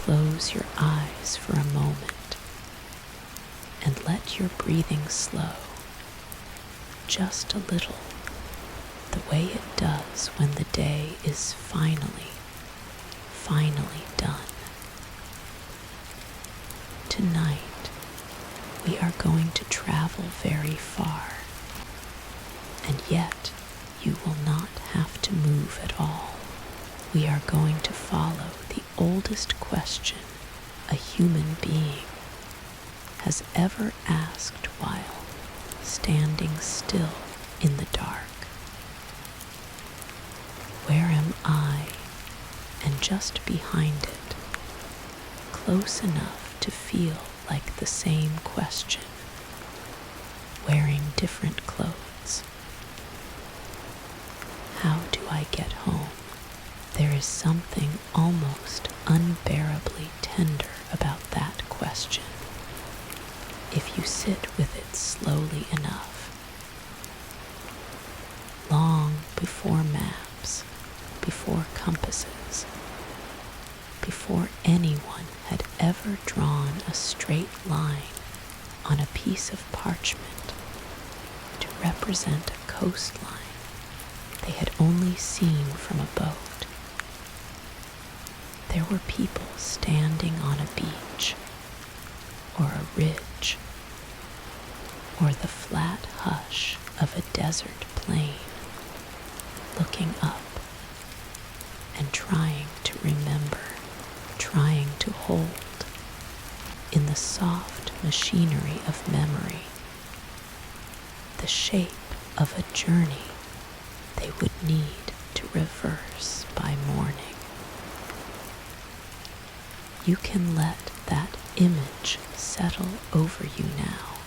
close your eyes for a moment and let your breathing slow just a little, the way it does when the day is finally done. Tonight, we are going to travel very far, and yet you will not have to move at all. We are going to follow the oldest question a human being has ever asked while standing still in the dark. Where am I? And just behind it, close enough to feel like the same question, wearing different clothes. How do I get home? There is something almost unbearably tender about that question. If you sit with it slowly enough, long before maps, before compasses, before anyone had ever drawn a straight line on a piece of parchment to represent a coastline they had only seen from a boat. There were people standing on a beach, or a ridge, or the flat hush of a desert plain, looking up and trying to remember, trying to hold in the soft machinery of memory the shape of a journey they would need to reverse by morning. You can let that image settle over you now,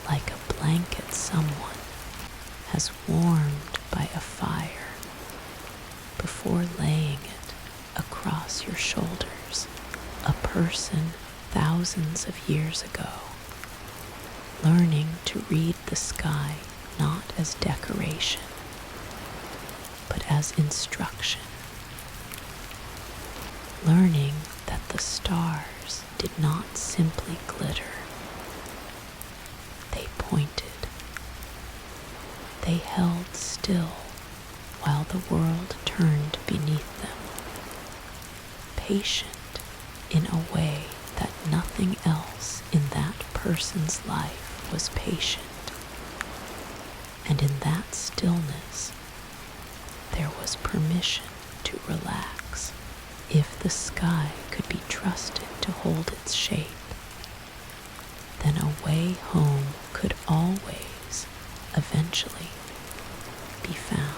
like a blanket someone has warmed by a fire before laying it across your shoulders, a person thousands of years ago, learning to read the sky not as decoration, but as instruction, learning that the stars did not simply glitter. They pointed. They held still while the world turned beneath them, patient in a way that nothing else in that person's life was patient. And in that stillness, there was permission to relax. If the sky could be trusted to hold its shape, then a way home could always, eventually, be found.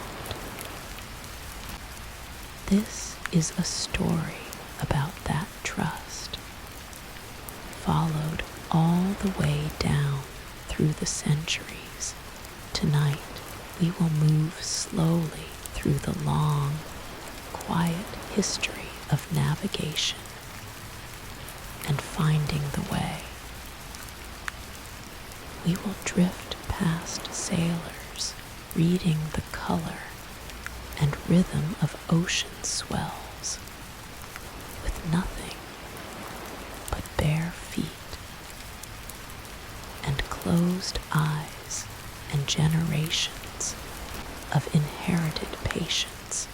This is a story about that trust, followed all the way down through the centuries. Tonight, we will move slowly through the long, quiet history of navigation and finding the way. We will drift past sailors reading the color and rhythm of ocean swells with nothing but bare feet and closed eyes and generations of inherited patience.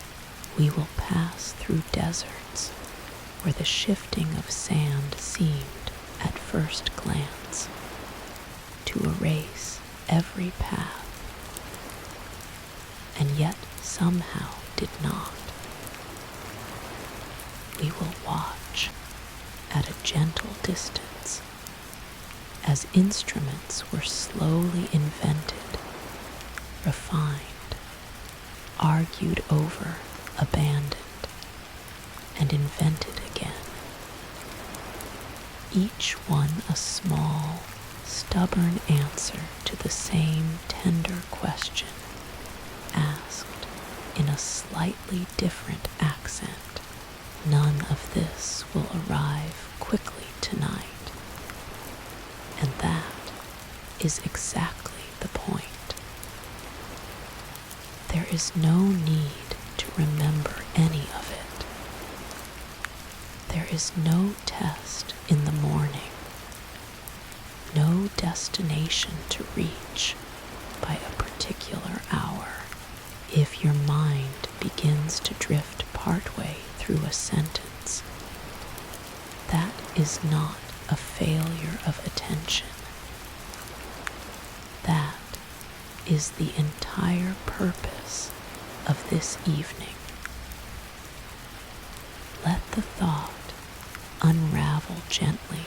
We will pass through deserts where the shifting of sand seemed, at first glance, to erase every path, and yet somehow did not. We will watch at a gentle distance as instruments were slowly invented, refined, argued over, abandoned, and invented again. Each one a small, stubborn answer to the same tender question, asked in a slightly different accent. None of this will arrive quickly tonight, and that is exactly the point. There is no need to remember any of it. There is no test in the morning, no destination to reach by a particular hour. If your mind begins to drift partway through a sentence, that is not a failure of attention. That is the entire purpose of this evening. Let the thought unravel gently,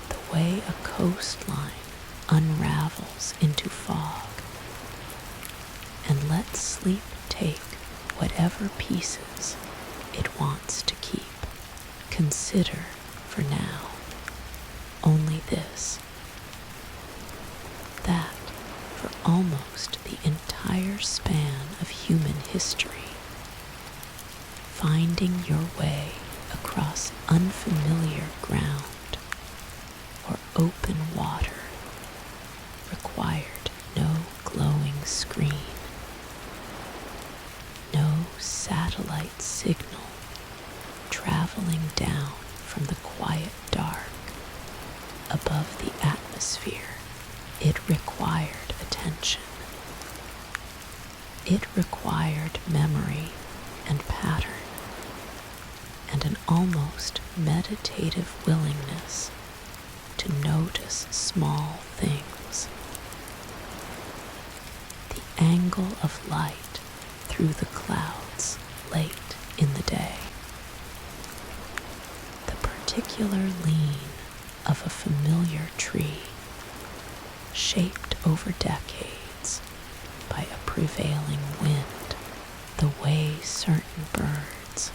the way a coastline unravels into fog, and let sleep take whatever pieces it wants to keep. Consider for now only this, that for almost the entire span of human history, finding your way across unfamiliar ground or open water required no glowing screen, no satellite signal traveling down from the quiet dark above the atmosphere. It required attention. It required memory and pattern, and an almost meditative willingness to notice small things. The angle of light through the clouds late in the day. The particular lean of a familiar tree, shaped over decades by a prevailing wind, the way certain birds,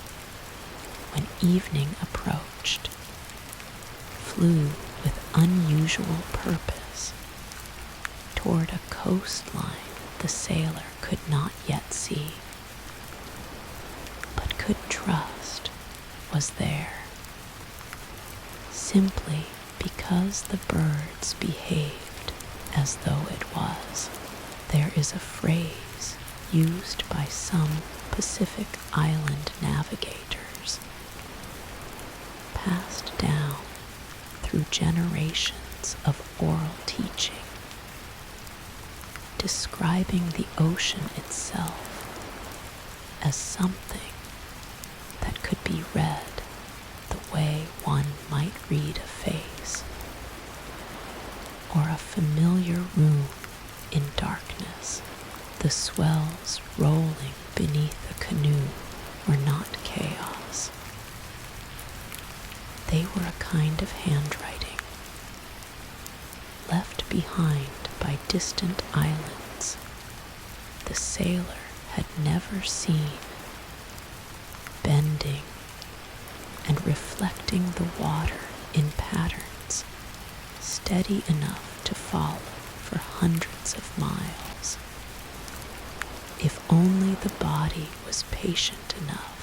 when evening approached, flew with unusual purpose toward a coastline the sailor could not yet see, but could trust was there, simply because the birds behaved as though it was. There is a phrase used by some Pacific Island navigators, passed down through generations of oral teaching, describing the ocean itself as something that could be read the way one might read a face, or a familiar room in darkness. The swells rolling beneath a canoe were not chaos. They were a kind of handwriting, left behind by distant islands the sailor had never seen, bending and reflecting the water in patterns steady enough to follow for hundreds of miles. If only the body was patient enough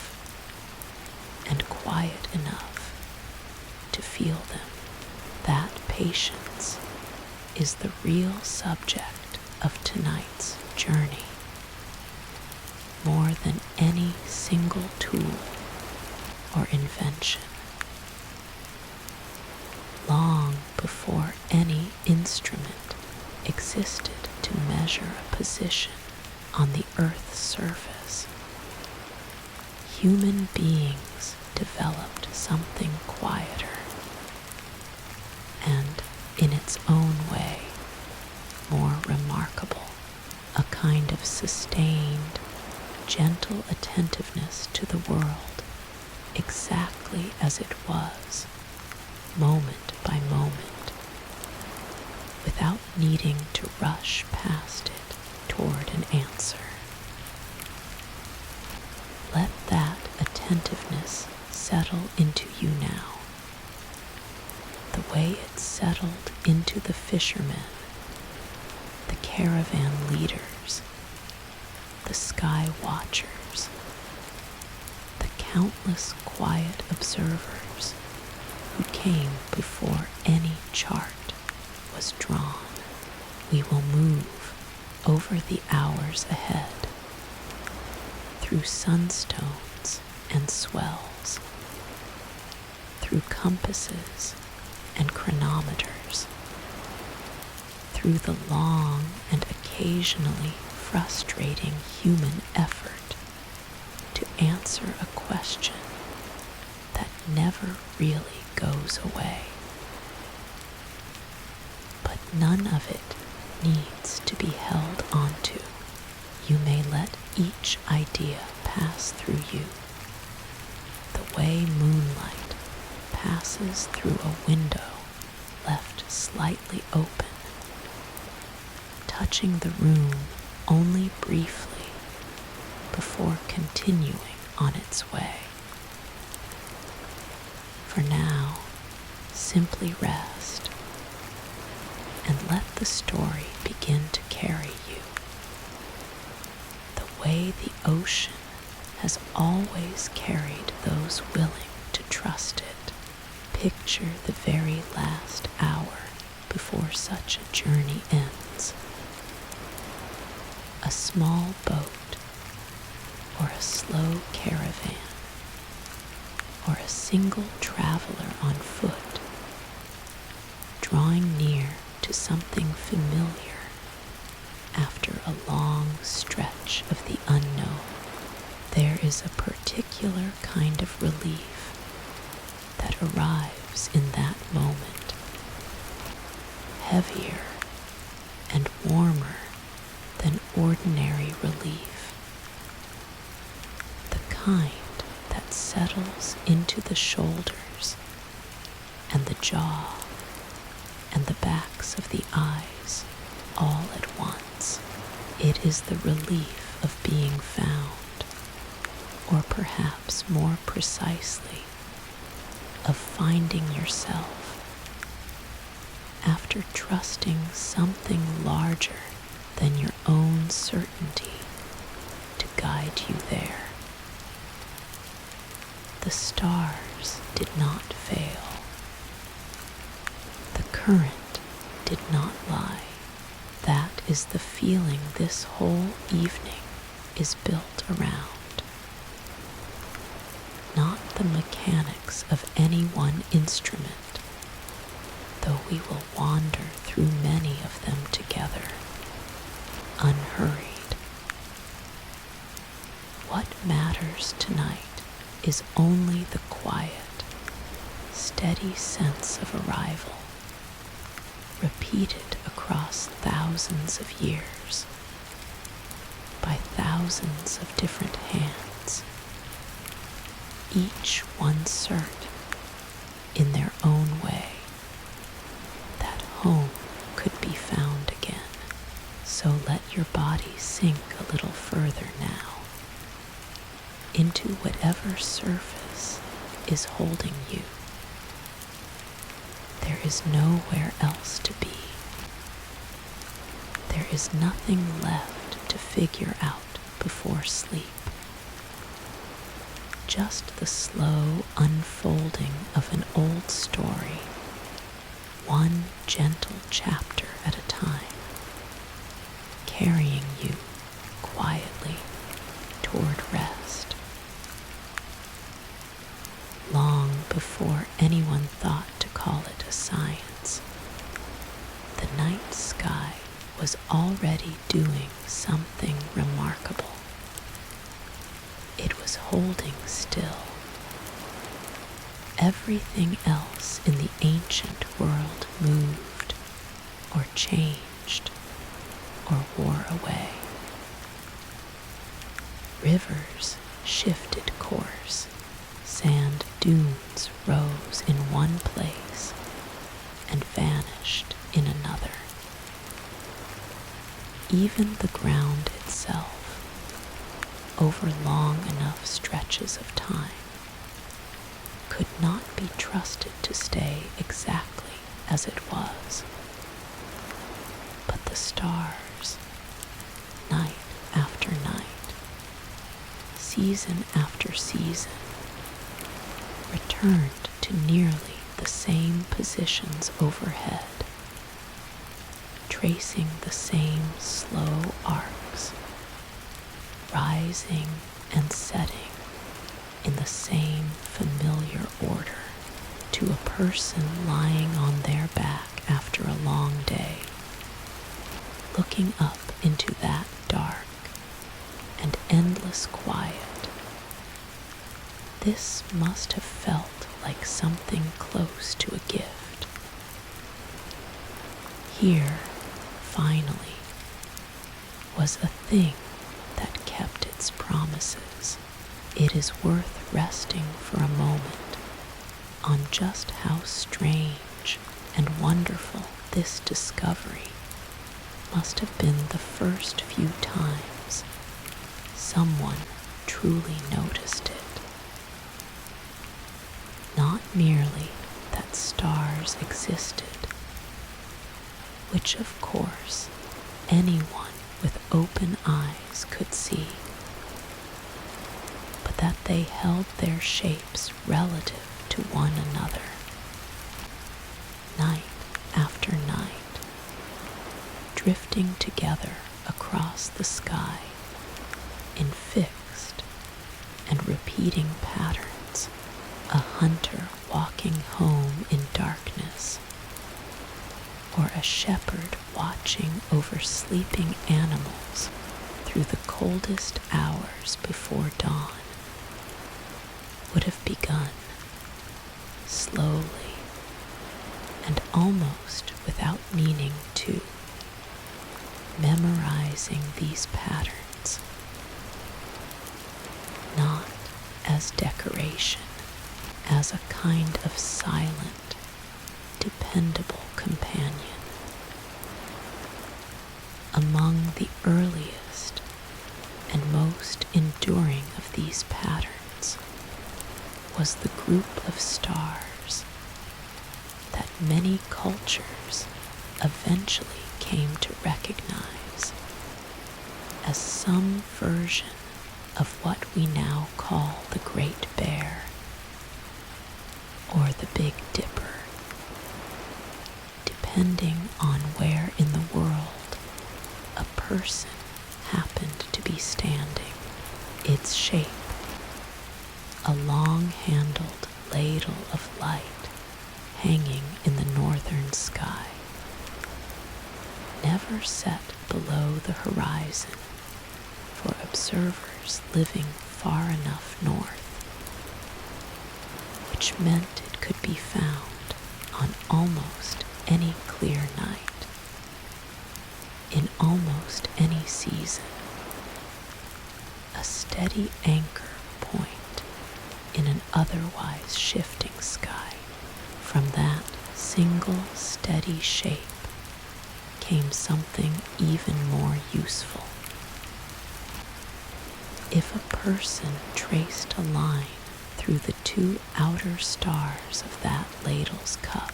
and quiet enough to feel them. That patience is the real subject of tonight's journey, more than any single tool or invention. Long before any instrument existed to measure a position on the Earth's surface, human beings developed something quieter and, in its own way, more remarkable, a kind of sustained, gentle attentiveness to the world exactly as it was, moment by moment, without needing to rush past it toward an answer. Let that attentiveness settle into you now, the way it settled into the fishermen, the caravan leaders, the sky watchers, the countless quiet observers who came before any chart was drawn. We will move over the hours ahead, through sunstones and swells, through compasses and chronometers, through the long and occasionally frustrating human effort to answer a question that never really goes away. But none of it needs to be held onto. You may let each idea pass through you, the way moonlight passes through a window left slightly open, touching the room only briefly before continuing on its way. For now, simply rest and let the story begin to carry you, the way the ocean has always carried those willing to trust it. Picture the very last hour before such a journey ends. A small boat, or a slow caravan, or a single traveler on foot, drawing near to something familiar after a long stretch of the unknown. There is a particular kind of relief that arrives in that moment, heavier and warmer than ordinary relief, the kind that settles into the shoulders and the jaw and the backs of the eyes all at once. It is the relief of being found, or perhaps more precisely, of finding yourself after trusting something larger than your own certainty to guide you there. The stars did not fail. The current did not lie. That is the feeling this whole evening is built around. Not the mechanics of any one instrument, though we will wander through many of them together, unhurried. What matters tonight is only the quiet, steady sense of arrival, repeated across thousands of years, by thousands of different hands, each one certain in their own way that home could be found again. So let your body sink a little further now into whatever surface is holding you. There is nowhere else to be. There is nothing left to figure out before sleep. Just the slow unfolding of an old story, one gentle chapter at a time, carrying you quietly toward rest. Long before anyone thought to call it a science, the night sky was already doing something remarkable. It was holding still. Everything else in the ancient world moved, or changed, or wore away. Rivers shifted course. Sand dunes rose in one place and vanished in another. Even the ground itself, over long enough stretches of time, could not be trusted to stay exactly as it was. But the stars, night after night, season after season, returned to nearly the same positions overhead, tracing the same slow arcs, rising and setting in the same familiar order. to a person lying on their back after a long day, looking up into that dark and endless quiet. This must have felt like something close to a gift. Here, finally, was a thing that kept its promises. It is worth resting for a moment on just how strange and wonderful this discovery must have been the first few times someone truly noticed it. Not merely that stars existed, which of course anyone with open eyes could see, but that they held their shapes relative to one another, night after night, drifting together across the sky in fixed and repeating patterns. A hunter walking home in darkness, or a shepherd watching over sleeping animals through the coldest hours before dawn, would have begun slowly and almost without meaning to, memorizing these patterns, not as decoration, as a kind of silent, dependable companion. Among the earliest and most enduring of these patterns was the group of stars that many cultures eventually came to recognize as some version of what we now call the Great Bear or the Big Dipper, depending on where in the world a person happened to be standing. Its shape, a long-handled ladle of light hanging in the northern sky, never set below the horizon for observers living far enough north, which meant it could be found on almost any clear night, in almost any season, a steady anchor point in an otherwise shifting sky. From that single steady shape came something even more useful. If a person traced a line through the two outer stars of that ladle's cup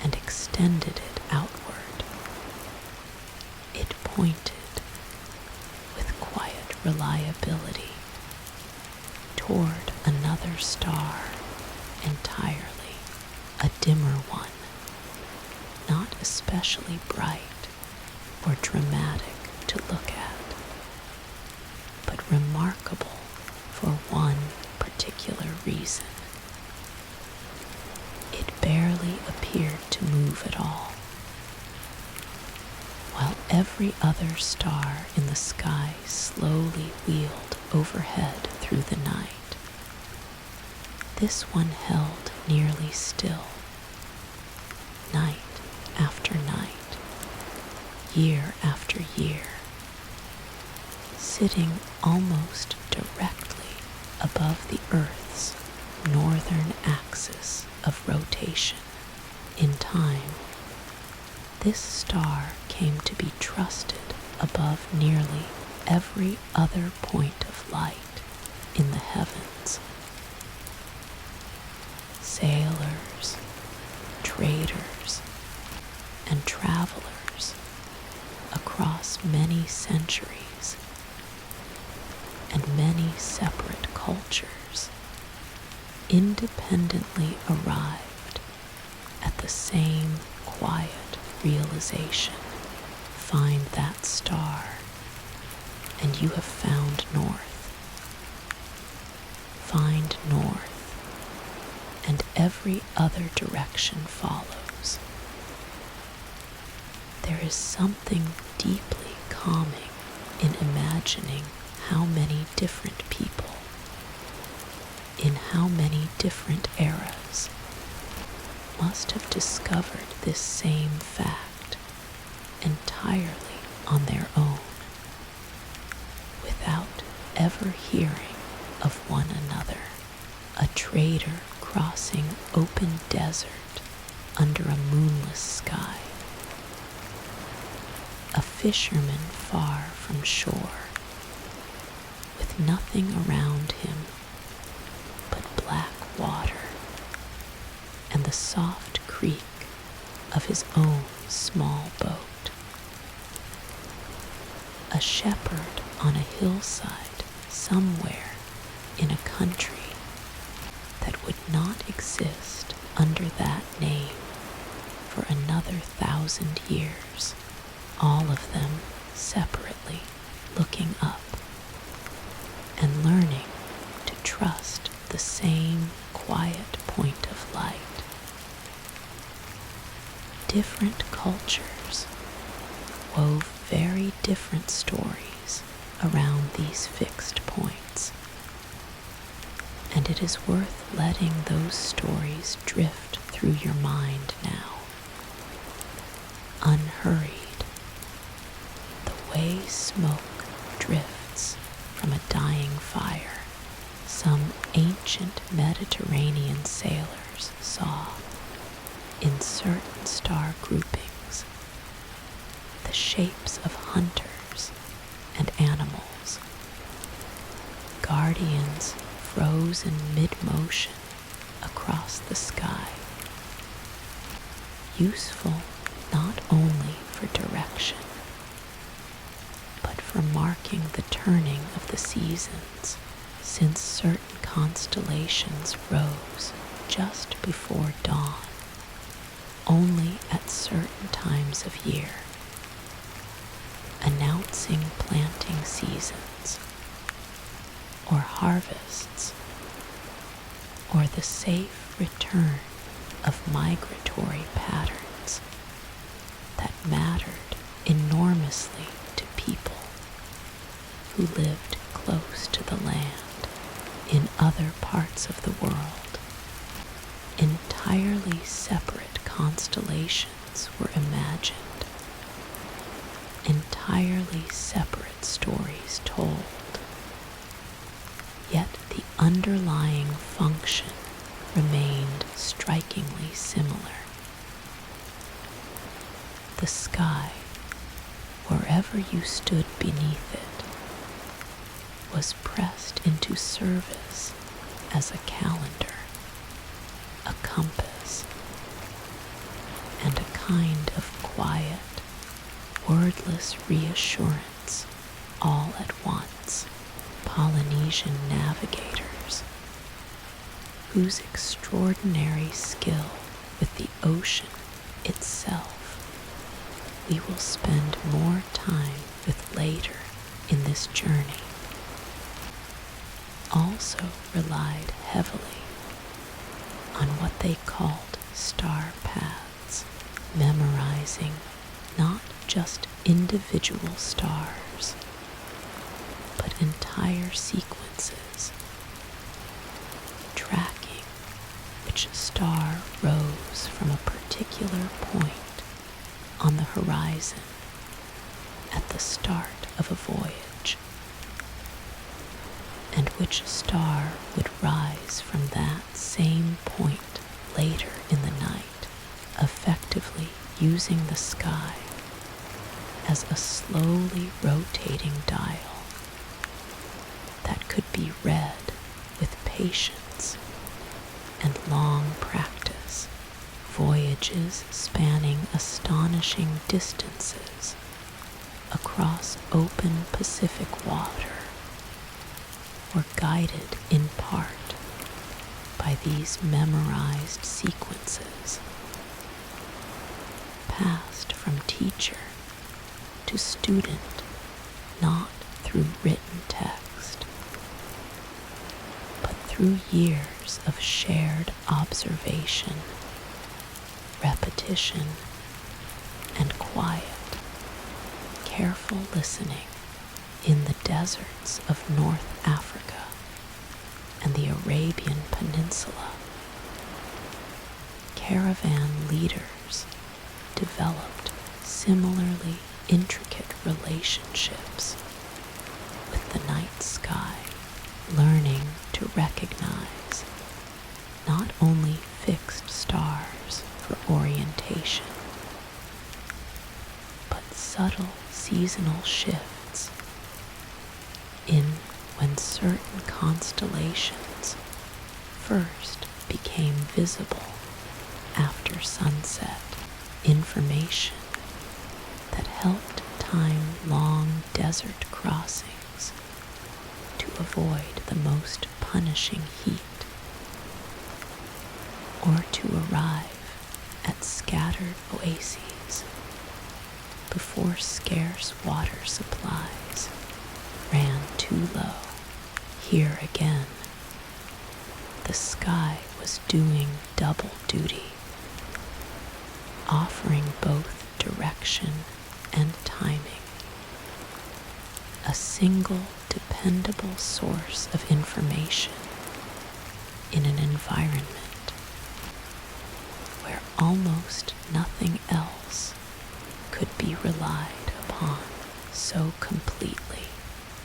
and extended it outward, it pointed with quiet reliability toward another star entirely, a dimmer one, not especially bright or dramatic to look at, but remarkable for one particular reason. It barely appeared to move at all. While every other star in the sky slowly wheeled overhead through the night, this one held nearly still, night after night, year after year, sitting almost directly above the Earth's northern axis of rotation. In time, this star came to be trusted above nearly every other point of light in the heavens. Sailors, traders, and travelers across many centuries and many separate cultures independently arrived at the same quiet realization. Find that star, and you have found north. Find north, and every other direction follows. There is something deeply calming in imagining how many different people, in how many different eras, must have discovered this same fact entirely on their own, without ever hearing of one another. A trader crossing open desert under a moonless sky, a fisherman far from shore, with nothing around him but black water and the soft creak of his own small boat. A shepherd on a hillside somewhere in a country that would not exist under that name for another 1,000 years, all of them separately looking up and learning to trust the same quiet point of light. Different cultures wove very different stories around these fixed points, and it is worth letting those stories drift through your mind now, unhurried, the way smoke drifts from a dying fire some ancient Mediterranean sailors saw in certain star groupings, the shapes of hunters and animals, guardians frozen mid-motion across the sky, useful not only for direction, but for marking the turning of the seasons, since certain constellations rose just before dawn, only at certain times of year, announcing planting seasons, or harvests, or the safe return of migratory patterns that mattered enormously to people who lived close to the land in other parts of the world. Entirely separate constellations were imagined, entirely separate stories told, yet the underlying function remained strikingly similar. The sky, wherever you stood beneath it, was pressed into service as a calendar, a compass, and a kind of quiet, wordless reassurance all at once. Polynesian navigators, whose extraordinary skill with the ocean itself we will spend more time with later in this journey, also relied heavily on what they called star paths, memorizing not just individual stars, but entire sequences, tracking which star rose from a particular point on the horizon at the start of a voyage, and which star would rise from that same point later in the night, effectively using the sky as a slowly rotating dial that could be read with patience and long practice, voyages spanning astonishing distances across open Pacific water were guided in part by these memorized sequences, passed from teacher to student, not through written text, but through years of shared observation, repetition, and quiet, careful listening in the deserts of North Africa and the Arabian Peninsula, caravan leaders developed similarly intricate relationships with the night sky, learning to recognize not only fixed stars for orientation, but subtle seasonal shifts in when certain constellations first became visible after sunset, information that helped time long desert crossings to avoid the most punishing heat, or to arrive at scattered oases before scarce water supplies ran too low. Here again, the sky was doing double duty, offering both direction and timing, a single dependable source of information in an environment where almost nothing else could be relied upon so completely.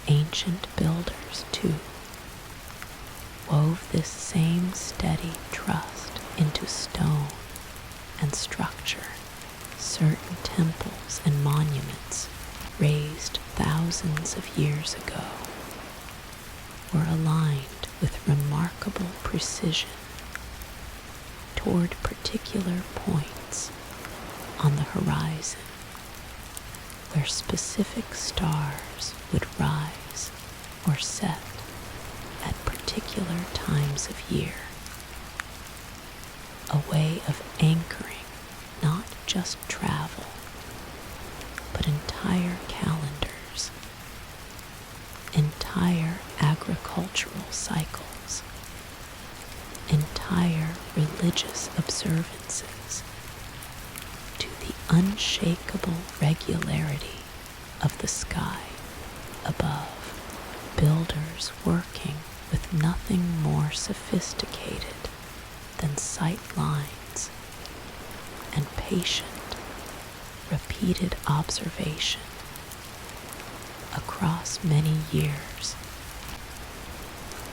Ancient builders, too, wove this same steady trust into stone and structure. Certain temples and monuments raised thousands of years ago were aligned with remarkable precision toward particular points on the horizon where specific stars would rise or set at particular times of year, a way of anchoring not just travel, but entire calendars, entire agricultural cycles, entire religious observances, to the unshakable regularity of the sky above, builders working with nothing more sophisticated than sight lines and patient, repeated observation across many years,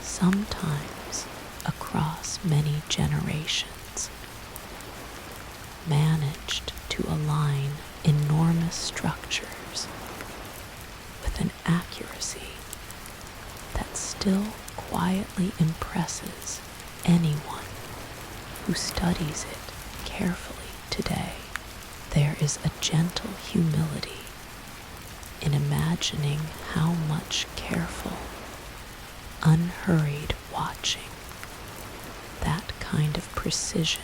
sometimes across many generations, managed to align enormous structures with an accuracy that still quietly impresses anyone who studies it carefully today. There is a gentle humility in imagining how much careful, unhurried watching that kind of precision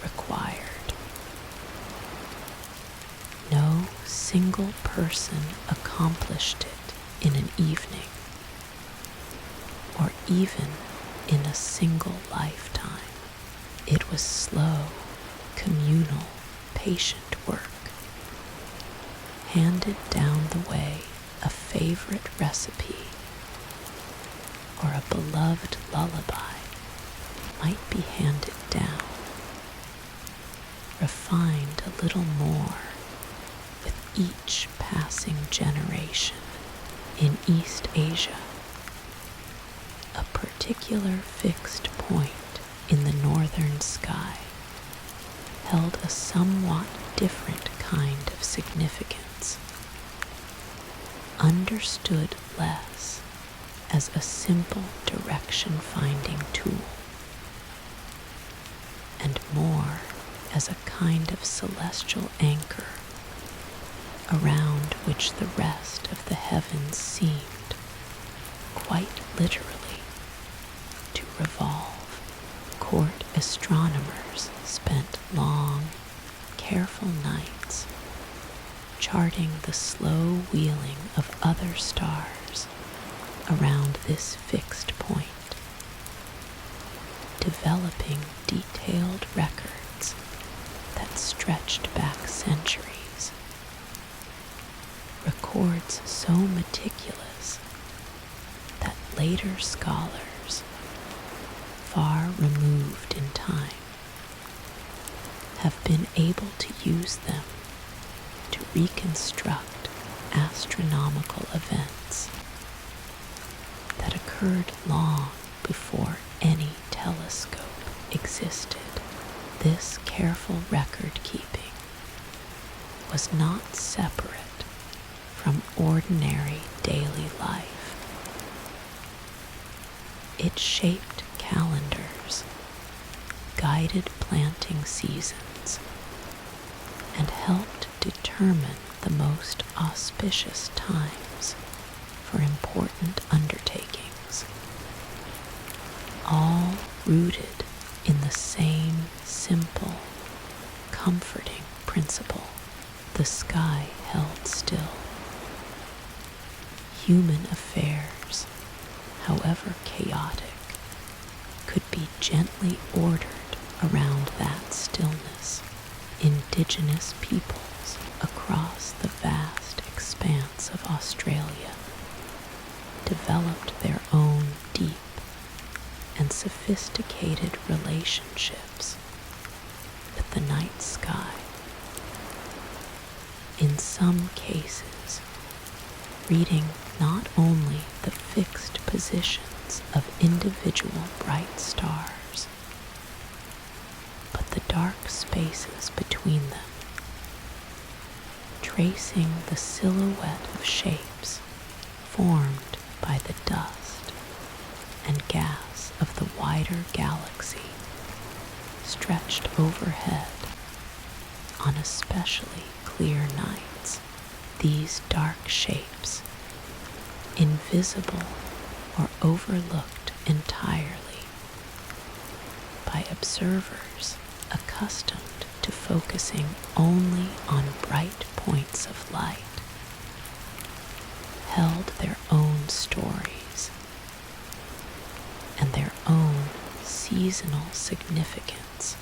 required. No single person accomplished it in an evening, or even in a single lifetime. It was slow, communal, patient work, handed down the way a favorite recipe or a beloved lullaby might be handed down, refined a little more with each passing generation. In East Asia, a particular fixed point in the northern sky held a somewhat different kind of significance, understood less as a simple direction-finding tool, and more as a kind of celestial anchor around which the rest of the heavens seemed, quite literally, to revolve. Court astronomers spent long, careful nights charting the slow wheeling of other stars around this fixed point, developing detailed records that stretched back centuries. Records so meticulous that later scholars, far removed in time, have been able to use them to reconstruct astronomical events that occurred long before any telescope existed. This careful record keeping was not separate from ordinary daily life. It shaped calendars, guided planting seasons, and helped determine the most auspicious times for important undertakings, all rooted in the same simple, comforting principle: the sky held still. Human affairs, however chaotic, could be gently ordered around that stillness. Indigenous peoples across the vast expanse of Australia developed their own deep and sophisticated relationships with the night sky. In some cases, reading not only the fixed positions of individual bright stars, but the dark spaces between them, tracing the silhouette of shapes formed by the dust and gas of the wider galaxy stretched overhead on especially clear nights. These dark shapes, invisible or overlooked entirely by observers accustomed to focusing only on bright points of light, held their own stories and their own seasonal significance,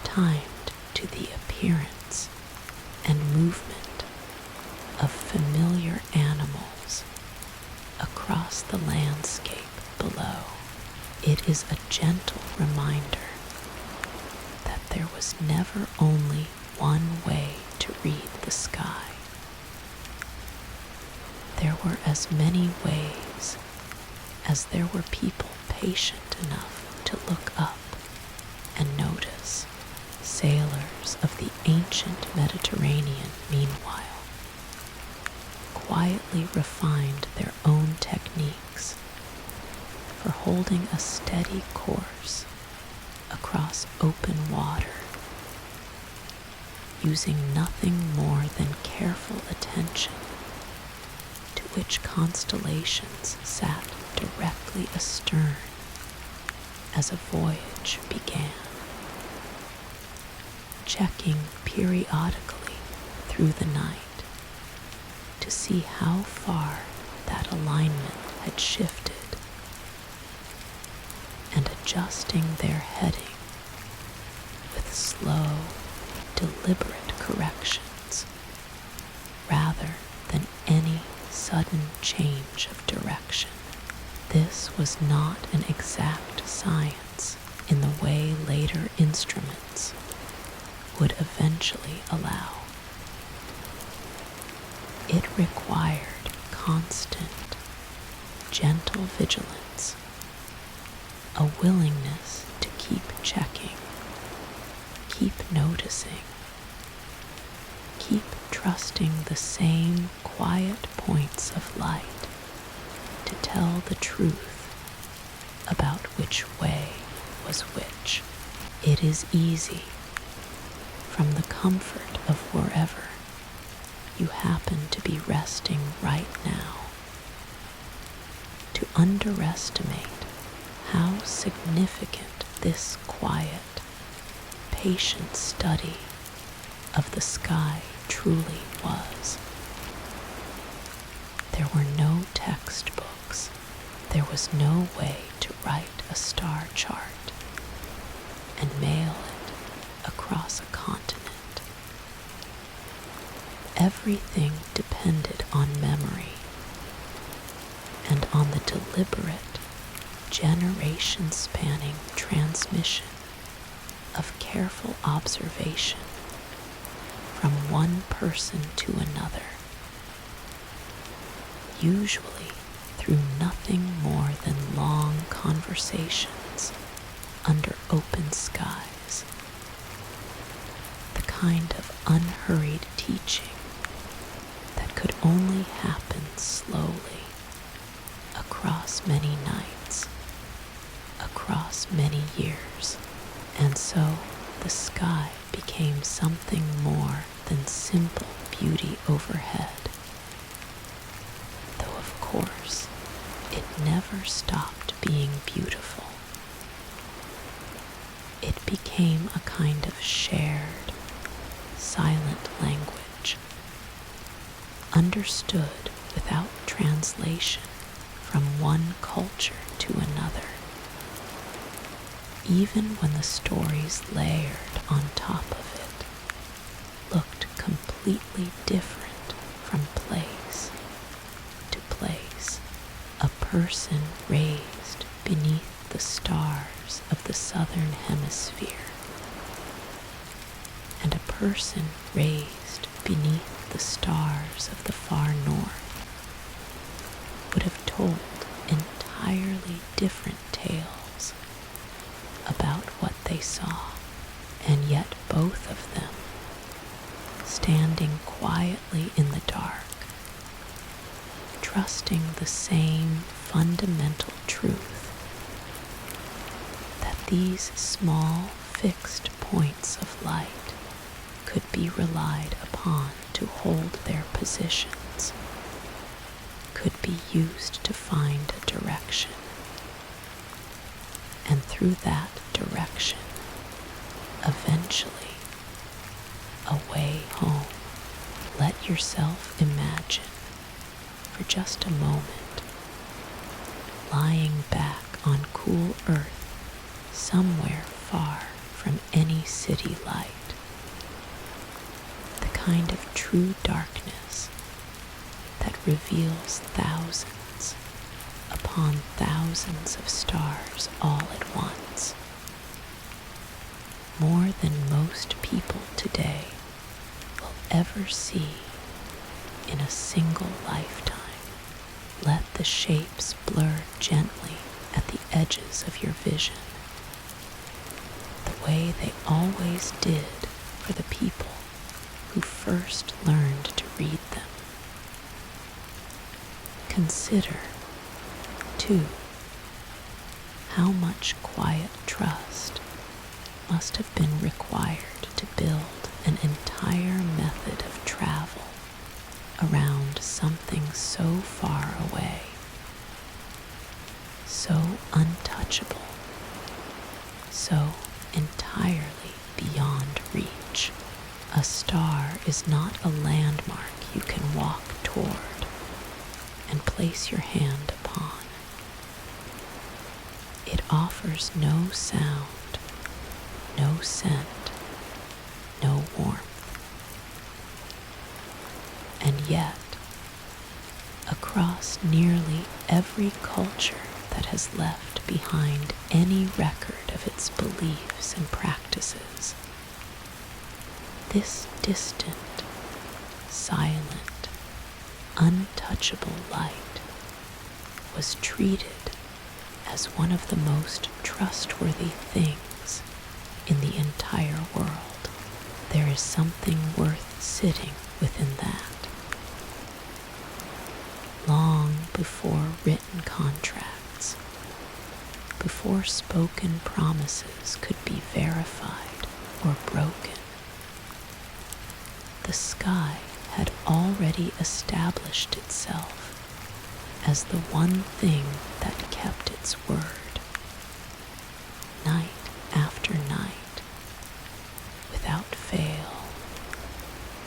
timed to the appearance and movement of familiar animals across the landscape below. It is a gentle reminder that there was never only one way to read the sky. There were as many ways as there were people patient enough to look up and notice. Sailors of the ancient Mediterranean, meanwhile, quietly refined their own techniques for holding a steady course across open water, using nothing more than careful attention to which constellations sat directly astern as a voyage began, checking periodically through the night to see how far that alignment had shifted, and adjusting their heading with slow, deliberate corrections rather than any sudden change of direction. This was not an exact science in the way later instruments would eventually allow. It required constant, gentle vigilance, a willingness to keep checking, keep noticing, keep trusting the same quiet points of light to tell the truth about which way was which. It is easy, from the comfort of wherever you happen to be resting right now, to underestimate how significant this quiet, patient study of the sky truly was. There were no textbooks, there was no way to write a star chart and mail it across a continent. Everything depended on memory and on the deliberate, generation-spanning transmission of careful observation from one person to another, usually through nothing more than long conversations under open skies, the kind of unhurried teaching that could only happen slowly across many nights, across many years. And so the sky became something more than simple beauty overhead, though of course it never stopped being beautiful. It became a kind of shared, silent language, understood without translation from one culture to another. Even when the stories layered on top of it looked completely different from place to place, a person raised beneath the stars of the southern hemisphere, and a person raised beneath the stars of the far north would have told entirely different tales about what they saw, and yet both of them, standing quietly in the dark, trusting the same fundamental truth, that these small fixed points of light could be relied upon to hold their positions, could be used to find a direction, and through that direction, eventually, a way home. Let yourself imagine, for just a moment, lying back on cool earth somewhere far from any city light, the kind of true darkness that reveals thousands upon thousands of stars all at once, more than most people today will ever see in a single lifetime. Let the shapes blur gently at the edges of your vision, the way they always did for the people who first learned to read them. Consider, too, how much quiet trust must have been required to build an entire method of travel around something so far away, so untouchable, so entirely beyond reach. A star is not a landmark you can walk toward and place your hand upon. It offers no sound, no scent, no warmth. And yet, across nearly every culture that has left behind any record of its beliefs and practices, this distant, silent, untouchable light was treated as one of the most trustworthy things in the entire world. There is something worth sitting within that. Long before written contracts, before spoken promises could be verified or broken, the sky had already established itself as the one thing that kept its word, night after night, without fail,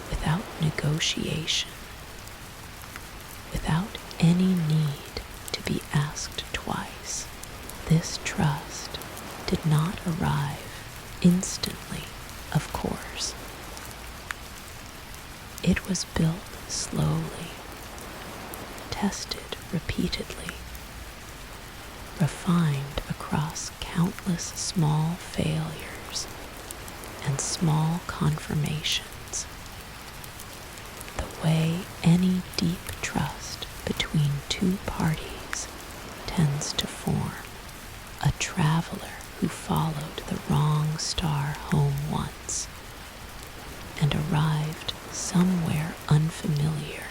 without negotiation, without any need to be asked twice. not arrive instantly, of course. It was built slowly, tested repeatedly, refined across countless small failures and small confirmations, the way any deep trust between two parties tends to form. A traveler who followed the wrong star home once and arrived somewhere unfamiliar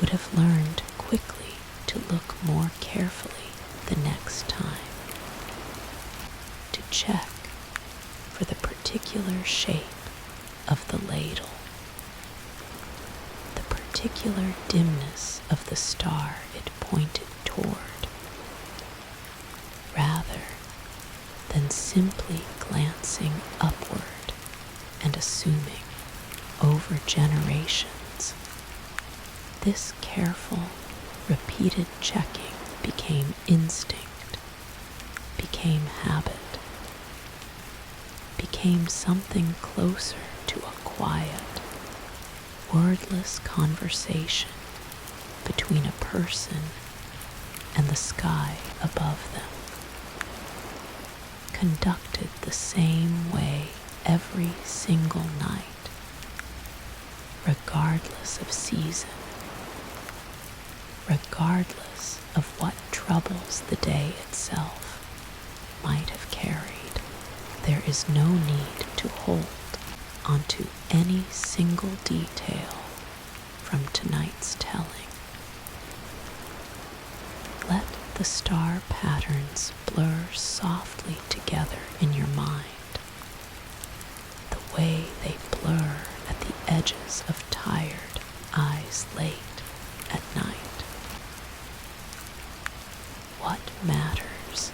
would have learned quickly to look more carefully the next time, to check for the particular shape of the ladle, the particular dimness of the star it pointed toward, rather than simply glancing upward and assuming over generations. This careful, repeated checking became instinct, became habit, became something closer to a quiet, wordless conversation between a person and the sky above them, conducted the same way every single night, regardless of season, regardless of what troubles the day itself might have carried. There is no need to hold onto any single detail from tonight's telling. Let the star patterns blur softly together in your mind, the way they blur at the edges of tired eyes late at night. What matters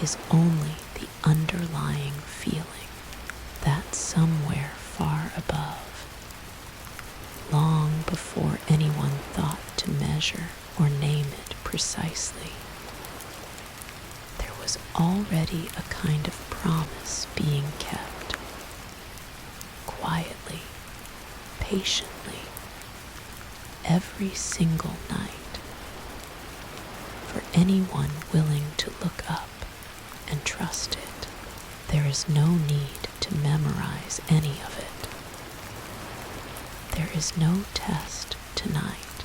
is only the underlying feeling that somewhere far above, long before anyone thought to measure or name it precisely, there was already a kind of promise being kept, quietly, patiently, every single night, for anyone willing to look up and trust it. There is no need to memorize any of it. There is no test tonight,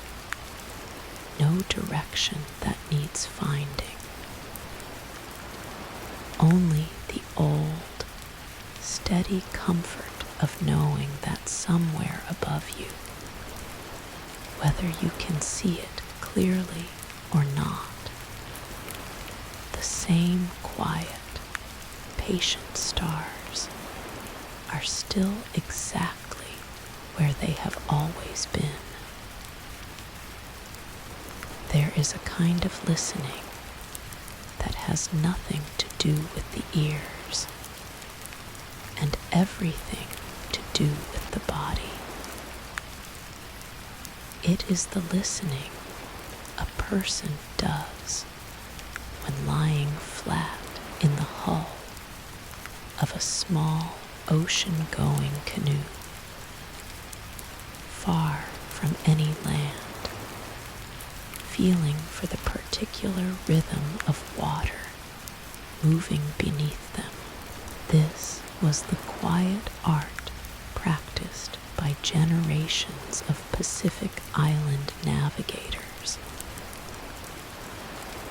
no direction that needs finding. Only the old, steady comfort of knowing that somewhere above you, whether you can see it clearly or not, the same quiet, patient stars are still exactly where they have always been. There is a kind of listening that has nothing to do with the ears and everything to do with the body. It is the listening a person does when lying flat in the hull of a small ocean-going canoe, far from any land, feeling for the particular rhythm of water moving beneath them. This was the quiet art practiced by generations of Pacific Island navigators.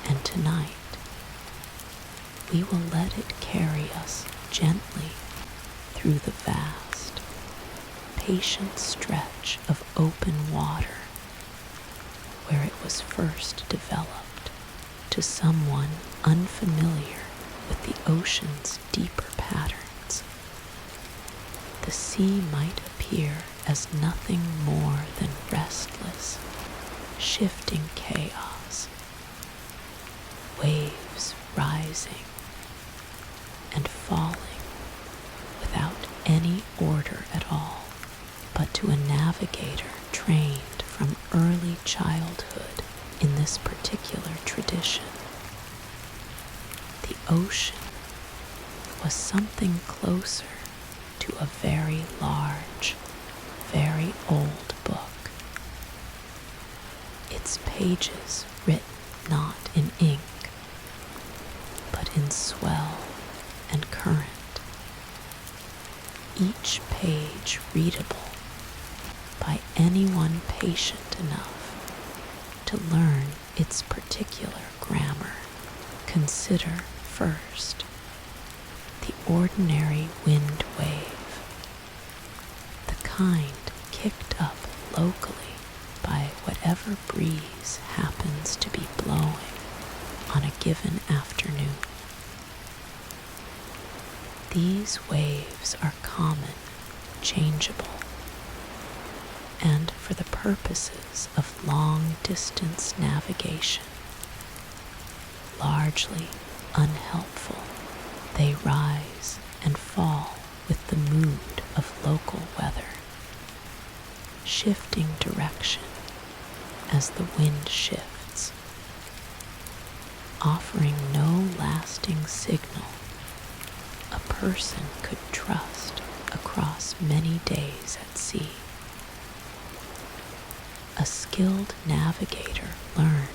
And tonight, we will let it carry us gently through the vast, patient stretch of open water where it was first developed to someone unfamiliar with the ocean's deeper patterns. The sea might appear as nothing more than restless, shifting chaos, waves rising and falling without any order at all, but to a navigator trained from early childhood in this particular tradition, the ocean was something closer to a very large, very old book. Its pages written not in ink, but in swell and current. Each page readable by anyone patient enough to learn its particular grammar. Consider first the ordinary wind wave, the kind kicked up locally by whatever breeze happens to be blowing on a given afternoon. These waves are common, changeable, and for the purposes of long-distance navigation, largely unhelpful. They rise and fall with the mood of local weather, shifting direction as the wind shifts, offering no lasting signal a person could trust across many days at sea. A skilled navigator learned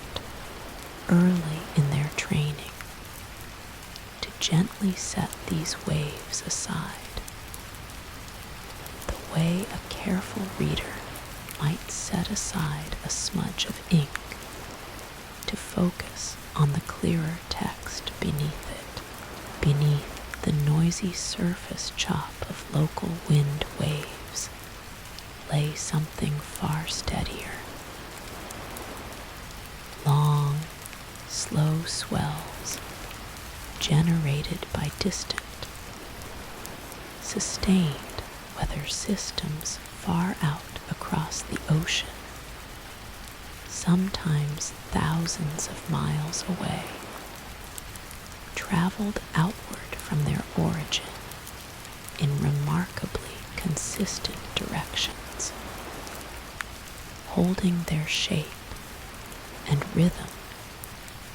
early in their training to gently set these waves aside, the way a careful reader might set aside a smudge of ink to focus on the clearer text beneath it. Beneath the noisy surface chop of local wind waves lay something far steadier. Long, slow swells generated by distant, sustained weather systems far out across the ocean, sometimes thousands of miles away, traveled outward from their origin in remarkably consistent directions, holding their shape and rhythm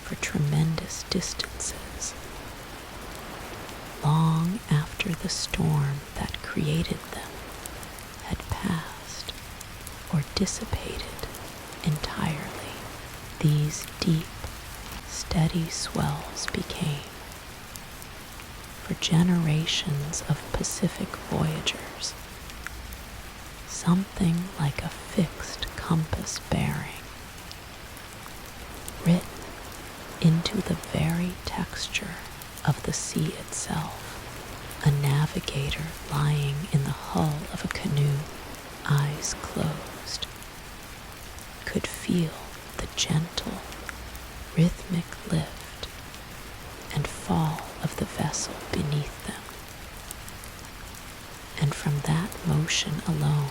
for tremendous distances, long after the storm that created them had passed or dissipated entirely. These deep, steady swells became, for generations of Pacific voyagers, something like a fixed compass bearing, written into the very texture of the sea itself. A navigator lying in the hull of a canoe, eyes closed, could feel the gentle, rhythmic lift and fall of the vessel beneath them, and from that motion alone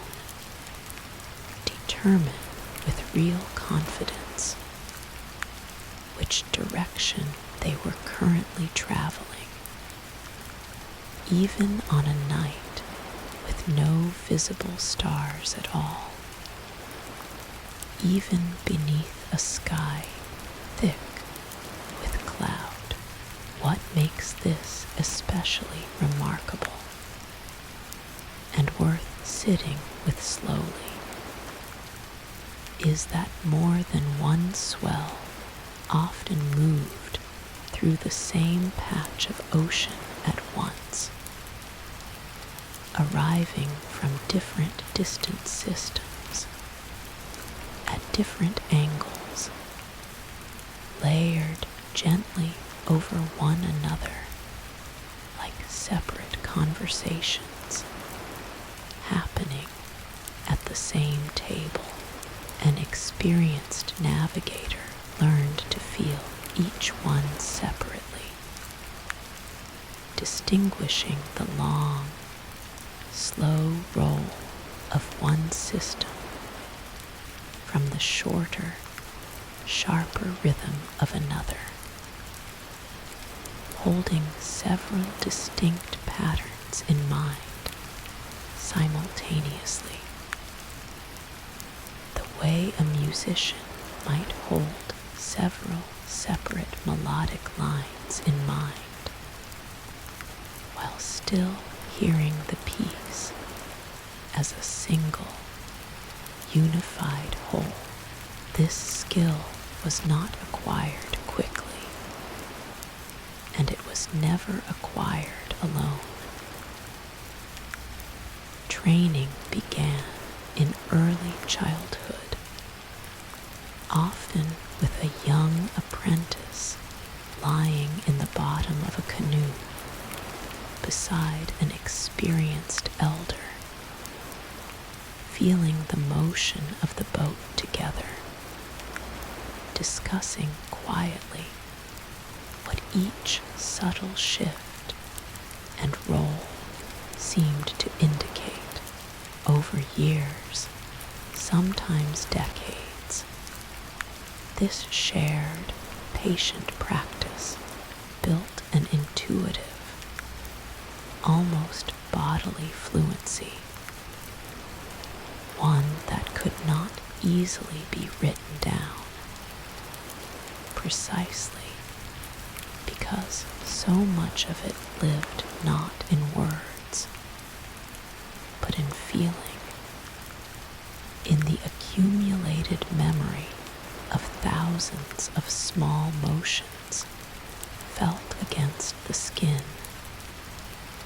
determine with real confidence which direction they were currently traveling, even on a night with no visible stars at all, even beneath a sky thick with cloud. What makes this especially remarkable and worth sitting with slowly is that more than one swell often moved through the same patch of ocean at once, arriving from different distant systems at different angles, layered gently over one another like separate conversations happening at the same table. An experienced navigator learned to feel each one separately, distinguishing the long, slow roll of one system from the shorter, sharper rhythm of another, holding several distinct patterns in mind simultaneously, the way a musician might hold several separate melodic lines in mind still hearing the piece as a single, unified whole. This skill was not acquired quickly, and it was never acquired alone. Training began in early childhood, often with a young apprentice lying in the bottom of a canoe beside an experienced elder, feeling the motion of the boat together, discussing quietly what each subtle shift and roll seemed to indicate over years, sometimes decades. This shared, patient practice built an intuitive, almost bodily fluency, one that could not easily be written down, precisely because so much of it lived not in words, but in feeling, in the accumulated memory of thousands of small motions felt against the skin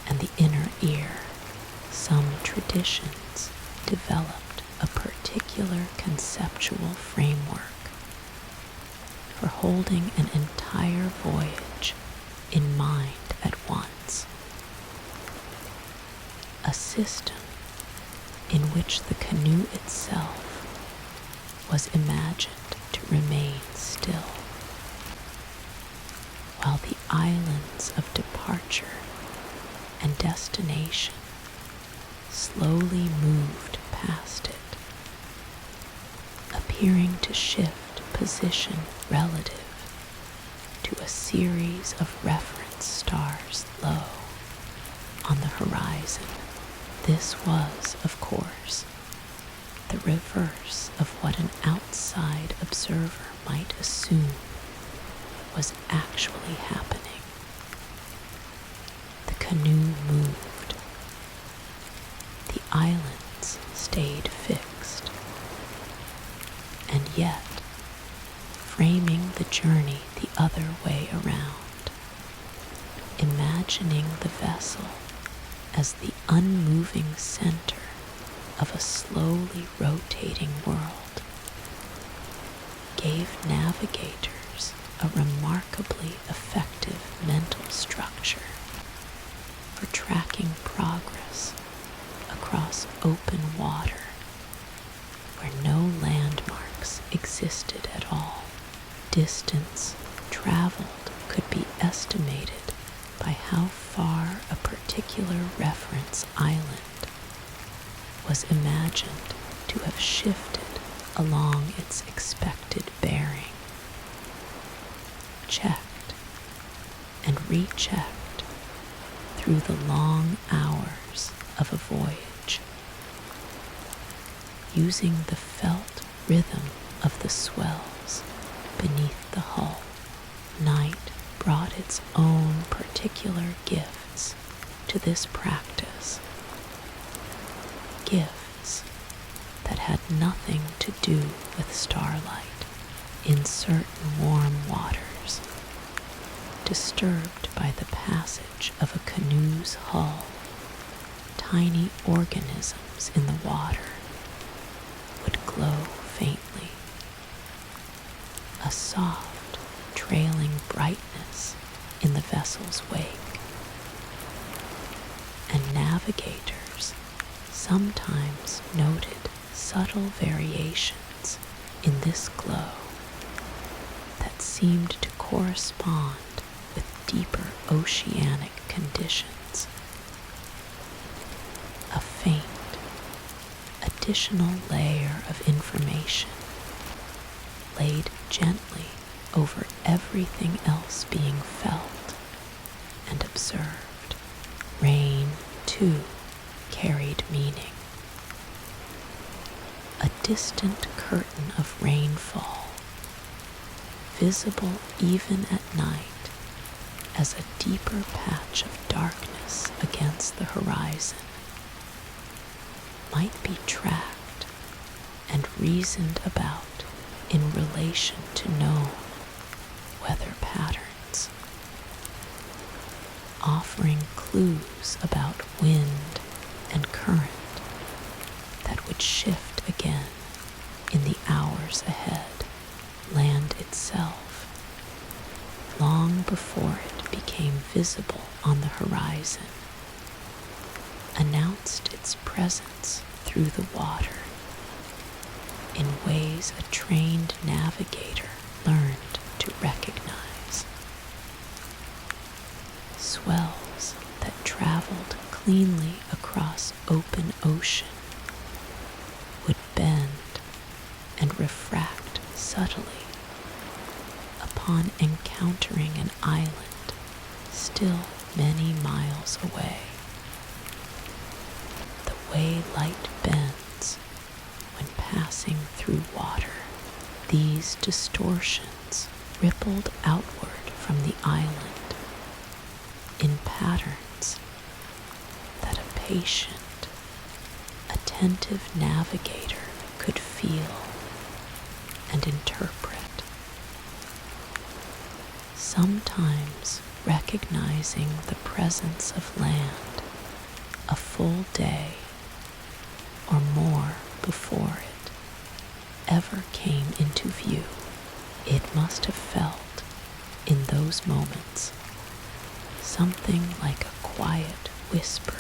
and the inner ear. Some traditions developed a particular conceptual framework for holding an entire voyage in mind at once, a system in which the canoe itself was imagined to remain still, while the islands of departure and destination slowly moved past it, appearing to shift position relative to a series of reference stars low on the horizon. This was, of course, the reverse of what an outside observer might assume was actually happening. The canoe moved. The islands stayed fixed. And yet, framing the journey the other way around, imagining the vessel as the unmoving center of a slowly rotating world, gave navigators a remarkably effective mental structure for tracking progress across open water where no landmarks existed at all. Distance traveled could be estimated by how far a particular reference island was imagined to have shifted along its expected bearing, checked and rechecked through the long hours of a voyage, using the felt rhythm of the swells beneath the hull. Night brought its own particular gifts to this practice, gifts that had nothing to do with starlight in certain warm waters, disturbed by the passage of a canoe's hull. Tiny organisms in the water would glow faintly, a soft, trailing brightness in the vessel's wake, and navigators sometimes noted subtle variations in this glow that seemed to correspond with deeper oceanic conditions. A faint, additional layer of information laid gently over everything else being felt and observed. Rain, too, carried meaning. A distant curtain of rainfall, visible even at night as a deeper patch of darkness compass against the horizon might be tracked and reasoned about in relation to known weather patterns, offering clues about wind and current that would shift again in the hours ahead. Land itself, long before it became visible on the horizon, announced its presence through the water in ways a trained navigator learned to recognize. Swells that traveled cleanly across open ocean would bend and refract subtly upon encountering an island still many miles away. The way light bends when passing through water, these distortions rippled outward from the island in patterns that a patient, attentive navigator could feel and interpret, sometimes recognizing the presence of land a full day or more before it ever came into view. It must have felt, in those moments, something like a quiet whisper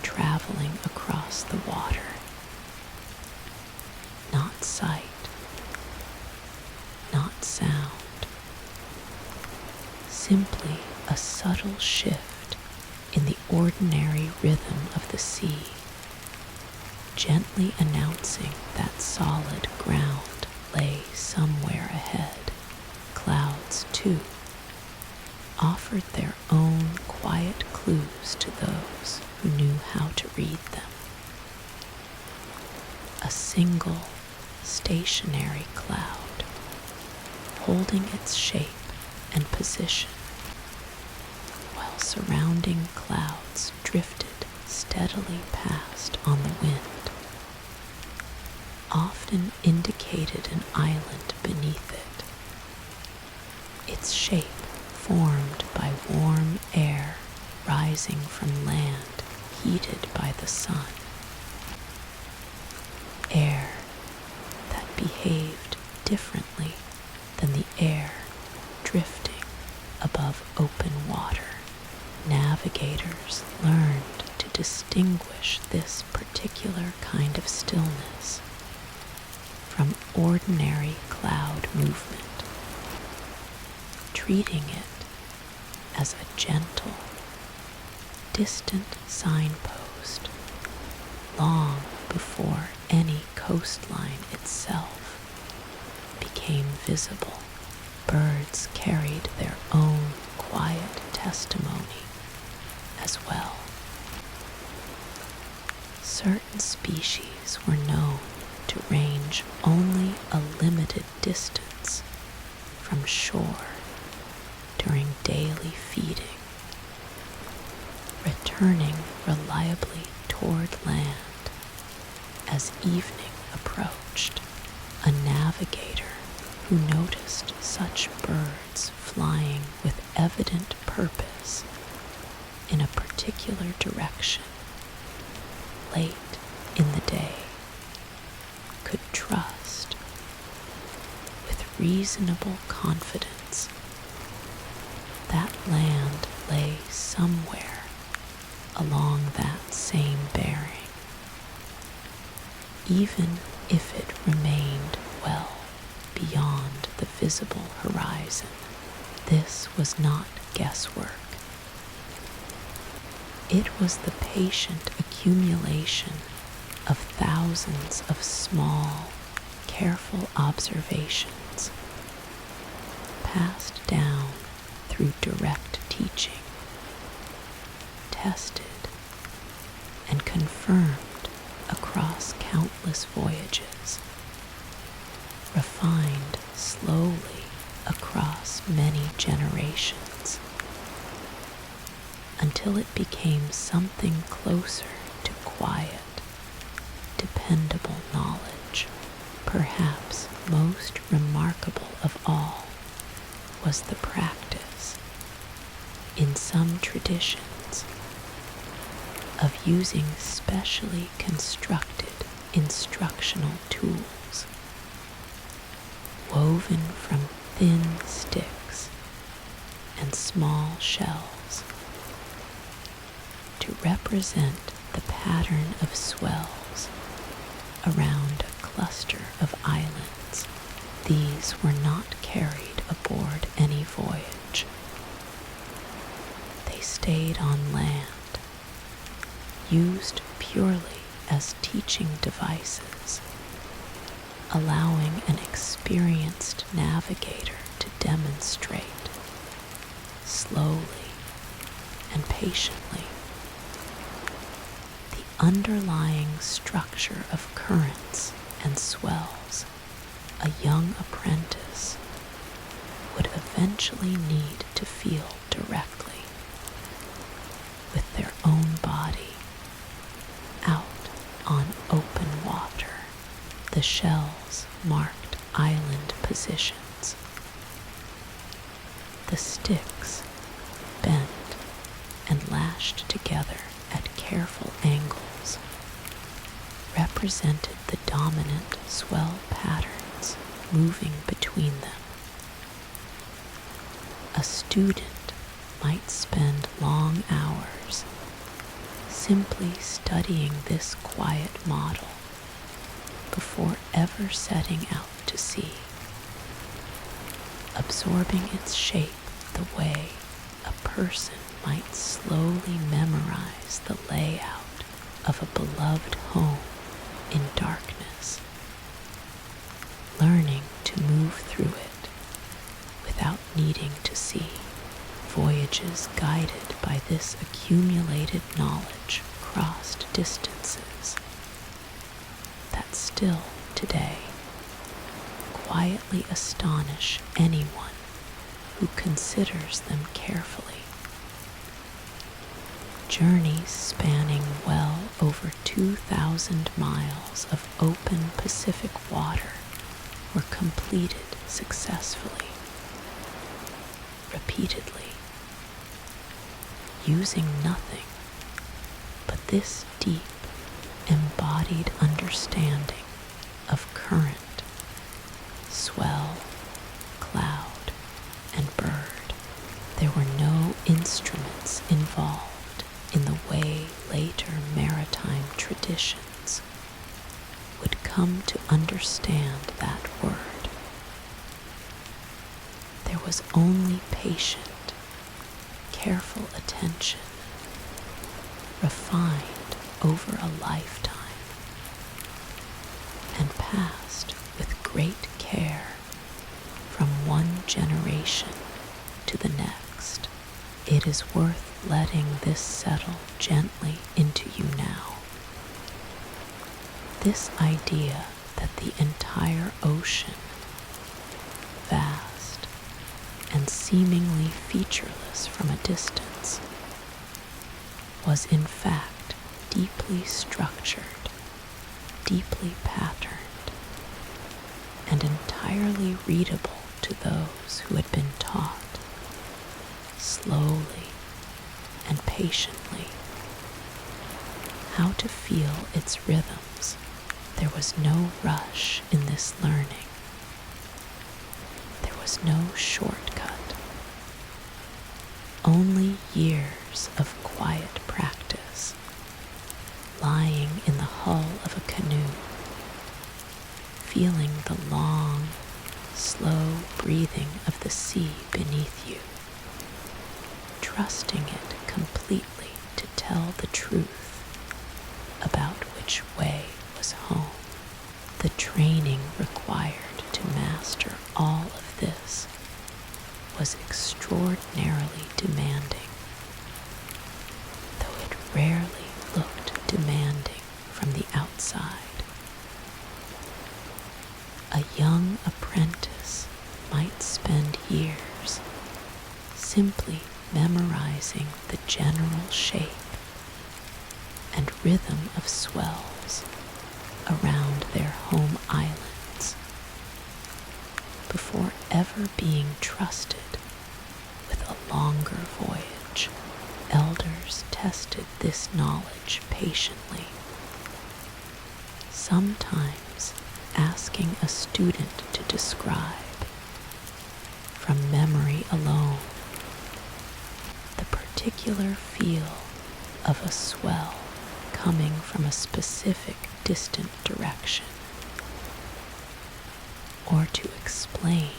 traveling across the water. Not sight, not sound, simply a subtle shift in the ordinary rhythm of the sea, gently announcing that solid ground lay somewhere ahead. Clouds, too, offered their own quiet clues to those who knew how to read them. A single, stationary cloud, holding its shape and position, while surrounding clouds drifted steadily past on the wind, often indicated an island beneath it, its shape formed by warm air rising from land heated by the sun, air that behaved differently than the air drifting above open water. Navigators learned to distinguish this particular kind of stillness from ordinary cloud movement, treating it as a gentle, distant signpost long before any coastline itself became visible. Birds carried their own quiet testimony as well. Certain species were known to range only a limited distance from shore during daily feeding, returning reliably toward land as evening approached. A navigator who noticed such birds flying with evident purpose in a particular direction late in the day could trust with reasonable confidence that land lay somewhere along that same bearing, even if it remained well beyond the visible horizon. This was not guesswork. It was the patient accumulation of thousands of small, careful observations passed down through direct teaching, tested and confirmed across countless voyages, refined slowly across many generations, until it became something closer to quiet, dependable knowledge. Perhaps most remarkable of all was the practice, in some traditions, of using specially constructed instructional tools woven from thin sticks and small shells to represent the pattern of swells around a cluster of islands. These were not carried aboard any voyage. They stayed on land, used purely as teaching devices, allowing an experienced navigator to demonstrate slowly and patiently the underlying structure of currents and swells a young apprentice would eventually need to feel directly with their own body out on open water. The shells marked island positions. The sticks, bent and lashed together at careful angles, represented the dominant swell patterns moving between them. A student might spend long hours simply studying this quiet model before ever setting out to sea, absorbing its shape the way a person might slowly memorize the layout of a beloved home in darkness, learning to move through it without needing to see. Voyages guided by this accumulated knowledge crossed distances that still today quietly astonish anyone who considers them carefully. Journeys spanning well over 2,000 miles of open Pacific water were completed successfully, repeatedly, using nothing but this deep, embodied understanding of current, swell, cloud, and bird. There were no instruments involved in the way later maritime traditions would come to understand that word. There was only patient, careful attention, refined over a lifetime, and passed with great care from one generation to the next. It is worth letting this settle gently into you now. This idea that the entire ocean, vast and seemingly featureless from a distance, was in fact deeply structured, deeply patterned, and entirely readable to those who had been taught, slowly and patiently, how to feel its rhythms. There was no rush in this learning. There was no shortcut. Only years of quiet practice, lying in the hull of a canoe, feeling the long, slow breathing of the sea beneath you, trusting it completely to tell the truth about which way was home. The training required to master all of this was extraordinarily demanding, though it rarely looked demanding from the outside. A young apprentice might spend years simply memorizing the general general shape and rhythm of swells around their home islands before ever being trusted with a longer voyage. Elders tested this knowledge patiently, sometimes asking a student to describe, from memory alone, the particular feel of a swell coming from a specific distant direction, or to explain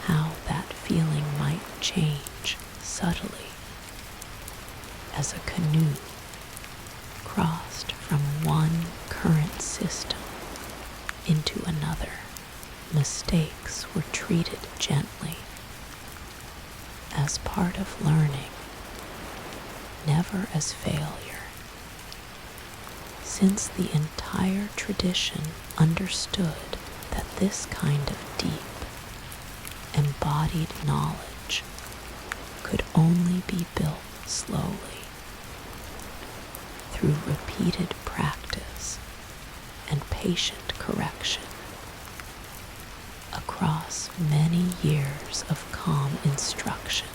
how that feeling might change subtly as a canoe crossed from one current system into another. Mistakes were treated gently as part of learning, never as failure, since the entire tradition understood that this kind of deep, embodied knowledge could only be built slowly through repeated practice and patient correction across many years of calm instruction.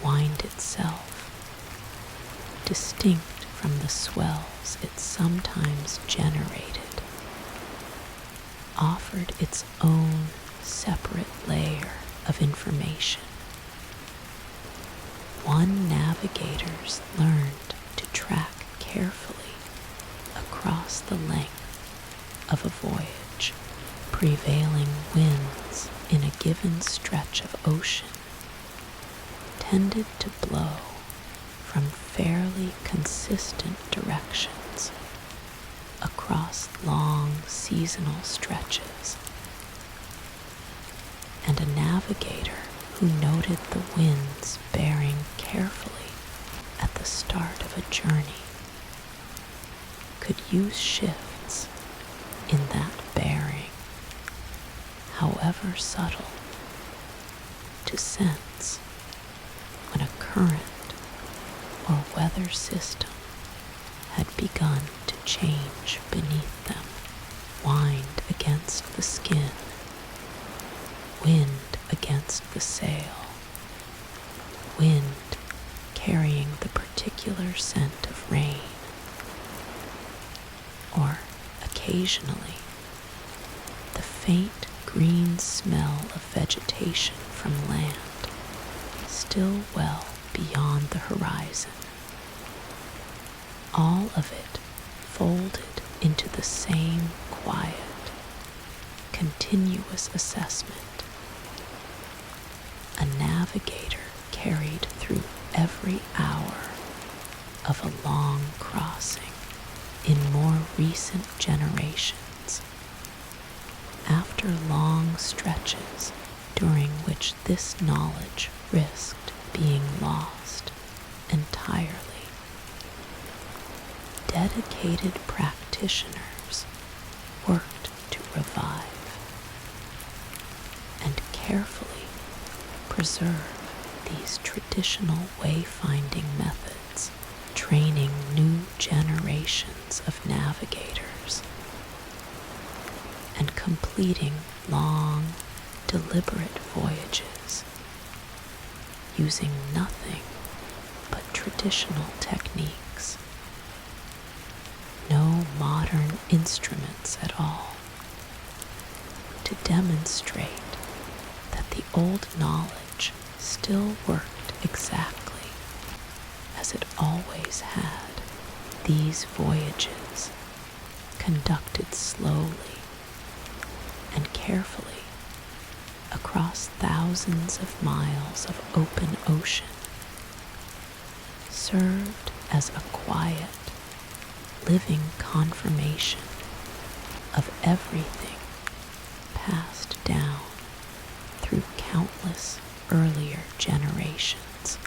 Wind itself, distinct from the swells it sometimes generated, offered its own separate layer of information. One navigators learned to track carefully across the length of a voyage. Prevailing winds in a given stretch of ocean tended to blow from fairly consistent directions across long seasonal stretches, and a navigator who noted the winds bearing carefully at the start of a journey could use shifts in that bearing, however subtle, to sense when a current or weather system had begun to change beneath them. Wind against the skin, wind against the sail, wind carrying the particular scent of rain, or occasionally the faint green smell of vegetation from land still well beyond the horizon. All of it folded into the same quiet, continuous assessment. A navigator carried through every hour of a long crossing in more recent generations, after long stretches during which this knowledge risked being lost entirely. Dedicated practitioners worked to revive and carefully preserve these traditional wayfinding methods, training new generations of navigators and completing long, deliberate voyages using nothing but traditional techniques. No modern instruments at all, to demonstrate that the old knowledge still worked exactly as it always had. These voyages, conducted slowly and carefully across thousands of miles of open ocean, served as a quiet, living confirmation of everything passed down through countless earlier generations.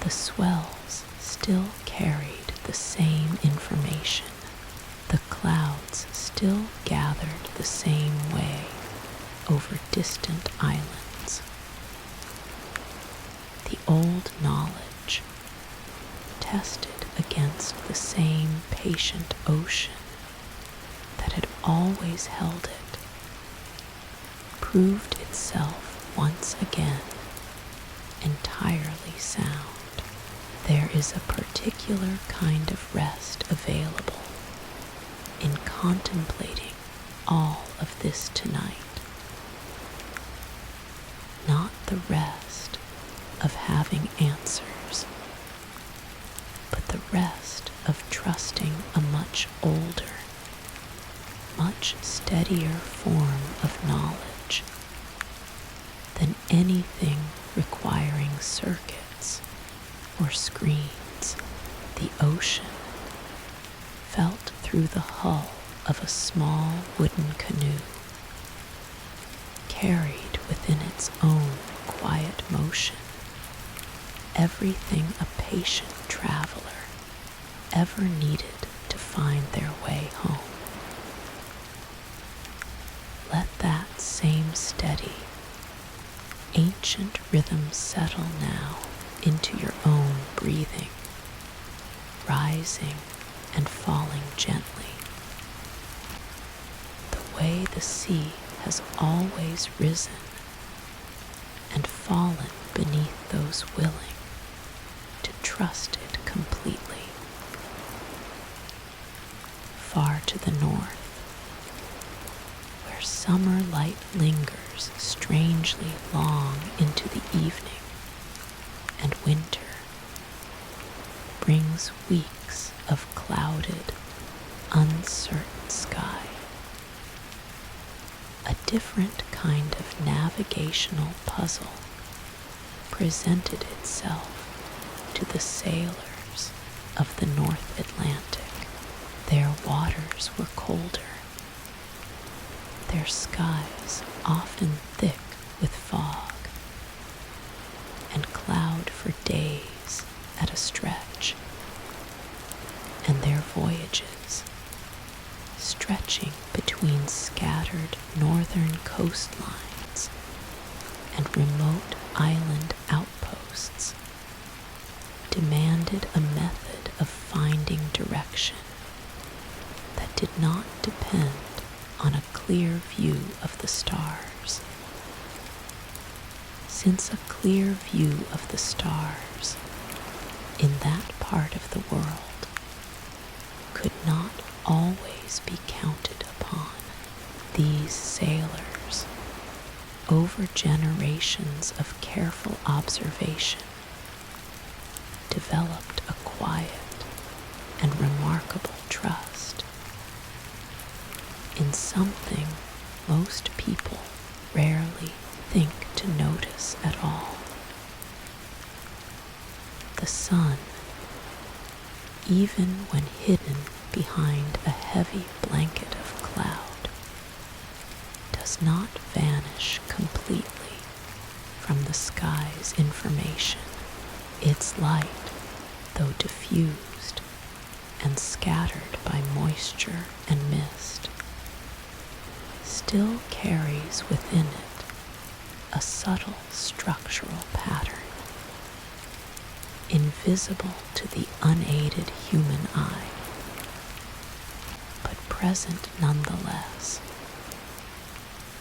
The swells still carried the same information. The clouds still gathered the same way over distant islands. The old knowledge, tested against the same patient ocean that had always held it, proved itself once again entirely sound. There is a particular kind of rest available in contemplating all of this tonight. Not the rest of having answers, but the rest of trusting a much older, much steadier form of knowledge than anything requiring circuits or screens. The ocean, felt through the hull of a small wooden canoe, carried within its own quiet motion everything a patient traveler ever needed to find their way home. Let that same steady, ancient rhythm settle now into your own breathing, rising and falling gently, the way the sea has always risen and fallen beneath those willing to trust it completely. Far to the north, where summer light lingers strangely long into the evening, and winter brings weeks of clouded, uncertain sky. A different kind of navigational puzzle presented itself to the sailors of the North Atlantic. Their waters were colder, their skies often thick with fog, and cloud for days at a stretch, and their voyages, stretching between scattered northern coastlines and remote island outposts, demanded a method of finding direction that did not depend on a clear view of the stars, since a clear view of the stars in that part of the world could not always be counted upon. These sailors, over generations of careful observation, developed a quiet and remarkable trust in something most people rarely think to notice at all. The sun, even when hidden behind a heavy blanket of cloud, does not vanish completely from the sky's information. Its light, though diffused and scattered by moisture and mist, still carries within it a subtle structural pattern, invisible to the unaided human eye, but present nonetheless,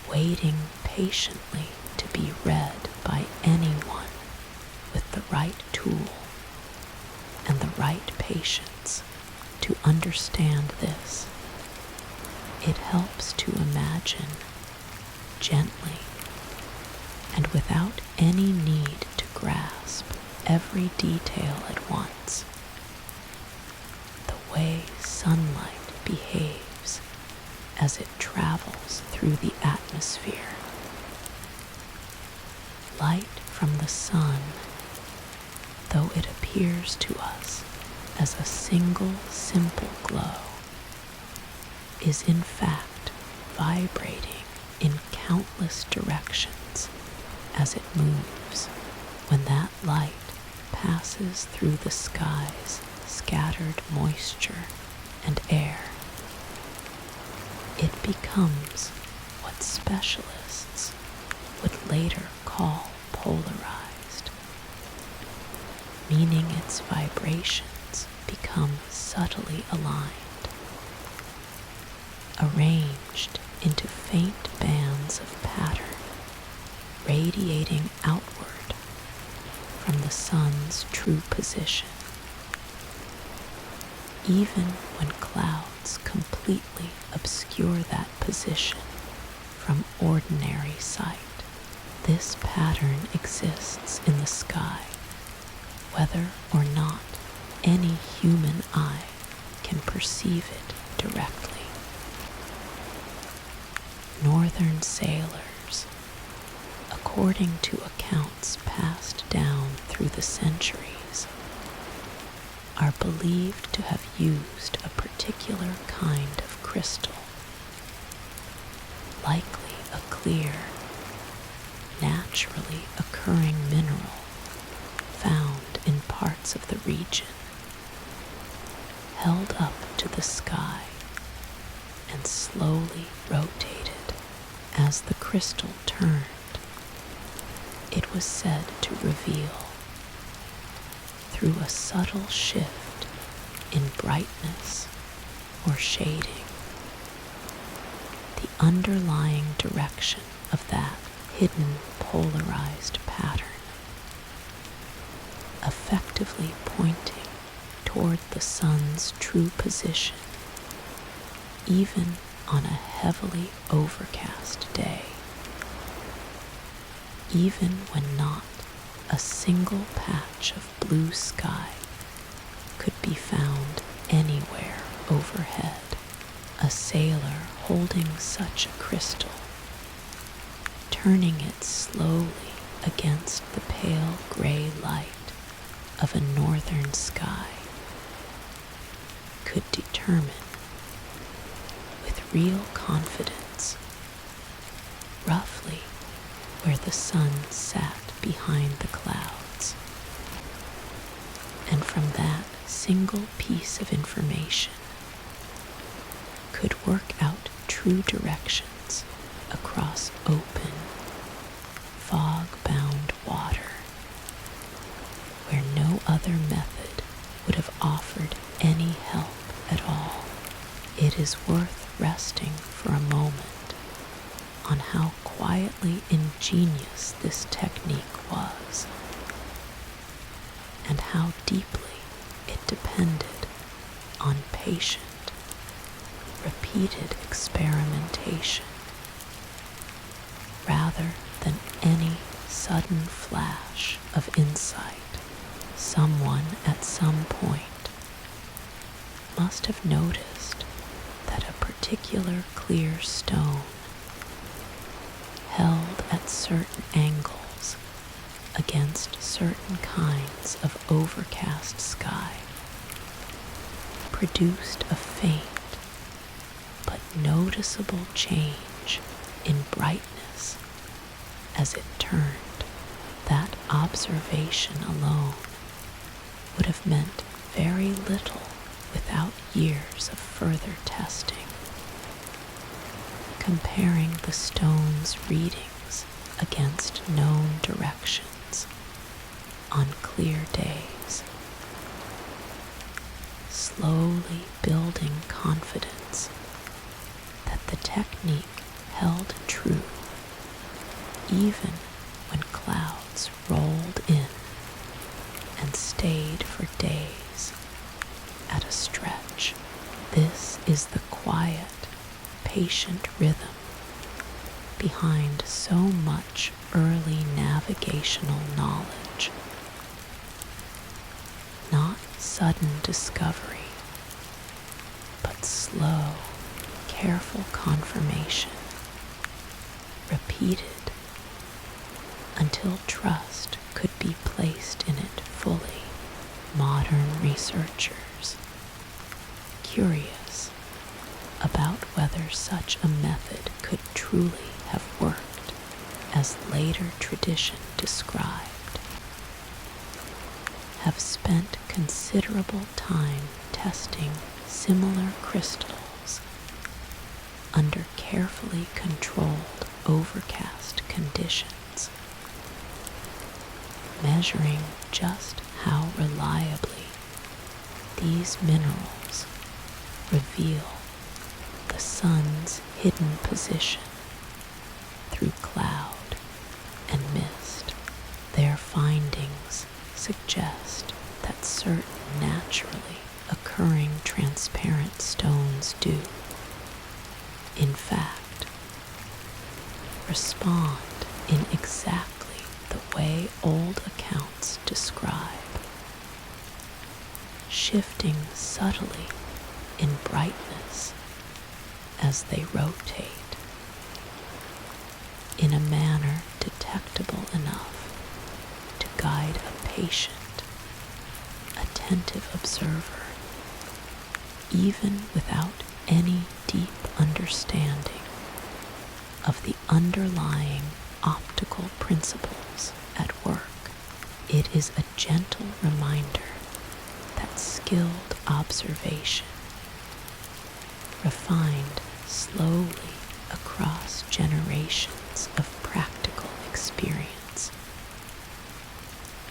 waiting patiently to be read by anyone with the right tool and the right patience to understand this. It helps to imagine gently and without any need to grasp every detail at once the way sunlight behaves as it travels through the atmosphere. Light from the sun, though it appears to us as a single simple glow, is in fact vibrating in countless directions as it moves. When that light passes through the sky's scattered moisture and air, it becomes what specialists would later call polarized, meaning its vibrations become subtly aligned, arranged into faint bands of pattern, radiating outward from the sun's true position. Even when clouds completely obscure that position from ordinary sight, this pattern exists in the sky, whether or not any human eye can perceive it directly. Northern sailors, according to accounts passed down through the centuries, are believed to have used a particular kind of crystal, likely a clear, naturally occurring mineral found in parts of the region, held up to the sky and slowly rotated. As the crystal turned, it was said to reveal, through a subtle shift in brightness or shading, the underlying direction of that hidden polarized pattern, effectively pointing toward the sun's true position, even on a heavily overcast day, even when not a single patch of blue sky could be found anywhere overhead. A sailor holding such a crystal, turning it slowly against the pale gray light of a northern sky, could determine with real confidence roughly where the sun sat behind the clouds, and from that single piece of information could work out true directions across open, fog-bound water, where no other method would have offered any help at all. It is worth resting for a moment on how quietly ingenious this technique was, and how deeply it depended on patient, repeated experimentation, rather than any sudden flash of insight. Someone at some point must have noticed that a particular clear stone, held at certain angles against certain kinds of overcast sky, produced a faint but noticeable change in brightness as it turned. That observation alone would have meant very little without years of further testing. Comparing the stone's readings against known directions on clear days, slowly building confidence that the technique held true even when clouds rolled in and stayed for days at a stretch. This is the quiet, patient rhythm behind so much early navigational knowledge. Not sudden discovery, but slow, careful confirmation, repeated until trust could be placed in it fully. Modern researchers, curious about whether such a method could truly have worked as later tradition described, have spent considerable time testing similar crystals under carefully controlled overcast conditions. measuring just how reliably these minerals reveal the sun's hidden position through cloud and mist. Their findings suggest that certain naturally occurring transparent stones do, in fact, respond in exactly the way old accounts describe, shifting subtly in brightness as they rotate, in a manner detectable enough to guide a patient, attentive observer, even without any deep understanding of the underlying optical principles at work. It is a gentle reminder that skilled observation, refined slowly across generations of practical experience,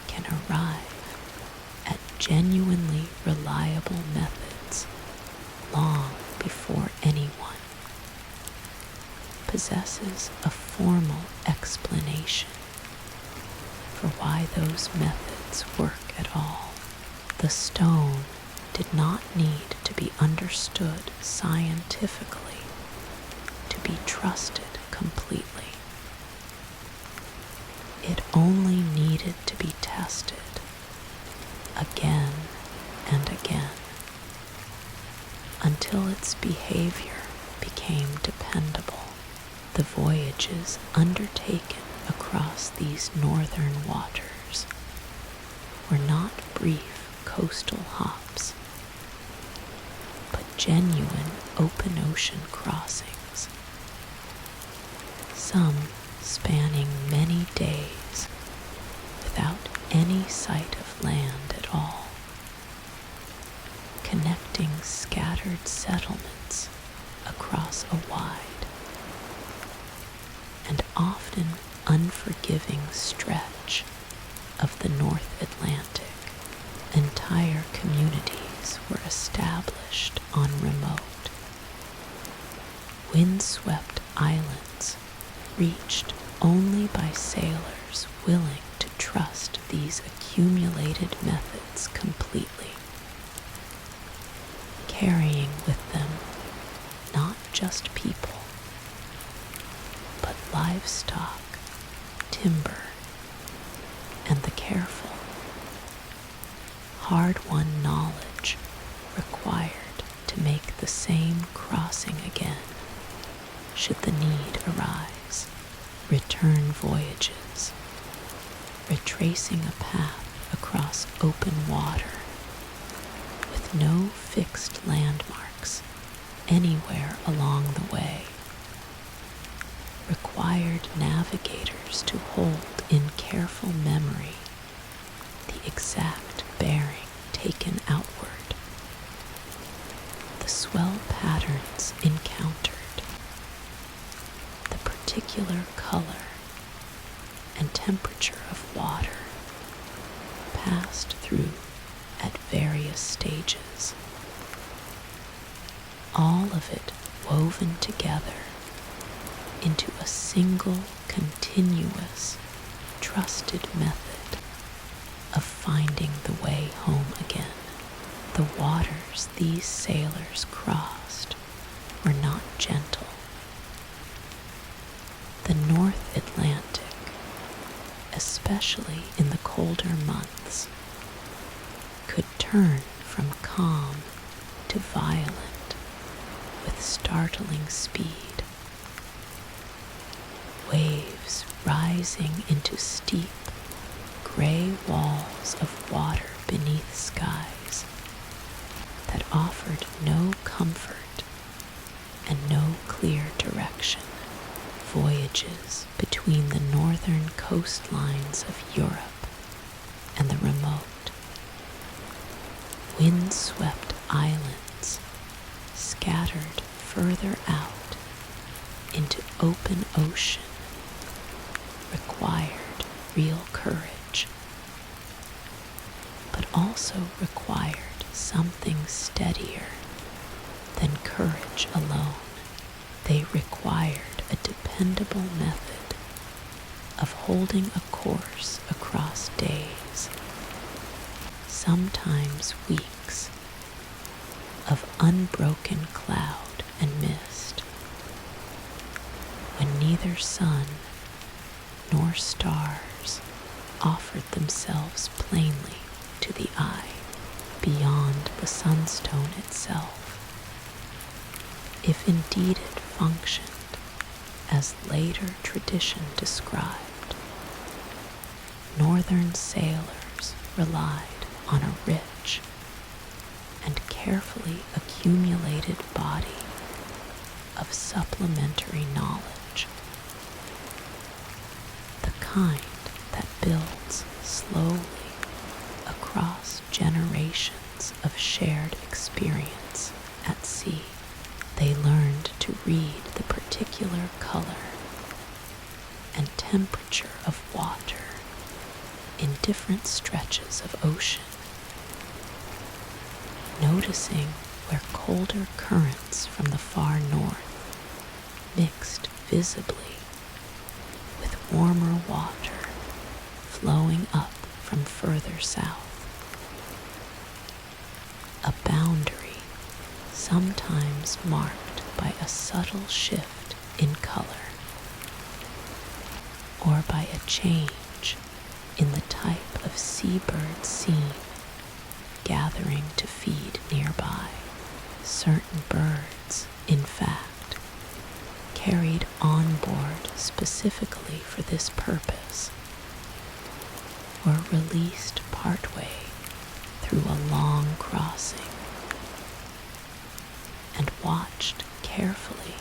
can arrive at genuinely reliable methods long before anyone possesses a formal explanation for why those methods work at all. The stone did not need to be understood scientifically to be trusted completely. It only needed to be tested again and again until its behavior became dependable. The voyages undertaken across these northern waters were not brief coastal hops, but genuine open ocean crossings, some spanning many days without any sight of land at all, connecting scattered settlements across a wide and often unforgiving stretch of the North Atlantic. Entire communities were established on remote, windswept islands reached only by sailors willing to trust these accumulated methods completely, carrying with them not just people, but livestock, timber, and the careful, hard-won knowledge required to make the same crossing again, should the need arise. Return voyages, retracing a path across open water with no fixed landmarks anywhere along the way, required navigators to hold in careful memory the exact bearing taken outward, the swell patterns encountered, the particular color and temperature of water passed through at various stages, all of it woven together into a single, continuous, trusted method of finding the way home again. The waters these sailors crossed were not gentle. The North Atlantic, especially in the colder months, could turn from calm to violent with startling speed, waves rising into steep, gray walls of water beneath skies that offered no comfort and no clear direction. Voyages between the northern coastlines of Europe and the remote, windswept islands scattered further out into open ocean required real courage also required something steadier than courage alone. They required a dependable method of holding a course across days, sometimes weeks, of unbroken cloud and mist, when neither sun nor stars offered themselves plainly to the eye beyond the sunstone itself. If indeed it functioned as later tradition described, northern sailors relied on a rich and carefully accumulated body of supplementary knowledge, the kind that builds slowly across generations of shared experience at sea. They learned to read the particular color and temperature of water in different stretches of ocean, noticing where colder currents from the far north mixed visibly with warmer water flowing up from further south. A boundary sometimes marked by a subtle shift in color, or by a change in the type of seabird seen gathering to feed nearby. Certain birds, in fact, carried on board specifically for this purpose, were released partway through a long crossing and watched carefully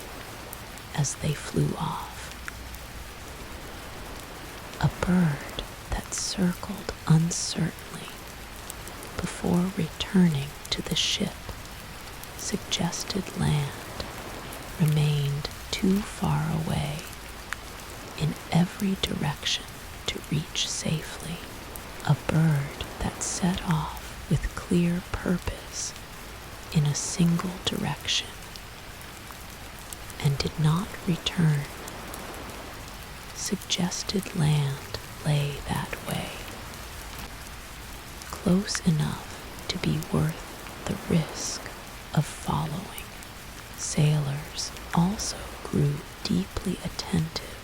as they flew off. A bird that circled uncertainly before returning to the ship suggested land remained too far away in every direction to reach safely. A bird that set off with clear purpose in a single direction and did not return suggested land lay that way, close enough to be worth the risk of following. Sailors also grew deeply attentive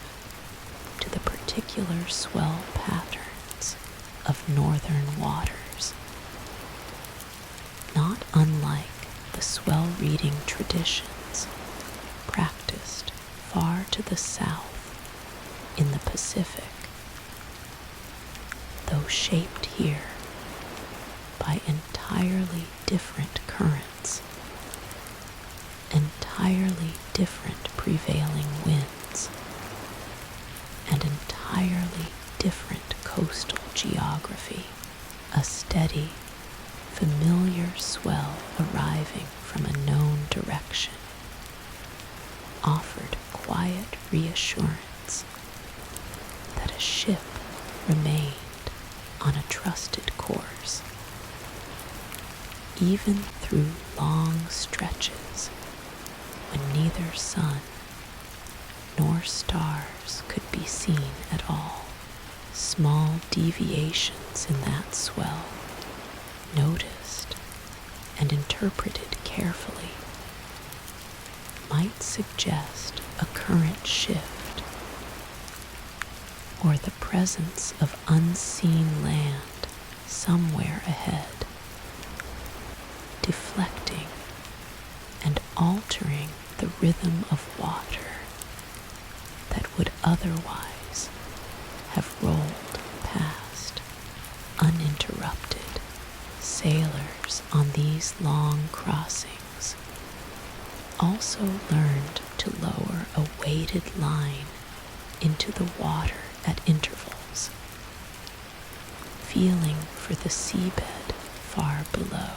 to the particular swell patterns of northern waters, not unlike the swell reading traditions practiced far to the south in the Pacific, though shaped here by entirely different currents, entirely different prevailing winds, and entirely different coastal geography. A steady, familiar swell arriving from a known direction offered quiet reassurance that a ship remained on a trusted course, even through long stretches when neither sun nor stars could be seen at all. Small deviations in that swell, noticed and interpreted carefully, might suggest a current shift or the presence of unseen land somewhere ahead, deflecting and altering the rhythm of water that would otherwise have rolled past uninterrupted. Sailors on these long crossings also learned to lower a weighted line into the water at intervals, feeling for the seabed far below,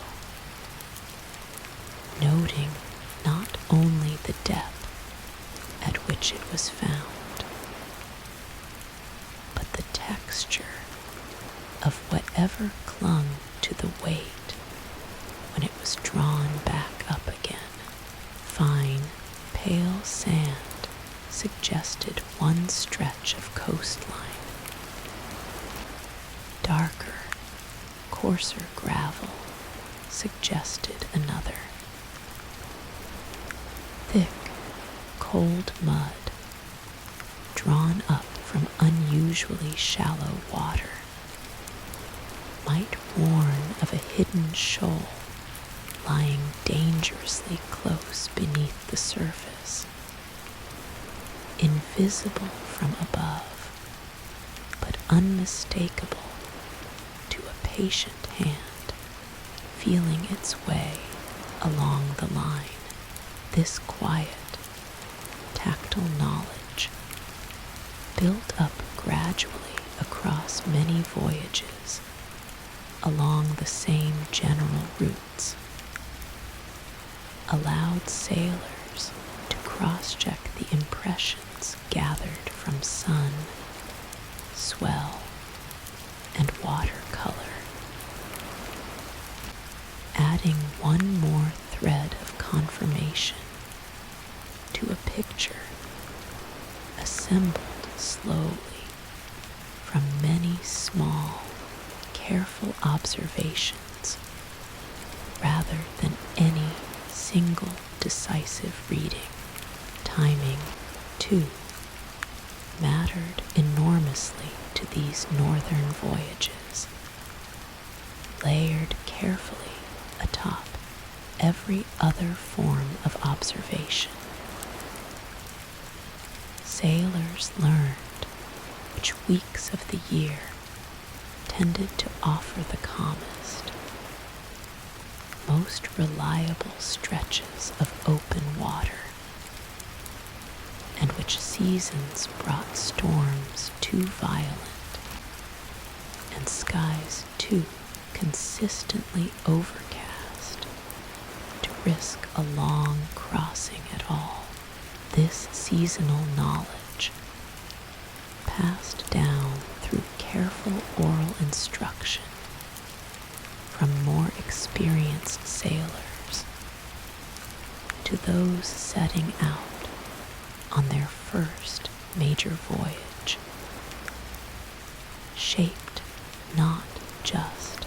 noting not only the depth at which it was found, but the texture of whatever clung to the was drawn back up again. Fine, pale sand suggested one stretch of coastline. Darker, coarser gravel suggested another. Thick, cold mud, drawn up from unusually shallow water, might warn of a hidden shoal lying dangerously close beneath the surface, invisible from above, but unmistakable to a patient hand feeling its way along the line. This quiet, tactile knowledge, built up gradually across many voyages along the same general routes, allowed sailors to cross-check the impressions gathered from sun, swell, and watercolor, adding one more thread of confirmation to a picture assembled slowly from many small, careful observations rather than any single decisive reading. Timing, too, mattered enormously to these northern voyages, layered carefully atop every other form of observation. Sailors learned which weeks of the year tended to offer the calmest, most reliable stretches of open water, and which seasons brought storms too violent and skies too consistently overcast to risk a long crossing at all. This seasonal knowledge, passed down through careful oral instruction from more experienced sailors to those setting out on their first major voyage, shaped not just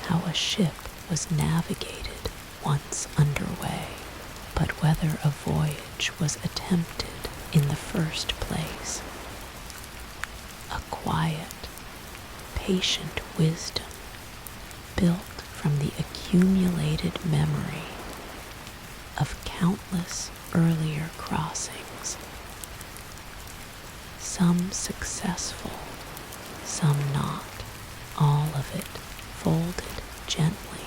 how a ship was navigated once underway, but whether a voyage was attempted in the first place. A quiet, patient wisdom built from the accumulated memory of countless earlier crossings, some successful, some not, all of it folded gently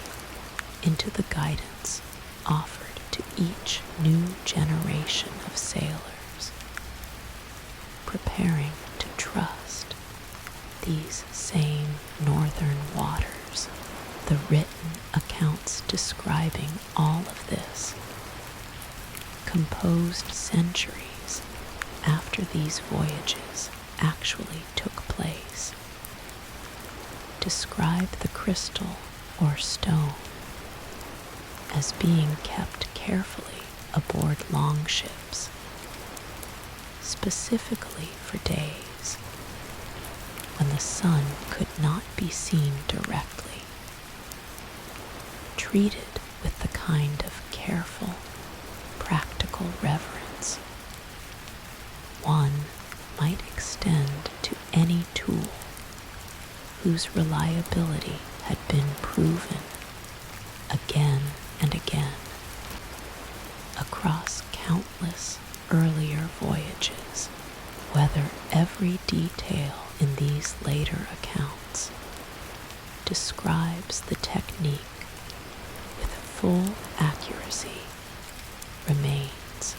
into the guidance offered to each new generation of sailors, preparing to trust these same northern waters. The written accounts describing all of this, composed centuries after these voyages actually took place, describe the crystal or stone as being kept carefully aboard longships, specifically for days when the sun could not be seen directly, treated with the kind of careful, practical reverence one might extend to any tool whose reliability had been proven again and again across countless earlier voyages. Whether every detail in these later accounts describes the technique with full accuracy remains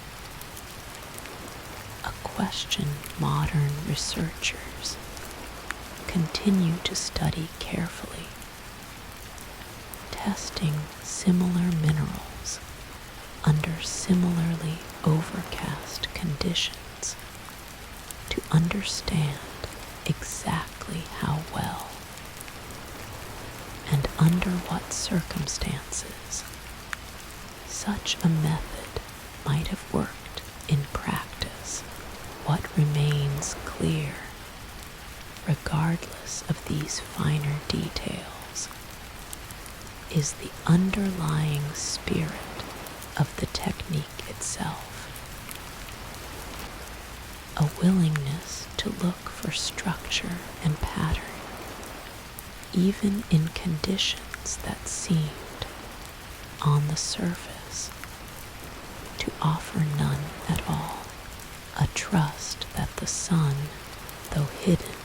a question modern researchers continue to study carefully, testing similar minerals under similarly overcast conditions to understand exactly how well and under what circumstances such a method might have worked in practice. What remains clear, regardless of these finer details, is the underlying spirit of the technique itself. A willingness to look for structure and pattern, even in conditions that seemed, on the surface, to offer none at all. A trust that the sun, though hidden,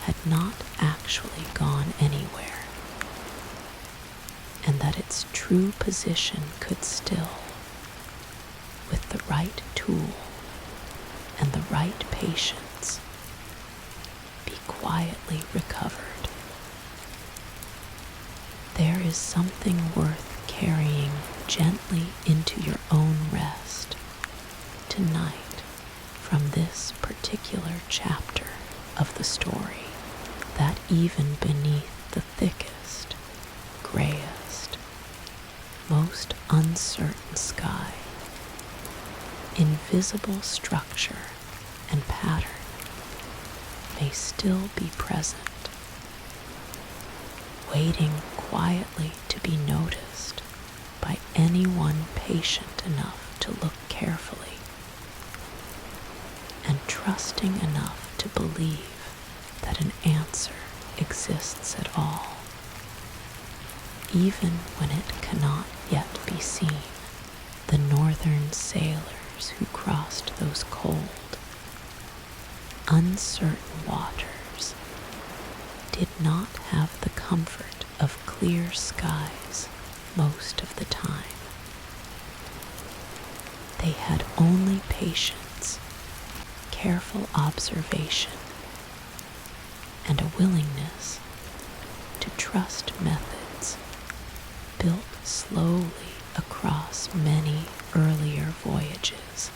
had not actually gone anywhere, and that its true position could still, with the right tool and the right patience, be quietly recovered. There is something worth carrying gently into your own rest tonight from this particular chapter of the story, that even beneath the thickest, grayest, most uncertain sky, invisible structure and pattern may still be present, waiting quietly to be noticed by anyone patient enough to look carefully and trusting enough to believe that an answer exists at all, even when it cannot yet be seen. The northern sailors who crossed those cold, uncertain waters did not have the comfort of clear skies most of the time. They had only patience, careful observation, and a willingness to trust methods built slowly across many earlier voyages.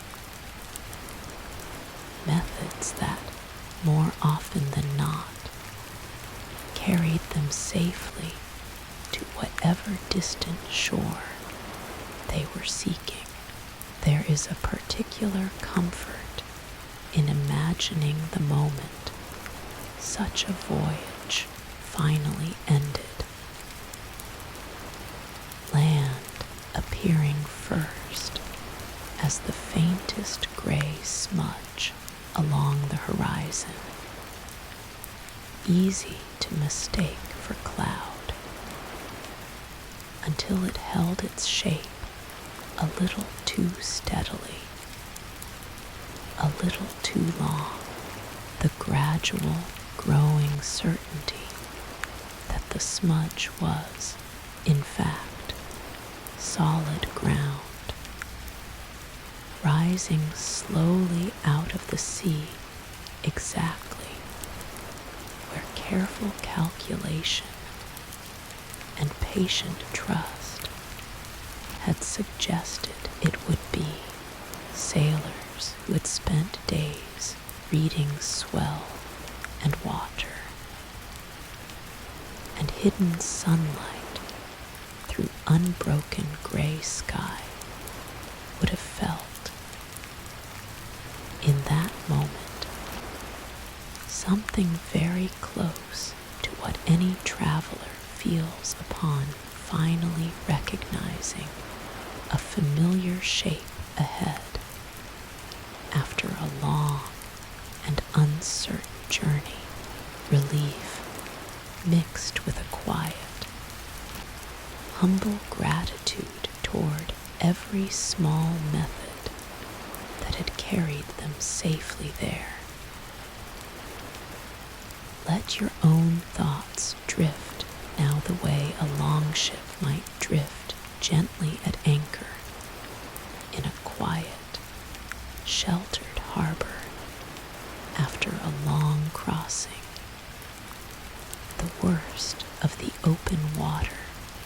Methods that, more often than not, carried them safely to whatever distant shore they were seeking. There is a particular comfort in imagining the moment such a voyage finally ended. Land appearing first as the faintest gray smudge along the horizon, easy to mistake for cloud, until it held its shape a little too steadily, a little too long. The gradual, growing certainty that the smudge was, in fact, solid ground, rising slowly out of the sea exactly where careful calculation and patient trust had suggested it would be. Sailors who had spent days reading swell and water and hidden sunlight through unbroken gray sky would have felt, in that moment, something very close to what any traveler feels upon finally recognizing a familiar shape ahead after a long and uncertain journey. Relief mixed with a quiet, humble gratitude toward every small method that had carried them safely there. Let your own thoughts drift now the way a longship might drift gently at anchor in a quiet, sheltered harbor after a long crossing. The worst of the open water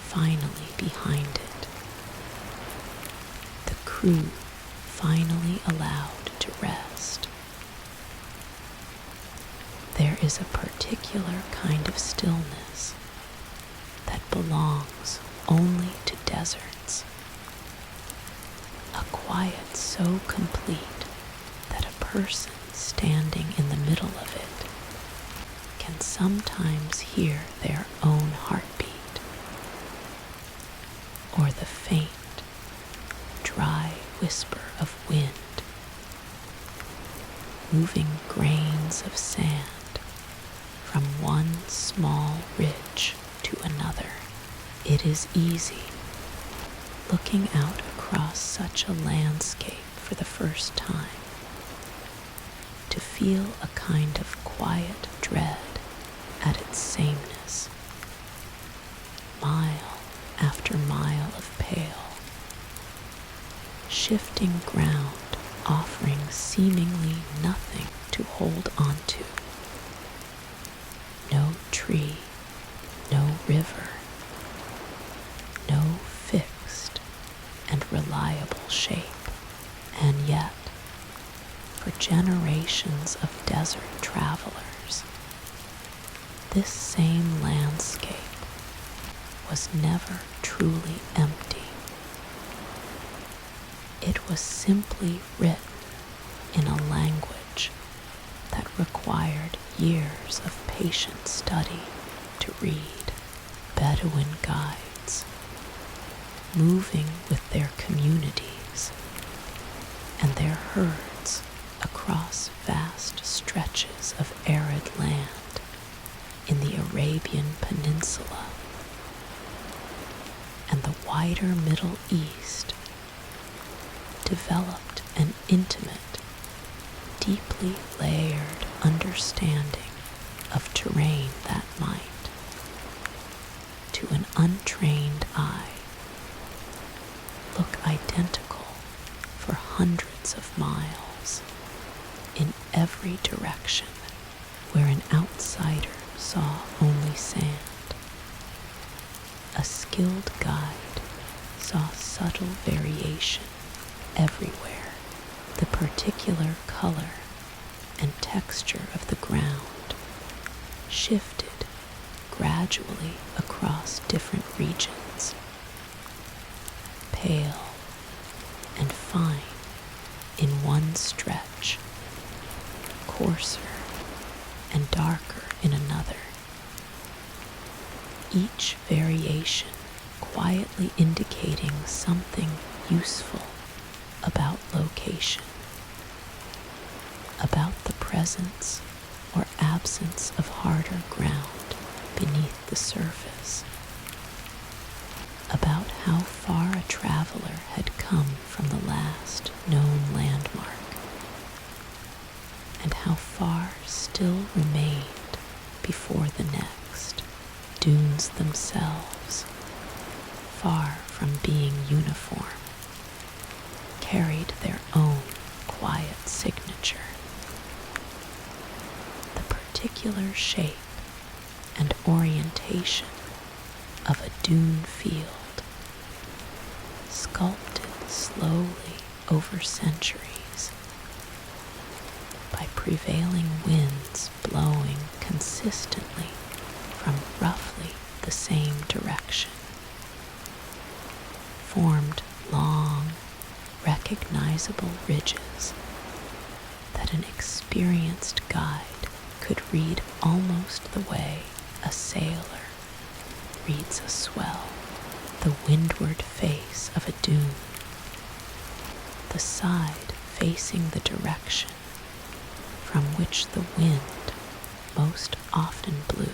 finally behind it. The crew finally allowed to rest. There is a particular kind of stillness that belongs only to deserts. A quiet so complete that a person standing in the middle of it can sometimes hear their own heartbeat, or the faint, dry whisper of wind moving grains of sand from one small ridge to another. It is easy, looking out across such a landscape for the first time, to feel a kind of quiet dread at its sameness. Mile after mile of pale, shifting ground offering seemingly nothing to hold on to. No tree, no river, no fixed and reliable shape. And yet, for generations of desert travelers, this same landscape was never truly empty. It was simply written in a language that required years of patient study to read. Bedouin guides, moving with their communities and their herds across vast stretches of arid land in the Arabian Peninsula and the wider Middle East, developed an intimate, deeply layered understanding of terrain that might, to an untrained eye, look identical for hundreds of miles in every direction where an outsider saw only sand. A skilled guide saw subtle variation everywhere. The particular color and texture of the ground shifted gradually across different regions, pale and fine in one stretch, coarser and darker in another, each variation quietly indicating something useful about location, about the presence or absence of harder ground beneath the surface, about how far a traveler had come from the last known landmark, and how far still remained before the next. Dunes themselves, far from being uniform, carried their own quiet signature. The particular shape and orientation of a dune field, sculpted slowly over centuries by prevailing winds blowing consistently from roughly the same direction, formed long, recognizable ridges that an experienced guide could read almost the way a sailor reads a swell. The windward face of a dune, the side facing the direction from which the wind most often blew,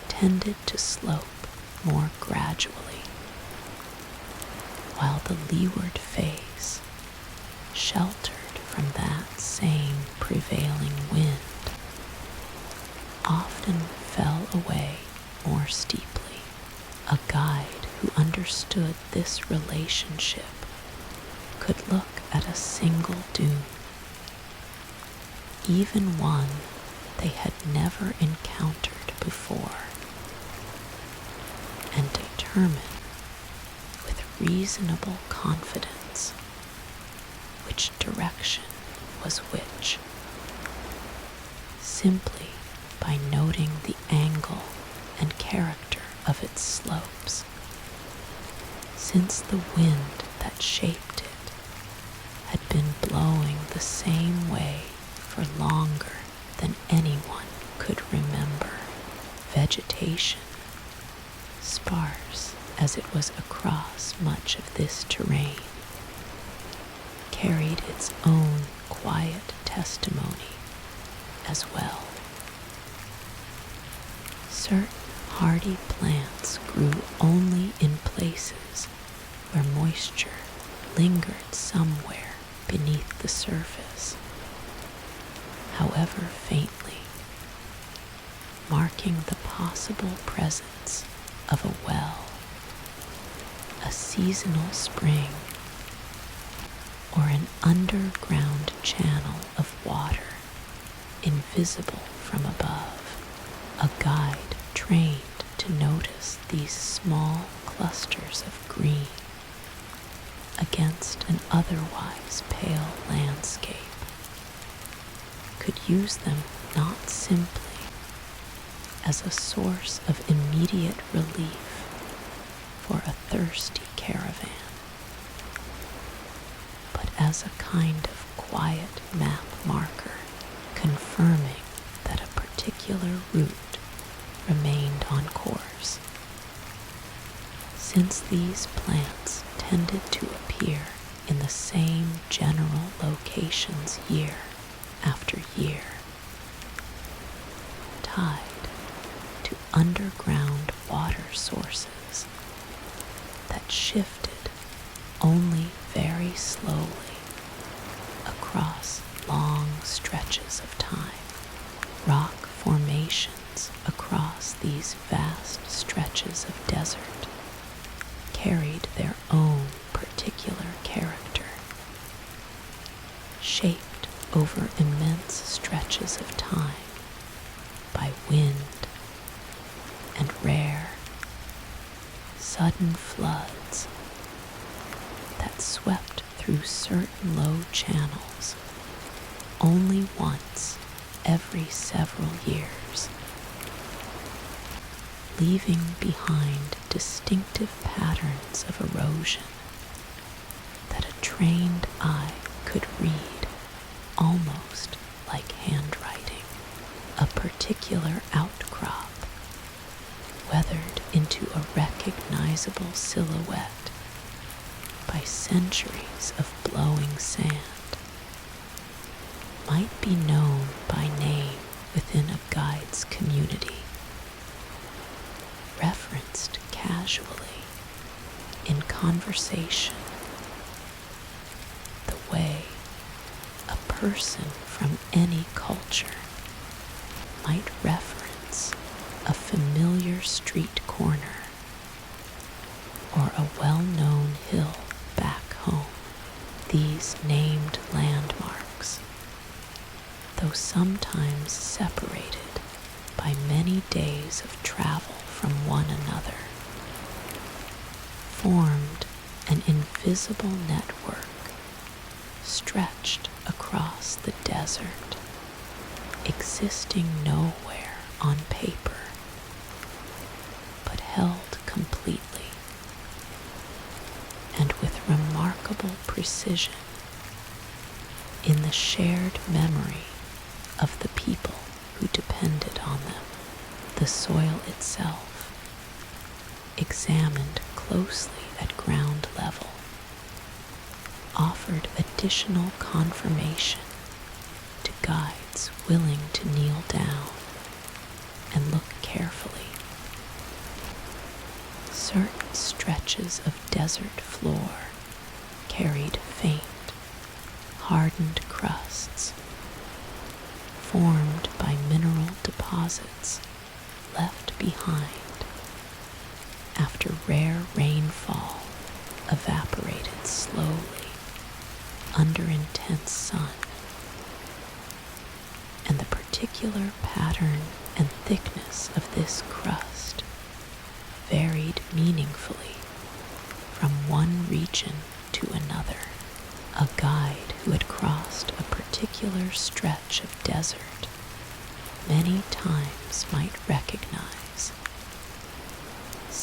tended to slope more gradually, while the leeward face, sheltered from that same prevailing wind, often fell away more steeply. A guide who understood this relationship could look at a single dune, even one they had never encountered before, and determine with reasonable confidence which direction was which, simply by noting the angle and character of its slopes, since the wind that shaped it had been blowing the same way for longer than anyone could remember. Vegetation, sparse as it was across much of this terrain, carried its own quiet testimony as well. Certain hardy plants grew only in places where moisture lingered somewhere beneath the surface, however faintly, marking the possible presence of a well, a seasonal spring, or an underground channel of water invisible from above. A guide trained to notice these small clusters of green against an otherwise pale landscape could use them not simply as a source of immediate relief for a thirsty caravan, but as a kind of quiet map marker confirming that a particular route remained on course. Since these plants tended to appear in the same general locations year after year, tied to underground water sources that shifted only very slowly across long stretches of time. Rock formations across these vast stretches of desert carried their own particular character, shaped over immense stretches of time by wind and rare, sudden floods that swept through certain low channels only once every several years, leaving behind distinctive patterns of erosion that a trained eye could read almost like handwriting. A particular outcrop, weathered into a recognizable silhouette by centuries of blowing sand, might be known by name within a guide's community, referenced casually in conversation, the way a person from any culture might reference a familiar street corner or a well-known hill back home. These named landmarks, though sometimes separated by many days of travel from one another, formed an invisible network stretched across the desert, existing nowhere on paper, but held completely and with remarkable precision in the shared memory of the people who depended on them. The soil itself, examined closely at ground level, offered additional confirmation to guides willing to kneel down and look carefully. Certain stretches of desert floor carried faint, hardened crusts formed by mineral deposits left behind after rare rainfall evaporated slowly under intense sun, and the particular pattern and thickness of this crust varied meaningfully from one region to another. A guide who had crossed a particular stretch of desert many times might recognize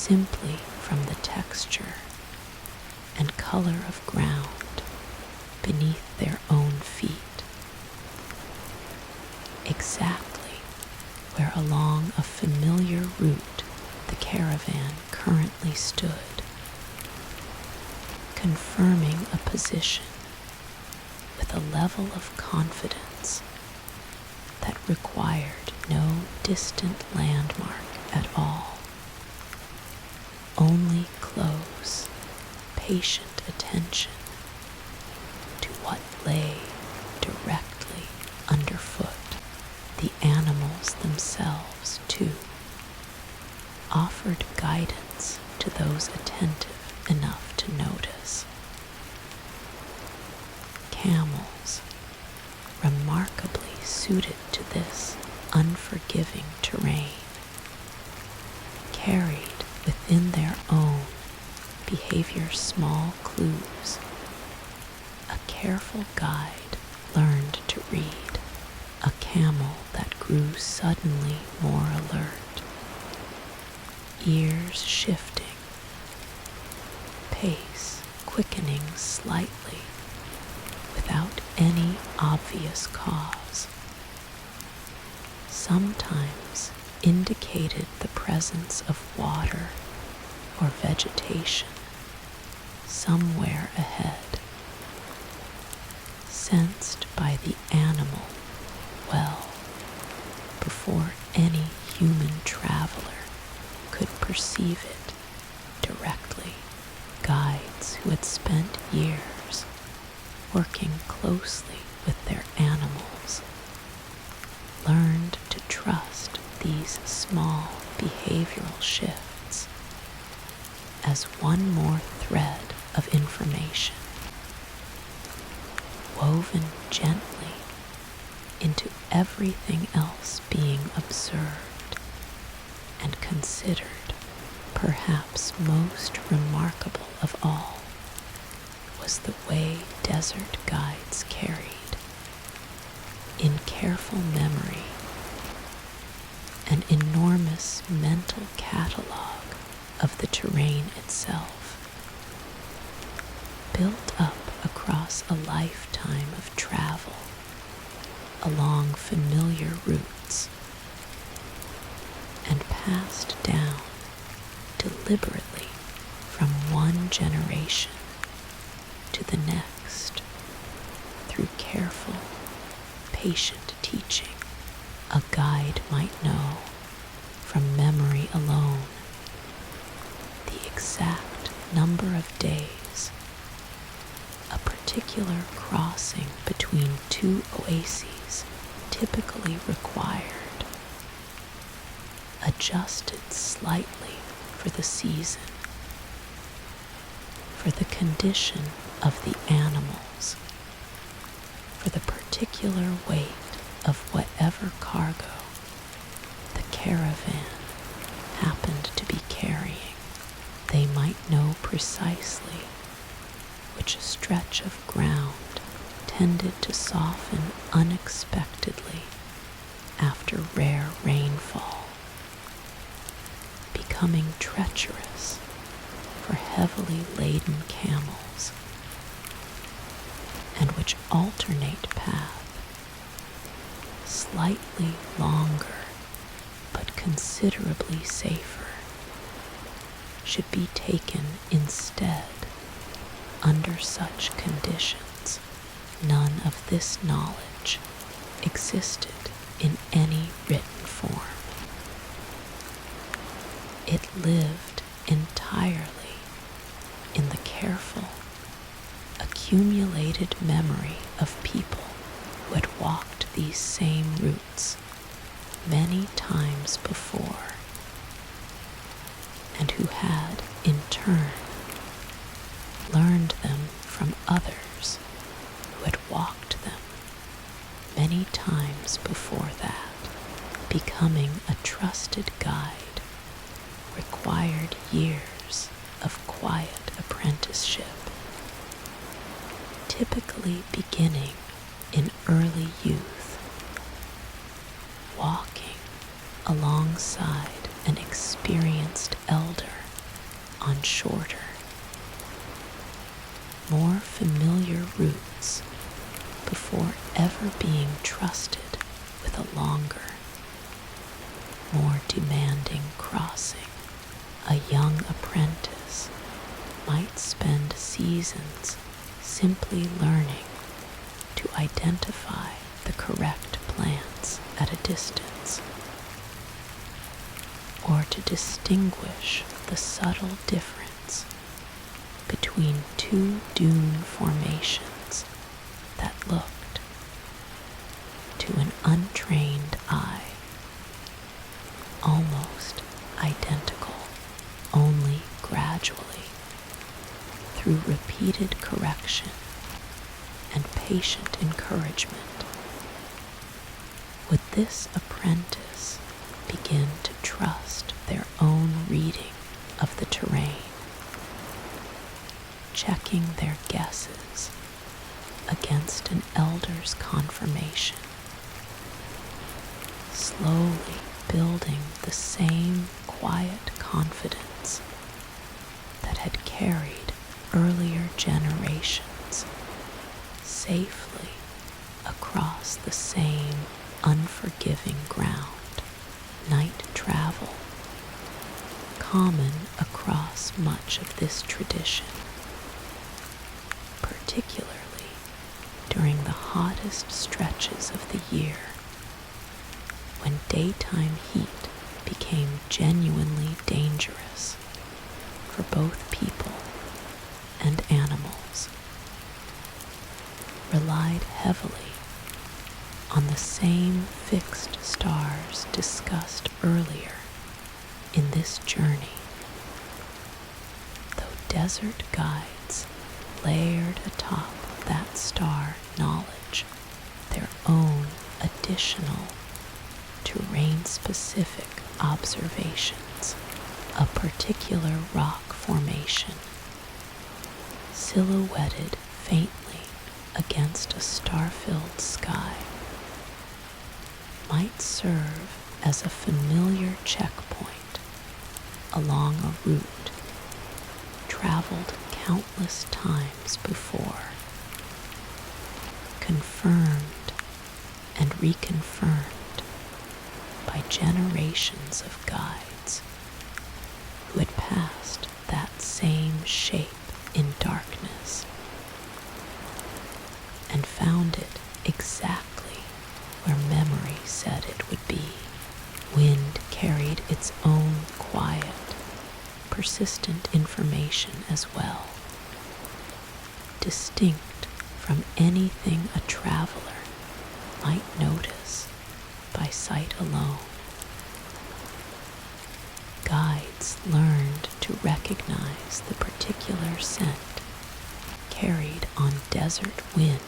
simply from the texture and color of ground beneath their own feet, exactly where along a familiar route the caravan currently stood, confirming a position with a level of confidence that required no distant landmark at all, only close, patient attention to what lay directly underfoot. The animals themselves, too, offered guidance to those attentive enough to notice. Camels, remarkably suited to this unforgiving terrain, carried within their own behavior small clues a careful guide learned to read, a camel that grew suddenly more alert, ears shifting, pace quickening slightly without any obvious cause, sometimes indicated the presence of water or vegetation somewhere ahead, sensed by the animal well before any human traveler could perceive it directly. Guides who had spent years working closely with their animals learned to trust these small behavioral shifts as one more thread of information, woven gently into everything else being observed and considered. Perhaps most remarkable of all was the way desert guides carried, in careful memory, an enormous mental catalog of the terrain itself, built up across a lifetime of travel along familiar routes, and passed down deliberately from one generation to the next through careful, patient teaching. A guide might know from memory alone the exact number of days a particular crossing between two oases typically required, adjusted slightly for the season, for the condition of the animals, for the particular weight of whatever cargo the caravan happened to be carrying. They might know precisely which stretch of ground tended to soften unexpectedly after rare rainfall, becoming treacherous for heavily laden camels, and which alternate path, slightly longer but considerably safer, should be taken instead under such conditions. None of this knowledge existed in any written form. It lived entirely in the careful, accumulated memory of people who had walked these same routes many times before, and who had, in turn, learned them from others who had walked them many times before that. Becoming a trusted guide required years of quiet apprenticeship, typically beginning in early youth, walking alongside an experienced elder and shorter, more familiar routes before ever being trusted with a longer, more demanding crossing. A young apprentice might spend seasons simply learning to identify the correct plants at a distance, or to distinguish the subtle difference between two dune formations that looked, to an untrained eye, almost identical, only gradually, through repeated correction and patient encouragement. Would this apprentice begin to trust their own reading of the terrain, checking their guesses against an elder's confirmation, slowly building the same quiet confidence that had carried earlier generations safely across the same unforgiving ground? Night travel, common across much of this tradition, particularly during the hottest stretches of the year, when daytime heat became genuinely dangerous for both people and animals, relied heavily on the same fixed stars discussed earlier in this journey, though desert guides layered atop that star knowledge their own additional terrain-specific observations. A particular rock formation, silhouetted faintly against a star-filled sky, might serve as a familiar checkpoint along a route traveled countless times before, confirmed and reconfirmed by generations of guides who had passed that same shape in darkness and found it exactly where memory said it would be. Wind carried its own quiet, persistent information as well, distinct from anything a traveler might notice by sight alone. Guides learned to recognize the particular scent carried on desert wind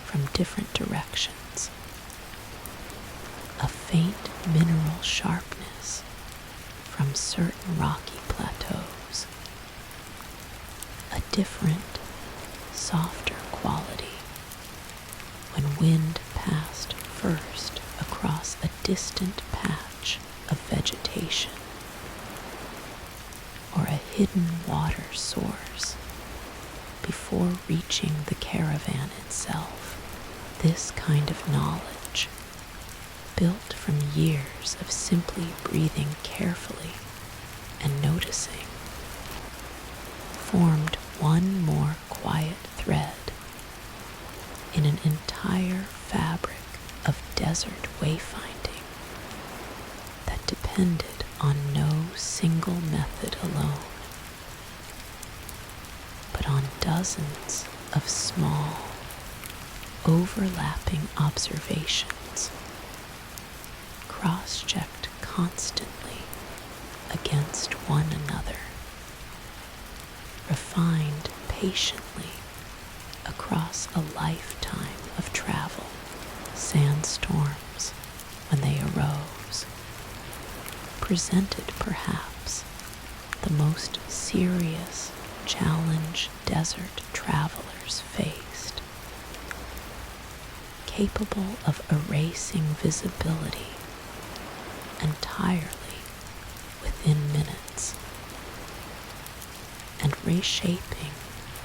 from different directions, a faint mineral sharpness from certain rocky plateaus, a different, softer quality when wind passed first across a distant patch of vegetation or a hidden water source before reaching the caravan itself. This kind of knowledge, built from years of simply breathing carefully and noticing, formed one more quiet thread in an entire fabric of desert wayfinding that depended on no single method alone, but on dozens of small, overlapping observations, cross-checked constantly against one another, refined patiently across a lifetime of travel. Sandstorms, when they arose, presented perhaps the most serious challenge desert travelers faced, capable of erasing visibility entirely within minutes. reshaping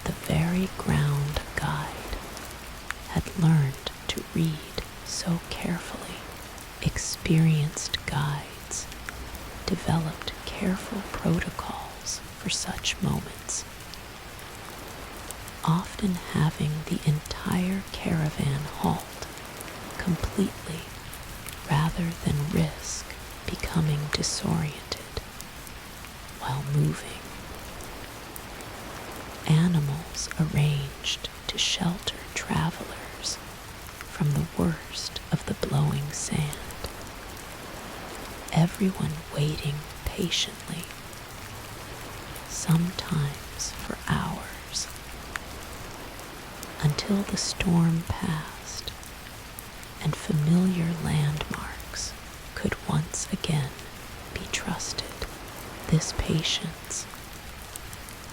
the very ground a guide had learned to read so carefully. Experienced guides developed careful protocols for such moments, often having the entire caravan halt completely rather than risk becoming disoriented while moving. Animals arranged to shelter travelers from the worst of the blowing sand. Everyone waiting patiently, sometimes for hours, until the storm passed and familiar landmarks could once again be trusted. This patience,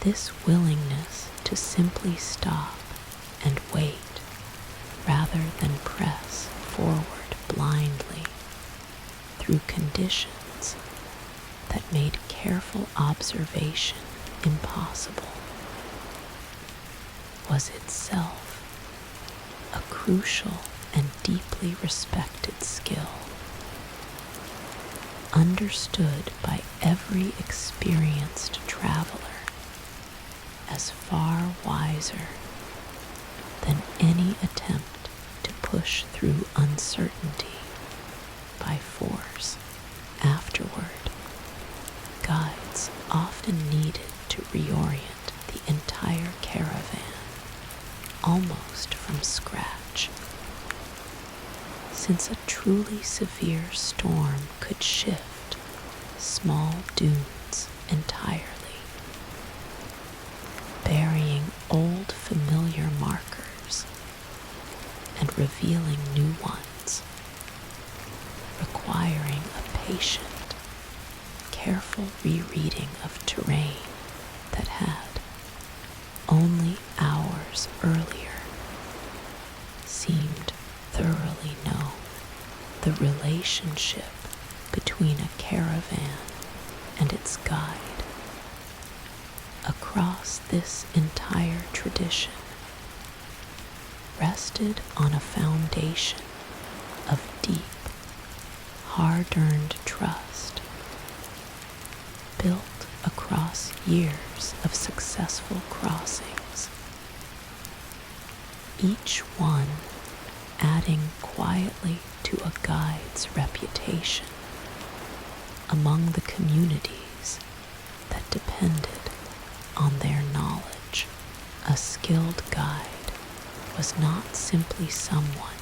this willingness to simply stop and wait rather than press forward blindly through conditions that made careful observation impossible, was itself a crucial and deeply respected skill, understood by every experienced traveler as far wiser than any attempt to push through uncertainty by force. Afterward, guides often needed to reorient the entire caravan, almost from scratch, since a truly severe storm could shift small dunes entirely, burying old familiar markers and revealing new ones, requiring a patient, careful rereading of terrain that had, only hours earlier, seemed thoroughly known. The relationship between a caravan and its guide across this entire tradition rested on a foundation of deep, hard-earned trust, built across years of successful crossings, each one adding quietly to a guide's reputation among the communities that depended on their knowledge. A skilled guide was not simply someone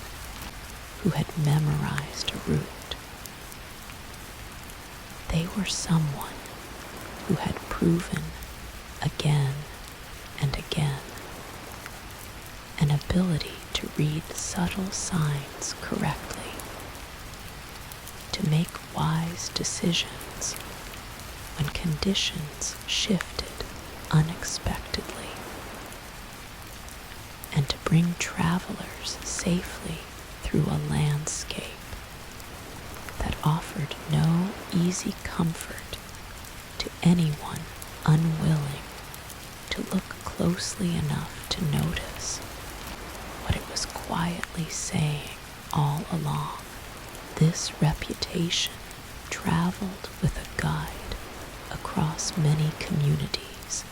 who had memorized a route. They were someone who had proven again and again an ability to read subtle signs correctly, to make wise decisions when conditions shifted unexpectedly, and to bring travelers safely through a landscape that offered no easy comfort to anyone unwilling to look closely enough to notice what it was quietly saying all along. This reputation traveled with a guide across many communities,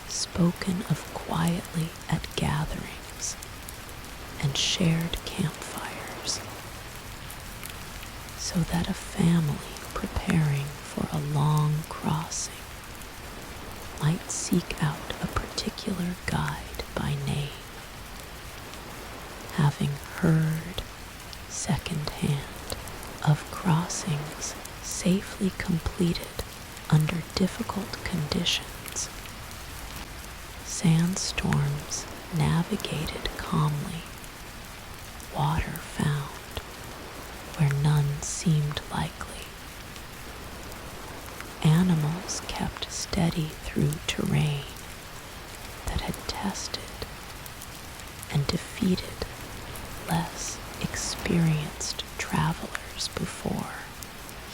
spoken of quietly at gatherings and shared campfires, so that a family preparing for a long crossing might seek out a particular guide by name, having heard secondhand of crossings safely completed under difficult conditions, sandstorms navigated calmly, water found where none seemed likely, animals kept steady through terrain that had tested and defeated less experienced travelers before.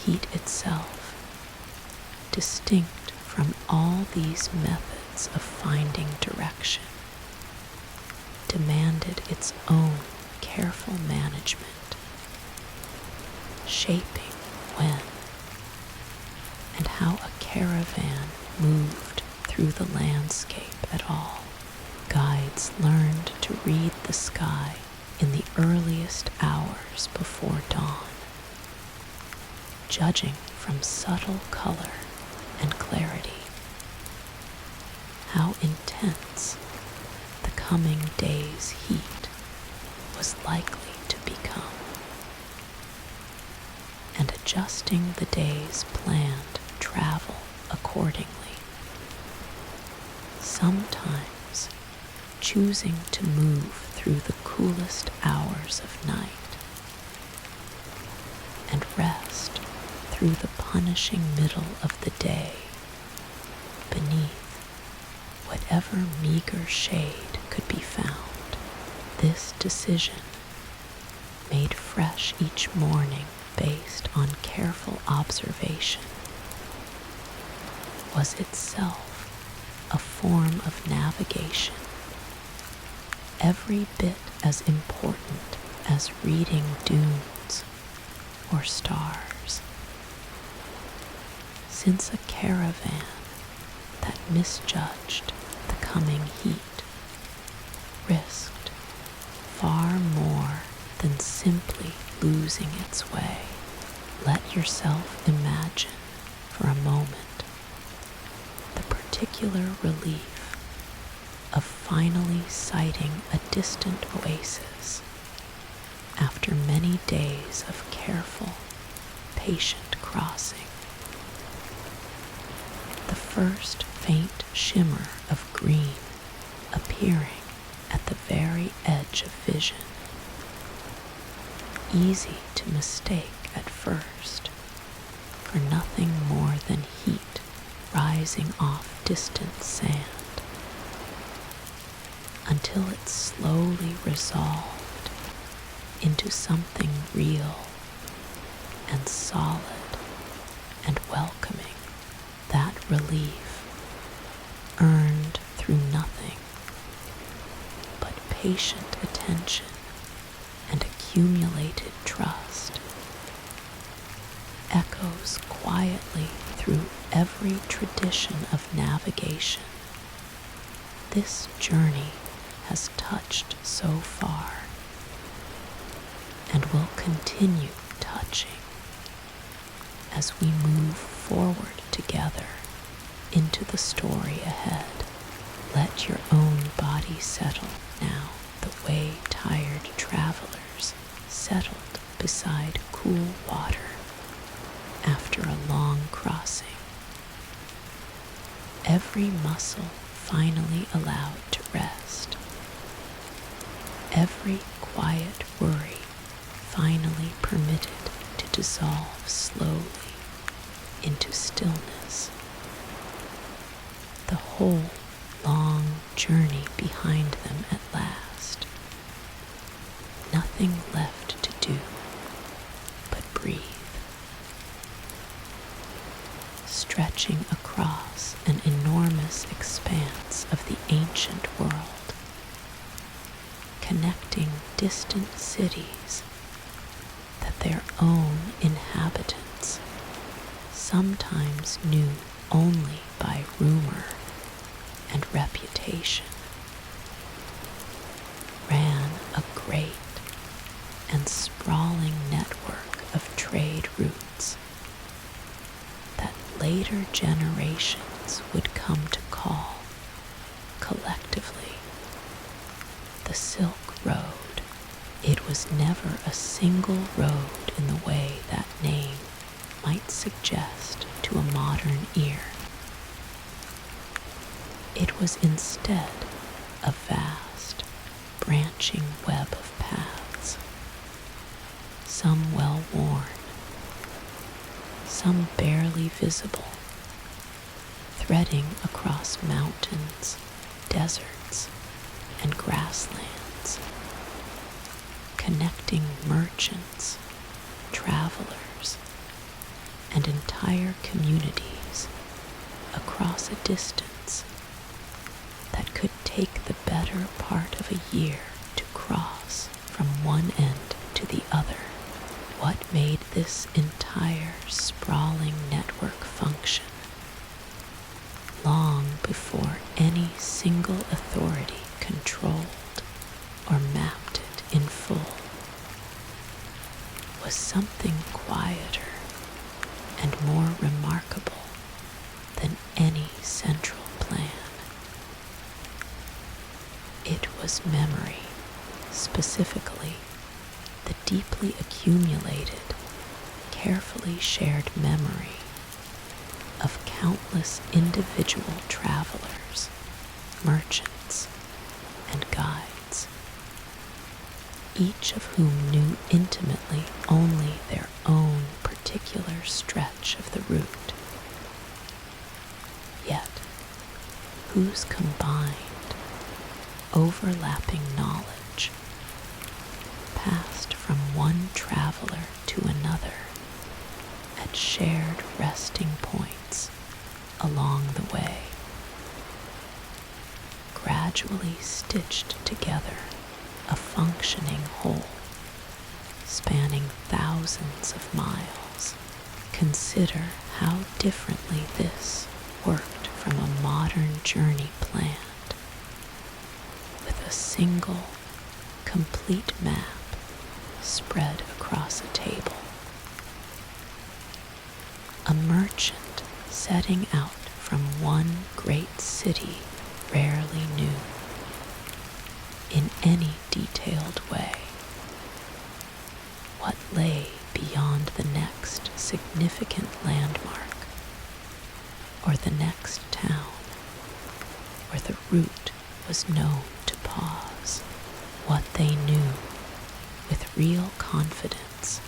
Heat itself, distinct from all these methods of finding direction demanded its own careful management, shaping when and how a caravan moved through the landscape at all. Guides learned to read the sky in the earliest hours before dawn, judging from subtle color and clarity how intense the coming day's heat was likely to become, and adjusting the day's planned travel accordingly, sometimes choosing to move through the coolest hours of night and rest through the punishing middle of the day beneath whatever meager shade could be found. This decision, made fresh each morning based on careful observation, was itself a form of navigation, every bit as important as reading dunes or stars. Since a caravan that misjudged the coming heat risked far more than simply losing its way. Let yourself imagine for a moment the particular relief of finally sighting a distant oasis after many days of careful, patient crossing. The first faint shimmer of green appearing at the very edge of vision, easy to mistake at first for nothing more than heat rising off distant sand, until it slowly resolved into something real and solid and welcoming. That relief, earned through nothing but patient attention and accumulated trust, echoes quietly through every tradition of navigation this journey has touched so far, and will continue touching as we move forward together into the story ahead. Let your own body settle now, the way tired travelers settled beside cool water after a long crossing. Every muscle finally allowed to rest. Every quiet worry finally permitted to dissolve slowly into stillness. The whole long journey behind them at last. Nothing left to do but breathe. Stretching across an enormous expanse of the ancient world, connecting distant cities that their own inhabitants sometimes knew only by rumor and reputation, ran a great and sprawling network of trade routes that later generations would come to call, collectively, the Silk Road. It was never a single road in the way that name might suggest to a modern ear. It was instead a vast, branching web of paths, some well-worn, some barely visible, threading across mountains, deserts, and grasslands, connecting merchants, travelers, and entire communities across a distance that could take the better part of a year to cross from one end to the other. What made this entire sprawling network function long before any single authority controlled or mapped it in full was something quieter and more remarkable than any central plan. It was memory, specifically the deeply accumulated, carefully shared memory of countless individual travelers, merchants, and guides, each of whom knew intimately only their own particular stretch of the route, yet whose combined, overlapping knowledge passed from one traveler to another at shared resting points along the way, gradually stitched together a functioning whole spanning thousands of miles. Consider how differently this worked from a modern journey planned with a single, complete map spread across a table. A merchant setting out from one great city rarely knew, in any detailed way, what lay beyond the next significant landmark or the next town where the route was known to pause. What they knew with real confidence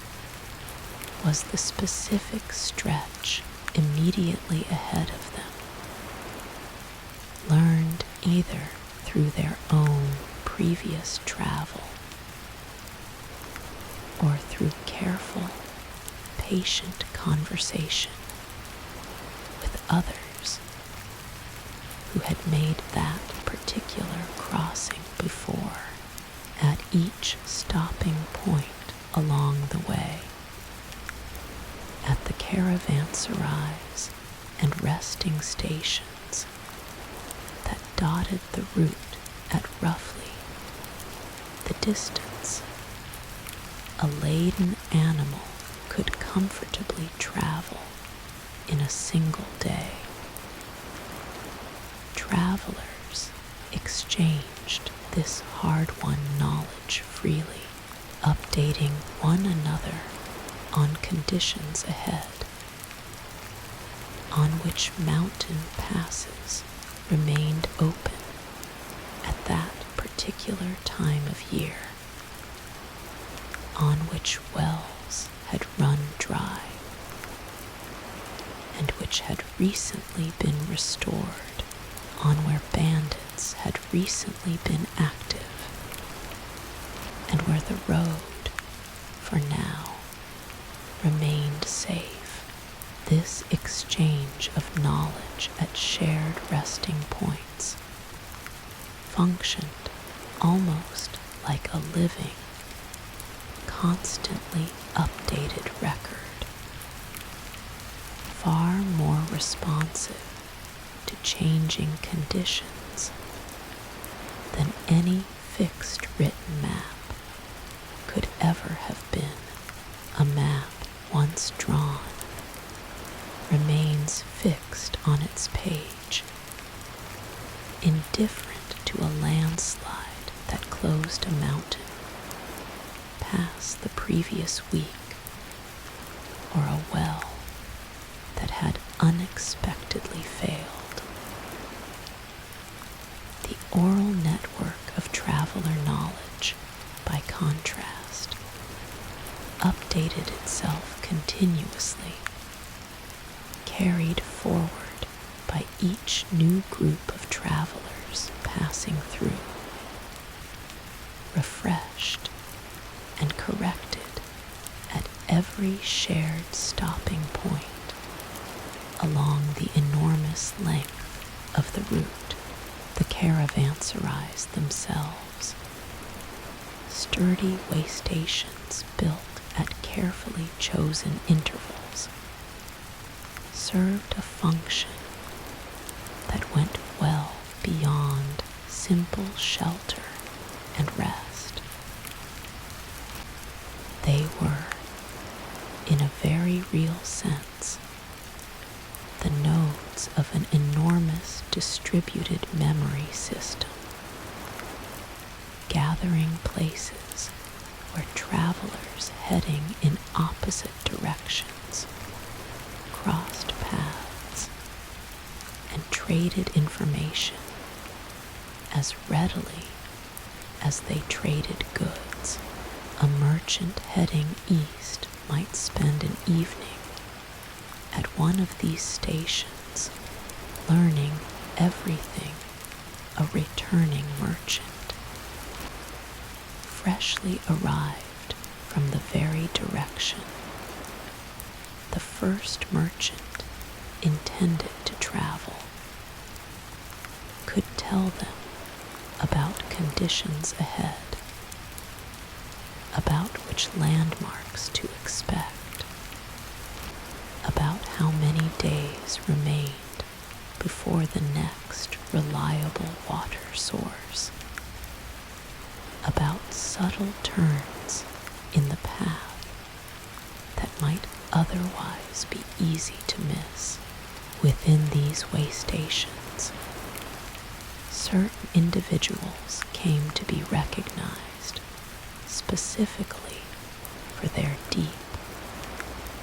was the specific stretch immediately ahead of them, learned either through their own previous travel or through careful, patient conversation with others who had made that particular crossing before. At each stopping point along the way, at the caravanserais and resting stations that dotted the route at roughly the distance a laden animal could comfortably travel in a single day. Travelers exchanged this hard-won knowledge freely, updating one another on conditions ahead, on which mountain passes remained open at that particular time of year, on which wells had run dry, and which had recently been restored, on where bandits had recently been active, and where the road, for now, remained safe. This exchange of knowledge at shared resting points functioned almost like a living, constantly updated record, far more responsive to changing conditions than any fixed written map could ever have been. A map once drawn remains fixed on its page, indifferent to a landslide that closed a mountain past the previous week, or a well that had unexpectedly failed. The oral network of traveler knowledge, by contrast, updated itself continuously, carried forward by each new group of travelers passing through, refreshed and corrected at every shared stopping point along the enormous length of the route, the caravanserais themselves. Sturdy way stations built at carefully chosen intervals served a function that went well beyond simple shelter and rest. They were, in a very real sense, the nodes of an enormous distributed memory system, gathering places where travelers heading in opposite directions crossed paths and traded information as readily as they traded goods. A merchant heading east might spend an evening at one of these stations learning everything a returning merchant, freshly arrived from the very direction the first merchant intended to travel, could tell them about conditions ahead, about which landmarks to expect, about how many days remained before the next reliable water source, about subtle turns in the path that might otherwise be easy to miss. Within these way stations, certain individuals came to be recognized specifically for their deep,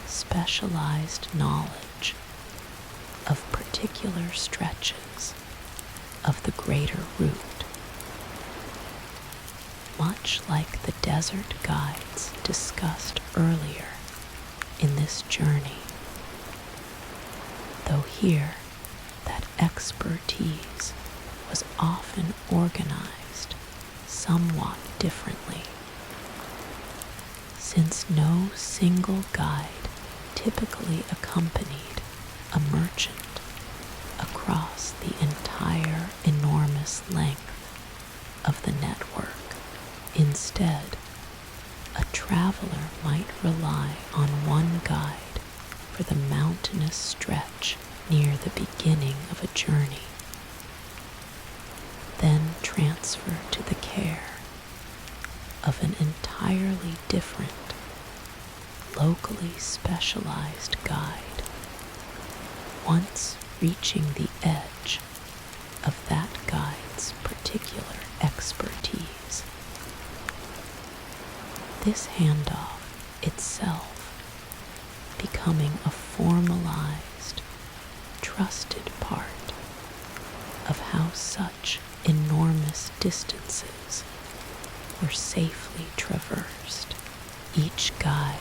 specialized knowledge of particular stretches of the greater route. Much like the desert guides discussed earlier in this journey, though here that expertise was often organized somewhat differently, since no single guide typically accompanied a merchant across the entire enormous length of the network. Instead, a traveler might rely on one guide for the mountainous stretch near the beginning of a journey, then transfer to the care of an entirely different, locally specialized guide, once reaching the edge of that guide's particular expertise. This handoff itself becoming a formalized, trusted part of how such enormous distances were safely traversed, each guide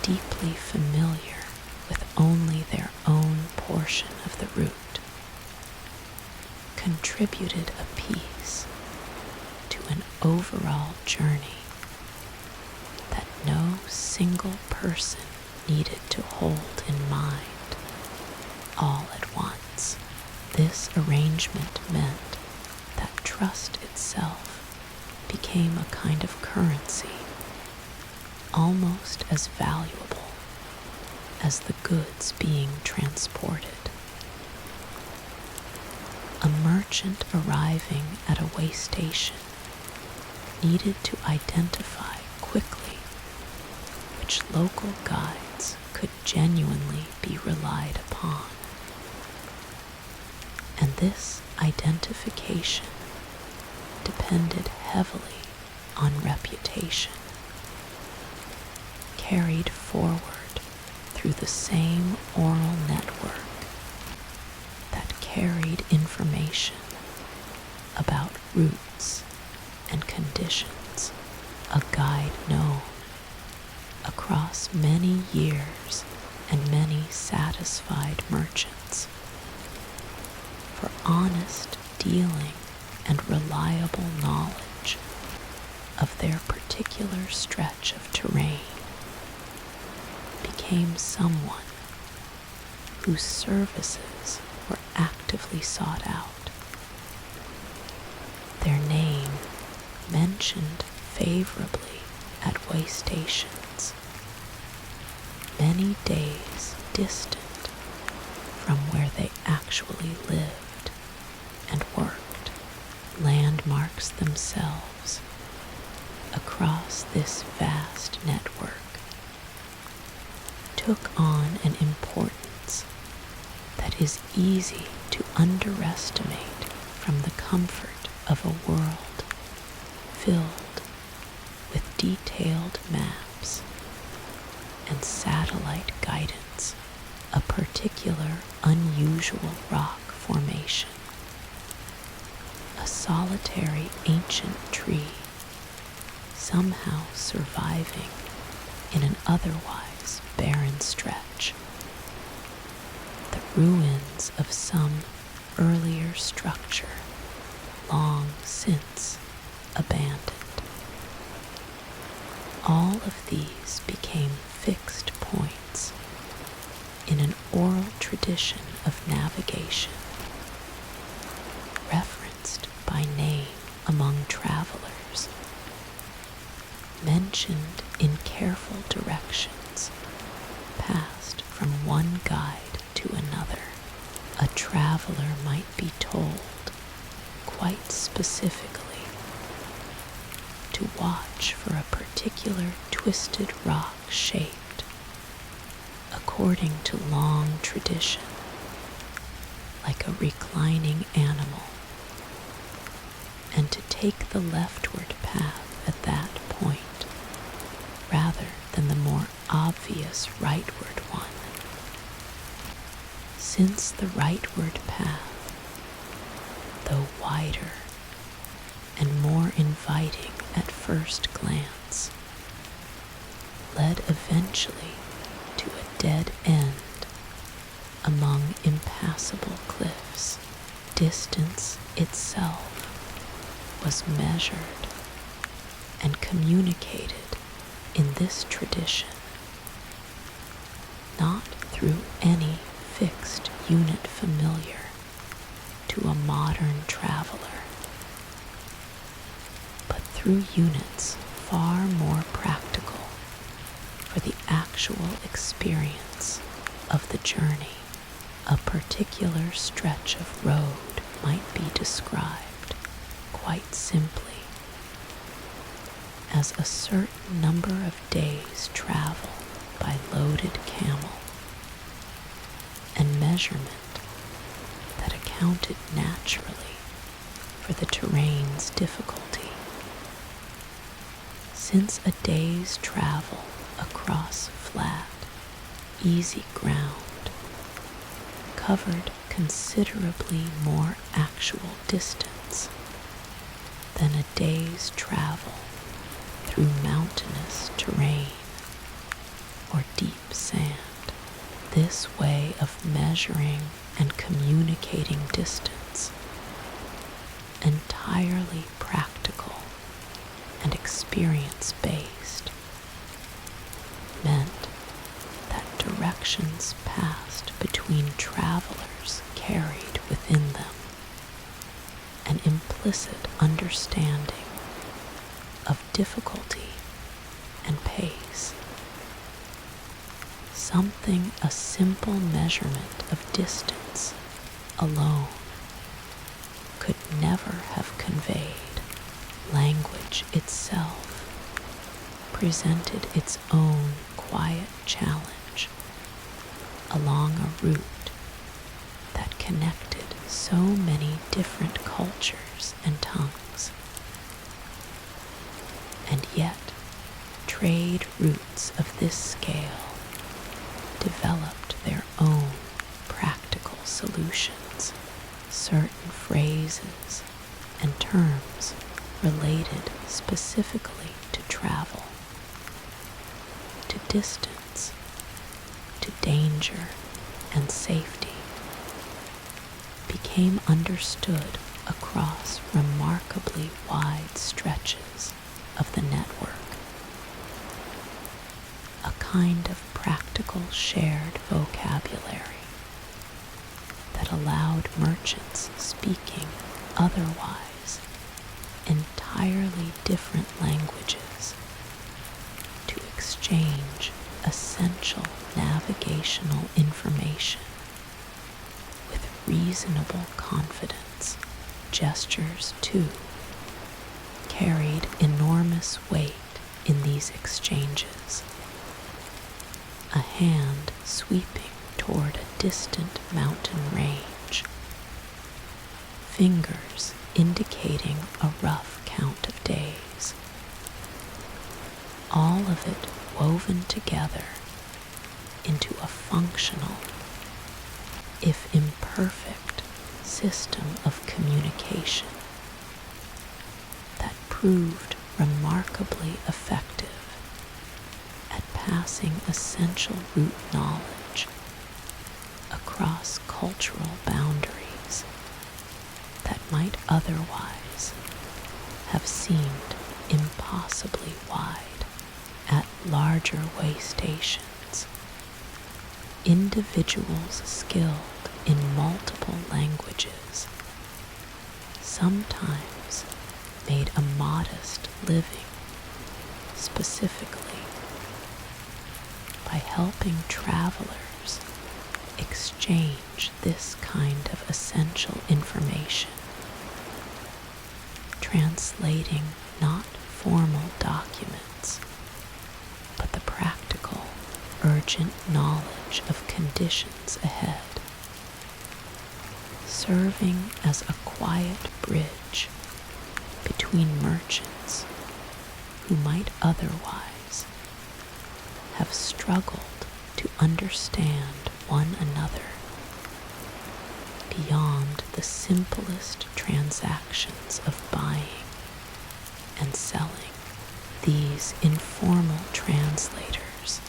deeply familiar with only their own portion of the route, contributed a piece to an overall journey that no single person needed to hold in mind all at once. This arrangement meant that trust itself became a kind of currency, almost as valuable as the goods being transported. A merchant arriving at a way station needed to identify quickly which local guides could genuinely be relied upon. And this identification depended heavily on reputation, carried forward through the same oral network that carried information about routes and conditions, a guide known across many years and many satisfied merchants for honest dealing and reliable knowledge of their particular stretch of terrain, became someone whose services were actively sought out. Their name mentioned favorably at way stations, many days distant from where they actually lived and worked, landmarks themselves across this vast network took on an importance that is easy to underestimate from the comfort of a world filled with detailed maps and satellite guidance, a particular unusual rock formation, a solitary ancient tree somehow surviving in an otherwise barren stretch, the ruins of some earlier structure long since abandoned. All of these became fixed points in an oral tradition of navigation, referenced by name among travelers, mentioned in careful directions, passed from one guide to another. A traveler might be told, quite specifically, to watch for a particular twisted rock shaped according to long tradition, like a reclining animal, and to take the leftward path at that point rather than the more obvious rightward one. Since the rightward path, though wider and more inviting at first glance, led eventually to a dead end among impassable cliffs, distance itself was measured and communicated in this tradition, not through any fixed unit familiar to a modern traveler, but through units far more practical for the actual experience of the journey. A particular stretch of road might be described quite simply as a certain number of days' travel by loaded camel, and measurement that accounted naturally for the terrain's difficulty, since a day's travel across flat, easy ground covered considerably more actual distance than a day's travel through mountainous terrain or deep sand. This way of measuring and communicating distance, entirely practical and experience-based, meant that directions passed between travelers carried within them an implicit understanding of difficulty and pace, something a simple measurement of distance alone could never have conveyed. Language itself presented its own quiet challenge along a route that connected so many different cultures and tongues. And yet, trade routes of this scale developed their own practical solutions, certain phrases and terms related specifically to travel, to distance, to danger and safety, became understood across remarkably wide stretches of the network, a kind of practical shared vocabulary that allowed merchants speaking otherwise entirely different languages to exchange essential navigational information with reasonable confidence. Gestures, too, carried enormous weight in these exchanges. A hand sweeping toward a distant mountain range, fingers indicating a rough count of days, all of it woven together into a functional, if imperfect, system of communication that proved remarkably effective at passing essential route knowledge across cultural boundaries that might otherwise have seemed impossibly wide at larger way stations. Individuals skilled in multiple languages sometimes made a modest living specifically by helping travelers exchange this kind of essential information, translating not formal documents, but the practical, urgent knowledge of conditions ahead, serving as a quiet bridge between merchants who might otherwise have struggled to understand one another beyond the simplest transactions of buying and selling. These informal translators,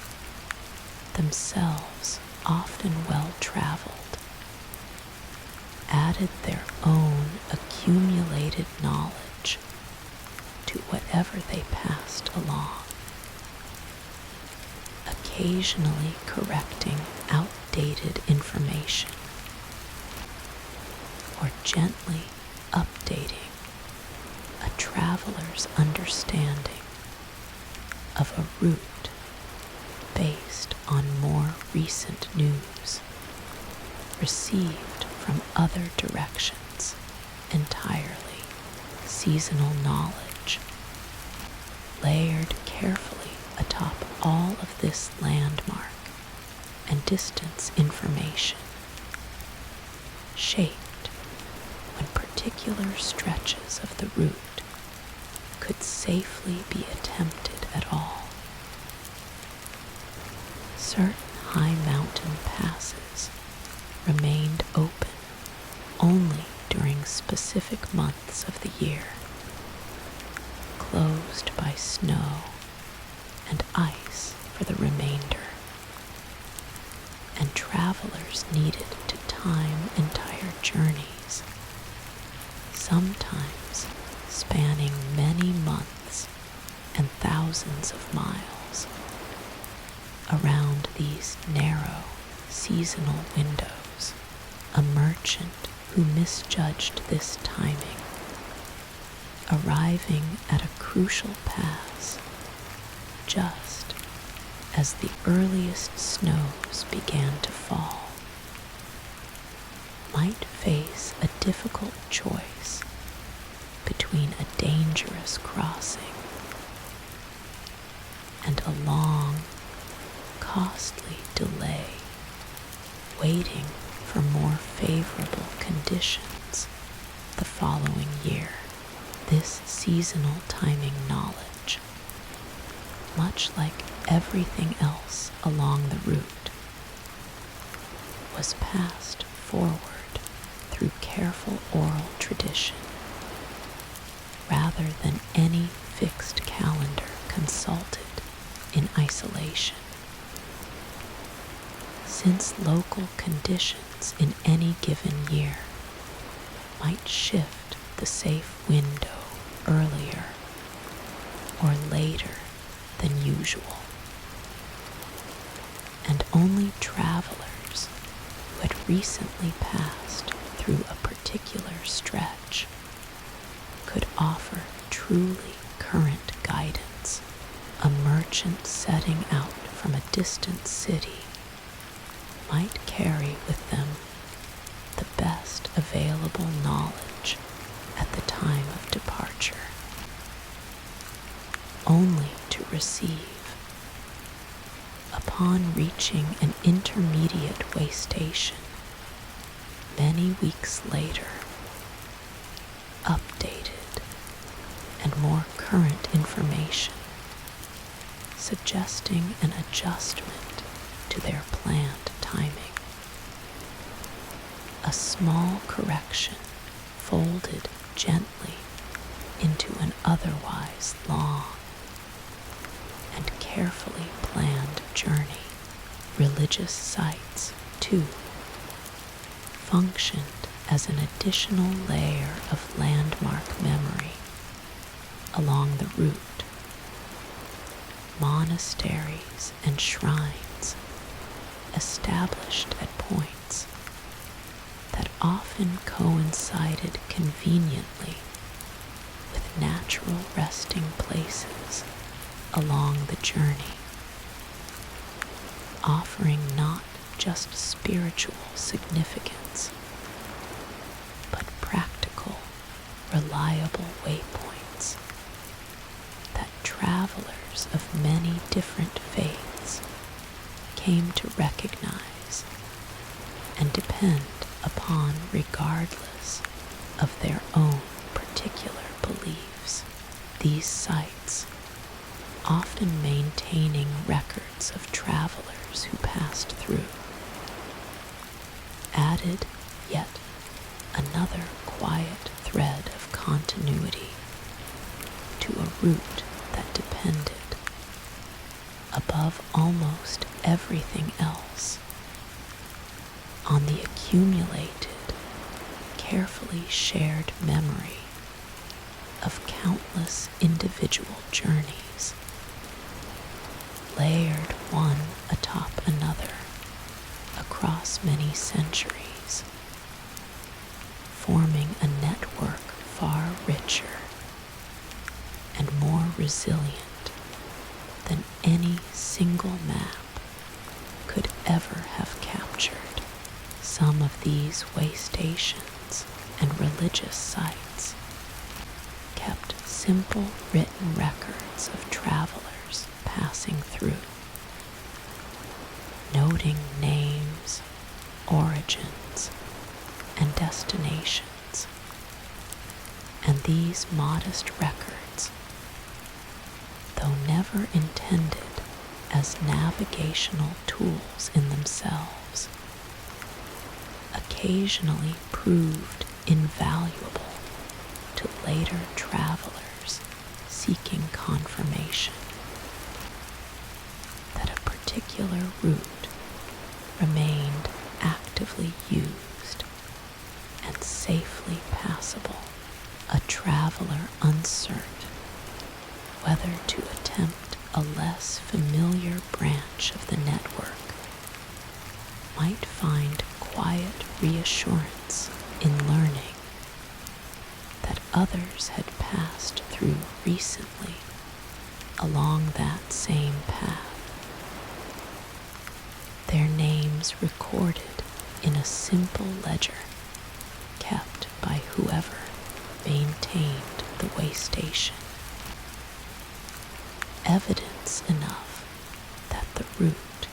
themselves often well-traveled, added their own accumulated knowledge to whatever they passed along, occasionally correcting outdated information or gently updating a traveler's understanding of a route based on more recent news received from other directions entirely. Seasonal knowledge, layered carefully atop all of this landmark and distance information, shaped when particular stretches of the route could safely be attempted at all. Certain high mountain passes remained open only during specific months of the year, closed by snow and ice for the remainder, and travelers needed to time entire journeys, sometimes spanning many months and thousands of miles, around these narrow seasonal windows. A merchant who misjudged this timing, arriving at a crucial pass just as the earliest snows began to fall, might face a difficult choice between a dangerous crossing and a long, costly delay, waiting for more favorable conditions the following year. This seasonal timing knowledge, much like everything else along the route, was passed forward through careful oral tradition rather than any fixed calendar consulted in isolation. Since local conditions in any given year might shift the safe window earlier or later than usual, and only travelers who had recently passed through a particular stretch could offer truly current guidance. A merchant setting out from a distant city might carry with them the best available knowledge at the time of departure, only to receive, upon reaching an intermediate way station many weeks later, updated and more current information, suggesting an adjustment to their planned timing. A small correction folded gently into an otherwise long and carefully planned journey. Religious sites, too, functioned as an additional layer of landmark memory along the route. Monasteries and shrines established at points that often coincided conveniently with natural resting places along the journey, offering not just spiritual significance, but practical, reliable waypoints that travelers of many different faiths came to recognize and depend upon regardless of their own particular beliefs. These sites, often maintaining records of travelers who passed through, added yet another quiet thread of continuity to a route that depended, above almost everything else, on the accumulated, carefully shared memory of countless individual journeys, layered one atop another across many centuries, forming a network far richer and more resilient than any single map could ever have captured. Some of these way stations and religious sites kept simple written records of travelers passing through, noting names, origins, and destinations. And these modest records, though never intended as navigational tools in themselves, occasionally proved invaluable to later travelers seeking confirmation that a particular route remained actively used and safely passable. A traveler uncertain whether to attempt a less familiar branch of the network might find quiet reassurance in learning that others had passed through recently along that same path, their names recorded in a simple ledger kept by whoever maintained the way station. Evidence enough that the route,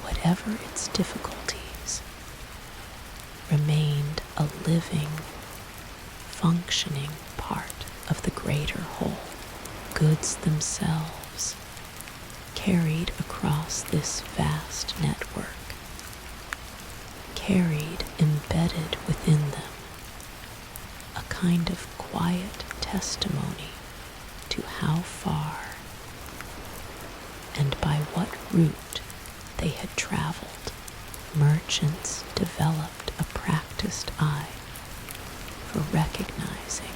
whatever its difficulties, remained a living, functioning part of the greater whole. Goods themselves, carried across this vast network, carried embedded within them a kind of quiet testimony to how far and by what route they had traveled. Merchants developed a practiced eye for recognizing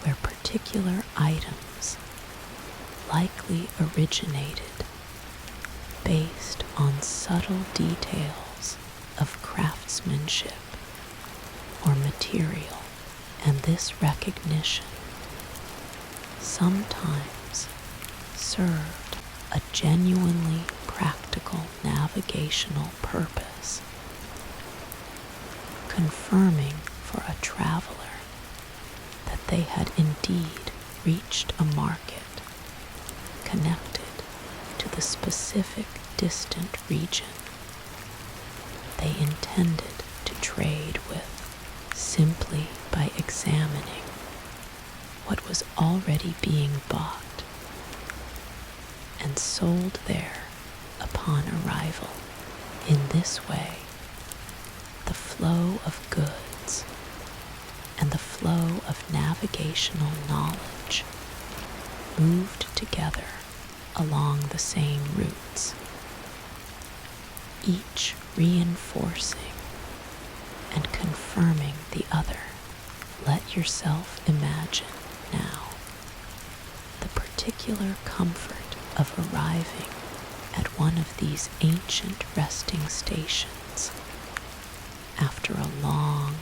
where particular items likely originated based on subtle details craftsmanship or material, and this recognition sometimes served a genuinely practical navigational purpose, confirming for a traveler that they had indeed reached a market connected to the specific distant region they intended to trade with, simply by examining what was already being bought and sold there upon arrival. In this way, the flow of goods and the flow of navigational knowledge moved together along the same routes, each reinforcing and confirming the other. Let yourself imagine now the particular comfort of arriving at one of these ancient resting stations after a long,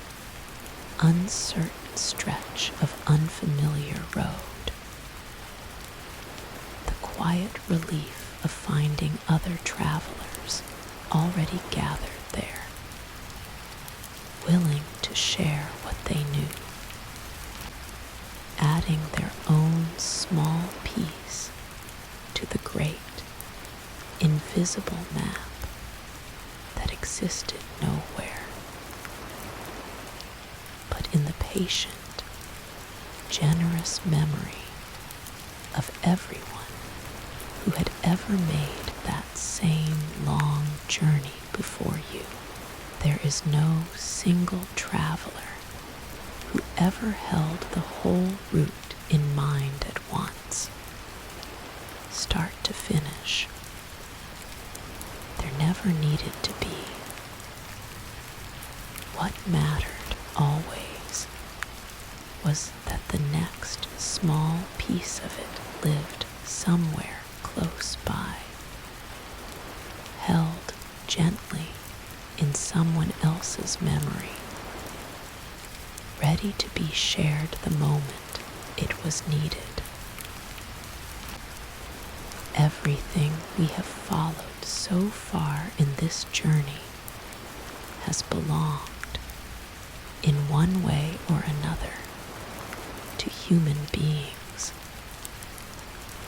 uncertain stretch of unfamiliar road. The quiet relief of finding other travelers already gathered there, willing to share what they knew, adding their own small piece to the great, invisible map that existed nowhere, but in the patient, generous memory of everyone who had ever made that same long journey before you. There is no single traveler who ever held the whole route in mind at once, start to finish. There never needed to be. What mattered always was that the next small piece of it lived somewhere close by, held gently in someone else's memory, ready to be shared the moment it was needed. Everything we have followed so far in this journey has belonged, in one way or another, to human beings,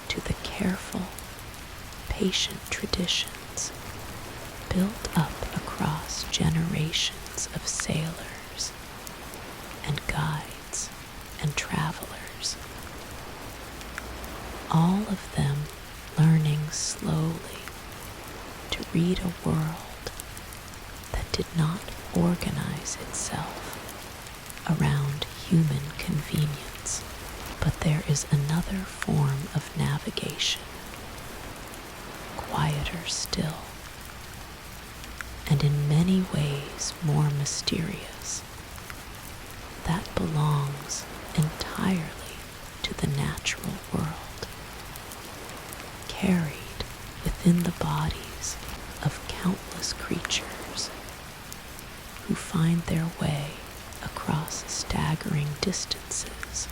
to the careful, patient traditions built up across generations of sailors and guides and travelers, all of them learning slowly to read a world that did not organize itself around human convenience. But there is another form of navigation, quieter still, and in many ways more mysterious, that belongs entirely to the natural world, carried within the bodies of countless creatures who find their way across staggering distances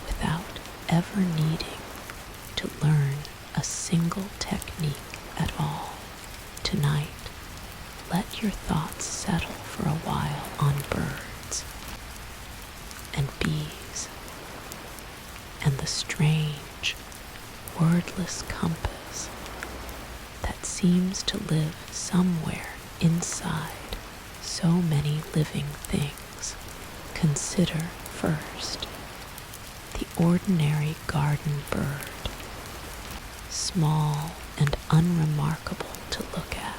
without ever needing to learn a single technique at all. Tonight, let your thoughts settle for a while on birds and bees and the strange, wordless compass that seems to live somewhere inside so many living things. Consider first the ordinary garden bird, small and unremarkable to look at,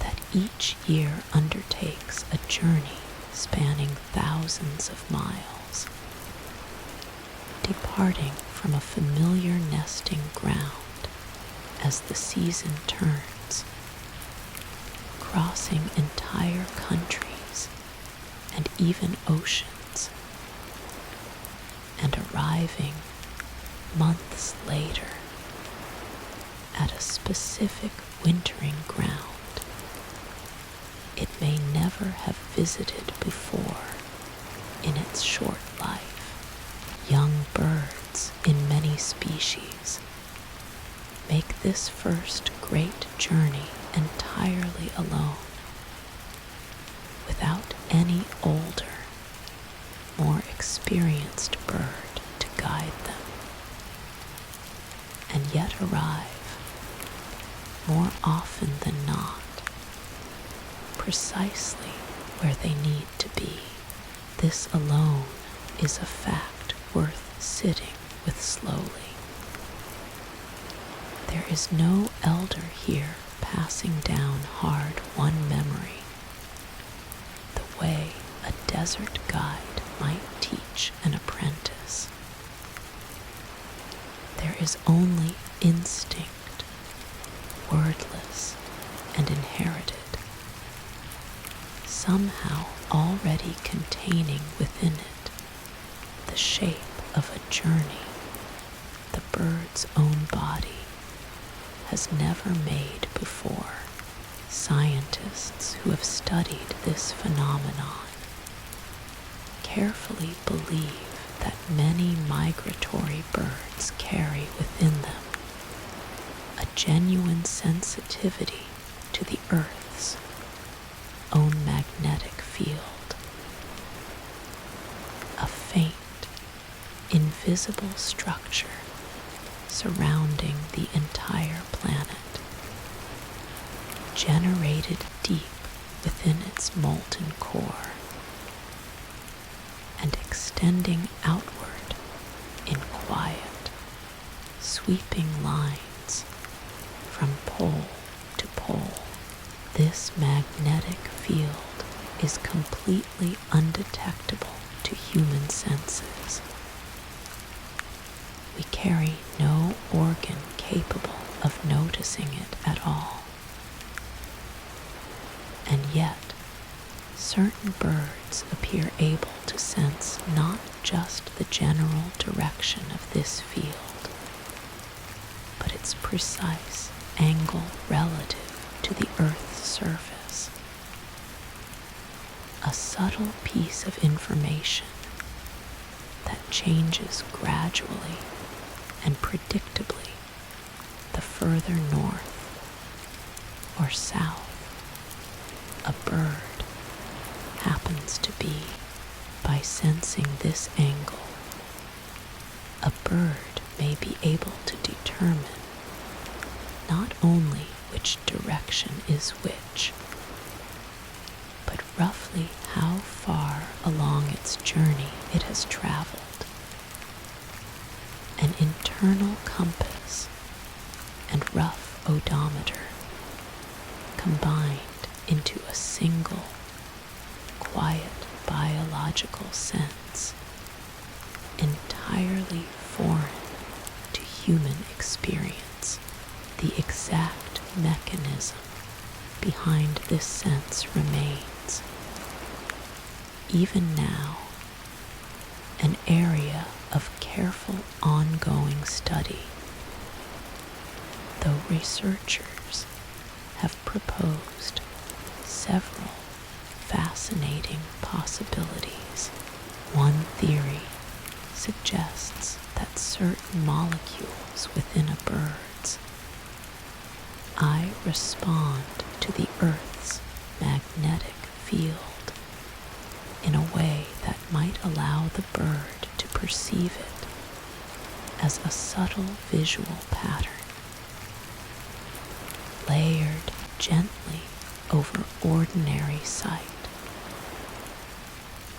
that each year undertakes a journey spanning thousands of miles, departing from a familiar nesting ground as the season turns, crossing entire countries and even oceans, and arriving months later at a specific wintering ground it may never have visited before in its short life. Young birds in many species make this first great journey entirely alone, without any older, more experienced bird to guide them, and yet arrive, more often than not, precisely where they need to be. This alone is a fact worth sitting with slowly. There is no elder here passing down hard-won memory, the way a desert guide might teach an apprentice. There is only instinct, wordless and inherited, somehow already containing within it the shape of a journey the bird's own body has never made before. Scientists who have studied this phenomenon carefully believe that many migratory birds carry within them a genuine sensitivity to the Earth's own magnetic field, a faint, invisible structure surrounding the entire planet, generated deep within its molten core and extending outward in quiet, sweeping lines from pole to pole. This magnetic field is completely undetectable to human senses. We carry no organ capable of noticing it at all. And yet, certain birds appear able to sense not just the general direction of this field, but its precise angle relative to the Earth's surface. A subtle piece of information that changes gradually and predictably the further north or south a bird happens to be. By sensing this angle, a bird may be able to determine not only which direction is which, but roughly how far along its journey it has traveled. An internal compass and rough odometer combined into a single, quiet biological sense, entirely foreign to human experience. The exact mechanism behind this sense remains, even now, an area of careful ongoing study, though researchers have proposed several fascinating possibilities. One theory suggests that certain molecules within a bird's eye respond to the Earth's magnetic field in a way that might allow the bird to perceive it as a subtle visual pattern, layered gently over ordinary sight,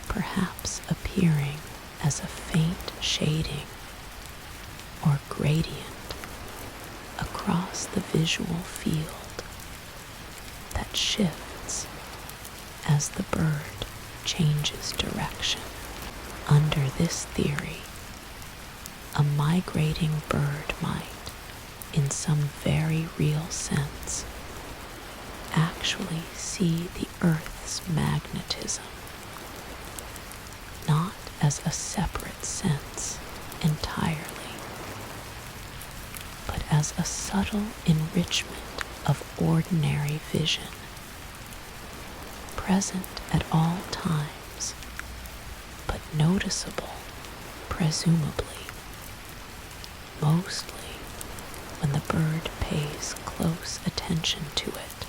perhaps appearing as a faint shading or gradient across the visual field that shifts as the bird changes direction. Under this theory, a migrating bird might, in some very real sense, actually see the Earth's magnetism, not as a separate sense entirely, but as a subtle enrichment of ordinary vision, present at all times, but noticeable, presumably, mostly when the bird pays close attention to it.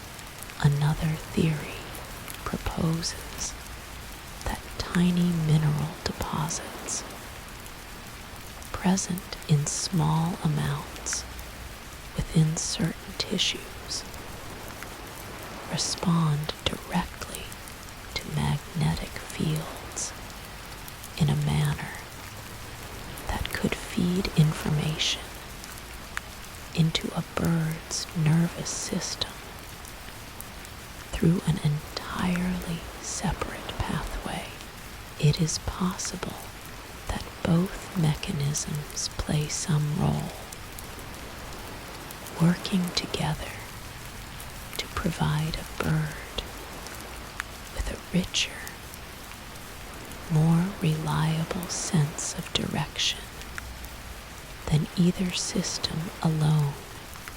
Another theory proposes that tiny mineral deposits, present in small amounts within certain tissues, respond directly to magnetic fields in a manner that could feed information into a bird's nervous system through an entirely separate pathway. It is possible that both mechanisms play some role, working together to provide a bird with a richer, more reliable sense of direction than either system alone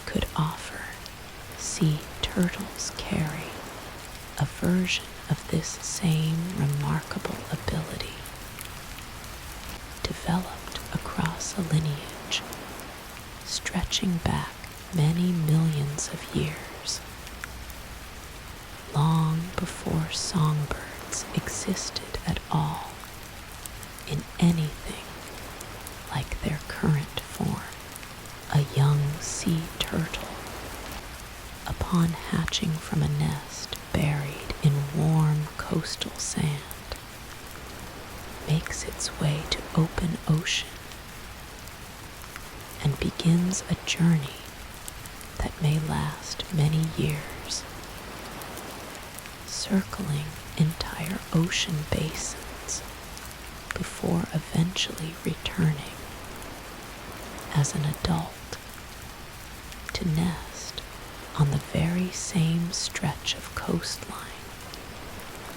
could offer. Sea turtles carry a version of this same remarkable ability, developed across a lineage stretching back many millions of years, long before songbirds existed at all in anything like their current form. A young sea turtle, upon hatching from a nest buried in warm coastal sand, makes its way to open ocean and begins a journey that may last many years, circling entire ocean basins before eventually returning as an adult to nest on the very same stretch of coastline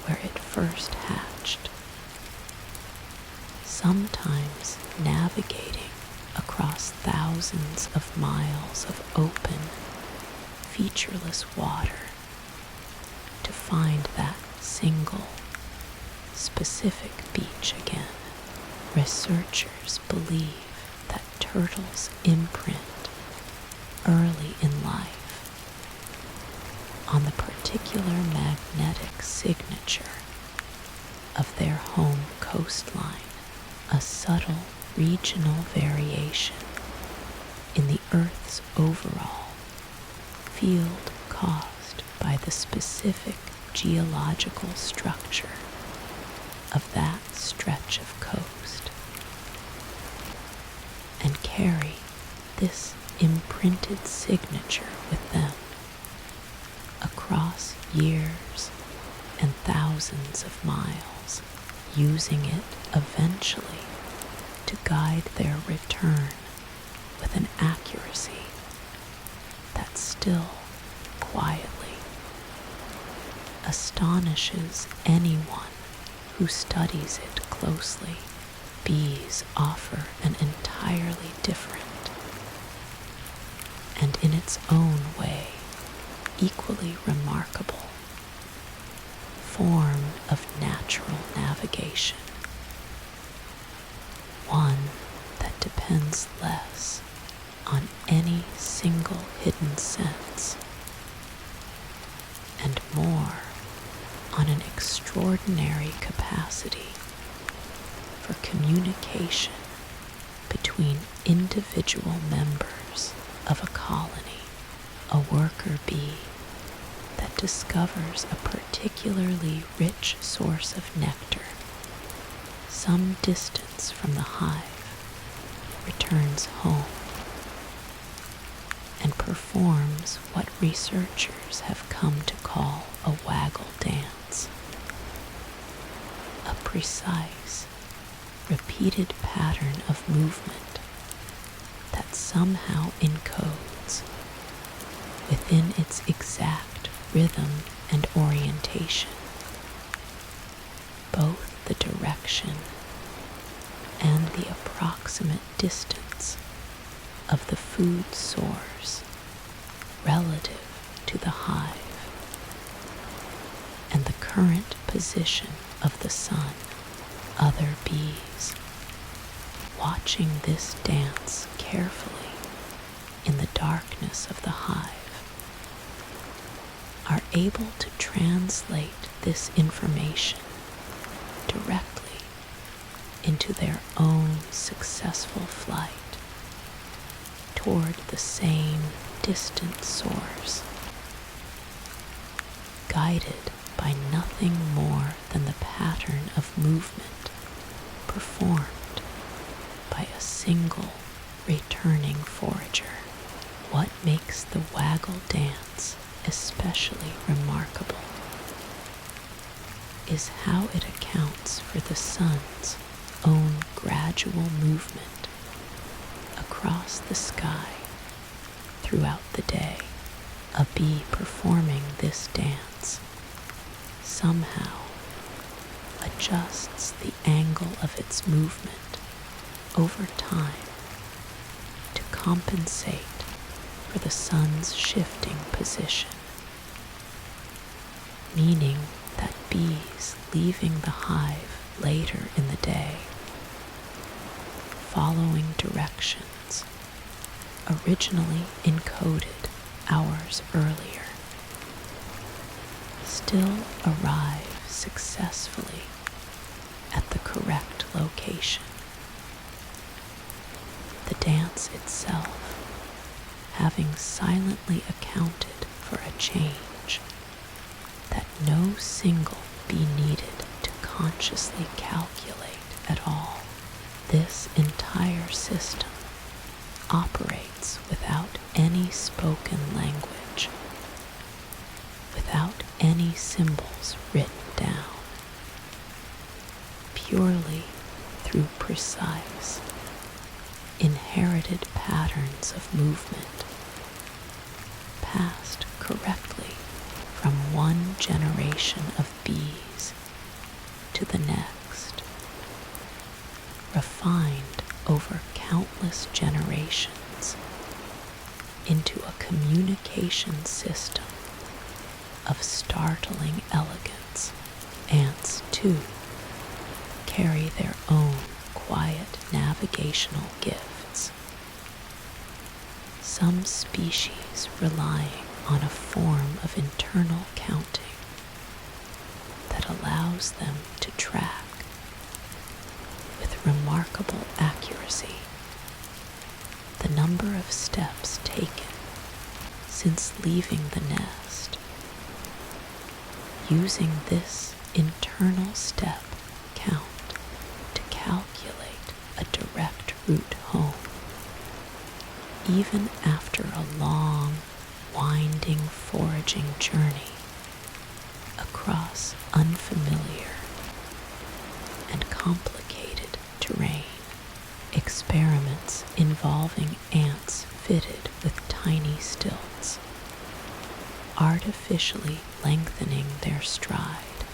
where it first hatched, sometimes navigating across thousands of miles of open, featureless water to find that single, specific beach again. Researchers believe that turtles imprint early in life on the particular magnetic signature of their home coastline, a subtle regional variation in the Earth's overall field caused by the specific geological structure of that stretch of coast, and carry this imprinted signature with them across years and thousands of miles, using it eventually to guide their return with an accuracy that still quietly astonishes anyone who studies it closely. Bees offer an entirely different, and in its own way equally remarkable, form of natural navigation, one that depends less on any single hidden sense and more on an extraordinary capacity for communication between individual members of a colony. A worker bee that discovers a particularly rich source of nectar some distance from the hive returns home and performs what researchers have come to call a waggle dance, a precise, repeated pattern of movement that somehow encodes within its exact rhythm and orientation both the direction and the approximate distance of the food source relative to the hive, and the current position of the sun, other bees, watching this dance carefully in the darkness of the hive, are able to translate this information directly into their own successful flight toward the same distant source, guided by nothing more than the pattern of movement performed by a single returning forager. What makes the waggle dance especially remarkable is how it accounts for the sun's own gradual movement across the sky throughout the day. A bee performing this dance somehow adjusts the angle of its movement over time to compensate for the sun's shifting position, meaning that bees leaving the hive later in the day, following directions originally encoded hours earlier, still arrive successfully at the correct location. The dance itself having silently accounted for a change that no single bee needed to consciously calculate at all. This entire system operates without any spoken language, without any symbols written down, purely through precise, inherited patterns of movement, passed correctly from one generation of bees to the next, refined over countless generations into a communication system of startling elegance. Ants, too, carry their own quiet navigational gifts, some species relying on a form of internal counting that allows them to track with remarkable accuracy the number of steps taken since leaving the nest. Using this internal step count to calculate a direct route home, even after a long, winding foraging journey across unfamiliar and complicated terrain. Experiments involving ants fitted with tiny stilts, artificially lengthening their stride,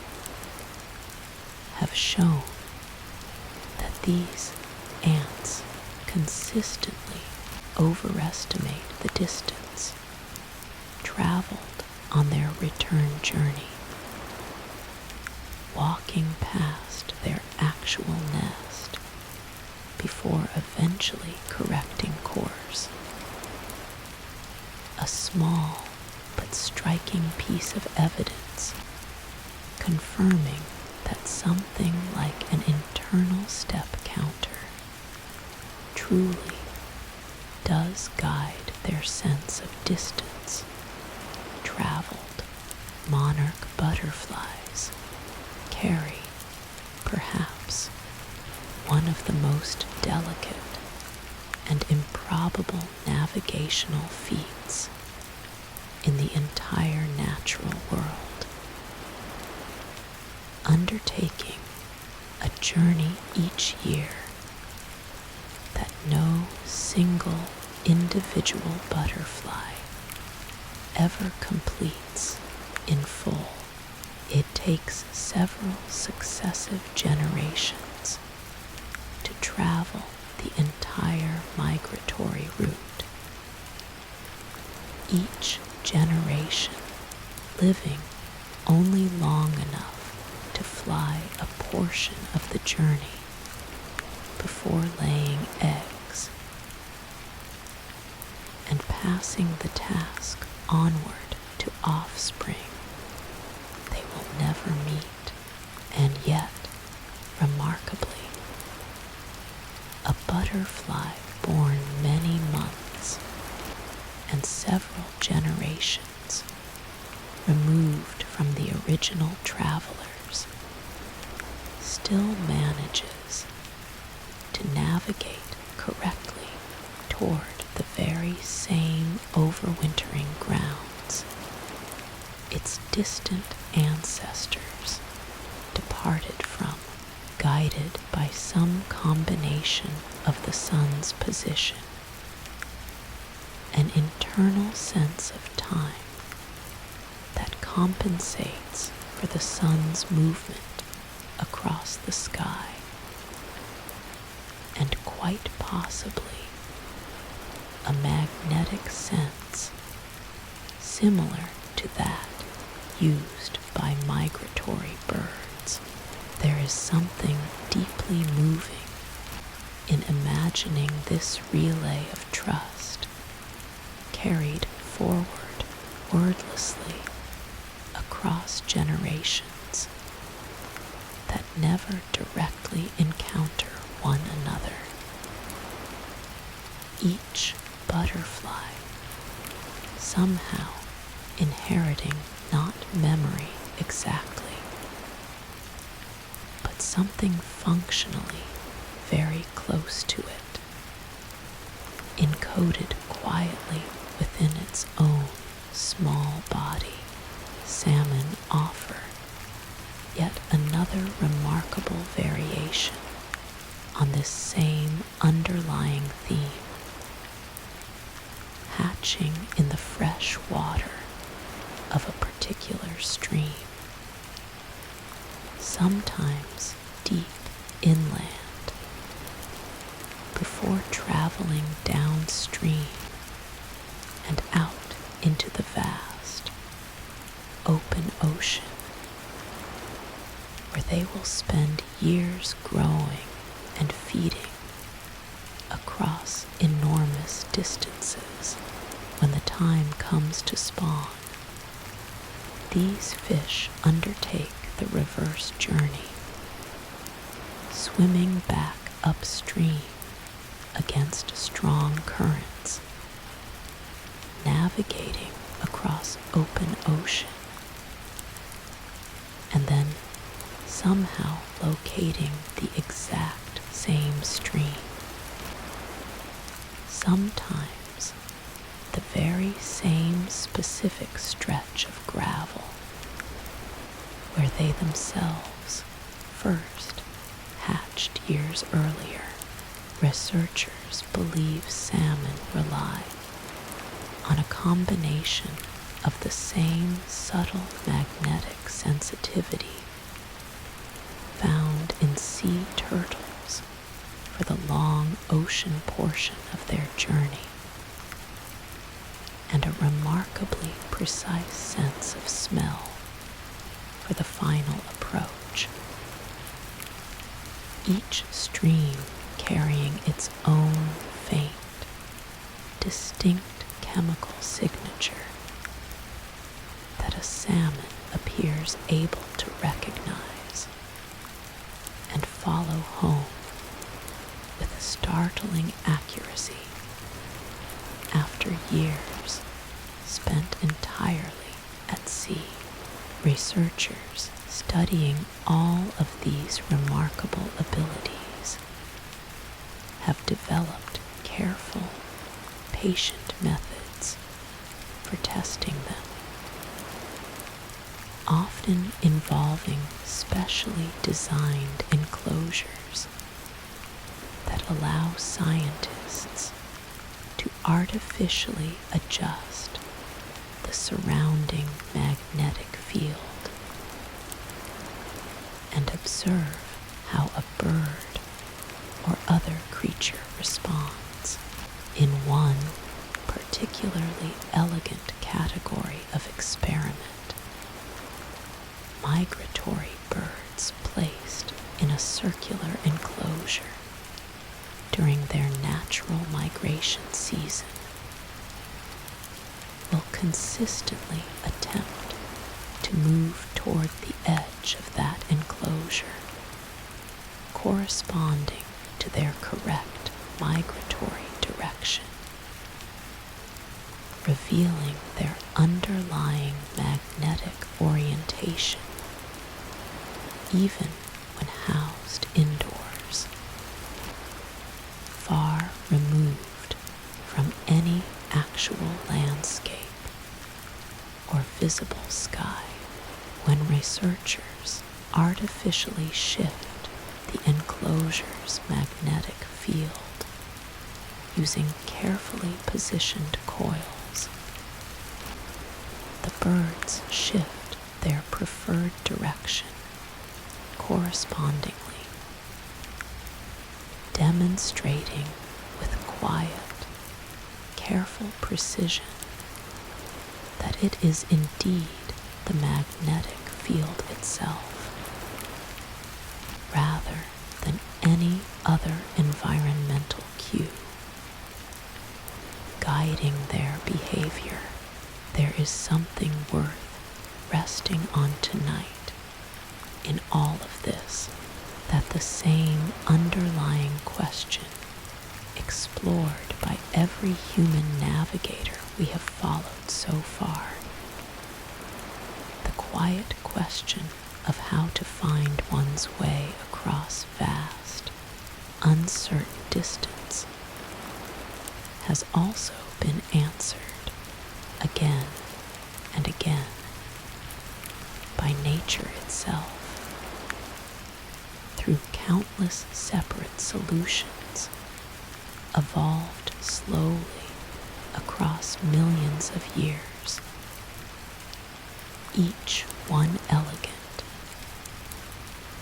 have shown that these ants consistently overestimate the distance traveled on their return journey, walking past their actual nest before eventually correcting course. A small but striking piece of evidence confirming that something like an internal step counter truly does guide their sense of distance traveled. Monarch butterflies carry, perhaps, one of the most delicate and improbable navigational feats in the entire natural world, undertaking a journey each year that no single individual butterfly ever completes in full. It takes several successive generations to travel the entire migratory route, each generation living only long enough to fly a portion of the journey before laying eggs and passing the task onward to offspring they will never meet. And yet, remarkably, a butterfly born many months and several generations removed from the original travelers still manages to navigate correctly toward the very same overwintering grounds its distant ancestors departed from, guided by some combination of the sun's position, an internal sense of time that compensates for the sun's movement across the sky, and quite possibly a magnetic sense similar to that used by migratory birds. There is something deeply moving in imagining this relay of trust carried forward wordlessly across generations that never directly encounter one another. Each butterfly somehow inheriting not memory exactly, but something functionally very close to it, encoded quietly within its own small body. Salmon offer yet another remarkable variation on this same underlying theme, hatching in the fresh water of a particular stream, sometimes deep inland, before traveling downstream and out into the vast open ocean, where they will spend years growing and feeding across enormous distances. When the time comes to spawn, these fish undertake the reverse journey, swimming back upstream against strong currents, navigating across open ocean, and then somehow locating the exact same stream. Sometimes the very same specific stretch of gravel where they themselves first hatched years earlier. Researchers believe salmon rely on a combination of the same subtle magnetic sensitivity found in sea turtles for the long ocean portion of their journey, and a remarkably precise sense of smell for the final approach. Each stream carrying its own faint, distinct chemical signature that a salmon appears able to recognize and follow home with a startling accuracy after years spent entirely at sea. Researchers studying all of these remarkable abilities have developed careful, patient methods for testing them, often involving specially designed enclosures that allow scientists to artificially adjust the surrounding magnetic field and observe how a bird or other creature responds. In one particularly elegant category of experiment, migratory birds placed in a circular enclosure during their natural migration season will consistently attempt to move toward the edge of that enclosure, corresponding to their correct migratory direction, revealing their underlying magnetic orientation, even when housed indoors, far removed from any actual landscape or visible sky. When researchers artificially shift the enclosure's magnetic field using carefully positioned coils, the birds shift their preferred direction correspondingly, demonstrating with quiet, careful precision that it is indeed the magnetic field itself, rather than any other environmental cue, guiding their behavior. There is something worth resting on tonight in all of this, that the same underlying question explored by every human navigator we have followed so far, the quiet question of how to find one's way across vast, uncertain distance, has also been answered again and again by nature itself through countless separate solutions evolved slowly across millions of years, each one elegant,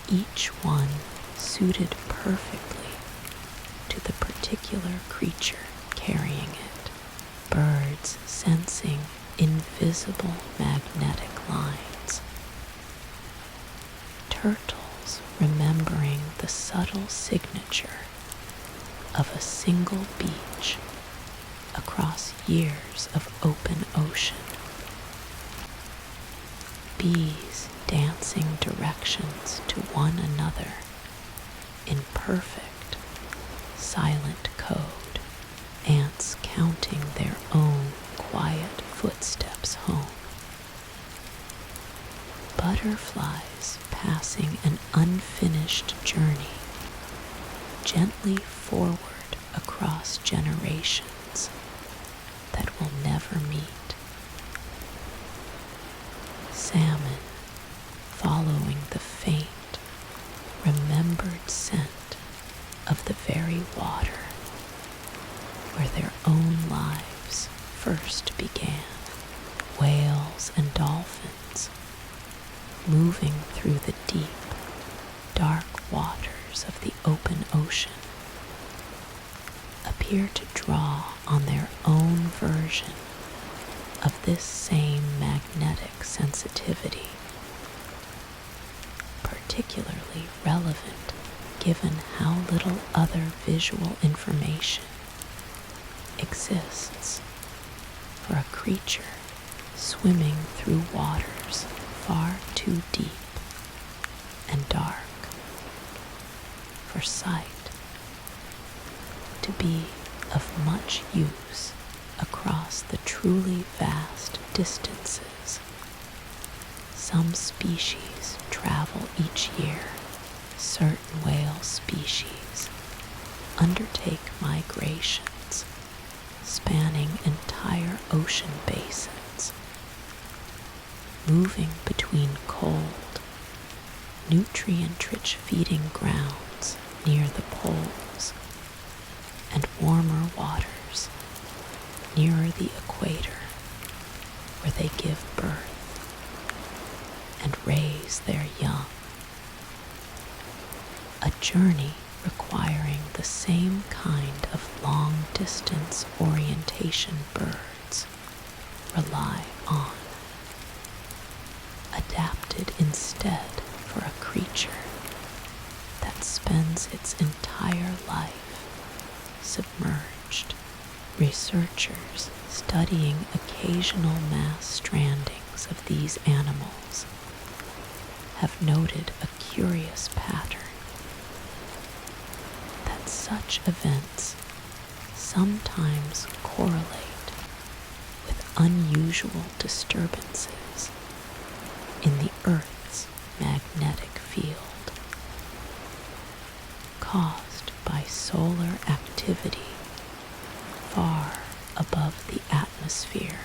each one suited perfectly to the particular creature carrying it. Birds sensing invisible magnetic lines, turtles remembering the subtle signature of a single beach across years of open ocean, bees dancing directions to one another in perfect, silent code, ants counting their own quiet footsteps home, butterflies passing an unfinished journey gently forward across generations that will never meet, salmon following the faint, remembered scent of the very water where their own lives first began, whales and dolphins moving through the deep, dark waters of the open ocean appear to draw on their own version of this same magnetic sensitivity, particularly relevant given how little other visual information exists for a creature swimming through waters far too deep and dark for sight to be of much use across the truly vast distances some species travel each year. Certain whale species undertake migrations spanning entire ocean basins, moving between cold, nutrient-rich feeding grounds near the poles and warmer waters nearer the equator, where they give birth and raise their young. A journey requiring the same kind of long-distance orientation birds rely on. adapted instead for a creature that spends its entire life submerged. Researchers studying occasional mass strandings of these animals have noted a curious pattern that such events sometimes correlate with unusual disturbances in the Earth's magnetic field caused by solar activity far above the atmosphere,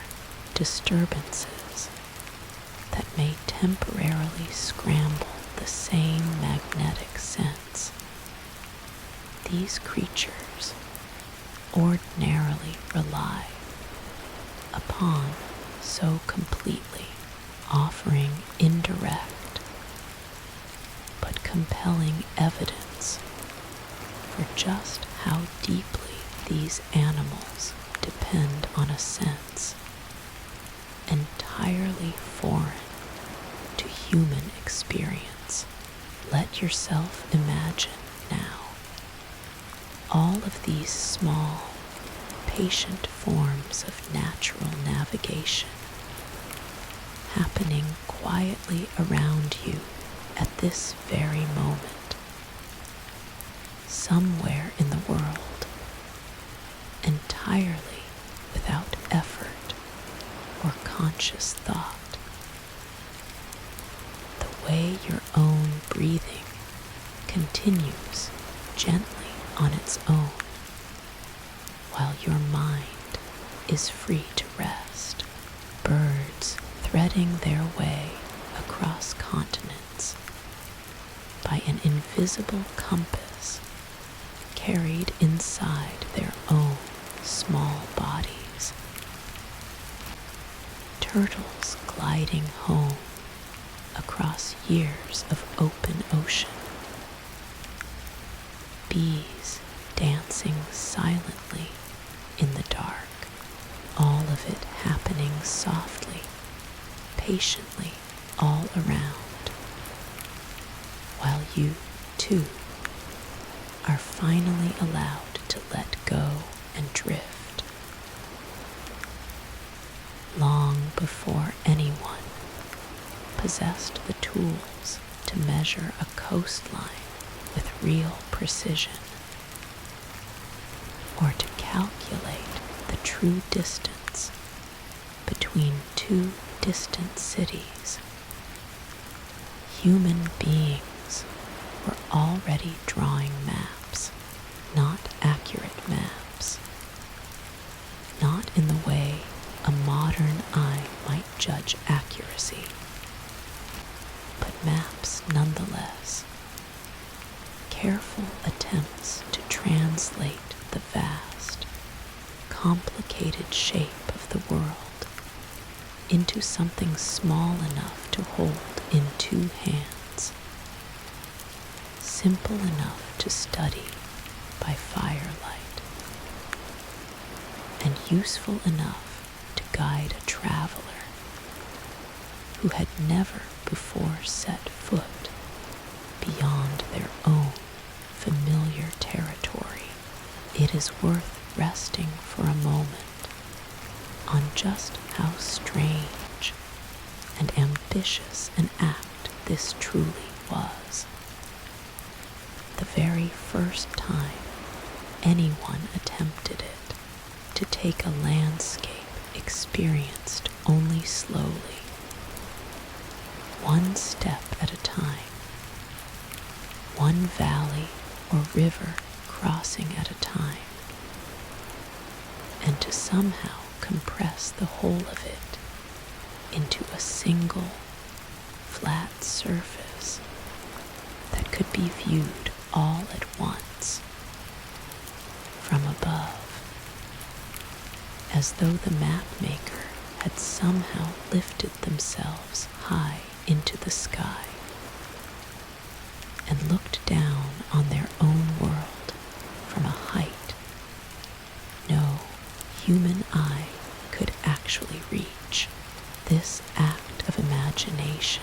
disturbances that may temporarily scramble the same magnetic sense. These creatures ordinarily rely upon so completely, offering indirect but compelling evidence for just how deeply these animals depend on a sense entirely foreign to human experience. Let yourself imagine now all of these small, patient forms of natural navigation happening quietly around you at this very moment, somewhere in the world, entirely without effort or conscious thought. The way your own breathing continues gently on its own, while your mind is free to rest. Birds threading their way across continents by an invisible compass carried inside their own small bodies. Turtles gliding home across years of open ocean. Bees dancing silently in the dark, all of it happening softly, patiently all around, while you, too, are finally allowed to let go and drift. Long before anyone possessed the tools to measure a coastline with real precision, or to calculate the true distance between two distant cities, human beings were already drawing maps, not accurate maps, not in the way a modern eye might judge accuracy, but maps nonetheless, careful attempts to translate the vast, complicated shape of the world into something small enough to hold in two hands, simple enough to study by firelight, and useful enough to guide a traveler who had never before set foot beyond their own familiar territory. It is worth resting for a moment on just how strange and ambitious an act this truly was. The very first time anyone attempted it, to take a landscape experienced only slowly, one step at a time, one valley or river crossing at a time, and to somehow compress the whole of it into a single, flat surface that could be viewed all at once from above, as though the map maker had somehow lifted themselves high into the sky and looked down on their own world from a height no human eye could actually reach. This act of imagination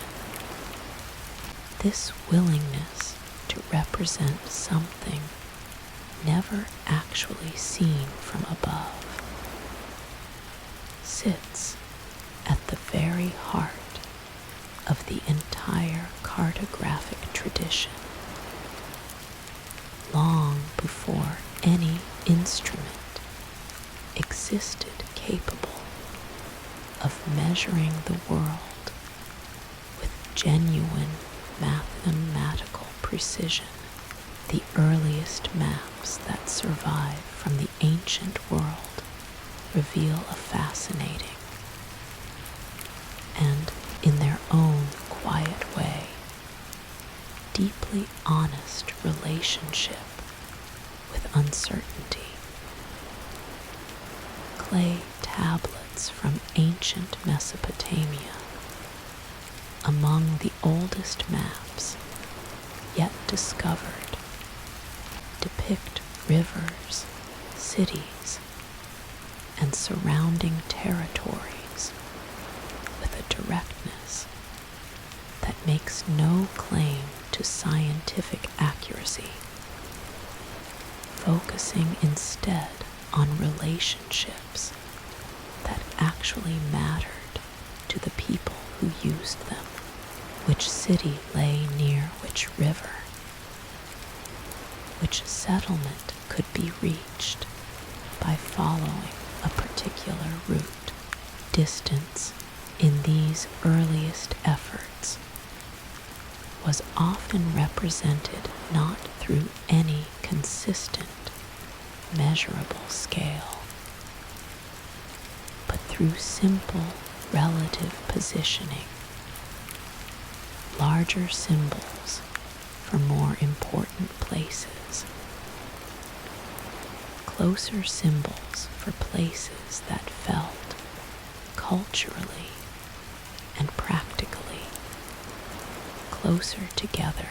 This willingness to represent something never actually seen from above sits at the very heart of the entire cartographic tradition. Long before any instrument existed capable of measuring the world with genuine mathematical precision, the earliest maps that survive from the ancient world reveal a fascinating and, in their own quiet way, deeply honest relationship with uncertainty. Clay tablets from ancient Mesopotamia, among the oldest maps yet discovered, depict rivers, cities, and surrounding territories with a directness that makes no claim to scientific accuracy, focusing instead on relationships that actually mattered to the people who used them. Which city lay near which river? Which settlement could be reached by following a particular route? Distance in these earliest efforts was often represented not through any consistent, measurable scale, but through simple relative positioning, larger symbols for more important places, closer symbols for places that felt culturally and practically closer together,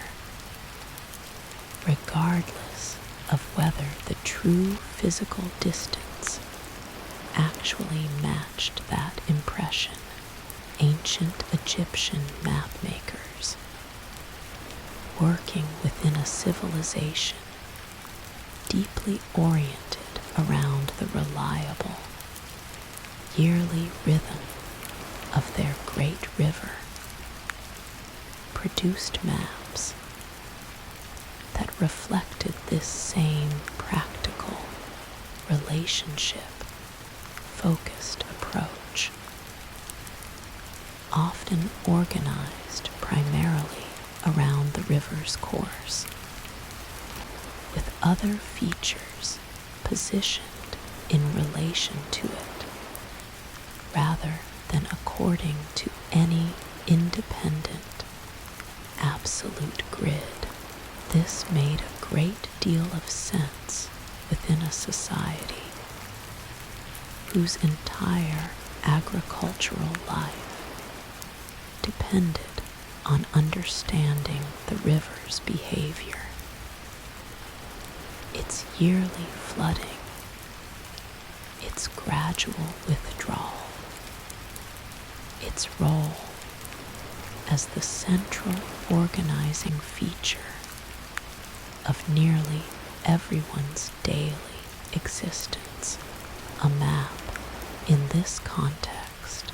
regardless of whether the true physical distance actually matched that impression. Ancient Egyptian mapmakers, working within a civilization deeply oriented around the reliable, yearly rhythm of their great river, produced maps that reflected this same practical, relationship-focused approach, often organized primarily around the river's course, with other features positioned in relation to it, rather than according to any independent, absolute grid. This made a great deal of sense within a society whose entire agricultural life depended on understanding the river's behavior, its yearly flooding, its gradual withdrawal, its role as the central organizing feature of nearly everyone's daily existence. A map in this context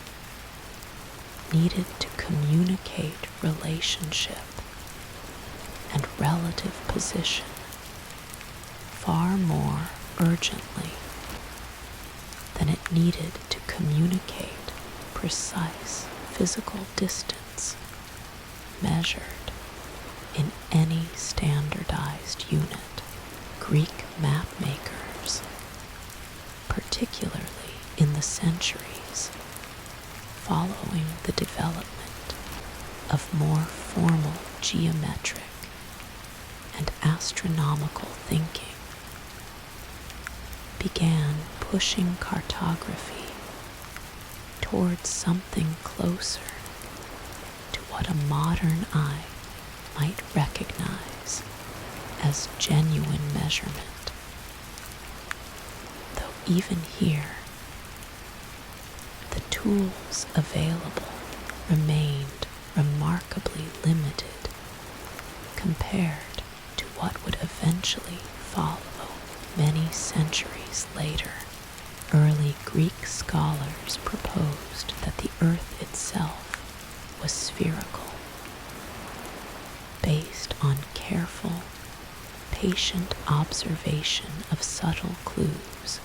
needed to communicate relationship and relative position far more urgently than it needed to communicate precise physical distance measured in any standardized unit. Greek mapmakers, particularly in the centuries following the development of more formal geometric and astronomical thinking, began pushing cartography towards something closer to what a modern eye might recognize as genuine measurement. Though even here, the tools available remained remarkably limited compared to what would eventually follow many centuries later. Early Greek scholars proposed that the earth itself was spherical, based on careful, patient observation of subtle clues.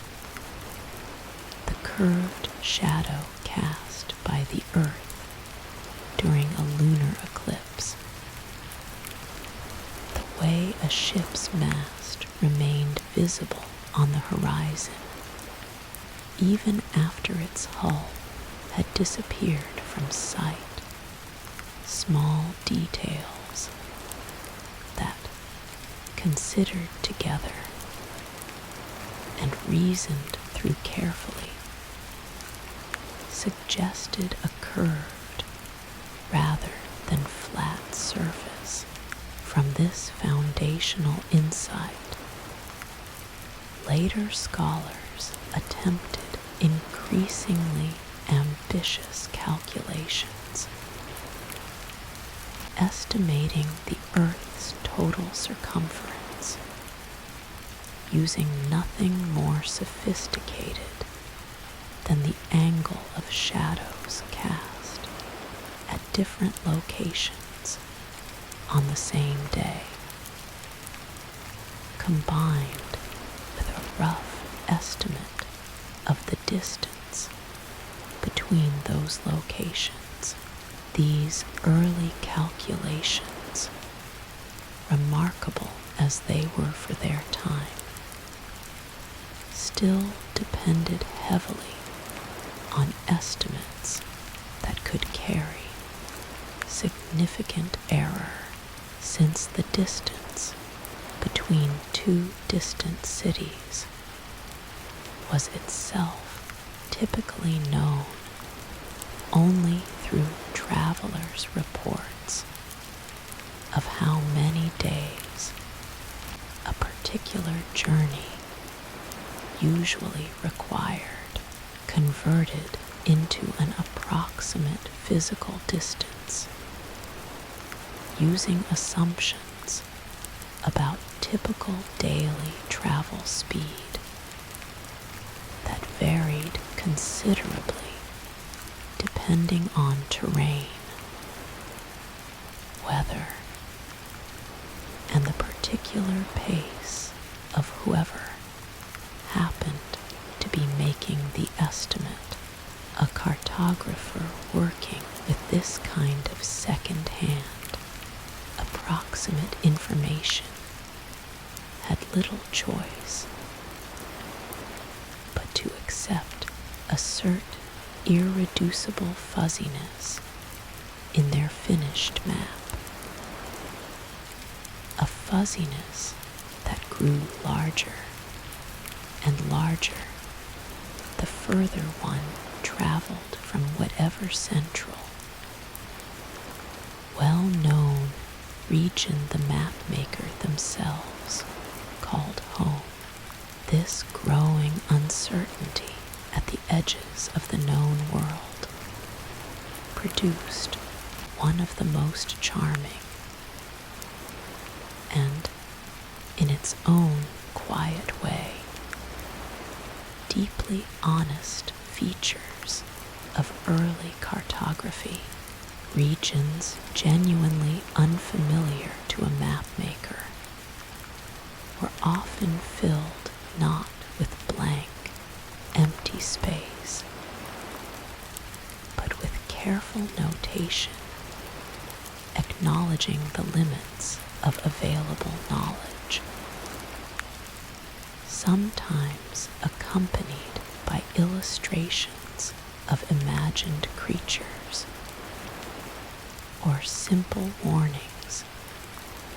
The curved shadow cast by the earth during a lunar eclipse, the way a ship's mast remained visible on the horizon even after its hull had disappeared from sight. Small details that, considered together and reasoned through carefully, suggested a curved rather than flat surface. From this foundational insight, later scholars attempted increasingly ambitious calculations, estimating the Earth's total circumference using nothing more sophisticated than the angle of shadows cast at different locations on the same day, combined with a rough estimate of the distance between those locations. These early calculations, remarkable as they were for their time, still depended heavily on estimates that could carry significant error, since the distance between two distant cities was itself typically known only through travelers' reports of how many days a particular journey usually required, converted into an approximate physical distance, using assumptions about typical daily travel speed that varied considerably depending on terrain, weather, and the particular pace of whoever happened to be making the estimate. A cartographer working with this kind of second-hand, approximate information had little choice but to accept assert irreducible fuzziness in their finished map, a fuzziness that grew larger and larger the further one traveled from whatever central, well-known region the mapmaker themselves called home. This growing uncertainty at the edges of the known world produced one of the most charming and, in its own quiet way, deeply honest features of early cartography. Regions genuinely unfamiliar to a mapmaker were often filled not with blank, empty space, but with careful notation, acknowledging the limits of available knowledge, sometimes accompanied by illustrations of imagined creatures or simple warnings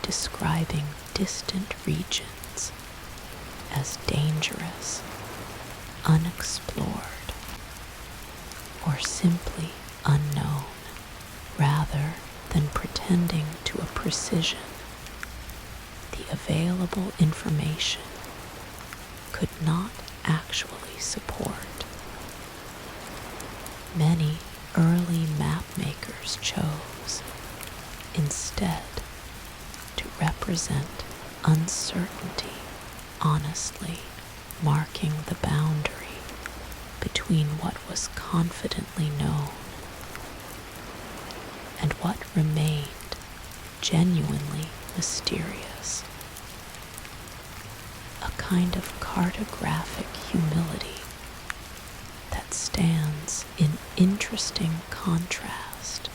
describing distant regions as dangerous, unexplored, or simply unknown, rather than pretending to a precision the available information could not actually support. Many early map makers chose, instead, to represent uncertainty, honestly marking the boundary between what was confidently known and what remained genuinely mysterious. A kind of cartographic humility that stands in interesting contrast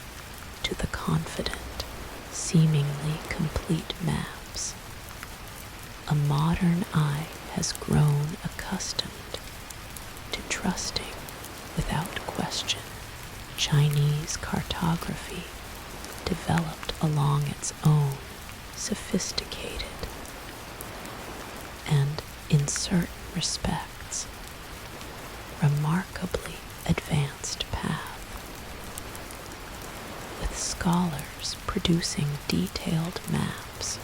to the confident, seemingly complete maps a modern eye has grown accustomed to trusting without question. Chinese cartography developed along its own sophisticated and, in certain respects, remarkably advanced path, with scholars producing detailed maps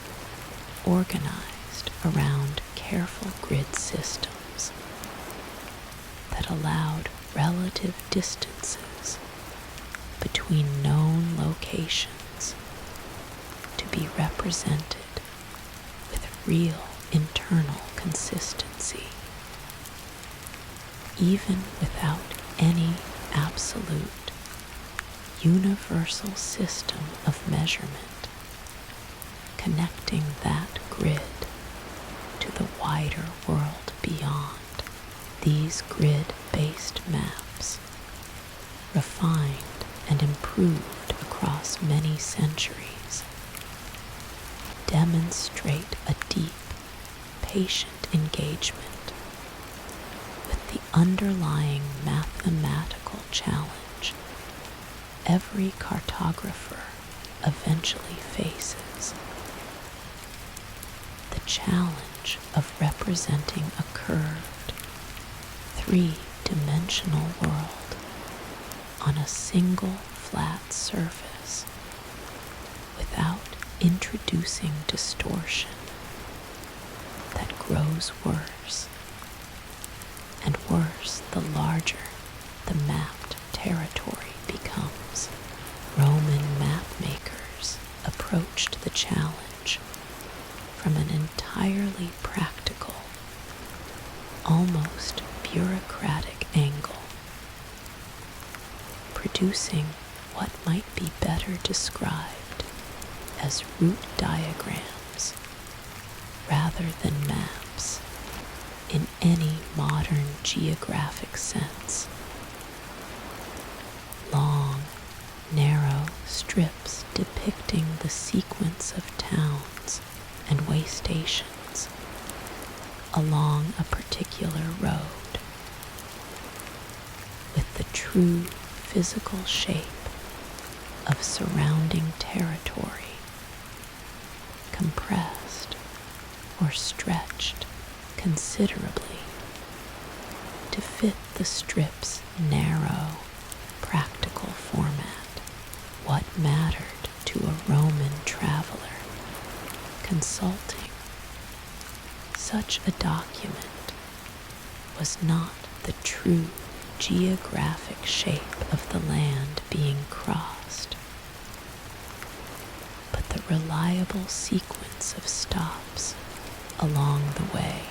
organized around careful grid systems that allowed relative distances between known locations to be represented with real internal consistency, even without any absolute, universal system of measurement connecting that grid to the wider world beyond. These grid-based maps, refined and improved across many centuries, demonstrate a deep, patient engagement with the underlying mathematical challenge every cartographer eventually faces. The challenge of representing a curved, three-dimensional world on a single flat surface without introducing distortion that grows worse and worse the larger the mapped territory becomes. Roman mapmakers approached the challenge from an entirely practical, almost bureaucratic angle, producing what might be better described as route diagrams rather than maps in any modern geographic sense. Long, narrow strips depicting the sequence of towns and way stations along a particular road, with the true physical shape of surrounding territory compressed or stretched considerably to fit the strip's narrow, practical format. What mattered to a Roman traveler consulting such a document was not the true geographic shape of the land being crossed, but the reliable sequence of stops along the way,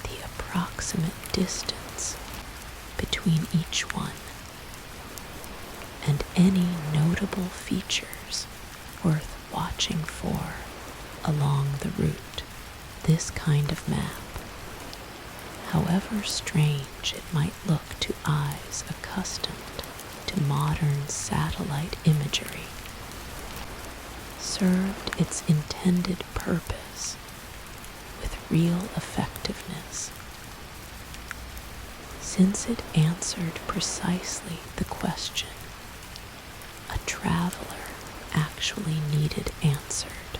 the approximate distance between each one, and any notable features worth watching for along the route. This kind of map, however strange it might look to eyes accustomed to modern satellite imagery, served its intended purpose with real effectiveness, since it answered precisely the question a traveler actually needed answered,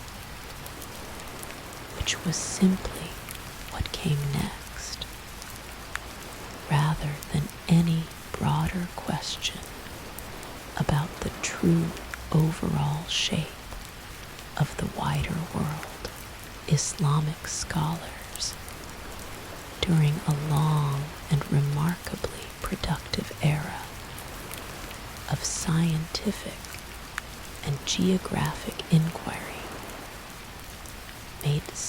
which was simply what came next, rather than any broader question about the true overall shape of the wider world. Islamic scholars, during a long and remarkably productive era of scientific and geographic inquiry,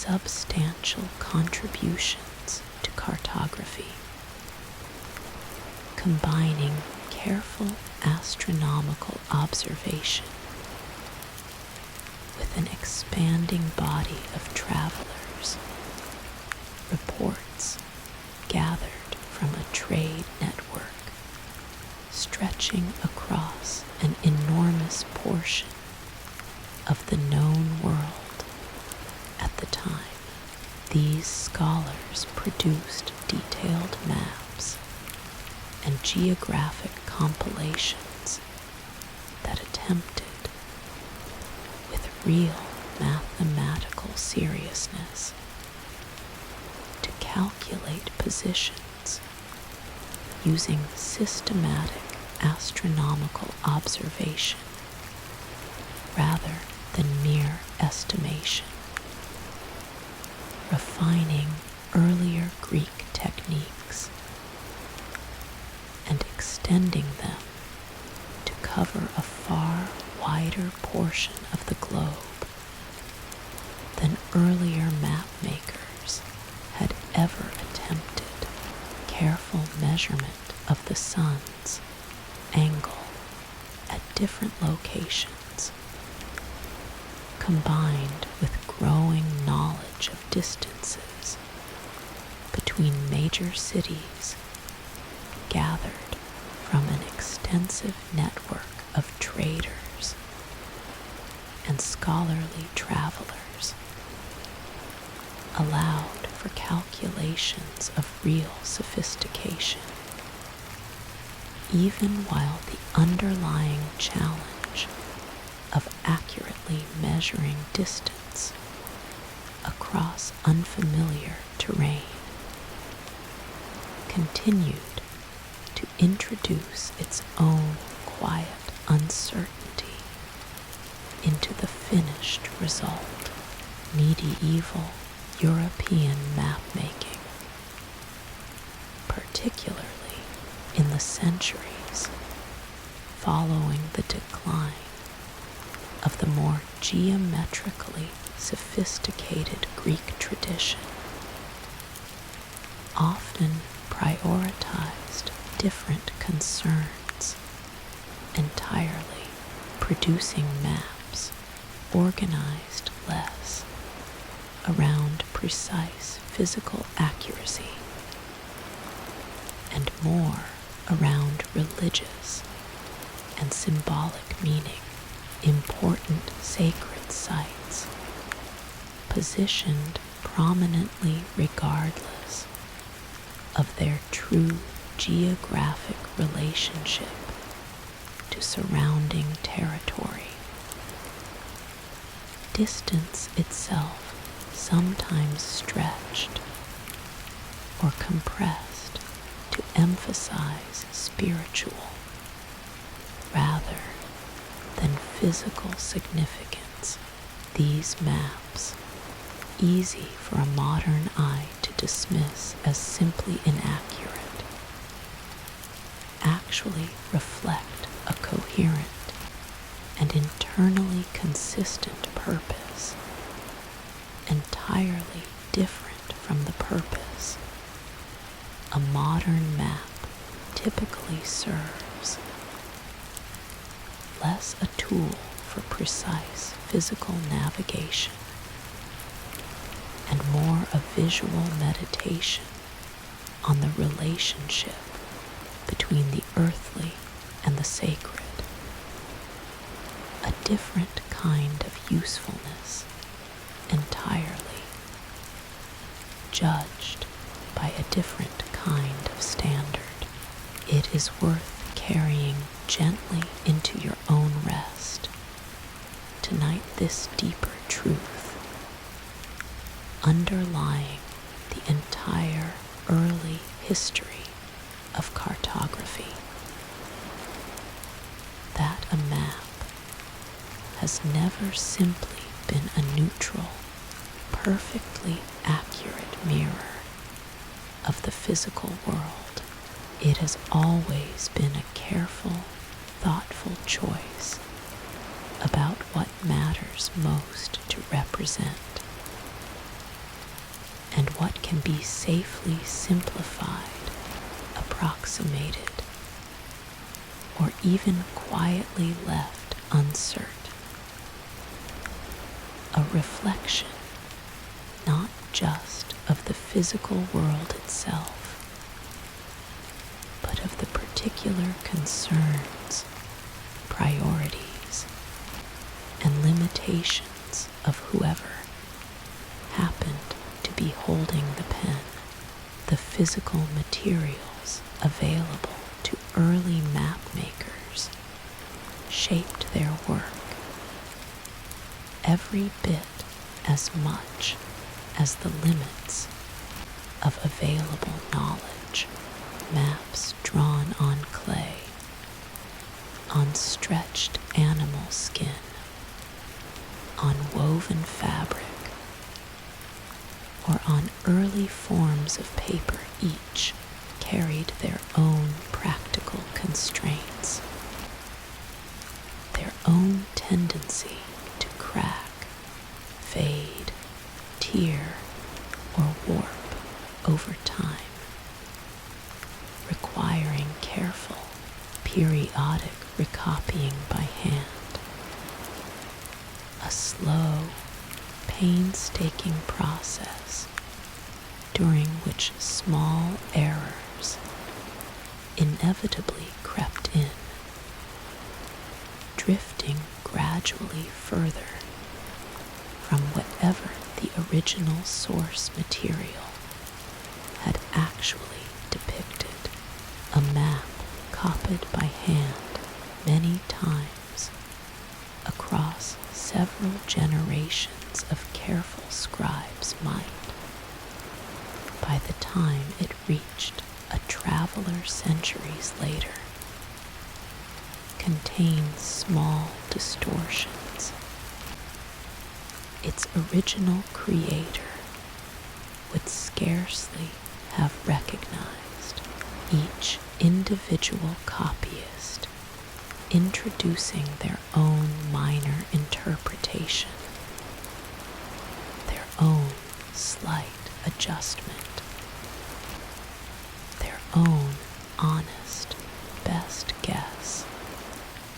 substantial contributions to cartography, combining careful astronomical observation with an expanding body of travelers, reports gathered from a trade network stretching across an enormous portion of the known world at the time. These scholars produced detailed maps and geographic compilations that attempted, with real mathematical seriousness, to calculate positions using systematic astronomical observation rather than mere estimation, refining earlier Greek techniques and extending them to cover a far wider portion of the globe than earlier map makers had ever attempted. Careful measurement of the sun's angle at different locations, combined with growing knowledge of distances between major cities, gathered from an extensive network of traders and scholarly travelers, allowed for calculations of real sophistication, even while the underlying challenge of accurately measuring distance across unfamiliar terrain continued to introduce its own quiet uncertainty into the finished result. Medieval European map-making, particularly in the centuries following the decline of the more geometrically sophisticated Greek tradition, often prioritized different concerns entirely, producing maps organized less around precise physical accuracy and more around religious and symbolic meaning. Important sacred sites, positioned prominently regardless of their true geographic relationship to surrounding territory. Distance itself sometimes stretched or compressed to emphasize spiritual rather than physical significance. These maps, easy for a modern eye to dismiss as simply inaccurate, actually reflect a coherent and internally consistent purpose, entirely different from the purpose a modern map typically serves. Less a tool for precise physical navigation and more a visual meditation on the relationship between the earthly and the sacred, a different kind of usefulness entirely, judged by a different kind of standard. It is worth carrying gently into your own rest tonight this deeper truth underlying the entire early history of cartography, that a map has never simply been a neutral, perfectly accurate mirror of the physical world. It has always been a careful, thoughtful choice about what matters most to represent, what can be safely simplified, approximated, or even quietly left uncertain. A reflection not just of the physical world itself, but of the particular concerns, priorities, and limitations of whoever happened to be holding the pen. The physical materials available to early map makers shaped their work every bit as much as the limits of available knowledge. Maps drawn on clay, on stretched animal skin, on woven fabric, or on early forms of paper, each carried their own practical constraints, their own tendency to crack, fade, tear, or warp over time, requiring careful, periodic recopying by hand. A slow, painstaking process during which small errors inevitably crept in, drifting gradually further from whatever the original source material had actually depicted. A map copied by hand many times across several generations of careful scribes might, by the time it reached a traveler centuries later, contain small distortions. Its original creator would scarcely have recognized, each individual copyist introducing their own minor interpretation, their own slight adjustment, their own honest best guess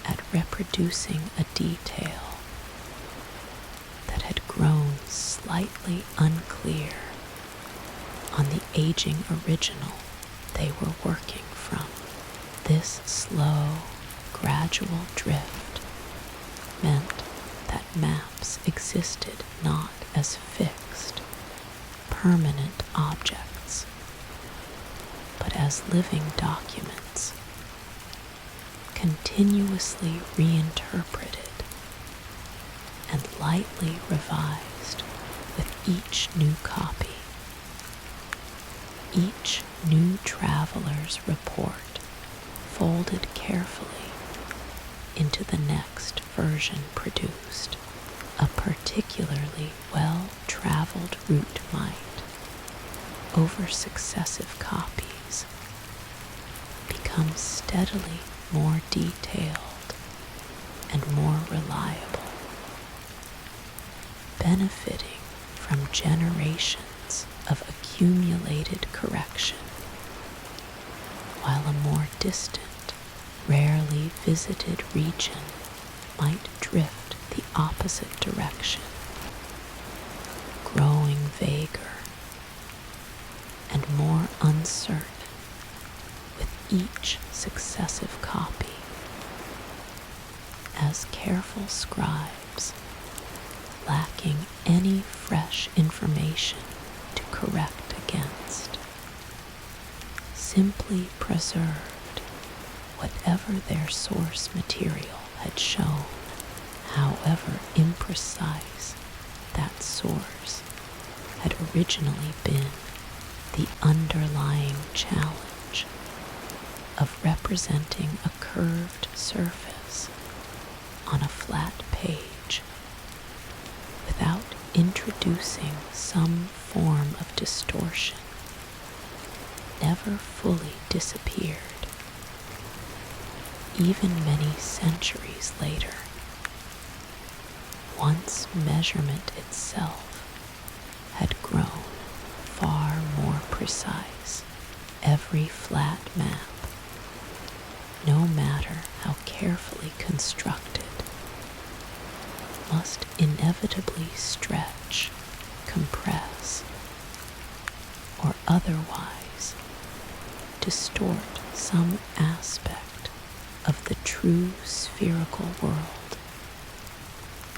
at reproducing a detail that had grown slightly unclear on the aging original they were working from. This slow, gradual drift meant that maps existed not as fixed, permanent objects, but as living documents, continuously reinterpreted and lightly revised with each new copy. Each new traveler's report folded carefully into the next version produced. A particularly well-traveled route might, over successive copies, become steadily more detailed and more reliable, benefiting from generations of accumulated correction, while a more distant, rarely visited region might drift the opposite direction, growing vaguer and more uncertain with each successive copy, as careful scribes, lacking any fresh information to correct against, simply preserved whatever their source material had shown, however imprecise that source had originally been. The underlying challenge of representing a curved surface on a flat page without introducing some form of distortion never fully disappeared. Even many centuries later, once measurement itself had grown far precise, every flat map, no matter how carefully constructed, must inevitably stretch, compress, or otherwise distort some aspect of the true spherical world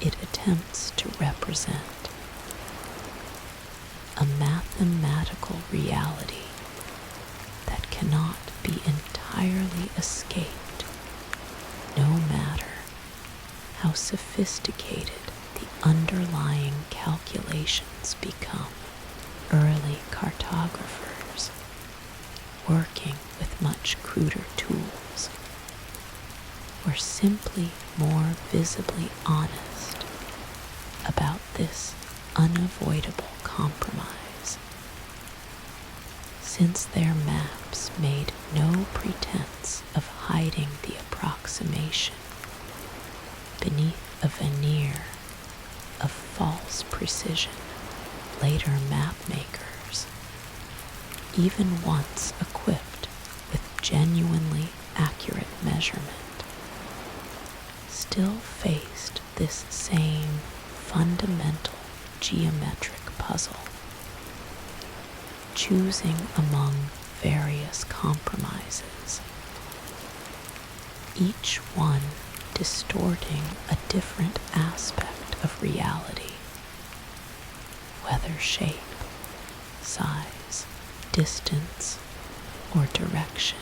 it attempts to represent. A mathematical reality that cannot be entirely escaped, no matter how sophisticated the underlying calculations become. Early cartographers, working with much cruder tools, were simply more visibly honest about this unavoidable compromise, since their maps made no pretense of hiding the approximation beneath a veneer of false precision. Later map makers, even once equipped with genuinely accurate measurement, still faced this same fundamental geometric puzzle, choosing among various compromises, each one distorting a different aspect of reality, whether shape, size, distance, or direction,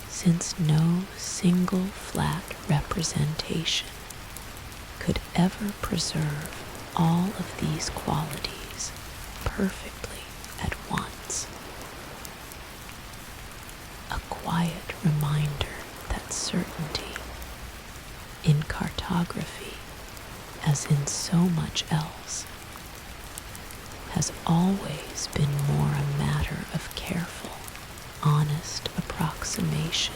since no single flat representation could ever preserve all of these qualities perfectly at once. A quiet reminder that certainty, in cartography as in so much else, has always been more a matter of careful, honest approximation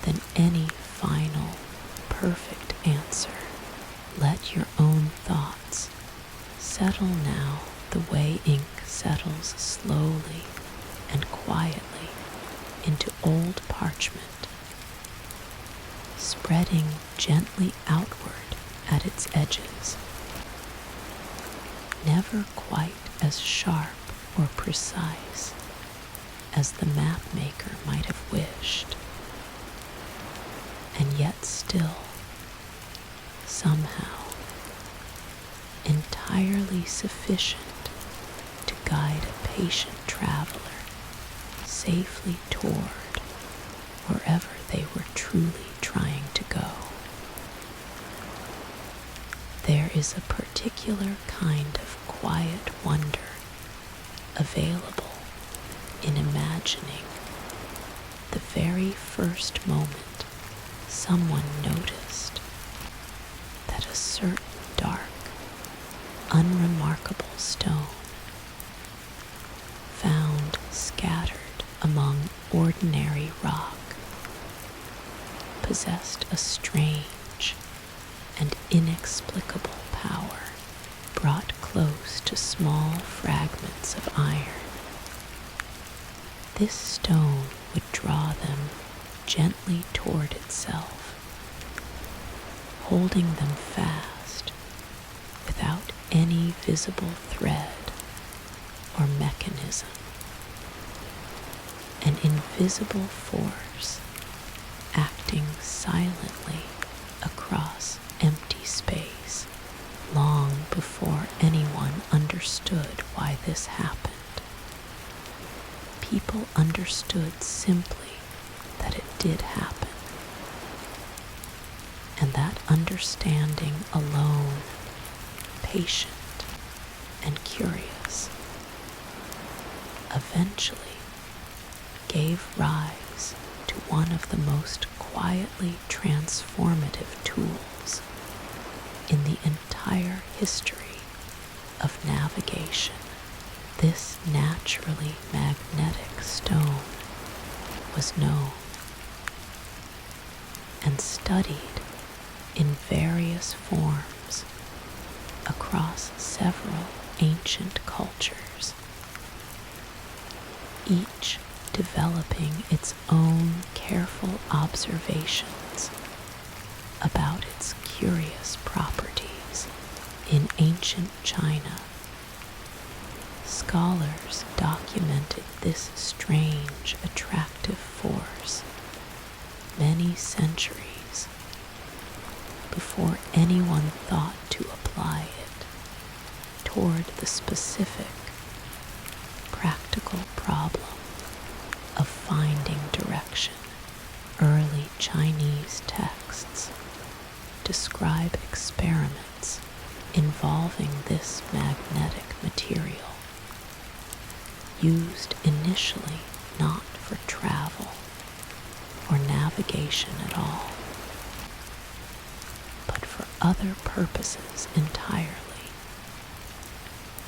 than any final, perfect answer. Let your own thoughts settle now the way ink settles slowly and quietly into old parchment, spreading gently outward at its edges, never quite as sharp or precise as the map maker might have wished, and yet still, somehow, entirely sufficient to guide a patient traveler safely toward wherever they were truly trying to go. There is a particular kind of quiet wonder available in imagining the very first moment someone noticed that a certain dark, unremarkable stone, found scattered among ordinary rock, possessed a strange and inexplicable power brought close to small fragments of iron. This stone would draw them gently toward itself, holding them fast without any visible thread or mechanism. An invisible force acting silently across empty space long before anyone understood why this happened. People understood simply that it did happen, and that understanding alone, patient and curious, eventually gave rise to one of the most quietly transformative tools in the entire history of navigation. This naturally magnetic stone was known and studied in various forms across several ancient cultures each developing its own careful observations about its curious properties. In ancient China, scholars documented this strange attractive force many centuries before anyone thought to apply it toward the specific, practical problem of finding direction. Early Chinese texts describe experiments involving this magnetic material, used initially not for travel or navigation at all, but for other purposes entirely,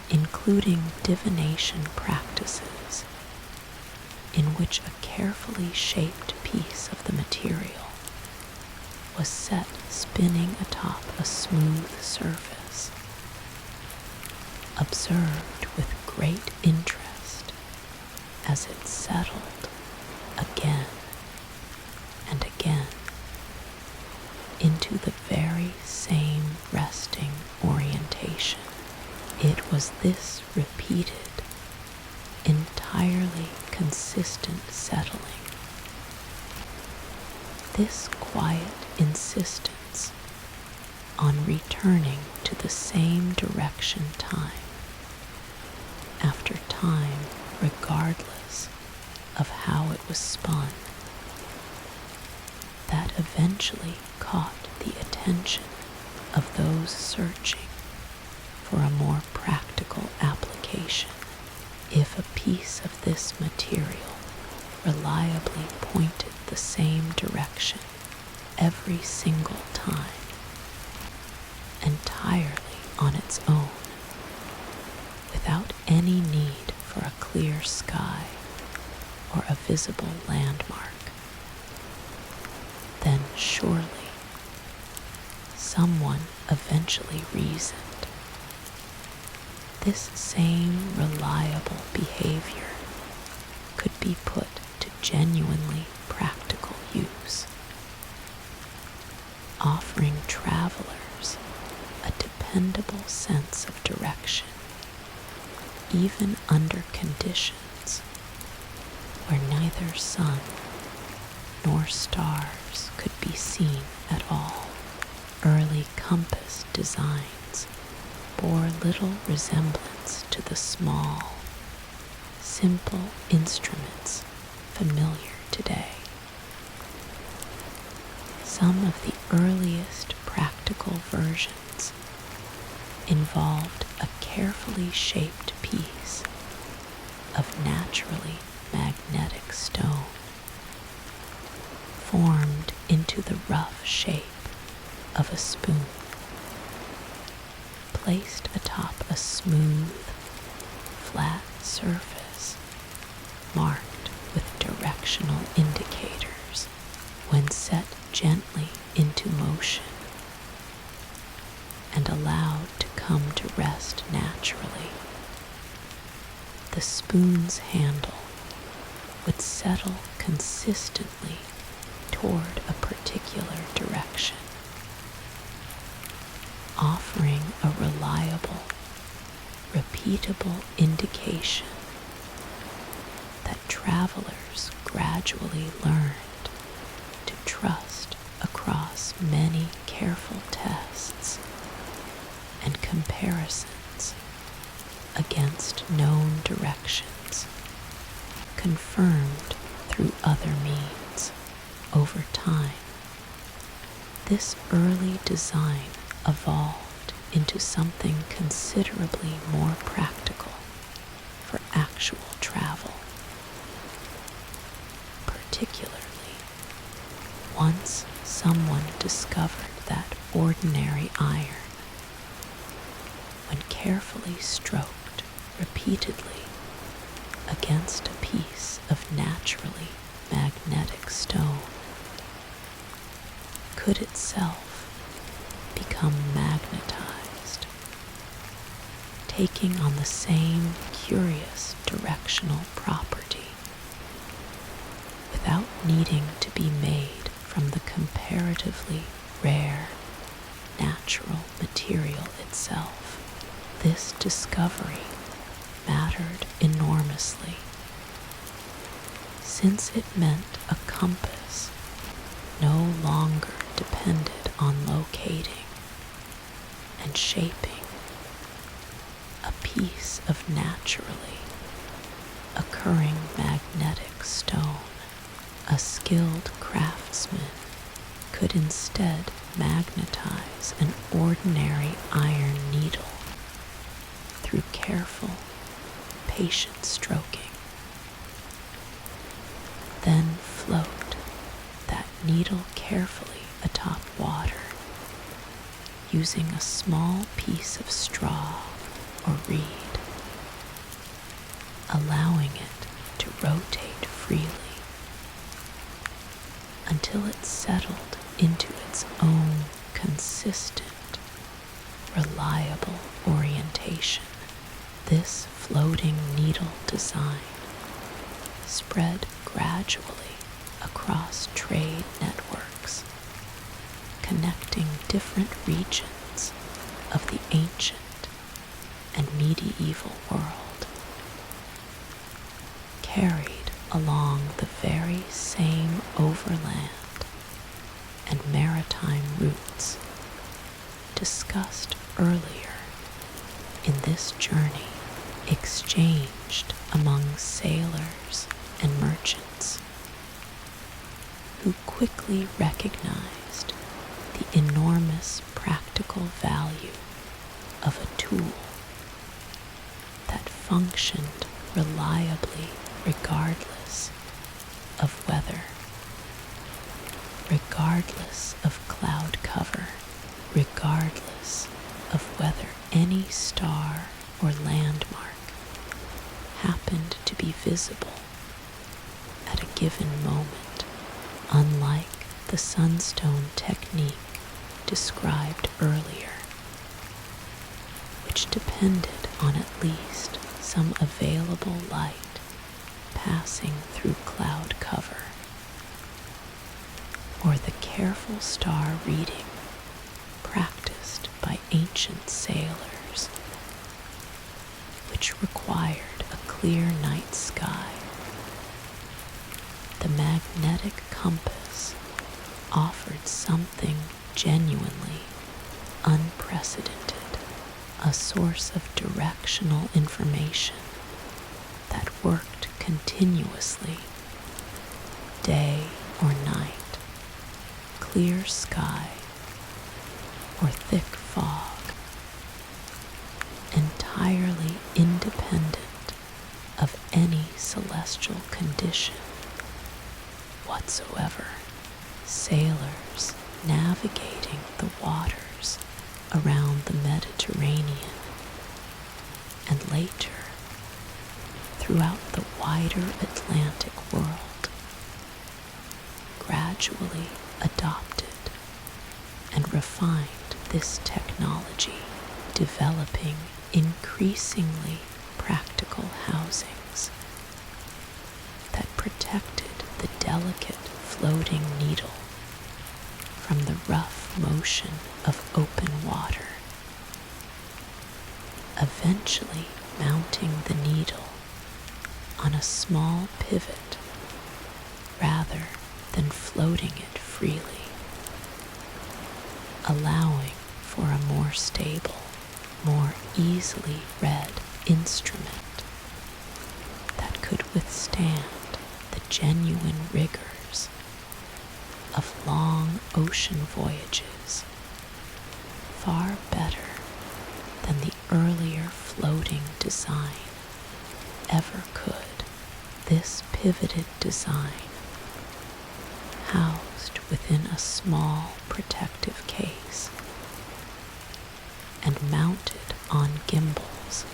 including divination practices in which a carefully shaped piece of the material was set spinning atop a smooth surface, observed with great interest as it settled again and again into the very same resting orientation. It was this repeated, entirely consistent settling, this quiet insistence on returning to the same direction time after time, regardless of how it was spun, that eventually caught the attention of those searching for a more practical application. If a piece of this material reliably pointed the same direction every single time, entirely on its own, without any need for a clear sky or a visible landmark, then surely someone eventually reasoned this same reliable behavior could be put to genuinely practical use, offering travelers a dependable sense of direction, even under conditions where neither sun nor stars could be seen at all. Early compass designs bore little resemblance to the small, simple instruments familiar today. Some of the earliest practical versions involved a carefully shaped piece of naturally magnetic stone, formed into the rough shape of a spoon, placed atop a smooth, flat surface marked with directional indicators. When set gently into motion and allowed to come to rest naturally, the spoon's handle would settle consistently toward a particular direction, offering a reliable, repeatable indication that travelers gradually learned to trust across many careful tests and comparisons against known directions, confirmed through other means. Over time, this early design evolved into something considerably more practical for actual travel, particularly once someone discovered that ordinary iron, when carefully stroked repeatedly against a piece of naturally magnetic stone, could itself become magnetized, taking on the same curious directional property without needing to be made from the comparatively rare natural material itself. This discovery mattered enormously, since it meant a compass no longer depended on locating and shaping a piece of naturally occurring magnetic stone. A skilled craftsman could instead magnetize an ordinary iron needle through careful, patient stroking, then float that needle carefully atop water using a small piece of straw or reed, allowing it to rotate freely until it settled into its own consistent, reliable orientation. This floating needle design spread gradually across trade networks, connecting different regions of the ancient and medieval world, carried along the very same overland and maritime routes discussed earlier in this journey, exchanged among sailors and merchants, who quickly recognized the enormous practical value of a tool that functioned reliably regardless of weather, regardless of cloud cover, regardless of whether any star or landmark happened to be visible at a given moment. Unlike the sunstone technique described earlier, which depended on at least some available light passing through cloud cover, or the careful star reading practiced by ancient sailors, which required a clear night sky. The magnetic compass offered something genuinely unprecedented, a source of directional information that worked continuously, day or night, clear sky or thick fog, entirely independent of any celestial condition whatsoever. Sailors navigating the waters around the Mediterranean and later throughout the wider Atlantic world gradually adopted and refined this technology, developing increasingly practical housings that protected the delicate floating needle from the rough motion of open water, eventually mounting the needle on a small pivot rather than floating it freely, allowing for a more stable, more easily read instrument that could withstand the genuine rigors of long ocean voyages far better than the earlier floating design ever could. This pivoted design, housed within a small protective case and mounted on gimbals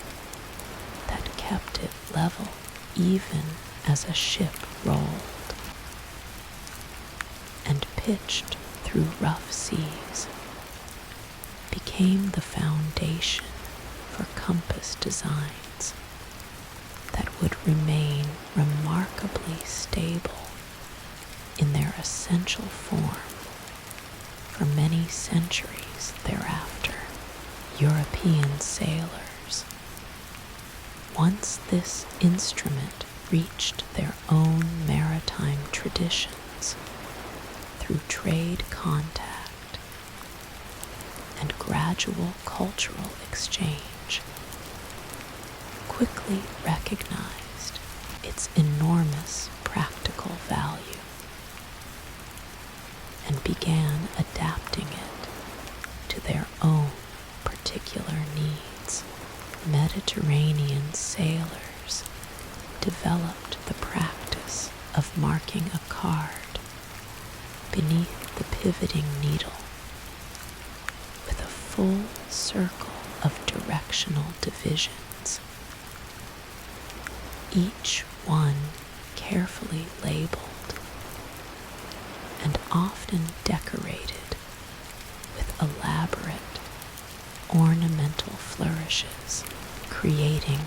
that kept it level even as a ship rolled, and pitched through rough seas, became the foundation for compass designs that would remain remarkably stable essential form for many centuries thereafter. European sailors, once this instrument reached their own maritime traditions through trade contact and gradual cultural exchange, quickly recognized its enormous practical value and began adapting it to their own particular needs. Mediterranean sailors developed the practice of marking a card beneath the pivoting needle with a full circle of directional divisions, each one carefully labeled and often decorated with elaborate ornamental flourishes, creating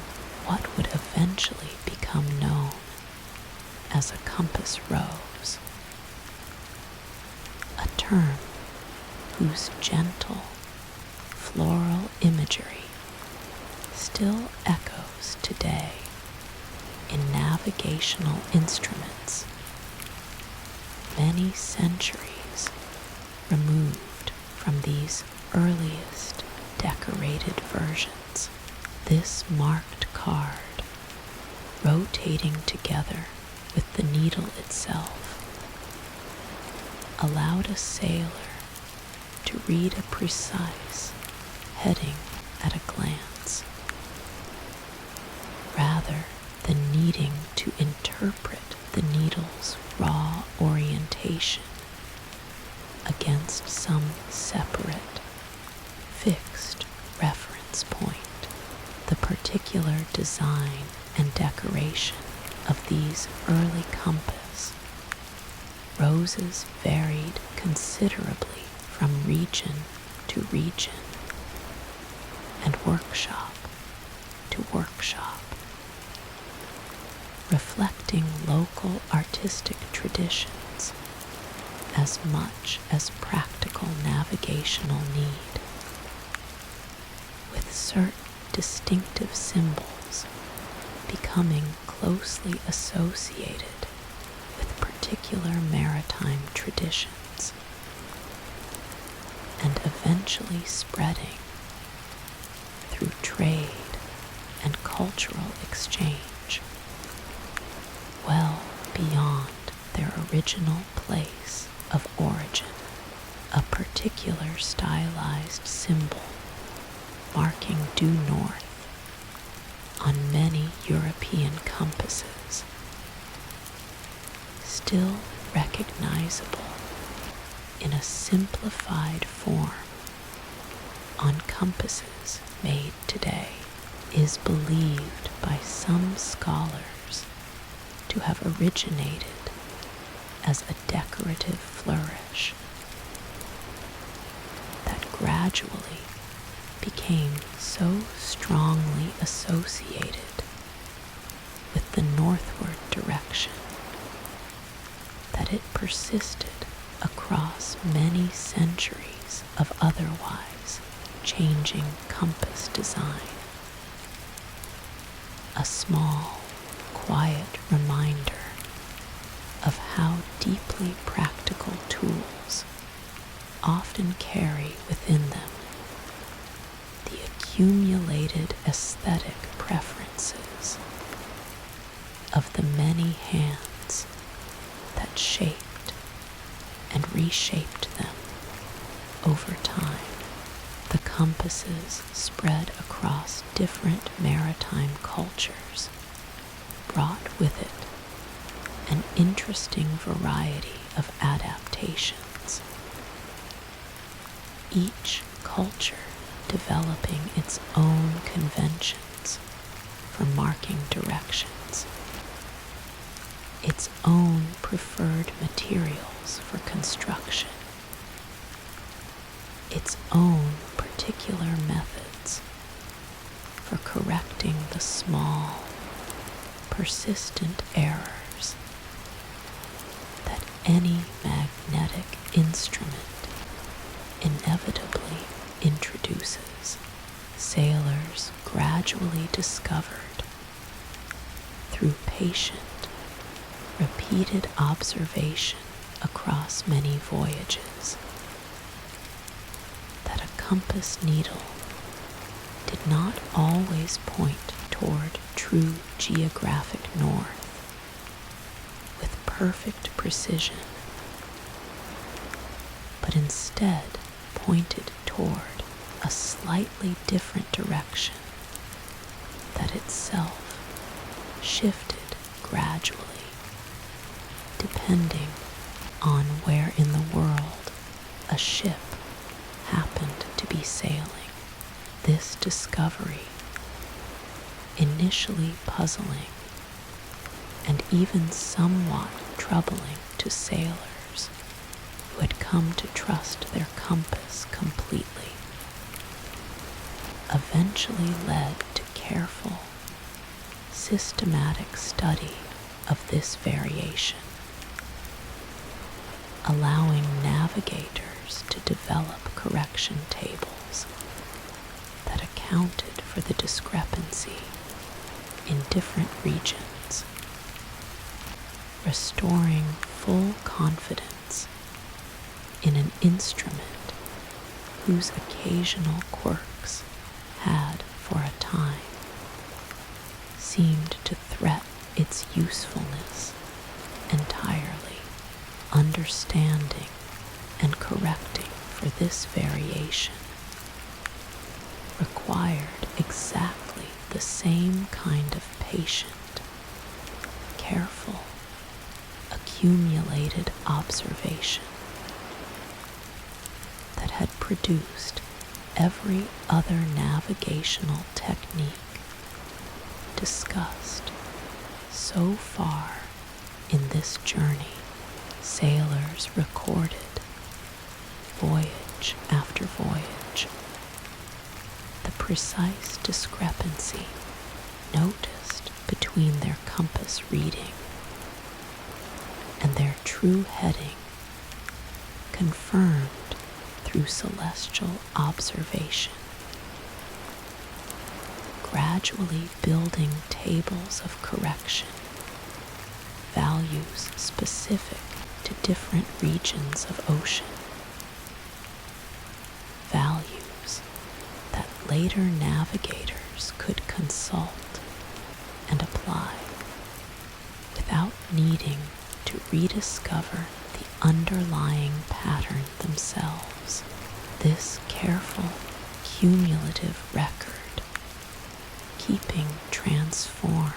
what would eventually become known as a compass rose, a term whose gentle floral imagery still echoes today in navigational instruments many centuries removed from these earliest decorated versions. This marked card, rotating together with the needle itself, allowed a sailor to read a precise heading at a glance, rather than needing to interpret the needle's raw orientation against some separate, fixed reference point. The particular design and decoration of these early compass roses varied considerably from region to region and workshop to workshop, reflecting local artistic traditions as much as practical navigational need, with certain distinctive symbols becoming closely associated with particular maritime traditions and eventually spreading through trade and cultural exchange well beyond their original place of origin. A particular stylized symbol marking due north on many European compasses, still recognizable in a simplified form on compasses made today, is believed by some scholars to have originated as a decorative flourish that gradually became so strongly associated with the northward direction that it persisted across many centuries of otherwise changing compass design. A small, quiet reminder of how deeply practical tools often carry within them the accumulated aesthetic preferences of the many hands that shaped and reshaped them over time. The compasses spread across different maritime cultures brought with it an interesting variety of adaptations, each culture developing its own conventions for marking directions, its own preferred materials for construction, its own particular methods for correcting the small, persistent errors that any magnetic instrument inevitably introduces, sailors gradually discovered through patient, repeated observation across many voyages that a compass needle did not always point toward true geographic north with perfect precision, but instead pointed toward a slightly different direction that itself shifted gradually, depending on where in the world a ship happened to be sailing. This discovery, initially puzzling and even somewhat troubling to sailors who had come to trust their compass completely, eventually led to careful, systematic study of this variation, allowing navigators to develop correction tables that accounted for the discrepancy in different regions, restoring full confidence in an instrument whose occasional quirks had, for a time, seemed to threaten its usefulness entirely. Understanding and correcting for this variation required exactly the same kind of patient, careful, accumulated observation that had produced every other navigational technique discussed so far in this journey. Sailors recorded, voyage after voyage, the precise discrepancy noticed between their compass reading and their true heading, confirmed through celestial observation, gradually building tables of correction, values specific to different regions of ocean, values that later navigators could consult and apply without needing to rediscover the underlying pattern themselves. This careful, cumulative record, keeping transformed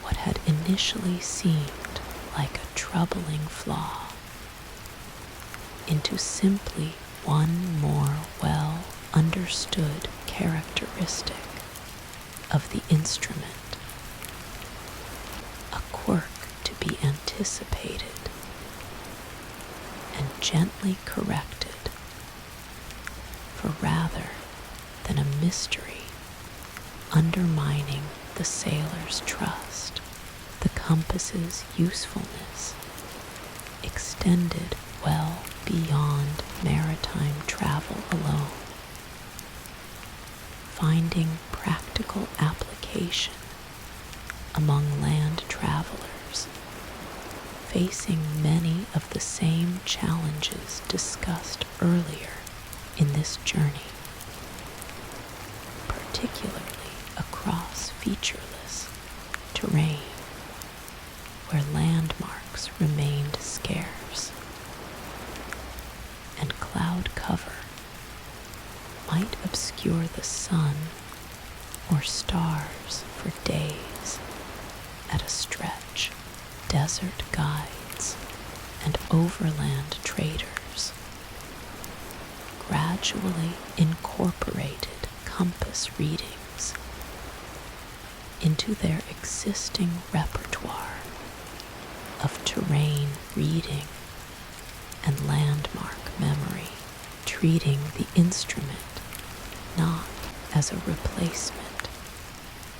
what had initially seemed like a troubling flaw into simply one more well understood characteristic of the instrument, a quirk to be anticipated and gently corrected, for rather than a mystery undermining the sailor's trust, the compass's usefulness extended well beyond maritime travel alone, finding practical application among land travelers facing many of the same challenges discussed earlier in this journey, particularly across featureless terrain where landmarks remained scarce and cloud cover might obscure the sun or stars for days at a stretch. Desert guides and overland traders gradually incorporated compass readings into their existing repertoire of terrain reading and landmark memory, treating the instrument not as a replacement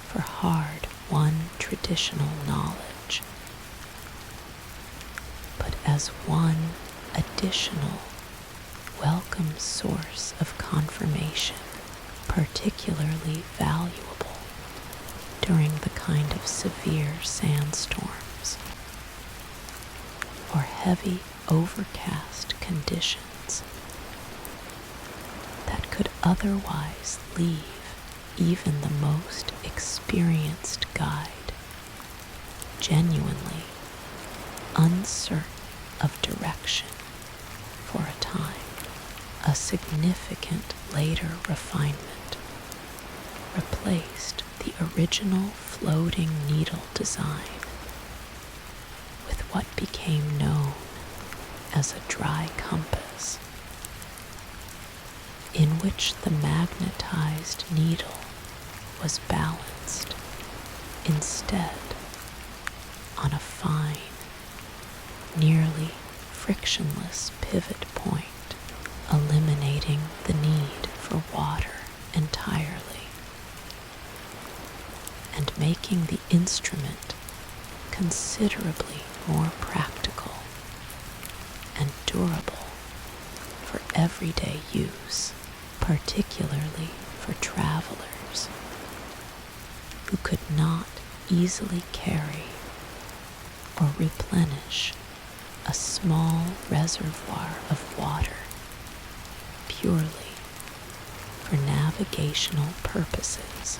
for hard-won traditional knowledge, as one additional welcome source of confirmation, particularly valuable during the kind of severe sandstorms or heavy overcast conditions that could otherwise leave even the most experienced guide genuinely uncertain of direction for a time. A significant later refinement replaced the original floating needle design with what became known as a dry compass, in which the magnetized needle was balanced instead on a fine, nearly frictionless pivot point, eliminating the need for water entirely and making the instrument considerably more practical and durable for everyday use, particularly for travelers who could not easily carry or replenish a small reservoir of water purely for navigational purposes.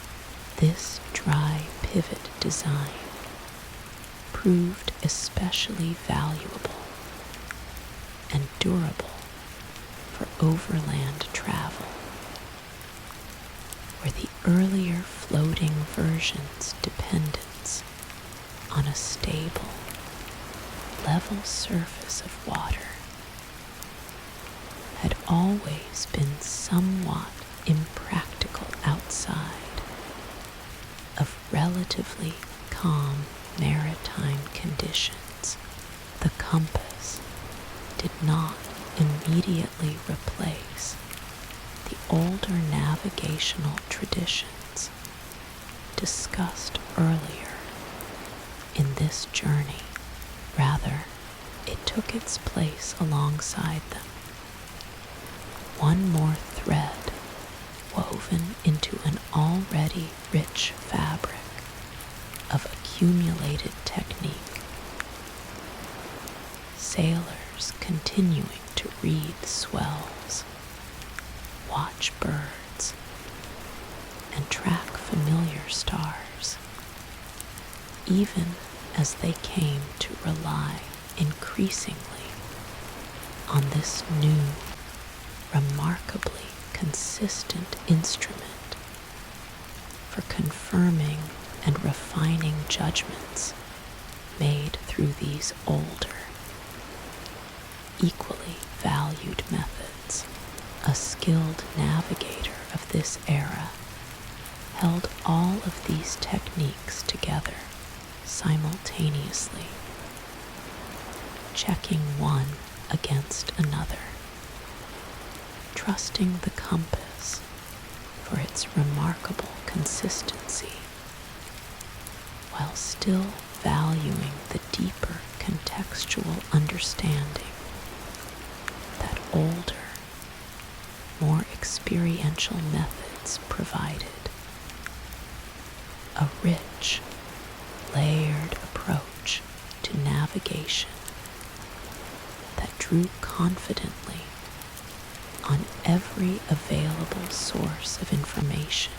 This dry pivot design proved especially valuable and durable for overland travel, where the earlier floating version's dependence on a stable, level surface of water had always been somewhat impractical outside of relatively calm maritime conditions. The compass did not immediately replace the older navigational traditions discussed earlier in this journey. Rather, it took its place alongside them. One more thread woven into an already rich fabric of accumulated technique. Sailors continuing to read swells, watch birds, and track familiar stars, even as they came to rely increasingly on this new, remarkably consistent instrument for confirming and refining judgments made through these older, equally valued methods. A skilled navigator of this era held all of these techniques together simultaneously, checking one against another, trusting the compass for its remarkable consistency, while still valuing the deeper contextual understanding that older, more experiential methods provided. A rich, layered approach to navigation that drew confidently on every available source of information,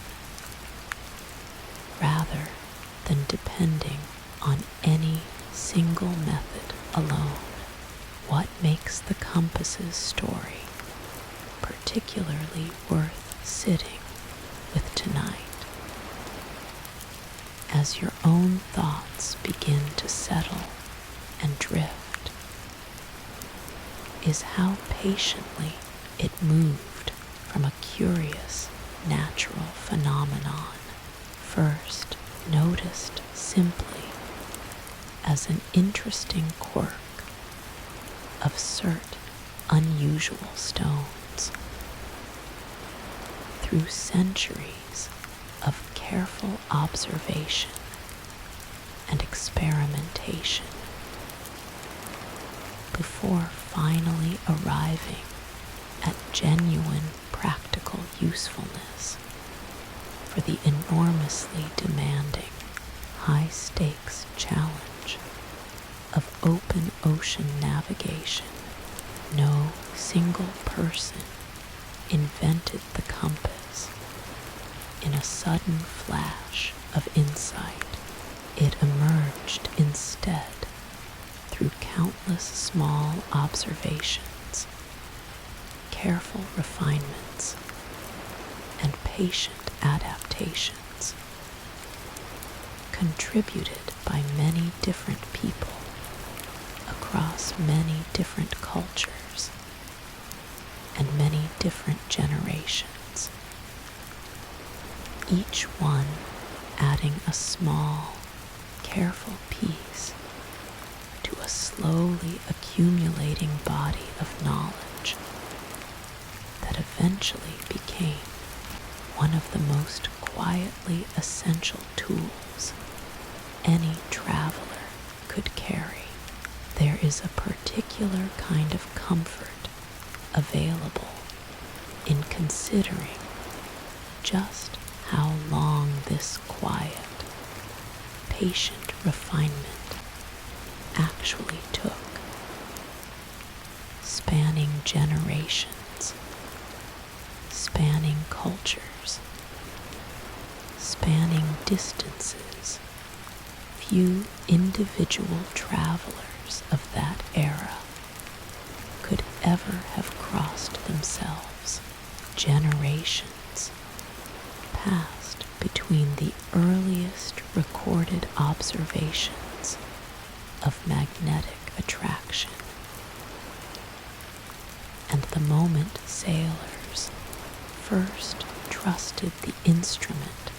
rather than depending on any single method alone. What makes the compass's story particularly worth sitting with tonight, as your own thoughts begin to settle and drift, is how patiently it moved from a curious natural phenomenon, first noticed simply as an interesting quirk of certain unusual stones, through centuries of careful observation and experimentation, before finally arriving at genuine practical usefulness for the enormously demanding, high-stakes challenge of open ocean navigation. No single person invented the compass in a sudden flash of insight. It emerged instead through countless small observations, careful refinements, and patient adaptations, contributed by many different people across many different cultures and many different generations, each one adding a small, careful piece to a slowly accumulating body of knowledge that eventually became one of the most quietly essential tools any traveler could carry. There is a particular kind of comfort available in considering just how long this quiet, patient refinement actually took, spanning generations, spanning cultures, spanning distances. Few individual travelers of that era could ever have crossed themselves. Generations passed between the earliest recorded observations of magnetic attraction and the moment sailors first trusted the instrument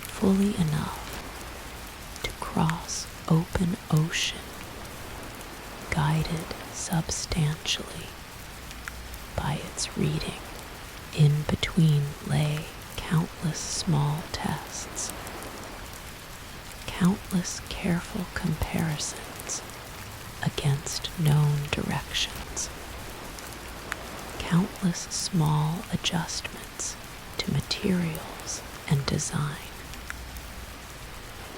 fully enough to cross open ocean, guided substantially by its reading. In between lay countless small tests, countless careful comparisons against known directions, countless small adjustments to materials and design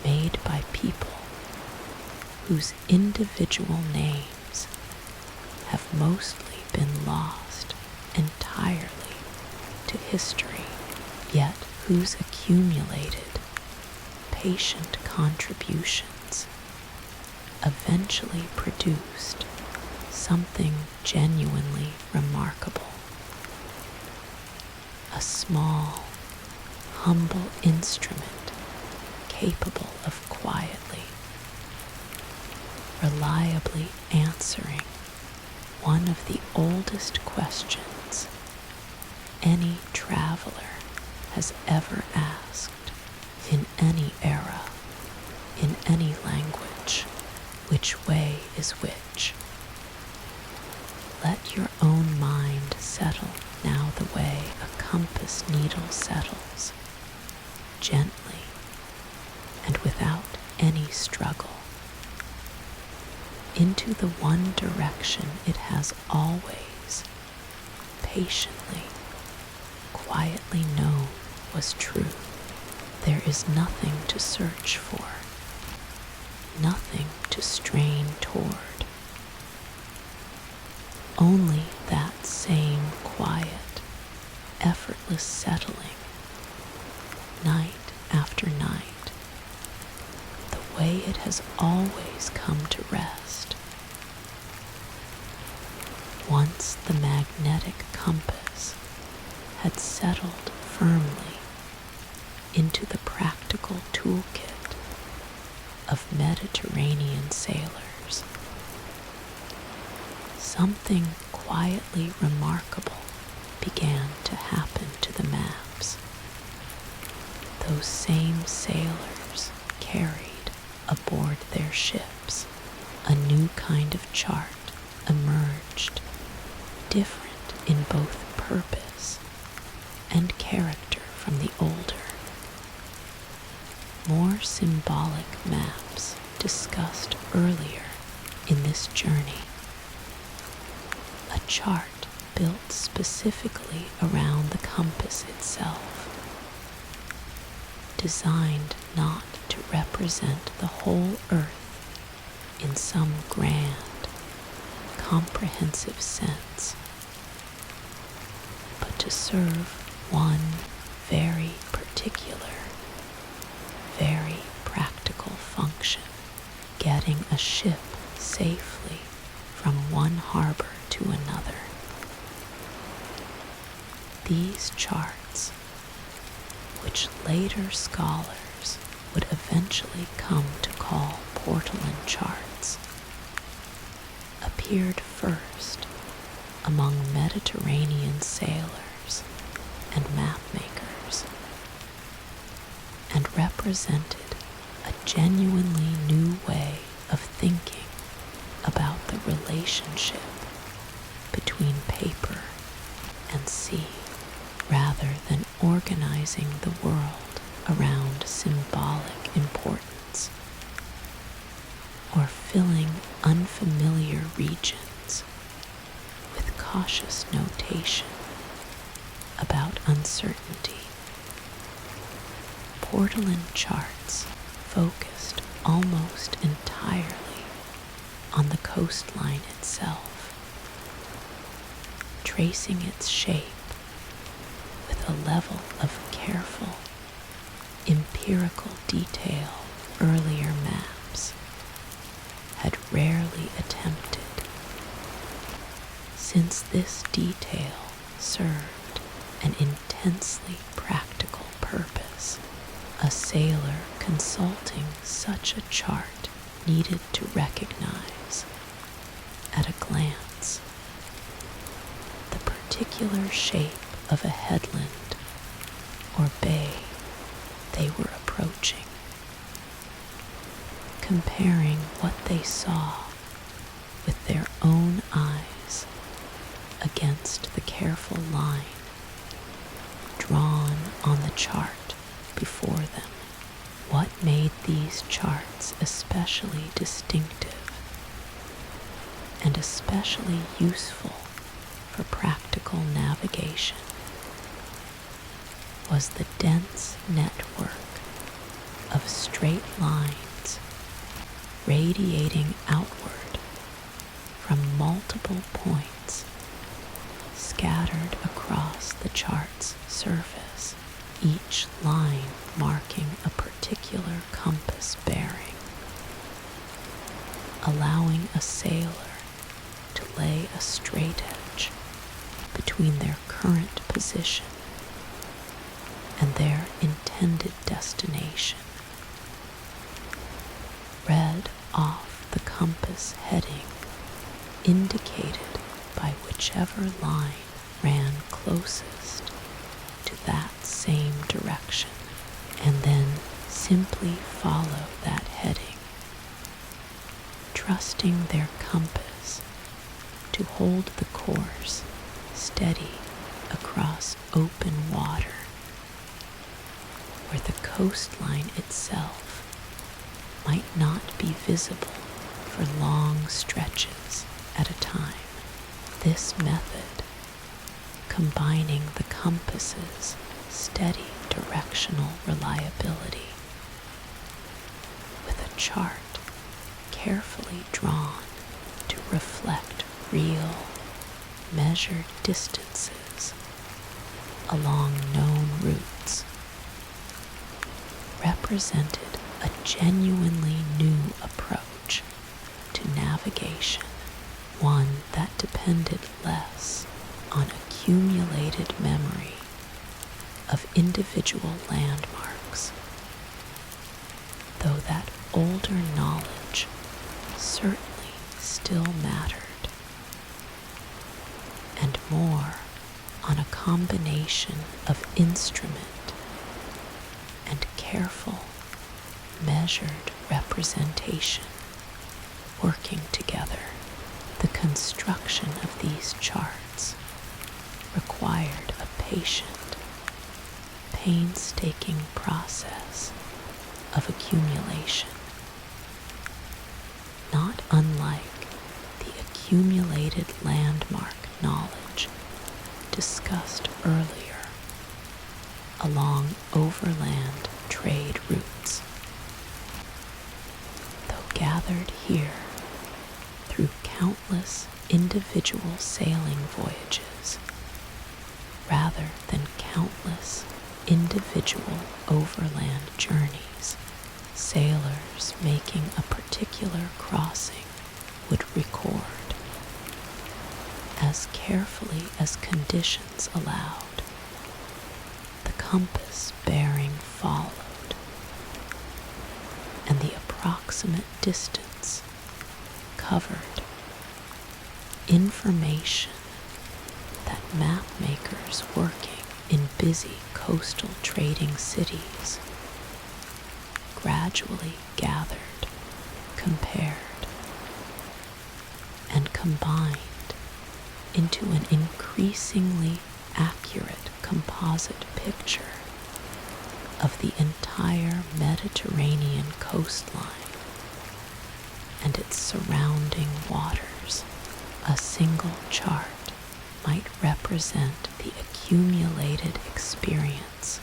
made by people whose individual names have mostly been lost entirely to history, yet whose accumulated, patient contributions eventually produced something genuinely remarkable. A small, humble instrument capable of quietly, reliably answering one of the oldest questions any traveler has ever asked in any era, in any language. Which way is which? Let your own mind settle now the way a compass needle settles, gently and without any struggle, into the one direction it has always, patiently, quietly known was true. There is nothing to search for, nothing to strain toward. Only that same quiet, effortless settling, night after night, the way it has always come to rest. Once the magnetic compass had settled firmly into the practical toolkit of Mediterranean sailors, something quietly remarkable began to happen to the maps. Those same sailors carried aboard their ships a new kind of chart emerged, different in both purpose and character from the older, more symbolic maps discussed earlier in this journey chart built specifically around the compass itself, designed not to represent the whole Earth in some grand, comprehensive sense, but to serve one very particular, very practical function, getting a ship safely from one harbor to another. These charts, which later scholars would eventually come to call Portolan charts, appeared first among Mediterranean sailors and mapmakers, and represented a genuinely new way of thinking about the relationship between paper and sea, rather than organizing the world around symbolic importance, or filling unfamiliar regions with cautious notation about uncertainty. Portolan charts focused almost entirely on the coastline itself, tracing its shape with a level of careful, empirical detail earlier maps had rarely attempted, since this detail served an intensely practical purpose. A sailor consulting such a chart needed to recognize, at a glance, the particular shape of a headland or bay they were approaching, comparing what they saw with their own eyes against the careful line drawn on the chart before them. What made these charts especially distinctive and especially useful for practical navigation was the dense network of straight lines radiating outward from multiple points scattered across the chart's surface, each line marking a particular compass bearing, allowing a sailor to lay a straight edge between their current position and their intended destination. Read off the compass heading indicated by whichever line ran closest to that same direction, and then simply follow that heading, trusting their compass to hold the course steady across open water, where the coastline itself might not be visible for long stretches at a time. This method, combining the compass's steady directional reliability with a chart carefully drawn to reflect real, measured distances along known routes, represented a genuinely new approach to navigation, one that depended less on accumulated memory of individual landmarks, though that older knowledge certainly still mattered, and more on a combination of instrument and careful, measured representation working together. The construction of these charts required a patient, painstaking process of accumulation, not unlike the accumulated landmark overland trade routes. Though gathered here through countless individual sailing voyages, rather than countless individual overland journeys, sailors making a particular crossing would record, as carefully as conditions allowed, the compass bearing followed, and the approximate distance covered, information that map makers working in busy coastal trading cities gradually gathered, compared, and combined into an increasingly accurate composite picture of the entire Mediterranean coastline and its surrounding waters. A single chart might represent the accumulated experience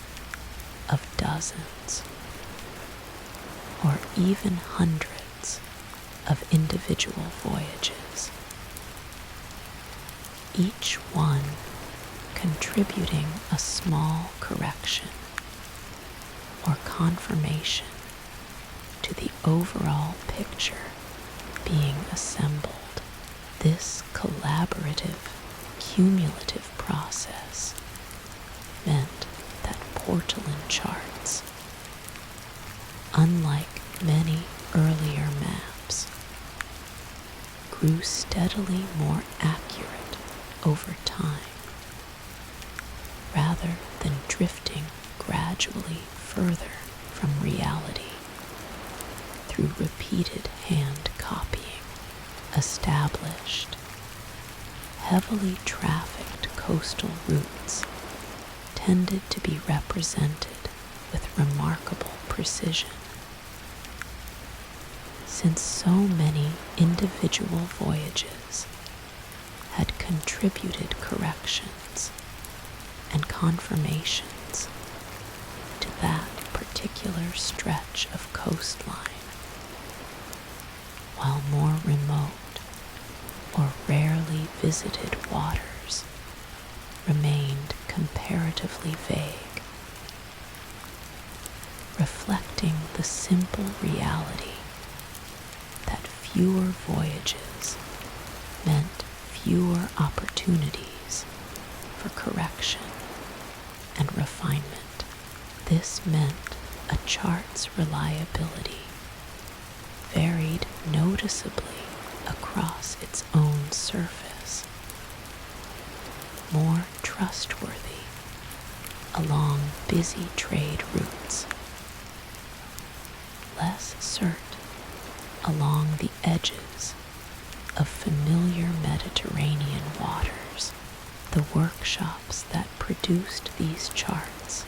of dozens or even hundreds of individual voyages, each one contributing a small correction or confirmation to the overall picture being assembled. This collaborative, cumulative process meant that Portolan charts, unlike many earlier maps, grew steadily more accurate over time, rather than drifting gradually further from reality through repeated hand copying. Established, heavily trafficked coastal routes tended to be represented with remarkable precision. Since so many individual voyages had contributed corrections and confirmations to that particular stretch of coastline, while more remote or rarely visited waters remained comparatively vague, reflecting the simple reality that fewer voyages meant fewer opportunities for correction and refinement. This meant a chart's reliability varied noticeably across its own surface, more trustworthy along busy trade routes, less certain along the edges of familiar Mediterranean waters. The workshops that produced these charts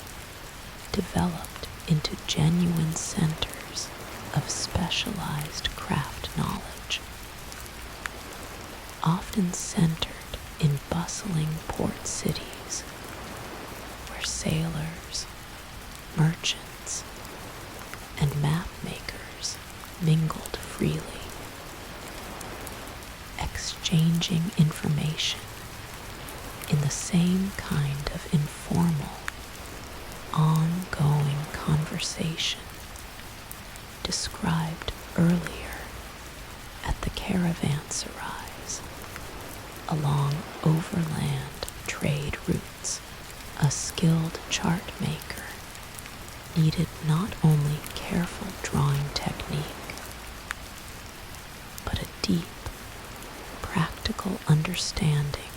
developed into genuine centers of specialized craft knowledge, often centered in bustling port cities where sailors, merchants, and map makers mingled freely, exchanging information in the same kind of informal, ongoing conversation described earlier at the caravanserais along overland trade routes. A skilled chart maker needed not only careful drawing technique, but a deep, practical understanding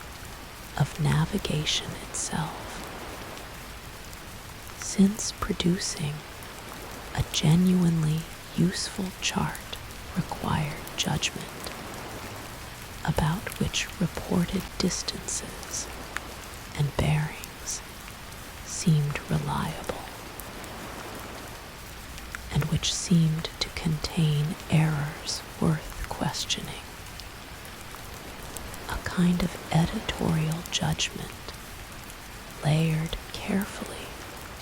of navigation itself. Since producing a genuinely useful chart required judgment about which reported distances and bearings seemed reliable, and which seemed to contain errors worth questioning. A kind of editorial judgment layered carefully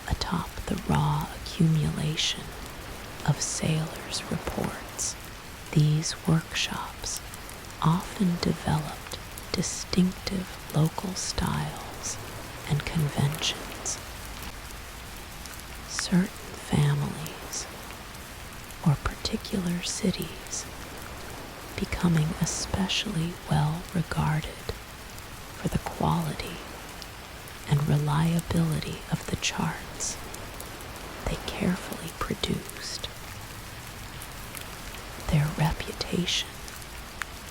atop atop the raw accumulation of sailors' reports. These workshops often developed distinctive local styles and conventions. Certain families or particular cities becoming especially well regarded for the quality and reliability of the charts they carefully produced. Their reputation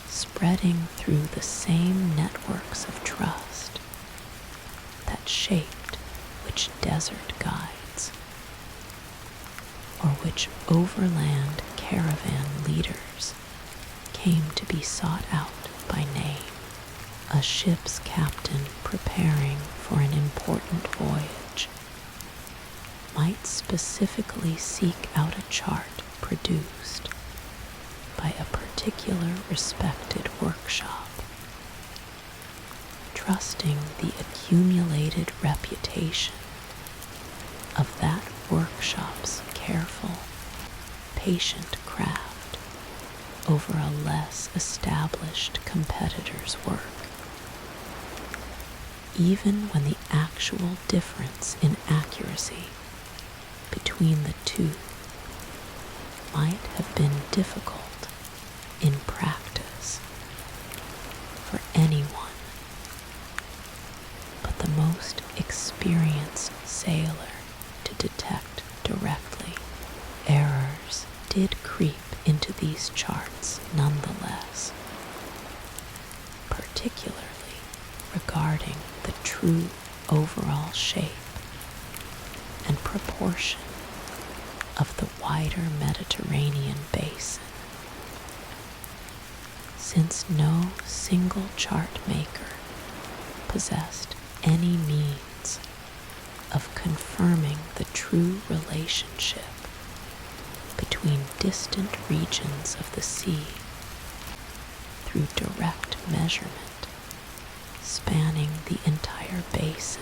spreading through the same networks of trust that shaped which desert guides or which overland caravan leaders came to be sought out by name. A ship's captain preparing for an important voyage might specifically seek out a chart produced by a particular respected workshop, trusting the accumulated reputation of that workshop's careful, patient craft over a less established competitor's work. Even when the actual difference in accuracy between the two might have been difficult in practice for anyone but the most experienced sailor to detect directly. Errors did creep into these charts nonetheless, particularly regarding the true overall shape and proportion of the wider Mediterranean basin. Since no single chart maker possessed any means of confirming the true relationship between distant regions of the sea through direct measurement spanning the entire basin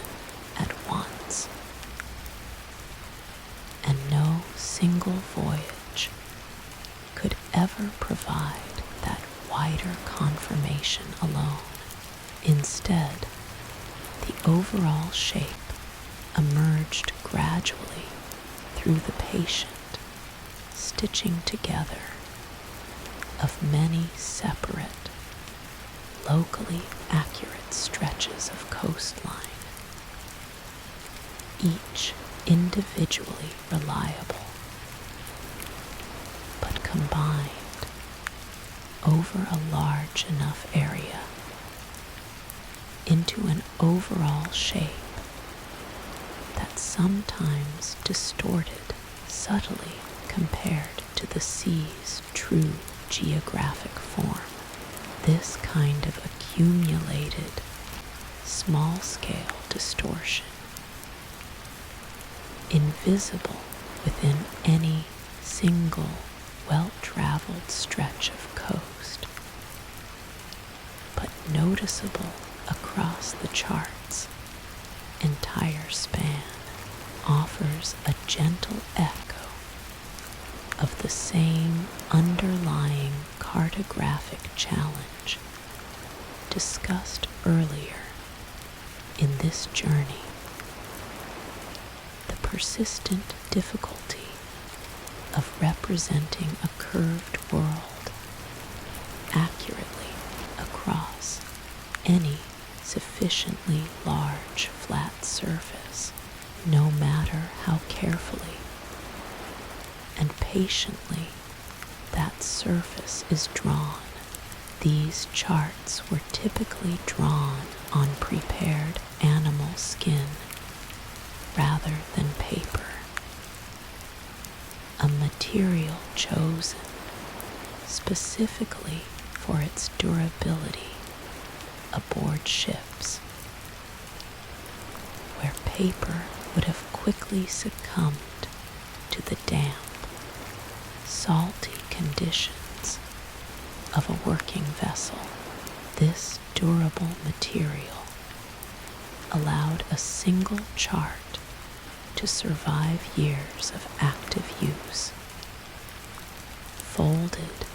at once, and no single voyage could ever provide that wider confirmation alone. Instead, the overall shape emerged gradually through the patient stitching together of many separate, locally accurate stretches of coastline, each individually reliable, but combined over a large enough area into an overall shape that sometimes distorted subtly compared to the sea's true geographic form. This kind of accumulated, small-scale distortion, invisible within any single well-traveled stretch of coast, but noticeable across the chart's entire span, offers a gentle echo of the same underlying cartographic challenge discussed earlier in this journey: the persistent difficulty of representing a curved world accurately across any sufficiently large flat surface, no matter how carefully and patiently that surface is drawn. These charts were typically drawn on prepared animal skin rather than paper, a material chosen specifically for its durability aboard ships, where paper would have quickly succumbed to the damp, salty conditions of a working vessel. This durable material allowed a single chart to survive years of active use, folded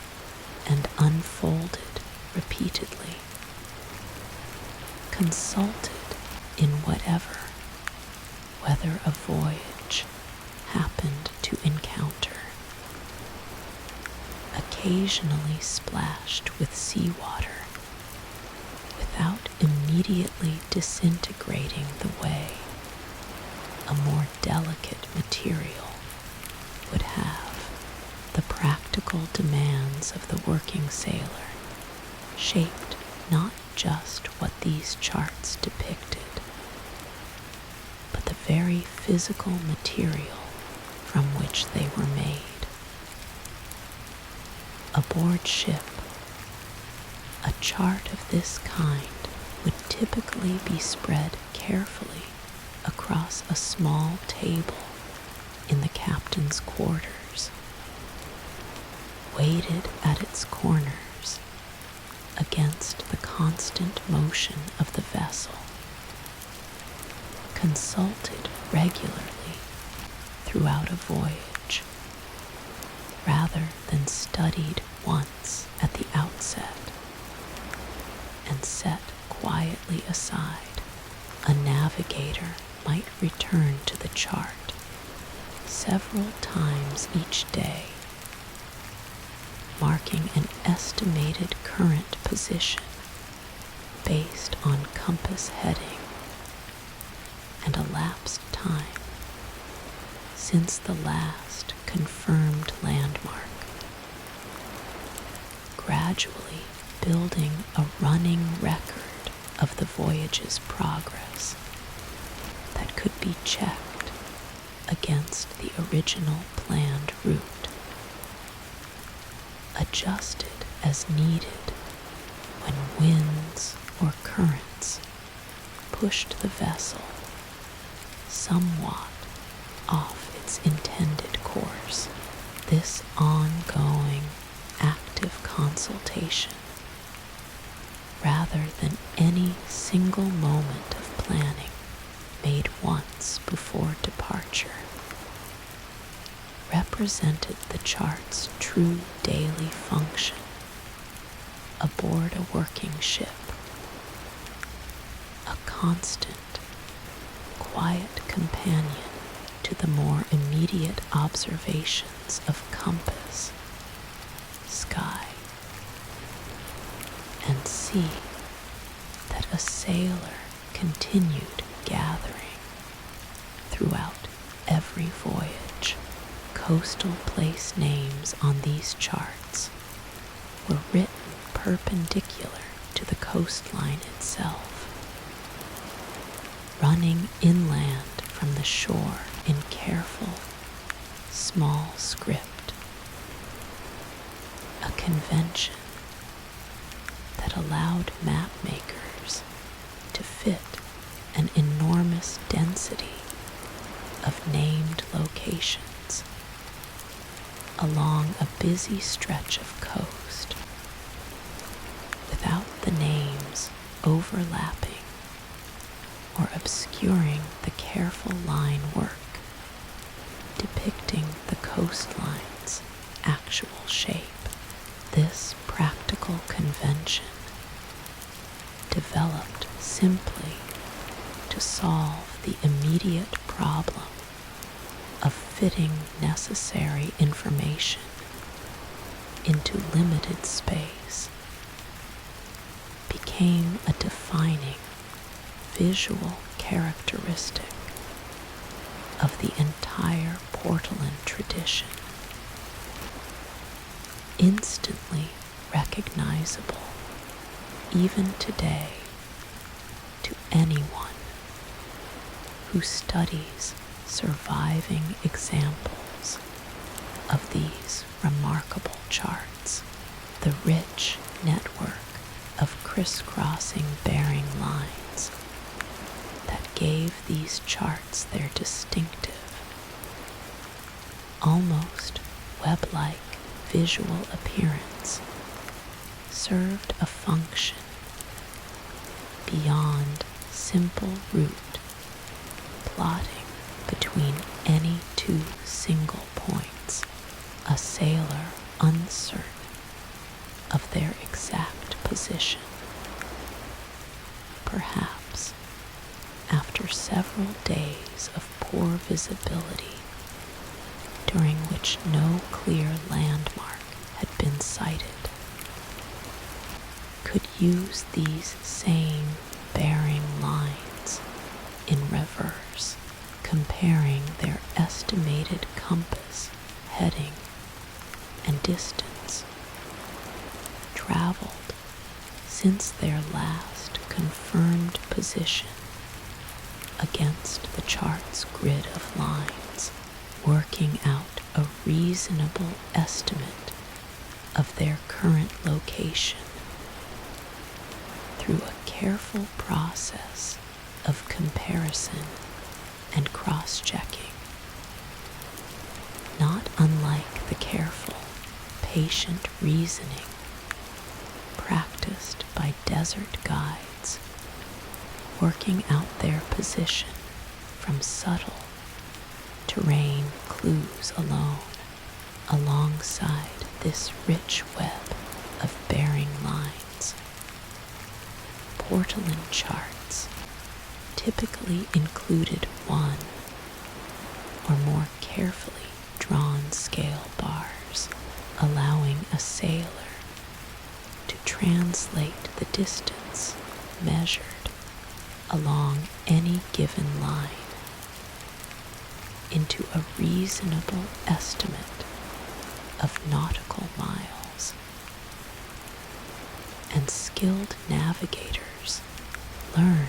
and unfolded repeatedly, consulted in whatever weather a voyage happened to encounter, occasionally splashed with seawater without immediately disintegrating the way a more delicate material would have the practical demands of the working sailor shaped not just what these charts depicted, but the very physical material from which they were made. Aboard ship, a chart of this kind would typically be spread carefully across a small table in the captain's quarters, weighted at its corners against the constant motion of the vessel, consulted regularly throughout a voyage, rather than studied once at the outset and set quietly aside. A navigator might return to the chart several times each day, marking an estimated current position based on compass heading and elapsed time since the last confirmed landmark, gradually building a running record of the voyage's progress that could be checked against the original planned route, adjusted as needed when winds or currents pushed the vessel somewhat off its intended course. This ongoing, active consultation, rather than any single moment of planning made once before departure, represented the chart's true daily function aboard a working ship, a constant, quiet companion to the more immediate observations of compass, sky, and sea that a sailor continued gathering throughout every voyage. Coastal place names on these charts were written perpendicular to the coastline itself, running inland from the shore in careful, small script, a convention that allowed map makers to fit an enormous density of named locations along a busy stretch of coast without the names overlapping or obscuring the careful line work depicting the coastline's actual shape. This practical convention, developed simply to solve the immediate problem of fitting necessary information into limited space, became a defining visual characteristic of the entire Portolan tradition, instantly recognizable even today to anyone who studies surviving examples of these remarkable charts. The rich network of crisscrossing bearing lines that gave these charts their distinctive, almost web-like visual appearance served a function beyond simple route plotting between any two single points, a sailor uncertain of their exact position. Perhaps after several days of poor visibility, during which no clear landmark had been sighted, could use these same bearing lines in reverse, comparing their estimated compass heading and distance traveled since their last confirmed position against the chart's grid of lines, working out a reasonable estimate of their current location through a careful process of comparison and cross-checking, not unlike the careful, patient reasoning practiced by desert guides, working out their position from subtle terrain clues alone, alongside this rich web of bearing lines. Portolan charts typically included one or more carefully drawn scale bars, allowing a sailor to translate the distance measured along any given line into a reasonable estimate of nautical miles. And skilled navigators learned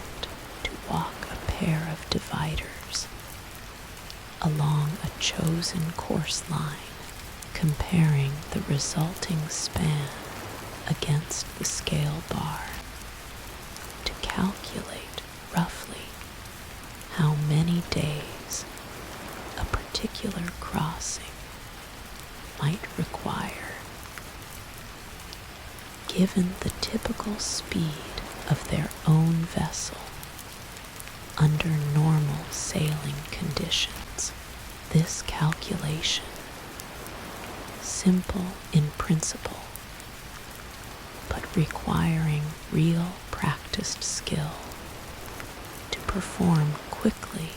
to walk a pair of dividers along a chosen course line, comparing the resulting span against the scale bar to calculate roughly how many days a particular crossing might require. Given the typical speed of their own vessel under normal sailing conditions, this calculation, simple in principle, but requiring real practiced skill to perform quickly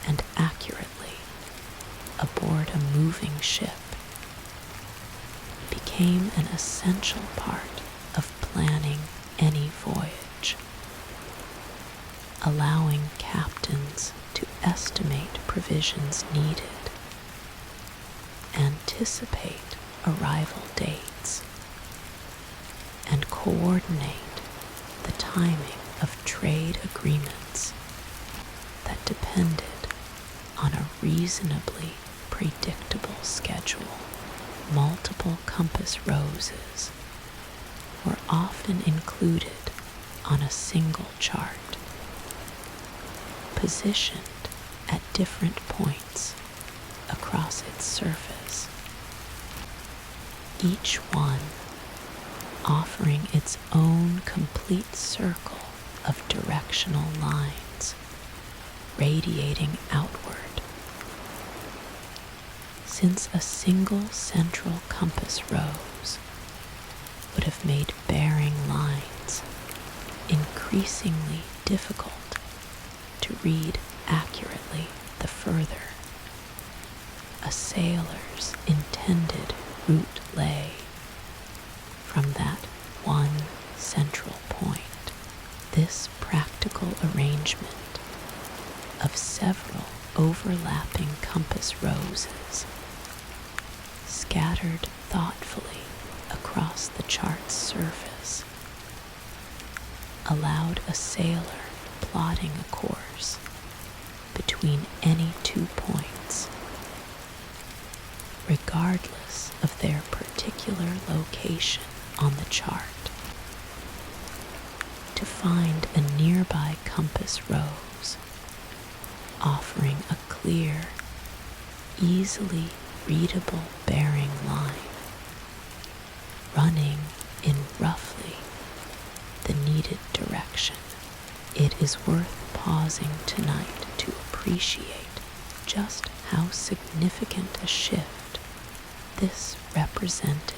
and accurately aboard a moving ship, became an essential part of planning any voyage, allowing captains to estimate provisions needed, anticipate arrival dates, and coordinate the timing of trade agreements that depended on a reasonably predictable schedule. Multiple compass roses were often included on a single chart, positioned at different points across its surface, each one offering its own complete circle of directional lines radiating outward. Since a single central compass rose would have made bearing lines increasingly difficult to read accurately the further a sailor's intended route lay from that one central point. This practical arrangement of several overlapping compass roses scattered thoughtfully across the chart's surface allowed a sailor plotting a course between any 2 points, regardless of their particular location on the chart, to find a nearby compass rose offering a clear, easily readable bearing line, running in roughly the needed direction. It is worth pausing tonight to appreciate just how significant a shift this represented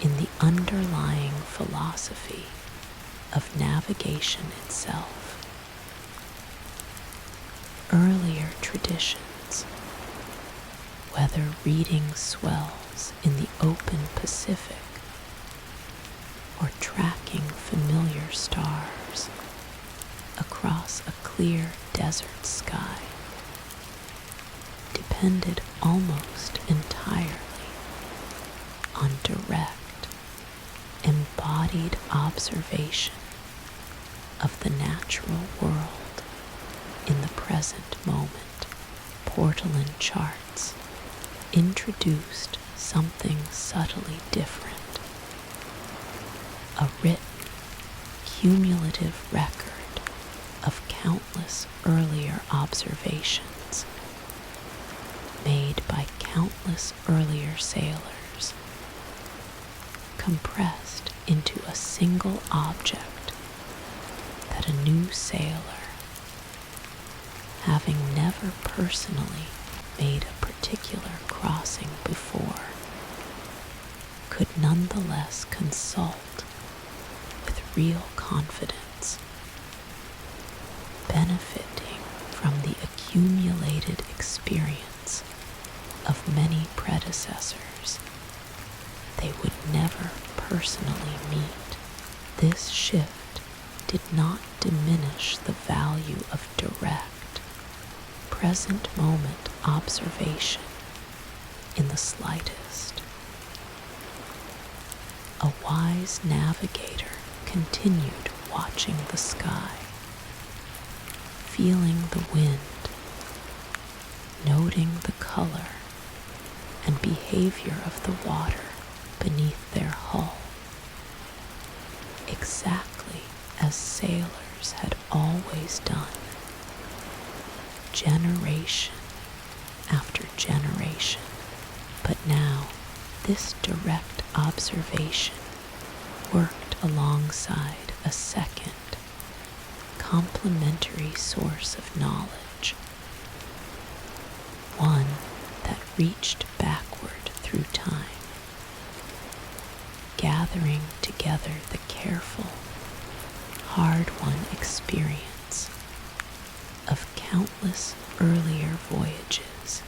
in the underlying philosophy of navigation itself. Earlier traditions, whether reading swells in the open Pacific or tracking familiar stars across a clear desert sky, depended almost entirely on direct, embodied observation of the natural world in the present moment. Portolan charts introduced something subtly different, a written, cumulative record of countless earlier observations made by countless earlier sailors, compressed into a single object that a new sailor, having never personally made a particular crossing before, could nonetheless consult with real confidence, benefiting from the accumulated experience of many predecessors they would never personally meet. This shift did not diminish the value of direct, present moment observation in the slightest. A wise navigator continued watching the sky, feeling the wind, noting the color and behavior of the water beneath their hull, exactly as sailors had always done, generation after generation. But now this direct observation worked alongside a second, complementary source of knowledge, one that reached backward through time, gathering together the careful, hard-won experience of countless earlier voyages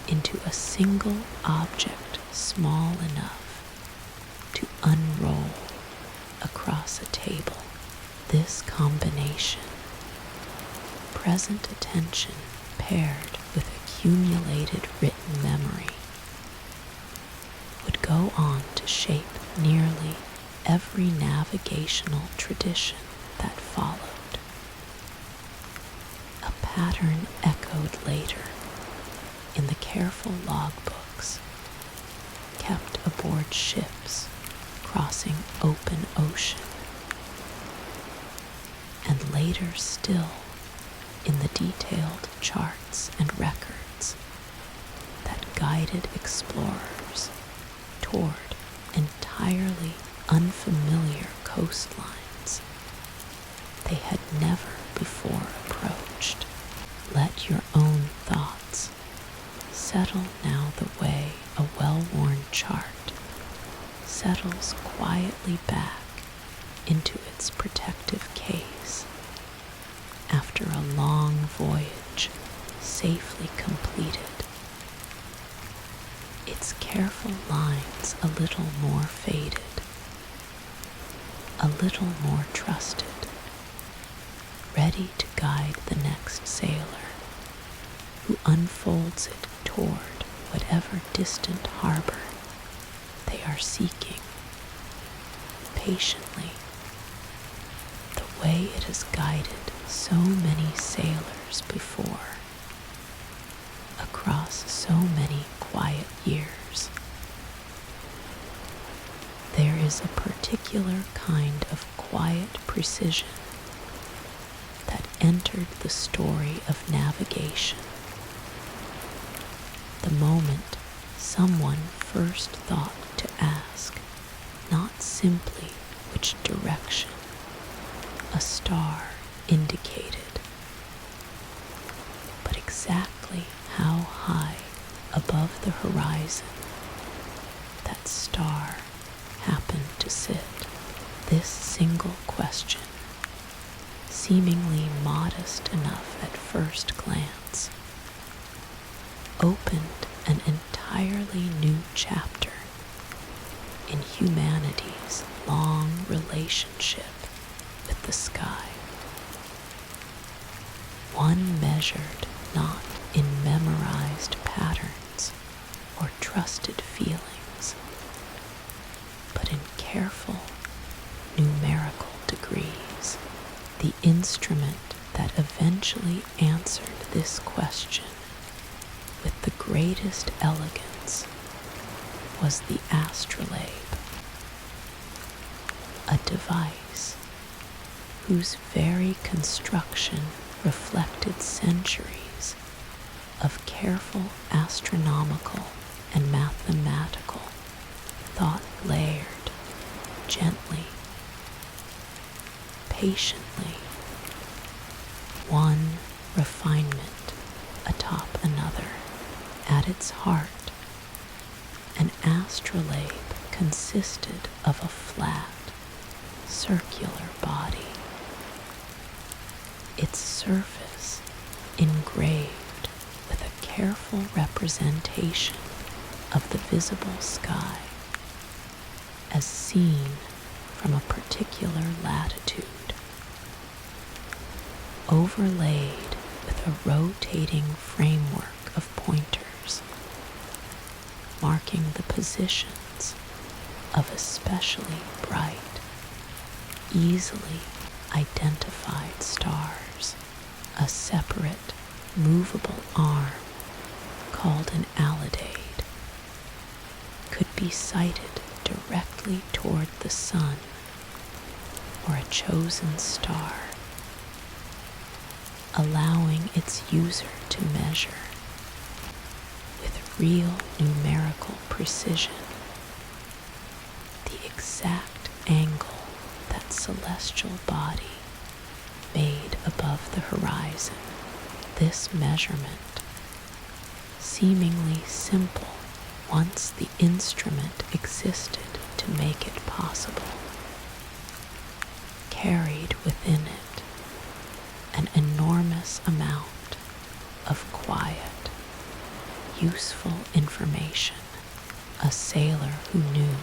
into a single object small enough to unroll across a table. This combination, present attention paired with accumulated written memory, would go on to shape nearly every navigational tradition that followed. A pattern echoed later in the careful logbooks kept aboard ships crossing open ocean, and later still in the detailed charts and records that guided explorers toward entirely unfamiliar coastlines they had never before approached. Let your own thoughts settle now the way a well-worn chart settles quietly back into its protective case after a long voyage safely completed, its careful lines a little more faded, a little more trusted, ready to guide the next sailor who unfolds it toward whatever distant harbor they are seeking, patiently, the way it has guided so many sailors before, across so many quiet years. There is a particular kind of quiet precision that entered the story of navigation the moment someone first thought to ask not simply which direction a star indicated, exactly how high above the horizon that star happened to sit. This single question, seemingly modest enough at first glance, opened an entirely new chapter in humanity's long relationship with the sky. One measured not in memorized patterns or trusted feelings, but in careful numerical degrees. The instrument that eventually answered this question with the greatest elegance was the astrolabe, a device whose very construction reflected centuries of careful astronomical and mathematical thought, layered gently, patiently, one refinement atop another. At its heart, an astrolabe consisted of a flat, circular body, its surface engraved with a careful representation of the visible sky as seen from a particular latitude, overlaid with a rotating framework of pointers marking the positions of especially bright, easily identified stars. A separate, movable arm called an alidade could be sighted directly toward the sun or a chosen star, allowing its user to measure with real numerical precision the exact angle that celestial body made above the horizon. This measurement, seemingly simple once the instrument existed to make it possible, carried within it an enormous amount of quiet, useful information. A sailor who knew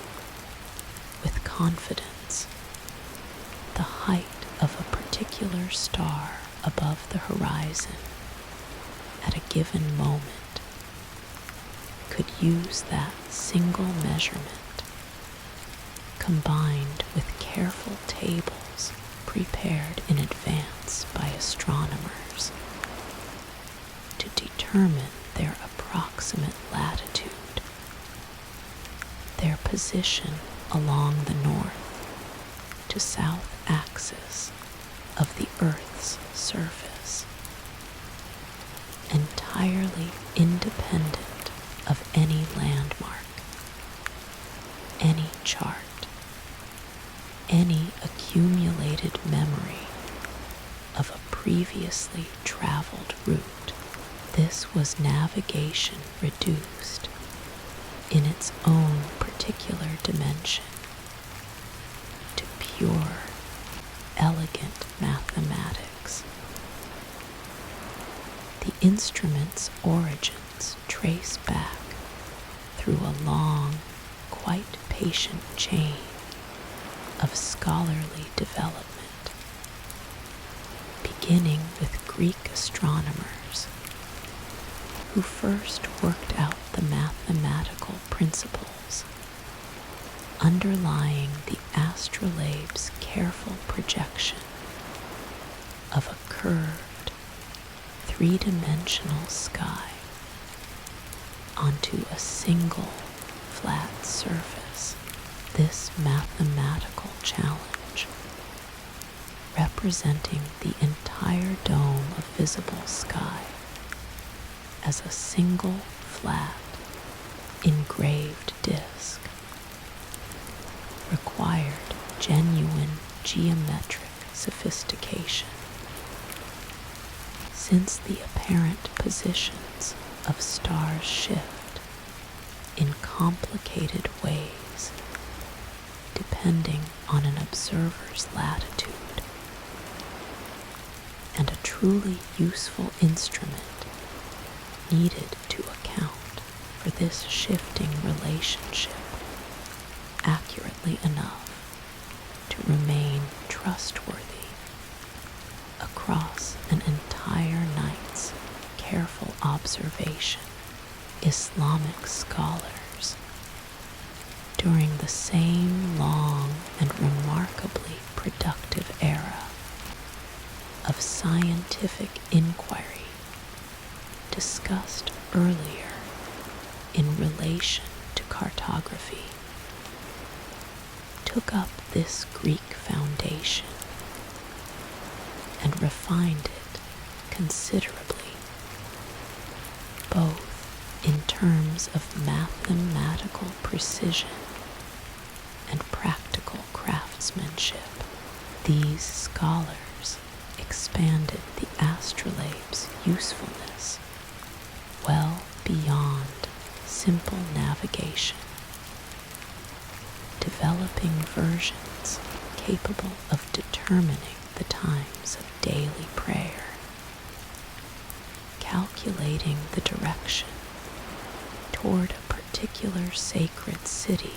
with confidence the height of a particular star above the horizon at a given moment could use that single measurement, combined with careful tables prepared in advance by astronomers, to determine their approximate latitude, their position along the north to south axis of the Earth's surface, entirely independent of any landmark, any chart, any accumulated memory of a previously traveled route. This was navigation reduced in its own particular dimension to pure, elegant mathematics. The instrument's origins trace back through a long, quite patient chain of scholarly development, beginning with Greek astronomers who first worked out the mathematical principles underlying the astrolabe's careful projection of a curved, three-dimensional sky onto a single flat surface. This mathematical challenge, representing the entire dome of visible sky as a single flat, engraved disk, required genuine geometric sophistication. since the apparent positions of stars shift in complicated ways depending on an observer's latitude, and a truly useful instrument needed to account for this shifting relationship accurately enough to remain trustworthy across an entire night's careful observation. Islamic scholars, during the same long and remarkably productive era of scientific inquiry discussed earlier in relation to cartography, took up this Greek foundation and refined it considerably, both in terms of mathematical precision and practical craftsmanship. These scholars expanded the astrolabe's usefulness well beyond simple navigation, developing versions capable of determining the times of daily prayer, calculating the direction toward a particular sacred city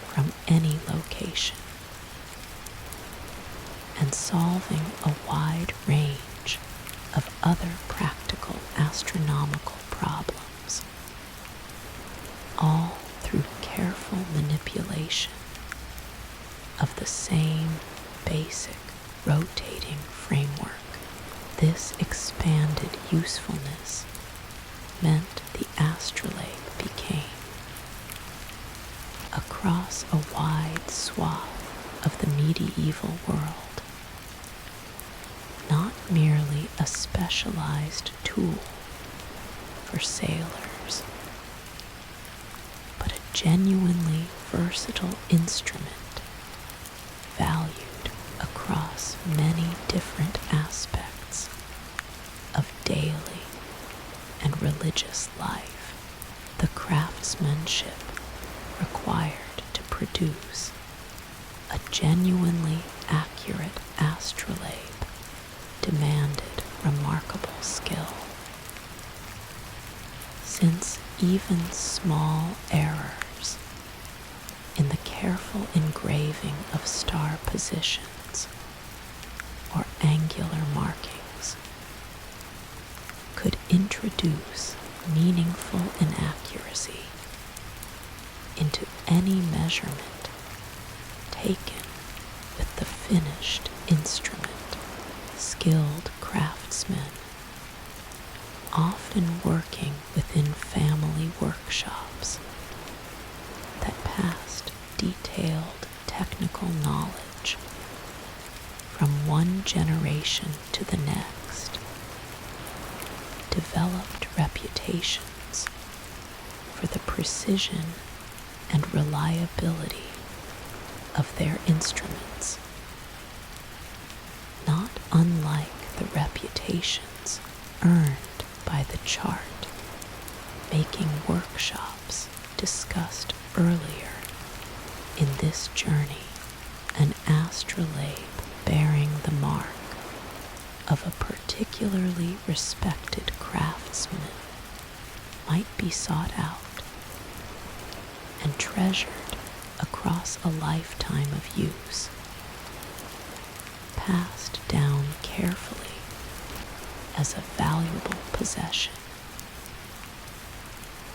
from any location, and solving a wide range of other practical astronomical problems, all through careful manipulation of the same basic rotating framework. This expanded usefulness meant the astrolabe became, across a wide swath of the medieval world, not merely a specialized tool for sailors, but a genuinely versatile instrument valued across many different aspects of daily and religious life. The craftsmanship required to produce a genuinely accurate astrolabe demanded remarkable skill, since even small errors in the careful engraving of star positions or angular markings could introduce meaningful inaccuracy into any measurement taken with the finished instrument. Skilled craftsmen, often working within family workshops that passed detailed technical knowledge from one generation to the next, developed reputations for the precision and reliability of their instruments, not unlike the reputations earned by the chart making workshops discussed earlier in this journey. An astrolabe bearing the mark of a particularly respected craftsman might be sought out and treasured across a lifetime of use, passed down carefully as a valuable possession.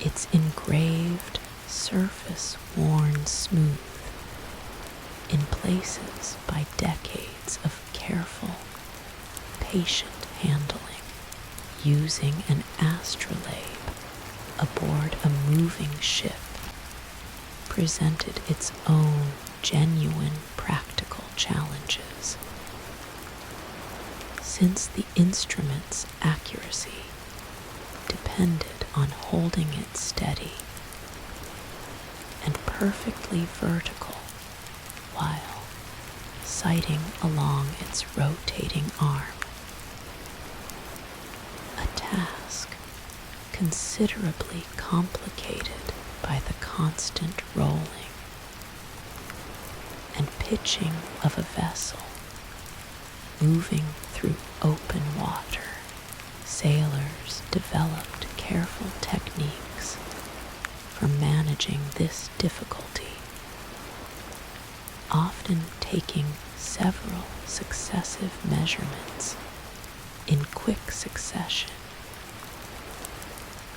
Its engraved surface worn smooth in places by decades of careful, patient handling, using an astrolabe aboard a moving ship presented its own genuine practical challenges, since the instrument's accuracy depended on holding it steady and perfectly vertical while sighting along its rotating arm. task considerably complicated by the constant rolling and pitching of a vessel moving through open water. Sailors developed careful techniques for managing this difficulty, often taking several successive measurements in quick succession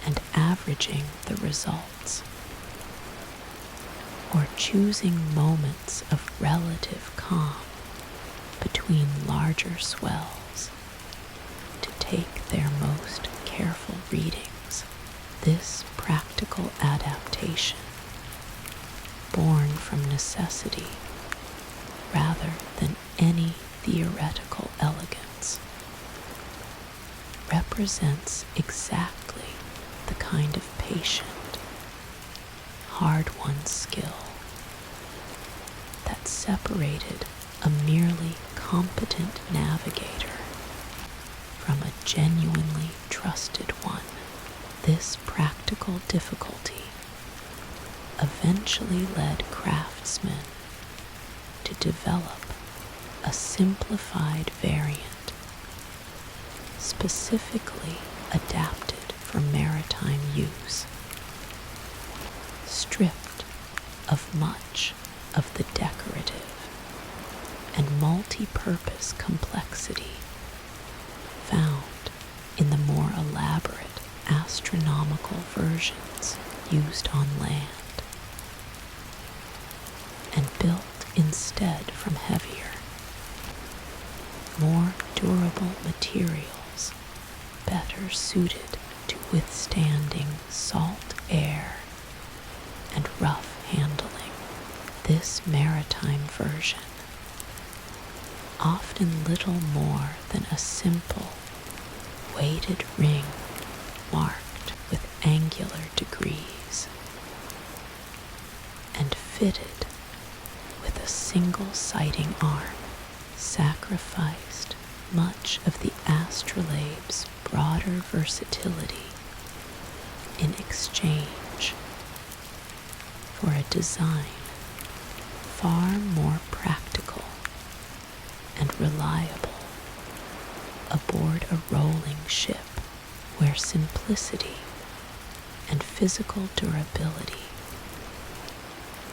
and averaging the results, or choosing moments of relative calm between larger swells to take their most careful readings. This practical adaptation, born from necessity rather than any theoretical elegance, represents exactly the kind of patient, hard-won skill that separated a merely competent navigator from a genuinely trusted one. This practical difficulty eventually led craftsmen to develop a simplified variant specifically adapted for maritime use, stripped of much of the decorative and multi-purpose complexity found in the more elaborate astronomical versions used on land, and built instead from heavier, more durable materials better suited to withstanding salt air and rough handling. This maritime version, often little more than a simple weighted ring marked with angular degrees and fitted with a single sighting arm, sacrificed much of the astrolabe's broader versatility in exchange for a design far more practical and reliable aboard a rolling ship where simplicity and physical durability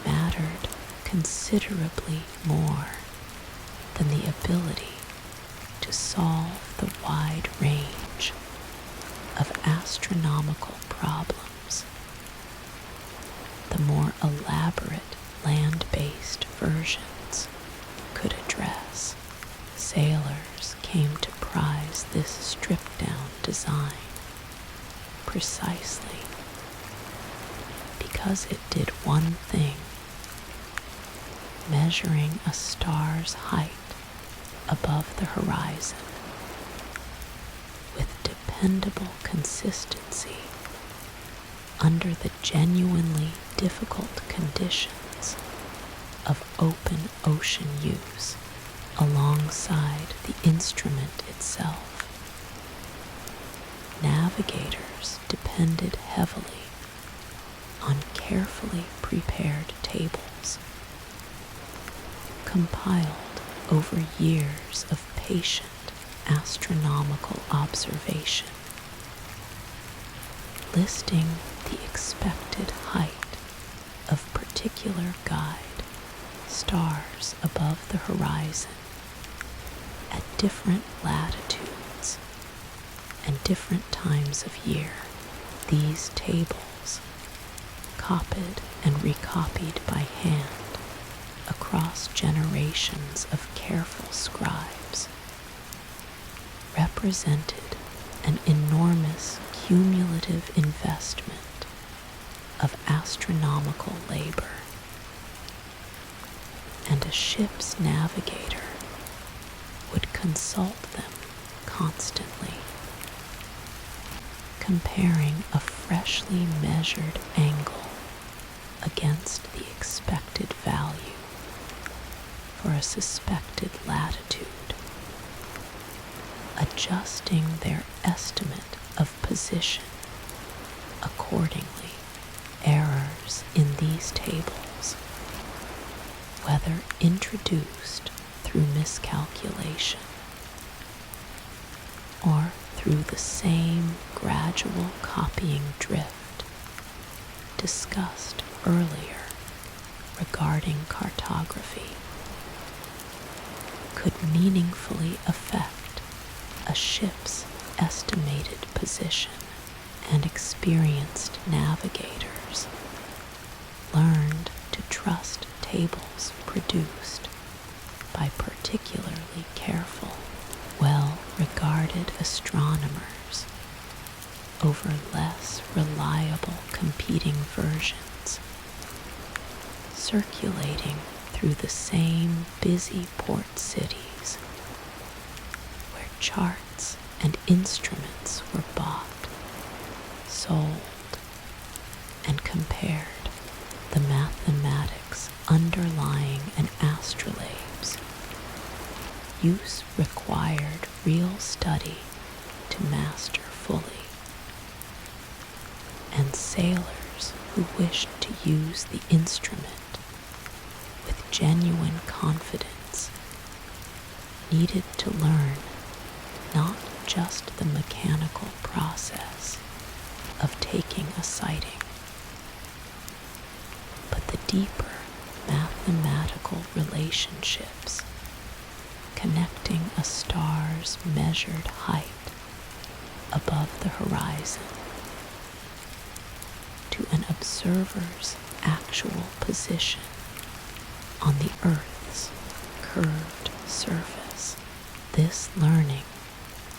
mattered considerably more than the ability to solve the wide range of astronomical problems the more elaborate land-based versions could address. Sailors came to prize this stripped-down design precisely because it did one thing: measuring a star's height above the horizon with dependable consistency under the genuinely difficult conditions of open ocean use alongside the instrument itself. Navigators depended heavily on carefully prepared tables, compiled over years of patient astronomical observation, listing the expected height of particular guide stars above the horizon at different latitudes and different times of year. These tables, copied and recopied by hand across generations of careful scribes, represented an enormous cumulative investment of astronomical labor, and a ship's navigator would consult them constantly, comparing a freshly measured angle against the expected value for a suspected latitude, adjusting their estimate of position. Accordingly, errors in these tables, whether introduced through miscalculation or through the same gradual copying drift discussed earlier regarding cartography, could meaningfully affect a ship's estimated position, and experienced navigators learned to trust tables produced by particularly careful, well-regarded astronomers over less reliable competing versions circulating through the same busy port cities where charts and instruments were bought, sold, and compared. The mathematics underlying an astrolabe's use required real study to master fully, and sailors who wished to use the instrument with genuine confidence needed to learn not just the mechanical process of taking a sighting, but the deeper mathematical relationships connecting a star's measured height above the horizon to an observer's actual position on the Earth's curved surface. This learning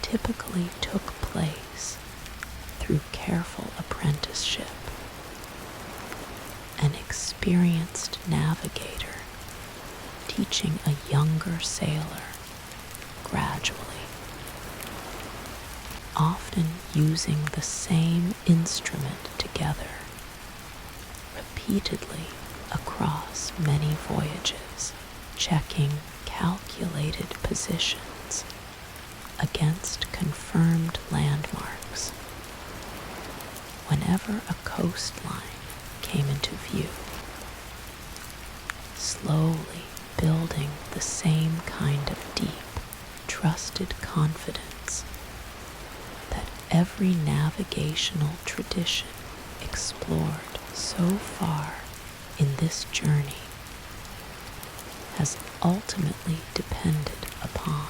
typically took place through careful apprenticeship. An experienced navigator teaching a younger sailor gradually, often using the same instrument together repeatedly across many voyages, checking calculated positions against confirmed landmarks. Whenever a coastline came into view, slowly building the same kind of deep, trusted confidence that every navigational tradition explored so far in this journey has ultimately depended upon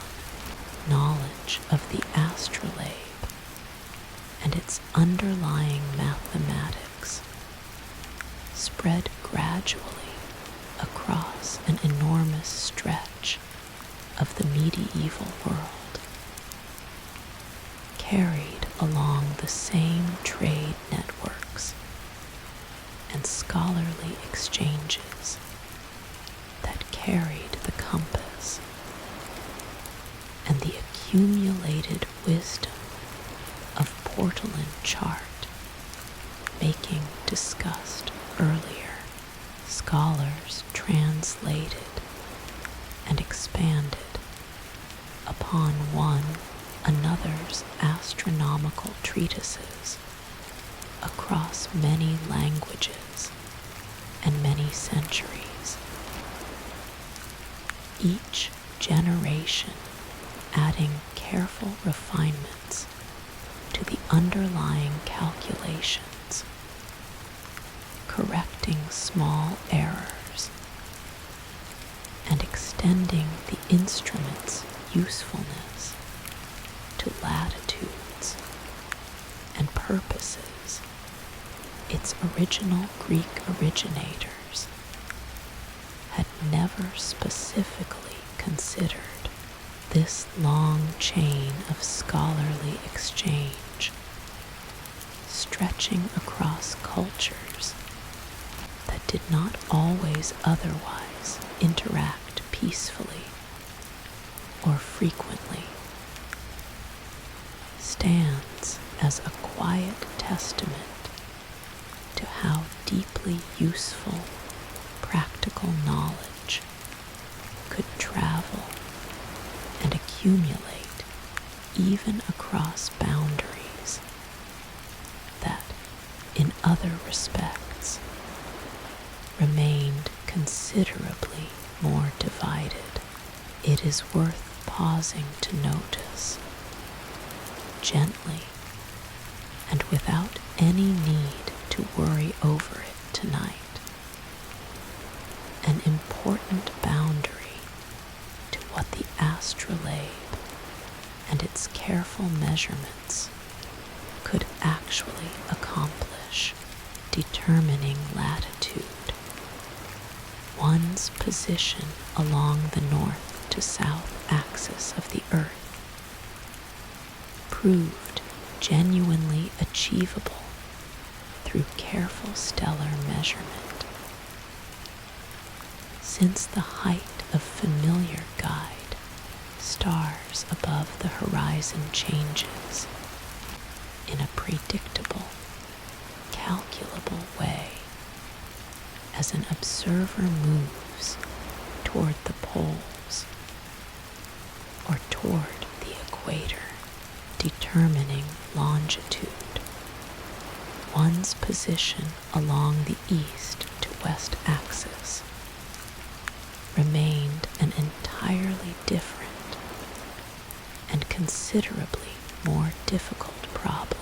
knowledge of the astrolabe and its underlying mathematics, spread gradually across an enormous stretch of the medieval world, carried along the same trade networks and scholarly exchanges that carried the compass, and the accumulated wisdom of Portolan chart making discussed earlier. Scholars translated and expanded upon one another's astronomical treatises across many languages and many centuries, each generation adding careful refinements to the underlying calculations, correcting small errors, and extending the instrument's usefulness to latitudes and purposes its original Greek originators had never specifically considered. This long chain of scholarly exchange, stretching across cultures that did not always otherwise interact peacefully or frequently, stands as a quiet testament to how deeply useful practical knowledge could travel and accumulate even across boundaries other respects, remained considerably more divided. It is worth pausing to notice, gently and without any need to worry over it tonight, an important boundary to what the astrolabe and its careful measurements could actually accomplish, determining latitude, one's position along the north to south axis of the Earth, proved genuinely achievable through careful stellar measurement. Since the height of familiar guide, stars above the horizon changes in a predictable, calculable way as an observer moves toward the poles or toward the equator, determining longitude, one's position along the east to west axis remained an entirely different and considerably more difficult problem,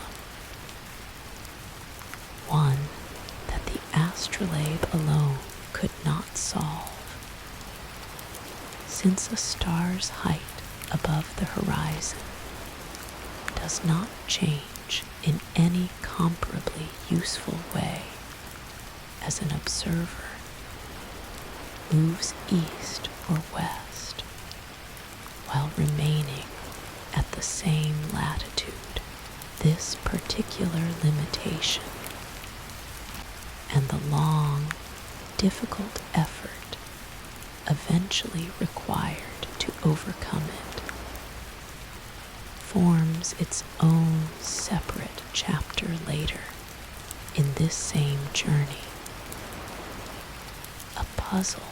one that the astrolabe alone could not solve, since a star's height above the horizon does not change in any comparably useful way as an observer moves east or west while remaining at the same latitude. This particular limitation and the long, difficult effort eventually required to overcome it forms its own separate chapter later in this same journey, a puzzle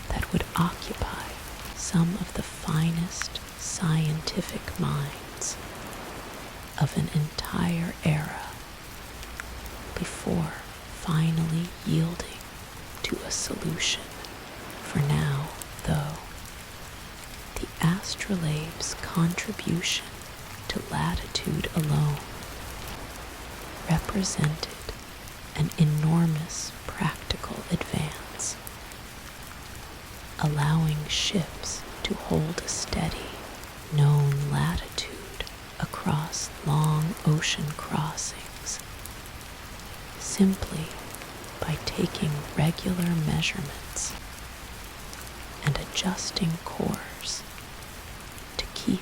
that would occupy some of the finest scientific minds of an entire era before finally yielding to a solution. For now, though, the astrolabe's contribution to latitude alone represented an enormous practical advance, allowing ships to hold a steady, known latitude across long ocean crossings, simply by taking regular measurements and adjusting course to keep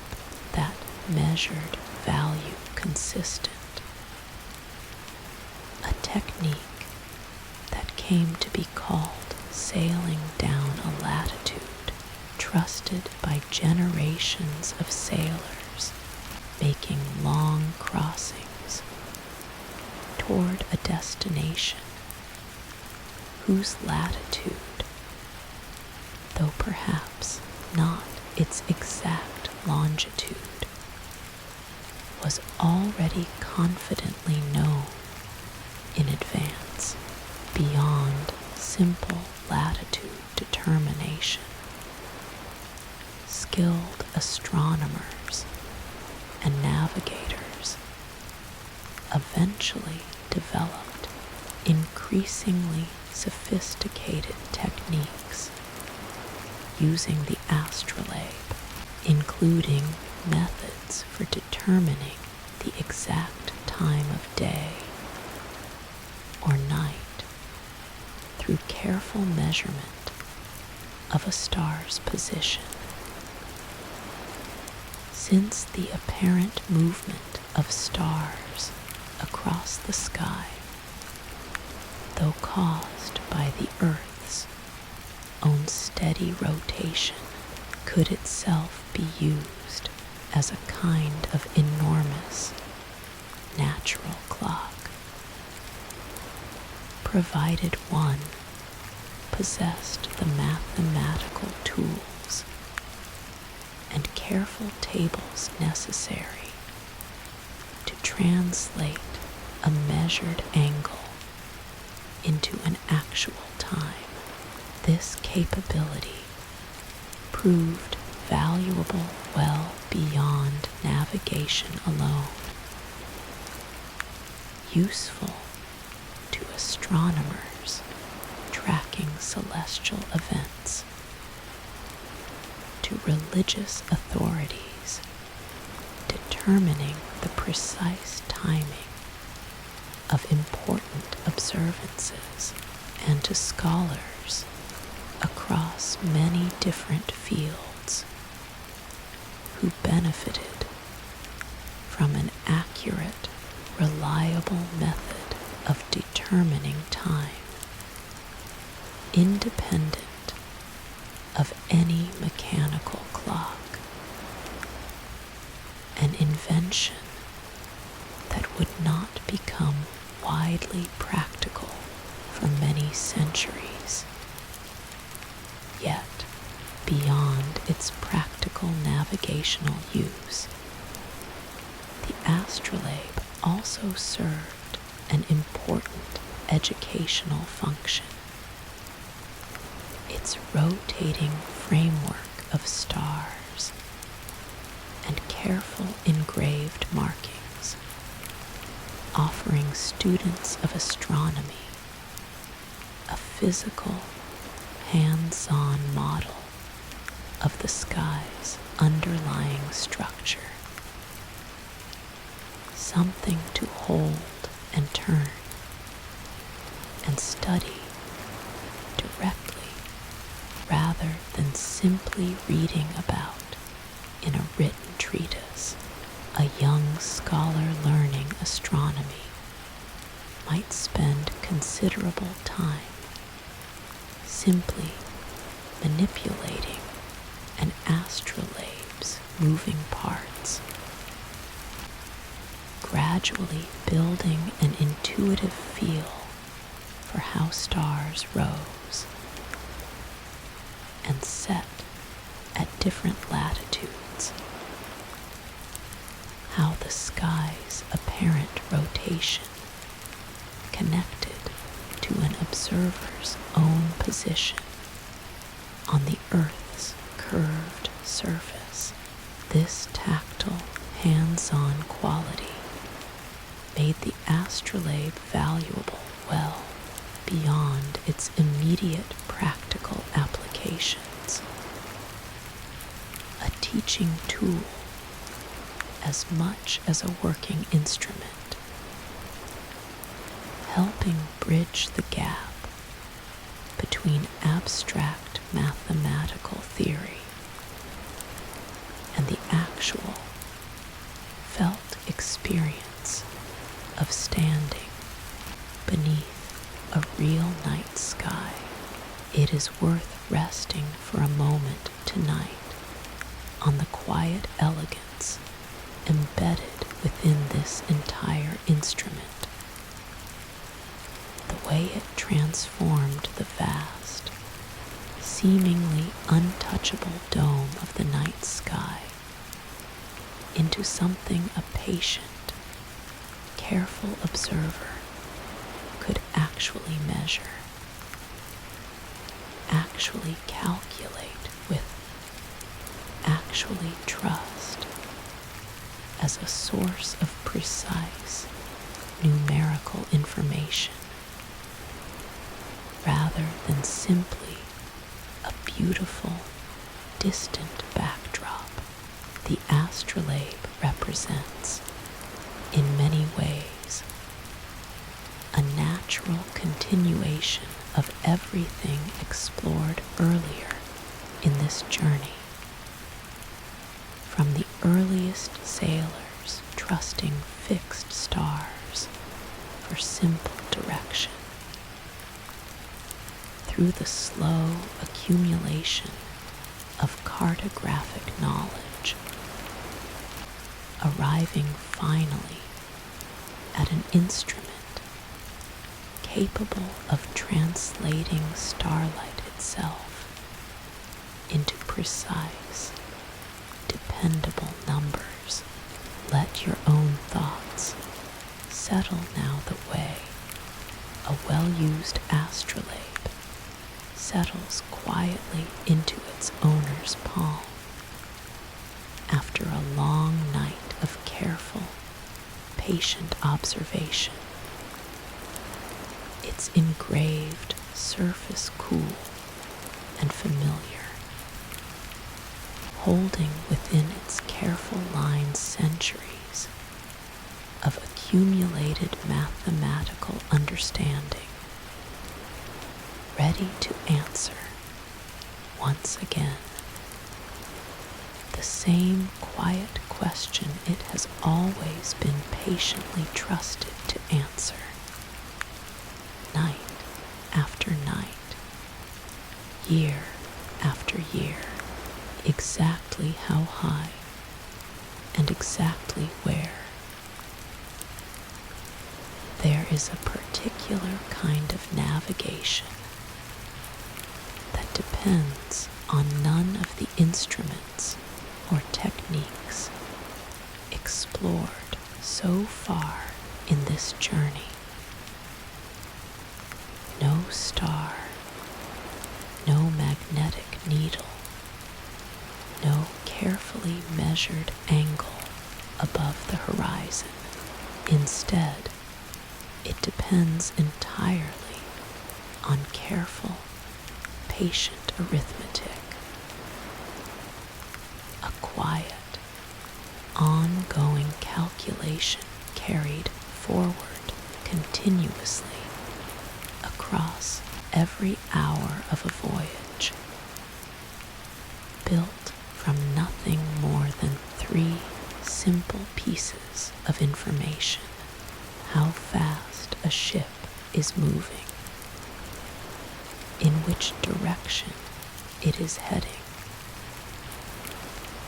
that measured value consistent, a technique that came to be called sailing down a latitude, trusted by generations of sailors making long crossings toward a destination whose latitude, though perhaps not its exact longitude, was already confidently known in advance beyond simple latitude determination. Skilled astronomers and navigators eventually developed increasingly sophisticated techniques using the astrolabe, including methods for determining the exact time of day or night through careful measurement of a star's position. Since the apparent movement of stars across the sky, though caused by the Earth's own steady rotation, could itself be used as a kind of enormous natural clock, provided one possessed the mathematical tools and careful tables necessary to translate a measured angle into an actual time. This capability proved valuable well beyond navigation alone, useful to astronomers tracking celestial events, to religious authorities determining the precise timing of important observances, and to scholars across many different fields who benefited from an accurate, reliable method of determining time, independent of any mechanical clock, an invention that would not become widely practical for many centuries, yet beyond its practical navigational use. The astrolabe also served an important educational function. Its rotating framework of stars and careful engraved markings, offering students of astronomy a physical, hands-on model of the sky's underlying structure, something to hold and turn and study directly rather than simply reading about in a written treatise. A young scholar learning astronomy might spend considerable time simply manipulating an astrolabe's moving parts, gradually building an intuitive feel for how stars rose and set at different latitudes, how the sky's apparent rotation connected to an observer's own position on the Earth's curved surface. This tactile, hands-on quality made the astrolabe valuable well beyond its immediate practical applications. A teaching tool as much as a working instrument, helping bridge the gap between abstract mathematical theory and the actual felt experience of standing beneath a real night sky. It is worth resting for a moment tonight on the quiet elegance embedded within this entire instrument. The way it transformed the vast, seemingly untouchable dome of the night sky into something a patient, careful observer could actually measure, actually calculate with, actually trust as a source of precise numerical information, rather than simply a beautiful, distant backdrop. The astrolabe represents, in many ways, a natural continuation of everything explored earlier in this journey. From the earliest sailors trusting fixed stars for simple direction, through the slow accumulation of cartographic knowledge, arriving finally at an instrument capable of translating starlight itself into precise, dependable numbers. Let your own thoughts settle now the way a well-used astrolabe settles quietly into its owner's palm after a long night of careful, patient observation. Its engraved surface cool and familiar, holding within its careful lines centuries of accumulated mathematical understanding, ready to answer once again the same quiet question it has always been patiently trusted to answer, night after night, year after year, exactly how high and exactly where. There is a particular kind of navigation that depends on none of the instruments or techniques explored so far in this journey. No star, no magnetic needle, no carefully measured angle above the horizon. Instead, it depends entirely on careful, patient arithmetic, a quiet, ongoing calculation carried forward continuously across every hour of a voyage, built from nothing more than 3 simple pieces of information: how fast a ship is moving, in which direction it is heading,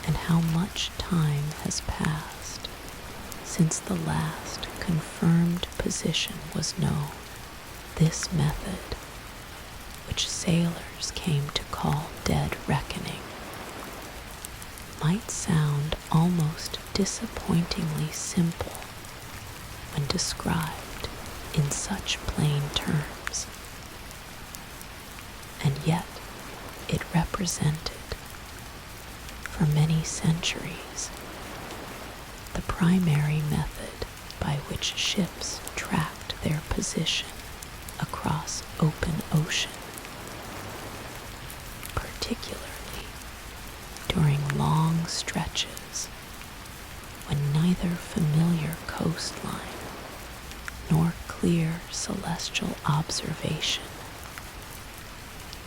and how much time has passed since the last confirmed position was known. This method, which sailors came to call dead reckoning, might sound almost disappointingly simple when described in such plain terms, and yet it represented, for many centuries, the primary method by which ships tracked their position across open ocean, particularly during long stretches when neither familiar coastline nor clear celestial observation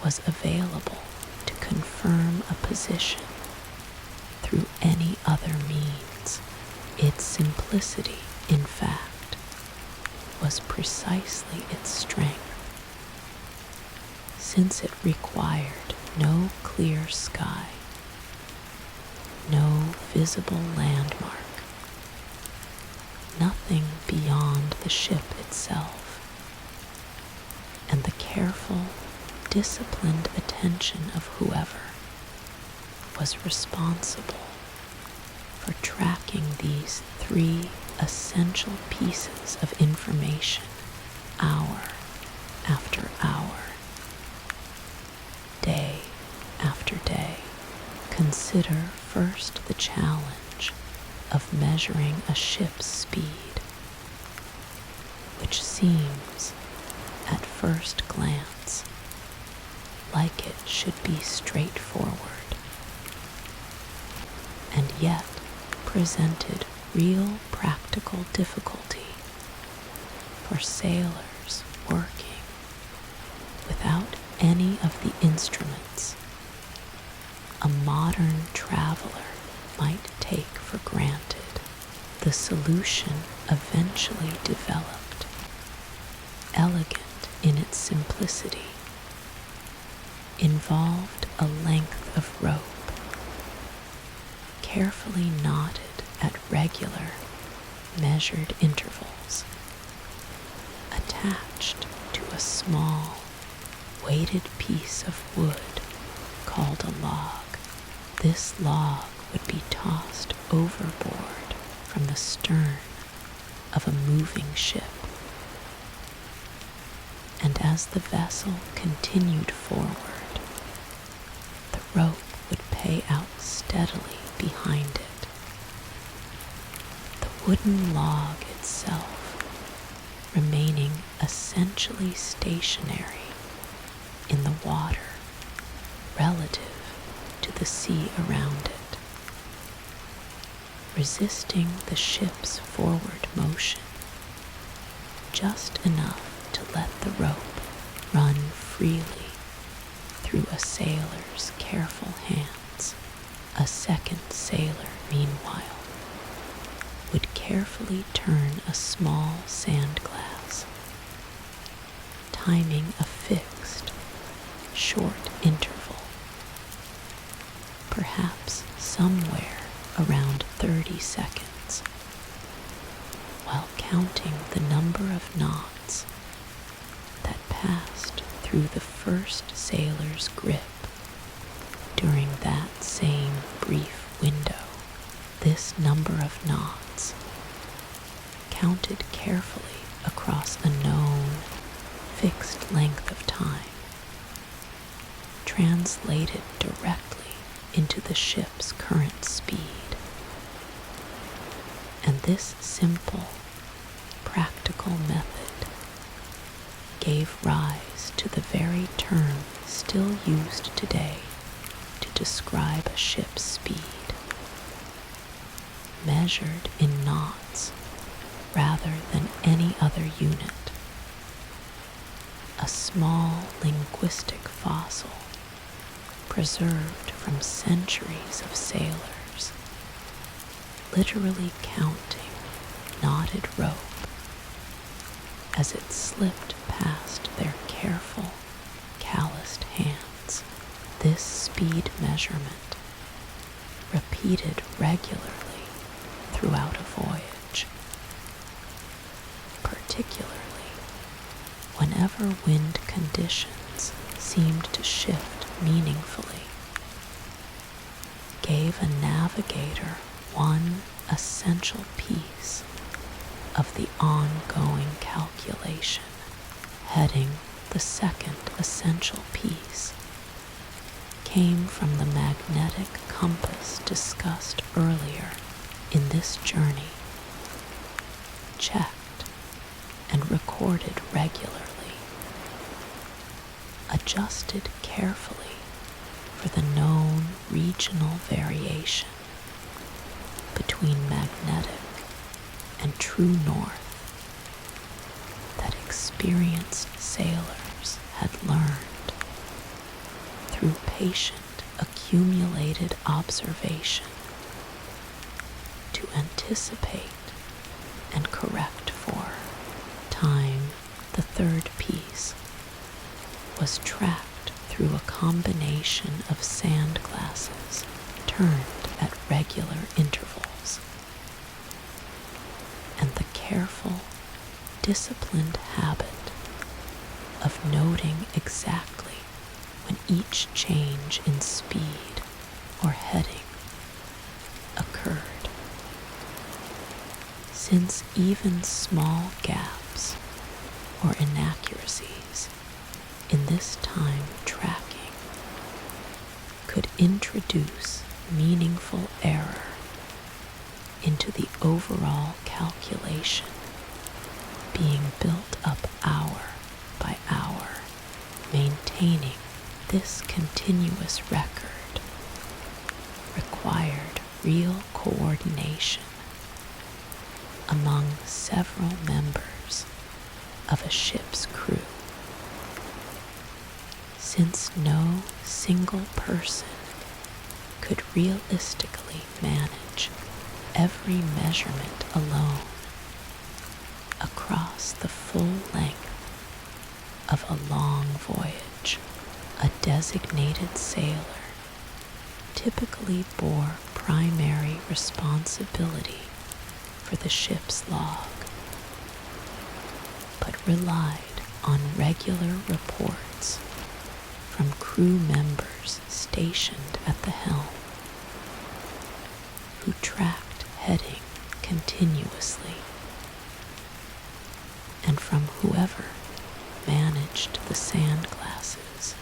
was available to confirm a position through any other means. Its simplicity, in fact, was precisely its strength, since it required no clear sky, no visible landmark, nothing beyond the ship itself, and the careful, disciplined attention of whoever was responsible for tracking these 3 essential pieces of information hour after hour, day after day. Consider first the challenge of measuring a ship's speed, which seems, at first glance, like it should be straightforward, and yet presented real practical difficulty for sailors working without any of the instruments a modern traveler might take for granted. The solution eventually developed, elegant in its simplicity, involved a length of rope, carefully knotted at regular, measured intervals, attached to a small, weighted piece of wood called a log. This log would be tossed overboard from the stern of a moving ship. And as the vessel continued forward, the rope would pay out steadily behind it. The wooden log itself remaining essentially stationary in the water relative to the sea around it, resisting the ship's forward motion just enough to let the rope run freely through a sailor's careful hands. A second sailor, meanwhile, would carefully turn a small sand glass, timing a fixed, short interval, perhaps somewhere around 30 seconds, while counting the number of knots that passed through the first sailor's grip during that same brief window. This number of knots, counted carefully across a known, fixed length of time, translated directly into the ship's current speed. And this simple, practical method gave rise to the very term still used today to describe a ship's speed, measured in knots rather than any other unit. A small linguistic fossil preserved from centuries of sailors, literally counting knotted rope as it slipped past their careful, calloused hands. This speed measurement, repeated regularly throughout a voyage, particularly whenever wind conditions seemed to shift meaningfully, gave a navigator one essential piece of the ongoing calculation. Heading the second essential piece came from the magnetic compass discussed earlier in this journey, checked and recorded regularly, adjusted carefully for the known regional variation between magnetic and true north that experienced sailors had learned through patient accumulated observation to anticipate and correct for. Time, the third piece, was tracked through a combination of sand glasses turned at regular intervals, and the careful, disciplined habit of noting exactly when each change in speed or heading occurred, since even small gaps or inaccuracies in this time tracking could introduce meaningful error into the overall calculation being built up hour by hour. Maintaining this continuous record required real coordination among several members of a ship's crew, since no single person could realistically manage every measurement alone across the full length of a long voyage. A designated sailor typically bore primary responsibility for the ship's log, but relied on regular reports from crew members stationed at the helm, who tracked heading continuously and from whoever managed the sand glasses,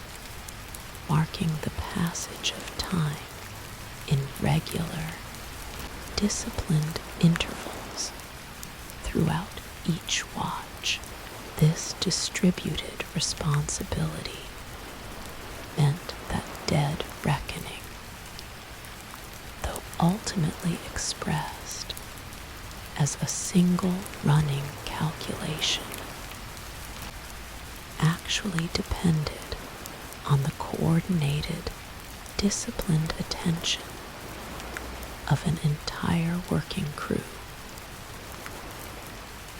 marking the passage of time in regular, disciplined intervals throughout each watch. This distributed responsibility meant that dead reckoning, though ultimately expressed as a single running calculation, actually depended on the coordinated, disciplined attention of an entire working crew,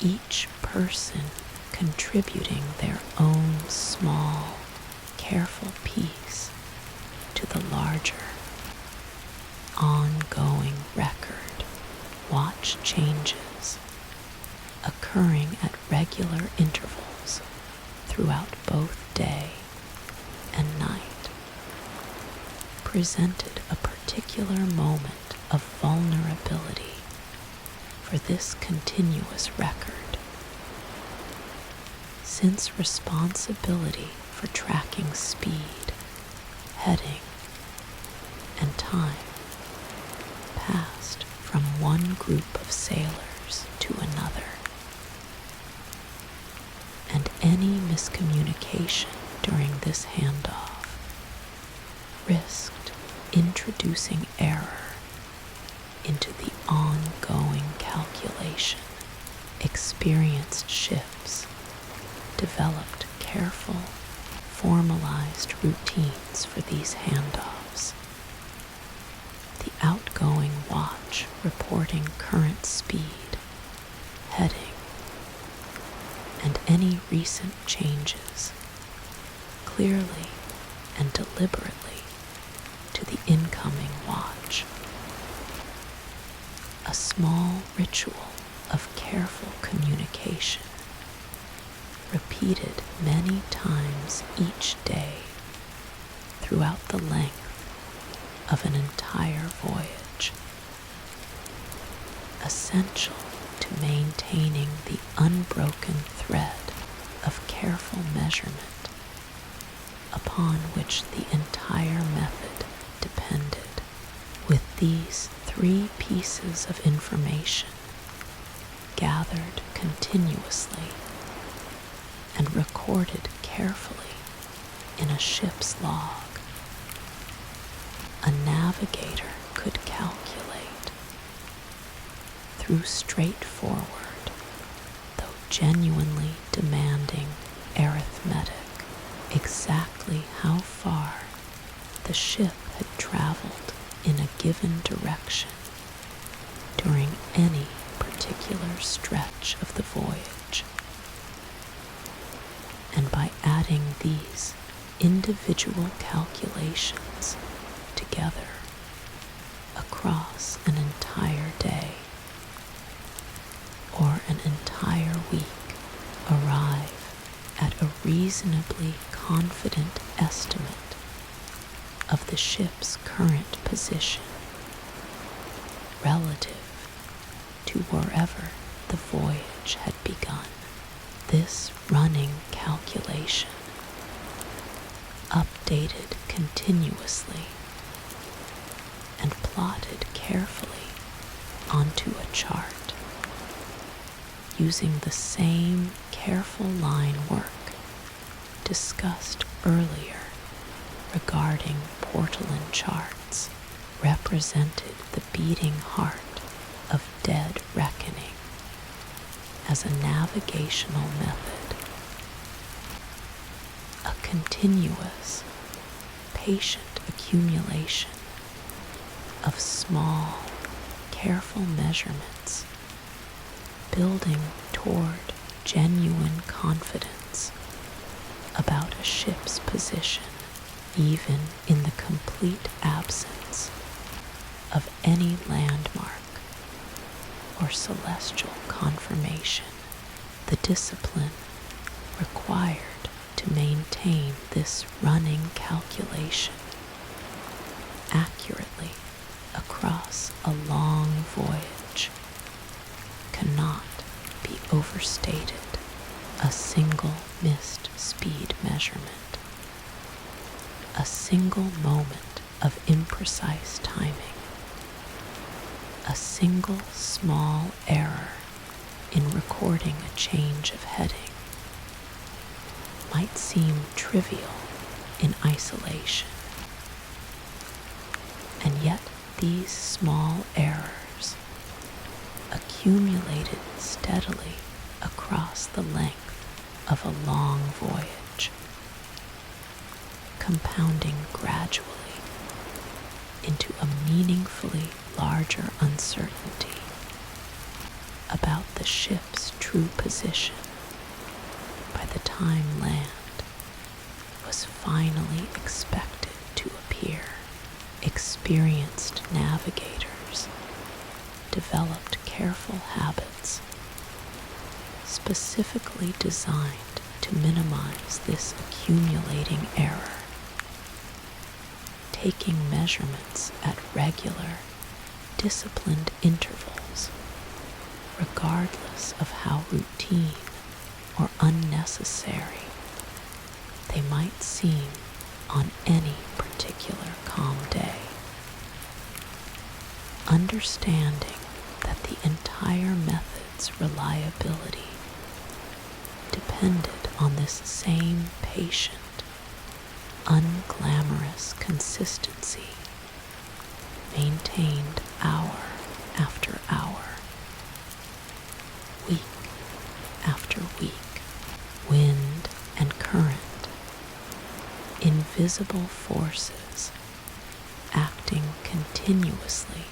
each person contributing their own small, careful piece to the larger, ongoing record. Watch changes occurring at regular intervals throughout both day and night presented a particular moment of vulnerability for this continuous record, since responsibility for tracking speed, heading, and time passed from one group of sailors to another, and any miscommunication during this handoff risked introducing error into the ongoing calculation. Experienced ships developed careful, formalized routines for these handoffs. The outgoing watch reporting current speed, heading, and any recent changes clearly and deliberately to the incoming watch. A small ritual of careful communication, repeated many times each day throughout the length of an entire voyage, essential to maintaining the unbroken thread of careful measurement upon which the entire method depended. With these three pieces of information gathered continuously and recorded carefully in a ship's log, a navigator could calculate through straightforward, though genuinely demanding arithmetic, exactly how far the ship had traveled in a given direction during any particular stretch of the voyage. And by adding these individual calculations together across an entire day or an entire week, arrive at a reasonably confident estimate of the ship's current position relative to wherever the voyage had begun. This running calculation, updated continuously and plotted carefully onto a chart, using the same careful line work discussed earlier regarding Portolan charts, represented the beating heart of dead reckoning as a navigational method, a continuous, patient accumulation of small, careful measurements, building toward genuine confidence about a ship's position, even in the complete absence of any landmark or celestial confirmation. The discipline required to maintain this running calculation accurately across a long voyage cannot be overstated. a single missed speed measurement, a single moment of imprecise timing, a single small error in recording a change of heading might seem trivial in isolation, and yet these small errors, accumulated steadily across the length of a long voyage, compounding gradually into a meaningfully larger uncertainty about the ship's true position by the time land was finally expected to appear. Experienced navigators developed careful habits specifically designed to minimize this accumulating error, taking measurements at regular, disciplined intervals, regardless of how routine or unnecessary they might seem on any particular calm day. Understanding that the entire method's reliability depended on this same patient, unglamorous consistency maintained hour after hour, week after week, wind and current, invisible forces acting continuously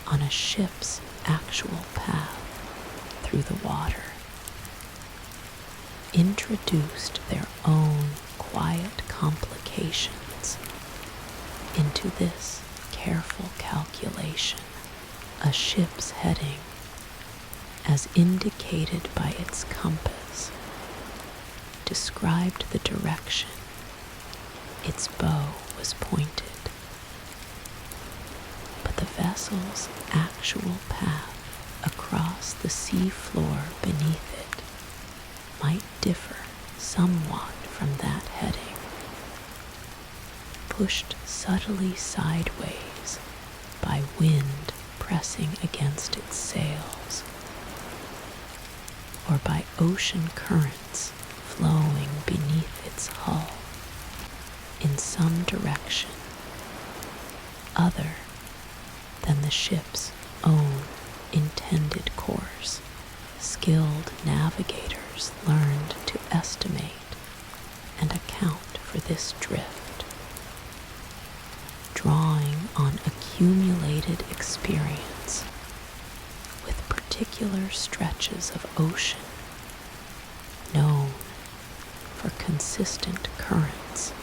on a ship's actual path through the water, introduced their own quiet complications into this careful calculation. A ship's heading, as indicated by its compass, described the direction its bow was pointed, but the vessel's actual path across the sea floor beneath it might differ somewhat from that heading, pushed subtly sideways by wind pressing against its sails, or by ocean currents flowing beneath its hull in some direction other than the ship's own intended course. Skilled navigators learned to estimate and account for this drift, drawing on accumulated experience with particular stretches of ocean known for consistent currents,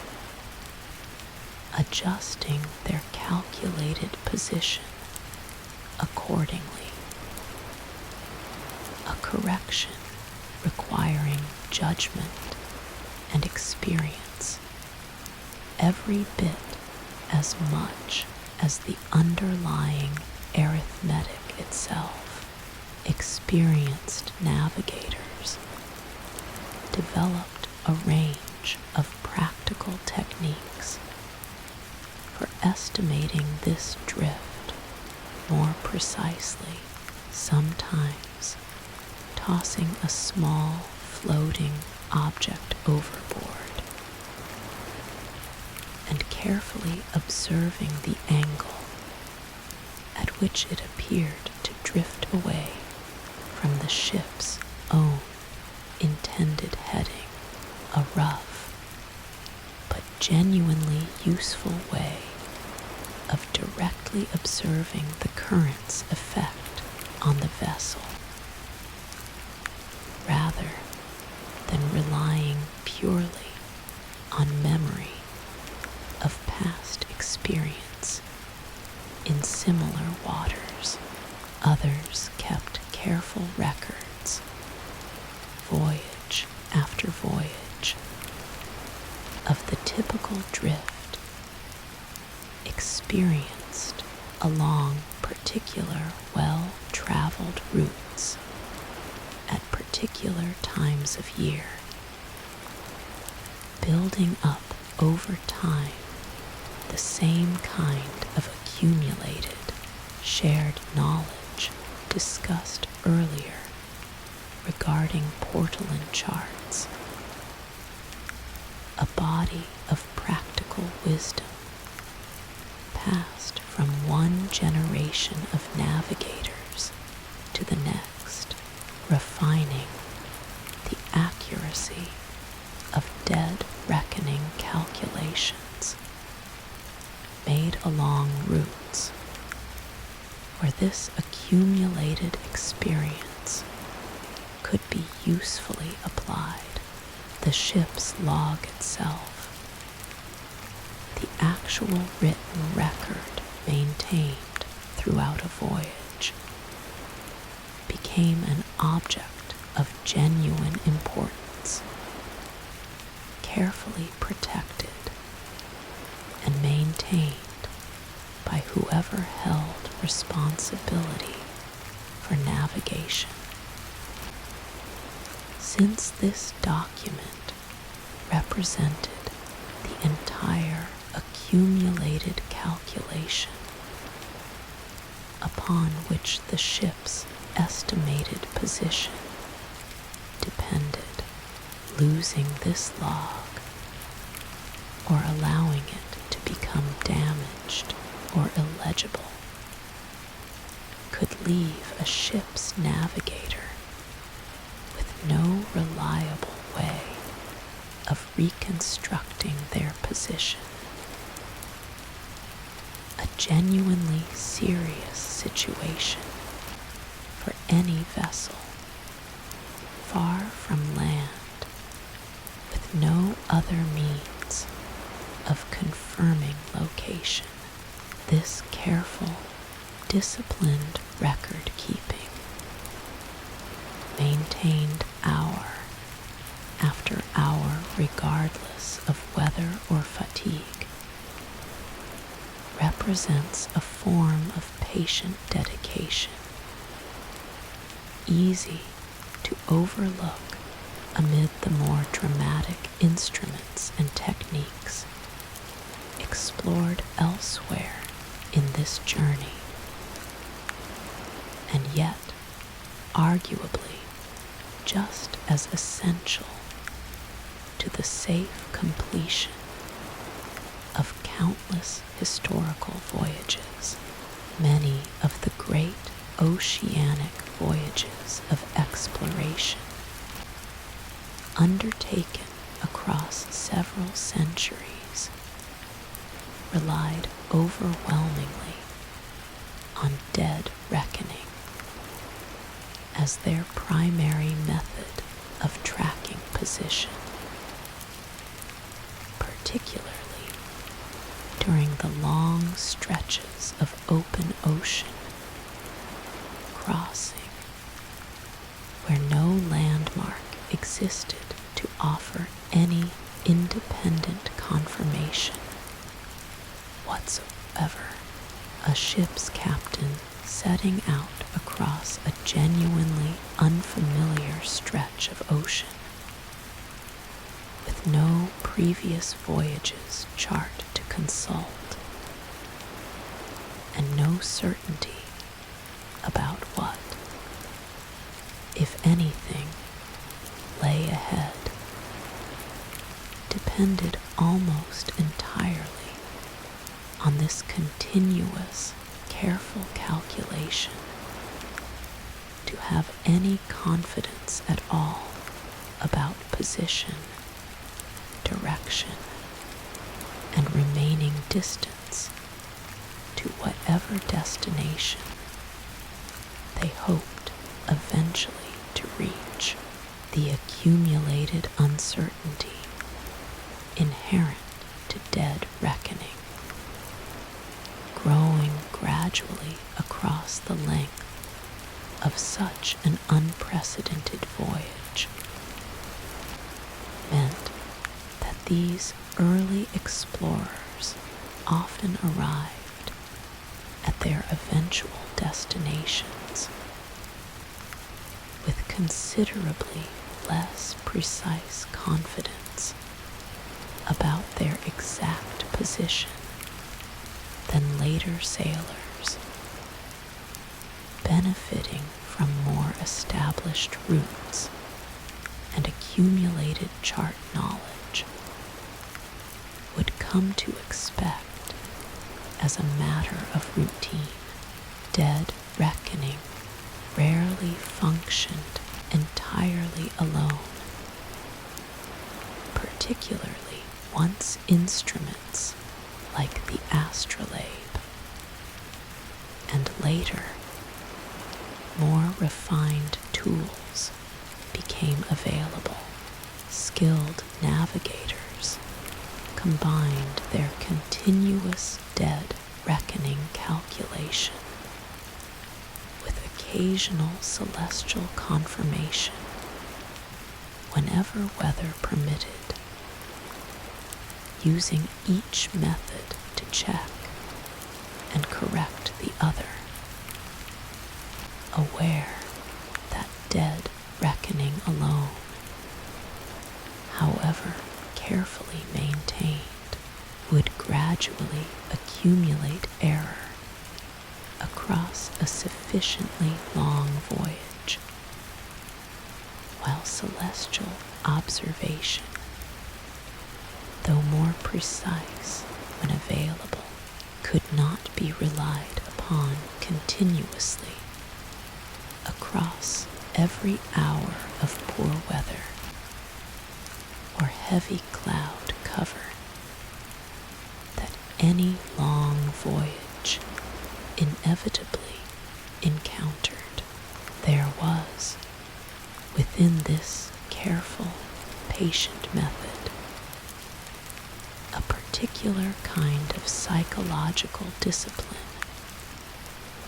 adjusting their calculated position accordingly. A correction requiring judgment and experience every bit as much as the underlying arithmetic itself. Experienced navigators developed a range of practical techniques for estimating this drift more precisely, sometimes tossing a small floating object overboard and carefully observing the angle at which it appeared to drift away from the ship's own intended heading. A rough but genuinely useful way of directly observing the current's effect on the vessel, rather than relying purely on memory of past experience in similar waters. Others kept careful records, voyage after voyage, of the typical drift experienced along particular well-traveled routes at particular particular times of year, building up over time the same kind of accumulated, shared knowledge discussed earlier regarding Portolan charts, a body of practical wisdom passed from one generation of navigators to the next, refining the accuracy of dead reckoning calculations made along routes where this accumulated experience could be usefully applied. The ship's log itself, the actual written record maintained throughout a voyage, became an object of genuine importance, carefully protected and maintained by whoever held responsibility for navigation. Since this document represented the entire accumulated calculation upon which the ship's estimated position depended, losing this log or allowing it to become damaged or illegible could leave a ship's navigator with no reliable way of reconstructing their position. A genuinely serious situation for any vessel far from land, with no other means of confirming location. This careful, disciplined record keeping, maintained hour after hour regardless of weather or fatigue, represents a form of patient dedication, easy to overlook amid the more dramatic instruments and techniques explored elsewhere in this journey, and yet arguably just as essential to the safe completion of countless historical voyages, many of the great oceanic voyages of exploration undertaken across several centuries relied overwhelmingly on dead reckoning as their primary method of tracking position, particularly during the long stretches of open ocean crossing where no landmark existed to offer any independent confirmation whatsoever. A ship's captain setting out across a genuinely unfamiliar stretch of ocean with no previous voyage's chart to consult and no certainty about what, if anything, lay ahead, depended almost entirely on this continuous, careful calculation to have any confidence at all about position, direction, and remaining distance to whatever destination they hoped eventually to reach. The accumulated uncertainty inherent to dead reckoning, growing gradually across the length of such an unprecedented voyage, meant that these early explorers often arrived at their eventual destinations with considerably less precise confidence about their exact position than later sailors, benefiting from more established routes and accumulated chart knowledge, would come to expect as a matter of routine. Dead reckoning rarely functioned entirely alone, particularly once instruments like the astrolabe and later more refined tools became available. Skilled navigators combined their continuous dead reckoning calculation with occasional celestial confirmation whenever weather permitted, using each method to check and correct the other, aware that dead reckoning alone, however carefully maintained, would gradually accumulate error across a sufficiently long voyage, while celestial observation, though more precise when available, could not be relied upon continuously across every hour of poor weather or heavy cloud cover that any long voyage inevitably encountered. There was, within this careful, patient method, a particular kind of psychological discipline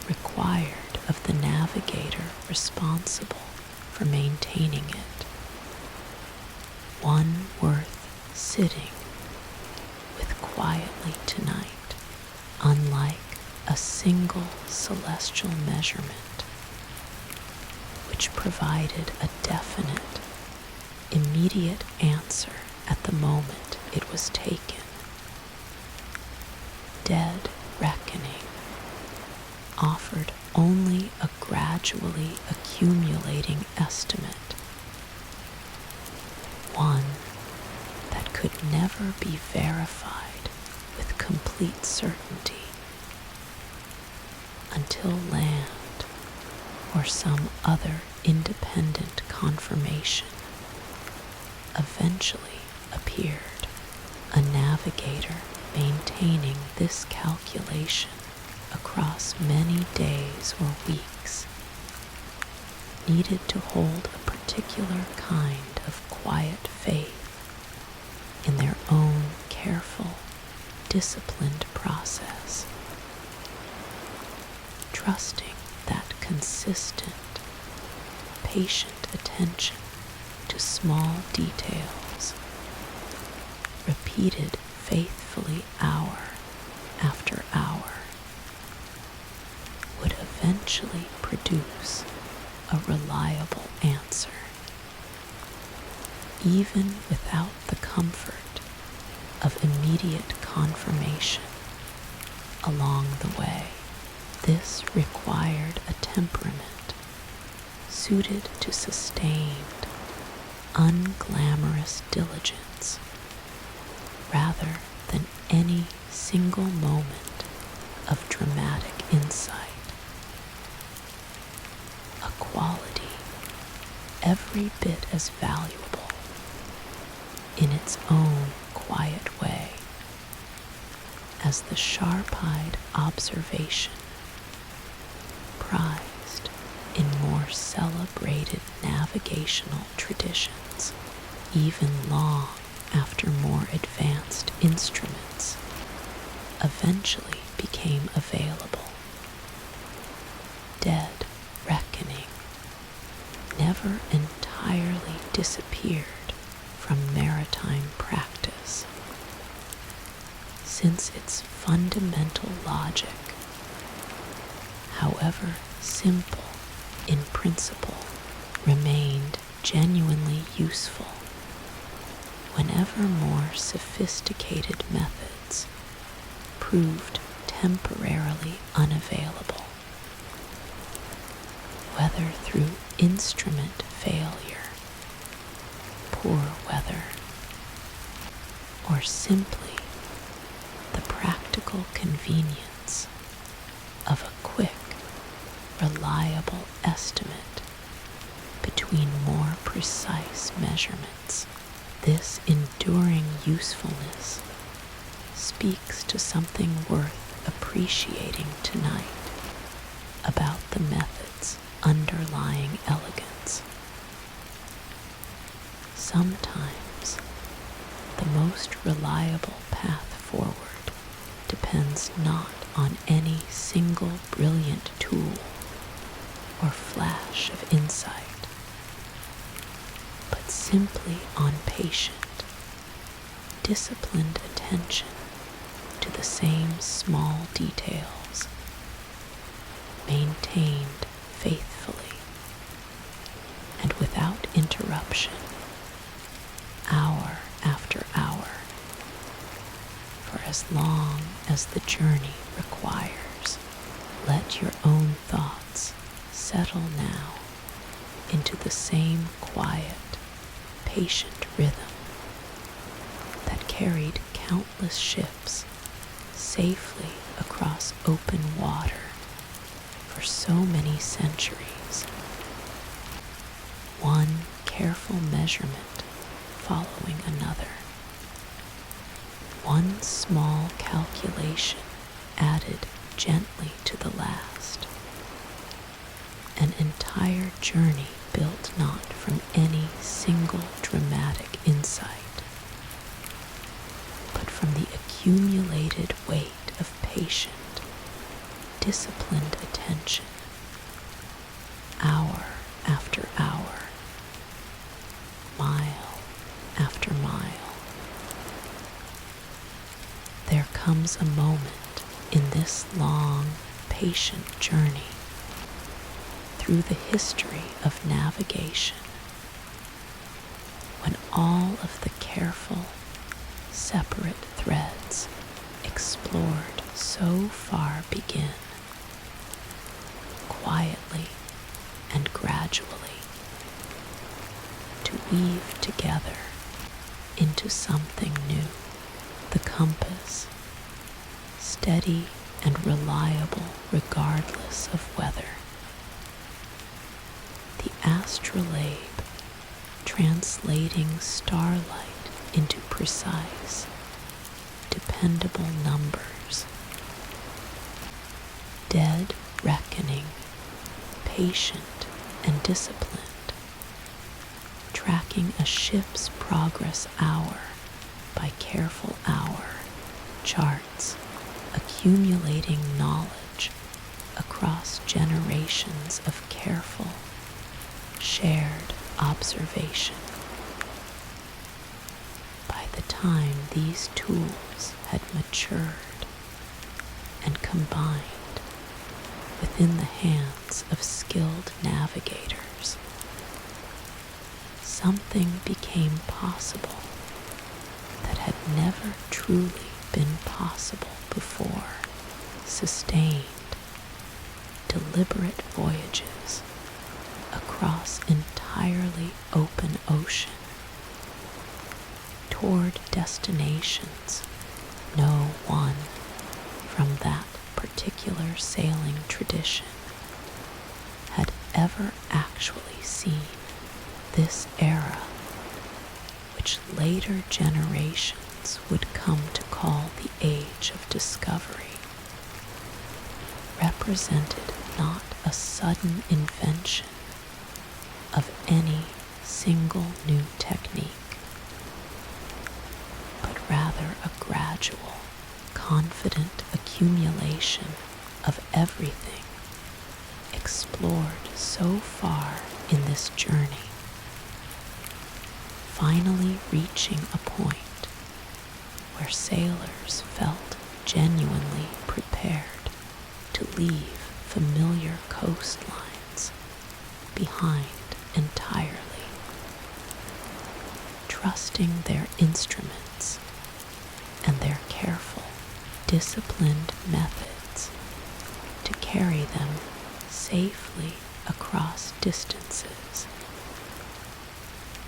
required of the navigator responsible for maintaining it, one worth sitting with quietly tonight, unlike a single celestial measurement which provided a definite, immediate answer at the moment it was taken. Dead reckoning offered only a gradually accumulating estimate, one that could never be verified with complete certainty until land or some other independent confirmation eventually appeared. A navigator maintaining this calculation across many days or weeks needed to hold a particular kind of quiet faith in their own careful, disciplined process, trusting that consistent, patient attention to small details, repeated faithfully hour after hour, would eventually produce a reliable answer, even without the comfort of immediate confirmation along the way. This required a temperament suited to sustained, unglamorous diligence rather than any single moment of dramatic insight, a quality every bit as valuable in its own quiet way as the sharp-eyed observation prized in more celebrated navigational traditions, even long after more advanced instruments eventually became available. Dead reckoning never entirely disappeared from maritime practice, since its fundamental logic, however simple in principle, remained genuinely useful whenever more sophisticated methods proved temporarily unavailable, whether through instrument failure, poor weather, or simply the practical convenience of a quick, reliable estimate between more precise measurements. This enduring usefulness speaks to something worth appreciating tonight about the method's underlying elegance. Sometimes the most reliable path forward depends not on any single brilliant tool or flash of insight, but simply on patient, disciplined attention to the same small details, maintained faithfully and without interruption, hour after hour, for as long as the journey requires. Let your own thoughts settle now into the same quiet, patient rhythm that carried countless ships safely across open water for so many centuries. One careful measurement following another. One small calculation added gently to the last. An entire journey built not from any single dramatic insight, but from the accumulated weight of patient, disciplined attention, hour after hour, mile after mile. There comes a moment in this long, patient journey through the history of navigation when all of the careful, separate threads explored so far begin, quietly and gradually, to weave together into something new. The compass, steady and reliable regardless of weather. The astrolabe, translating starlight into precise, dependable numbers. Dead reckoning, patient and disciplined, tracking a ship's progress hour by careful hour charts, accumulating knowledge across generations of careful, shared observation. By the time these tools had matured and combined within the hands of skilled navigators, something became possible that had never truly been possible before. Sustained, deliberate voyages across entirely open ocean toward destinations no one from that particular sailing tradition had ever actually seen. This era, which later generations would come to call the Age of Discovery, represented not a sudden invention of any single new technique, but rather a gradual, confident accumulation of everything explored so far in this journey, finally reaching a point where sailors felt genuinely prepared to leave familiar coastlines behind entirely. instruments and their careful, disciplined methods to carry them safely across distances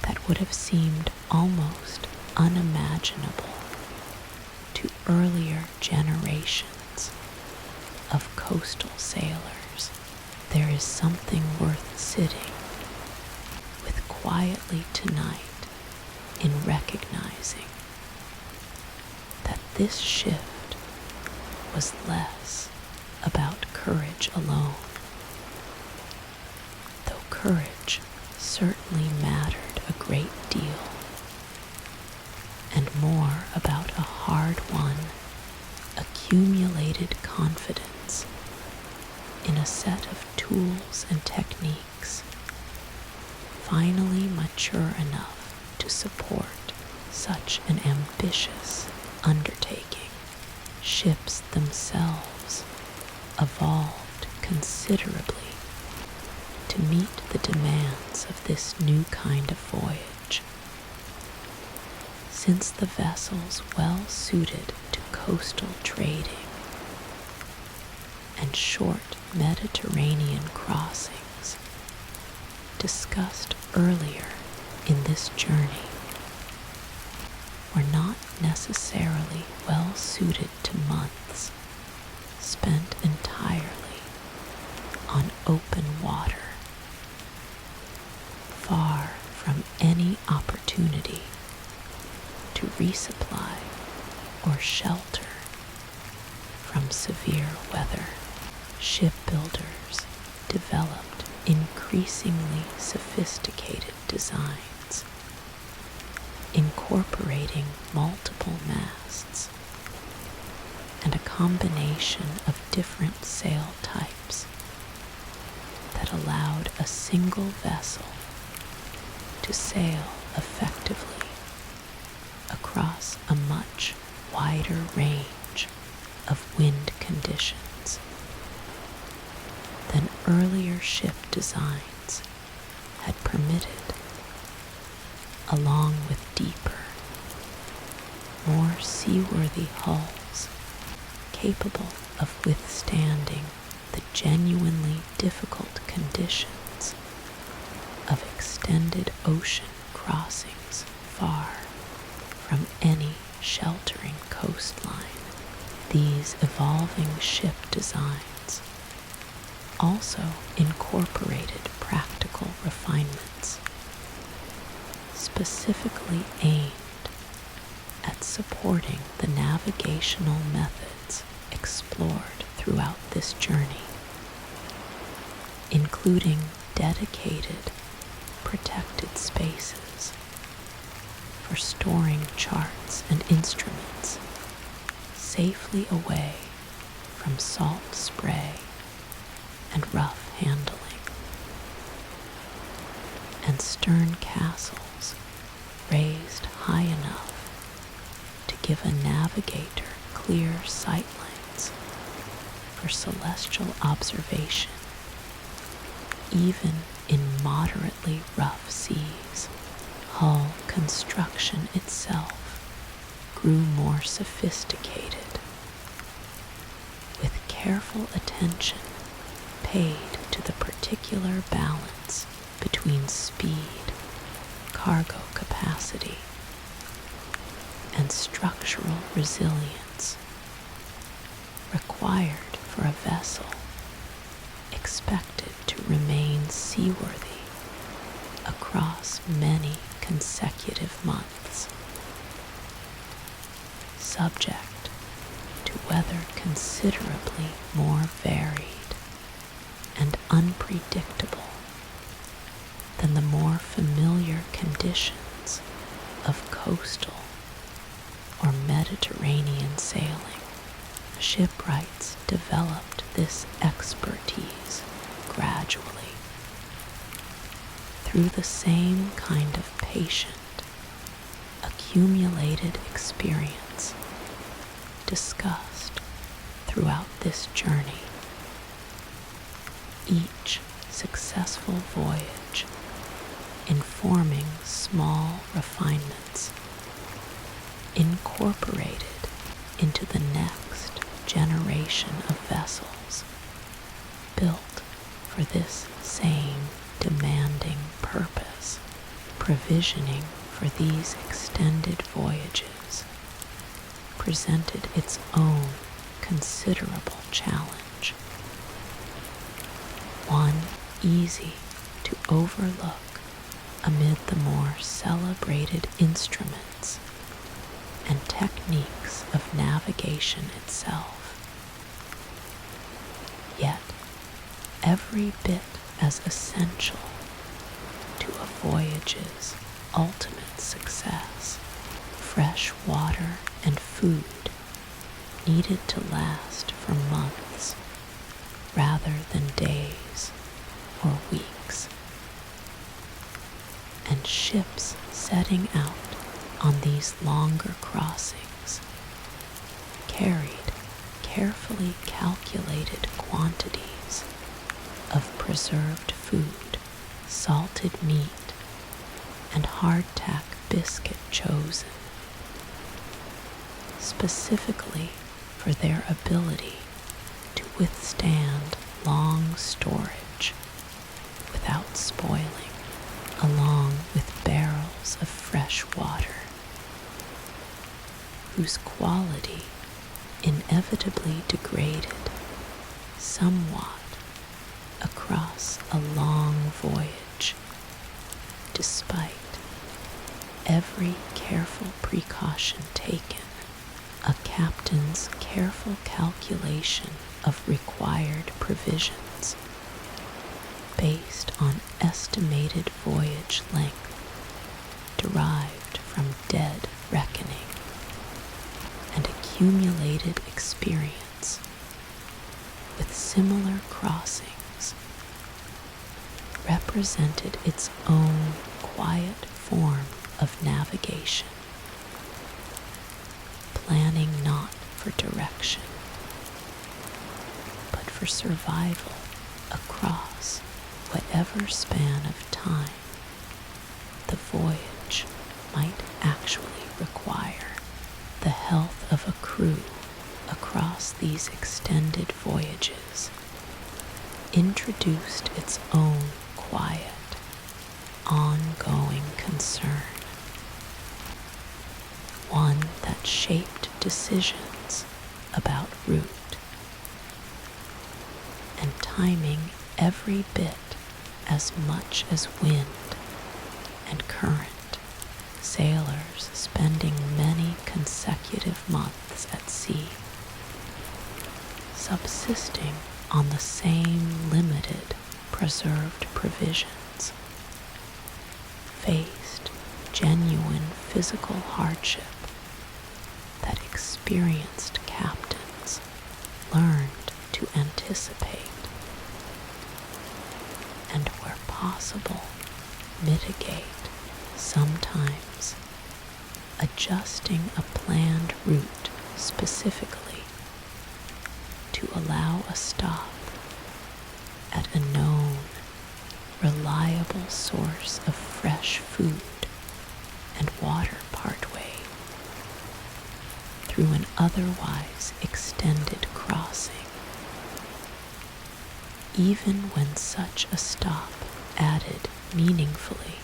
that would have seemed almost unimaginable to earlier generations of coastal sailors. There is something worth sitting with quietly tonight in recognizing that this shift was less about courage alone, though courage certainly mattered a great deal, and more about a hard-won, accumulated confidence in a set of tools and techniques finally mature enough to support such an ambitious undertaking. Ships themselves evolved considerably to meet the demands of this new kind of voyage. Since the vessels well suited to coastal trading and short Mediterranean crossings discussed earlier in this journey were not necessarily well suited to months spent entirely on open water, far from any opportunity to resupply or shelter from severe weather. Shipbuilders developed increasingly sophisticated designs, incorporating multiple masts and a combination of different sail types that allowed a single vessel to sail effectively across a much wider range of wind conditions than earlier ship designs had permitted, along with deeper, more seaworthy hulls capable of withstanding the genuinely difficult conditions of extended ocean crossings far from any sheltering coastline. These evolving ship designs also incorporated practical refinements specifically aimed at supporting the navigational methods explored throughout this journey, including dedicated, protected spaces for storing charts and instruments safely away from salt spray and rough handling, and stern castles raised high enough to give a navigator clear sight lines for celestial observation, even in moderately rough seas. Hull construction itself grew more sophisticated, with careful attention paid to the particular balance between speed, cargo capacity, and structural resilience required for a vessel expected to remain seaworthy across many consecutive months, subject to weather considerably more varied and unpredictable than the more familiar conditions of coastal or Mediterranean sailing. Shipwrights developed this expertise gradually through the same kind of patient, accumulated experience discussed throughout this journey. Each successful voyage informing small refinements incorporated into the next generation of vessels built for this same demanding purpose. Provisioning for these extended voyages presented its own considerable challenge, one easy to overlook amid the more celebrated instruments and techniques of navigation itself, yet every bit as essential to a voyage's ultimate success. Fresh water and food needed to last for months rather than days or weeks, and ships setting out on these longer crossings carried carefully calculated quantities of preserved food, salted meat, and hardtack biscuit chosen specifically for their ability to withstand long storage without spoiling, along with barrels of fresh water, whose quality inevitably degraded somewhat across a long voyage, despite every careful precaution taken. A captain's careful calculation of required provisions based on estimated voyage length derived from dead reckoning and accumulated experience with similar crossings represented its own quiet form of navigation, planning not for direction, but for survival across whatever span of time the voyage might actually require. The health of a crew across these extended voyages introduced its own quiet, ongoing concern, one that shaped decisions about route and timing every bit as much as wind and current. Sailors spending many consecutive months at sea, subsisting on the same limited preserved provisions, faced genuine physical hardship that experienced captains learned to anticipate, and where possible mitigate, sometimes adjusting a planned route specifically to allow a stop at a known, reliable source of fresh food and water partway through an otherwise extended crossing. Even when such a stop added meaningfully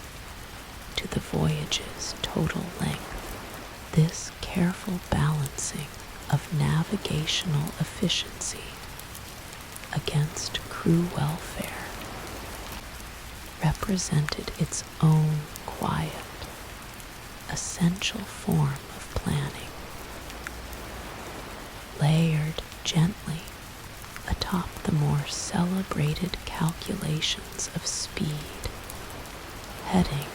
to the voyage's total length, this careful balancing of navigational efficiency against crew welfare represented its own quiet, essential form of planning, layered gently atop the more celebrated calculations of speed, heading,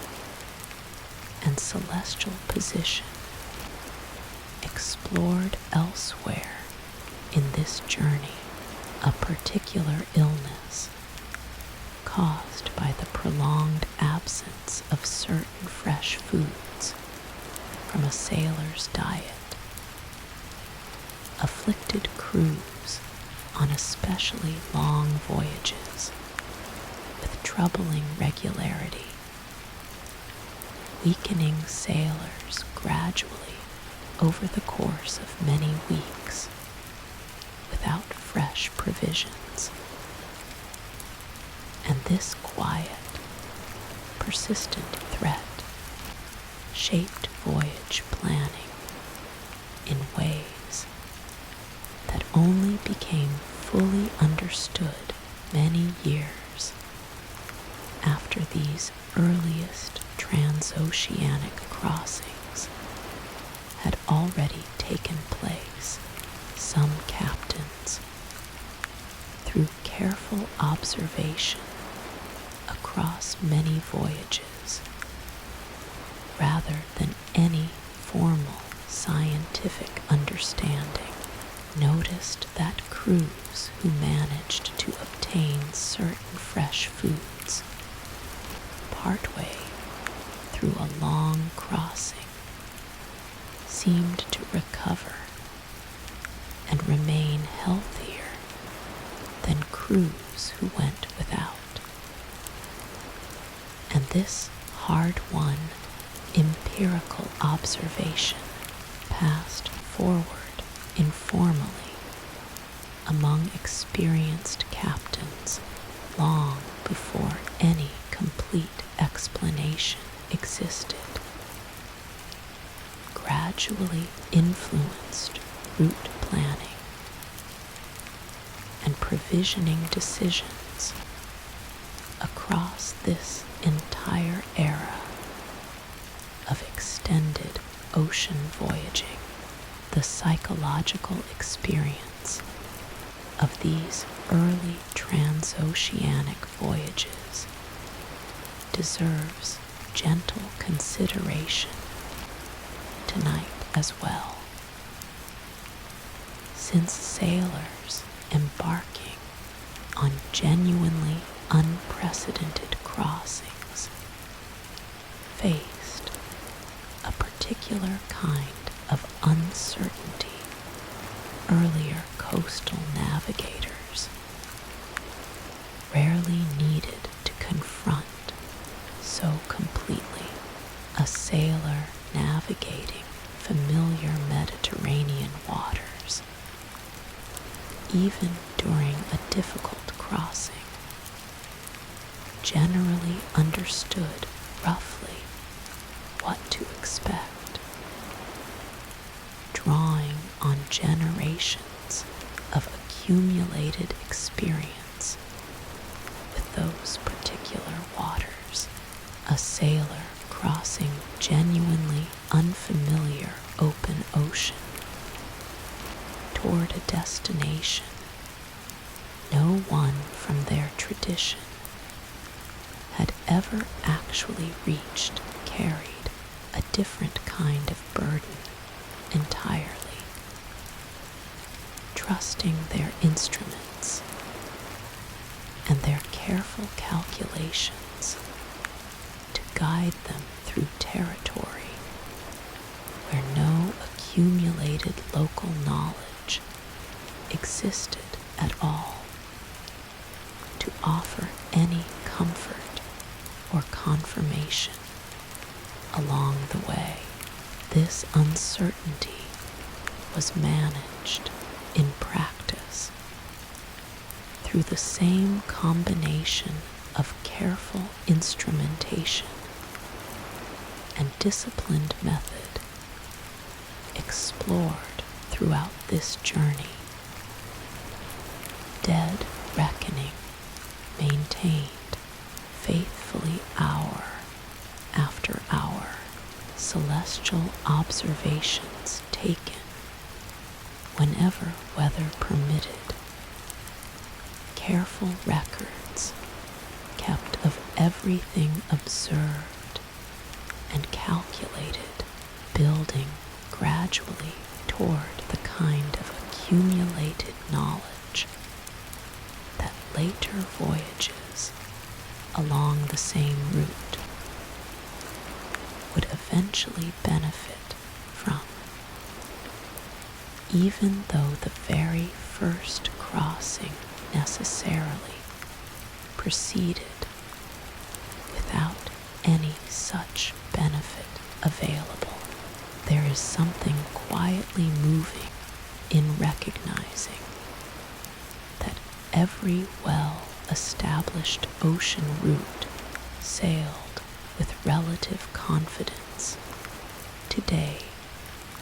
and celestial position explored elsewhere in this journey. A particular illness caused by the prolonged absence of certain fresh foods from a sailor's diet afflicted crews on especially long voyages with troubling regularity, weakening sailors gradually over the course of many weeks without fresh provisions. And this quiet, persistent threat shaped voyage planning in ways that only became fully understood many years after these earliest transoceanic crossings had already taken place. Some captains, through careful observation across many voyages, rather than any formal scientific understanding, noticed that crews who managed to obtain certain fresh foods partway through a long crossing seemed to recover and remain healthier than crews who went without. And this hard-won empirical observation passed forward informally among experienced captains long before any complete explanation existed, gradually influenced route planning and provisioning decisions across this entire era of extended ocean voyaging. The psychological experience of these early transoceanic voyages deserves gentle consideration tonight as well, since sailors embarking on genuinely unprecedented crossings faced a particular kind of uncertainty earlier coastal navigators rarely needed to confront so completely. A sailor navigating familiar Mediterranean waters, even during a difficult crossing, generally understood roughly what to expect, drawing on generations of accumulated experience with those particular waters. A sailor crossing genuinely unfamiliar open ocean toward a destination no one from their tradition had ever actually reached carried a different kind of burden entirely, trusting their instruments and their careful calculations to guide them through territory where no accumulated local knowledge existed at all to offer any comfort or confirmation along the way. This uncertainty was managed in practice through the same combination of careful instrumentation and disciplined method explored throughout this journey. Dead reckoning maintained faithfully hour after hour, celestial observations taken whenever weather permitted, careful records kept of everything observed and calculated, building gradually toward the kind of accumulated knowledge that later voyages along the same route would eventually benefit from, even though the very first crossing necessarily proceeded without any such benefit available. there is something quietly moving in recognizing that every well-established ocean route sailed with relative confidence today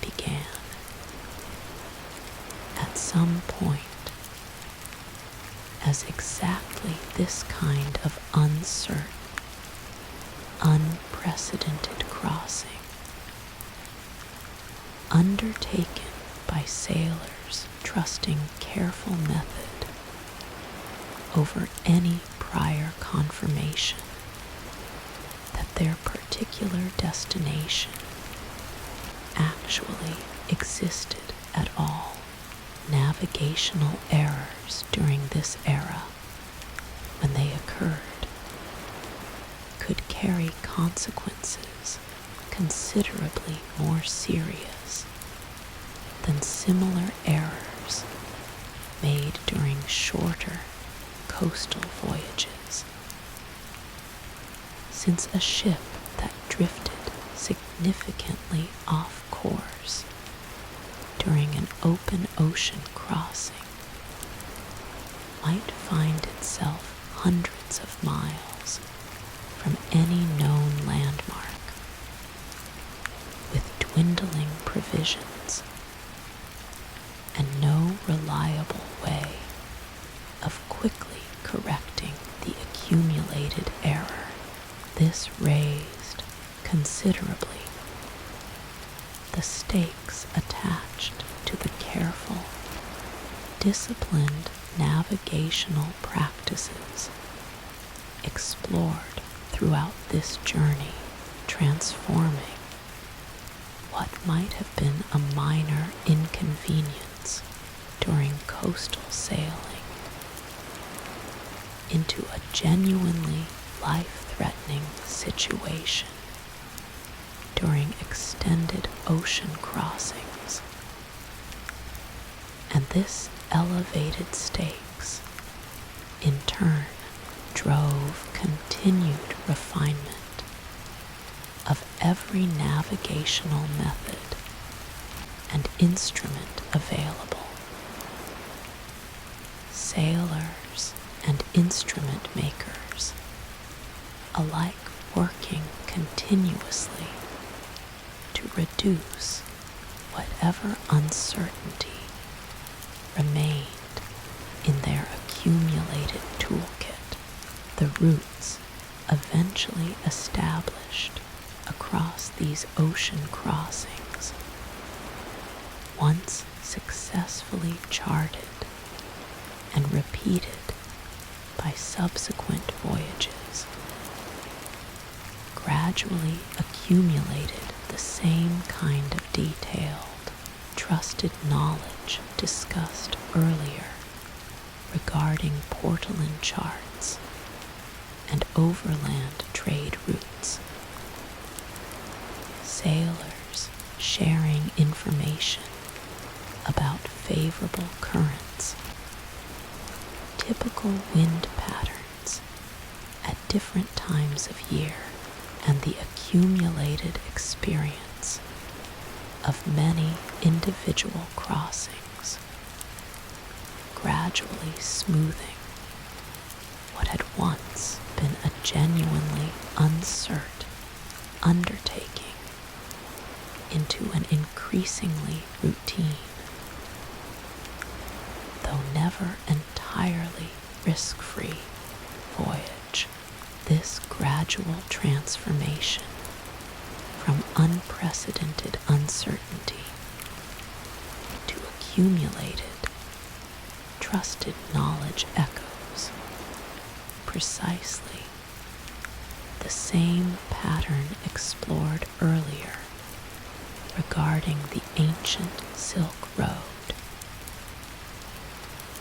began. At some point, as exactly this kind of uncertain, unprecedented crossing, undertaken by sailors trusting careful method over any prior confirmation that their particular destination actually existed at all. Navigational errors during this era, when they occurred, could carry consequences considerably more serious than similar errors made during shorter coastal voyages, since a ship that drifted significantly off course during an open ocean crossing might find itself hundreds of miles from any known landmark, with dwindling provisions and no reliable way of quickly correcting the accumulated error. This raised considerably the stakes attached to the careful, disciplined navigational practices explored throughout this journey, transforming what might have been a minor inconvenience during coastal sailing into a genuinely life-threatening situation during extended ocean crossings. And this elevated stakes, in turn, drove continued refinement of every navigational method and instrument available. Sailors and instrument makers, alike working continuously to reduce whatever uncertainty remained in their accumulated toolkit. The routes eventually established across these ocean crossings, once successfully charted and repeated by subsequent voyages, gradually accumulated the same kind of detailed, trusted knowledge discussed earlier regarding Portolan charts and overland trade routes. Sailors sharing information about favorable currents, typical wind patterns at different times of year, and the accumulated experience of many individual crossings, gradually smoothing what had once been a genuinely uncertain undertaking into an increasingly routine, though never entirely risk-free, voyage. This gradual transformation from unprecedented uncertainty to accumulated, trusted knowledge echoes precisely the same pattern explored earlier regarding the ancient Silk Road.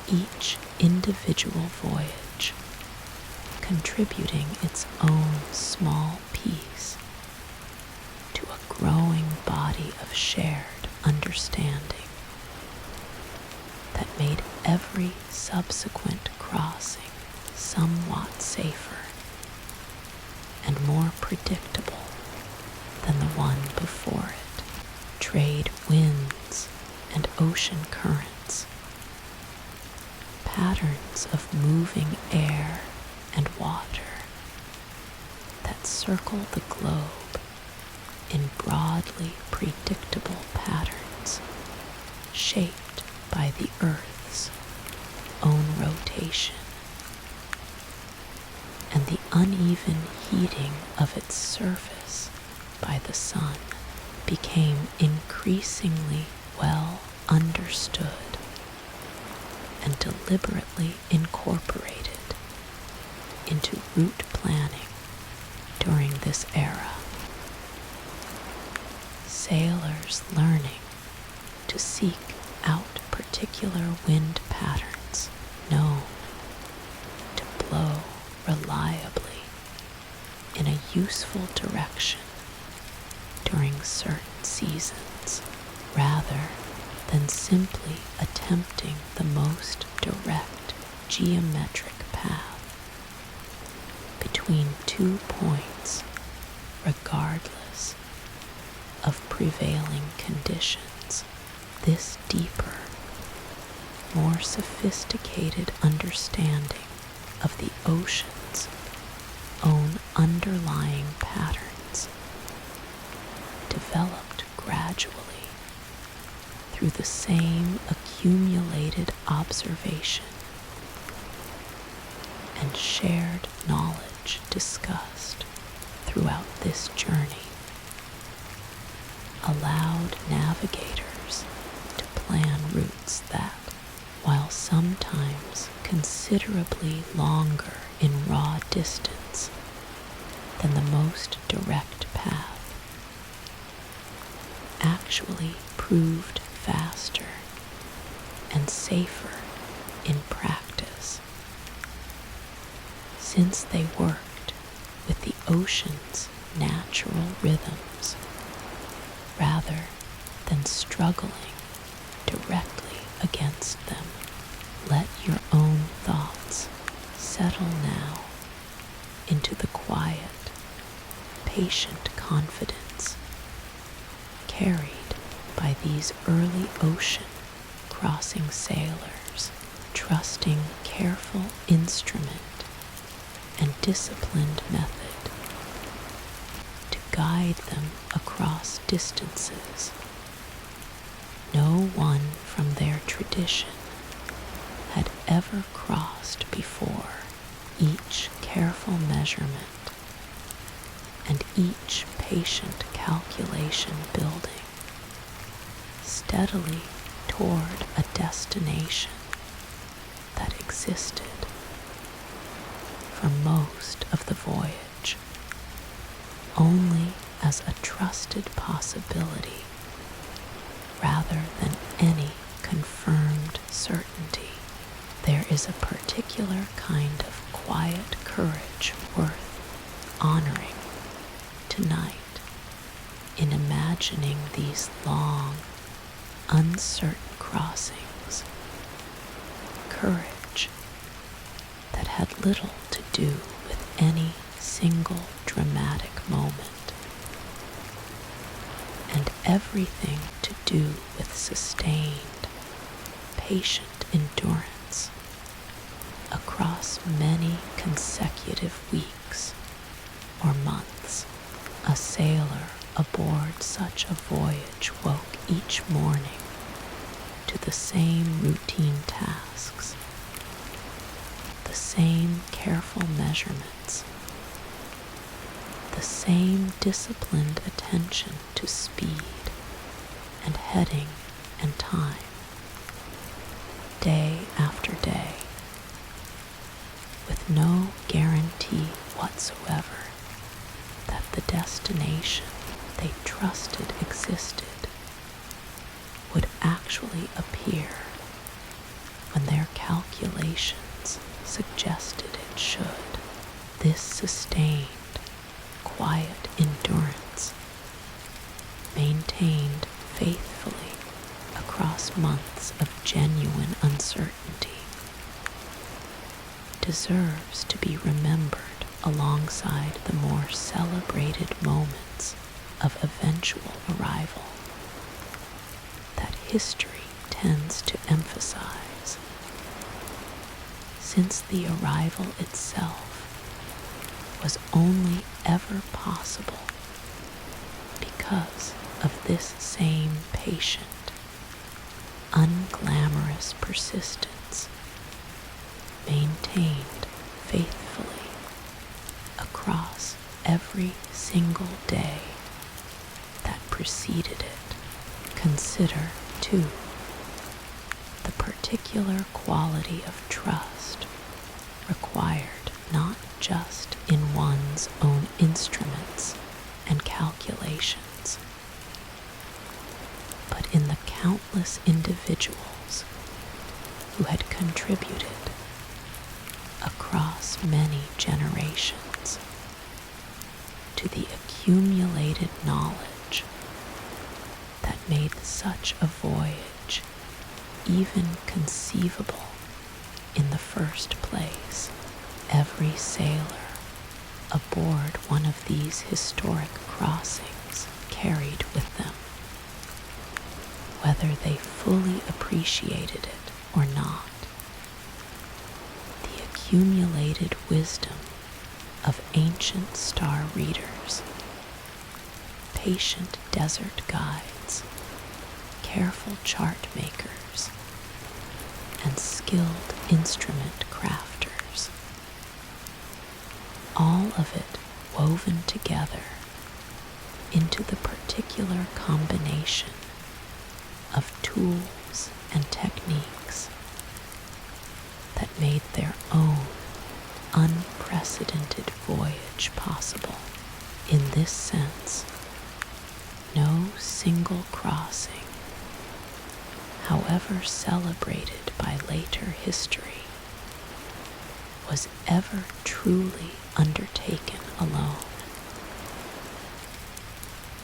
Each individual voyage contributing its own small piece to a growing body of shared understanding that made every subsequent crossing somewhat safer and more predictable than the one before it, trade winds and ocean currents, patterns of moving air and water that circle the globe in broadly predictable patterns shaped by the Earth's own rotation and the uneven heating of its surface by the sun became increasingly well understood and deliberately incorporated into route planning during this era. Sailors learning to seek out particular wind patterns known to blow reliably in a useful direction during certain seasons, rather than simply attempting the most direct geometric path between 2 points, regardless of prevailing conditions. This deeper, more sophisticated understanding of the ocean's own underlying patterns developed gradually through the same accumulated observation and shared knowledge discussed throughout this journey allowed navigators to plan routes that, while sometimes considerably longer in raw distance than the most direct path, actually proved faster and safer in practice, since they worked with the ocean's natural rhythms rather than struggling directly against them. Let your own thoughts settle now into the quiet, patient confidence carried by these early ocean crossing sailors, trusting careful instrument and disciplined method to guide them across distances no one from their tradition had ever crossed before. Each careful measurement and each patient calculation building steadily toward a destination that existed for most of the voyage only as a trusted possibility rather than any confirmed certainty. There is a particular kind of quiet courage worth honoring tonight in imagining these long, uncertain crossings. Courage that had little to do with any single dramatic moment, and everything to do with sustained, patient endurance across many consecutive weeks or months. A sailor aboard such a voyage woke each morning to the same routine tasks, the same careful measurements, the same disciplined attention to speed and heading and time, day after day, with no guarantee whatsoever that the destination they trusted existed would actually appear when their calculations suggested it should. This sustained, quiet endurance, maintained faithfully across months of genuine uncertainty, deserves to be remembered alongside the more celebrated moments of eventual arrival. history tends to emphasize, since the arrival itself was only ever possible because of this same patient, unglamorous persistence maintained faithfully across every single day that preceded it. Consider, too, the particular quality of trust required not just in one's own instruments and calculations, but in the countless individuals who had contributed across many generations to the accumulated knowledge that made such a voyage even conceivable in the first place. Every sailor aboard one of these historic crossings carried with them, whether they fully appreciated it or not, the accumulated wisdom of ancient star readers, patient desert guides, careful chart makers, and skilled instrument crafters. All of it woven together into the particular combination of tools and techniques that made their own unprecedented voyage possible. In this sense, no single crossing, however celebrated by later history, was ever truly undertaken alone.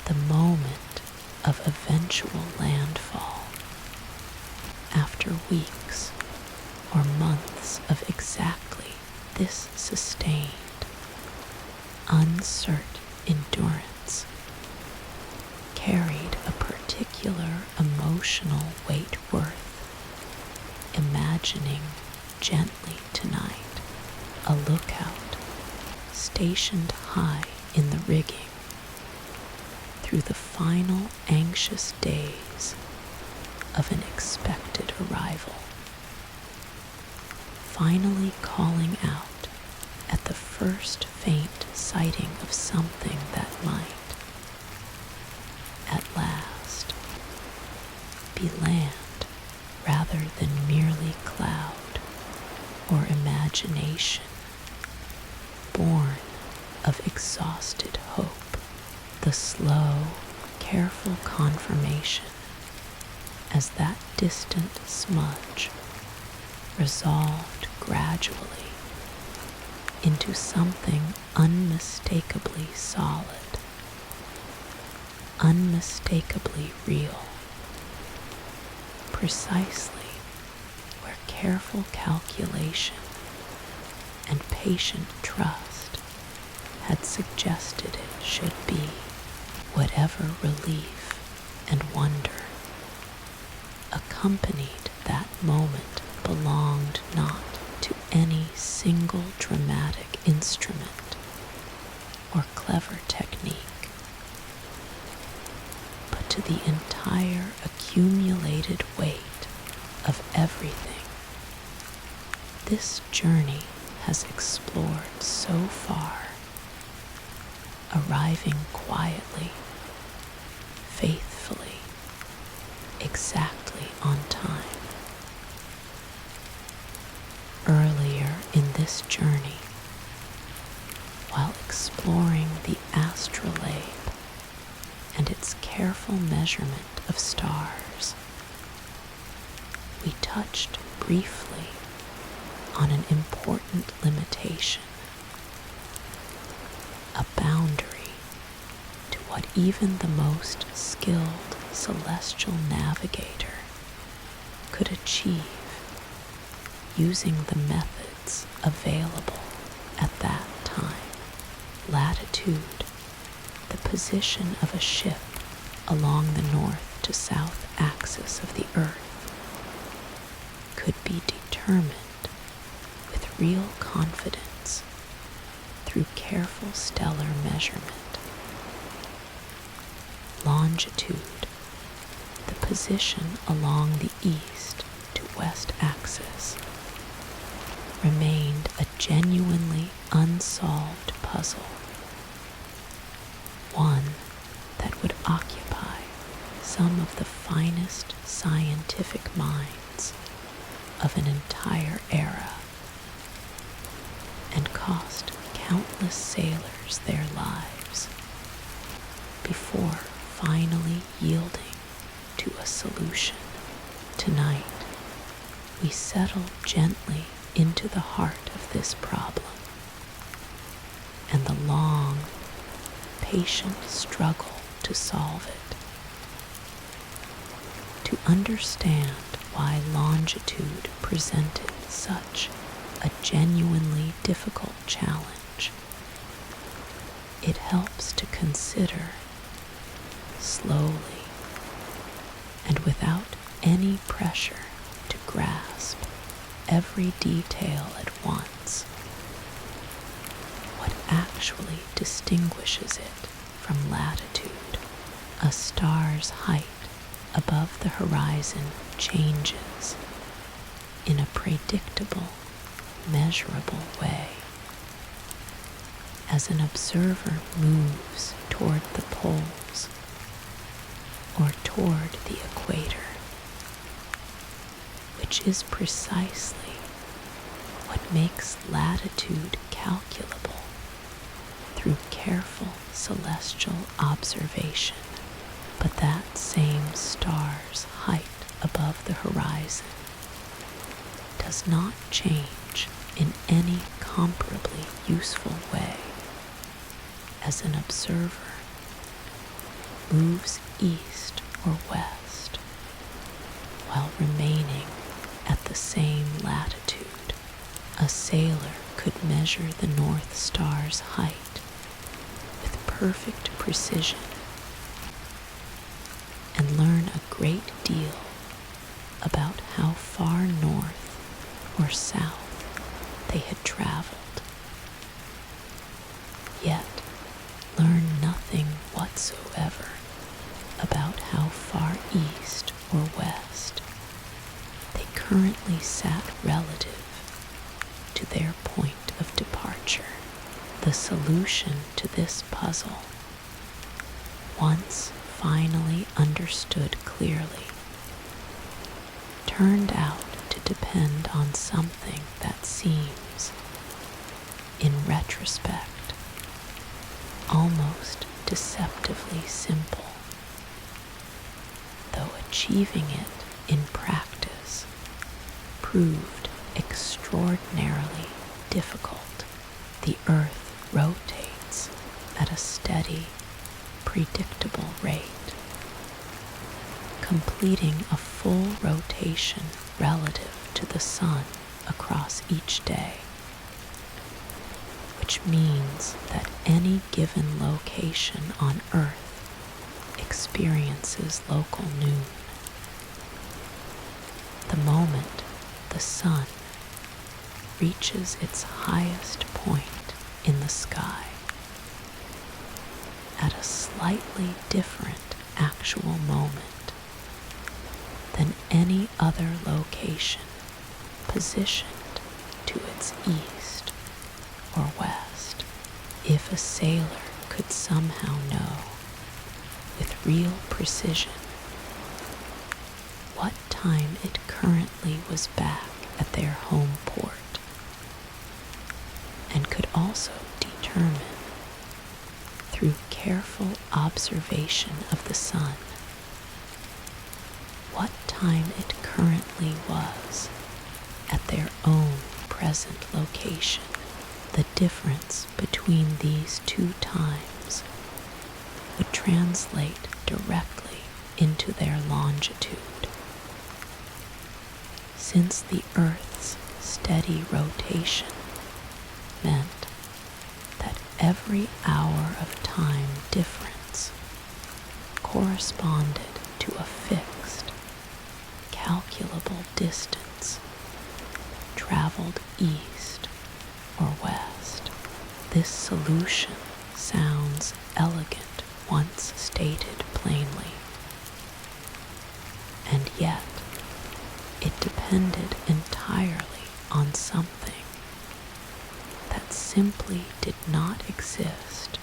The moment of eventual landfall, after weeks or months of exactly this sustained, uncertain endurance, carried a particular emotional weight worth imagining gently tonight a lookout stationed high in the rigging through the final anxious days of an expected arrival, finally calling out at the first faint sighting of something that might, at last, be land rather than merely cloud or imagination, born of exhausted hope. The slow, careful confirmation as that distant smudge resolved gradually into something unmistakably solid, unmistakably real, precisely where careful calculation and patient trust had suggested it should be. Whatever relief and wonder accompanied that moment belonged not to any single dramatic instrument or clever technique, but to the entire accumulated weight of everything this journey has explored so far, arriving quietly, faithfully, exactly on time. Earlier in this journey, while exploring the astrolabe and its careful measurement of stars, we touched briefly on an important limitation, a boundary to what even the most skilled celestial navigator could achieve using the methods available at that time. Latitude, the position of a ship along the north to south axis of the Earth could be determined with real confidence through careful stellar measurement. Longitude, the position along the east to west axis, remained a genuinely unsolved puzzle, one that would occupy some of the finest scientific minds of an entire era and cost countless sailors their lives before finally yielding to a solution. Tonight, we settle gently into the heart of this problem and the long, patient struggle to solve it. To understand why longitude presented such a genuinely difficult challenge, it helps to consider slowly and without any pressure to grasp every detail at once what actually distinguishes it from latitude. A star's height above the horizon changes in a predictable, measurable way as an observer moves toward the poles or toward the equator, which is precisely what makes latitude calculable through careful celestial observation. But that same star's height above the horizon does not change in any comparably useful way as an observer moves east or west while remaining at the same latitude. A sailor could measure the North Star's height with perfect precision and learn a great deal about how far north or south they had traveled, yet learn nothing whatsoever about how far east or west they currently sat relative to their point of departure. The solution to this puzzle, once finally understood clearly, turned out to depend on something that seems, in retrospect, almost deceptively simple, though achieving it in practice proved extraordinarily difficult. The Earth rotates at a steady, predictable rate, completing a full rotation relative to the Sun across each day, which means that any given location on Earth experiences local noon. The moment the Sun reaches its highest point in the sky, at a slightly different actual moment than any other location positioned to its east or west. If a sailor could somehow know with real precision what time it currently was back at their home port, and could also determine through careful observation of the Sun what time it currently was at their own present location, the difference between these two times would translate directly into their longitude. Since the Earth's steady rotation meant that every hour of time difference corresponded to a incalculable distance traveled east or west. This solution sounds elegant once stated plainly, and yet it depended entirely on something that simply did not exist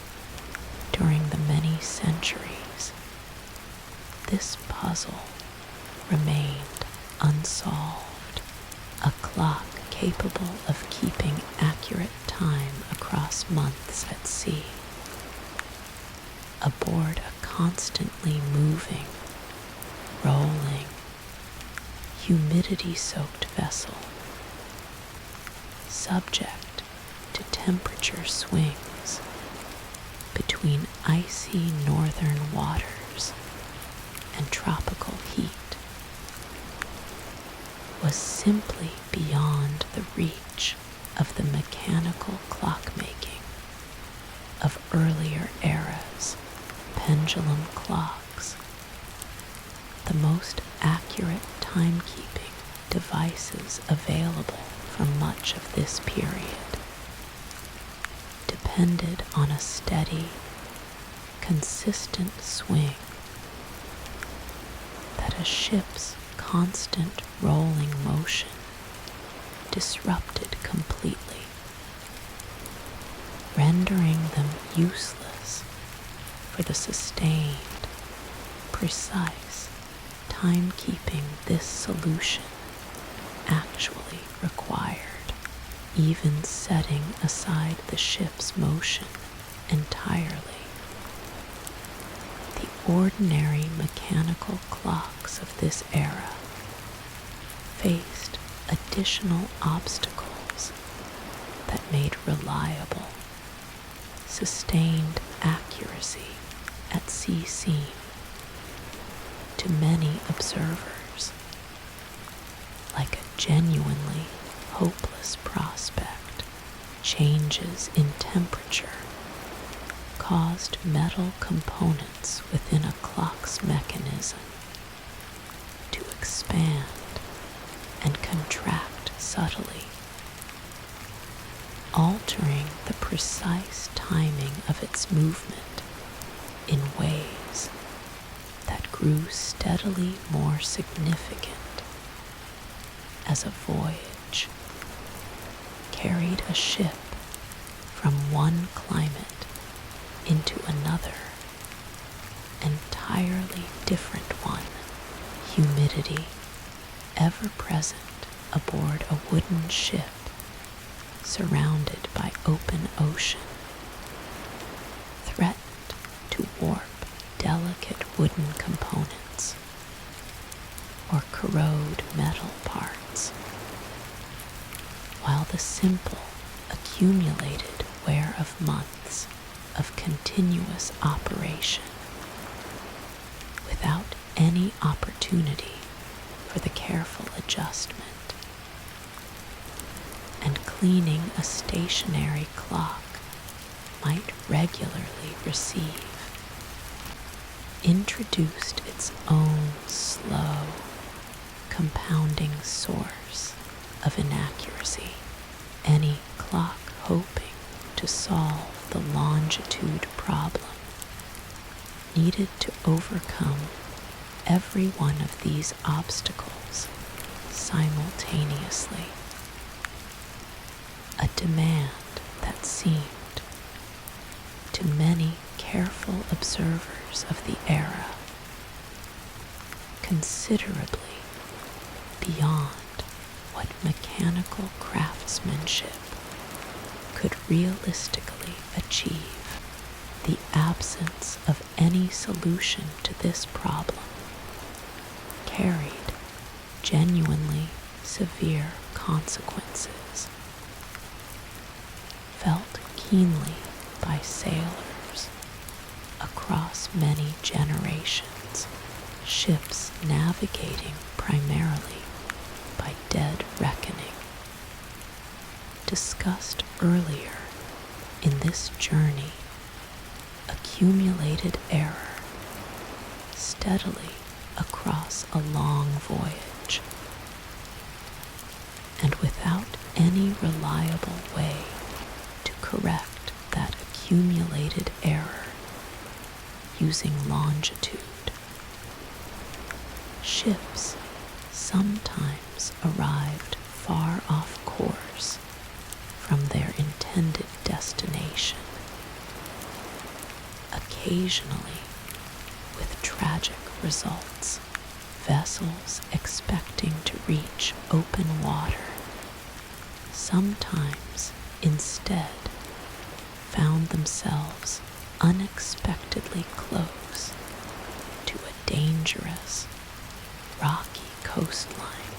during the many centuries. This puzzle remained unsolved. A clock capable of keeping accurate time across months at sea, aboard a constantly moving, rolling, humidity-soaked vessel, subject to temperature swings between icy northern waters and tropical heat, was simply beyond the reach of the mechanical clockmaking of earlier eras. Pendulum clocks, the most accurate timekeeping devices available for much of this period, depended on a steady, consistent swing that a ship's constant rolling motion disrupted completely, rendering them useless for the sustained, precise timekeeping this solution actually required, even setting aside the ship's motion entirely. The ordinary mechanical clocks of this era faced additional obstacles that made reliable, sustained accuracy at sea seem, to many observers, like a genuinely hopeless prospect. Changes in temperature caused metal components within a clock's mechanism to expand and contract subtly, altering the precise timing of its movement in ways that grew steadily more significant as a voyage carried a ship from one climate into another, entirely different one. Humidity, ever present aboard a wooden ship surrounded by open ocean, threatened to warp delicate wooden components or corrode metal parts, while the simple, accumulated wear of months of continuous operation, without any opportunity for the careful adjustment and cleaning a stationary clock might regularly receive, introduced its own slow, compounding source of inaccuracy. Any clock hoping to solve the longitude problem needed to overcome every one of these obstacles simultaneously, a demand that seemed, to many careful observers of the era, considerably beyond what mechanical craftsmanship could realistically achieve. The absence of any solution to this problem carried genuinely severe consequences, felt keenly by sailors across many generations, ships navigating primarily by dead reckoning. Discussed earlier in this journey, accumulated error steadily across a long voyage only reliable way to correct that accumulated error using longitude. Ships sometimes arrived far off course from their intended destination, occasionally with tragic results. Vessels expecting to reach open water sometimes instead found themselves unexpectedly close to a dangerous, rocky coastline,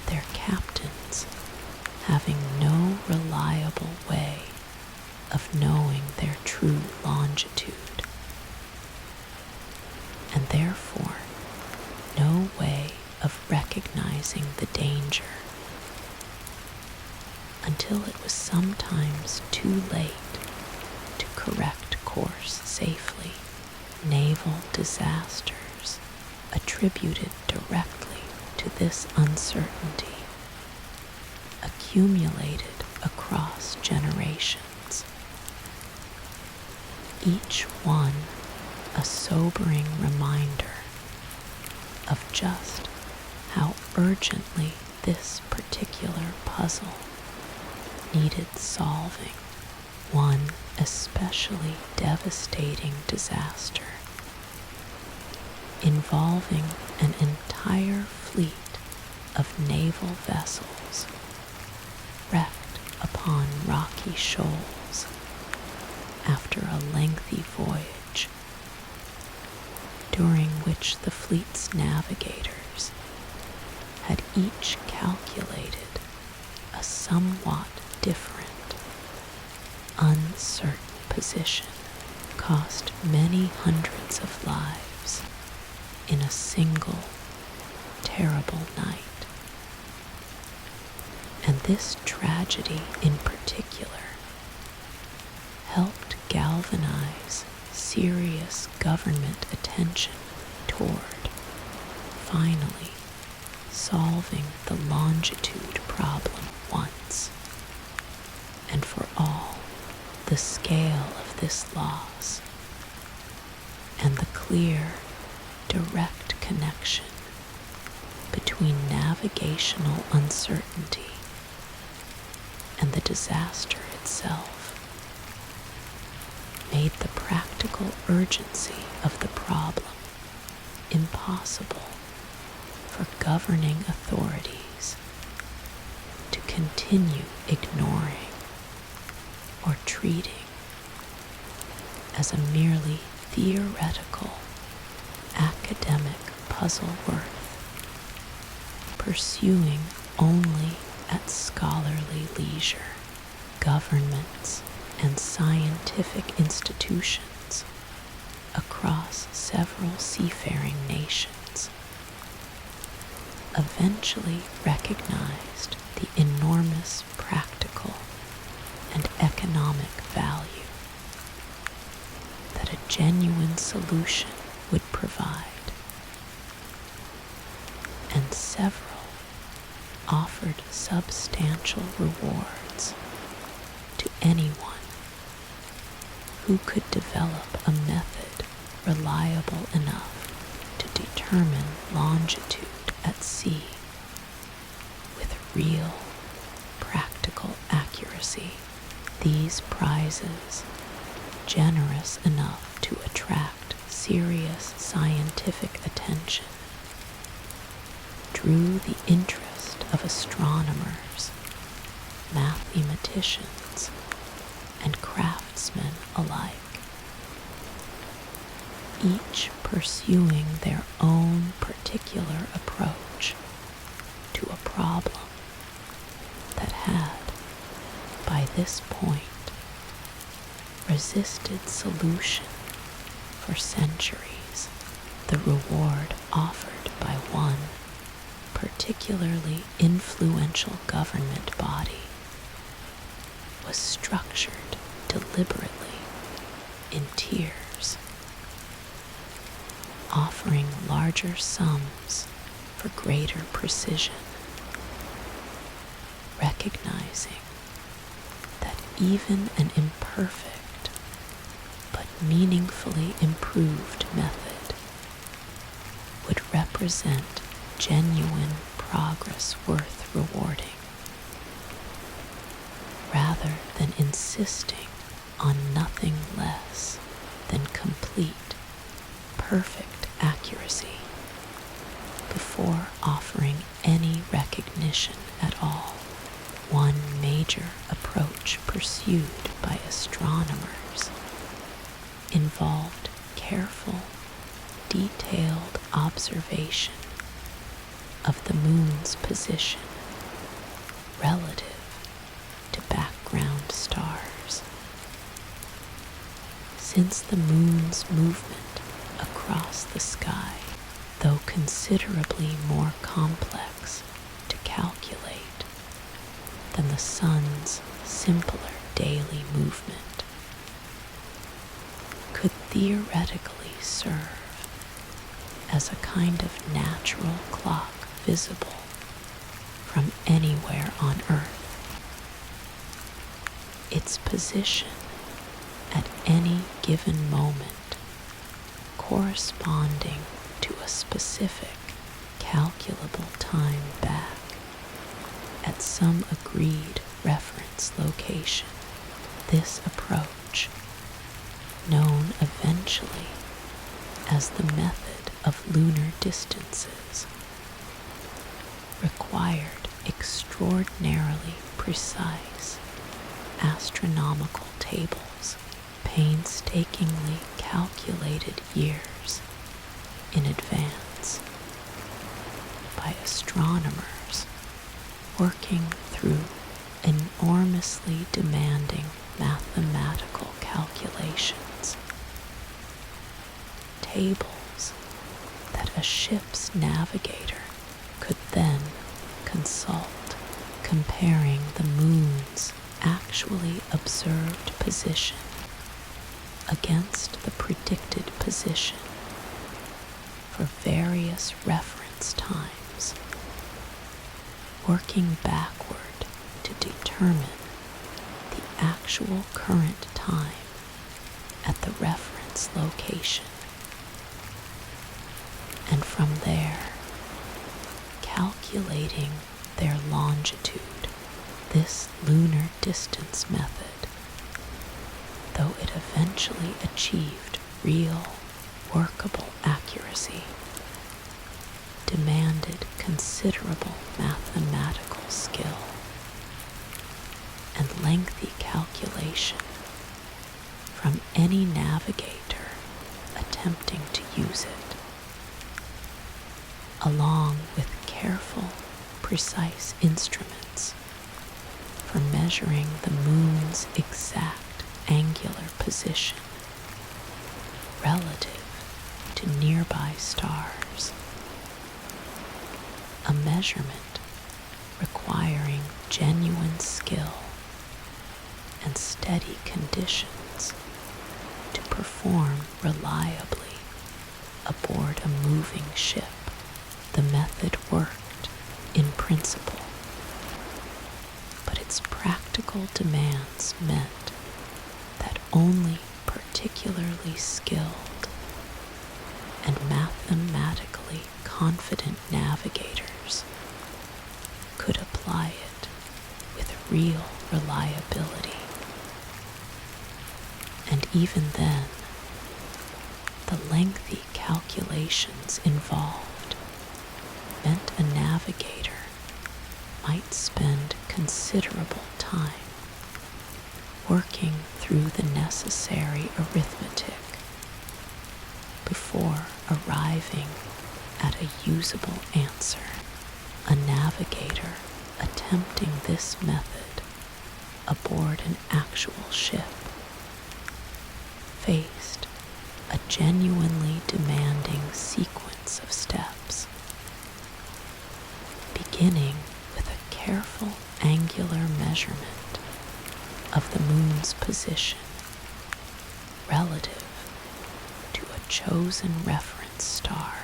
their captains having no reliable way of knowing their true longitude, and therefore no way of recognizing the danger until it was sometimes too late to correct course safely. Naval disasters attributed directly to this uncertainty accumulated across generations, each one a sobering reminder of just how urgently this particular puzzle needed solving. One especially devastating disaster involving an entire fleet of naval vessels wrecked upon rocky shoals after a lengthy voyage, during which the fleet's navigators had each calculated a somewhat different, uncertain position, cost many hundreds of lives in a single terrible night. And this tragedy in particular helped galvanize serious government attention toward finally solving the longitude problem once and for all. The scale of this loss and the clear, direct connection between navigational uncertainty and the disaster itself made the practical urgency of the problem impossible for governing authorities to continue ignoring or treating as a merely theoretical academic puzzle worth pursuing only at scholarly leisure. Governments and scientific institutions across several seafaring nations eventually recognized the enormous practical and economic value that a genuine solution would provide, and several offered substantial rewards to anyone who could develop a method reliable enough to determine longitude at sea with real practical accuracy. These prizes, generous enough to attract serious scientific attention, drew the interest of astronomers, mathematicians, and craftsmen alike, each pursuing their own particular approach to a problem that had, by this point, resisted solution for centuries. The reward offered by one particularly influential government body was structured deliberately in tiers, offering larger sums for greater precision, recognizing that even an imperfect but meaningfully improved method would represent genuine progress worth rewarding, rather than insisting on nothing less than complete, perfect accuracy before offering any recognition at all. One major approach pursued by astronomers involved careful, detailed observation of the moon's position relative to background stars. Since the moon's movement across the sky, though considerably more complex to calculate than the sun's simpler daily movement, could theoretically serve as a kind of natural clock visible from anywhere on Earth. Its position at any given moment corresponding to a specific calculable time back at some agreed reference location. This approach, known eventually as the method of lunar distances, required extraordinarily precise astronomical tables, painstakingly calculated years in advance by astronomers working through enormously demanding mathematical calculations, tables that a ship's navigator could then consult, comparing the moon's actually observed position against the predicted position for various reference times, working backward to determine the actual current time at the reference location, and from there calculating their longitude. This lunar distance method, though it eventually achieved real, workable accuracy, demanded considerable mathematical skill and lengthy calculation from any navigator attempting to use it, along with careful, precise instruments for measuring the moon's exact angular position relative to nearby stars. A measurement requiring genuine skill and steady conditions to perform reliably aboard a moving ship. The method worked in principle, but its practical demands meant that only particularly skilled and mathematically confident navigators could apply it with real reliability. And even then, the lengthy calculations involved meant a navigator might spend considerable time working through the necessary arithmetic before arriving at a usable answer. A navigator attempting this method aboard an actual ship faced a genuinely demanding sequence of steps, beginning with a careful angular measurement of the moon's position relative to a chosen reference star,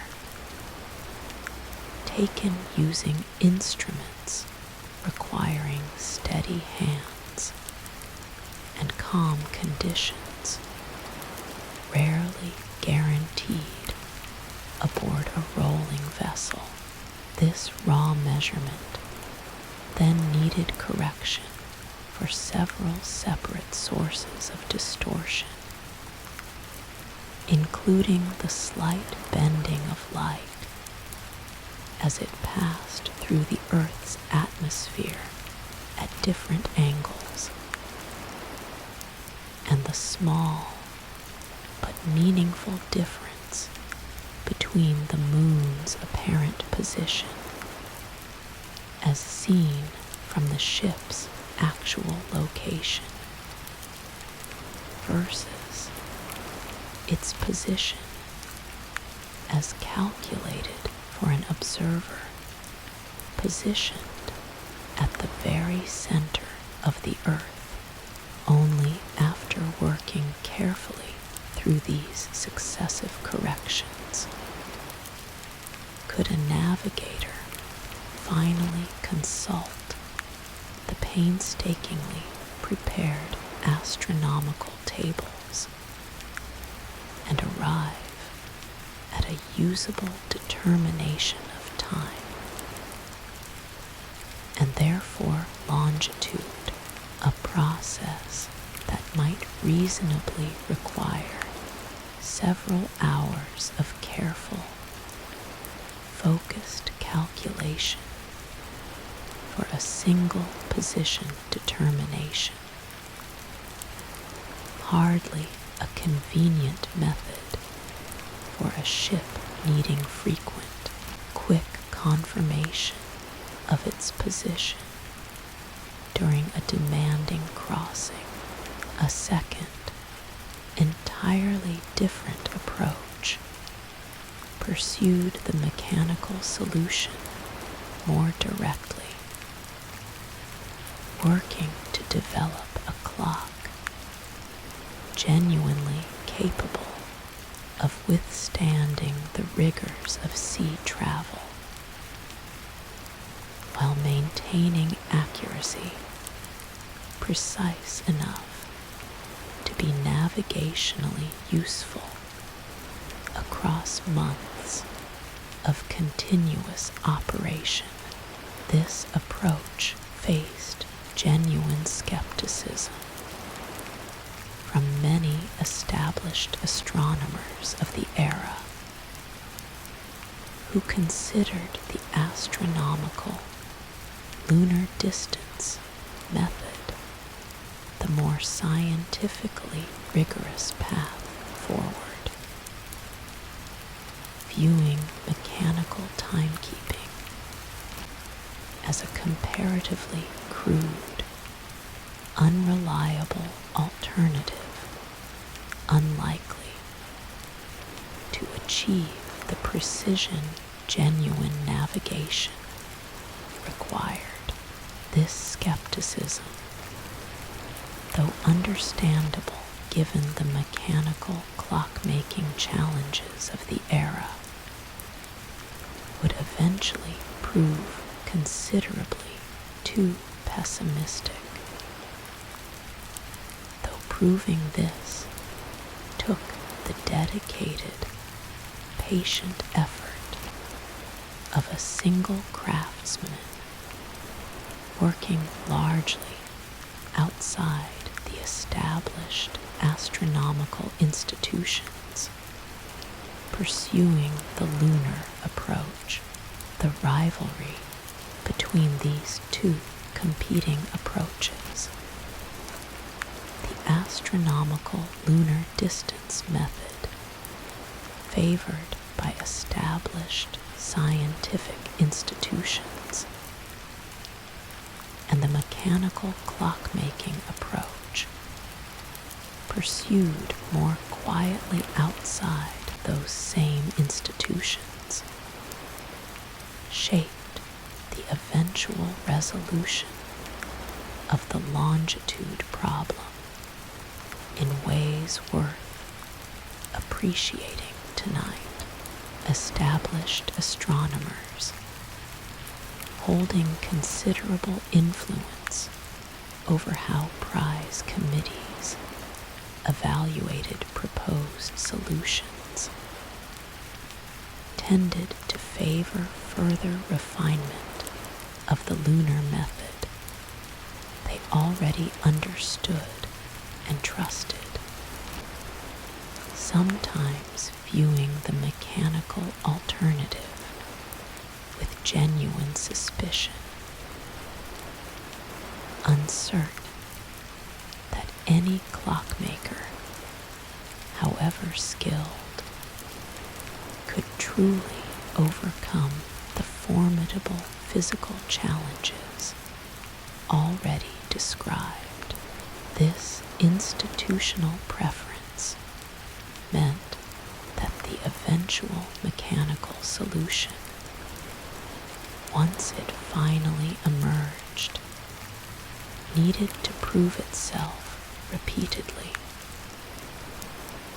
taken using instruments requiring steady hands and calm conditions, rarely guaranteed aboard a rolling vessel. This raw measurement then needed correction for several separate sources of distortion, including the slight bending of light as it passed through the Earth's atmosphere at different angles, and the small but meaningful difference between the moon's apparent position as seen from the ship's actual location versus its position as calculated for an observer positioned at the very center of the Earth only after working carefully through these successive corrections could a navigator finally consult the painstakingly prepared astronomical tables and arrive at a usable determination of time, and therefore longitude, a process that might reasonably require several hours of careful, focused calculation for a single position determination. Hardly a convenient method for a ship needing frequent, quick confirmation of its position during a demanding crossing. A second, entirely different approach pursued the mechanical solution more directly, working to develop a clock genuinely capable of withstanding the rigors of sea travel while maintaining accuracy precise enough to be navigationally useful across months of continuous operation. This approach faced genuine skepticism from many established astronomers of the era who considered the astronomical lunar distance method the more scientifically rigorous path forward, viewing mechanical timekeeping as a comparatively crude, unreliable alternative, unlikely to achieve the precision genuine navigation required. This skepticism, though understandable given the mechanical clockmaking challenges of the era, would eventually prove considerably too pessimistic. Though proving this took the dedicated, patient effort of a single craftsman working largely outside the established astronomical institutions, pursuing the lunar approach. The rivalry between these two competing approaches, the astronomical lunar distance method favored by established scientific institutions, and the mechanical clockmaking approach pursued more quietly outside those same institutions, shaped the eventual resolution of the longitude problem in ways worth appreciating tonight. Established astronomers holding considerable influence over how prize committees evaluated proposed solutions, tended to favor further refinement of the lunar method they already understood and trusted, sometimes viewing the mechanical alternative with genuine suspicion, uncertain that any clockmaker, however skilled, could truly overcome the formidable physical challenges already described. This institutional preference meant that the eventual mechanical solution, once it finally emerged, needed to prove itself repeatedly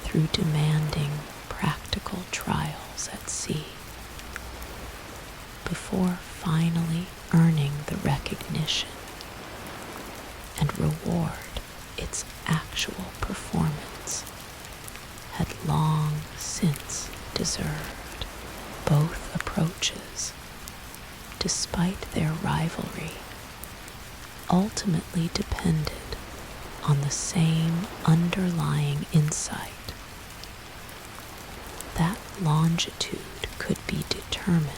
through demanding practical trials at sea before finally earning the recognition and reward its actual performance had long since deserved. Both approaches, despite their rivalry, ultimately depended on the same underlying insight that longitude could be determined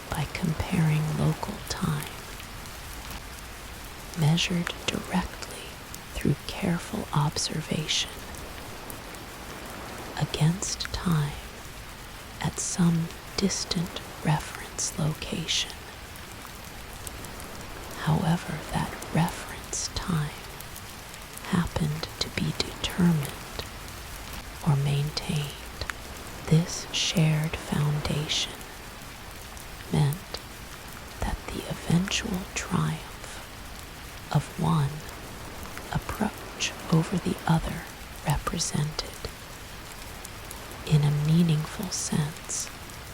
by comparing local time, measured directly through careful observation, against time at some distant reference location, however that reference time happened to be determined or maintained. This shared foundation meant that the eventual triumph of one approach over the other represented, in a meaningful sense,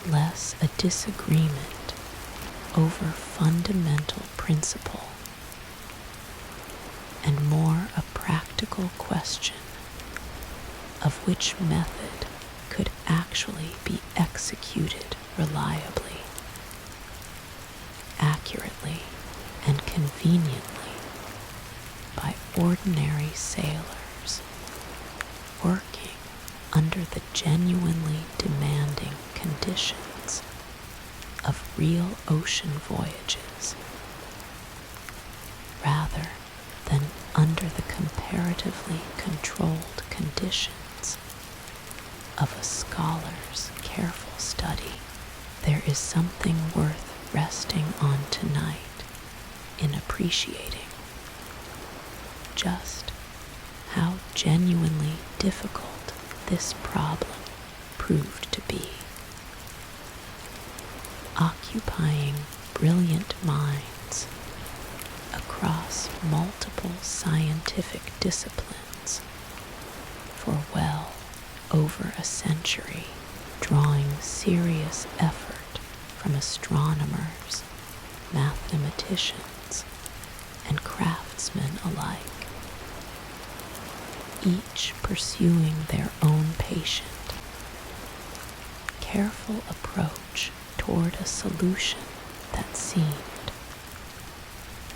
less a disagreement over fundamental principle and more a practical question of which method could actually be executed reliably, accurately, and conveniently by ordinary sailors working under the genuinely demanding conditions of real ocean voyages, rather than under the comparatively controlled conditions of a scholar's careful study. There is something worth resting on tonight in appreciating just how genuinely difficult this problem proved to be. Occupying brilliant minds across multiple scientific disciplines for well over a century, drawing serious effort from astronomers, mathematicians, and craftsmen alike, each pursuing their own patient, careful approach toward a solution that seemed,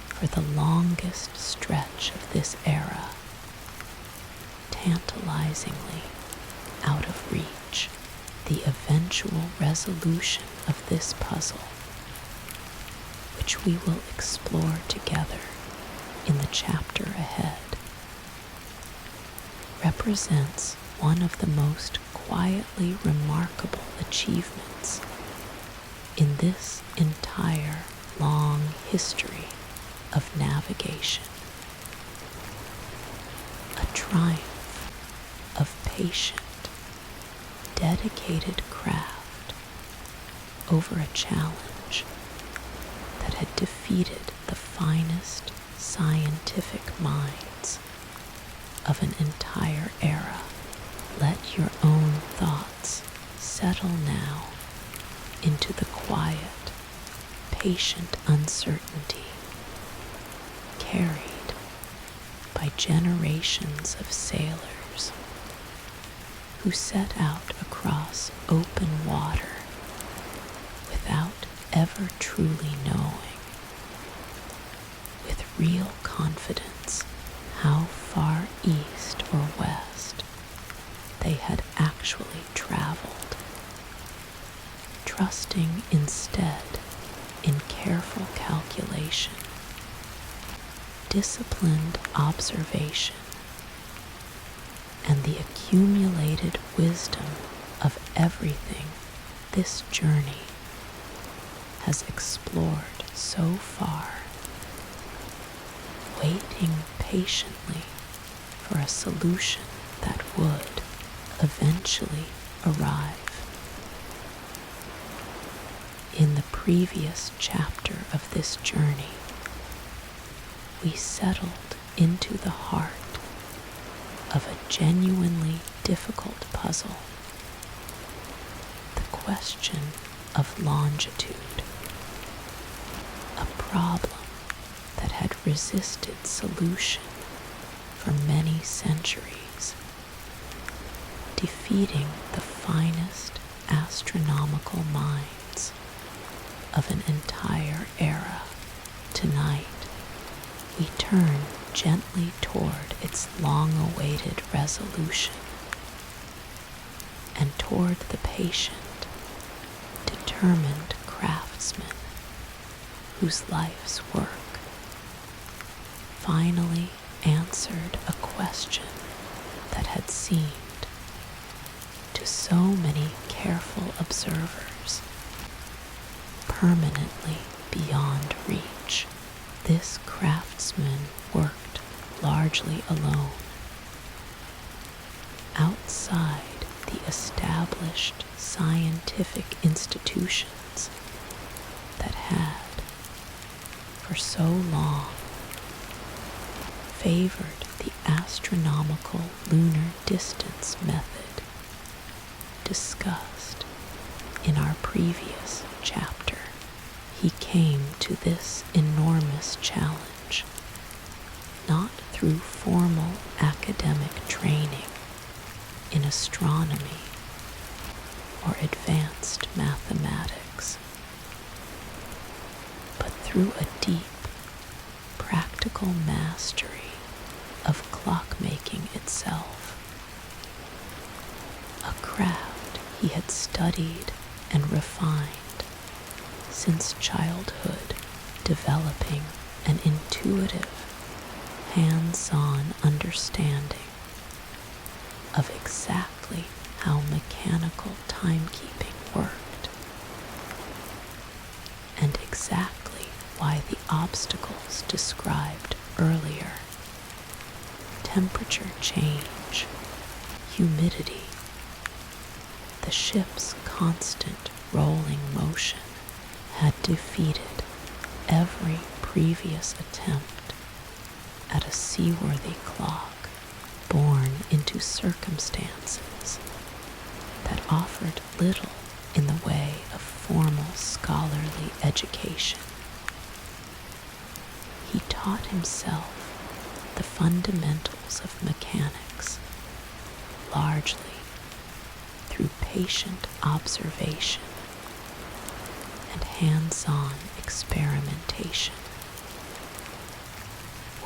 for the longest stretch of this era, tantalizingly out of reach. The eventual resolution of this puzzle, which we will explore together in the chapter ahead, represents one of the most quietly remarkable achievements in this entire long history of navigation. A triumph of patient, dedicated craft over a challenge that had defeated the finest scientific minds of an entire era. Let your own thoughts settle now into the quiet, patient uncertainty carried by generations of sailors who set out across open water without ever truly knowing with real confidence how far east or west they had actually traveled, trusting instead in careful calculation, disciplined observation, and the accumulated wisdom of everything this journey has explored so far, waiting patiently for a solution that would eventually arrive. In the previous chapter of this journey, we settled into the heart of a genuinely difficult puzzle, the question of longitude, a problem that had resisted solution for many centuries, defeating the finest astronomical minds of an entire era. Tonight, we turn gently toward its long-awaited resolution and toward the patient, determined craftsman whose life's work finally answered a question that had seemed to so many careful observers permanently beyond reach. This craftsman worked largely alone, outside the established scientific institutions that had, for so long, favored the astronomical lunar distance method discussed in our previous chapter. He came to this enormous challenge not through formal academic training in astronomy or advanced mathematics, but through a deep, practical mastery of clockmaking itself, a craft he had studied and refined since childhood, developing an intuitive, hands-on understanding of exactly how mechanical timekeeping worked, and exactly why the obstacles described earlier, temperature change, humidity, the ship's constant rolling motion, had defeated every previous attempt at a seaworthy clock born into circumstances that offered little in the way of formal scholarly education. He taught himself the fundamentals of mechanics largely through patient observation and hands-on experimentation,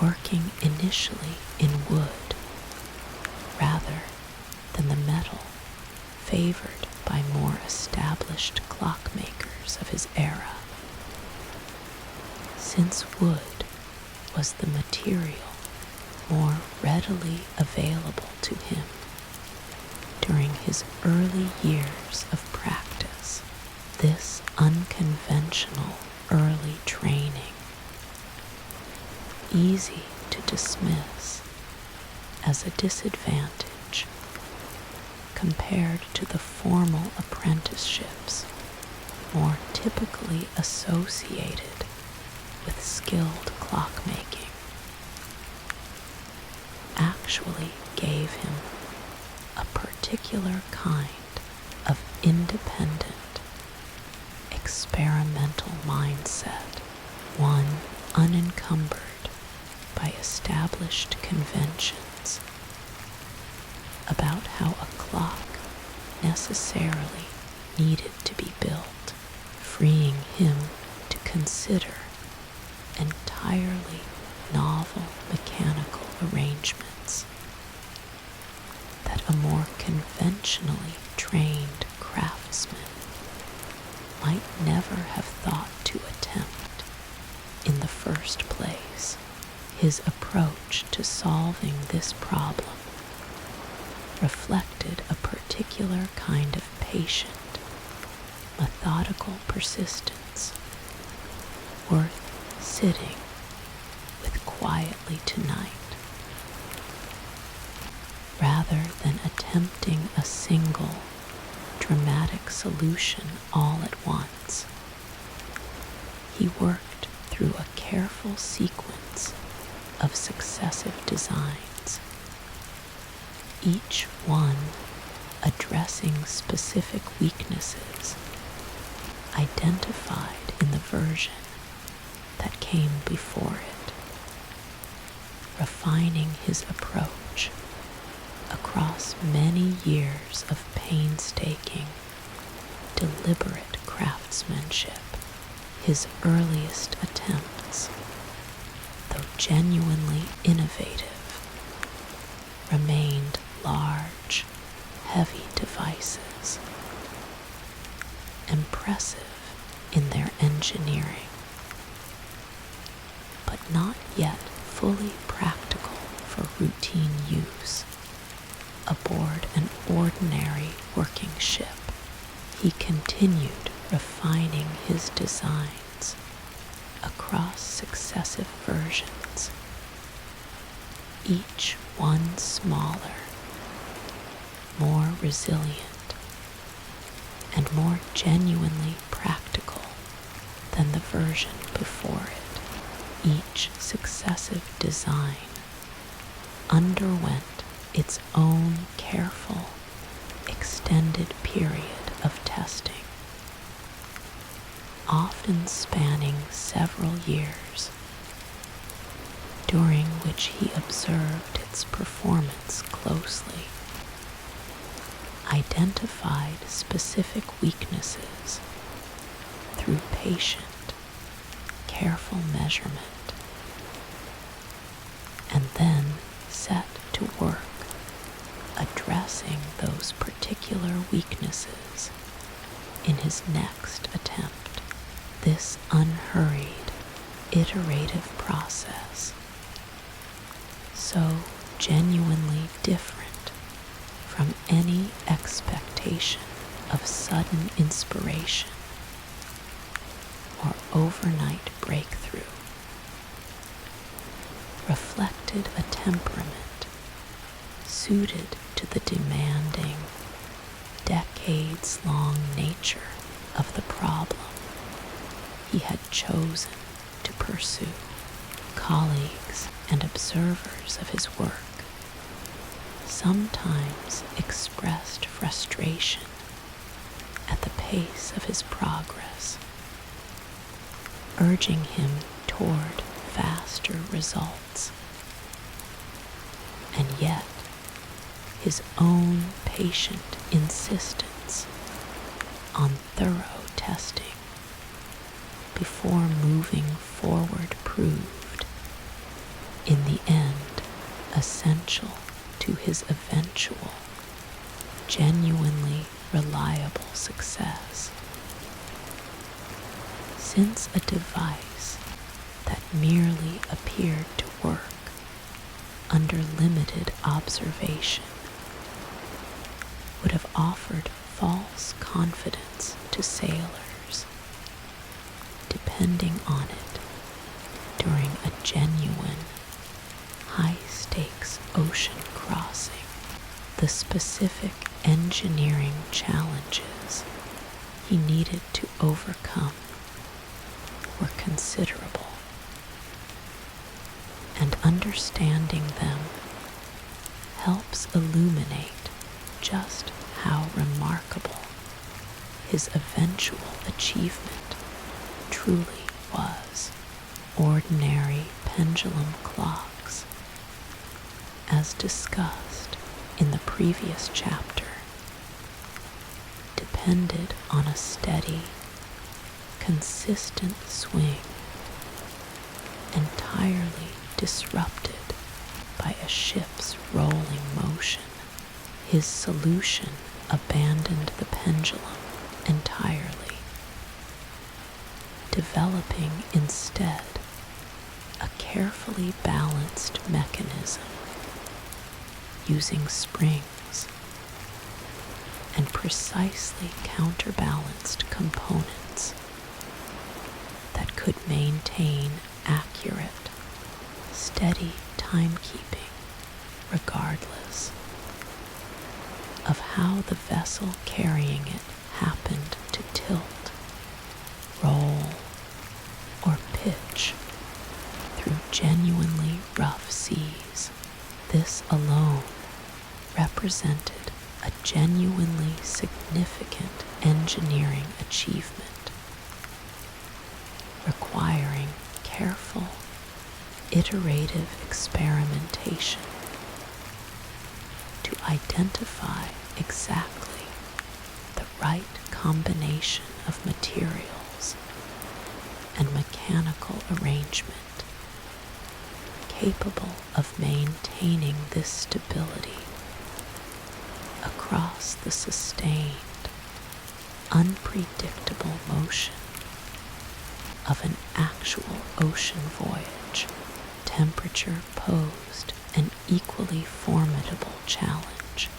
working initially in wood rather than the metal favored by more established clockmakers of his era, since wood was the material more readily available to him during his early years of practice. This unconventional early training, easy to dismiss as a disadvantage compared to the formal apprenticeships more typically associated with skilled clockmaking, actually gave him a particular kind of independent, experimental mindset mindset, one unencumbered by established conventions about how a clock necessarily needed to be built, freeing him to consider entirely novel mechanical arrangements that a more conventionally trained craftsman might never have thought to attempt in the first place. His approach to solving this problem reflected a particular kind of patient, methodical persistence worth sitting with quietly tonight, rather than attempting a single dramatic solution all at once. He worked through a careful sequence of successive designs, each one addressing specific weaknesses identified in the version that came before it, refining his approach across many years of painstaking, deliberate craftsmanship. His earliest attempts, though genuinely innovative, remained large, heavy devices, impressive in their engineering, but not yet fully practical for routine use aboard an ordinary working ship. He continued refining his designs across successive versions, each one smaller, more resilient, and more genuinely practical than the version before it. Each successive design underwent its own careful, extended period of testing, often spanning several years, during which he observed its performance closely, identified specific weaknesses through patient, careful measurement, and then set to work addressing those particular weaknesses in his next attempt. This unhurried, iterative process, so genuinely different from any expectation of sudden inspiration or overnight breakthrough, reflected a temperament suited to the demanding, decades-long nature of the problem he had chosen to pursue. Colleagues and observers of his work sometimes expressed frustration at the pace of his progress, urging him toward faster results. And yet, his own patient insistence on thorough testing before moving forward proved, in the end, essential to his eventual, genuinely reliable success. Since a device that merely appeared to work under limited observation would have offered false confidence to sailors, depending on it during a genuine, high-stakes ocean crossing. The specific engineering challenges he needed to overcome were considerable, and understanding them helps illuminate just how remarkable his eventual achievement truly was. ordinary pendulum clocks, as discussed in the previous chapter, depended on a steady, consistent swing, entirely disrupted by a ship's rolling motion. His solution abandoned the pendulum entirely, developing instead a carefully balanced mechanism using springs and precisely counterbalanced components that could maintain accurate, steady timekeeping regardless of how the vessel carrying it happened to tilt, roll, or pitch through genuinely rough seas. This alone represented a genuinely significant engineering achievement, requiring careful, iterative experimentation to identify exactly the right combination of materials and mechanical arrangement capable of maintaining this stability across the sustained, unpredictable motion of an actual ocean voyage. Temperature posed an equally formidable challenge,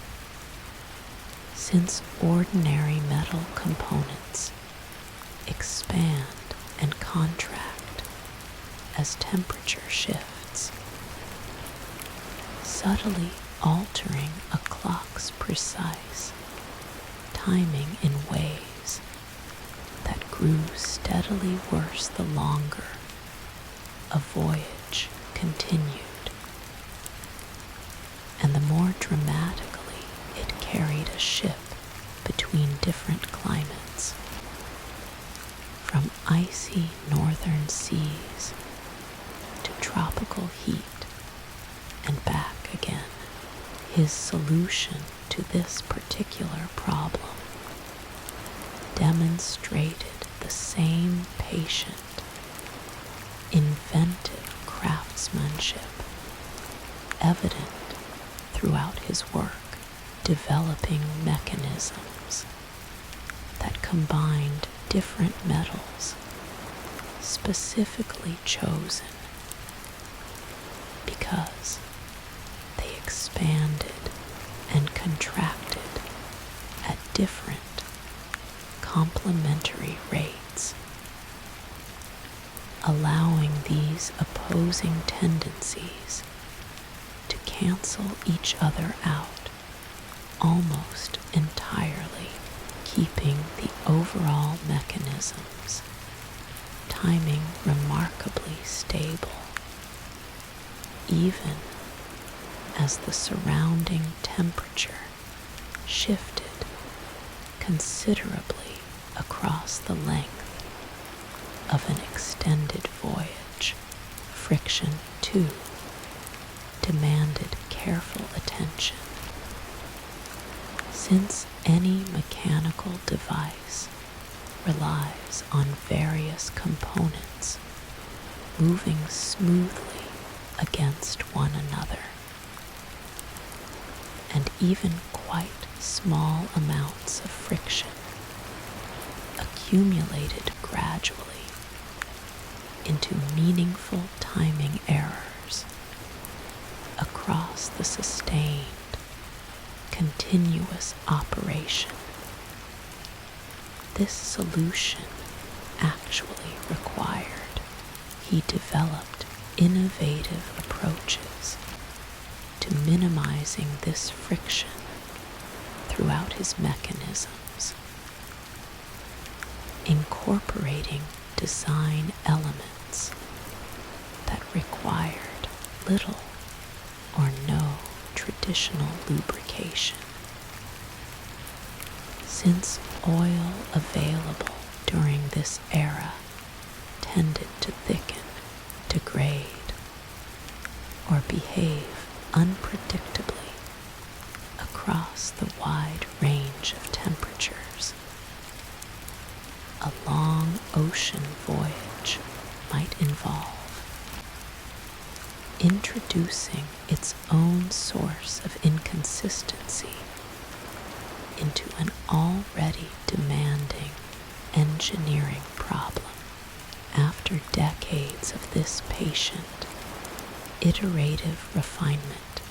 since ordinary metal components expand and contract as temperature shifts, subtly altering a clock's precise timing in ways that grew steadily worse the longer a voyage continued, and the more dramatically it carried a ship between different climates, from icy northern seas to tropical heat and back again. His solution to this particular problem demonstrated the same patient, inventive craftsmanship evident throughout his work, developing mechanisms that combined different metals specifically chosen because they expanded and contracted at different complementary rates, allowing these opposing tendencies to cancel each other out almost entirely, keeping the overall mechanisms timing remarkably stable, even as the surrounding temperature shifted considerably across the length of an extended voyage. Friction, too, demanded careful attention, since any mechanical device relies on various components moving smoothly against one another, and even quite small amounts of friction accumulated gradually into meaningful timing errors across the sustained, continuous operation. This solution actually required he developed innovative approaches to minimizing this friction throughout his mechanisms, incorporating design elements that required little or no traditional lubrication. Since oil available during this era tended to thicken might involve. Introducing its own source of inconsistency into an already demanding engineering problem. After decades of this patient, iterative refinement,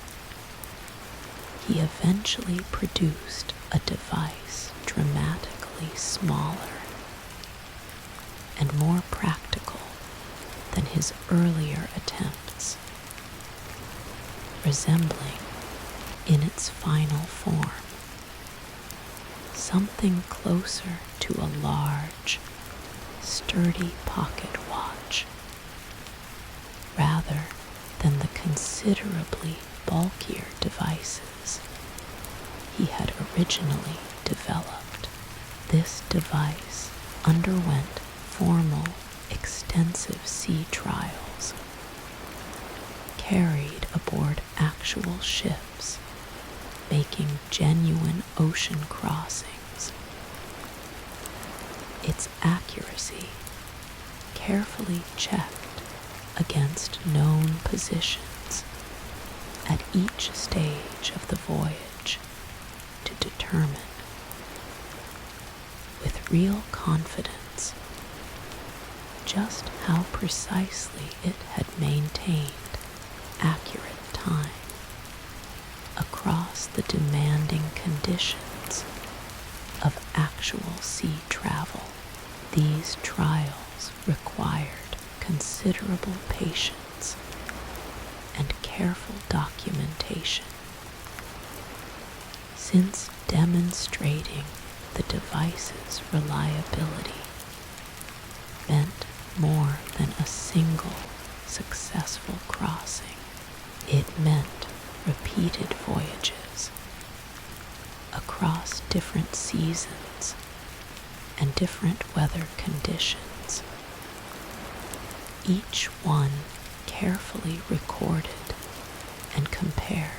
he eventually produced a device dramatically smaller and more practical than his earlier attempts, resembling in its final form something closer to a large, sturdy pocket watch, rather than the considerably bulkier devices he had originally developed. This device underwent formal, extensive sea trials, carried aboard actual ships, making genuine ocean crossings. Its accuracy carefully checked against known positions at each stage of the voyage to determine with real confidence just how precisely it had maintained accurate time across the demanding conditions of actual sea travel. These trials required considerable patience and careful documentation, since demonstrating the device's reliability meant more than a single successful crossing. It meant repeated voyages across different seasons and different weather conditions, each one carefully recorded and compared,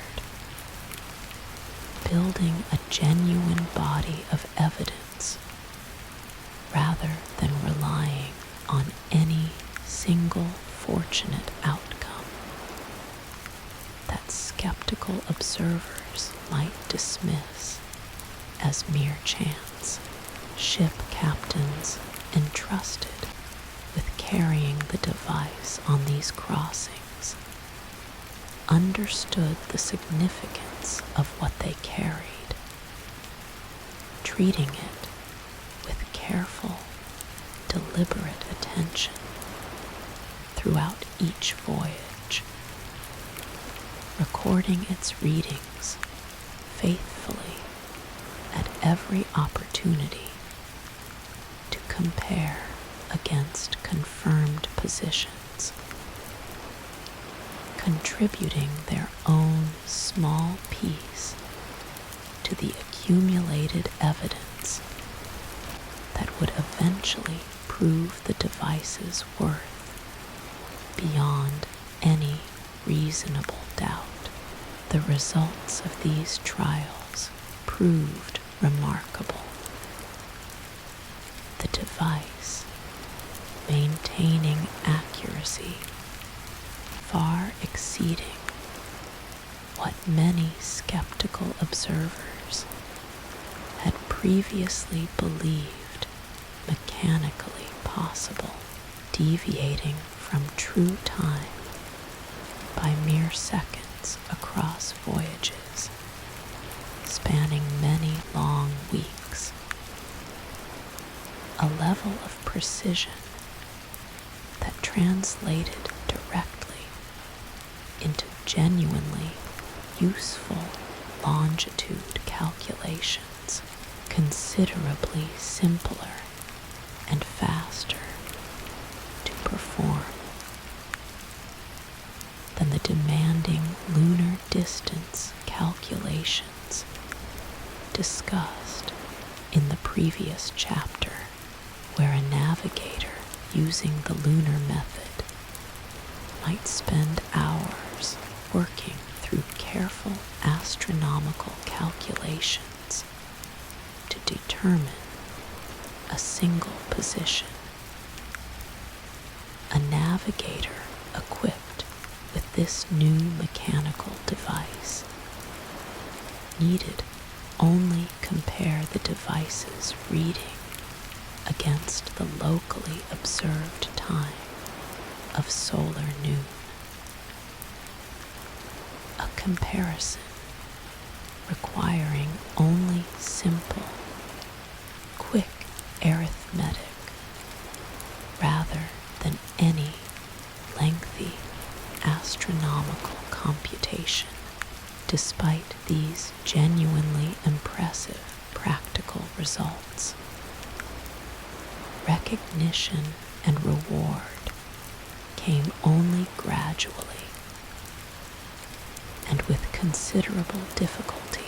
building a genuine body of evidence rather than relying on any single fortunate outcome that skeptical observers might dismiss as mere chance. Ship captains entrusted with carrying the device on these crossings understood the significance of what they carried, treating it with careful, deliberate attention throughout each voyage, recording its readings faithfully at every opportunity to compare against confirmed positions, contributing their own small piece to the accumulated evidence that would eventually prove the device's worth beyond any reasonable doubt. The results of these trials proved remarkable. The device, maintaining accuracy far exceeding what many skeptical observers had previously believed mechanically possible, deviating from true time by mere seconds across voyages spanning many long weeks. A level of precision that translated directly into genuinely useful longitude calculations, considerably simpler and faster to perform than the demanding lunar distance calculations discussed in the previous chapter, where a navigator using the lunar method might spend hours working through careful astronomical calculations to determine a single position. A navigator equipped with this new mechanical device needed only compare the device's reading against the locally observed time of solar noon. A comparison requiring only simple, quick arithmetic rather than any lengthy astronomical computation. Despite these genuinely impressive practical results, recognition and reward came only gradually and with considerable difficulty,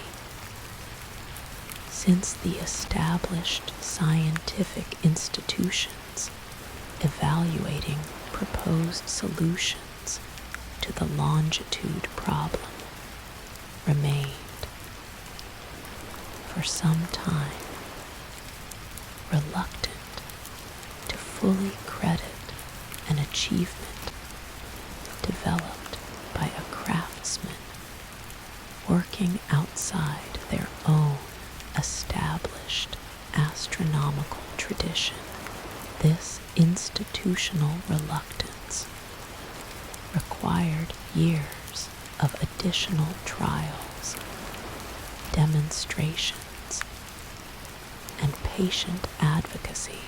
since the established scientific institutions evaluating proposed solutions to the longitude problem remained for some time reluctant to fully credit an achievement developed by a craftsman working outside their own established astronomical tradition. This institutional reluctance required years of additional trials, demonstrations, and patient advocacy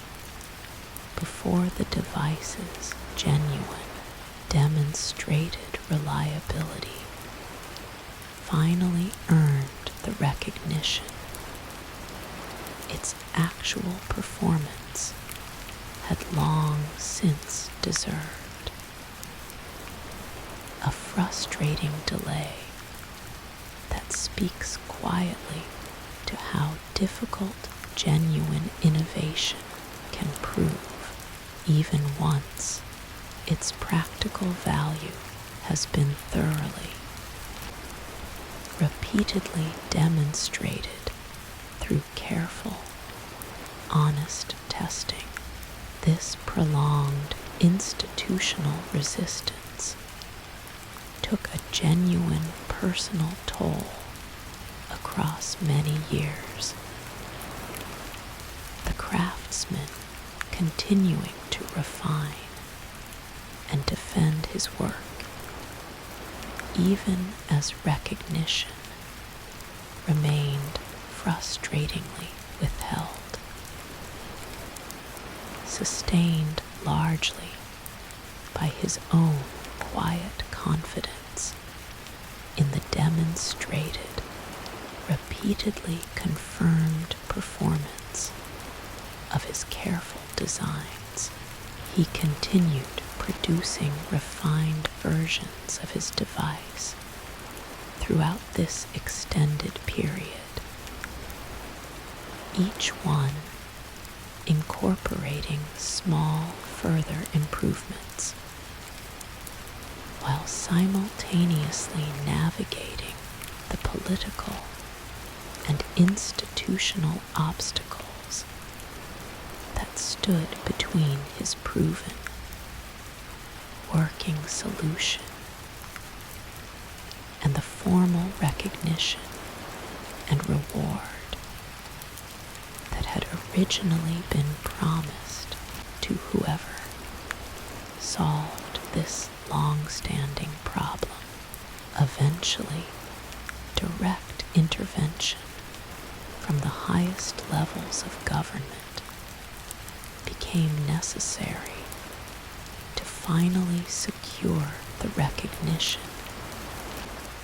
before the device's genuine, demonstrated reliability finally earned the recognition its actual performance had long since deserved. A frustrating delay that speaks quietly to how difficult genuine innovation can prove, even once its practical value has been thoroughly, repeatedly demonstrated through careful, honest testing. This prolonged institutional resistance took a genuine personal toll across many years. The craftsman continuing to refine and defend his work, even as recognition remained frustratingly withheld, sustained largely by his own quiet confidence in the demonstrated, repeatedly confirmed performance of his careful designs. He continued producing refined versions of his device throughout this extended period, each one incorporating small further improvements, while simultaneously navigating the political and institutional obstacles that stood between his proven working solution and the formal recognition and reward that had originally been promised to whoever solved this long-standing problem. Eventually, direct intervention from the highest levels of government became necessary to finally secure the recognition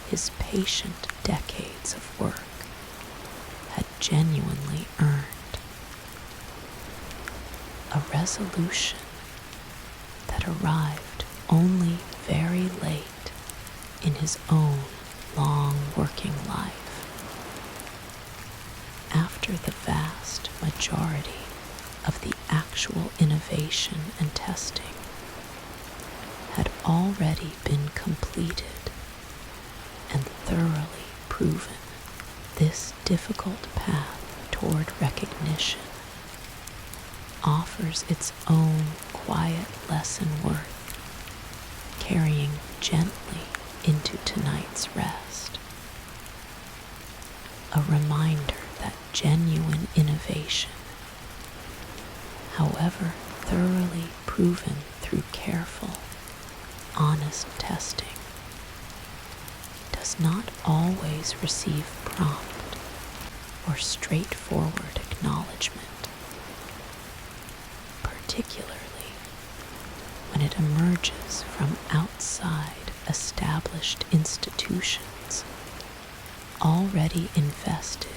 his patient decades of work had genuinely earned. A resolution that arrived only very late in his own long working life, after the vast majority of the actual innovation and testing had already been completed and thoroughly proven. This difficult path toward recognition offers its own quiet lesson worth carrying gently into tonight's rest. A reminder that genuine innovation, however thoroughly proven through careful, honest testing, does not always receive prompt or straightforward acknowledgement, particularly when it emerges from outside established institutions already invested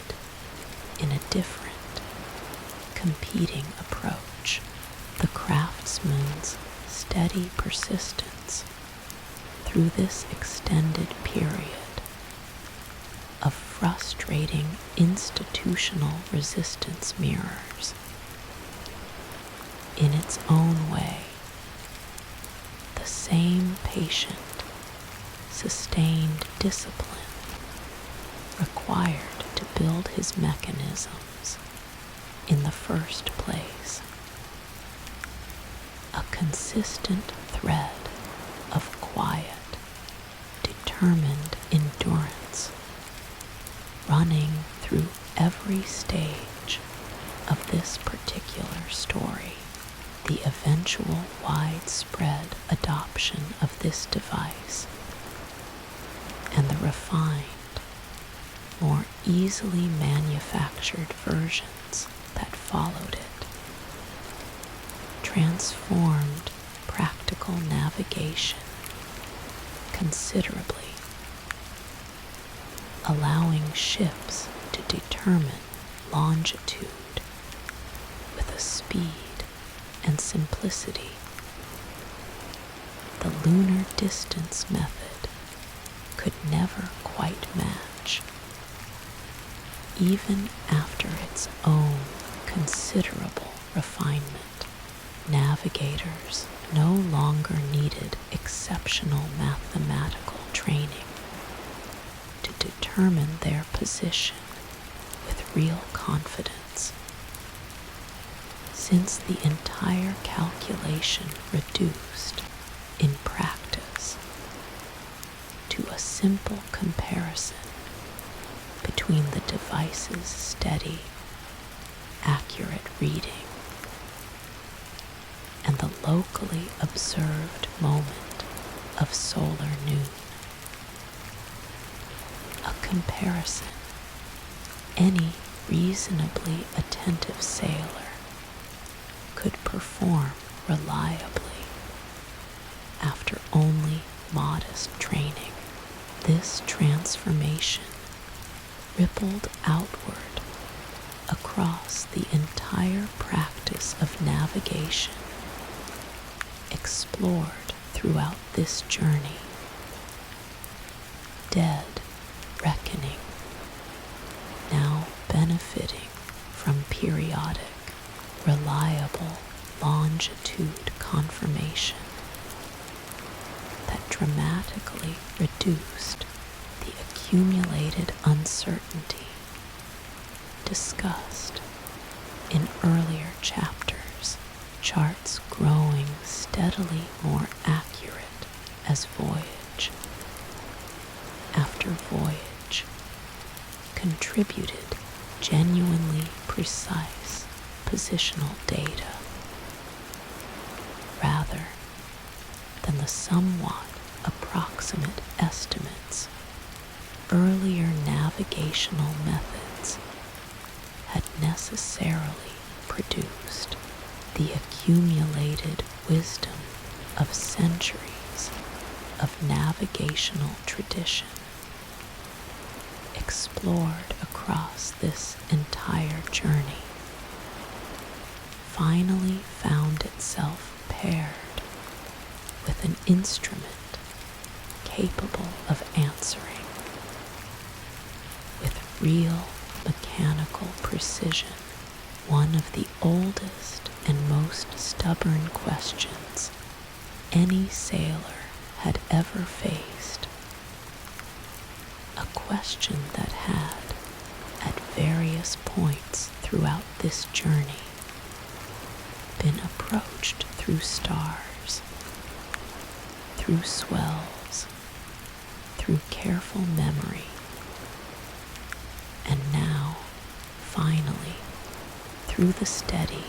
in a different, competing approach. The craftsman's steady persistence through this extended period of frustrating institutional resistance mirrors, in its own way, the same patient, sustained discipline required to build his mechanisms in the first place. A consistent thread of quiet, determined endurance running through every stage of this particular story. The eventual widespread adoption of this device and the refined, more easily manufactured versions that followed it transformed practical navigation considerably, allowing ships to determine longitude with a speed and simplicity the lunar distance method could never quite match, even after its own considerable refinement. Navigators no longer needed exceptional mathematical training to determine their position with real confidence, since the entire calculation reduced, in practice, to a simple comparison between the device's steady, accurate reading and the locally observed moment of solar noon. A comparison any reasonably attentive sailor could perform reliably after only modest training. This transformation rippled outward across the entire practice of navigation, explored throughout this journey. Dead reckoning, now benefiting from periodic, reliable longitude confirmation that dramatically reduced the accumulated uncertainty discussed in earlier chapters, charts growing steadily more accurate as voyage after voyage contributed genuinely precise positional data, rather than the somewhat approximate estimates earlier navigational methods had necessarily produced. The accumulated wisdom of centuries of navigational tradition explored across this entire journey finally found itself paired with an instrument capable of answering with real mechanical precision one of the oldest and most stubborn questions any sailor had ever faced. A question that had, at various points throughout this journey, been approached through stars, through swells, through careful memory, and now, finally, through the steady,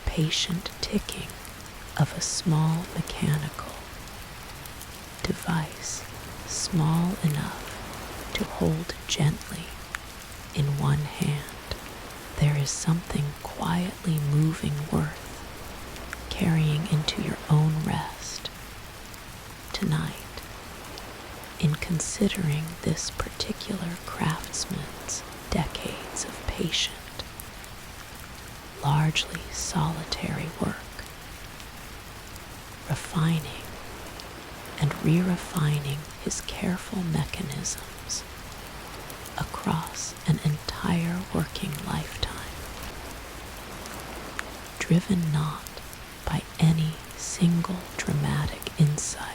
patient ticking of a small mechanical device, small enough to hold gently in one hand. There is something quietly moving worth carrying into your own rest tonight in considering this particular craftsman's decades of patient, largely solitary work, refining and re-refining his careful mechanisms across an entire working lifetime, driven not by any single dramatic insight,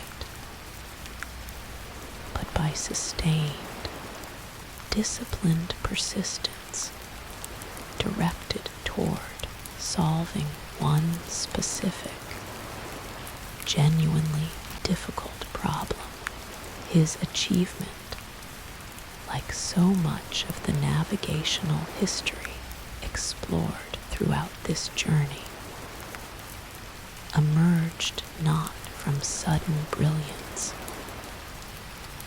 but by sustained, disciplined persistence directed toward solving one specific, genuinely difficult problem. His achievement, like so much of the navigational history explored throughout this journey, emerged not from sudden brilliance,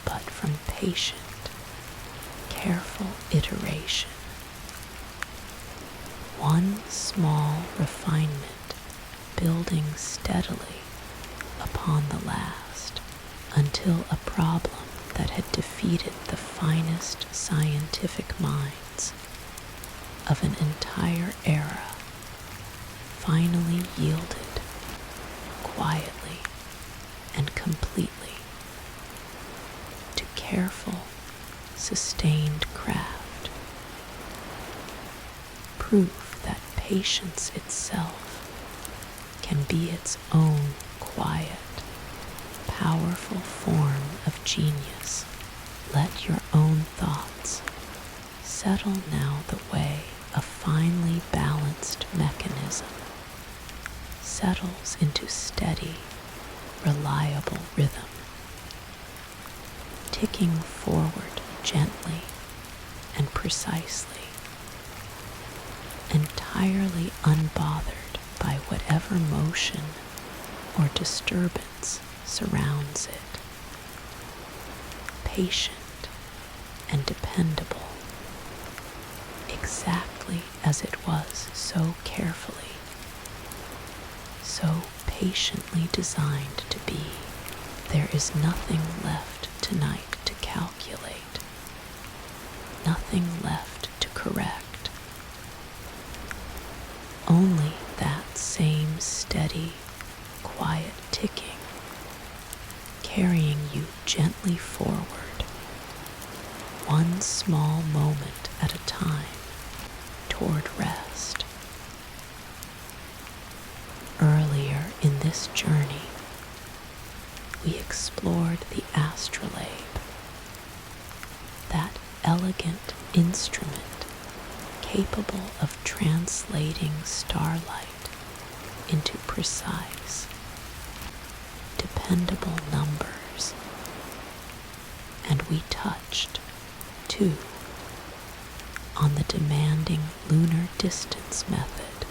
but from patient, careful iteration. One small refinement building steadily upon the last until a problem that had defeated the finest scientific minds of an entire era finally yielded quietly and completely to careful, sustained craft. Proof that patience itself can be its own quiet, powerful form of genius. Let your own thoughts settle now the way a finely balanced mechanism settles into steady, reliable rhythm, ticking forward gently and precisely, entirely unbothered by whatever motion or disturbance surrounds it. Patient and dependable, exactly as it was so carefully, so patiently designed to be. There is nothing left tonight to calculate, nothing left to correct. Only that same steady, quiet ticking, carrying you gently forward, one small moment at a time, toward rest. Earlier in this journey, we explored the astrolabe, that elegant instrument capable of translating starlight into precise, dependable numbers. And we touched, too, on the demanding lunar distance method,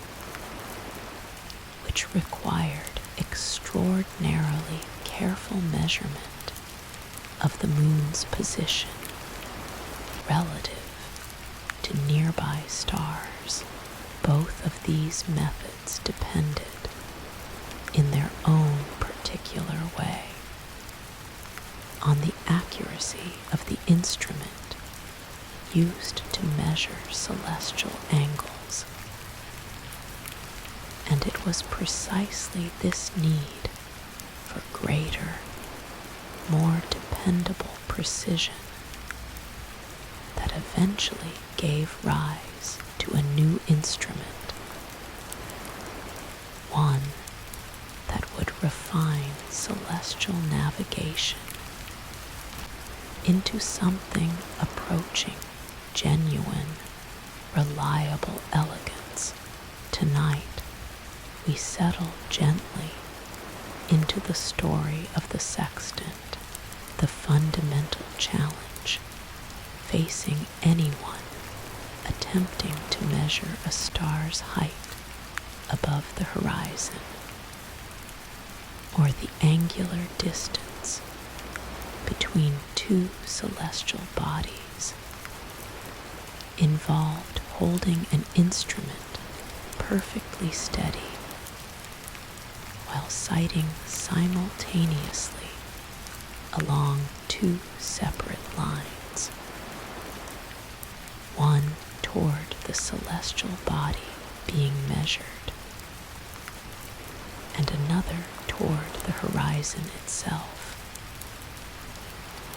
which required extraordinarily careful measurement of the moon's position relative to nearby stars. Both of these methods depended, in their own particular way, on the accuracy of the instrument used to measure celestial angles. And it was precisely this need for greater, more dependable precision that eventually gave rise to a new instrument, one that would refine celestial navigation into something approaching genuine, reliable elegance. Tonight, we settle gently into the story of the sextant, the fundamental challenge facing anyone attempting to measure a star's height above the horizon, or the angular distance between two celestial bodies, involved holding an instrument perfectly steady while sighting simultaneously along two separate lines, one toward the celestial body being measured, and another toward the horizon itself,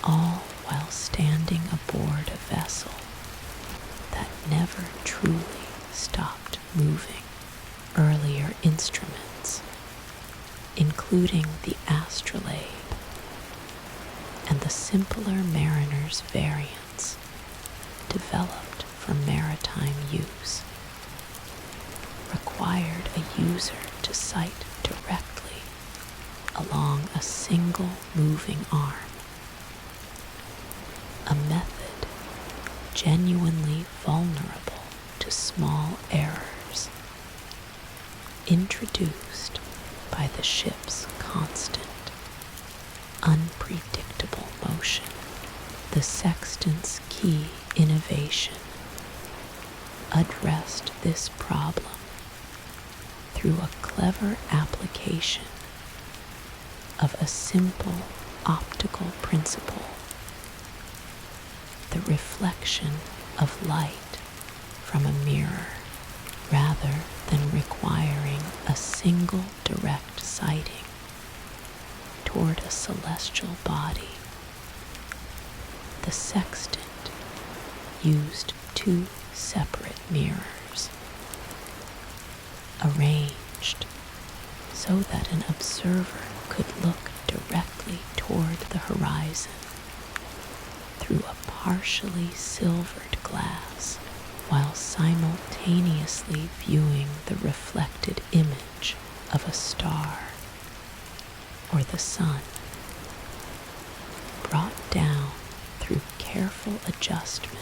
all while standing aboard a vessel that never truly stopped moving. Earlier instruments, including the astrolabe and the simpler mariner's variants developed for maritime use, required a user to sight directly along a single moving arm, a method genuinely vulnerable to small errors, introduced by the ship's constant, unpredictable motion. The sextant's key innovation addressed this problem through a clever application of a simple optical principle, the reflection of light from a mirror, rather than requiring a single direct sighting toward a celestial body. The sextant used two separate mirrors, arranged so that an observer could look directly toward the horizon through a partially silvered glass, while simultaneously viewing the reflected image of a star or the sun, brought down through careful adjustment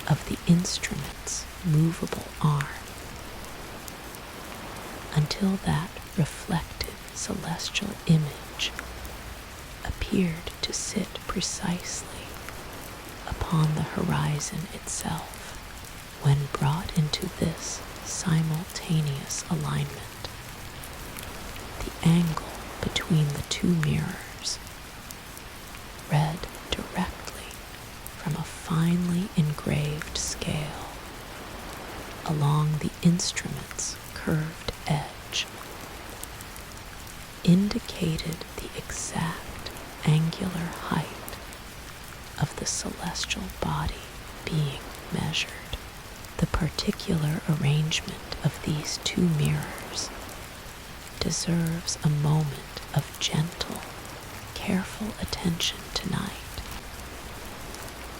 of the instrument's movable arm, until that reflected celestial image appeared to sit precisely upon the horizon itself. When brought into this simultaneous alignment, the angle between the two mirrors, read directly from a finely engraved scale along the instrument's curved edge, indicated the exact angular height of the celestial body being measured. The particular arrangement of these two mirrors deserves a moment of gentle, careful attention tonight,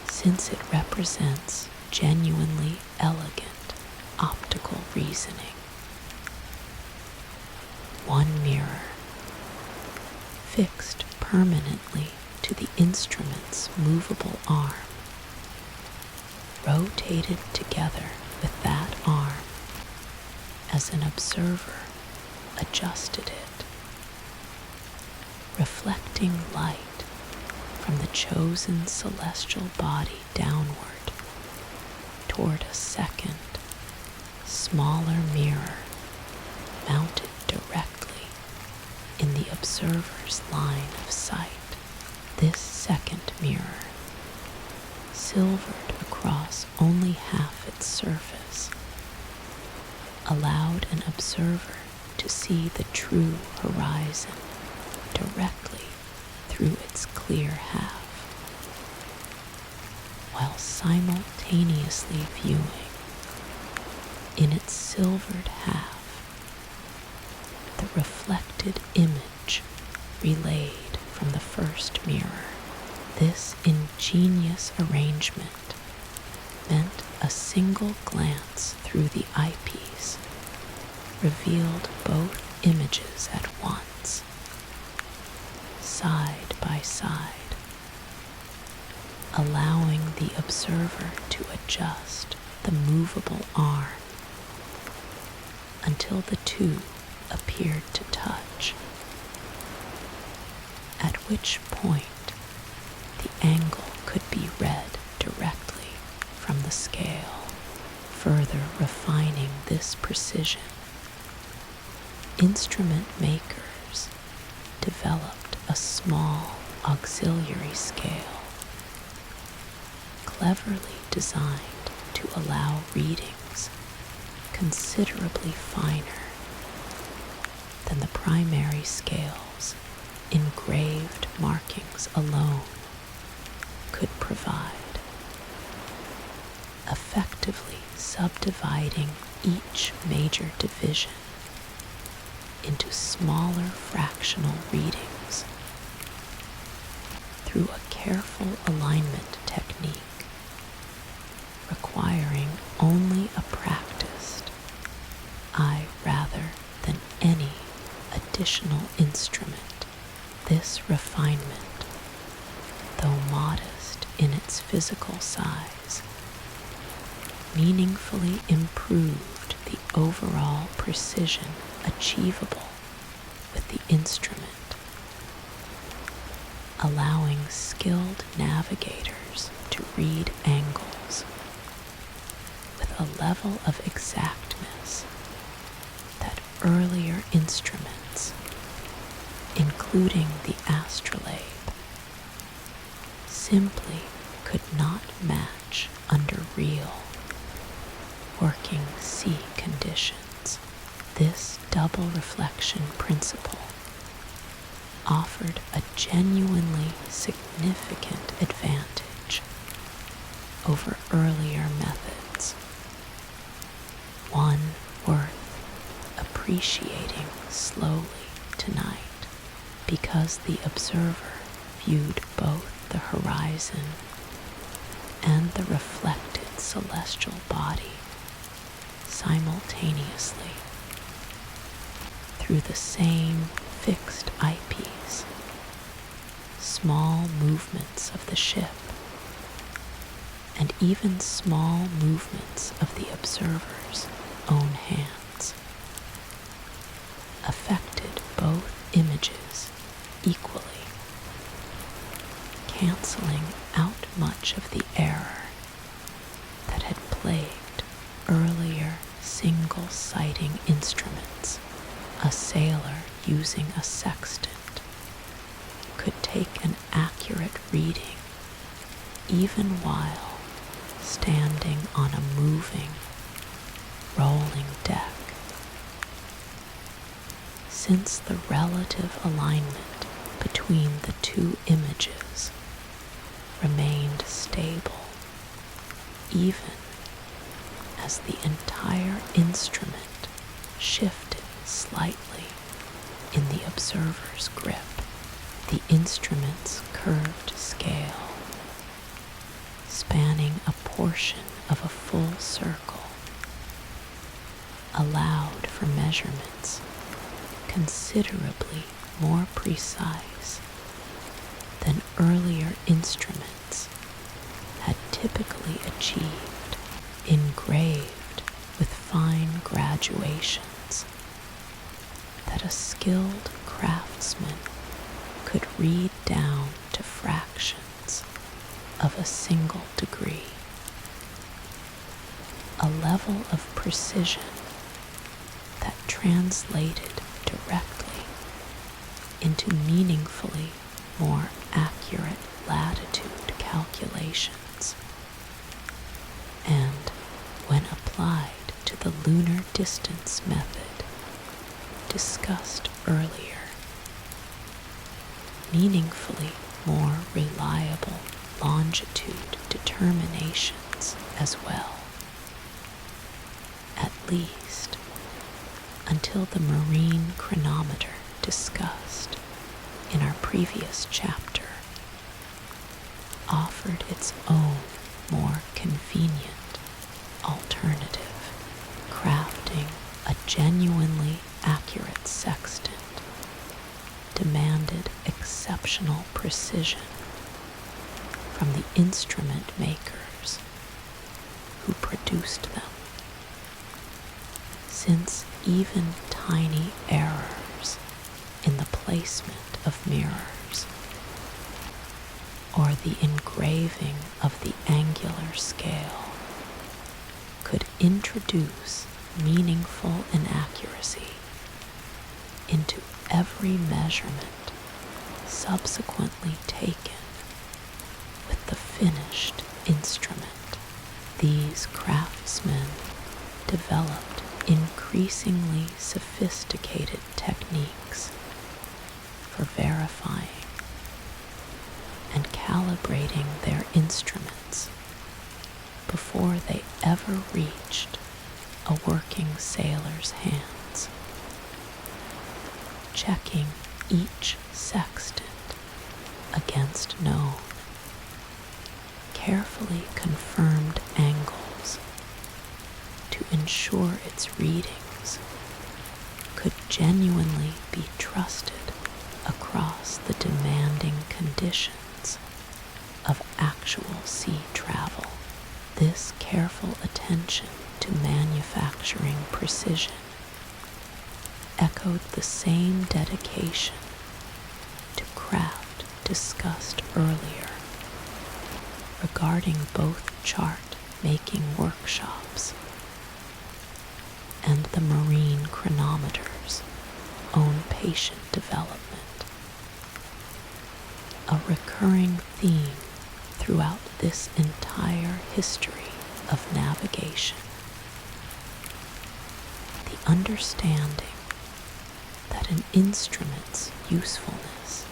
since it represents genuinely elegant optical reasoning. One mirror, fixed permanently to the instrument's movable arm, rotated together with that arm as an observer adjusted it, reflecting light from the chosen celestial body downward toward a second, smaller mirror mounted directly in the observer's line of sight. This second mirror, silvered across only half its surface, allowed an observer to see the true horizon directly through its clear half, while simultaneously viewing in its silvered half the reflected image relayed from the first mirror. This ingenious arrangement meant a single glance through the eyepiece revealed both images at once. instruments side by side, allowing the observer to adjust the movable arm until the two appeared to touch, at which point the angle could be read directly from the scale, further refining this precision. Instrument makers developed a small auxiliary scale, cleverly designed to allow readings considerably finer than the primary scale's engraved markings alone could provide, effectively subdividing each major division into smaller fractional readings through a careful alignment technique requiring only a practiced eye rather than any additional instrument. This refinement, though modest in its physical size, meaningfully improved the overall precision achievable with the instrument, allowing skilled navigators to read angles with a level of exactness that earlier instruments, including the astrolabe, simply could not match under real working sea conditions. This double reflection principle offered a genuinely significant advantage over earlier methods, one worth appreciating slowly tonight, because the observer viewed both the horizon and the reflected celestial body simultaneously through the same fixed eyepiece. Small movements of the ship and even small movements of the observer's own hands affected both images equally, canceling out much of the error that had plagued earlier single sighting instruments. A sailor using a sextant could take an accurate reading even while standing on a moving, rolling deck, since the relative alignment between the two images remained stable even as the entire instrument shifted slightly in the observer's grip. The instrument's curved scale, spanning a portion of a full circle, allowed for measurements considerably more precise than earlier instruments had typically achieved, engraved with fine graduations that a skilled craftsman could read down to fractions of a single degree, a level of precision that translated directly into meaningfully more accurate latitude calculations, and when applied to the lunar distance method discussed earlier, meaningfully more reliable longitude determinations as well, at least until the marine chronometer discussed in our previous chapter offered its own more convenient alternative, crafting a genuinely accurate sextant demanded exceptional precision from the instrument makers who produced them, since even tiny errors in the placement of mirrors or the engraving of the angular scale could introduce meaningful inaccuracy into every measurement subsequently taken with the finished instrument. These craftsmen developed increasingly sophisticated techniques for verifying and calibrating their instruments before they ever reached a working sailor's hands, checking each sextant against known, carefully confirmed angles to ensure its readings could genuinely be trusted across the demanding conditions of actual sea travel. This careful attention to manufacturing precision echoed the same dedication to craft discussed earlier regarding both chart-making workshops and the marine chronometers' own patient development. A recurring theme throughout this entire history of navigation, the understanding that an instrument's usefulness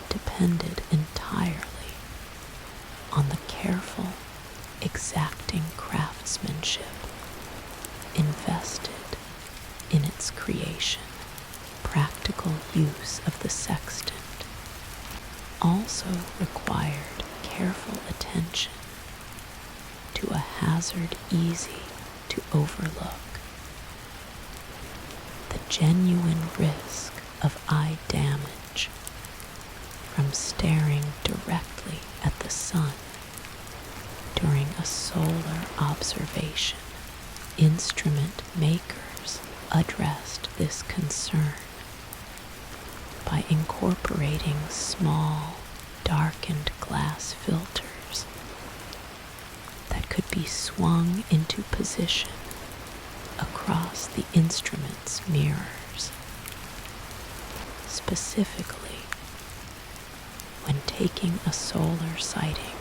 depended entirely on the careful, exacting craftsmanship invested in its creation. Practical use of the sextant also required careful attention to a hazard easy to overlook: the genuine risk of eye damage from staring directly at the sun during a solar observation. Instrument makers addressed this concern by incorporating small, darkened glass filters that could be swung into position across the instrument's mirrors. Specifically, when taking a solar sighting,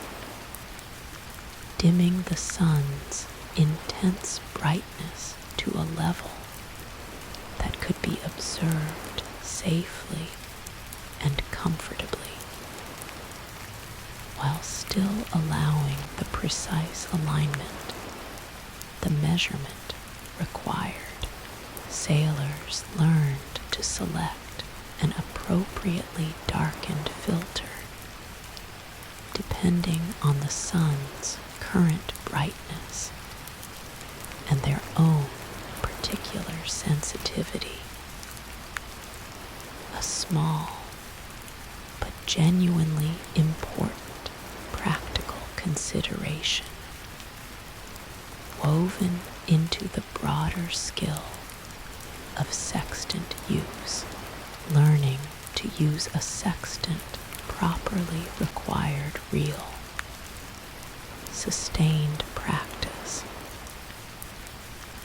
dimming the sun's intense brightness to a level that could be observed safely and comfortably, while still allowing the precise alignment the measurement required. Sailors learned to select an appropriately darkened filter depending on the sun's current brightness and their own particular sensitivity. A small but genuinely important practical consideration woven into the broader skill of sextant use. Learning to use a sextant properly required real, sustained practice,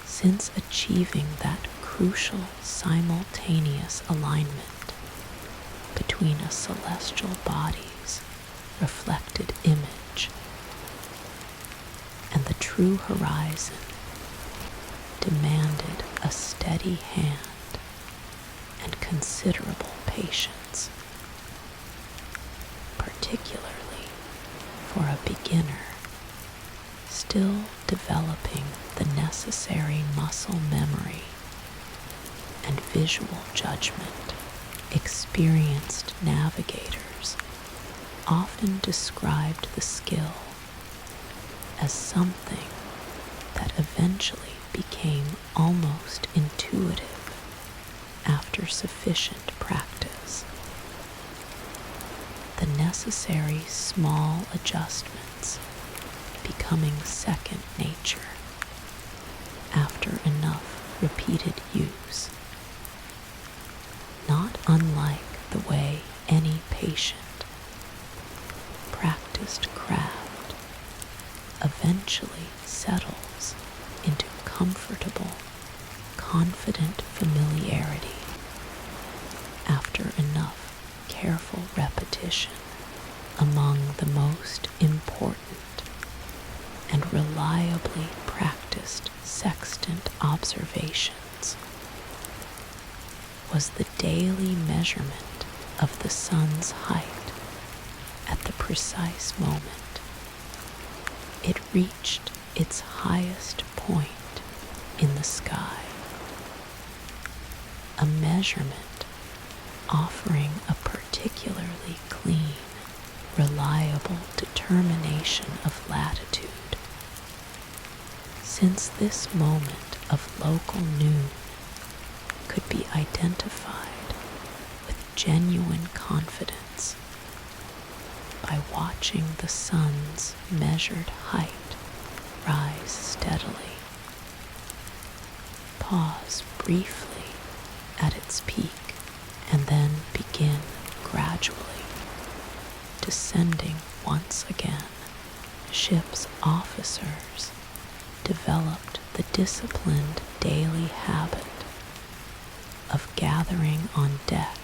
since achieving that crucial simultaneous alignment between a celestial body's reflected image and the true horizon demanded a steady hand and considerable patience, particularly for a beginner still developing the necessary muscle memory and visual judgment. Experienced navigators often described the skill as something that eventually became almost intuitive after sufficient practice. The necessary small adjustments becoming second nature after enough repeated use, not unlike the way any patient, practiced craft eventually settles into comfortable, confident familiarity after enough careful repetition among the most important and reliably practiced sextant observations was the daily measurement of the sun's height at the precise moment it reached its highest point in the sky, a measurement offering a particularly clean, reliable determination of latitude, since this moment of local noon could be identified with genuine confidence by watching the sun's measured height rise steadily, pause briefly at its peak, and then begin gradually descending once again. Ship's officers developed the disciplined daily habit of gathering on deck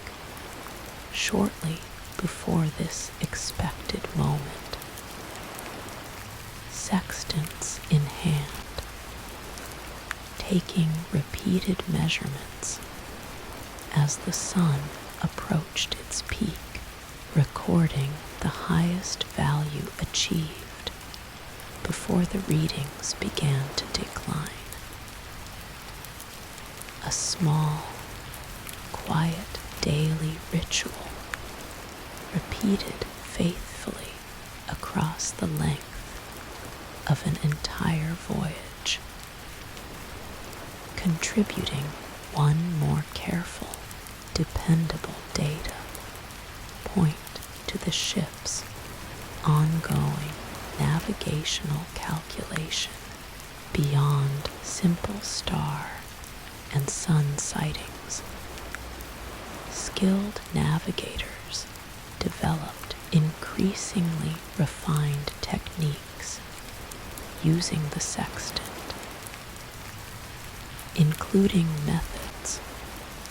shortly before this expected moment, sextants in hand, taking repeated measurements as the sun approached its peak, recording the highest value achieved before the readings began to decline. A small, quiet daily ritual repeated faithfully across the length of an entire voyage, contributing one more careful, dependable data point to the ship's ongoing navigational calculation beyond simple star and sun sightings. Skilled navigators developed increasingly refined techniques using the sextant, including methods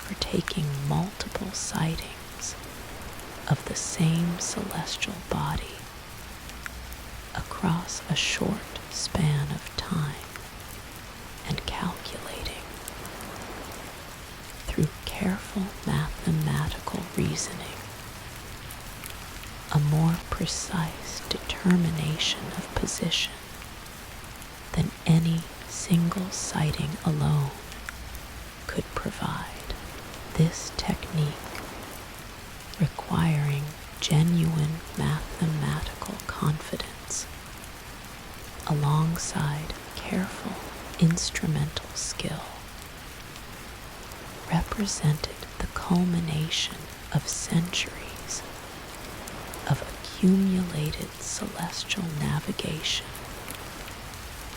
for taking multiple sightings of the same celestial body across a short span of time and calculating, through careful mathematical reasoning, a more precise determination of position than any single sighting alone could provide. This technique, requiring genuine mathematical confidence alongside careful instrumental skill, represented the culmination of centuries of accumulated celestial navigation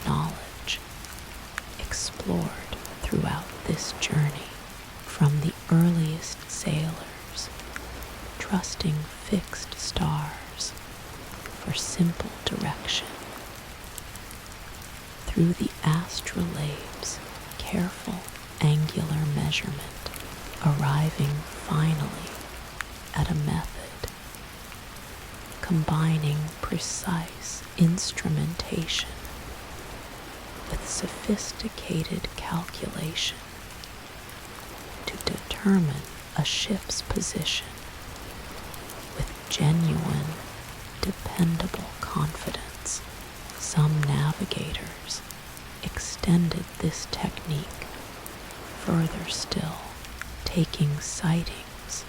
knowledge explored throughout this journey, from the earliest sailors trusting fixed stars for simple direction, through the astrolabe's careful angular measurement, arriving finally at a method combining precise instrumentation with sophisticated calculation to determine a ship's position with genuine, dependable confidence. Some navigators extended this technique further still, taking sightings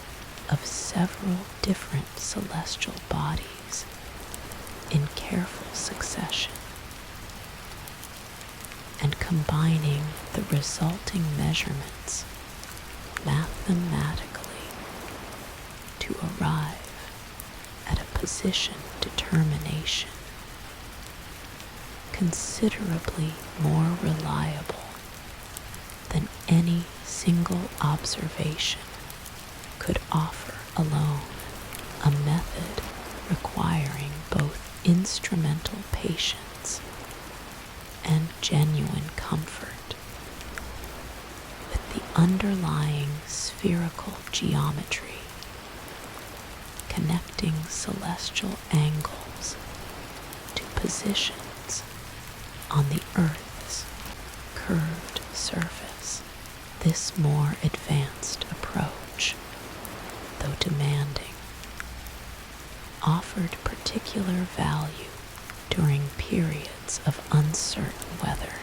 of several different celestial bodies in careful succession and combining the resulting measurements mathematically to arrive at a position determination considerably more reliable than any single observation could offer alone, a method requiring both instrumental patience and genuine comfort with the underlying spherical geometry connecting celestial angles to positions on the Earth's curved surface. This more advanced approach, though demanding, offered particular value during periods of uncertain weather,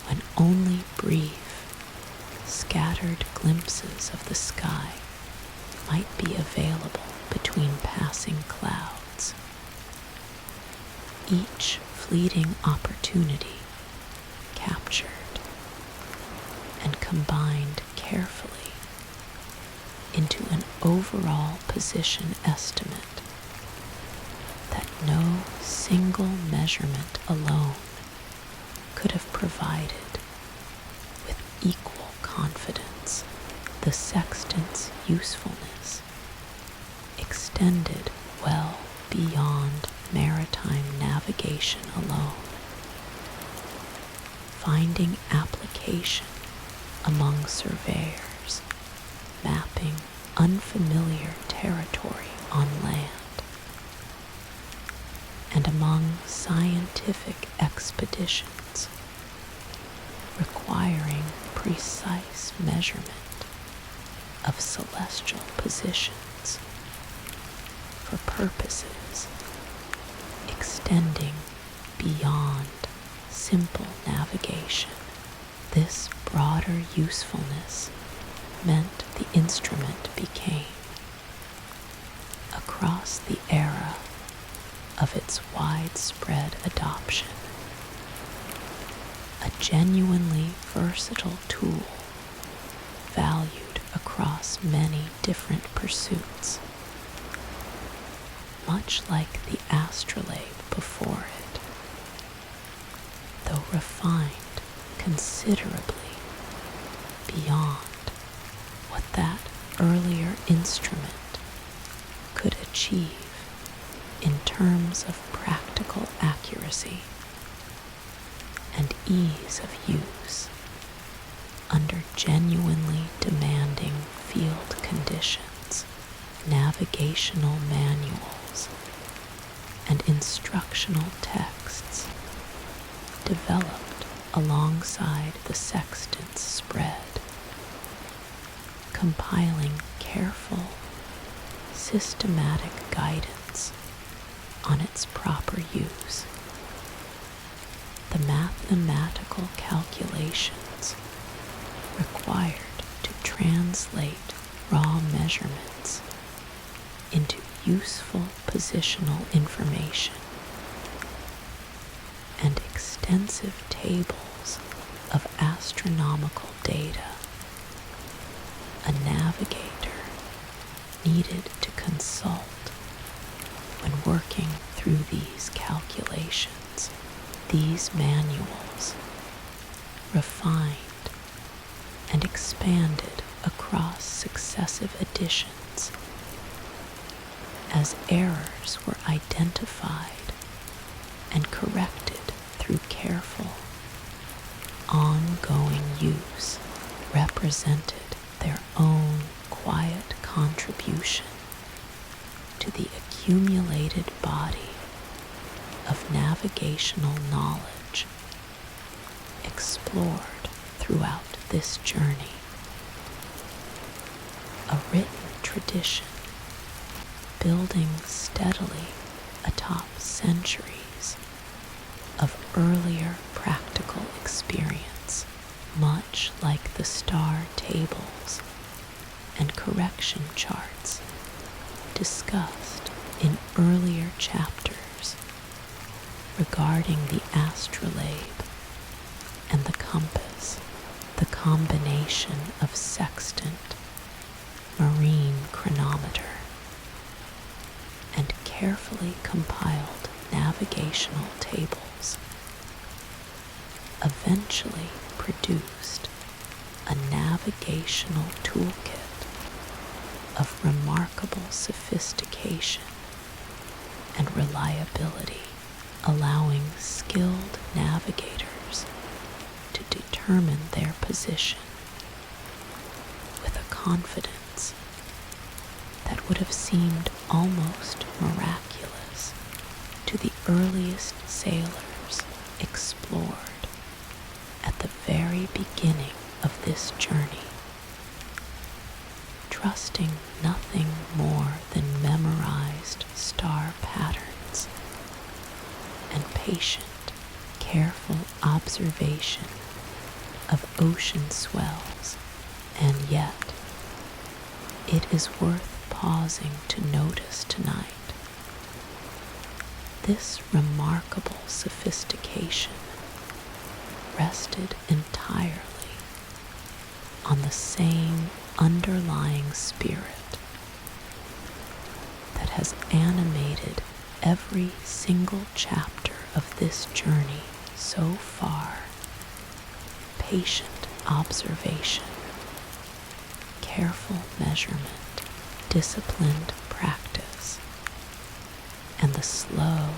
when only brief, scattered glimpses of the sky might be available between passing clouds. Each fleeting opportunity captured and combined carefully into an overall position estimate that no single measurement alone could have provided with equal confidence. The sextant's usefulness extended well beyond maritime navigation alone, finding application among surveyors mapping unfamiliar territory on land, and among scientific expeditions requiring precise measurement of celestial positions for purposes extending beyond simple navigation. This broader usefulness meant the instrument became, across the era of its widespread adoption, a genuinely versatile tool valued across many different pursuits, much like the astrolabe before it, though refined considerably beyond what that earlier instrument could achieve in terms of practical accuracy and ease of use under genuinely demanding field conditions. Navigational manuals and instructional texts developed alongside the sextant's spread, compiling careful, systematic guidance on its proper use. The mathematical calculations required to translate raw measurements into useful positional information, and extensive tables of astronomical data a navigator needed to consult when working through these calculations. These manuals, refined and expanded across successive editions as errors were identified and corrected through careful, ongoing use, represented their own quiet contribution to the accumulated body of navigational knowledge explored throughout this journey. A written tradition building steadily atop centuries of earlier practical experience, much like the star tables and correction charts discussed in earlier chapters regarding the astrolabe and the compass. The combination of sextant, marine chronometer, and carefully compiled navigational tables eventually produced a navigational toolkit of remarkable sophistication and reliability, allowing skilled navigators to determine their position with a confidence that would have seemed almost miraculous to the earliest sailors explored at the very beginning of this journey, trusting nothing more than memorized star patterns and patient, careful observation of ocean swells. And yet, it is worth pausing to notice tonight this remarkable sophistication rested entirely on the same underlying spirit that has animated every single chapter of this journey so far: patient observation, careful measurement, disciplined practice, and the slow,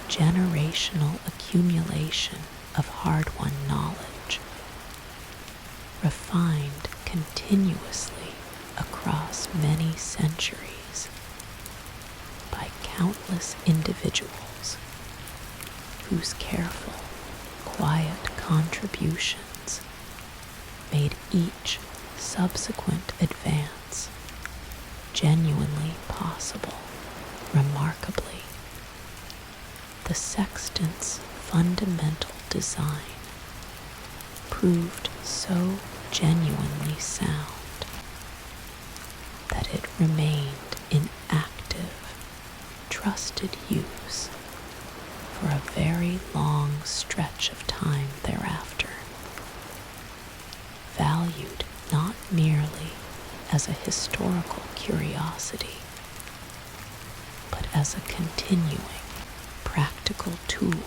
generational accumulation of hard-won knowledge, refined continuously across many centuries by countless individuals whose careful, quiet contributions made each subsequent advance genuinely possible. Remarkably, the sextant's fundamental design proved so genuinely sound that it remained in active, trusted use for a very long stretch of time thereafter, valued not merely as a historical curiosity, but as a continuing practical tool,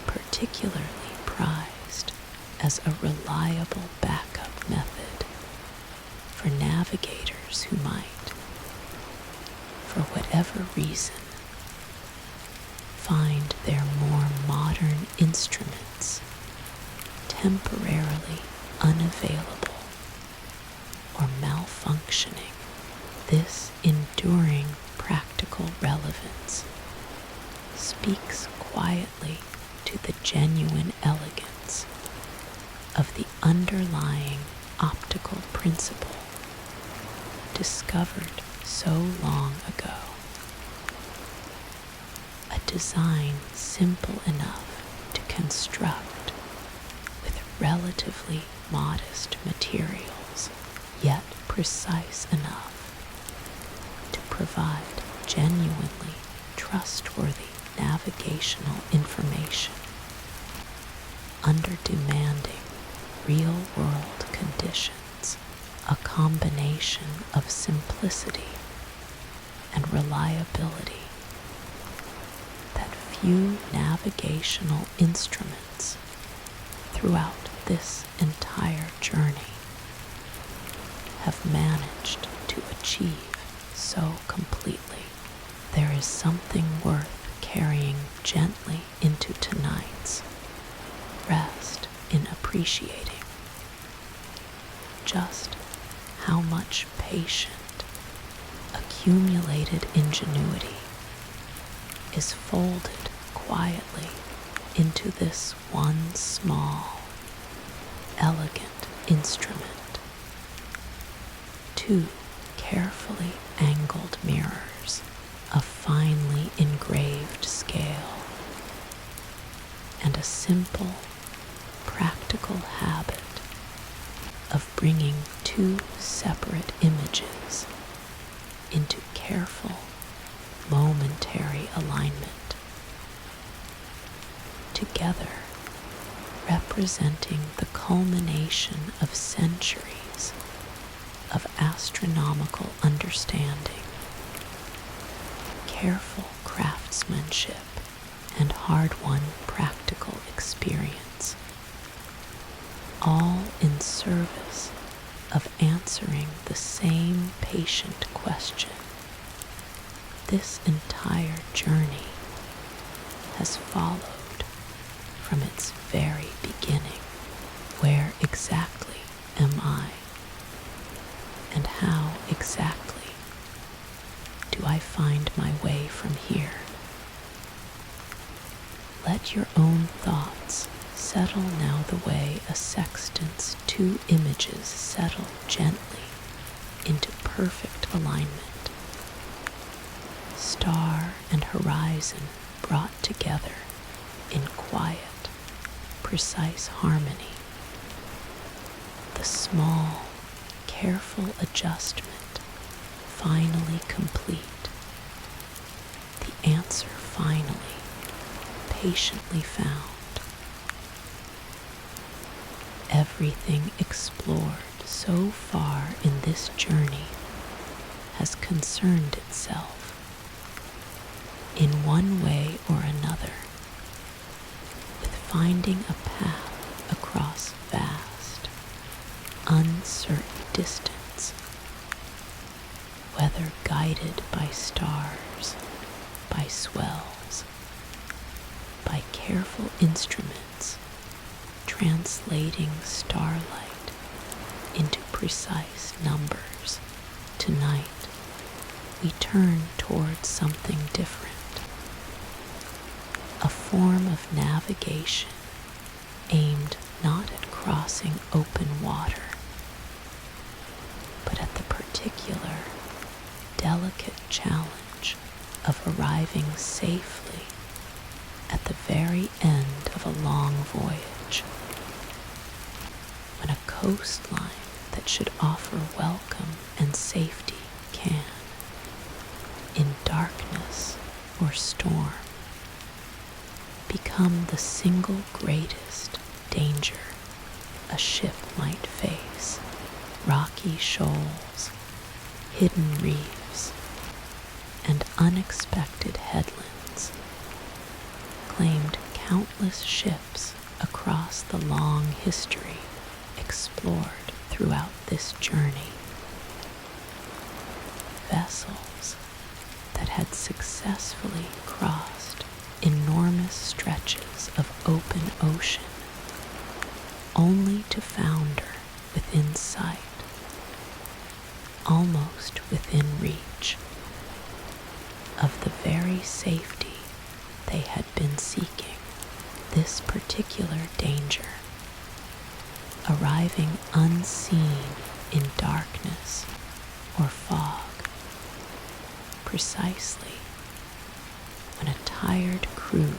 particularly prized as a reliable backup method for navigators who might, for whatever reason, find their more modern instruments temporarily unavailable or malfunctioning. This enduring practical relevance speaks quietly to the genuine elegance of the underlying optical principle discovered so long ago. A design simple enough to construct with relatively modest materials, yet precise enough to provide genuinely trustworthy navigational information under demanding real-world conditions. A combination of simplicity and reliability that few navigational instruments throughout this entire journey have managed to achieve so completely. There is something worth carrying gently into tonight's rest in appreciating just how much patient, accumulated ingenuity is folded quietly into this one small, elegant instrument. Two carefully angled mirrors of finely engraved scale, and a simple, practical habit of bringing two separate images into careful, momentary alignment, together represent representing the culmination of centuries of astronomical understanding, careful craftsmanship, and hard-won practical experience, all in service of answering the same patient question. This entire journey has followed from its very beginning. Where exactly am I? And how exactly do I find my way from here? Let your own thoughts settle now the way a sextant's two images settle gently into perfect alignment. Star and horizon brought together in quiet, precise harmony. The small, careful adjustment finally complete. The answer finally, patiently found. Everything explored so far in this journey has concerned itself, in one way or another, with finding a path across vast, uncertain distance, whether guided by stars, by swells, by careful instruments, translating starlight into precise numbers. Tonight, we turn towards something different, a form of navigation aimed not at crossing open water, but at the particular, delicate challenge of arriving safely at the very end of a long voyage, when a coastline that should offer welcome and safety can, in darkness or storm, become the single greatest danger a ship might face. Rocky shoals, hidden reefs, and unexpected headlands claimed countless ships across the long history explored throughout this journey. Vessels that had successfully crossed enormous stretches of open ocean, only to founder within sight, almost within reach, of the very safety they had been seeking. This particular danger, arriving unseen in darkness or fog, precisely when a tired crew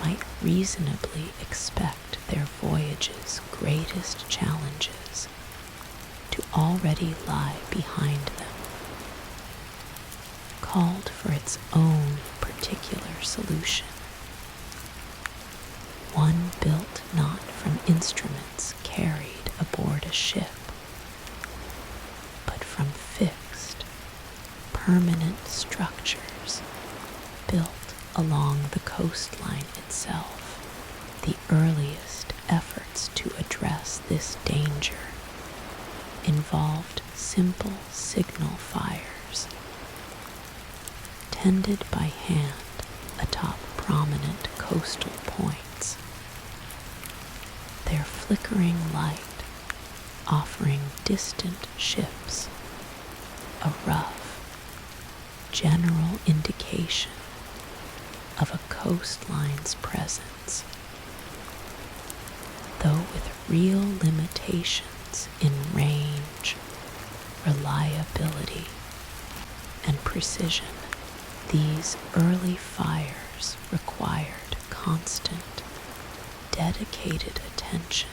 might reasonably expect their voyage's greatest challenges to already lie behind them, called for its own particular solution, one built not from instruments carried aboard a ship, but from fixed, permanent structures built along the coastline itself. The earliest efforts to address this danger involved simple signal fires, tended by hand atop prominent coastal points, their flickering light offering distant ships a rough, general indication of a coastline's presence, though with real limitations in range, reliability, and precision. These early fires required constant, dedicated attention.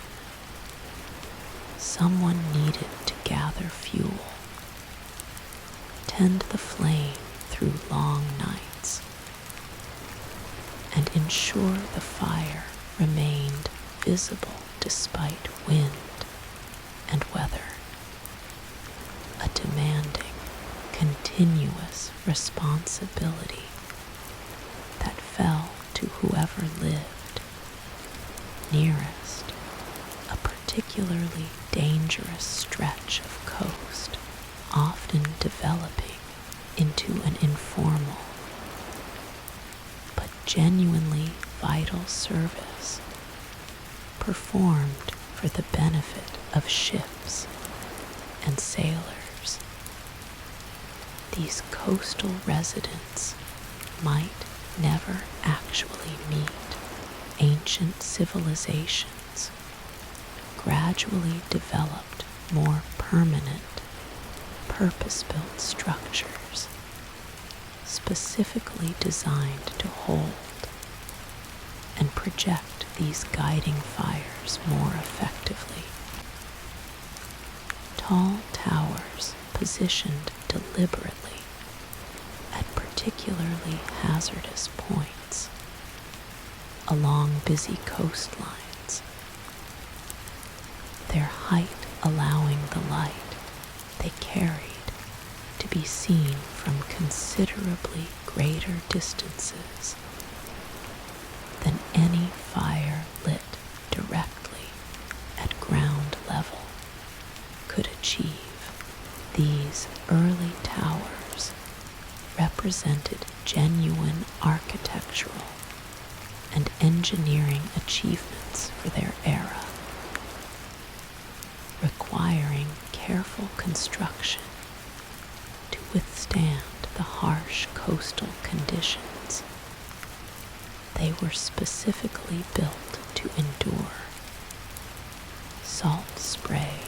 Someone needed to gather fuel, tend the flame through long nights, and ensure the fire remained visible despite wind and weather. A demanding, continuous responsibility that fell to whoever lived nearest a particularly dangerous stretch of coast, often developing into an informal but genuinely vital service performed for the benefit of ships and sailors. These coastal residents might never actually meet ancient civilizations, gradually developed more permanent, purpose-built structures, specifically designed to hold and project these guiding fires more effectively. Tall towers positioned deliberately at particularly hazardous points along busy coastlines, their height allowing the light they carried to be seen from considerably greater distances than any fire lit directly at ground level could achieve. These early towers represented genuine architectural and engineering achievements for their era, requiring careful construction to withstand the harsh coastal conditions. They were specifically built to endure salt spray,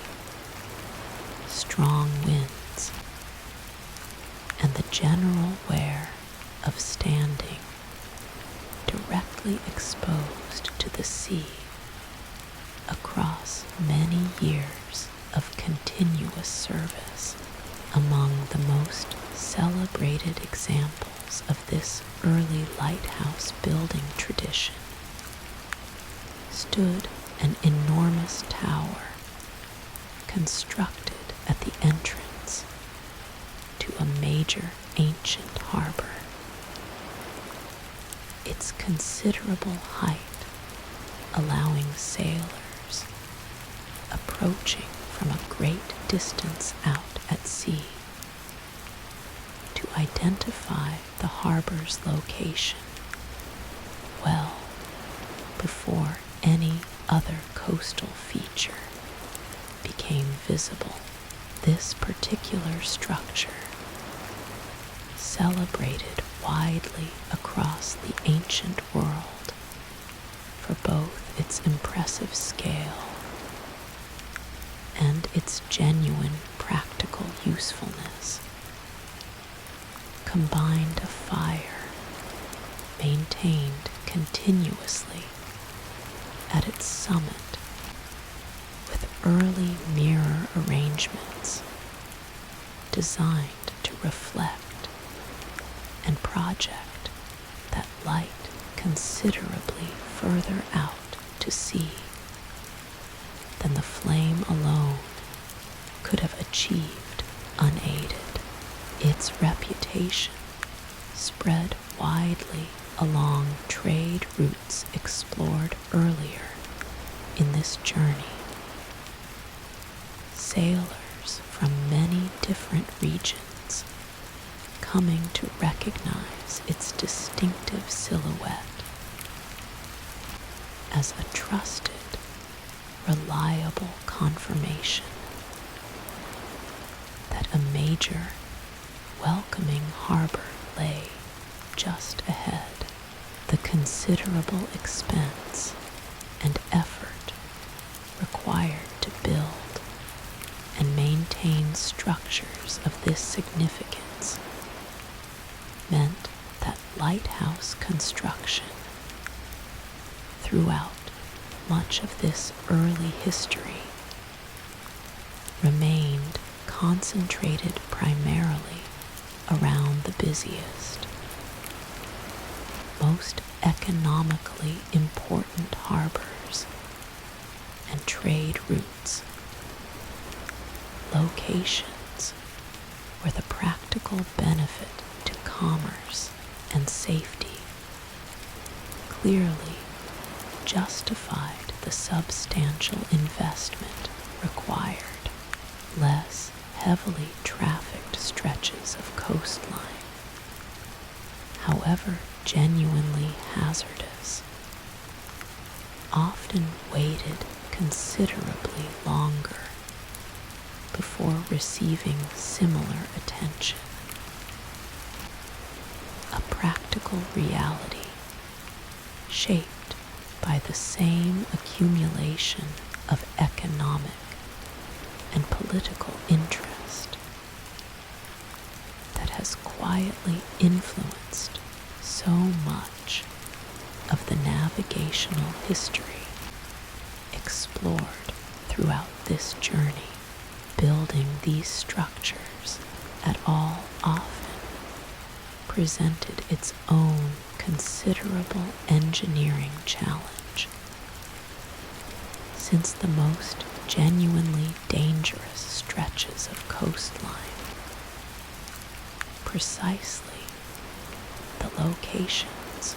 strong winds, and the general wear of standing directly exposed to the sea across many years of continuous service. Among the most celebrated examples of this early lighthouse building tradition stood an enormous tower constructed at the entrance to a major ancient harbor. Its considerable height allowing sailors approaching from a great distance out at sea to identify the harbor's location well before any other coastal feature became visible. This particular structure, celebrated widely across the ancient world for both its impressive scale and its genuine practical usefulness, combined a fire maintained continuously at its summit with early mirror arrangements designed to reflect and project that light considerably further out to sea than the flame alone could have achieved unaided. Its reputation spread widely along trade routes explored earlier in this journey. Sailors from many different regions coming to recognize its distinctive silhouette as a trusted, reliable confirmation that a major, welcoming harbor lay just ahead. The considerable expense and effort required to build and maintain structures of this significance meant that lighthouse construction throughout much of this early history remained concentrated primarily around the busiest, most economically important harbors and trade routes, locations where the practical benefit to commerce and safety clearly justified the substantial investment required. Less heavily trafficked stretches of coastline, however genuinely hazardous, often waited considerably longer before receiving similar attention. A practical reality shaped by the same accumulation of economic and political interest that has quietly influenced so much of the navigational history explored throughout this journey. Building these structures at all often presented its own considerable engineering challenge, since the most genuinely dangerous stretches of coastline, precisely the locations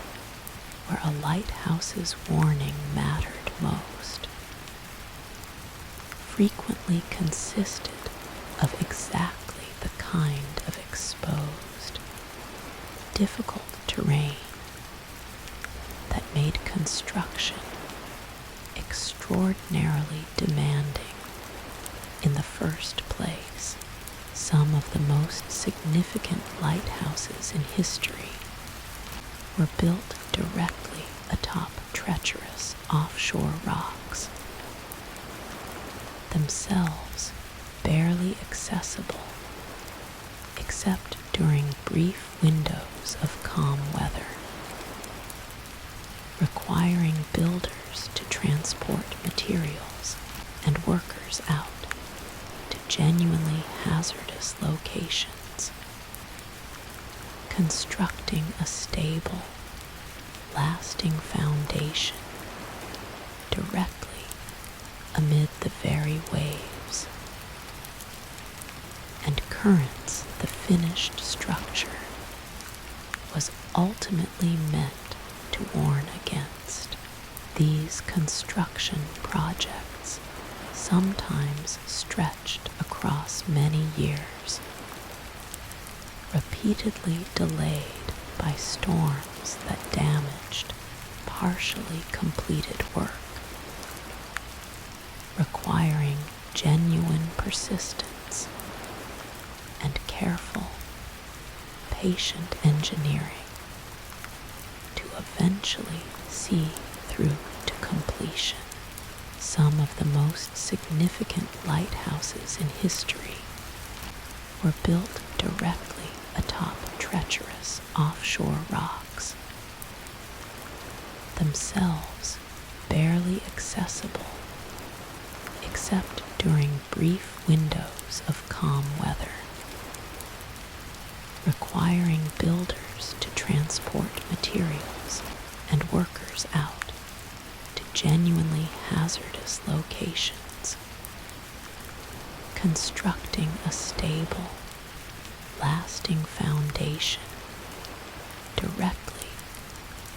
where a lighthouse's warning mattered most, frequently consisted of exactly the kind of exposed, difficult terrain that made construction extraordinarily demanding in the first place. Some of the most significant lighthouses in history were built directly atop treacherous offshore rocks, themselves barely accessible except during brief windows of calm weather, requiring builders to transport materials and workers out to genuinely hazardous locations. Constructing a stable, lasting foundation directly amid the very waves and currents the finished structure was ultimately meant to warn against. These construction projects sometimes stretched across many years, repeatedly delayed by storms that damaged partially completed work, requiring genuine persistence and careful, patient engineering to eventually see through to completion. Some of the most significant lighthouses in history were built directly atop treacherous offshore rocks, themselves barely accessible except during brief windows of calm weather, requiring builders to transport materials and workers out to genuinely hazardous locations. Constructing a stable, lasting foundation directly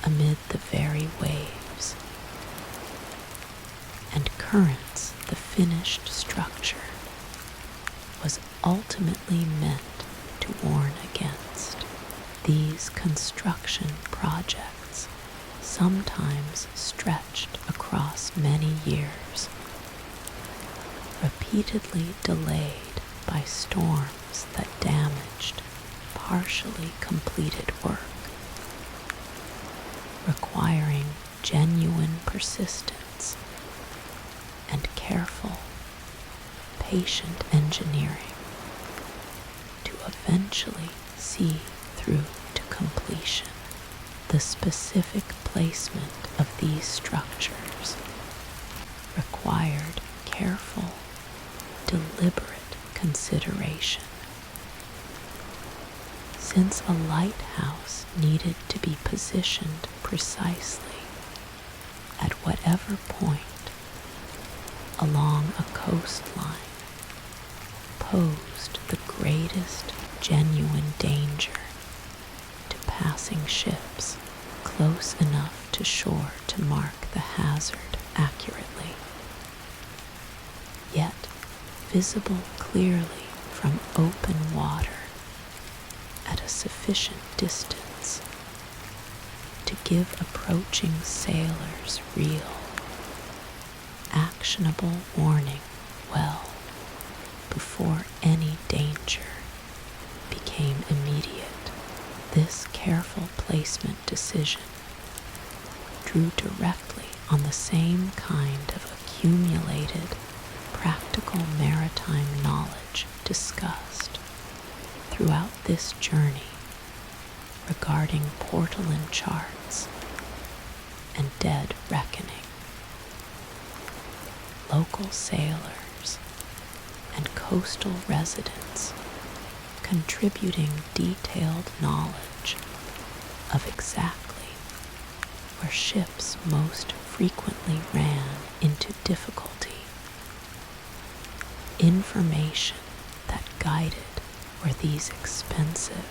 amid the very waves and currents the finished structure was ultimately meant to warn against. These construction projects sometimes stretched across many years, repeatedly delayed by storms that damaged partially completed work, requiring genuine persistence and careful, patient engineering to eventually see through to completion. The specific placement of these structures required careful, deliberate consideration. Since a lighthouse needed to be positioned precisely at whatever point along a coastline posed the greatest genuine danger to passing ships close enough to shore to mark the hazard accurately, yet visible clearly from open water at a sufficient distance to give approaching sailors real, actionable warning well before any danger became immediate. This careful placement decision drew directly on the same kind of accumulated practical maritime knowledge discussed throughout this journey regarding Portolan charts and dead reckoning. Local sailors and coastal residents contributing detailed knowledge of exactly where ships most frequently ran into difficulty. Information that guided where these expensive,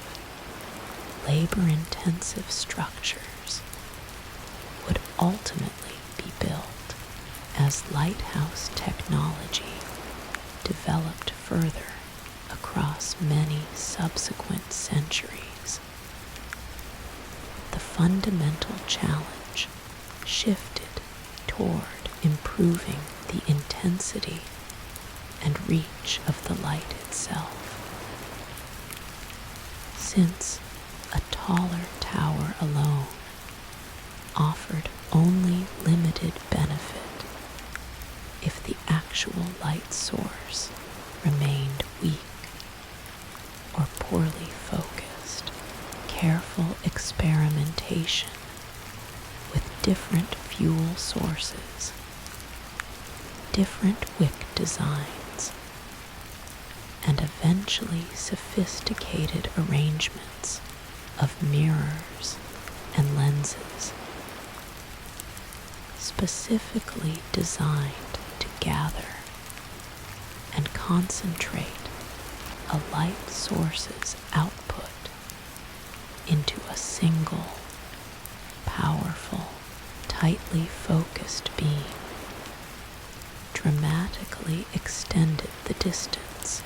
labor-intensive structures would ultimately be built as lighthouse technology developed further across many subsequent centuries. The fundamental challenge shifted toward improving the intensity and reach of the light itself. Since a taller tower alone offered only limited benefit if the actual light source remained weak or poorly focused, careful experimentation with different fuel sources, different wick designs, and eventually sophisticated arrangements of mirrors and lenses, specifically designed to gather and concentrate a light source's output into a single, powerful, tightly focused beam, dramatically extended the distance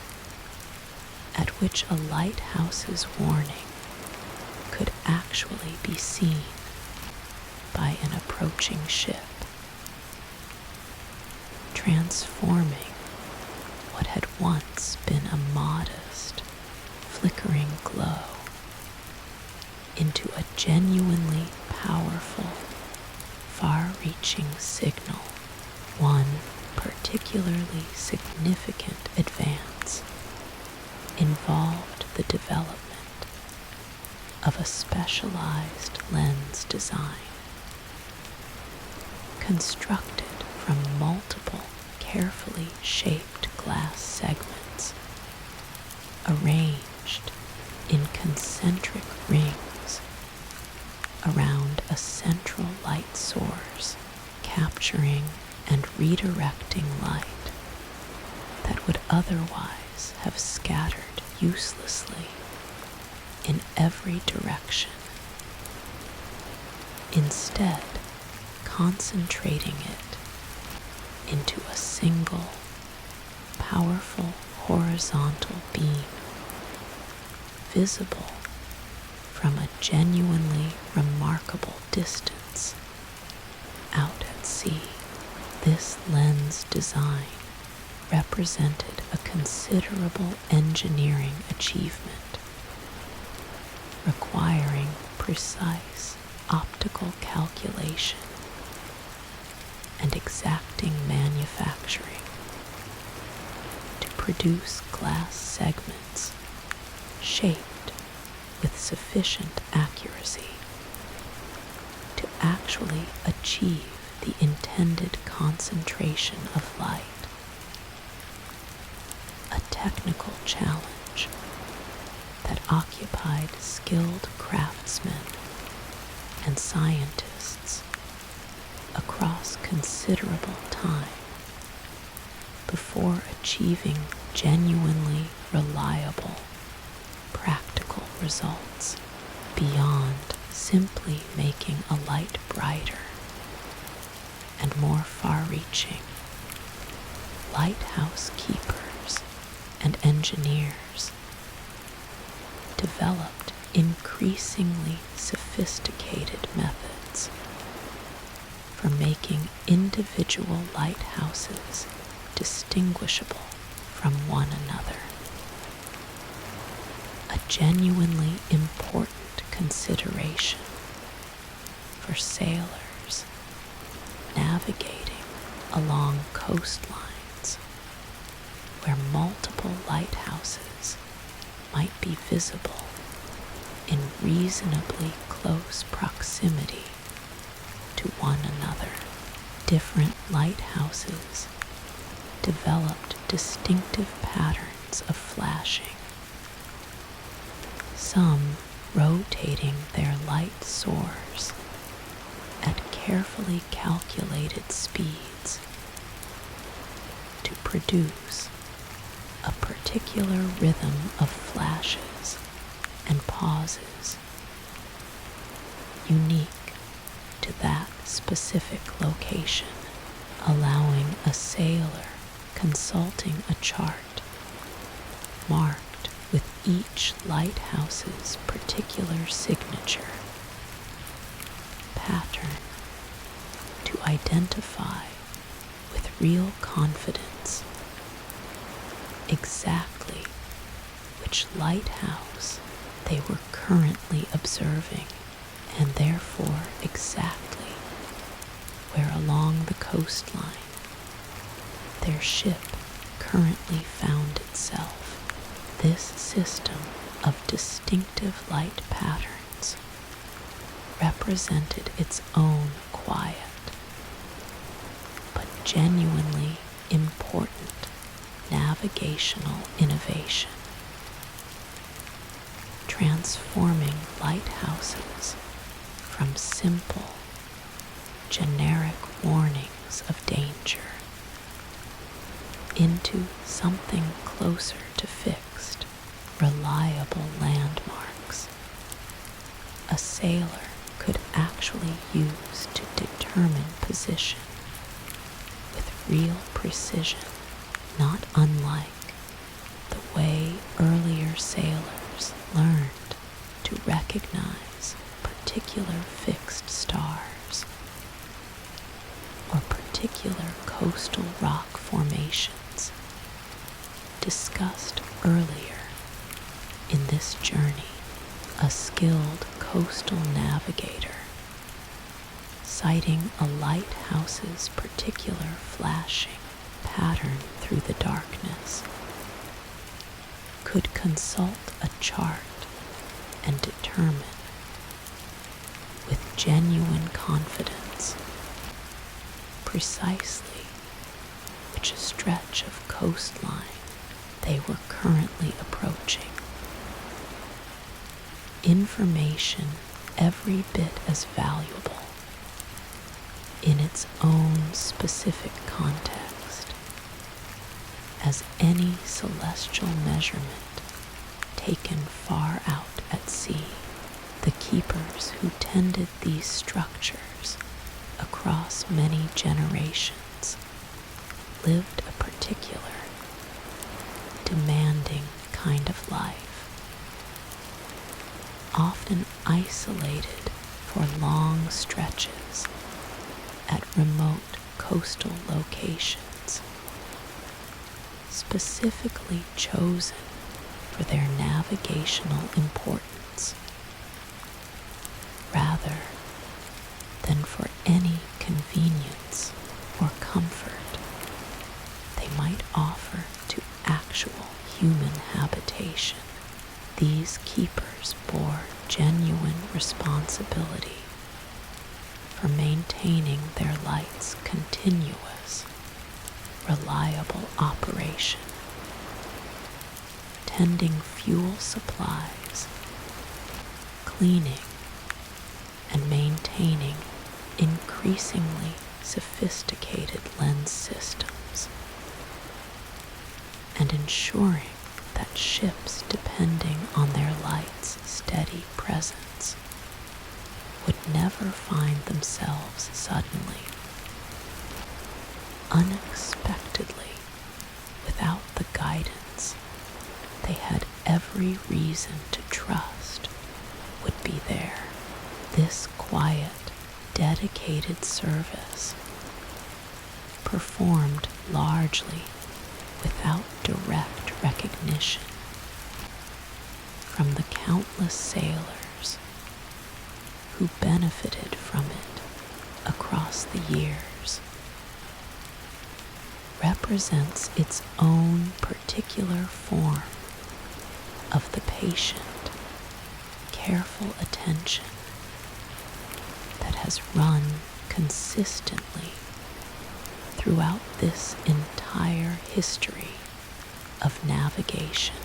at which a lighthouse's warning could actually be seen by an approaching ship, transforming what had once been a modest, flickering glow into a genuinely powerful, far-reaching signal. One particularly significant advance involved the development of a specialized lens design, constructed from multiple carefully shaped glass segments, arranged in concentric rings around a central light source, capturing and redirecting light that would otherwise have scattered uselessly in every direction, instead concentrating it into a single, powerful horizontal beam, visible from a genuinely remarkable distance out at sea. This lens design represented a considerable engineering achievement, requiring precise optical calculation and exacting manufacturing to produce glass segments shaped with sufficient accuracy to actually achieve the intended concentration of light. A technical challenge that occupied skilled craftsmen and scientists across considerable time before achieving genuinely reliable, practical results beyond simply making a light brighter and more far-reaching. Lighthouse keepers and engineers developed increasingly sophisticated methods for making individual lighthouses distinguishable from one another. A genuinely important consideration for sailors navigating along coastlines where multiple lighthouses might be visible in reasonably close proximity to one another. Different lighthouses developed distinctive patterns of flashing, some rotating their light source at carefully calculated speeds to produce a particular rhythm of flashes and pauses unique to that specific location, allowing a sailor consulting a chart marked with each lighthouse's particular signature pattern to identify with real confidence exactly which lighthouse they were currently observing, and therefore exactly where along the coastline their ship currently found itself. This system of distinctive light patterns represented its own quiet but genuinely important navigational innovation, transforming lighthouses from simple, generic warnings of danger into something closer to fixed, reliable landmarks a sailor could actually use to determine position with real precision, not unlike the way earlier sailors learned to recognize particular fixed stars or particular coastal rock formations discussed earlier in this journey. A skilled coastal navigator, sighting a lighthouse's particular flashing pattern through the darkness, could consult a chart and determine with genuine confidence precisely which stretch of coastline they were currently approaching. Information every bit as valuable in its own specific context as any celestial measurement taken far out at sea. The keepers who tended these structures across many generations lived a particular, demanding kind of life, often isolated for long stretches at remote coastal locations, specifically chosen for their navigational importance, rather than for any convenience or comfort they might offer to actual human habitation. These keepers bore genuine responsibility for maintaining their light's continuous, reliable operation, tending fuel supplies, cleaning, and maintaining increasingly sophisticated lens systems, and ensuring that ships depending on their light's steady presence would never find themselves suddenly, unexpectedly, without the guidance they had every reason to trust would be there. This quiet, dedicated service, performed largely without direct recognition from the countless sailors who benefited from it across the years, represents its own particular form of the patient, careful attention that has run consistently throughout this entire history of navigation.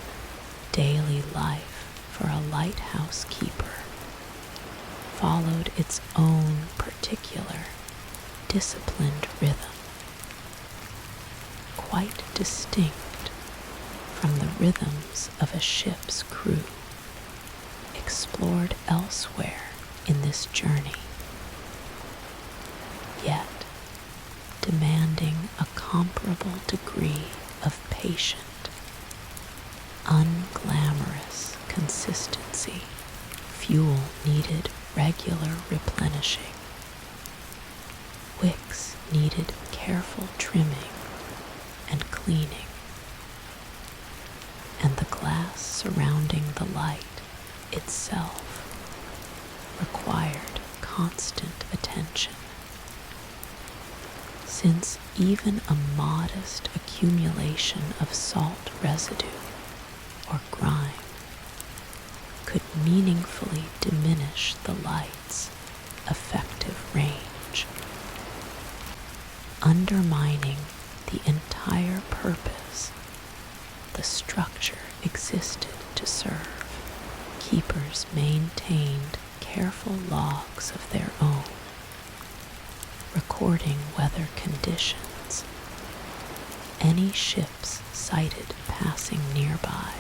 Daily life for a lighthouse keeper followed its own particular disciplined rhythm, quite distinct from the rhythms of a ship's crew explored elsewhere in this journey, yet demanding a comparable degree of patient, unglamorous consistency. Fuel needed regular replenishing. Wicks needed careful trimming and cleaning. And the glass surrounding the light itself required constant attention, since even a modest accumulation of salt residue or grime could meaningfully diminish the light's effective range, undermining the entire purpose the structure existed to serve. Keepers maintained careful logs of their own, recording weather conditions, any ships sighted passing nearby,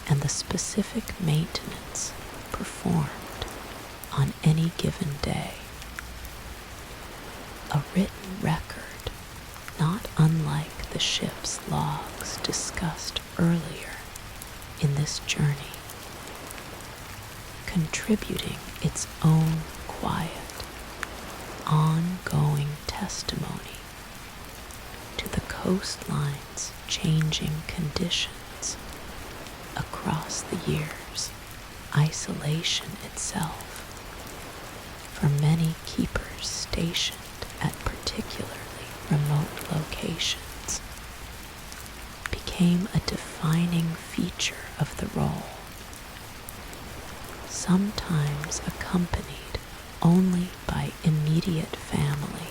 and the specific maintenance performed on any given day. A written record, not unlike the ship's logs discussed earlier in this journey, contributing its own quiet, ongoing testimony to the coastline's changing conditions across the years. Isolation itself, for many keepers stationed at particularly remote locations, became a defining feature of the role, sometimes accompanied only by immediate family.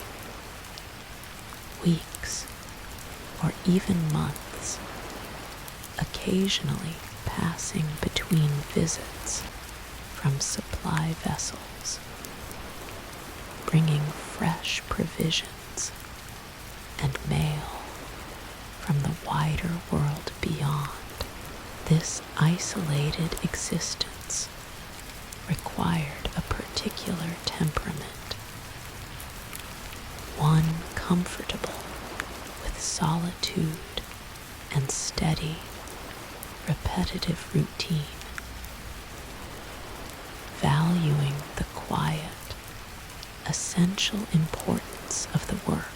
Weeks or even months, occasionally passing between visits from supply vessels, bringing fresh provisions and mail from the wider world beyond. This isolated existence required a particular temperament, one comfortable with solitude and steady, repetitive routine, valuing the quiet, essential importance of the work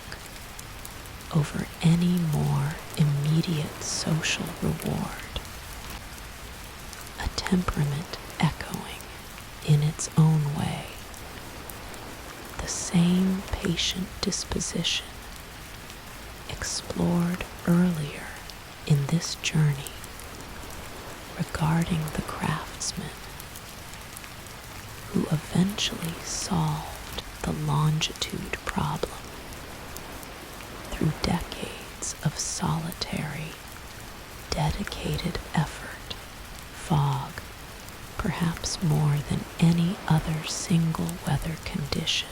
over any more immediate social reward, a temperament echoing in its own way the same patient disposition explored earlier in this journey regarding the craftsman who eventually solved the longitude problem through decades of solitary, dedicated effort. Fog, perhaps more than any other single weather condition,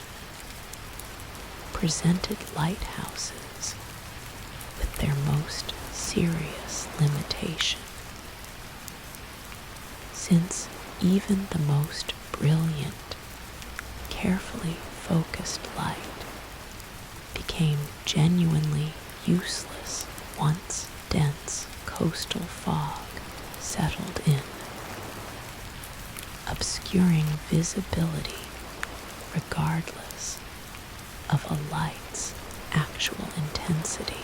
presented lighthouses with their most serious limitation, since even the most brilliant, carefully focused light became genuinely useless once dense coastal fog settled in, obscuring visibility regardless of a light's actual intensity.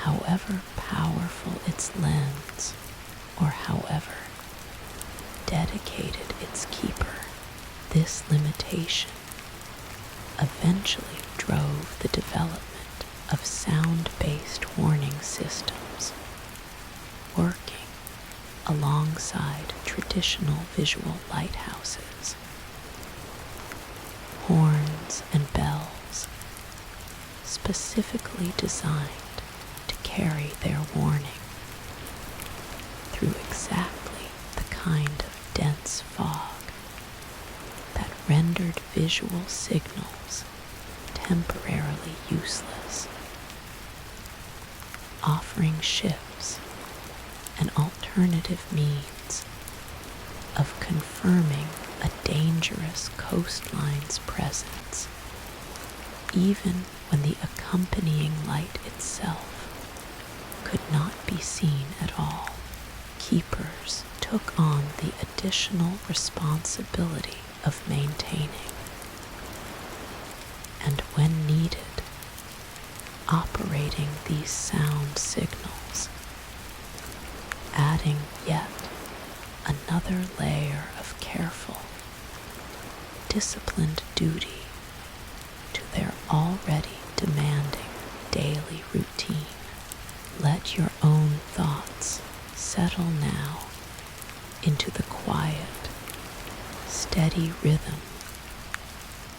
However powerful its lens, or however dedicated its keeper, this limitation eventually drove the development of sound-based warning systems, working alongside traditional visual lighthouses. Horns and bells, specifically designed to carry their warning through exactly the kind of dense fog that rendered visual signals temporarily useless, offering ships an alternative means of confirming a dangerous coastline's presence, even when the accompanying light itself could not be seen at all. Keepers took on the additional responsibility of maintaining, and when needed, operating these sound signals, adding yet another layer of careful, disciplined duty to their already demanding daily routine. Let your own thoughts settle now into the quiet, steady rhythm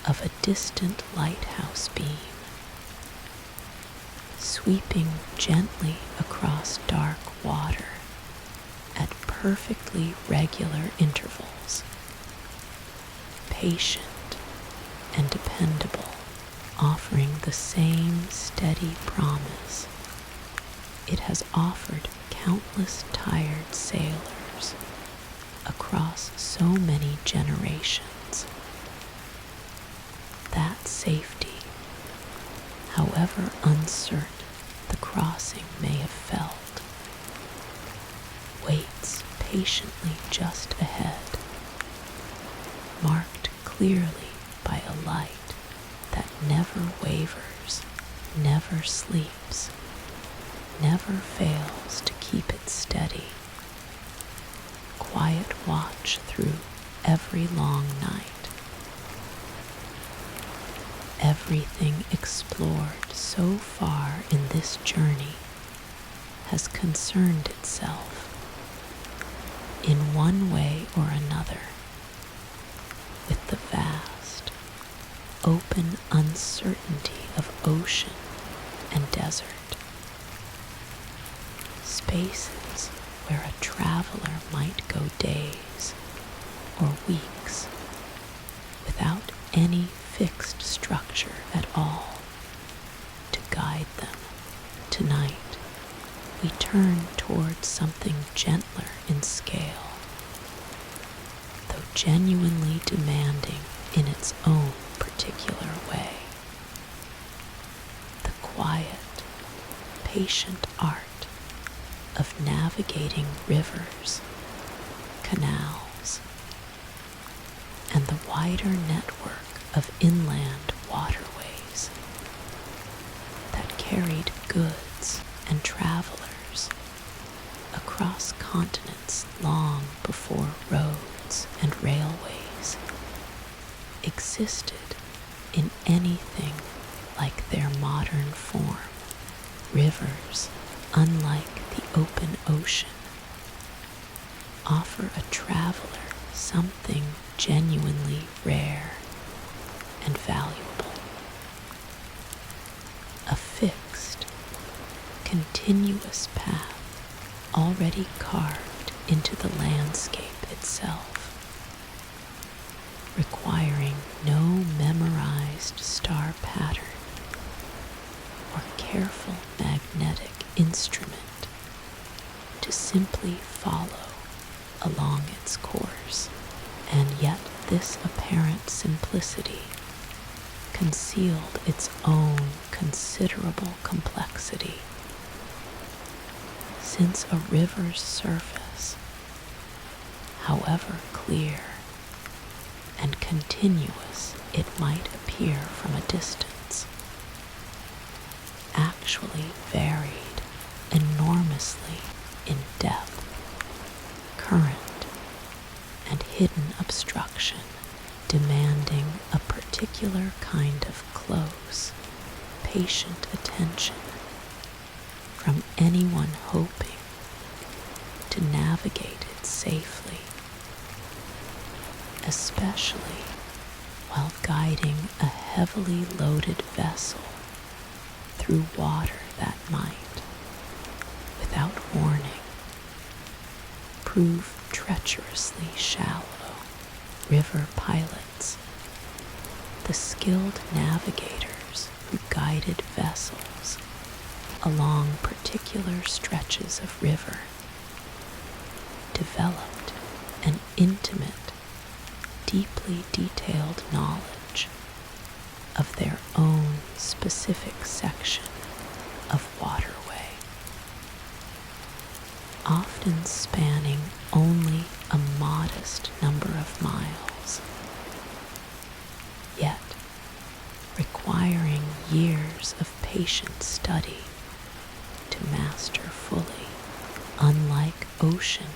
of a distant lighthouse beam, sweeping gently across dark water at perfectly regular intervals, patient and dependable, offering the same steady promise it has offered countless tired sailors across so many generations. That safety, however uncertain the crossing may have felt, waits patiently just ahead, marked clearly by a light that never wavers, never sleeps, never fails to keep it steady. Quiet watch through every long night. Everything explored so far in this journey has concerned itself, in one way or another, with the vast, open uncertainty of ocean and desert. Spaces where a traveler might go days or weeks without any fixed structure at all to guide them. Tonight, we turn towards something gentler in scale, though genuinely demanding in its own particular way. The quiet, patient art of navigating rivers, canals, and the wider network of inland waterways that carried goods and travelers across continents long before roads and railways existed in anything like their modern form. Rivers, unlike the open ocean, offer a traveler something genuinely rare and valuable. A fixed, continuous path already carved into the landscape itself, requiring no memorized star pattern or careful magnetic instrument to simply follow along its course, and yet this apparent simplicity concealed its own considerable complexity, since a river's surface, however clear and continuous it might appear from a distance, actually varied enormously in depth, current, and hidden obstruction, demanding a particular kind of close, patient attention from anyone hoping to navigate it safely, especially while guiding a heavily loaded vessel through water that might, without warning, prove treacherously shallow. River pilots, the skilled navigators who guided vessels along particular stretches of river, developed an intimate, deeply detailed knowledge of their own specific section of waterway, often spanning only a modest number of miles, yet requiring years of patient study to master fully, unlike ocean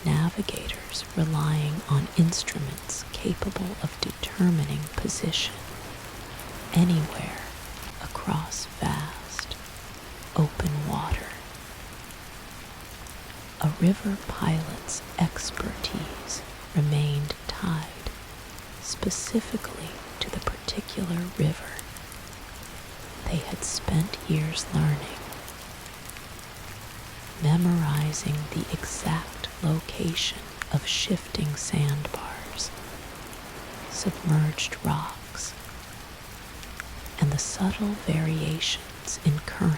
navigators relying on instruments capable of determining position anywhere across vast, open water. A river pilot's expertise remained tied specifically to the particular river they had spent years learning, memorizing the exact location of shifting sandbars, submerged rocks, and the subtle variations in current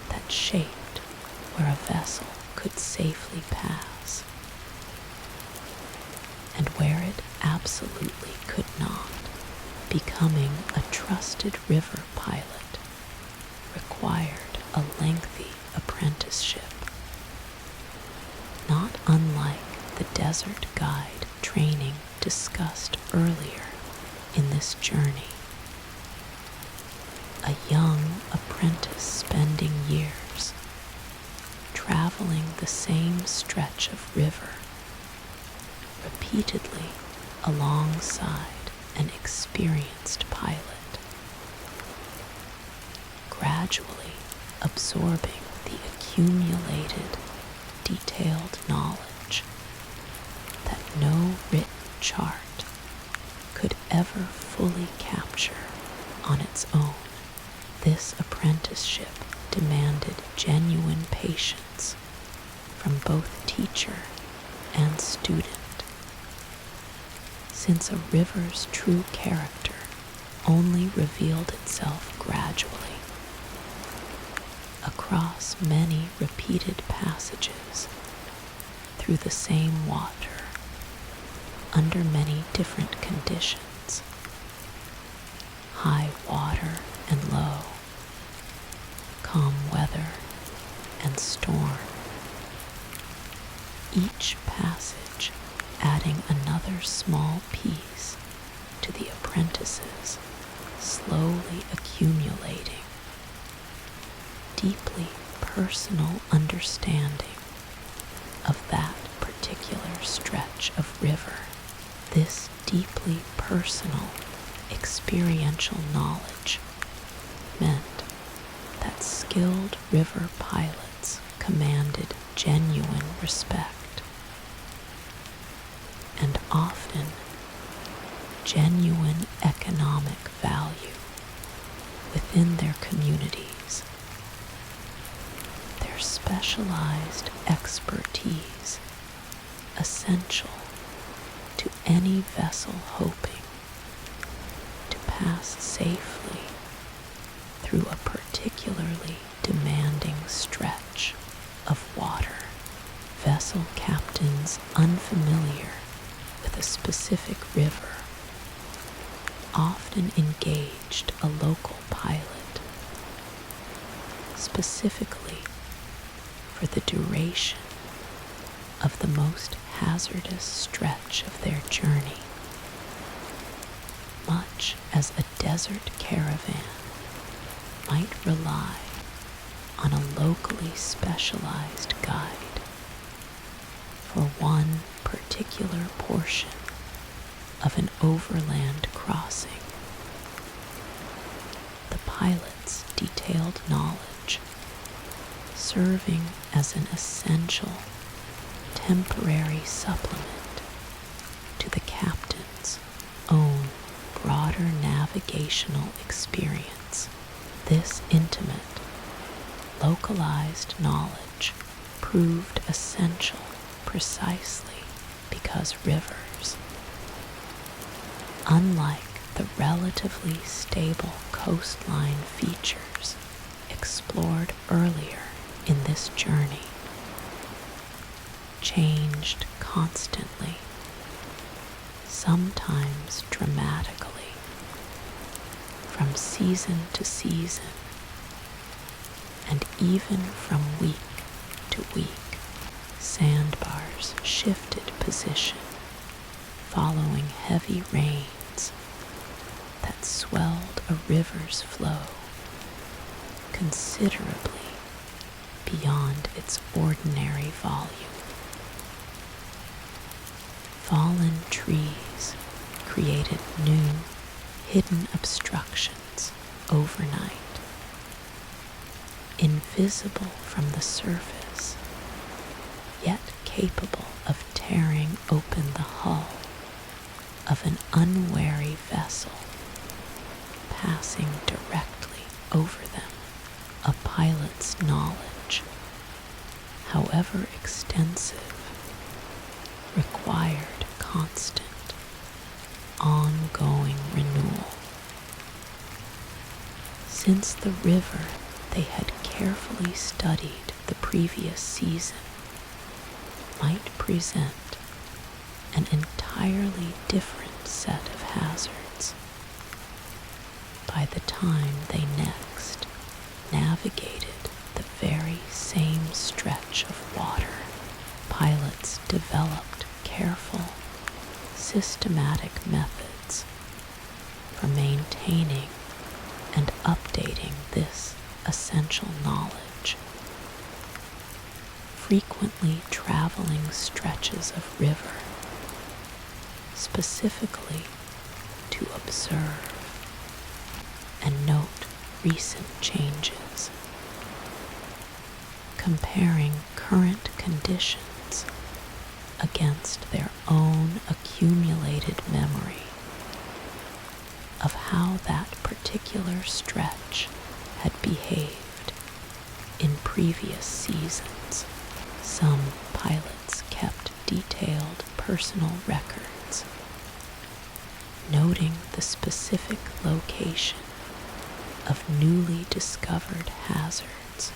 that shaped where a vessel could safely pass, and where it absolutely could not. Becoming a trusted river pilot required a lengthy apprenticeship, not unlike the desert guide training discussed earlier in this journey. A young apprentice spending years traveling the same stretch of river repeatedly alongside an experienced pilot, gradually absorbing the accumulated, detailed knowledge that no written chart could ever fully capture on its own. This apprenticeship demanded genuine patience from both teacher and student, since a river's true character only revealed itself gradually across many repeated passages through the same water under many different conditions, high water and low, calm weather and storm, each passage adding another small piece to the apprentice's slowly accumulating, deeply personal understanding of that particular stretch of river. This deeply personal, experiential knowledge meant that skilled river pilots commanded genuine respect, and often genuine economic value within their communities. Their specialized expertise essential to any vessel hoping to pass safely through a particularly demanding stretch of water. Vessel captains unfamiliar with a specific river often engaged a local pilot, specifically for the duration of the most hazardous stretch of their journey, much as a desert caravan might rely on a locally specialized guide for one particular portion of an overland crossing. The pilot's detailed knowledge serving as an essential temporary supplement to the captain's own broader navigational experience. This intimate, localized knowledge proved essential precisely because rivers, unlike the relatively stable coastline features explored earlier in this journey, changed constantly, sometimes dramatically, from season to season, and even from week to week. Sandbars shifted position following heavy rains that swelled a river's flow considerably beyond its ordinary volume. Fallen trees created new, hidden obstructions overnight, invisible from the surface, yet capable of tearing open the hull of an unwary vessel passing directly over them. A pilot's knowledge, however extensive, required constant, ongoing renewal. Since the river they had carefully studied the previous season might present an entirely different set of hazards by the time they next navigated the very same stretch of water. Pilots developed careful, systematic methods for maintaining and updating this essential knowledge, frequently traveling stretches of river, specifically to observe and note recent changes, comparing current conditions against their own accumulated memory of how that particular stretch had behaved in previous seasons. Some pilots kept detailed personal records, noting the specific location of newly discovered hazards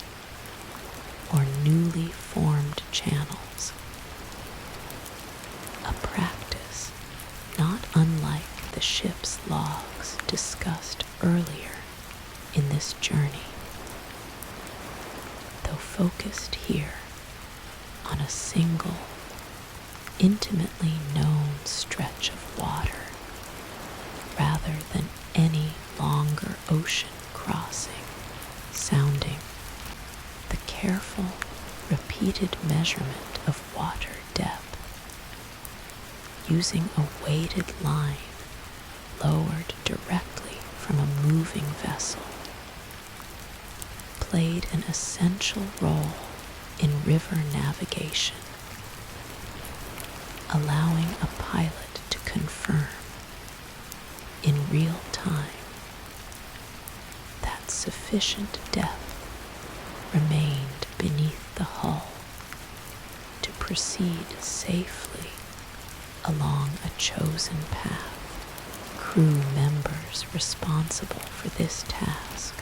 or newly formed channels, a practice not unlike the ship's logs discussed earlier in this journey, though focused here on a single, intimately known stretch of water rather than any longer ocean crossing. Sounding the careful, repeated measurement of water depth using a weighted line lowered directly from a moving vessel played an essential role in river navigation, allowing a pilot to confirm in real time that sufficient depth remained beneath the hull to proceed safely along a chosen path. Crew members responsible for this task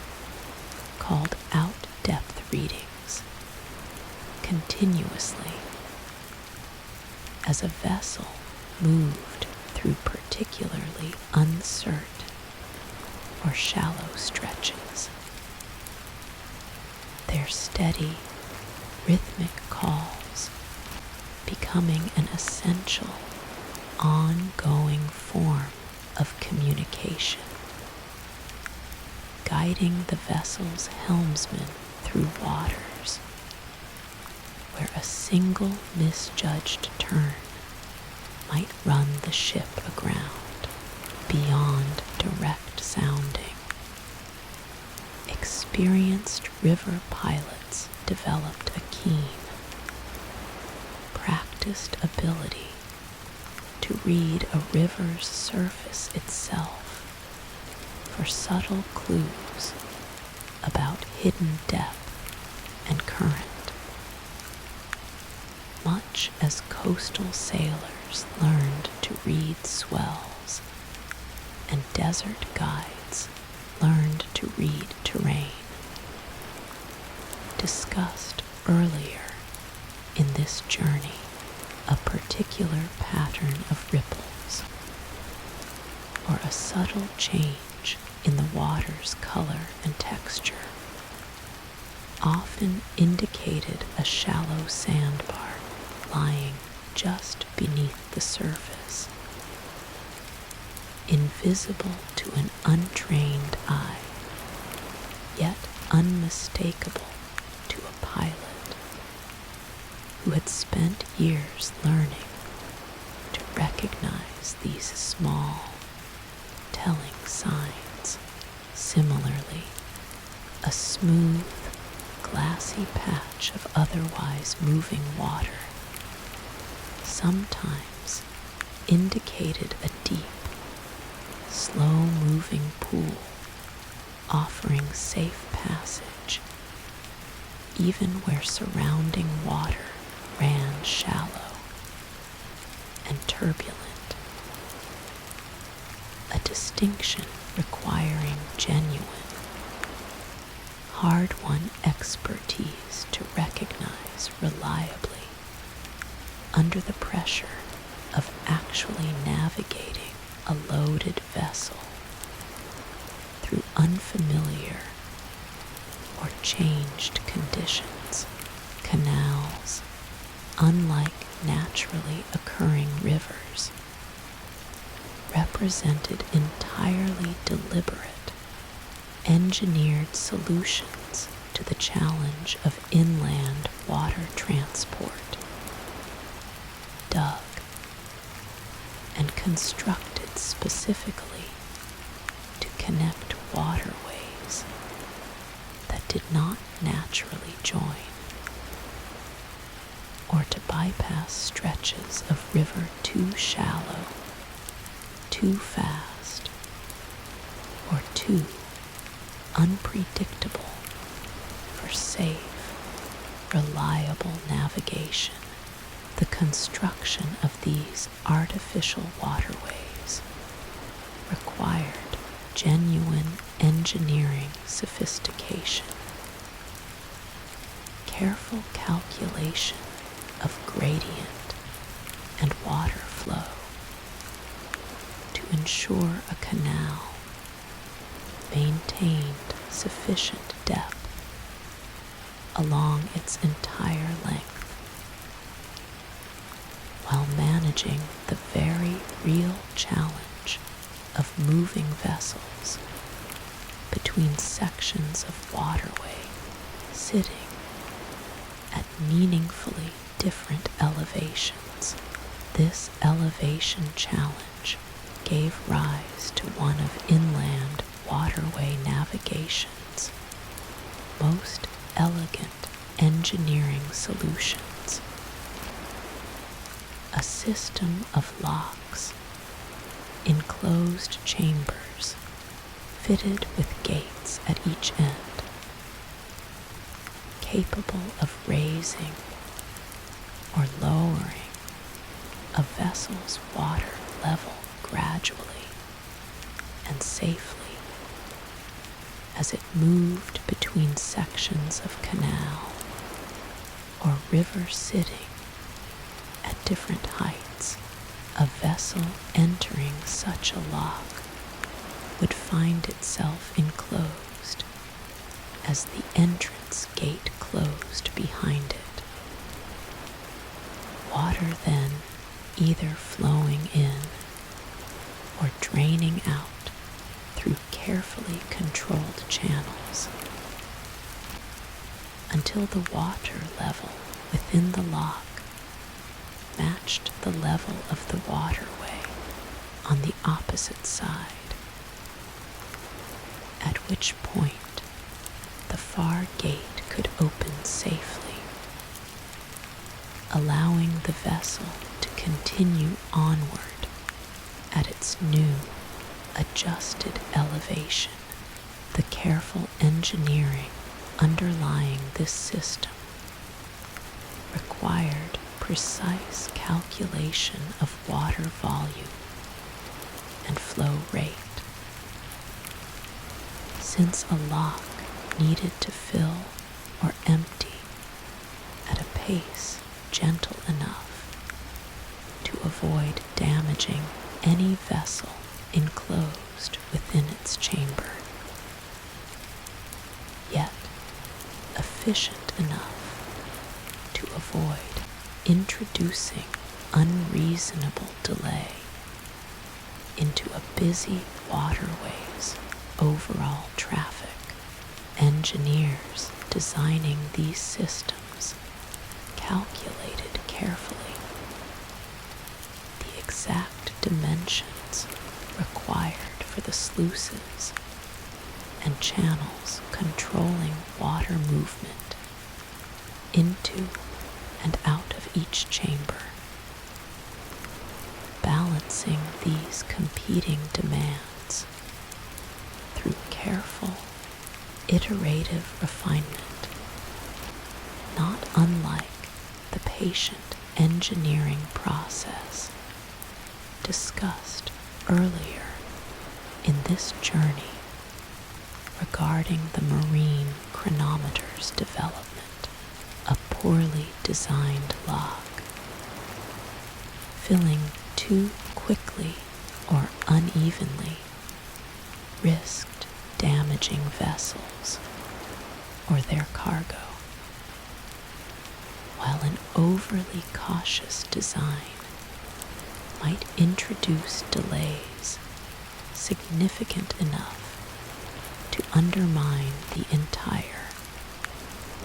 called out-depth readings continuously as a vessel moved through particularly uncertain or shallow stretches. Their steady, rhythmic calls becoming an essential, ongoing form of communication, guiding the vessel's helmsman through waters where a single misjudged turn might run the ship aground beyond direct sounding. Experienced river pilots developed a keen, practiced ability to read a river's surface itself for subtle clues about hidden depth and current, much as coastal sailors learned to read swells and desert guides learned to read terrain. Discussed earlier in this journey a particular pattern of ripples or a subtle change in the water's color and texture often indicated a shallow sandbar lying just beneath the surface, invisible to an untrained eye, yet unmistakable to a pilot who had spent years learning to recognize these small, telling signs. Similarly, a smooth, glassy patch of otherwise moving water sometimes indicated a deep, slow-moving pool offering safe passage, even where surrounding water ran shallow and turbulent, a distinction requiring genuine, hard-won expertise to recognize reliably under the pressure of actually navigating a loaded vessel through unfamiliar or changed conditions. Canals, unlike naturally occurring rivers, represented entirely deliberate, engineered solutions to the challenge of inland water transport. Dug and constructed specifically to connect waterways that did not naturally join, or to bypass stretches of river too shallow, too fast, or too unpredictable for safe, reliable navigation. The construction of these artificial waterways required genuine engineering sophistication, careful calculation of gradient and water flow to ensure a canal maintained sufficient depth along its entire length, while managing the very real challenge of moving vessels between sections of waterway sitting at meaningfully different elevations. This elevation challenge gave rise to one of inland waterway navigation's most elegant engineering solutions. A system of locks, enclosed chambers fitted with gates at each end, capable of raising or lowering a vessel's water level gradually and safely as it moved between sections of canal or river sitting at different heights. A vessel entering such a lock would find itself enclosed as the entrance gate closed behind it. Water then either flowing in or draining out through carefully controlled channels until the water level within the lock matched the level of the waterway on the opposite side, at which point the far gate could open safely, allowing the vessel to continue onward at its new adjusted elevation. The careful engineering underlying this system required precise calculation of water volume and flow rate. Since a lock needed to fill or empty at a pace gentle enough to avoid damaging any vessel enclosed within its chamber, yet efficient enough to avoid introducing unreasonable delay into a busy waterway's overall traffic. Engineers designing these systems calculated carefully the exact dimensions required for the sluices and channels controlling water movement into and out of each chamber, balancing these competing demands through careful, iterative refinement, not unlike the patient engineering process discussed earlier in this journey regarding the marine chronometers development. A poorly designed lock, filling too quickly or unevenly, risked damaging vessels or their cargo, while an overly cautious design might introduce delays significant enough to undermine the entire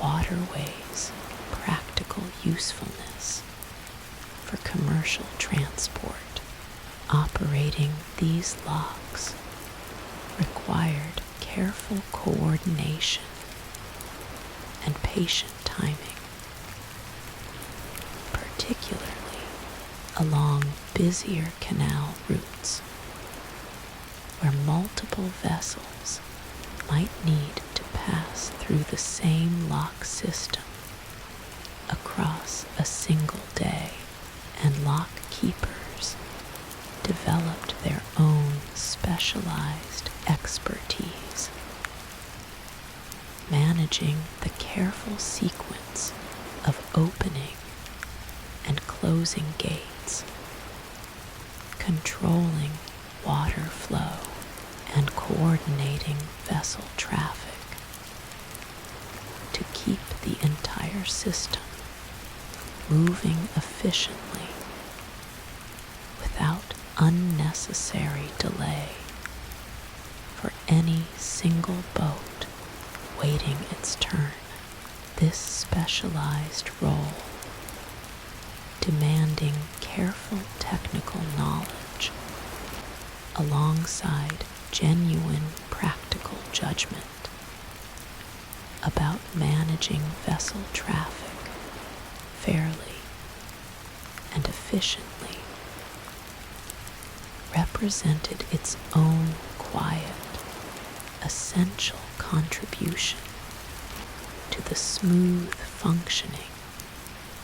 waterway's practical usefulness for commercial transport. Operating these locks required careful coordination and patient timing, particularly along busier canal routes where multiple vessels might need to pass through the same lock system across a single day, and lock keepers developed their own specialized expertise, managing the careful sequence of opening and closing gates, controlling water flow, and coordinating vessel traffic to keep the entire system moving efficiently without unnecessary delay for any single boat waiting its turn. This specialized role, demanding careful technical knowledge alongside genuine practical judgment about managing vessel traffic fairly and efficiently, represented its own quiet, essential contribution to the smooth functioning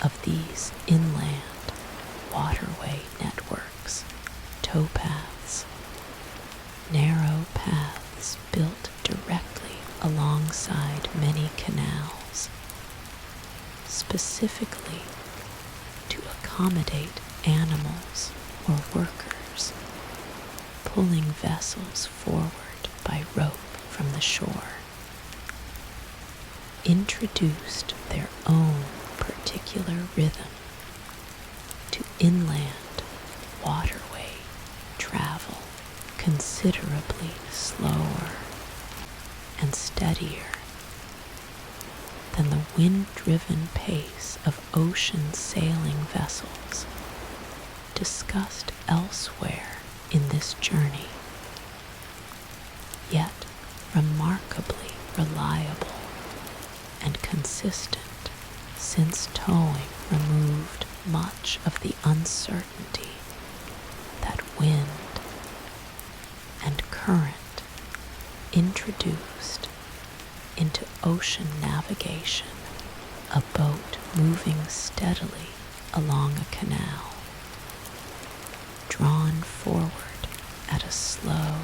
of these inland waterway networks. Towpaths, narrow paths built directly specifically to accommodate animals or workers, pulling vessels forward by rope from the shore, introduced their own particular rhythm to inland waterway travel, considerably slower and steadier than the wind-driven pace of ocean sailing vessels discussed elsewhere in this journey, yet remarkably reliable and consistent, since towing removed much of the uncertainty that wind and current introduced into ocean navigation. A boat moving steadily along a canal, drawn forward at a slow,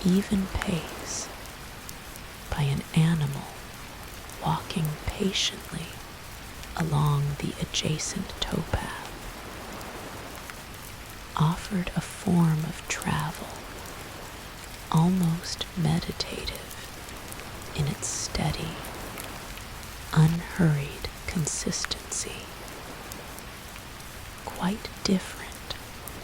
even pace by an animal walking patiently along the adjacent towpath, offered a form of travel almost meditative in its steady, unhurried consistency, quite different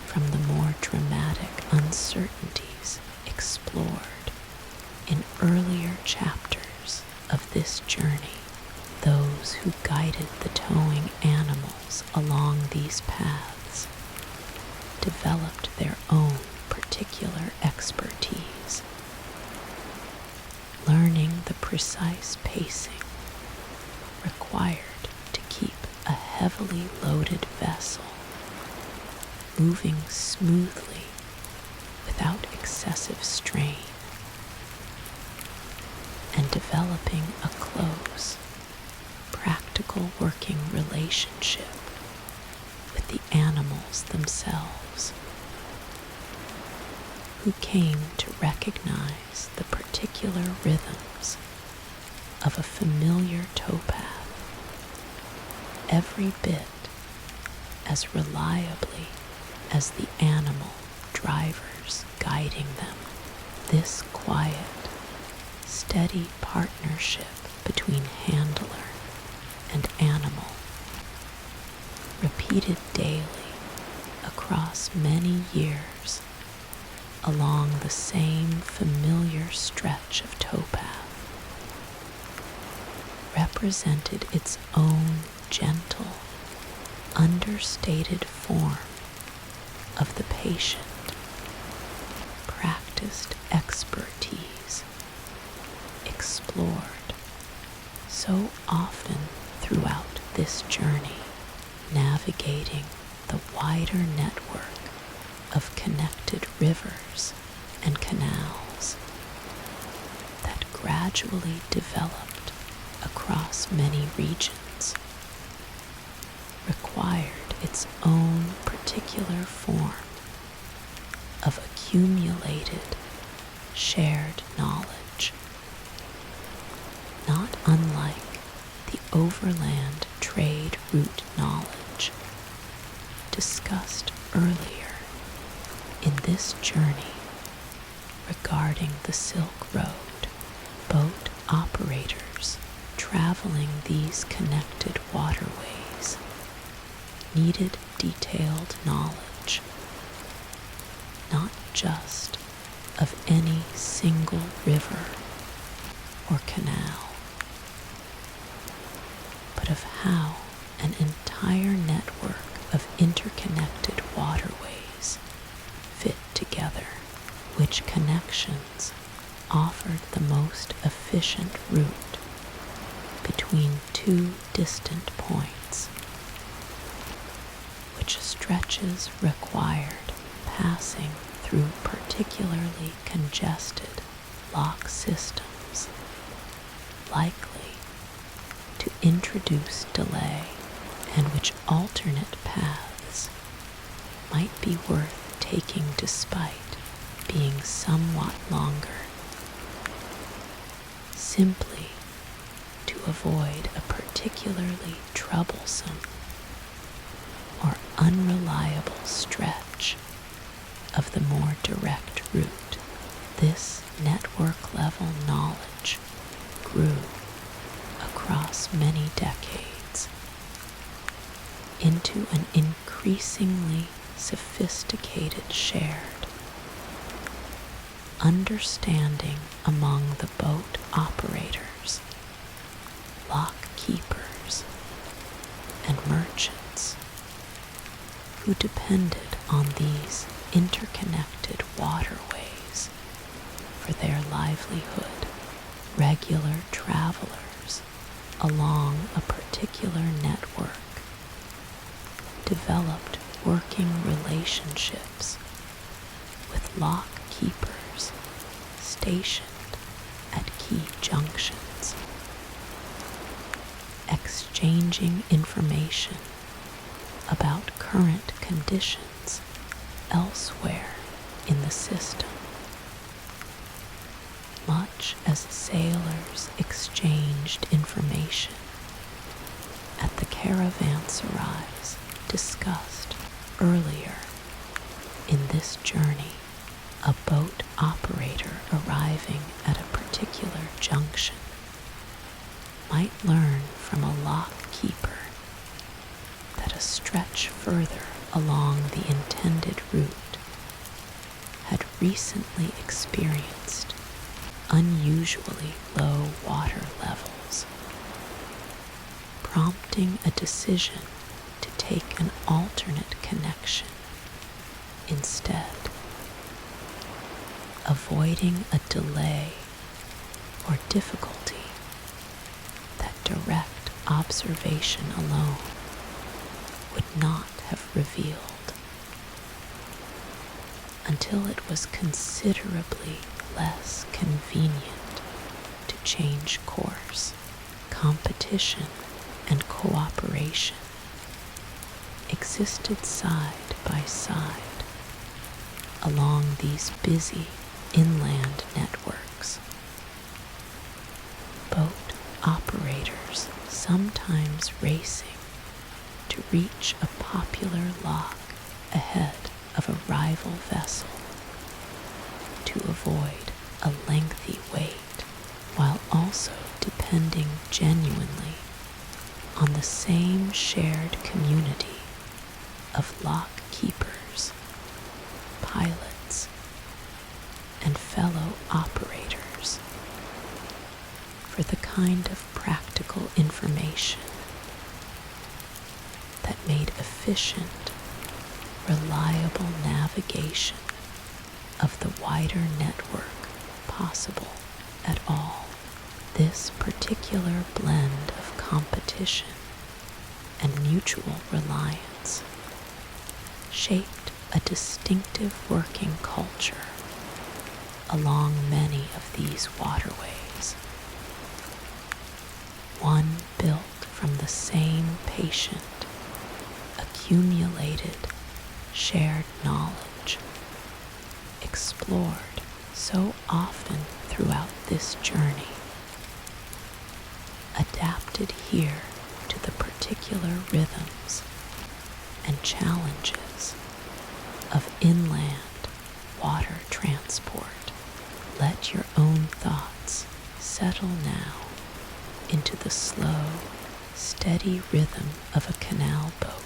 from the more dramatic uncertainties explored in earlier chapters of this journey. Those who guided the towing animals along these paths developed their own particular expertise, learning the precise pacing required to keep a heavily loaded vessel moving smoothly without excessive strain, and developing a close, practical working relationship with the animals themselves, who came to recognize the particular rhythms of a familiar towpath every bit as reliably as the animal drivers guiding them. This quiet, steady partnership between handler and animal, repeated daily across many years along the same familiar stretch of towpath, represented its own gentle, understated form of the patient, practiced expertise explored so often throughout this journey, navigating the wider network of connected rivers and canals that gradually developed across many regions, required its own particular form of accumulated, shared knowledge, not unlike the overland trade route knowledge discussed earlier in this journey regarding the Silk Road. Boat operators traveling these connected waterways needed detailed knowledge, not just of any single river or canal, but of how an entire network of interconnected waterways fit together, which connections offered the most efficient route between two distant points, which stretches required passing through particularly congested lock systems, likely to introduce delay, and which alternate paths might be worth taking despite being somewhat longer, simply to avoid a particular particularly troublesome or unreliable stretch of the more direct route, this network-level knowledge grew across many decades into an increasingly sophisticated shared understanding among the boat operators, lock keepers, and merchants who depended on these interconnected waterways for their livelihood. Regular travelers along a particular network developed working relationships with lock keepers stationed at key junctions, exchanging information about current conditions elsewhere in the system, much as sailors exchanged information at the caravanserais discussed earlier in this journey. A boat operator arriving at a particular junction might learn from a lock keeper that a stretch further along the intended route had recently experienced unusually low water levels, prompting a decision to take an alternate connection instead, avoiding a delay or difficulty that direct observation alone would not have revealed, until it was considerably less convenient to change course. Competition and cooperation existed side by side along these busy inland networks. Boat operators sometimes racing to reach a popular lock ahead of a rival vessel to avoid a lengthy wait, while also depending genuinely on the same shared community of lock keepers, pilots, and fellow operators for the kind of practical information that made efficient, reliable navigation of the wider network possible at all. This particular blend of competition and mutual reliance shaped a distinctive working culture along many of these waterways, one built from the same patient, accumulated, shared knowledge, explored so often throughout this journey, adapted here to the particular rhythms and challenges of inland water transport. Let your own thoughts settle now into the slow, steady rhythm of a canal boat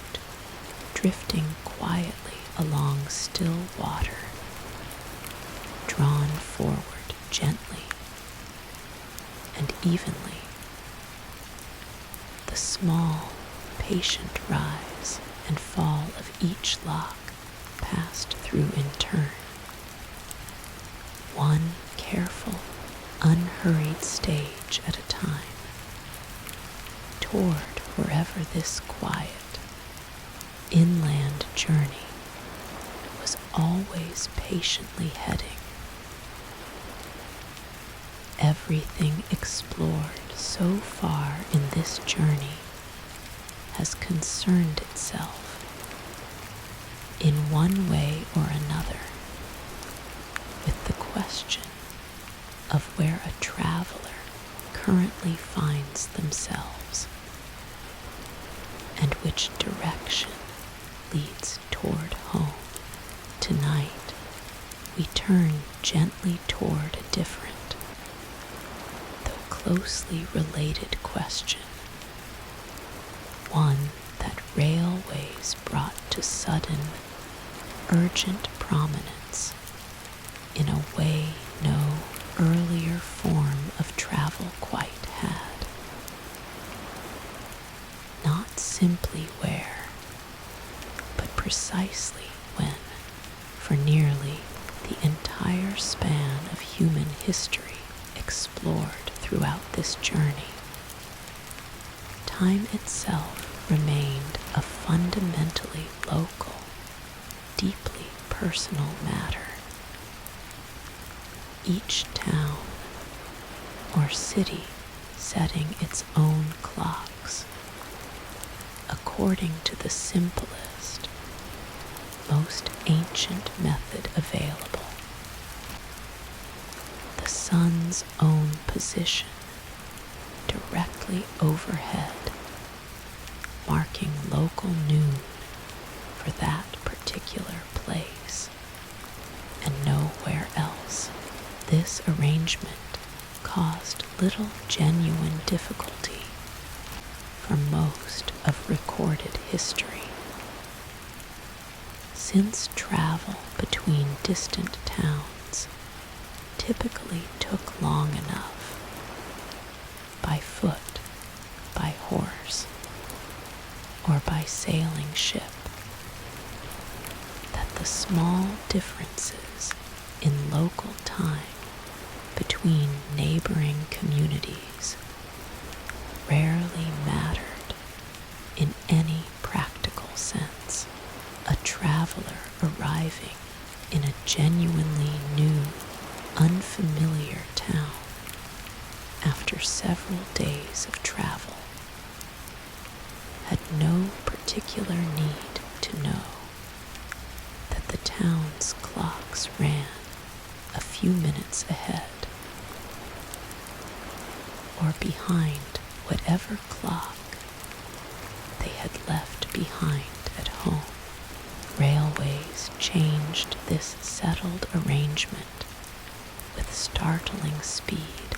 drifting quietly along still water, drawn forward gently and evenly. The small, patient rise and fall of each lock passed through in turn, one careful, unhurried stage at a time, toward wherever this quiet, inland journey was always patiently heading. Everything explored so far in this journey has concerned itself in one way or another with the question of where a traveler currently finds themselves toward home. Tonight, we turn gently toward a different, though closely related question. One that railways brought to sudden, urgent prominence in a way no earlier form of travel quite had. Not simply where, but precisely when, for nearly the entire span of human history explored throughout this journey, time itself remained a fundamentally local, deeply personal matter. Each town or city setting its own clocks according to the simplest, most ancient method available. The sun's own position directly overhead, marking local noon for that particular place and nowhere else. This arrangement caused little genuine difficulty for most of recorded history. Since travel between distant towns typically took long enough, by foot, by horse, or by sailing ship, that the small differences in local time between neighboring communities rarely mattered in any practical sense. A traveler arriving in a genuinely new, unfamiliar town after several days of travel had no particular need to know that the town's clocks ran a few minutes ahead or behind whatever clock they had left behind at home. Railways changed this settled arrangement with startling speed,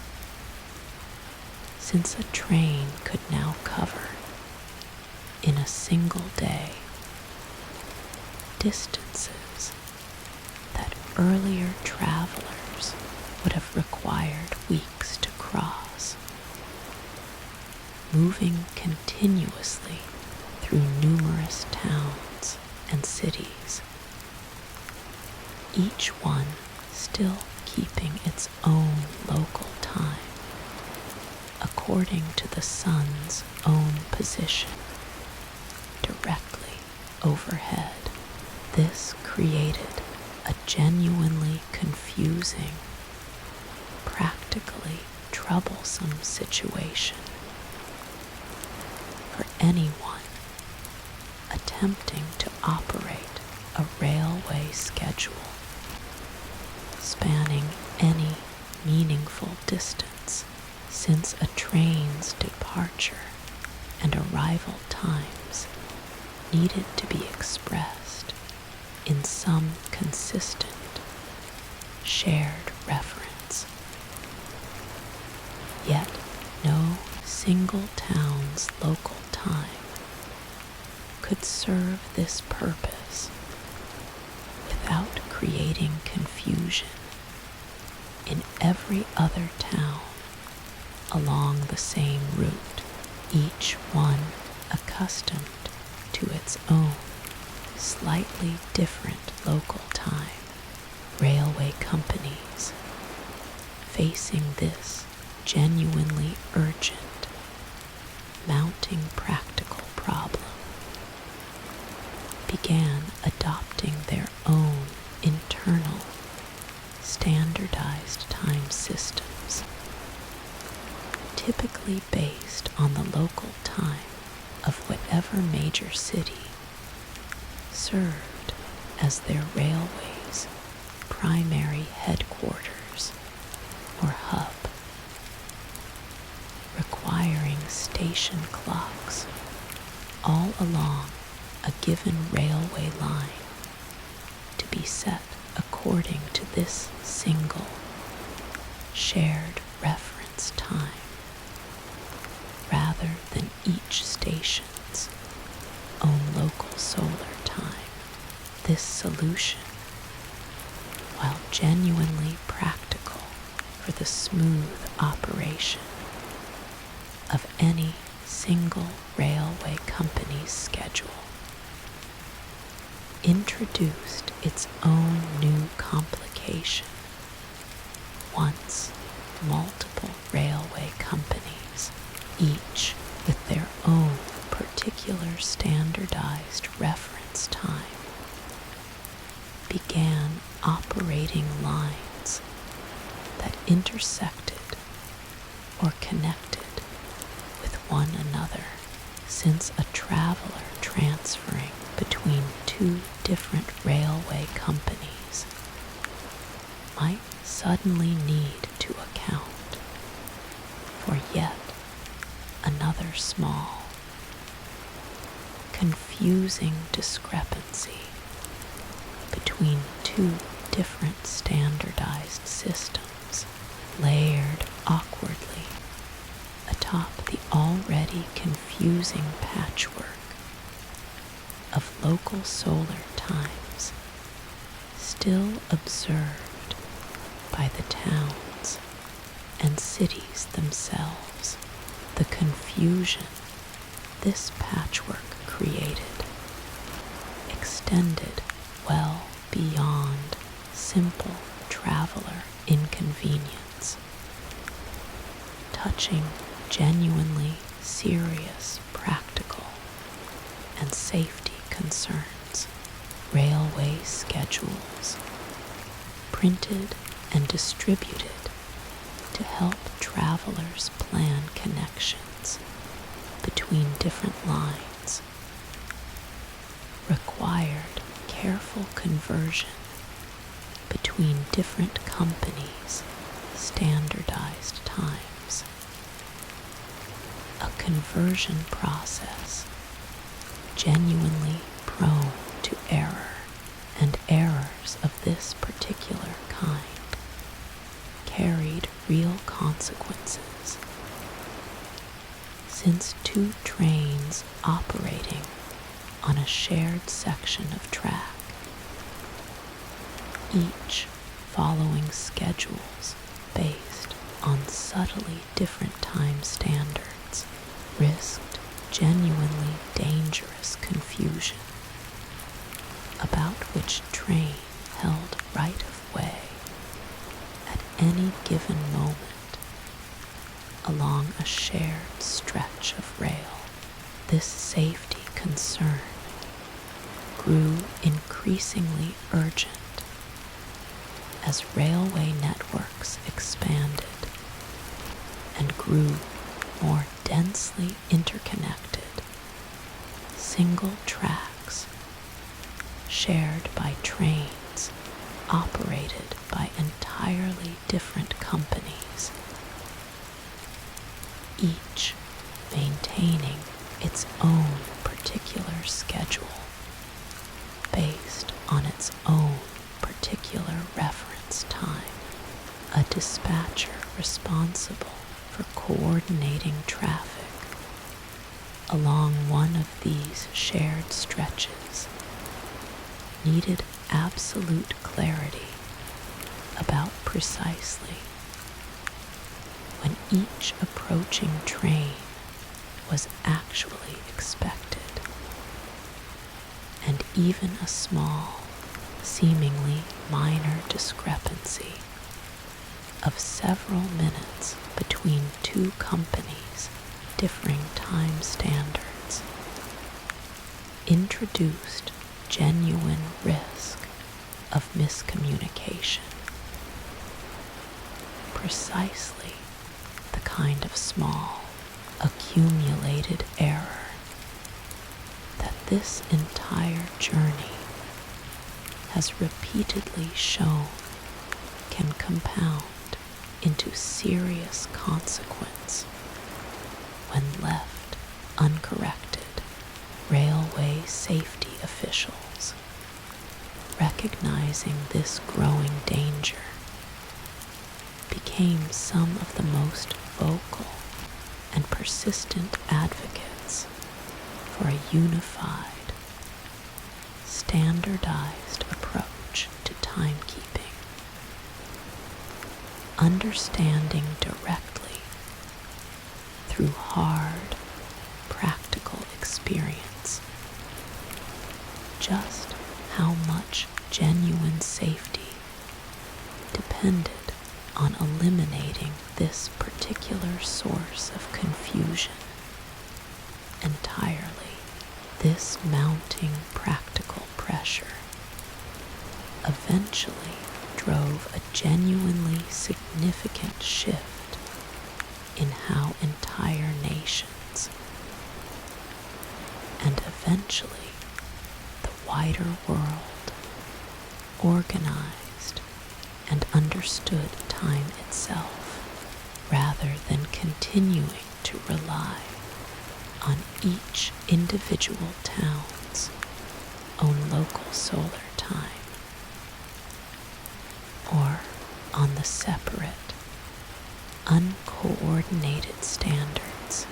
since a train could now cover, in a single day, distances that earlier travelers would have required weeks to cross. Moving continuously through numerous towns and cities, each one still keeping its own local time according to the sun's own position directly overhead. This created a genuinely confusing, practically troublesome situation for anyone attempting to operate a railway schedule spanning any meaningful distance, since a train's departure and arrival times needed to be expressed in some consistent, shared reference. Yet no single town's local time could serve this purpose without creating confusion in every other town along the same route, each one accustomed to its own slightly different local time. Railway companies, facing this genuinely urgent, mounting practical problem, began adopting their own internal, standardized time systems, typically based on the local time of whatever major city served as their railway's primary headquarters or hub, requiring station clocks all along a given railway line be set according to this single, shared reference time, rather than each station's own local solar time. This solution, while genuinely practical for the smooth operation of any single railway company's schedule, introduced its own new complication once multiple railway companies, each with their own particular standardized reference time, began operating lines that intersected or connected with one another, since a traveler transferring between two different railway companies might suddenly need to account for yet another small, confusing discrepancy between two different standardized systems layered awkwardly atop the already confusing patchwork of local solar times still observed by the towns and cities themselves. The confusion this patchwork created extended well beyond simple traveler inconvenience, touching genuinely serious practical and safety concerns. Railway schedules, printed and distributed to help travelers plan connections between different lines, required careful conversion between different companies' standardized times. A conversion process genuinely prone to error, and errors of this particular kind carried real consequences, since two trains operating on a shared section of track, each following schedules based on subtly different time standards, risked genuinely dangerous confusion about which train held right of way at any given moment along a shared stretch of rail. This safety concern grew increasingly urgent as railway networks expanded and grew more densely interconnected. Single tracks shared by trains operated by entirely different companies, each maintaining its own particular schedule based on its own particular reference time. A dispatcher responsible for coordinating traffic along one of these shared stretches needed absolute clarity about precisely when each approaching train was actually expected, and even a small, seemingly minor discrepancy of several minutes between two companies' differing time standards introduced genuine risk of miscommunication. Precisely the kind of small, accumulated error that this entire journey has repeatedly shown can compound into serious consequence when left uncorrected. Railway safety officials recognizing this growing danger, became some of the most vocal and persistent advocates for a unified, standardized approach to timekeeping. Understanding directly through hard, practical experience just how much genuine safety depended on eliminating this particular source of confusion entirely. This mounting practical pressure eventually drove a genuinely significant shift in how entire nations, and eventually the wider world, organized and understood time itself, rather than continuing to rely on each individual town's own local solar time, or on the separate, uncoordinated standards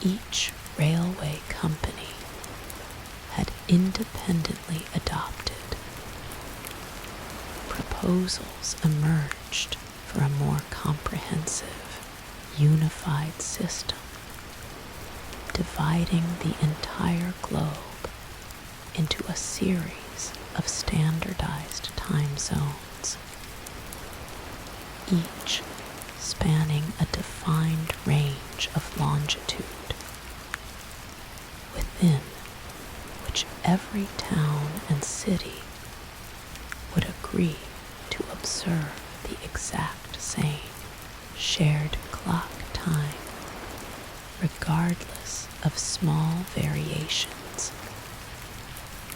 each railway company had independently adopted. Proposals emerged for a more comprehensive, unified system, dividing the entire globe into a series of standardized time zones, each spanning a defined range of longitude, within which every town and city would agree to observe the exact same shared clock time, regardless of small variations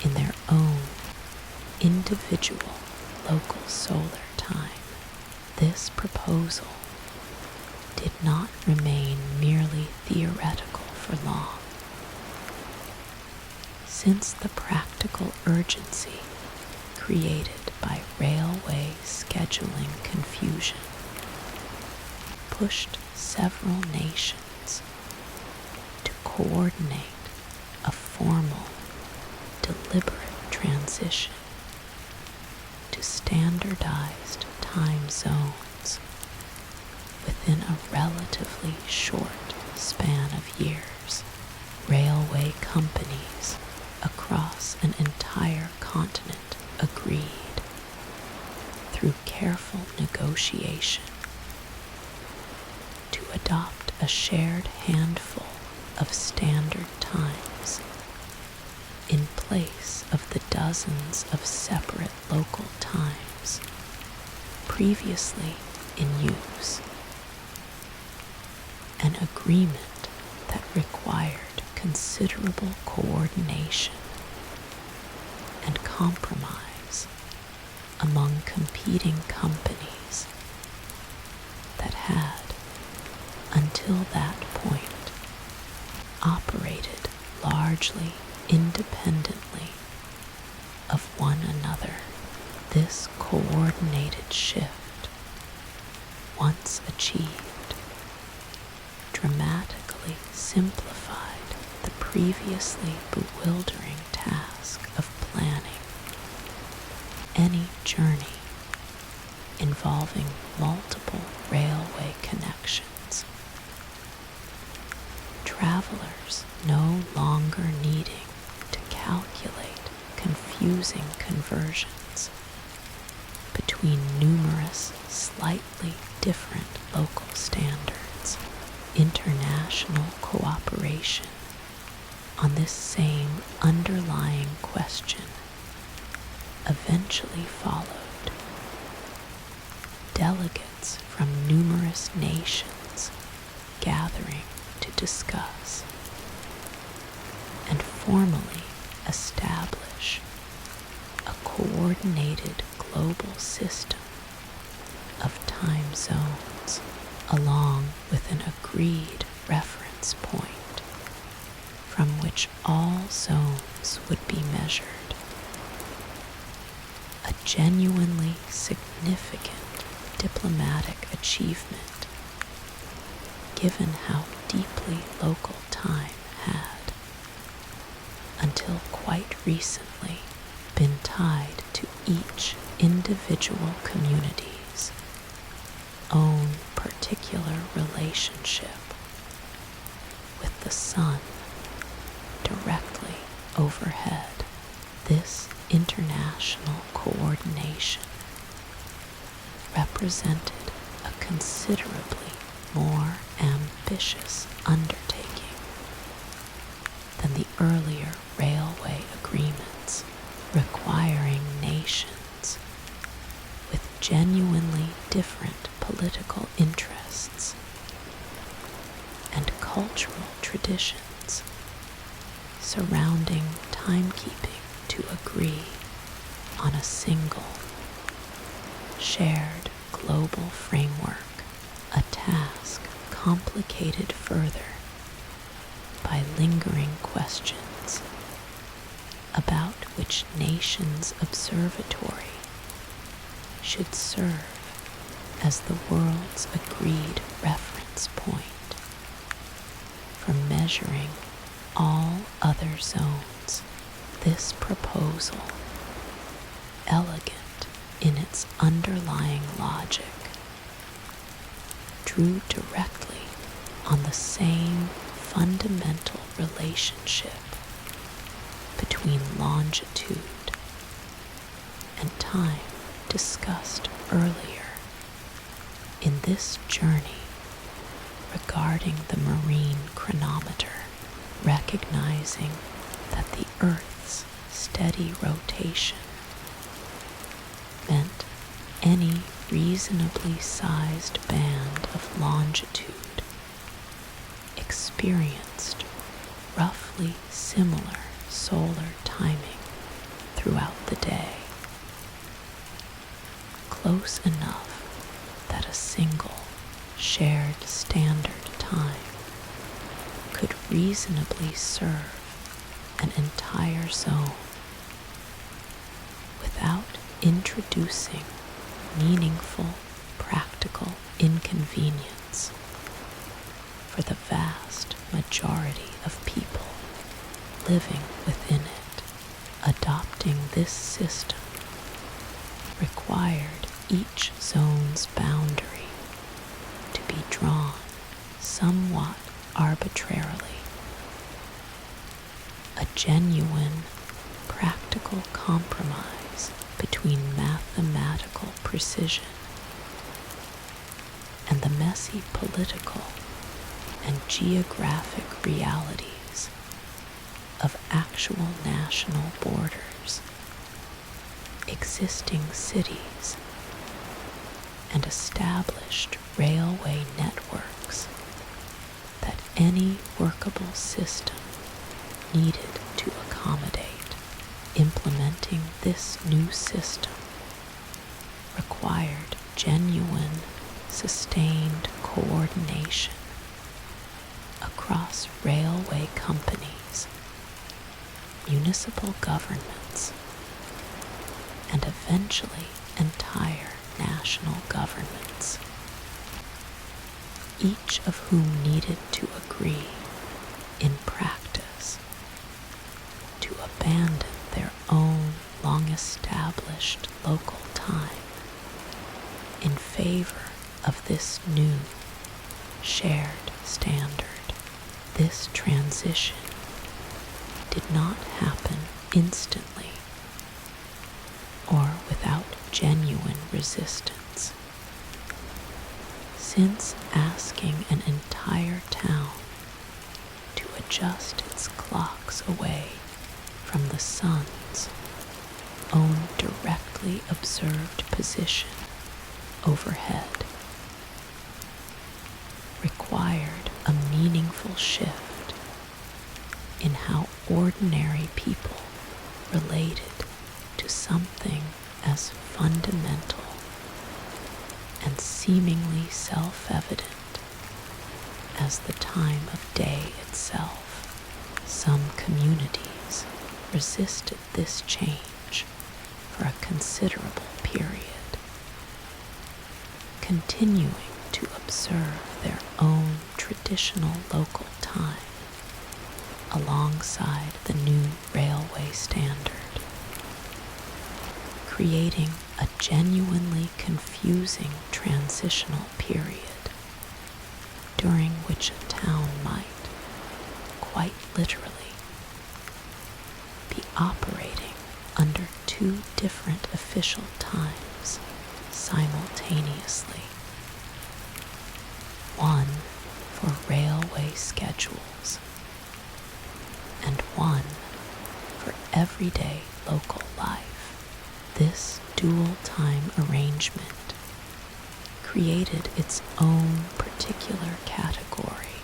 in their own individual local solar time. This proposal did not remain merely theoretical for long, since the practical urgency created by railway scheduling confusion pushed several nations to coordinate a formal, deliberate transition to standardized time zones within a relatively short span of years. Railway companies across an entire continent agreed, through careful negotiation, to adopt a shared handful of standard times in place of the dozens of separate local times previously in use. An agreement that required considerable coordination and compromise among competing companies that had, until that point, operated largely independently of one another. This coordinated shift, once achieved, dramatically simplified the previously bewildering task of planning any journey involving multiple railway connections. Travelers no longer needing to calculate confusing conversions between numerous slightly different local standards. International cooperation on this same underlying question eventually followed. Delegates from numerous nations gathering to discuss and formally establish a coordinated global system of time zones, along with an agreed reference point from which all zones would be measured. a genuinely significant diplomatic achievement, given how deeply local time had, until quite recently, been tied to each individual community's own particular relationship with the sun directly overhead. This international coordination represented a considerably more ambitious undertaking than the earlier railway agreements, requiring nations with genuinely different political interests and cultural traditions surrounding timekeeping to agree on a single, shared global framework, a task complicated further by lingering questions about which nation's observatory should serve as the world's agreed reference point for measuring all other zones. This proposal, elegant in its underlying logic, drew directly on the same fundamental relationship between longitude and time discussed earlier in this journey regarding the marine chronometer, recognizing that the Earth's steady rotation meant any reasonably sized band of longitude experienced roughly similar solar timing throughout the day, close enough that a single shared standard time could reasonably serve an entire zone without introducing meaningful practical inconvenience for the vast majority of people living within it. Adopting this system required each zone's boundary to be drawn somewhat arbitrarily, a genuine practical compromise between mathematical precision and the messy political and geographic realities of actual national borders, existing cities, and established railway networks that any workable system needed to accommodate. Implementing this new system required genuine, sustained coordination across railway companies, municipal governments, and eventually entire national governments, each of whom needed to agree in practice to abandon their own long-established local time in favor of this new shared standard. This transition did not happen instantly or without genuine resistance, since asking an entire town to adjust its clocks away from the sun's own directly observed position overhead required a meaningful shift in how ordinary people related to something as fundamental and seemingly self-evident as the time of day itself. Some communities resisted this change for a considerable considerable period, continuing to observe their own traditional local time alongside the new railway standard, creating a genuinely confusing transitional period during which a town might, quite literally, be operating under two different official times simultaneously. One for railway schedules and one for everyday local life. This dual time arrangement created its own particular category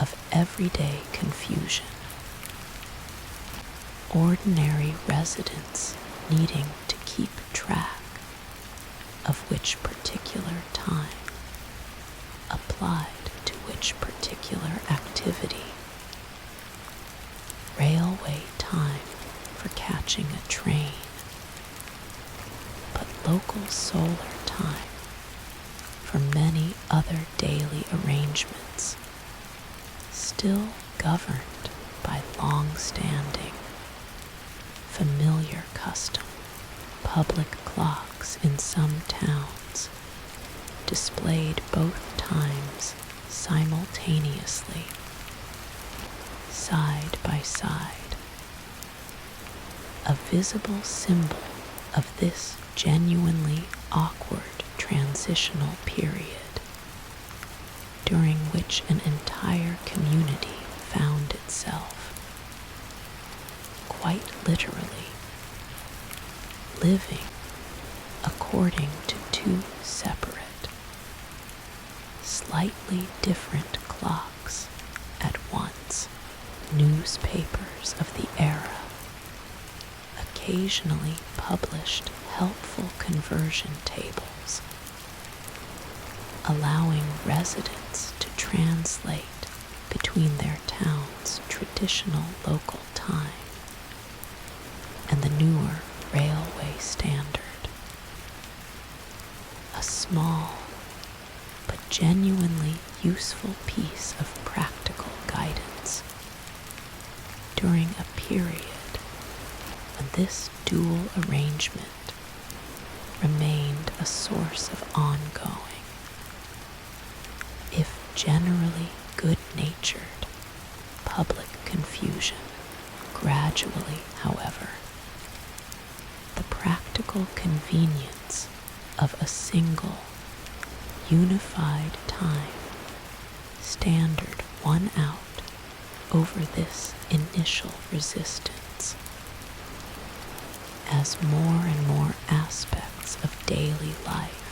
of everyday confusion. Ordinary residents needing to keep track of which particular time applied to which particular activity. Railway time for catching a train, but local solar time for many other daily arrangements, still governed by long-standing, familiar custom. Public clocks in some towns displayed both times simultaneously, side by side. A visible symbol of this genuinely awkward transitional period, during which an entire community found itself, quite literally, living according to two separate, slightly different clocks at once. Newspapers of the era occasionally published helpful conversion tables, allowing residents to translate between their town's traditional local time and the newer railway standard. A small but genuinely useful piece of practical guidance during a period when this dual arrangement remained a source of ongoing, if generally good-natured, public confusion. Gradually, however, the practical convenience of a single, unified time standard won out over this initial resistance, as more and more aspects of daily life,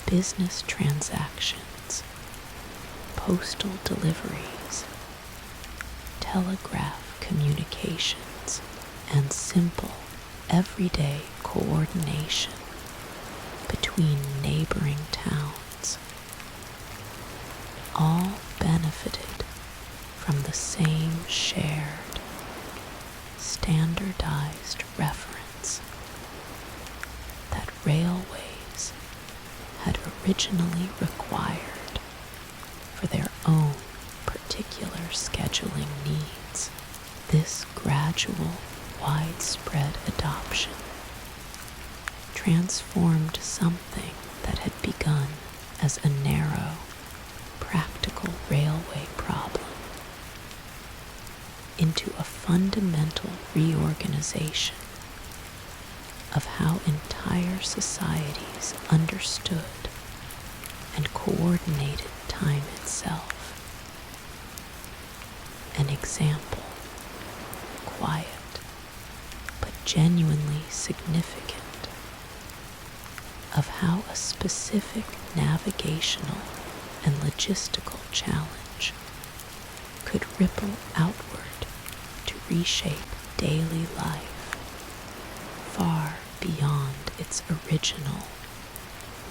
business transactions, postal deliveries, telegraph communications, and simple everyday coordination between neighboring towns all benefited from the same shared, standardized reference that railways had originally required for their own particular scheduling needs. This gradual, widespread adoption transformed something that had begun as a narrow, practical railway problem into a fundamental reorganization of how entire societies understood and coordinated time itself. An example, quiet but genuinely significant, of how a specific navigational and logistical challenge could ripple outward to reshape daily life far beyond its original,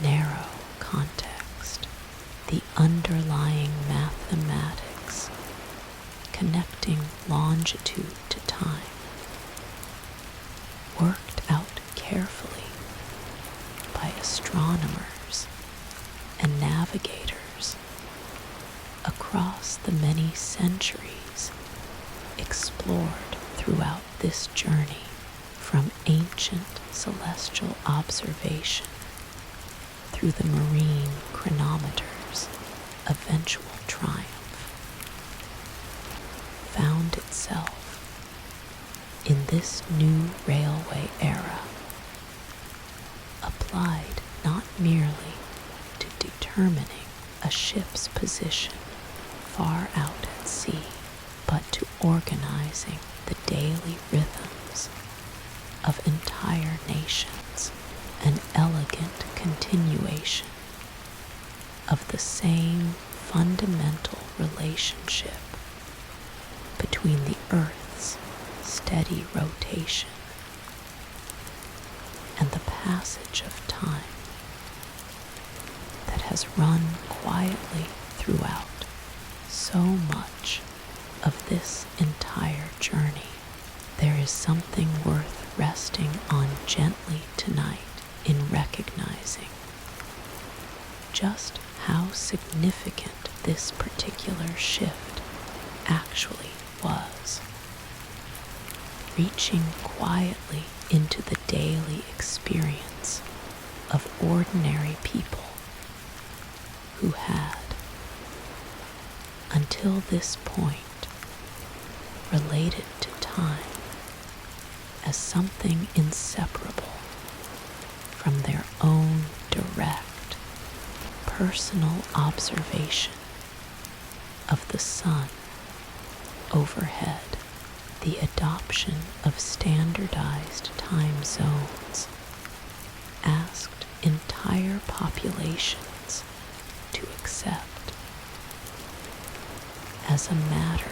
narrow context. The underlying mathematics connecting longitude to time worked centuries explored throughout this journey, from ancient celestial observation through the marine chronometers' eventual triumph, found itself in this new railway era, applied not merely to determining a ship's position far out at sea, but to organizing the daily rhythms of entire nations, an elegant continuation of the same fundamental relationship between the Earth's steady rotation and the passage of time that has run quietly throughout so much of this entire journey. There is something worth resting on gently tonight in recognizing just how significant this particular shift actually was, reaching quietly into the daily experience of ordinary people who had, until this point, related to time as something inseparable from their own direct, personal observation of the sun overhead. The adoption of standardized time zones asked entire populations to accept as a matter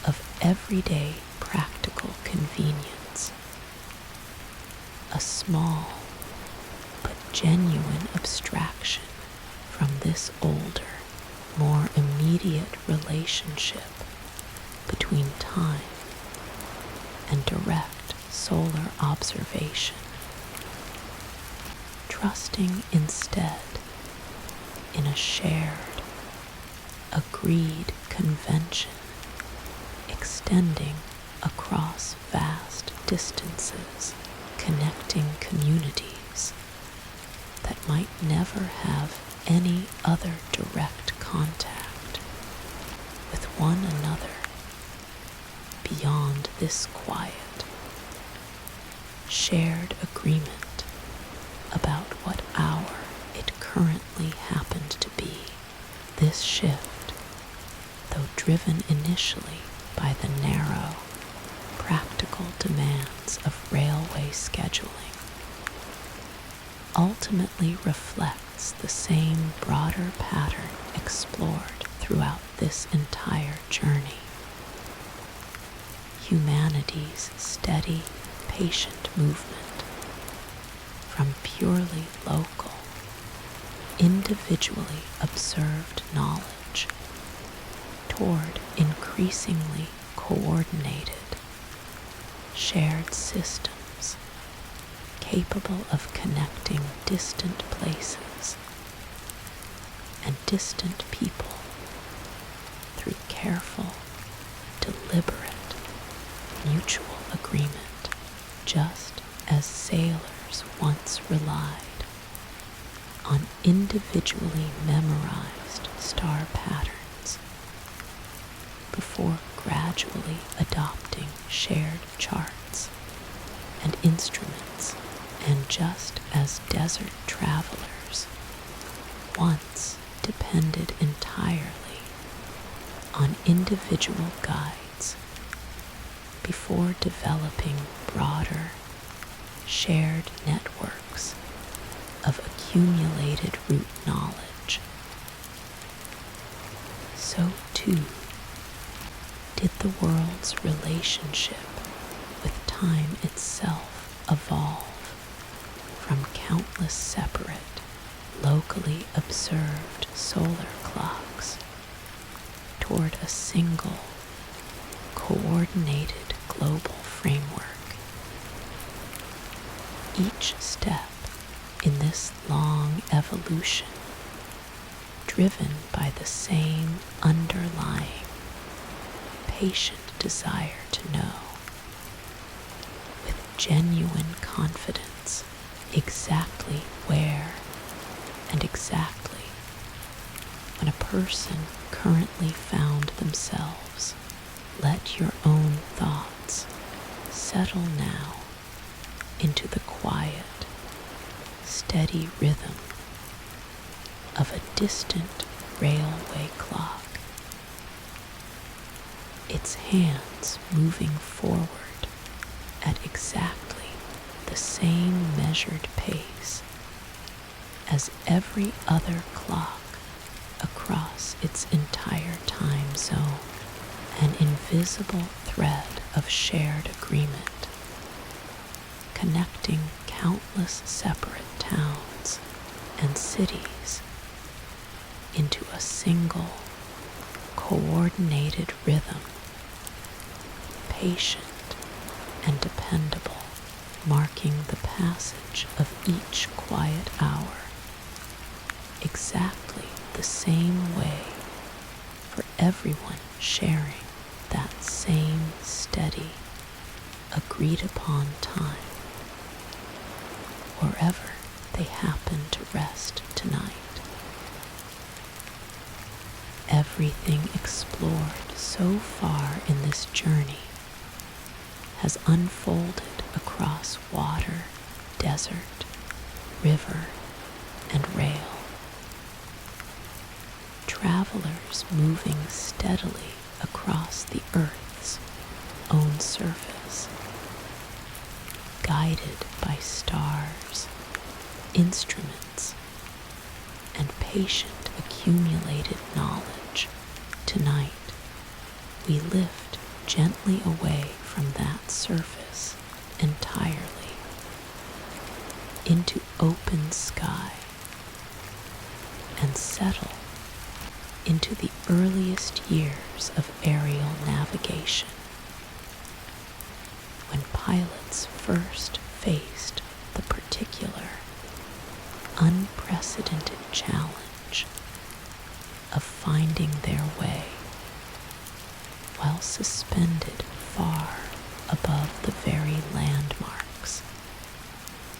of everyday practical convenience, a small but genuine abstraction from this older, more immediate relationship between time and direct solar observation, trusting instead in a shared, agreed convention extending across vast distances, connecting communities that might never have any other direct contact with one another beyond this quiet, shared agreement about what hour it currently happened to be. This shift, though driven initially by the narrow, practical demands of railway scheduling, ultimately reflects the same broader pattern explored throughout this entire journey. Humanity's steady, patient movement from purely local, individually observed knowledge toward increasingly coordinated, shared systems capable of connecting distant places and distant people through careful, deliberate, mutual agreement, just as sailors once relied on individually memorized star patterns before gradually adopting shared charts and instruments, and just as desert travelers once depended entirely on individual guides before developing broader, shared networks of accumulated route knowledge, so too did the world's relationship with time itself evolve from countless separate, locally observed solar clocks toward a single, coordinated global framework. Each step in this long evolution, driven by the same underlying patient desire to know, with genuine confidence, exactly where and exactly when a person currently found themselves. Let your own thoughts settle now into the quiet, steady rhythm of a distant railway clock, its hands moving forward at exactly the same measured pace as every other clock across its entire time zone, an invisible thread of shared agreement, connecting countless separate towns and cities into a single, coordinated rhythm, patient and dependable, marking the passage of each quiet hour, exactly the same way for everyone sharing that same steady, agreed upon time, wherever they happen to rest tonight. Everything explored so far in this journey has unfolded across water, desert, river, and rail. Travelers moving steadily across the Earth's own surface, guided by stars, instruments, and patient accumulated knowledge. Tonight, we lift gently away from that surface entirely into open sky and settle into the earliest years of aerial navigation, when pilots first faced the particular, unprecedented challenge of finding their way while suspended far above the very landmarks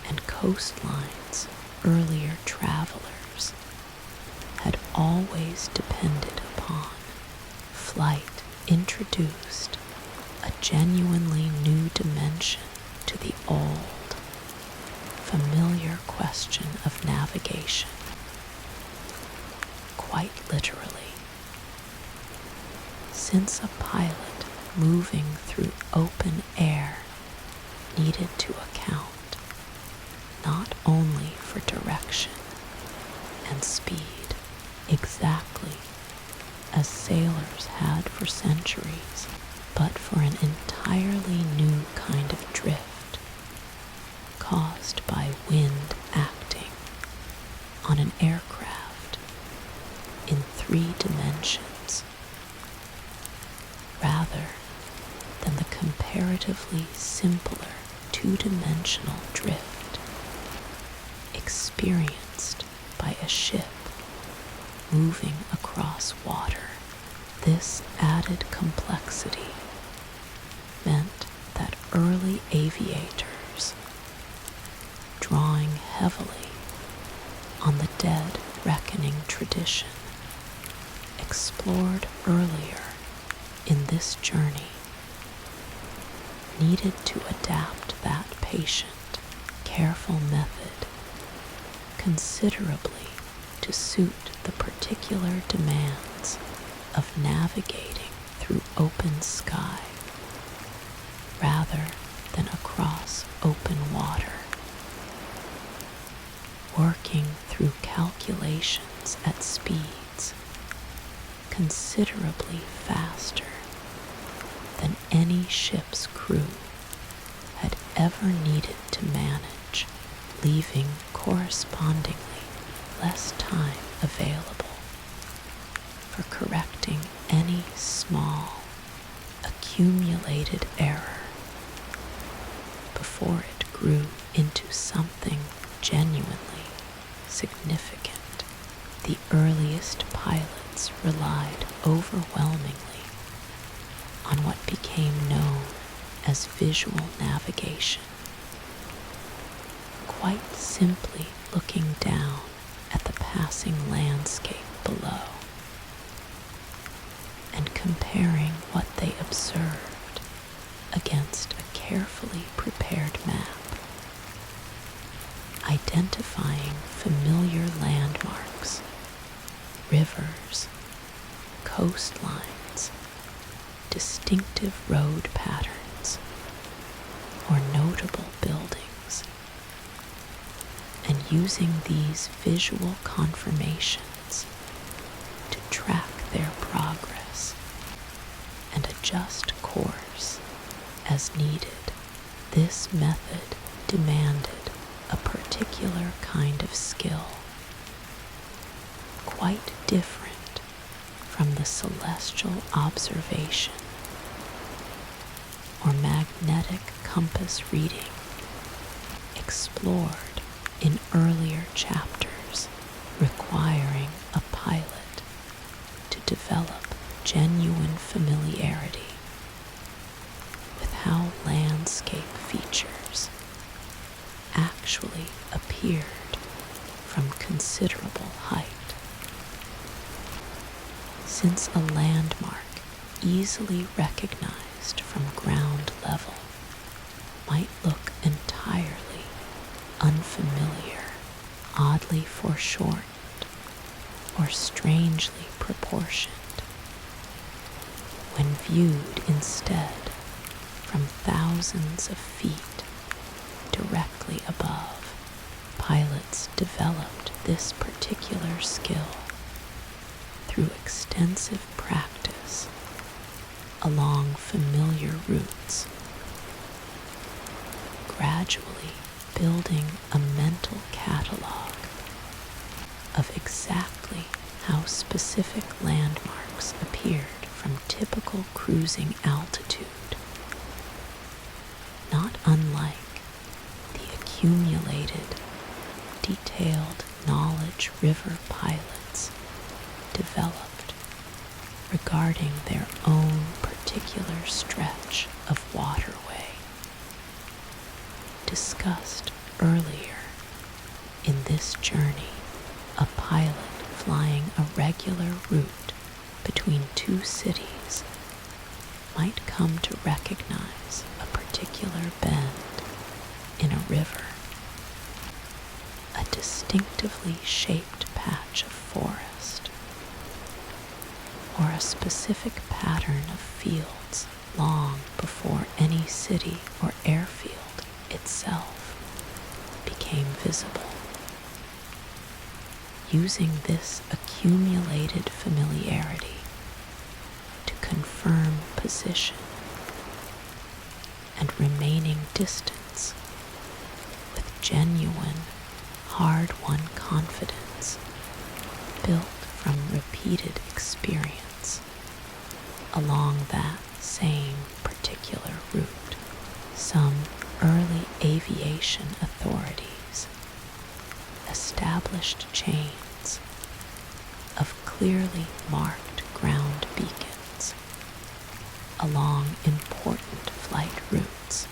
and coastlines earlier travelers had always depended upon. Flight introduced a genuinely new dimension to the old, familiar question of navigation. Quite literally, since a pilot moving through open air needed to account not only for direction and speed, exactly as sailors had for centuries, but for an entirely new kind of drift caused by wind acting on an aircraft in 3 dimensions, rather than the comparatively simpler 2-dimensional drift experienced by a ship moving across water. This added complexity meant that early aviators, drawing heavily on the dead reckoning tradition, explored earlier in this journey, needed to adapt that patient, careful method considerably to suit the particular demands of navigating through open sky rather than across open water, working through calculations at speeds considerably faster than any ship's crew had ever needed to manage, leaving correspondingly less time available for correcting any small accumulated error before it grew into something genuinely significant. The earliest pilots relied overwhelmingly on what became known as visual navigation, quite simply looking down at the passing landscape below and comparing what they observed against a carefully prepared map, identifying familiar landmarks, rivers, coastlines, distinctive road patterns, or notable buildings, and using these visual confirmations to track their progress and adjust course as needed. This method demanded a particular kind of skill, quite different from the celestial observation or magnetic compass reading explored in earlier chapters, requiring a pilot to develop genuine familiarity with how landscape features actually appeared from considerable height. Since a landmark easily recognized from ground level might look entirely unfamiliar, oddly foreshortened, or strangely proportioned, when viewed instead from thousands of feet directly above, pilots developed this particular skill through extensive practice along familiar routes, gradually building a mental catalog of exactly how specific landmarks appeared from typical cruising altitude, not unlike the accumulated, detailed knowledge river pilots developed regarding their own particular stretch of waterway. Discussed earlier in this journey, a pilot flying a regular route between two cities might come to recognize a particular bend in a river, a distinctively shaped patch of forest, or a specific pattern of fields long before any city or airfield itself became visible. Using this accumulated familiarity to confirm position and remaining distance with genuine, hard-won confidence built from repeated experience along that same particular route. Some early aviation authorities established chains of clearly marked ground beacons along important flight routes,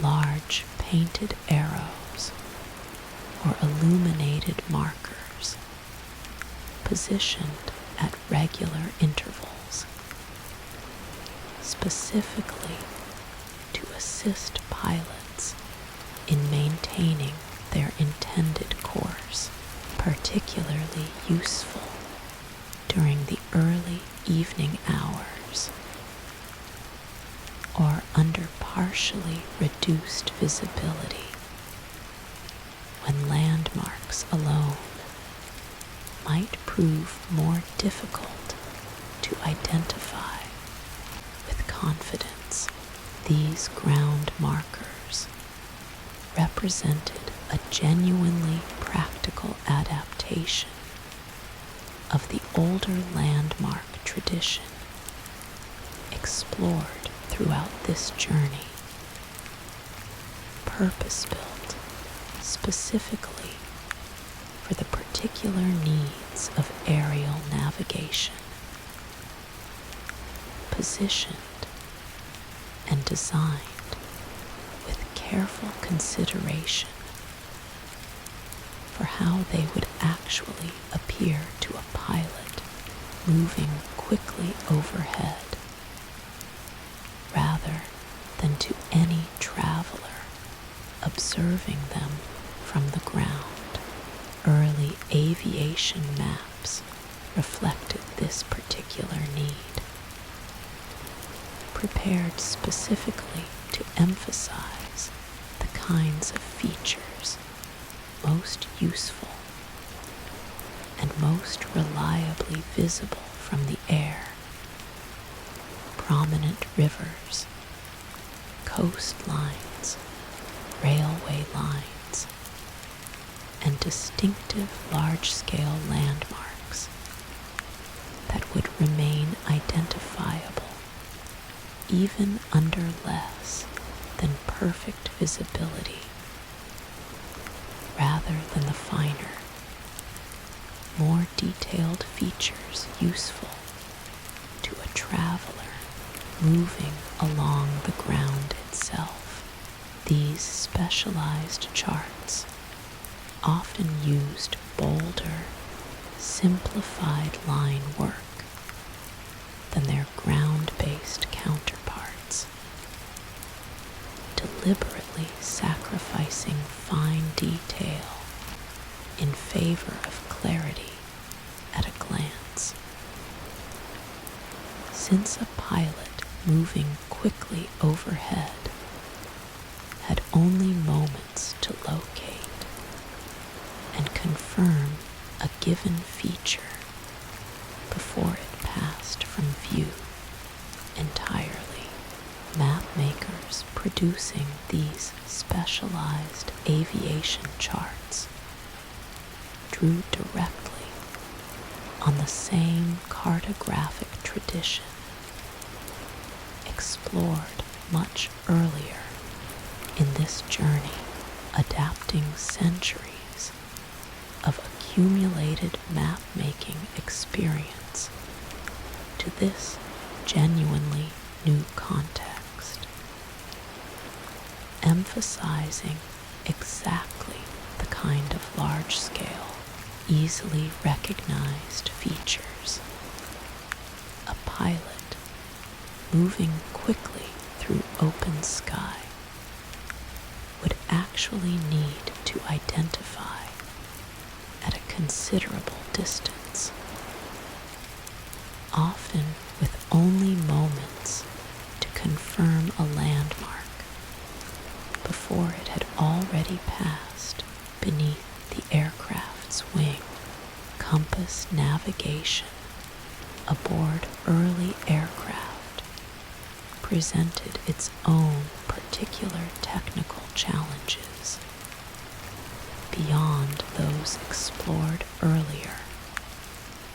large painted arrows or illuminated markers positioned at regular intervals, specifically to assist pilots in maintaining their intended course, particularly useful during the early evening hours or under partially reduced visibility, when landmarks alone might prove more difficult to identify with confidence. These ground markers represented a genuinely practical adaptation of the older landmark tradition explored throughout this journey, purpose-built specifically for the particular needs of aerial navigation, positioned and designed with careful consideration for how they would actually appear to a pilot moving quickly overhead, rather than to any traveler observing them from the ground. Early aviation maps reflected this particular need, prepared specifically to emphasize the kinds of features most useful and most reliably visible from the air. Prominent rivers, coastlines, railway lines, and distinctive large-scale landmarks that would remain identifiable even under less than perfect visibility, rather than the finer, more detailed features useful to a traveler moving along the ground itself. These specialized charts often used bolder, simplified line work than their ground-based counterparts, deliberately sacrificing fine detail in favor of clarity at a glance. Since a pilot moving quickly overhead had only moments to locate and confirm a given feature before it passed from view entirely, map makers producing these specialized aviation charts drew directly on the same cartographic tradition explored much earlier in this journey, adapting centuries of accumulated map-making experience to this genuinely new context, emphasizing exactly the kind of large-scale, easily recognized features. A pilot moving quickly through open sky would actually need to identify at a considerable distance, often with only moments to confirm a landmark before it had already passed beneath the aircraft's wing. Compass navigation aboard early aircraft presented its own particular technical challenges beyond those explored earlier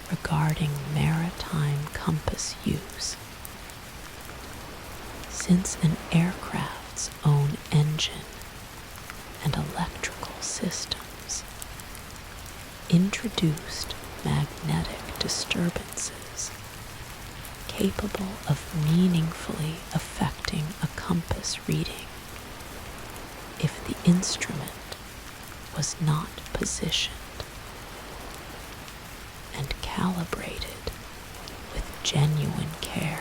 regarding maritime compass use. Since an aircraft's own engine and electrical systems introduced magnetic disturbances capable of meaningfully affecting a compass reading if the instrument was not positioned and calibrated with genuine care.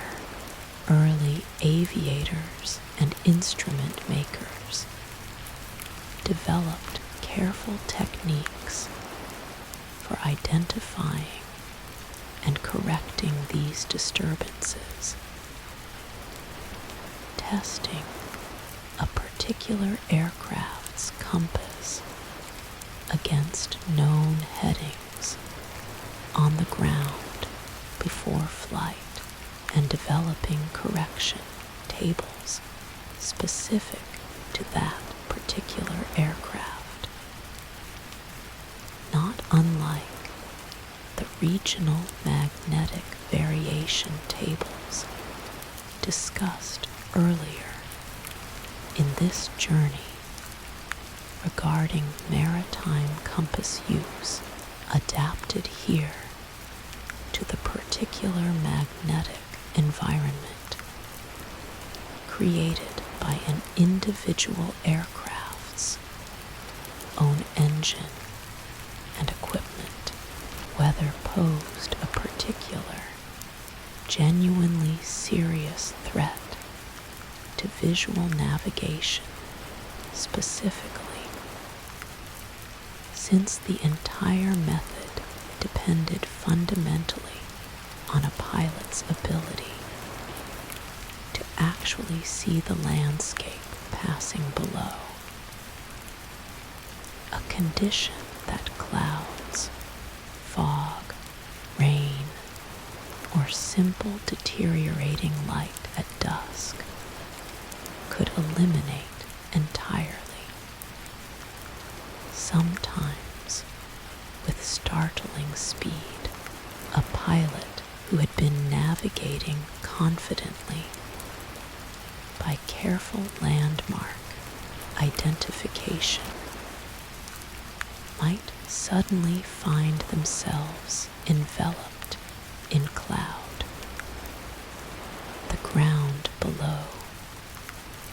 Early aviators and instrument makers developed careful techniques for identifying and correcting these disturbances, testing a particular aircraft's compass against known headings on the ground before flight, and developing correction tables specific to that particular aircraft. Not unlike the regional magnetic variation tables discussed earlier in this journey regarding maritime compass use, adapted here to the particular magnetic environment, created by an individual aircraft's own engine and equipment, whether posed a particular, genuinely serious threat to visual navigation specifically, since the entire method depended fundamentally on a pilot's ability to actually see the landscape passing below, a condition that clouds, fog, rain, or simple deteriorating light at dusk could eliminate entirely. Sometimes, with startling speed, a pilot who had been navigating confidently by careful landmark identification might suddenly find themselves enveloped in cloud, the ground below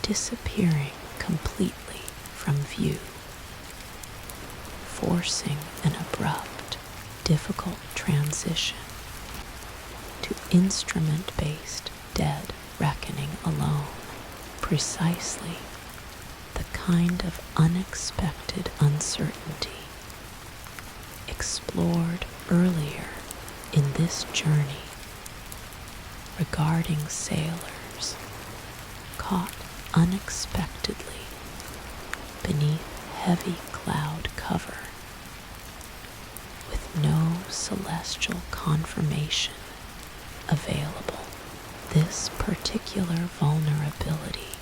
disappearing completely from view, forcing an abrupt, difficult transition to instrument-based dead reckoning alone, precisely the kind of unexpected uncertainty explored earlier in this journey regarding sailors caught unexpectedly beneath heavy cloud cover with no celestial confirmation available. This particular vulnerability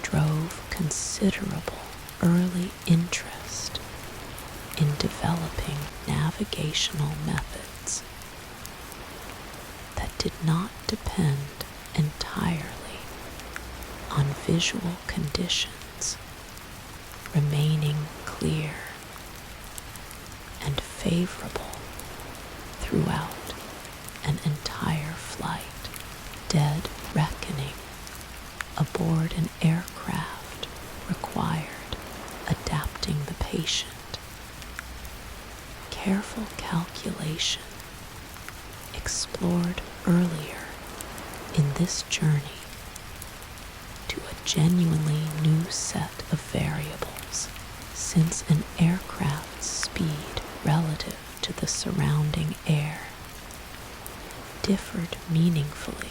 drove considerable early interest in developing navigational methods that did not depend entirely on visual conditions remaining clear and favorable throughout an entire flight. Dead reckoning aboard an aircraft required adapting the patient, careful calculation explored earlier in this journey to a genuinely new set of variables, since an aircraft's speed relative to the surrounding air differed meaningfully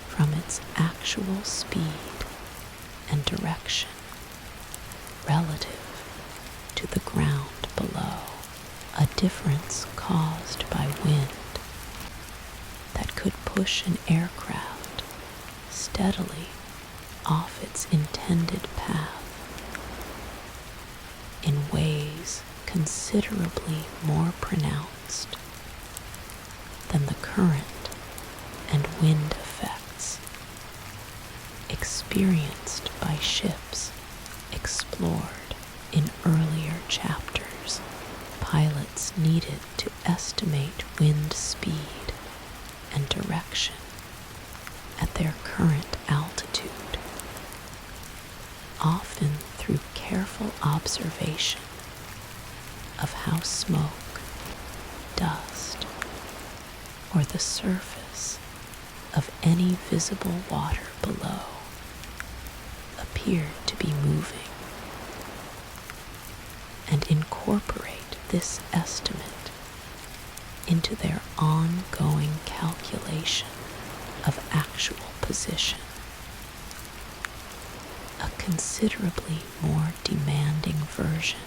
from its actual speed and direction relative to the ground below, a difference caused by wind that could push an aircraft steadily off its intended path in ways considerably more pronounced than the current and wind effects experienced by ships explored in earlier chapters. Pilots needed to estimate wind speed and direction at their current altitude, often through careful observation of how smoke, dust, or the surface of any visible water below appeared to be moving, and incorporate this estimate into their ongoing calculation of actual position. A considerably more demanding version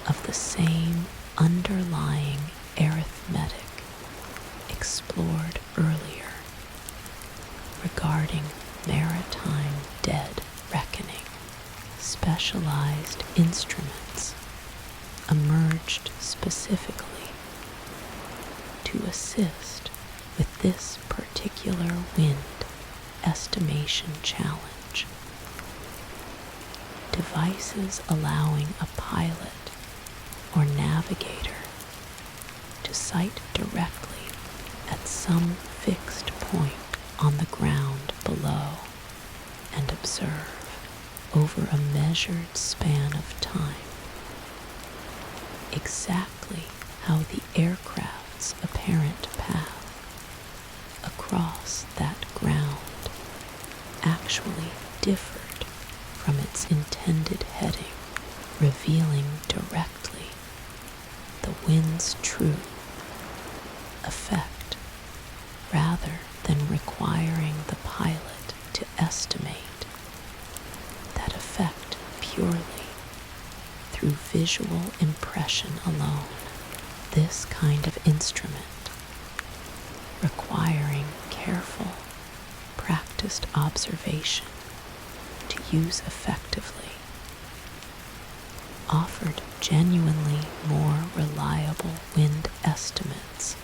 of the same underlying arithmetic explored earlier regarding maritime dead reckoning. Specialized instruments emerged specifically to assist with this particular wind estimation challenge. Devices allowing a pilot or navigator to sight directly at some fixed point on the ground below and observe over a measured span of time exactly how the aircraft's apparent path across that ground actually differed from its intended heading, revealing directly the wind's true effect rather than requiring the pilot to estimate that effect purely through visual impression alone. This kind of instrument, requiring careful, practiced observation to use effectively, offered genuinely more reliable wind estimates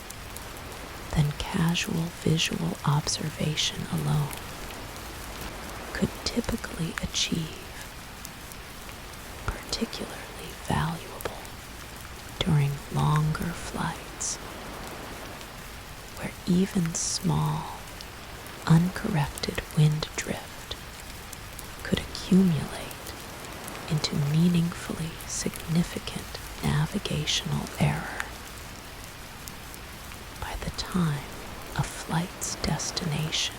than casual visual observation alone could typically achieve, particularly valuable during longer flights, where even small, uncorrected wind drift could accumulate into meaningfully significant navigational error. By the time a flight's destination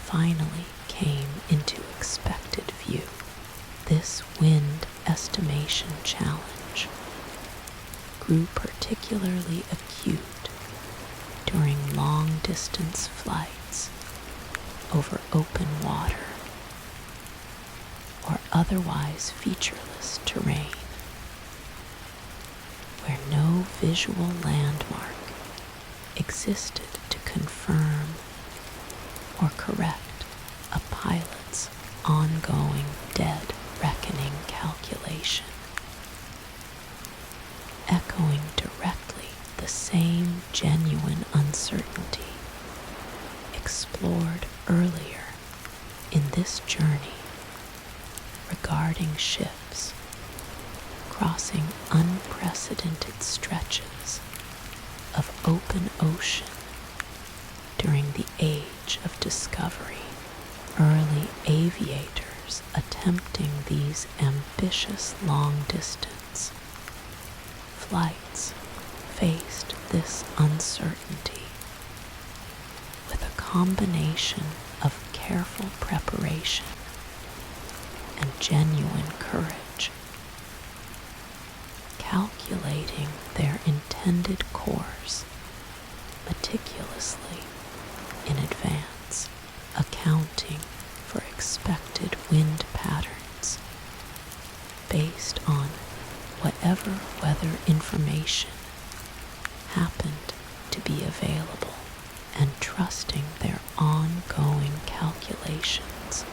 finally came into expected view, this wind estimation challenge grew particularly acute during long-distance flights over open water or otherwise featureless terrain, where no visual landmark existed to confirm or correct a pilot's ongoing dead reckoning calculation. Echoing directly the same genuine uncertainty explored earlier in this journey regarding ships crossing unprecedented stretches of open ocean during the age of discovery. Early aviators attempting these ambitious long-distance flights faced this uncertainty with a combination of careful preparation and genuine courage, calculating their intended course meticulously in advance, accounting for expected wind patterns based on whatever weather information happened to be available, and trusting their ongoing calculations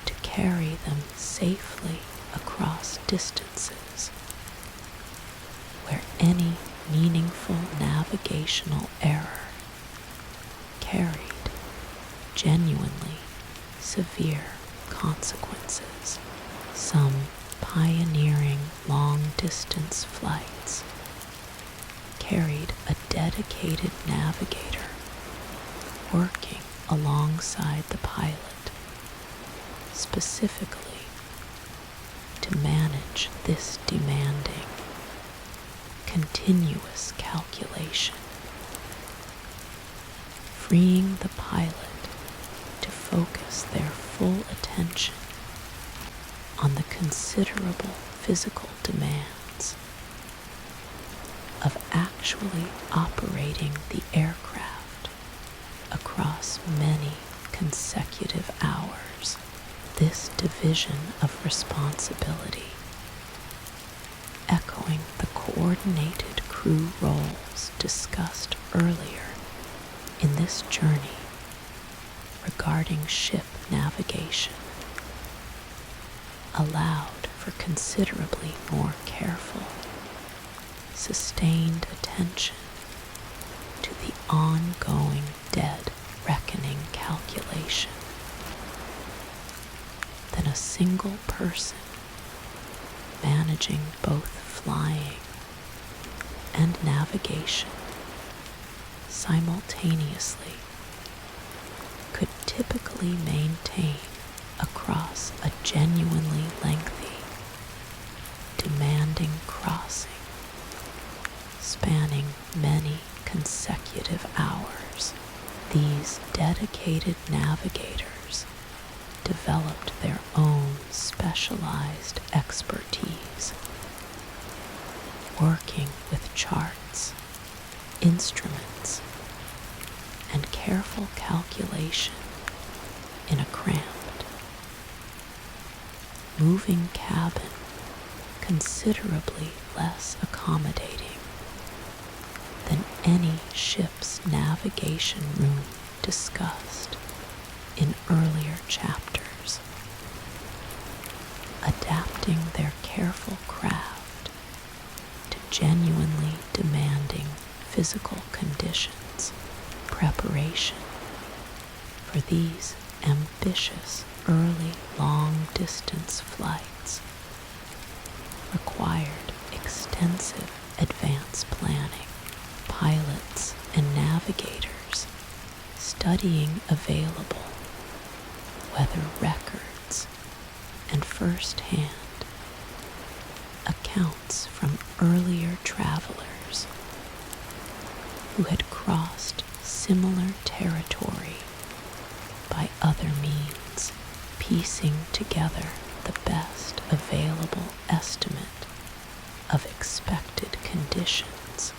to carry them safely across distances where any meaningful navigational error carried genuinely severe consequences. Some pioneering long-distance flights carried a dedicated navigator working alongside the pilot, specifically to manage this demanding, continuous calculation, freeing the pilot to focus their full attention on the considerable physical demands of actually operating the aircraft across many consecutive hours. This division of responsibility, echoing the coordinated crew roles discussed earlier in this journey regarding ship navigation, allowed for considerably more careful, sustained attention to the ongoing dead reckoning calculation than a single person managing both flying and navigation simultaneously typically maintain across a genuinely lengthy, demanding crossing spanning many consecutive hours. These dedicated navigators developed their own specialized expertise, working with charts, instruments, and careful calculation in a cramped, moving cabin considerably less accommodating than any ship's navigation room discussed in earlier chapters, adapting their careful craft to genuinely demanding physical conditions. Preparation for these ambitious early long-distance flights required extensive advance planning. Pilots and navigators studying available weather records and first-hand accounts from earlier travelers who had crossed similar territory by other means, piecing together the best available estimate of expected conditions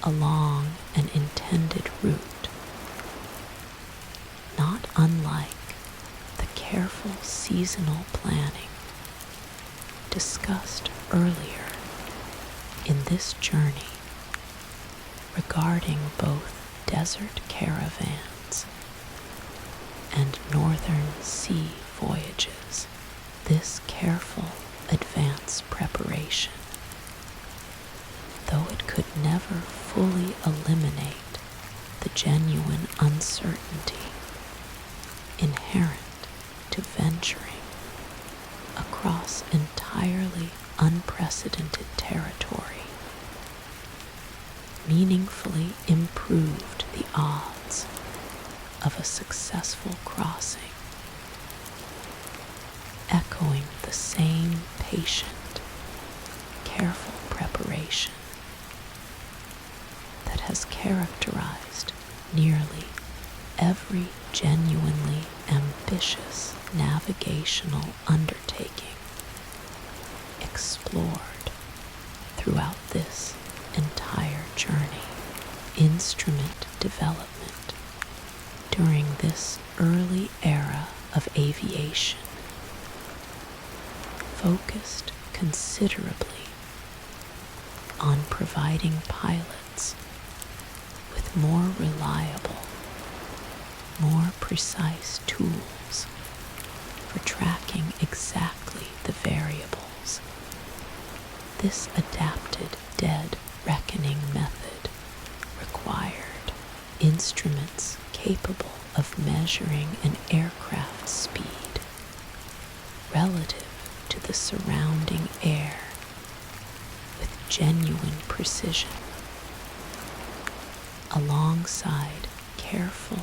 along an intended route, not unlike the careful seasonal planning discussed earlier in this journey regarding both desert caravans and northern sea voyages. This careful advance preparation, though it could never fully eliminate the genuine uncertainty inherent to venturing across entirely unprecedented territory, meaningfully improved the odds of a successful crossing, echoing the same patient, careful preparation that has characterized nearly every genuinely ambitious navigational undertaking explored throughout this entire journey. Instrument development during this early era of aviation focused considerably on providing pilots with more reliable, more precise tools for tracking exactly the variables. This adapted dead reckoning method required instruments capable of measuring an aircraft's speed relative to the surrounding air with genuine precision, alongside careful,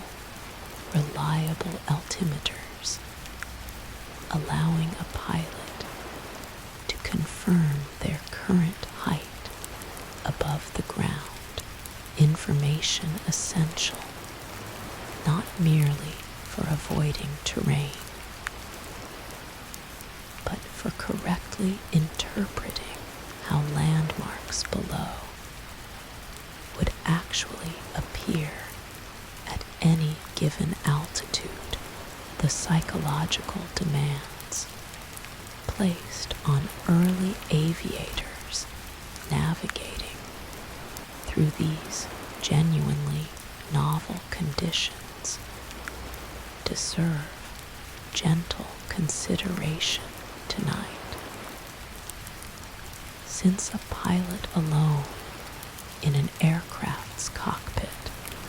reliable altimeters, allowing a pilot to confirm their current height above the ground. Information essential not merely for avoiding terrain, but for correctly interpreting how landmarks below would actually appear at any given altitude. The psychological demands placed on early aviators navigating through these genuinely novel conditions deserve gentle consideration tonight. Since a pilot alone in an aircraft's cockpit,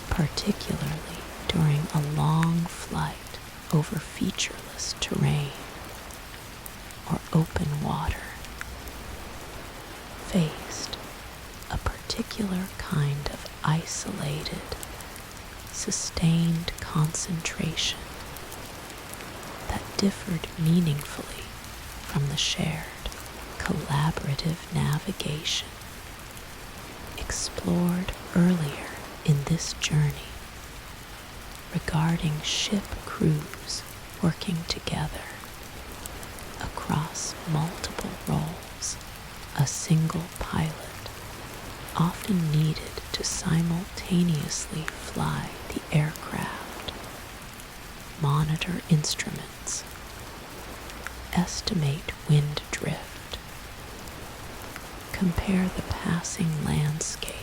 particularly during a long flight over featureless terrain or open water, faced a particular kind of isolated, sustained concentration that differed meaningfully from the shared, collaborative navigation explored earlier in this journey regarding ship crews working together across multiple roles. A single pilot often needed to simultaneously fly the aircraft, monitor instruments, estimate wind drift, compare the passing landscape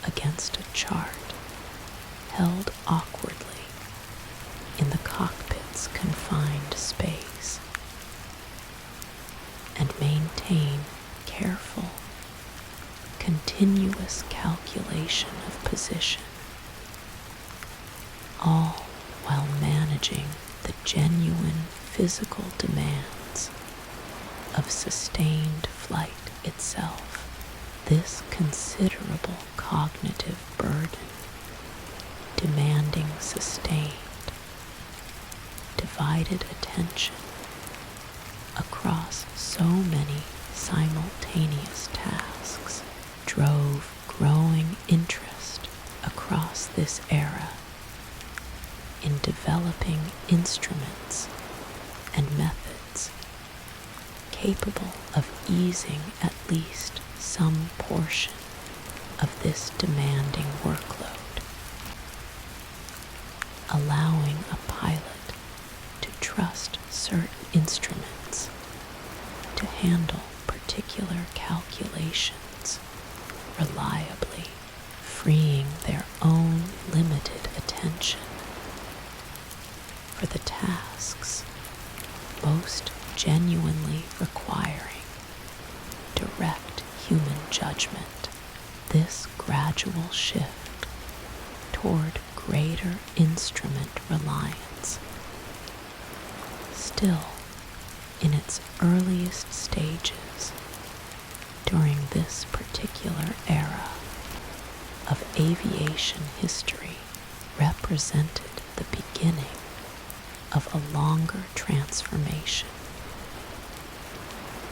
against a chart held awkwardly in the cockpit's confined space, and maintain careful, continuous calculation of position, all while managing the genuine physical demands of sustained flight itself. This considerable cognitive burden, demanding sustained, divided attention across so many simultaneous tasks, drove growing interest across this era in developing instruments and methods capable of easing at least some portion of this demanding workload, allowing a pilot to trust certain instruments to handle particular calculations reliably, freeing their own limited attention for the tasks most genuinely requiring direct human judgment. This gradual shift toward greater instrument reliance, still in its earliest stages during this particular era of aviation history, represented the beginning of a longer transformation.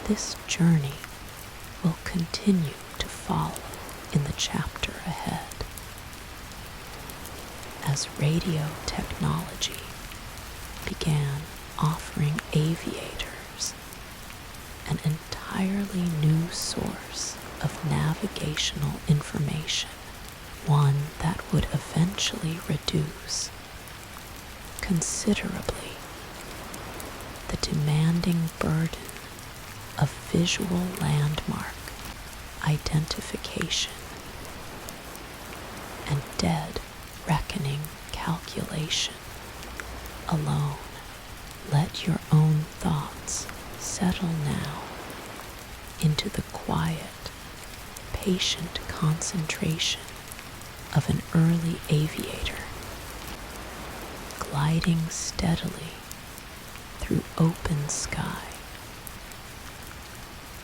This journey will continue to follow in the chapter ahead as radio technology began offering aviators an entirely new source of navigational information, one that would eventually reduce considerably the demanding burden of visual landmark identification and dead reckoning calculation alone. Let your own thoughts settle now into the quiet, patient concentration of an early aviator, gliding steadily through open sky,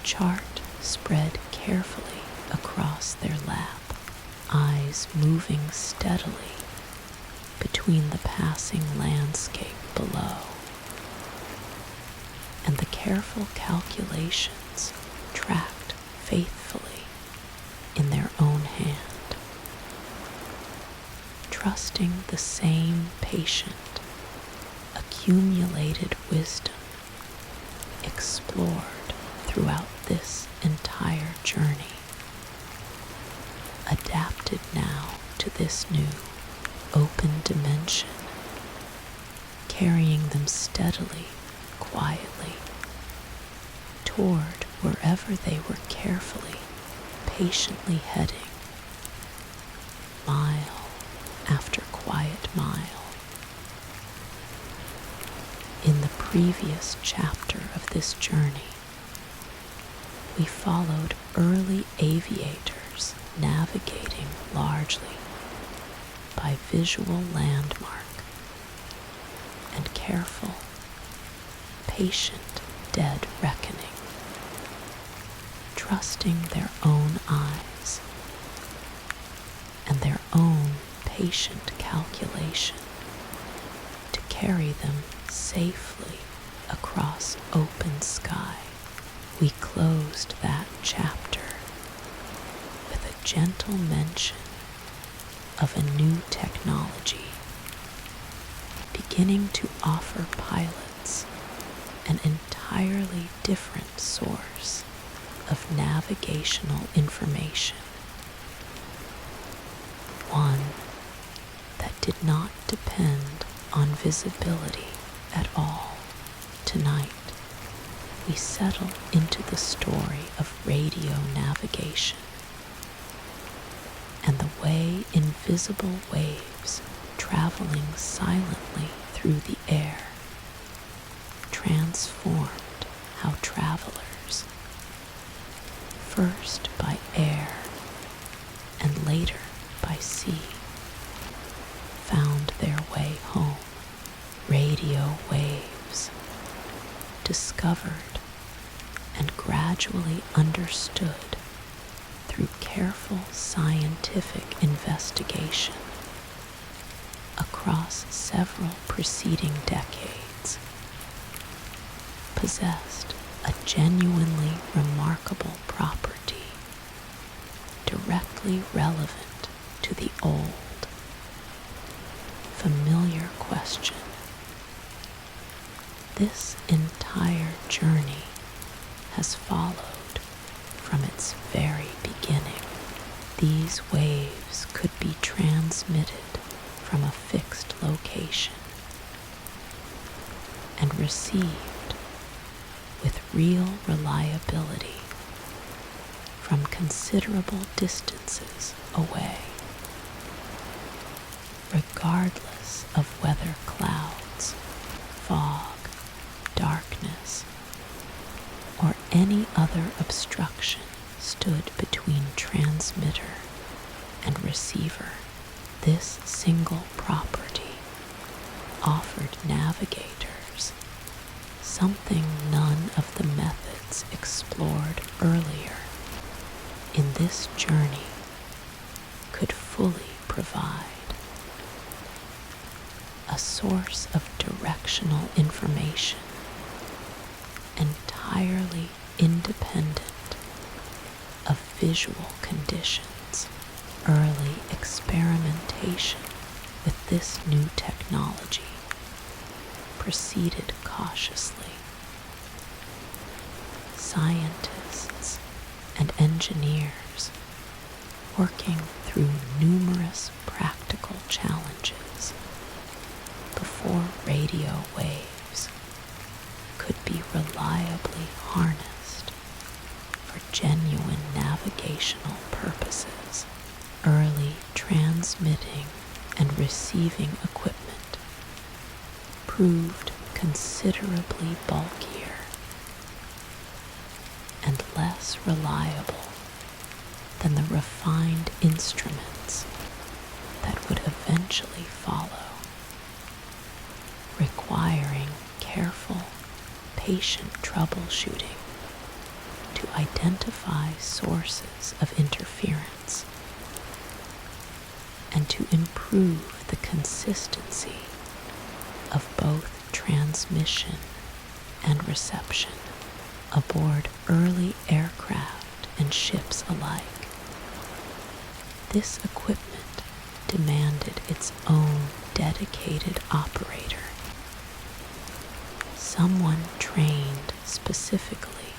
chart spread carefully across their lap, eyes moving steadily between the passing landscape below, and the careful calculations tracked faithfully in their own hand, trusting the same patient, accumulated wisdom explored throughout this entire journey, adapted now to this new open dimension, carrying them steadily, quietly, toward wherever they were carefully, patiently heading, mile after quiet mile. In the previous chapter of this journey, we followed early aviators navigating largely by visual landmark and careful, patient dead reckoning, trusting their own eyes and their own patient calculation to carry them safely across open sky. We closed that chapter with a gentle mention of a new technology beginning to offer pilots an entirely different source of navigational information, one that did not depend on visibility at all. Tonight, we settle into the story of radio navigation and the way invisible waves traveling silently through the air transformed how travelers, first by air and later by sea, found their way home. Radio waves, discovered and gradually understood through careful scientific investigation across several preceding decades, possessed a genuinely remarkable property directly relevant to the old, familiar question. This entire journey has followed from its very beginning. These waves could be transmitted from a fixed location and received with real reliability from considerable distances away, regardless of whether clouds, fog, darkness, or any other obstruction stood between transmitter and receiver. This single property offered navigators something none of the methods explored earlier in this journey could fully provide: a source of directional information entirely independent of visual conditions. Early experimentation with this new technology proceeded cautiously. Scientists and engineers working through numerous practical challenges before radio waves could be reliably harnessed for genuine navigational purposes. Early transmitting and receiving equipment proved considerably bulkier and less reliable than the refined instruments that would eventually follow, requiring careful, patient troubleshooting to identify sources of interference and to improve the consistency of both transmission and reception aboard early aircraft and ships alike. This equipment demanded its own dedicated operator, someone trained specifically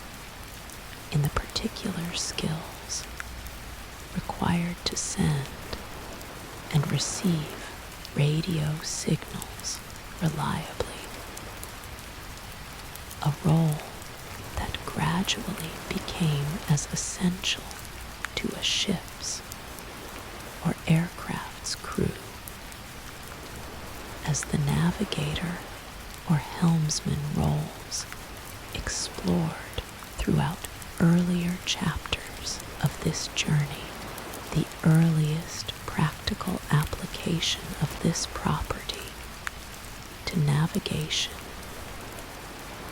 in the particular skills required to send and receive radio signals reliably, a role that gradually became as essential to a ship's or aircraft's crew as the navigator or helmsman roles explored throughout earlier chapters of this journey. The earliest practical application of this property to navigation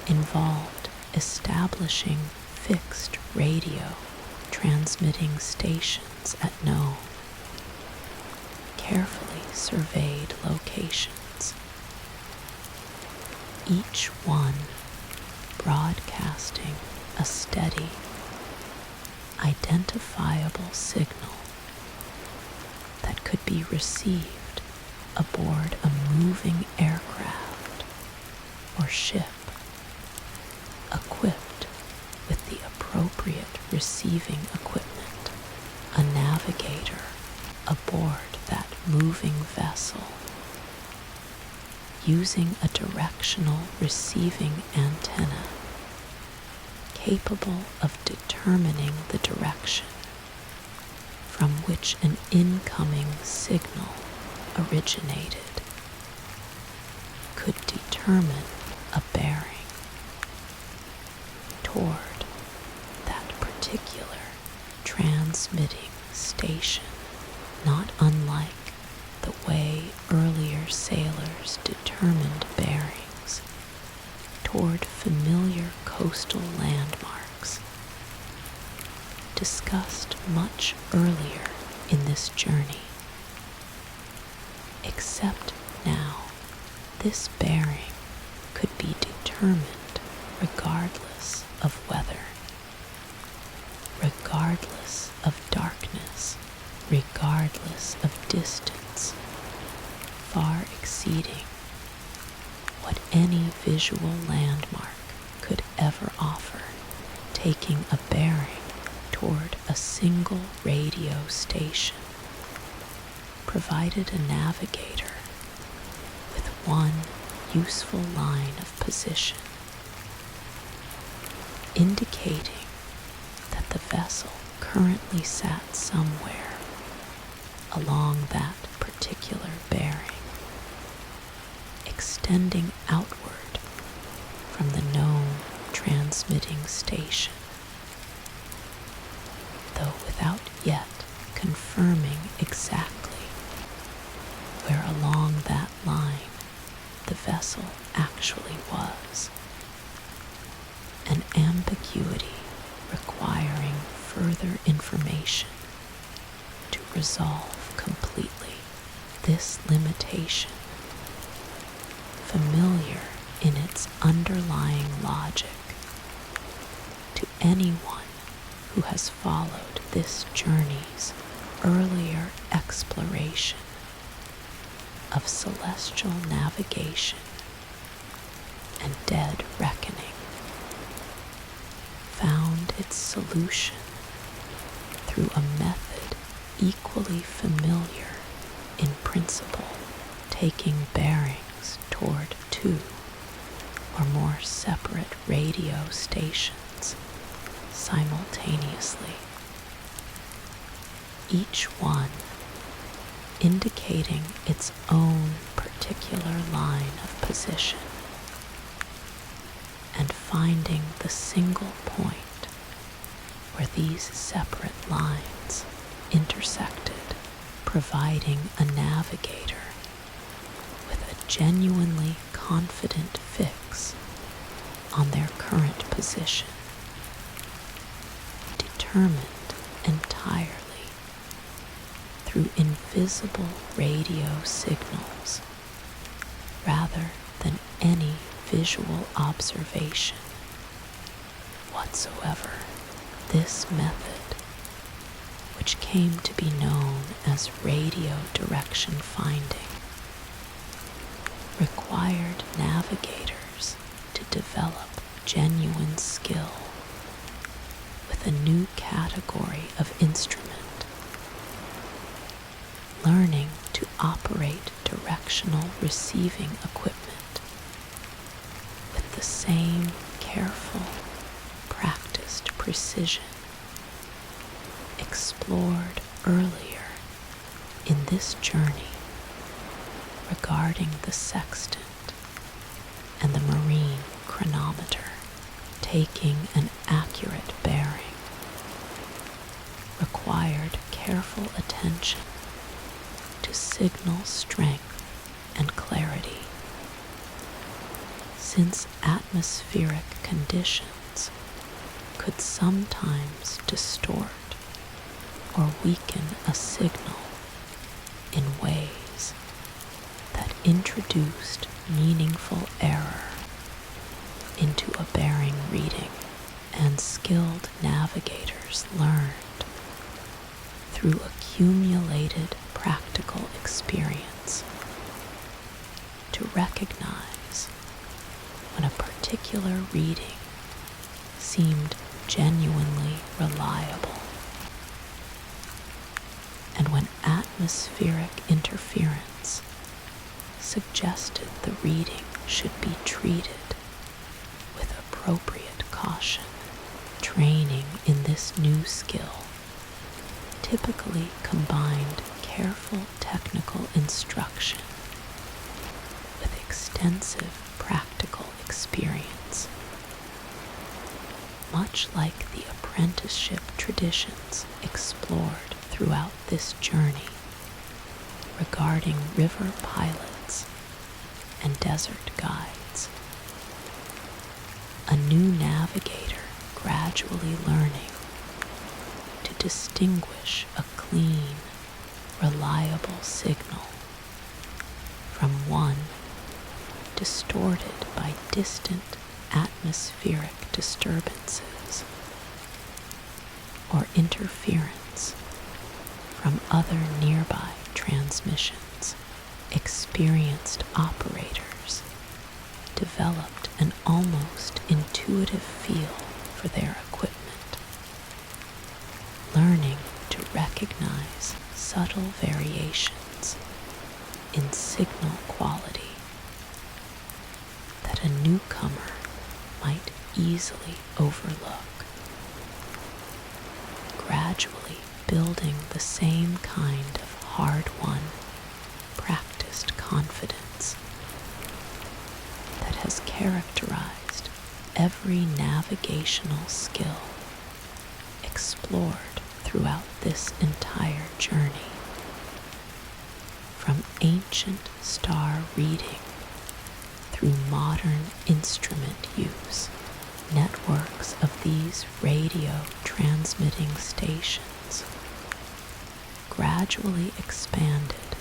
involved establishing fixed radio transmitting stations at Nome, carefully surveyed locations, each one broadcasting a steady, identifiable signal that could be received aboard a moving aircraft or ship equipped with the appropriate receiving equipment. A navigator aboard that moving vessel, using a directional receiving antenna capable of determining the direction from which an incoming signal originated, could determine a bearing toward that particular transmitting station, not unlike the way earlier sailors determined bearings toward familiar coastal landmarks, discussed much earlier in this journey. Except now, this bearing could be determined regardless of weather, regardless of darkness, regardless of distance, far exceeding what any visual landmark could ever offer, taking a bearing toward a single radio station, provided a navigator with one useful line of position, indicating that the vessel currently sat somewhere along that particular bearing, extending outward from the known transmitting station, though without yet confirming exactly where along that line the vessel actually was, an ambiguity requiring further information to resolve completely. This limitation, familiar in its underlying logic to anyone who has followed this journey's earlier exploration of celestial navigation and dead reckoning, found its solution through a method equally familiar in principle, taking bearings toward two or more separate radio stations simultaneously, each one indicating its own particular line of position, and finding the single point where these separate lines intersected, providing a navigator with a genuinely confident fix on their current position, determined entirely through invisible radio signals rather than any visual observation whatsoever. This method, which came to be known as radio direction finding, required navigators to develop genuine skill with a new category of instrument, learning to operate directional receiving equipment with the same careful, practiced precision explored earlier in this journey regarding the sextant and the marine chronometer, taking an accurate bearing, required careful attention to signal strength and clarity, since atmospheric conditions could sometimes distort or weaken a signal in ways devices that introduced meaningful error into a bearing reading, and skilled navigators learned through accumulated practical experience to recognize when a particular reading seemed genuinely reliable and when atmospheric interference suggested the reading should be treated with appropriate caution. Training in this new skill typically combined careful technical instruction with extensive practical experience. Much like the apprenticeship traditions explored throughout this journey regarding river pilots and desert guides, a new navigator gradually learning to distinguish a clean, reliable signal from one distorted by distant atmospheric disturbances or interference from other nearby transmissions. Experienced operators developed an almost intuitive feel for their equipment, learning to recognize subtle variations in signal quality that a newcomer might easily overlook, gradually building the same kind of hard-won, practiced confidence that has characterized every navigational skill explored throughout this entire journey. From ancient star reading through modern instrument use, networks of these radio transmitting stations gradually expanded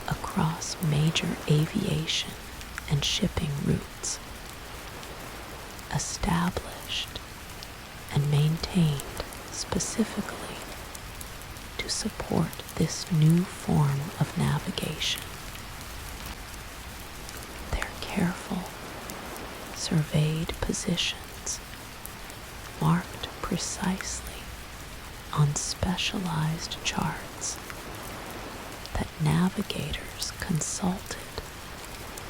across major aviation and shipping routes, established and maintained specifically to support this new form of navigation. Their careful, surveyed positions marked precisely on specialized charts that navigators consulted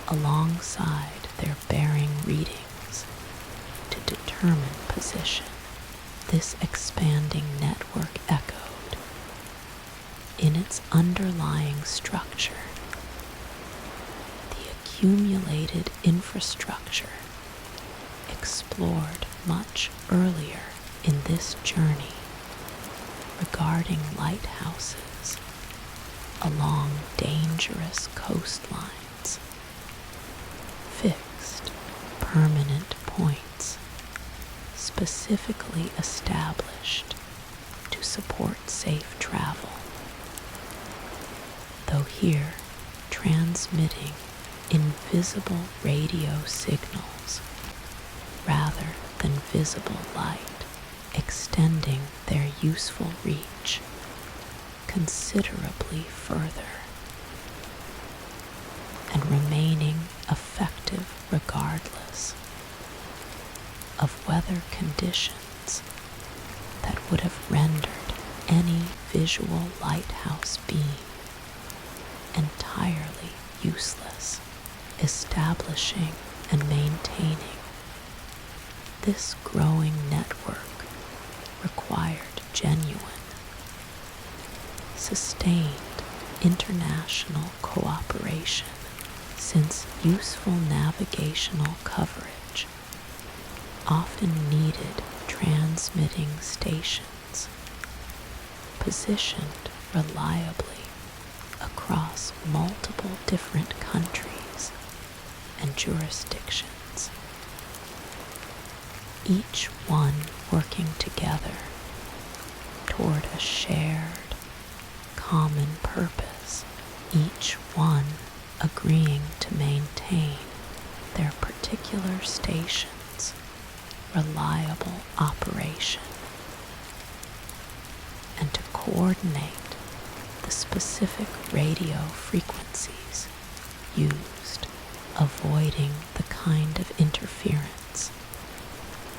alongside their bearing readings to determine position. This expanding network echoed in its underlying structure the accumulated infrastructure explored much earlier in this journey regarding lighthouses along dangerous coastlines, fixed, permanent points specifically established to support safe travel, though here transmitting invisible radio signals rather than visible light, extending their useful reach considerably further and remaining effective regardless of weather conditions that would have rendered any visual lighthouse beam entirely useless. Establishing and maintaining this growing network required genuine, sustained international cooperation, since useful navigational coverage often needed transmitting stations positioned reliably across multiple different countries and jurisdictions, each one working together toward a shared, common purpose each one agreeing to maintain their particular station's reliable operation and to coordinate the specific radio frequencies used, avoiding the kind of interference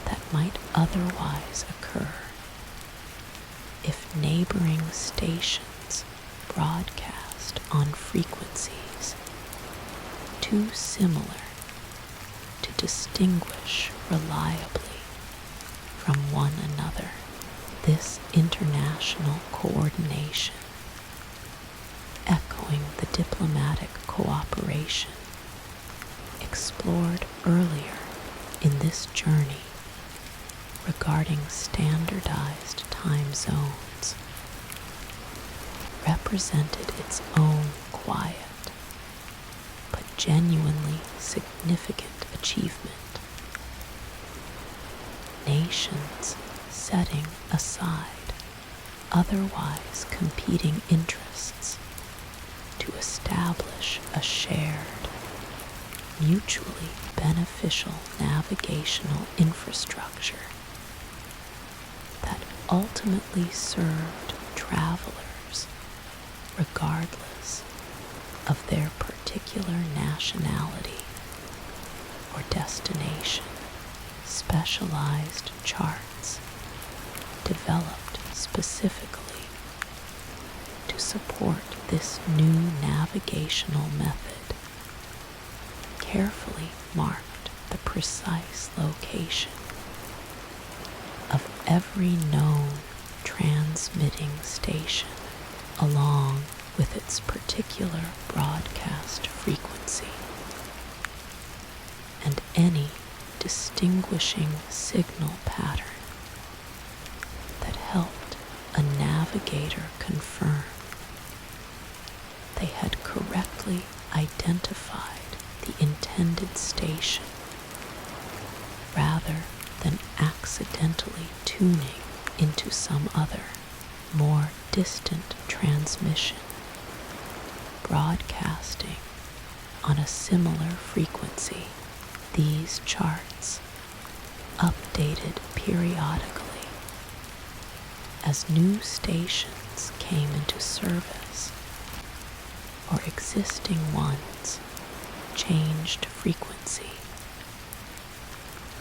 that might otherwise occur if neighboring stations broadcast on frequencies too similar to distinguish reliably from one another. This international coordination, echoing the diplomatic cooperation explored earlier in this journey regarding standardized time zones, represented its own quiet but genuinely significant achievement. Nations setting aside otherwise competing interests to establish a shared, mutually beneficial navigational infrastructure that ultimately served travelers regardless of their particular nationality or destination. Specialized charts developed specifically to support this new navigational method carefully marked the precise location of every known transmitting station along with its particular broadcast frequency, and any distinguishing signal pattern that helped a navigator confirm they had correctly identified the intended station rather than accidentally tuning into some other, more distant transmission, broadcasting on a similar frequency. These charts, updated periodically as new stations came into service or existing ones changed frequency,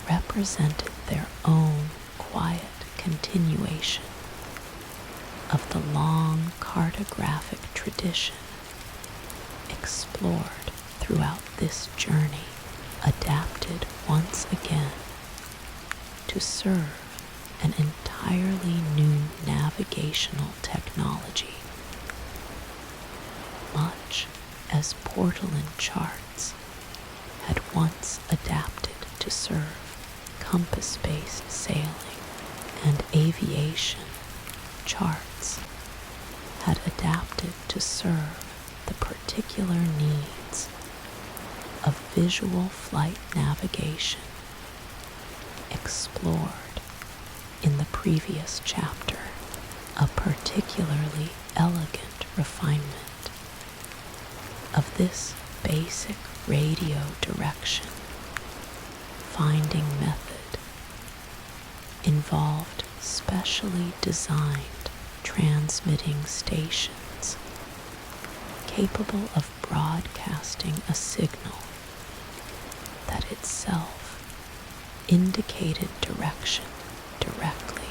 represented their own quiet continuation of the long cartographic tradition explored throughout this journey, adapted once again to serve an entirely new navigational technology, much as Portolan charts had once adapted to serve compass-based sailing, and aviation charts had adapted to serve the particular needs of visual flight navigation explored in the previous chapter. A particularly elegant refinement of this basic radio direction finding method involved specially designed transmitting stations capable of broadcasting a signal that itself indicated direction directly,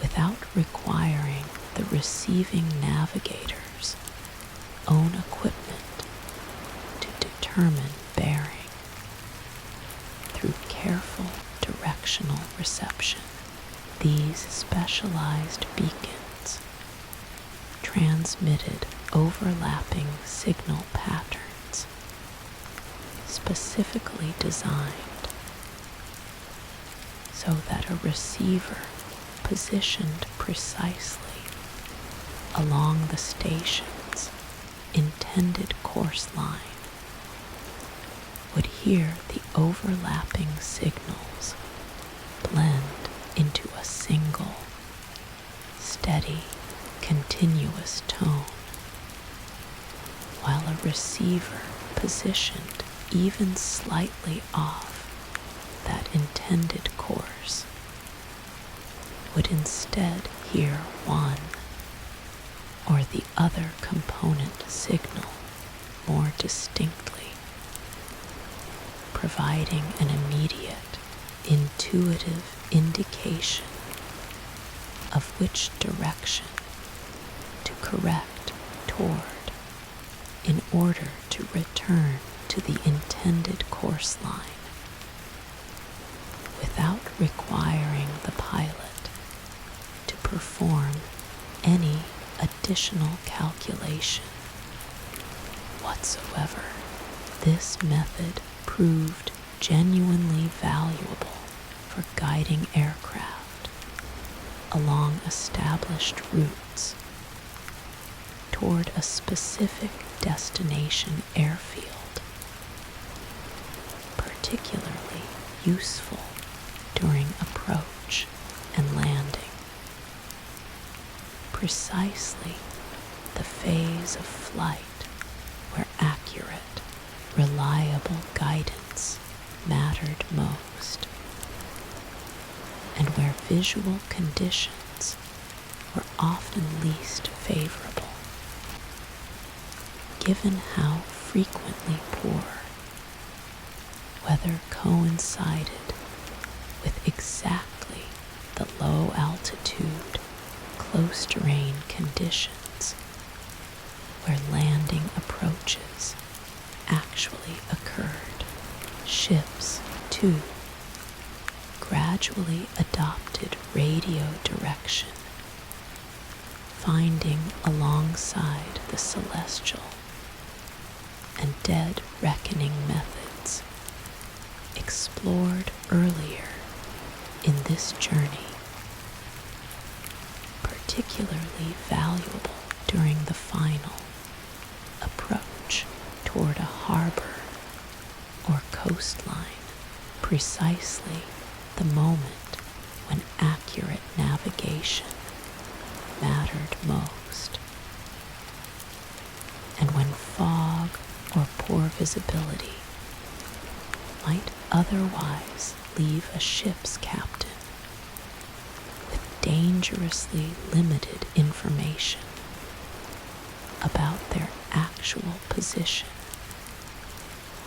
without requiring the receiving navigator's own equipment to determine bearing through careful directional reception. These specialized beacons transmitted overlapping signal patterns specifically designed so that a receiver positioned precisely along the station's intended course line would hear the overlapping signals blend into a single, steady, continuous tone receiver positioned even slightly off that intended course would instead hear one or the other component signal more distinctly, providing an immediate, intuitive indication of which direction to correct toward in order to return to the intended course line, without requiring the pilot to perform any additional calculation whatsoever. This method proved genuinely valuable for guiding aircraft along established routes toward a specific destination airfield, particularly useful during approach and landing. Precisely the phase of flight where accurate, reliable guidance mattered most, and where visual conditions were often least favorable. Given how frequently poor weather coincided with exactly the low altitude, close terrain conditions where landing approaches actually occurred, ships, too, gradually adopted radio direction, finding alongside the celestial and dead reckoning methods explored earlier in this journey, particularly valuable during the final approach toward a harbor or coastline, precisely the moment when accurate navigation mattered most, and when fog or poor visibility might otherwise leave a ship's captain with dangerously limited information about their actual position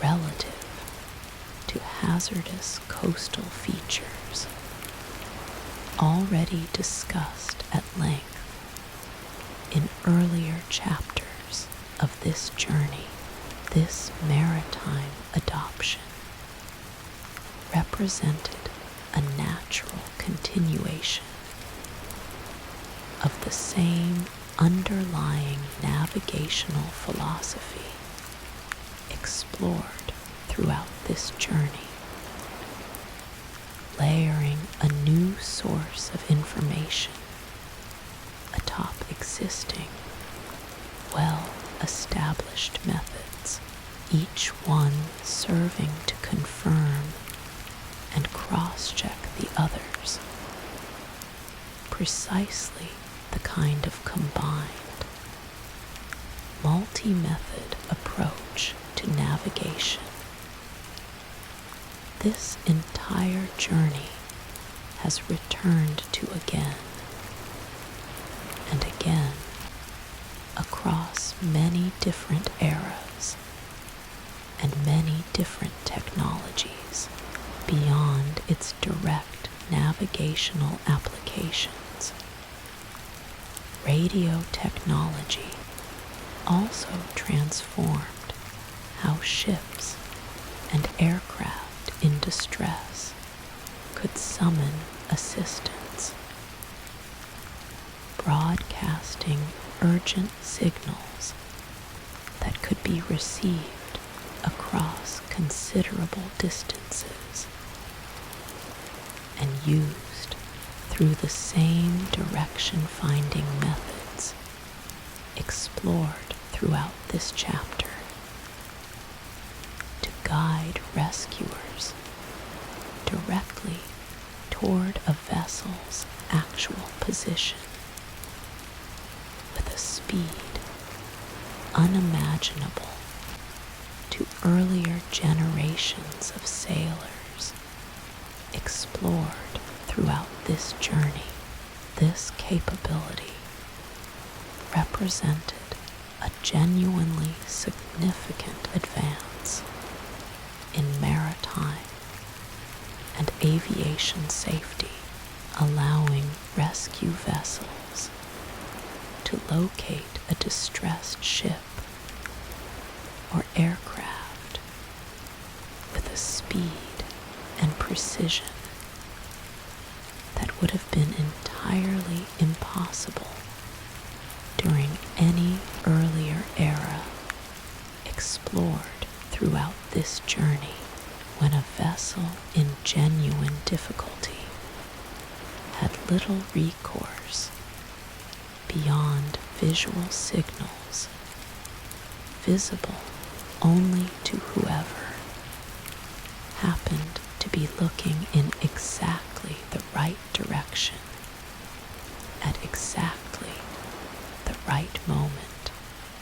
relative to hazardous coastal features already discussed at length in earlier chapters of this journey. This maritime adoption represented a natural continuation of the same underlying navigational philosophy explored throughout this journey, layering a new source of information atop existing, well-established methods, each one serving to confirm and cross-check the others. Precisely the kind of combined, multi-method approach to navigation this entire journey has returned to again and again across many different eras and many different technologies beyond its direct navigational applications. Radio technology also transformed how ships and aircraft in distress could summon assistance, broadcasting urgent signals that could be received across considerable distances and used through the same direction-finding methods explored throughout this chapter to guide rescuers directly toward a vessel's actual position with a speed unimaginable to earlier generations of sailors explored throughout this journey. This capability represented a genuinely significant advance in maritime and aviation safety, allowing rescue vessels to locate a distressed ship or aircraft with a speed and precision that would have been entirely impossible during any earlier era explored throughout this journey. When a vessel in genuine difficulty had little recourse beyond visual signals visible only to whoever happened to be looking in exactly the right direction at exactly the right moment.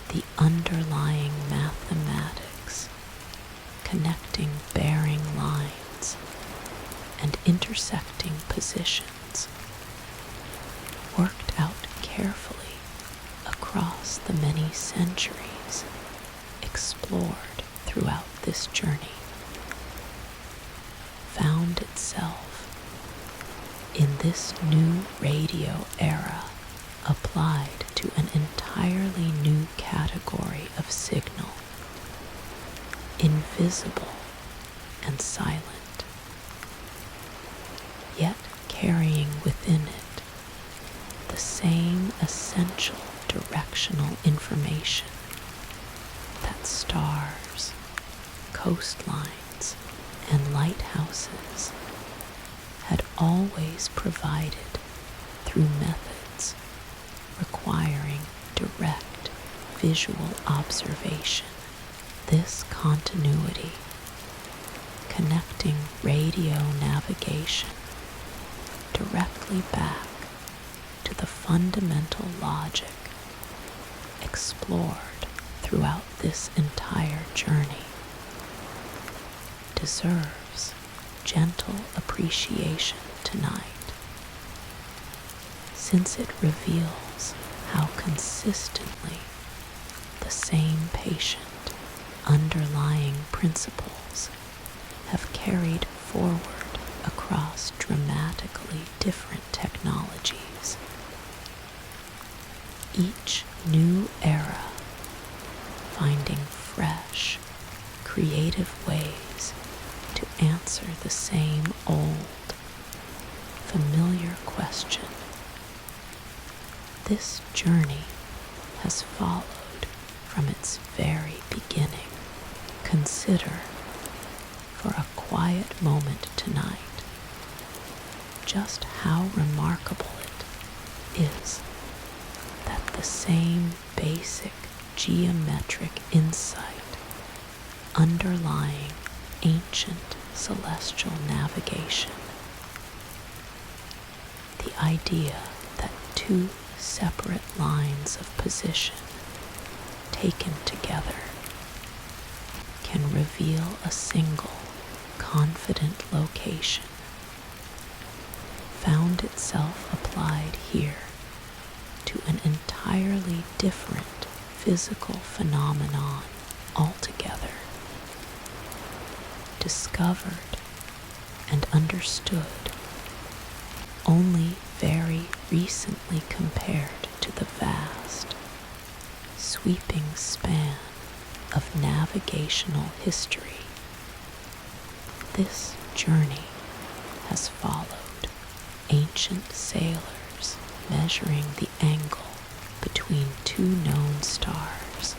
The underlying mathematics connecting bearing lines and intersecting positions worked out carefully across the many centuries explored throughout this journey, found itself in this new radio era applied to an entirely new category of signal, invisible and silent, yet carrying within it the same essential directional information that stars, coastlines, and lighthouses had always provided through methods requiring direct visual observation. This continuity, connecting radio navigation directly back to the fundamental logic explored throughout this entire journey, deserves gentle appreciation tonight, since it reveals how consistently the same patient underlying principles have carried forward across dramatically different technologies. Each new era finding fresh, creative ways to answer the same old, familiar question. This journey has followed from its very beginning. Consider for a quiet moment tonight just how remarkable it is that the same basic geometric insight underlying ancient celestial navigation, the idea that two separate lines of position taken together can reveal a single confident location, found itself applied here to an entirely different physical phenomenon altogether, discovered and understood only very recently compared to the vast, sweeping span of navigational history. This journey has followed ancient sailors measuring the angle between two known stars,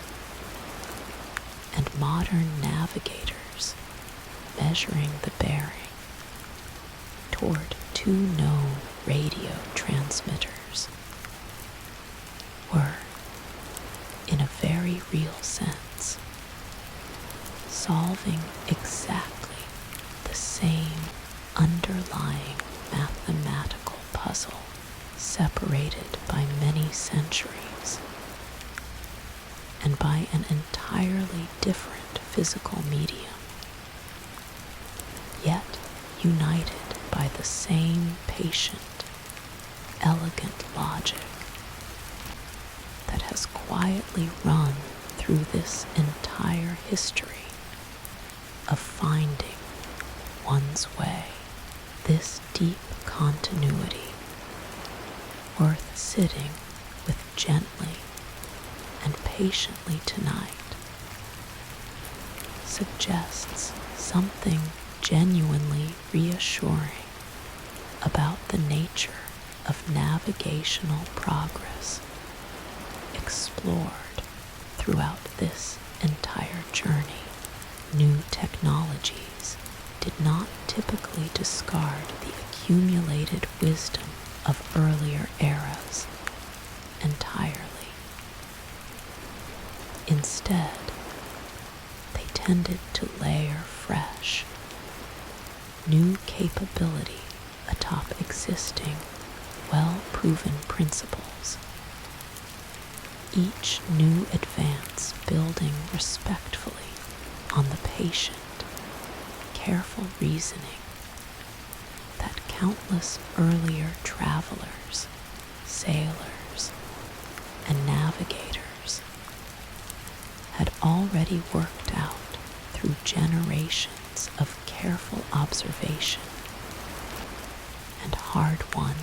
and modern navigators measuring the bearing toward two known radio transmitters, were, in a very real sense, solving exactly the same underlying mathematical puzzle, separated by many centuries and by an entirely different different physical medium, yet united by the same patient, elegant logic that has quietly run through this entire history of finding one's way. This deep continuity, worth sitting with gently and patiently tonight, suggests something genuinely reassuring about the nature of navigational progress explored throughout this entire journey. New technologies did not typically discard the accumulated wisdom of earlier eras entirely. Instead, they tended to layer fresh, new capability atop existing, well-proven principles, each new advance building respectfully on the patient, careful reasoning that countless earlier travelers, sailors, and navigators had already worked out through generations of careful observation and hard-won,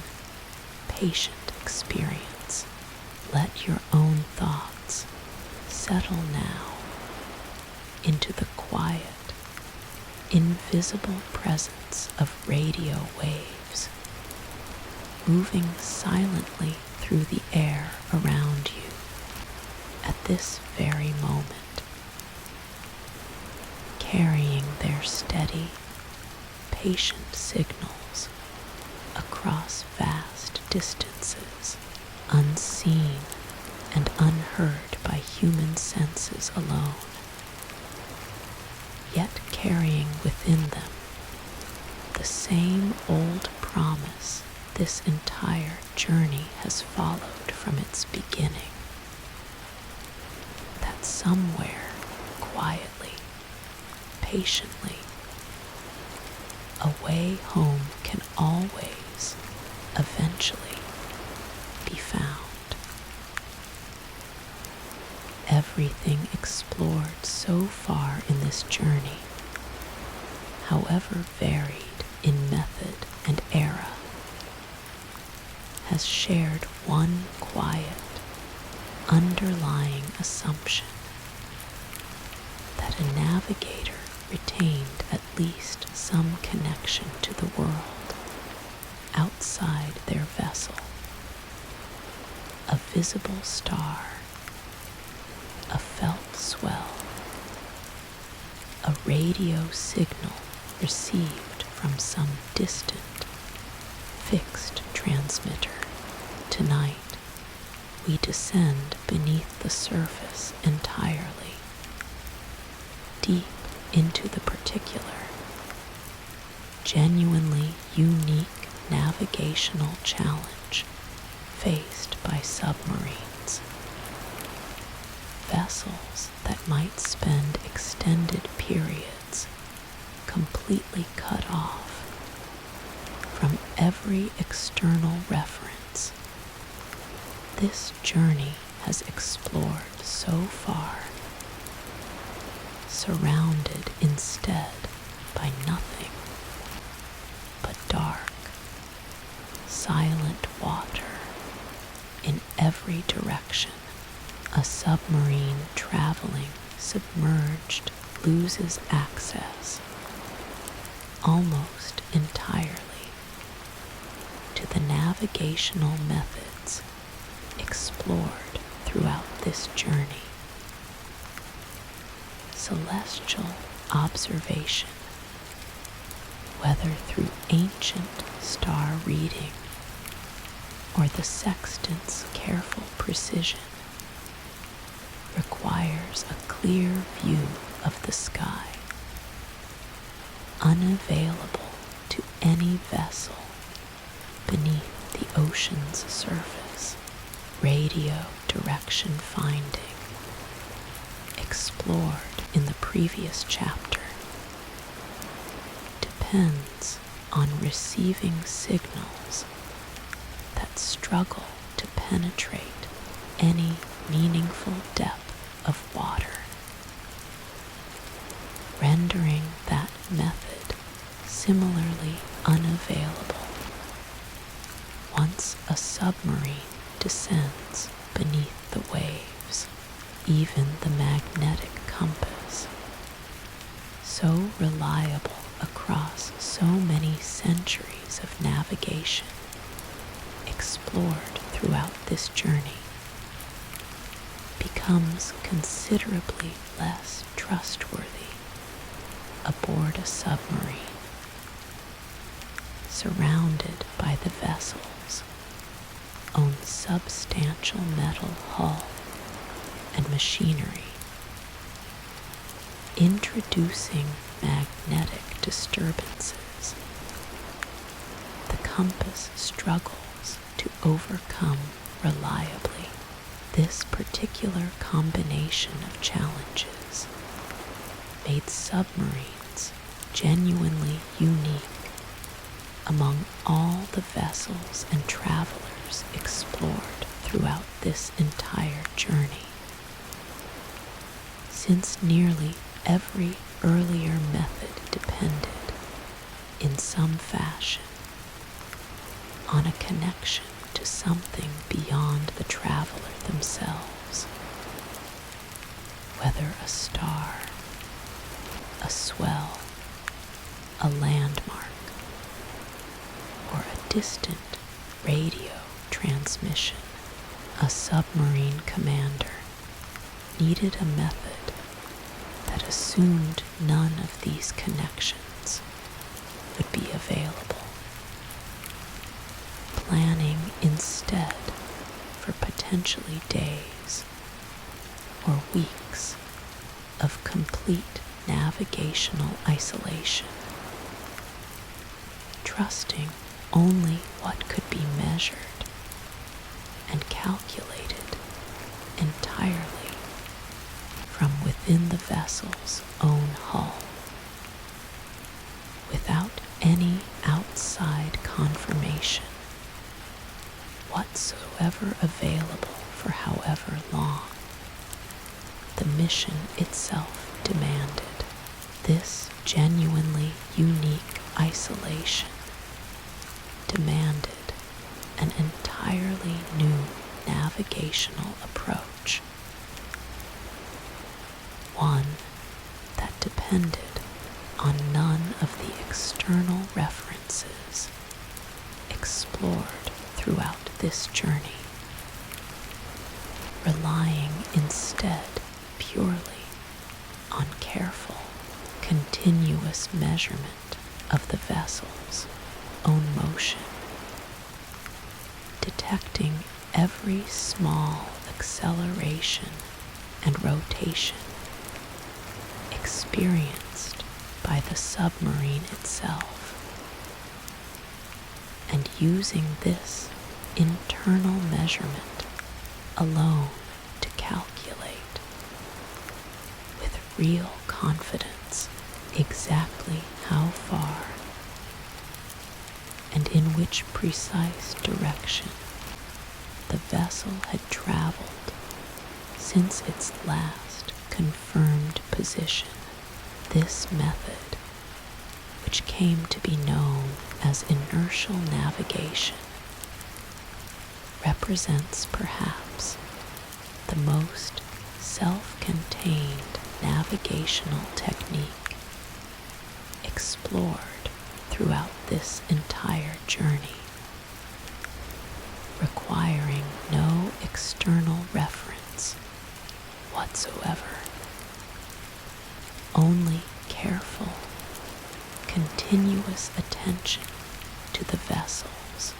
patient experience. Let your own thoughts settle now into the quiet, invisible presence of radio waves moving silently through the air around you at this very moment, carrying their steady, patient signals across vast distances, unseen and unheard by human senses alone, yet carrying within them the same old promise this entire journey has followed from its beginning, that somewhere, quietly, patiently, a way home can always, eventually, be found. Everything explored so far in this journey, however varied in method and era, has shared one quiet, underlying assumption that a navigator retained at least some connection to the world outside their vessel. A visible star, a felt swell, a radio signal received from some distant, fixed transmitter. Tonight, we descend beneath the surface entirely, deep into the particular, genuinely unique navigational challenge faced by submarines. Vessels that might spend extended periods completely cut off from every external reference. This journey has explored so far, surrounded instead by nothing but dark, silent water in every direction. A submarine traveling submerged loses access almost entirely to the navigational methods explored throughout this journey. Celestial observation, whether through ancient star reading or the sextant's careful precision, requires a clear view of the sky, unavailable to any vessel beneath the ocean's surface. Radio direction finding, explored in the previous chapter, depends on receiving signals that struggle to penetrate any meaningful depth of water, rendering that method similarly unavailable once a submarine descends beneath the waves. Even the magnetic compass, so reliable across so many centuries of navigation, explored throughout this journey, becomes considerably less trustworthy aboard a submarine, surrounded by the vessel's own substantial metal hull and machinery. Introducing magnetic disturbances, the compass struggles to overcome reliably. This particular combination of challenges made submarines genuinely unique among all the vessels and travelers explored throughout this entire journey. Since nearly every earlier method depended, in some fashion, on a connection to something beyond the traveler themselves, whether a star, a swell, a landmark, or a distant radio transmission, a submarine commander needed a method that assumed none of these connections would be available, planning instead for potentially days or weeks of complete navigational isolation, trusting only what could be measured and calculated entirely from within the vessel's own hull, without any outside confirmation whatsoever available for however long the mission itself demanded. This genuinely unique isolation demanded an entirely new navigational approach, one that depended on none of the external references explored throughout this journey, relying instead purely on careful, continuous measurement of the vessel's own motion, detecting every small acceleration and rotation experienced by the submarine itself, and using this internal measurement alone to calculate with real confidence exactly how far and in which precise direction the vessel had traveled since its last confirmed position. This method, which came to be known as inertial navigation, represents perhaps the most self-contained navigational technique explored throughout this entire journey, requiring no external reference whatsoever, only careful, continuous attention to the vessel's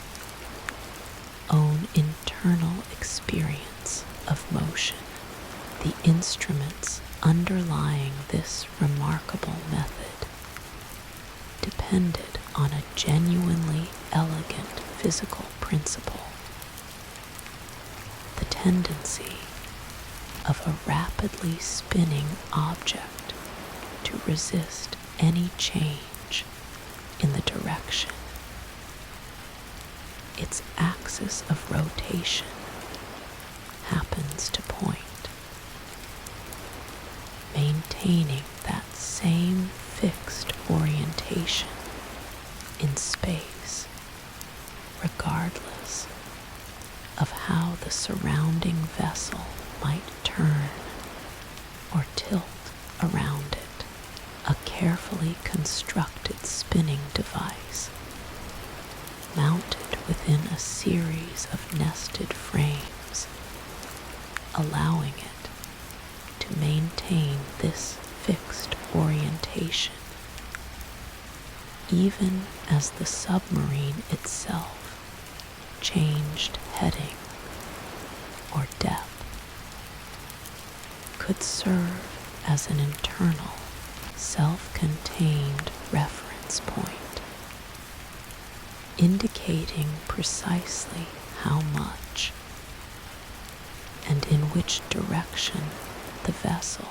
own internal experience of motion. The instruments underlying this remarkable method depended on a genuinely elegant physical principle: the tendency of a rapidly spinning object to resist any change in the direction. Its axis of rotation happens to point, maintaining that same fixed orientation in space, regardless of how the surrounding vessel might turn or tilt around it. A carefully constructed spinning device mounted within a series of nested frames, allowing it to maintain this fixed orientation even as the submarine itself changed heading or depth, could serve as an internal, self-contained reference point, indicating precisely how much and in which direction the vessel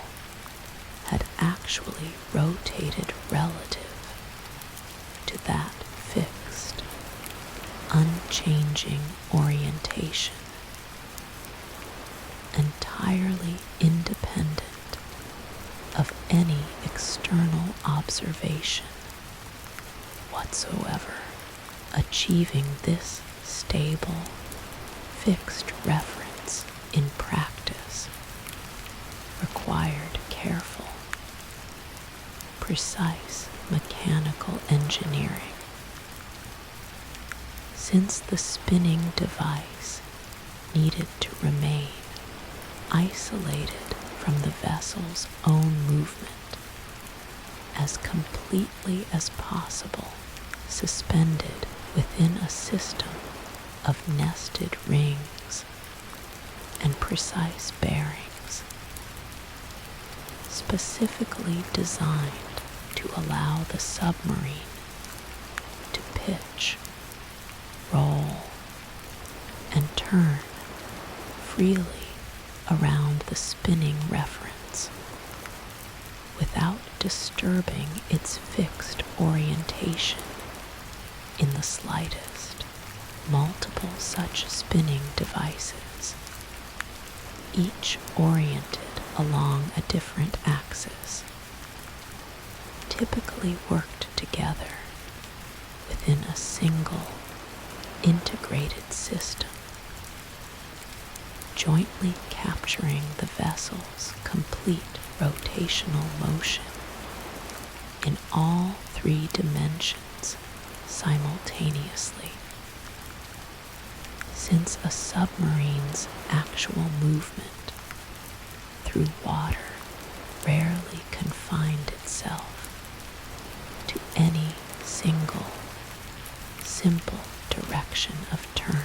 had actually rotated relative to that fixed, unchanging orientation, entirely independent of any external observation whatsoever. Achieving this stable, fixed reference in practice required careful, precise mechanical engineering, since the spinning device needed to remain isolated from the vessel's own movement, as completely as possible suspended within a system of nested rings and precise bearings, specifically designed to allow the submarine to pitch, roll, and turn freely around the spinning reference without disturbing its fixed orientation in the slightest. Multiple such spinning devices, each oriented along a different axis, typically worked together within a single, integrated system, jointly capturing the vessel's complete rotational motion in all three dimensions simultaneously. Since a submarine's actual movement through water rarely confined itself to any single, simple direction of turn,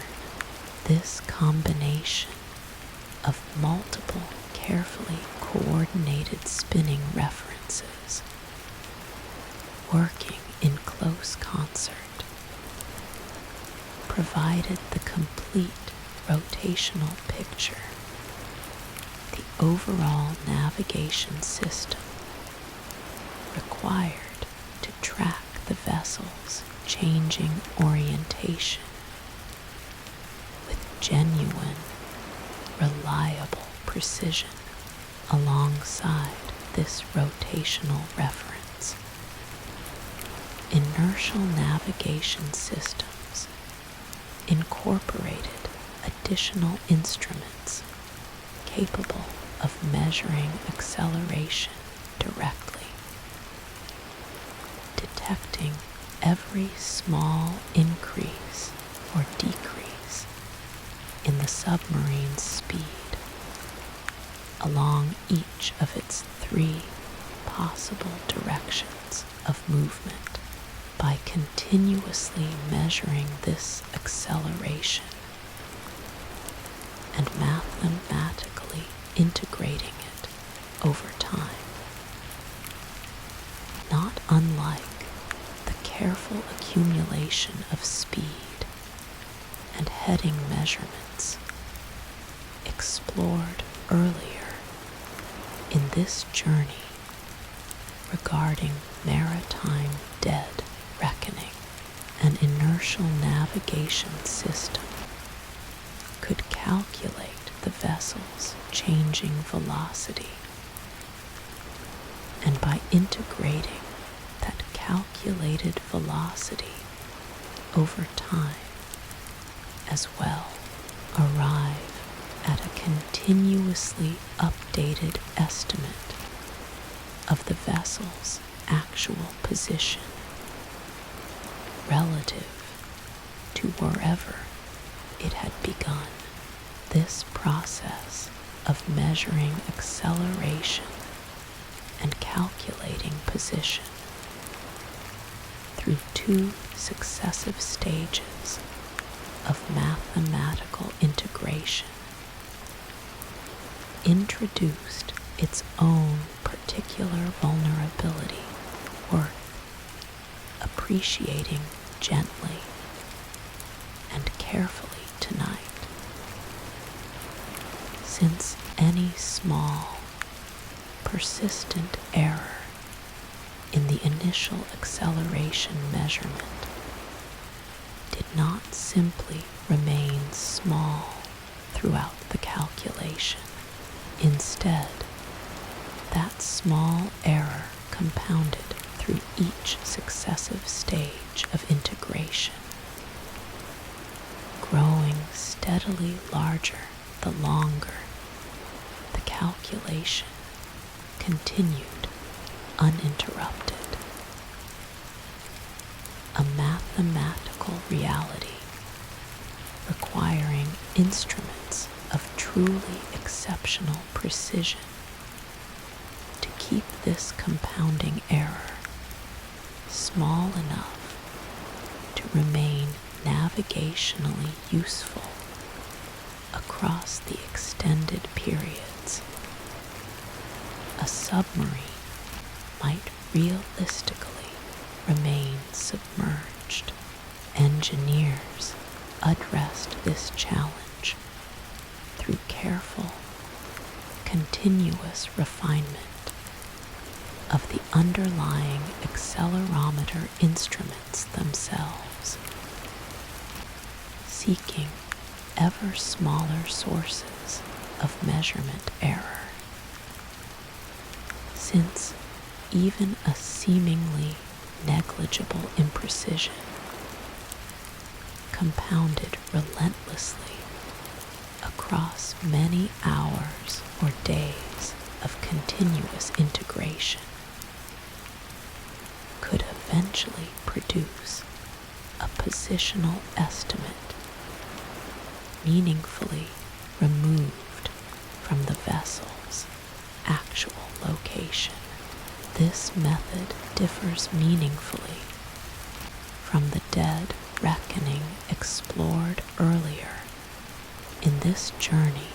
this combination of multiple carefully coordinated spinning references working in close concert provided the complete rotational picture, the overall navigation system required to track the vessel's changing orientation with genuine, reliable precision alongside this rotational reference. Inertial navigation systems incorporated additional instruments capable of measuring acceleration directly, detecting every small increase or decrease in the submarine's speed along each of its three possible directions of movement. By continuously measuring this acceleration and mathematically integrating it over time, not unlike the careful accumulation of speed and heading measurements explored earlier in this journey, regarding maritime dead reckoning, an inertial navigation system could calculate the vessel's changing velocity, and by integrating that calculated velocity over time as well, arrive at a continuously updated estimate of the vessel's actual position relative to wherever it had begun. This process of measuring acceleration and calculating position through two successive stages of mathematical integration introduced its own particular vulnerability worth appreciating gently and carefully tonight. Since any small, persistent error in the initial acceleration measurement did not simply remain small throughout the calculation. Instead, that small error compounded through each successive stage of integration, growing steadily larger the longer the calculation continued uninterrupted. A mathematical reality requiring instruments of truly exceptional precision to keep this compounding error small enough to remain navigationally useful across the extended periods. A submarine might realistically remain submerged. Engineers addressed this challenge through careful, continuous refinement of the underlying accelerometer instruments themselves, seeking ever smaller sources of measurement error. Since even a seemingly negligible imprecision compounded relentlessly across many hours or days of continuous integration could eventually produce a positional estimate meaningfully removed from the vessel's actual location. This method differs meaningfully from the dead reckoning explored earlier in this journey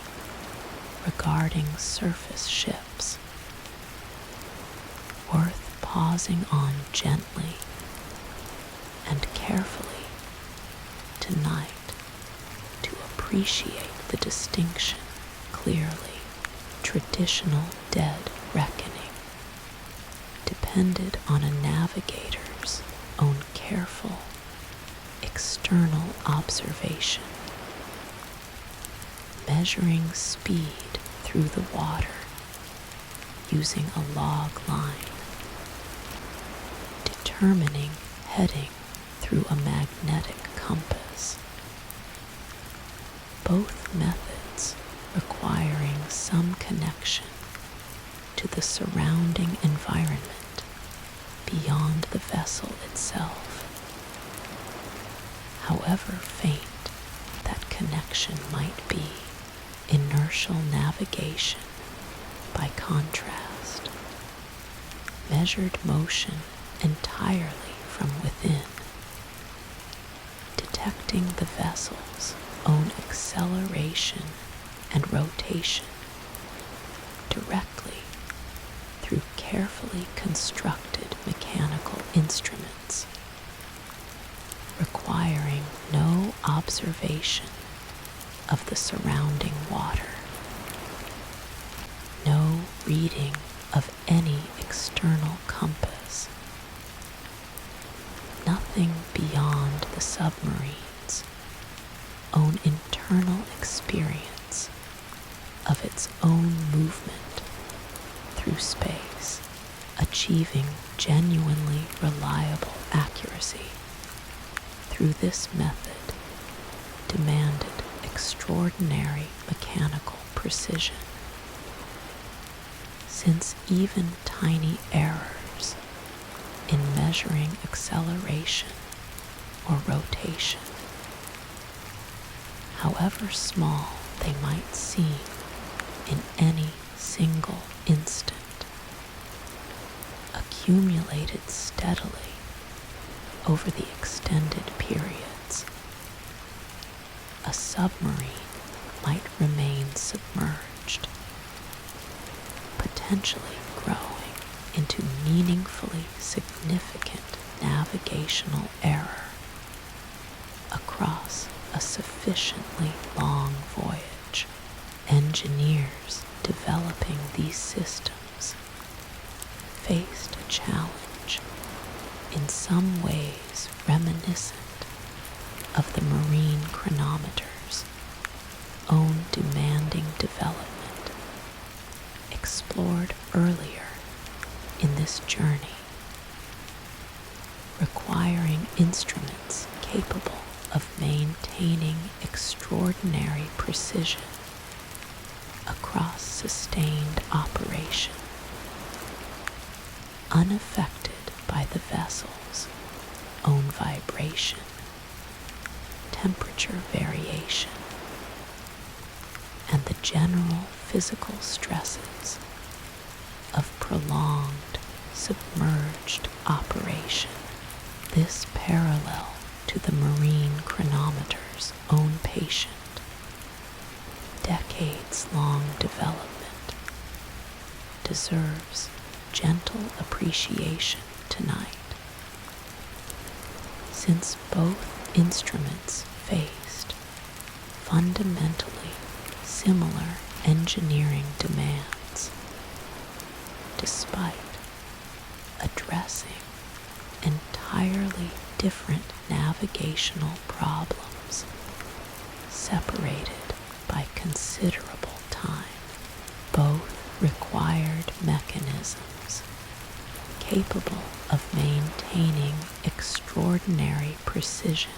regarding surface ships, worth pausing on gently and carefully tonight to appreciate the distinction clearly. Traditional dead reckoning depended on a navigator's own careful external observation, measuring speed through the water using a log line, determining heading through a magnetic compass. Both methods requiring some connection to the surrounding environment beyond the vessel itself. However faint that connection might be, inertial navigation, by contrast, measured motion entirely from within, detecting the vessel's own acceleration and rotation directly through carefully constructed mechanical instruments, requiring no observation of the surrounding water, no reading of any external compass. Nothing beyond the submarine's own internal experience of its own movement through space, achieving genuinely reliable accuracy through this method demanded extraordinary mechanical precision, since even tiny errors in measuring acceleration or rotation, however small they might seem in any single instant, accumulated steadily over the extended periods. A submarine might remain submerged, potentially growing into meaningfully significant navigational error across a sufficiently long voyage. Engineers developing these systems faced a challenge in some ways reminiscent of the marine chronometers' own demanding development, explored earlier in this journey, requiring instruments capable of maintaining extraordinary precision across sustained operation, unaffected by the vessel's own vibration, temperature variation, and the general physical stresses of prolonged submerged operation. This parallel to the marine chronometer's own patient, decades-long development deserves gentle appreciation tonight, since both instruments faced fundamentally similar engineering demands, despite addressing entirely different navigational problems separated by considerable time. Both required mechanisms capable of maintaining extraordinary precision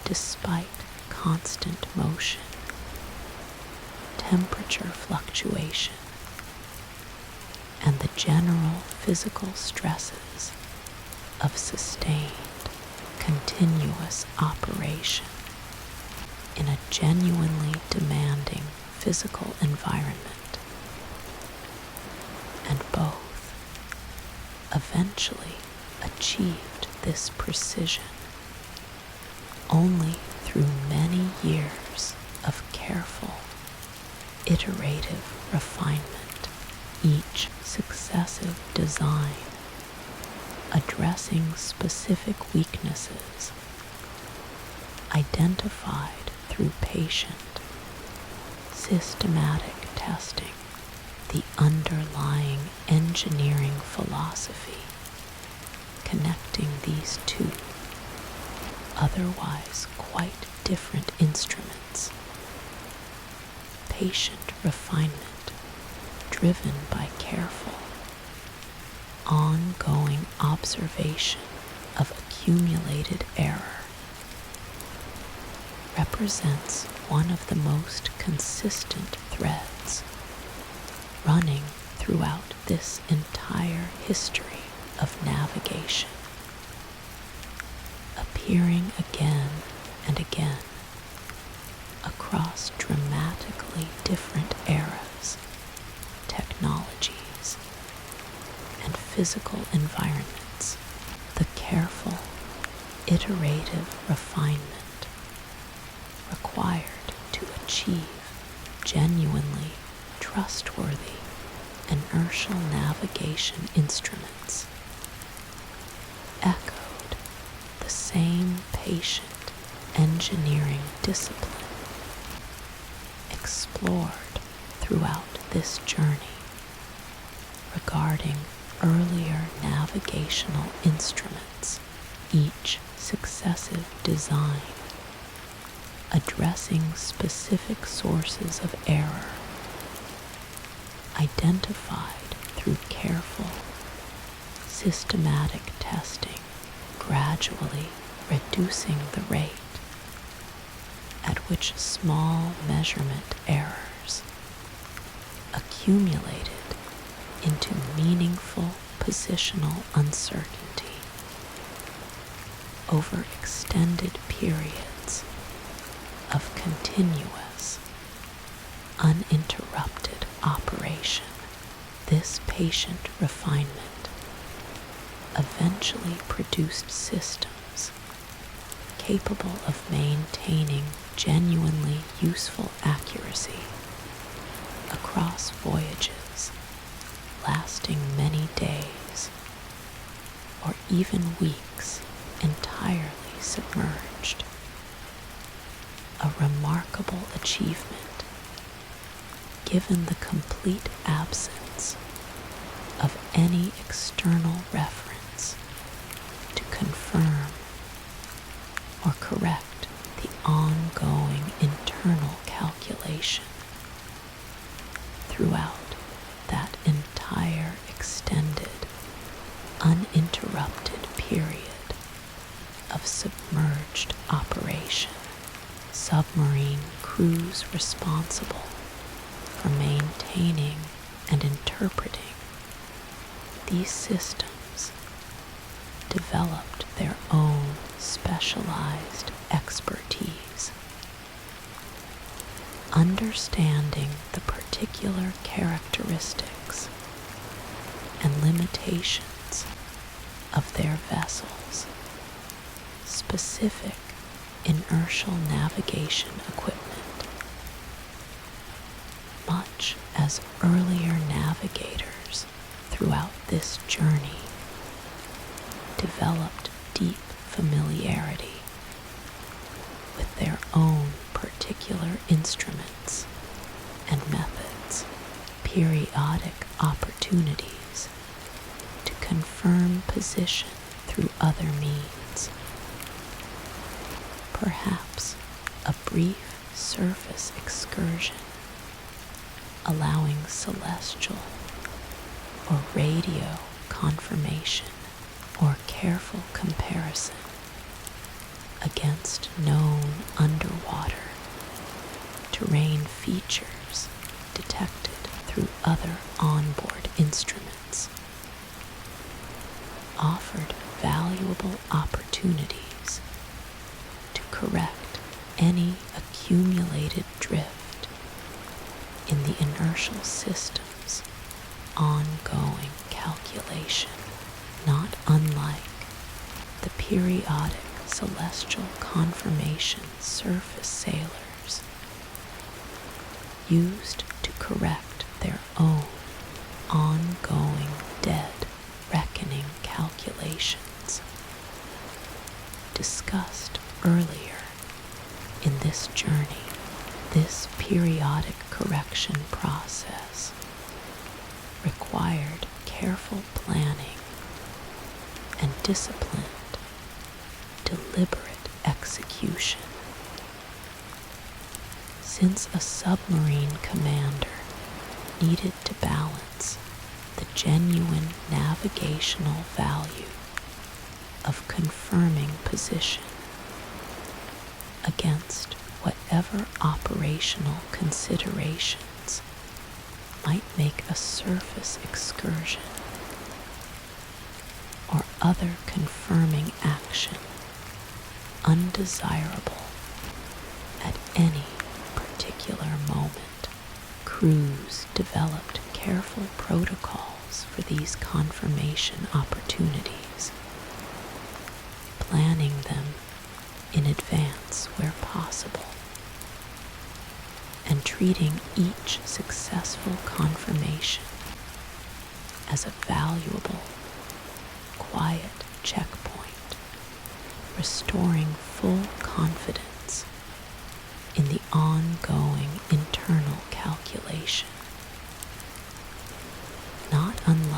despite constant motion, temperature fluctuation, and the general physical stresses of sustained, continuous operation in a genuinely demanding physical environment. And both eventually achieved this precision only through many years of careful, iterative refinement, each successive design addressing specific weaknesses identified through patient, systematic testing, the underlying engineering philosophy connecting these two otherwise quite different instruments. Patient refinement driven by careful, ongoing observation of accumulated error represents one of the most consistent threads running throughout this entire history of navigation, appearing again and again across dramatically different eras, technologies, and physical environments. The careful, iterative refinement required to achieve genuinely trustworthy inertial navigation instruments echoed the same patient engineering discipline explored throughout this journey, regarding earlier navigational instruments, each successive design addressing specific sources of error, identified through careful, systematic testing, gradually reducing the rate at which small measurement errors accumulated into meaningful positional uncertainty over extended periods of continuous, uninterrupted operation. This patient refinement eventually produced systems capable of maintaining genuinely useful accuracy across voyages lasting many days or even weeks entirely submerged. A remarkable achievement given the complete absence of any external reference to confirm or correct the ongoing internal calculation throughout that entire extended, uninterrupted period of submerged operation. Submarine crews responsible for maintaining and interpreting these systems developed their own specialized expertise. Understanding the particular characteristics and limitations of their vessels, specific inertial navigation equipment, much as earlier navigators throughout this journey developed deep familiarity with their own particular instruments and methods, periodic opportunities to confirm position through other means, perhaps a brief surface excursion allowing celestial or radio confirmation or careful comparison against known underwater terrain features detected through other onboard instruments, offered valuable opportunities to correct any accumulated drift in the inertial system's ongoing calculation, not unlike the periodic celestial confirmation surface sailors used to correct their own ongoing dead reckoning calculations discussed earlier in this journey. This periodic correction process required careful planning and disciplined, deliberate execution. Since a submarine commander needed to balance the genuine navigational value of confirming position against whatever operational considerations might make a surface excursion or other confirming action undesirable at any particular moment, crews developed careful protocols for these confirmation opportunities, planning them in advance where possible, and treating each successful confirmation as a valuable, quiet checkpoint, restoring full confidence in the ongoing internal calculation. Not unlike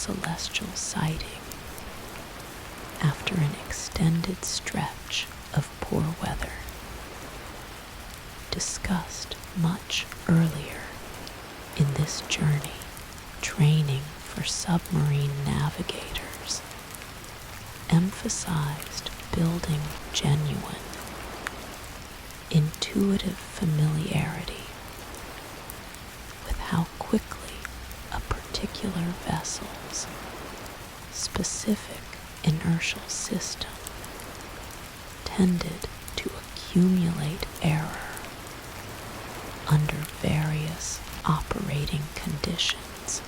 celestial sighting after an extended stretch of poor weather, discussed much earlier in this journey. Training for submarine navigators emphasized building genuine, intuitive familiarity with how quickly a particular vessel's specific inertial system tended to accumulate error under various operating conditions,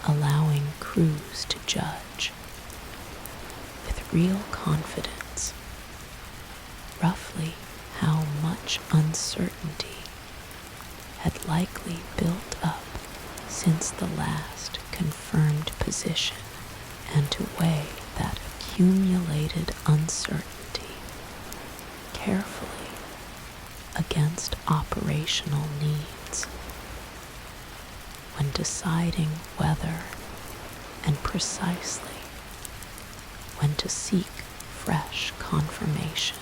allowing crews to judge with real confidence roughly how much uncertainty had likely built up since the last confirmed position, and to weigh that accumulated uncertainty carefully against operational needs when deciding whether and precisely when to seek fresh confirmation,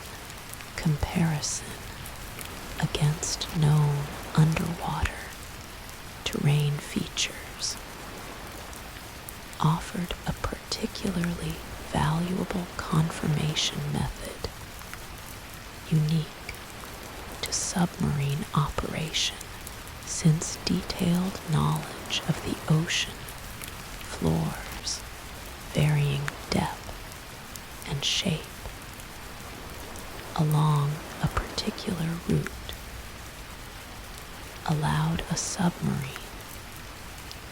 comparison against known underwater terrain features offered a particularly valuable confirmation method unique to submarine operation, since detailed knowledge of the ocean floors, varying depth and shape along a particular route allowed a submarine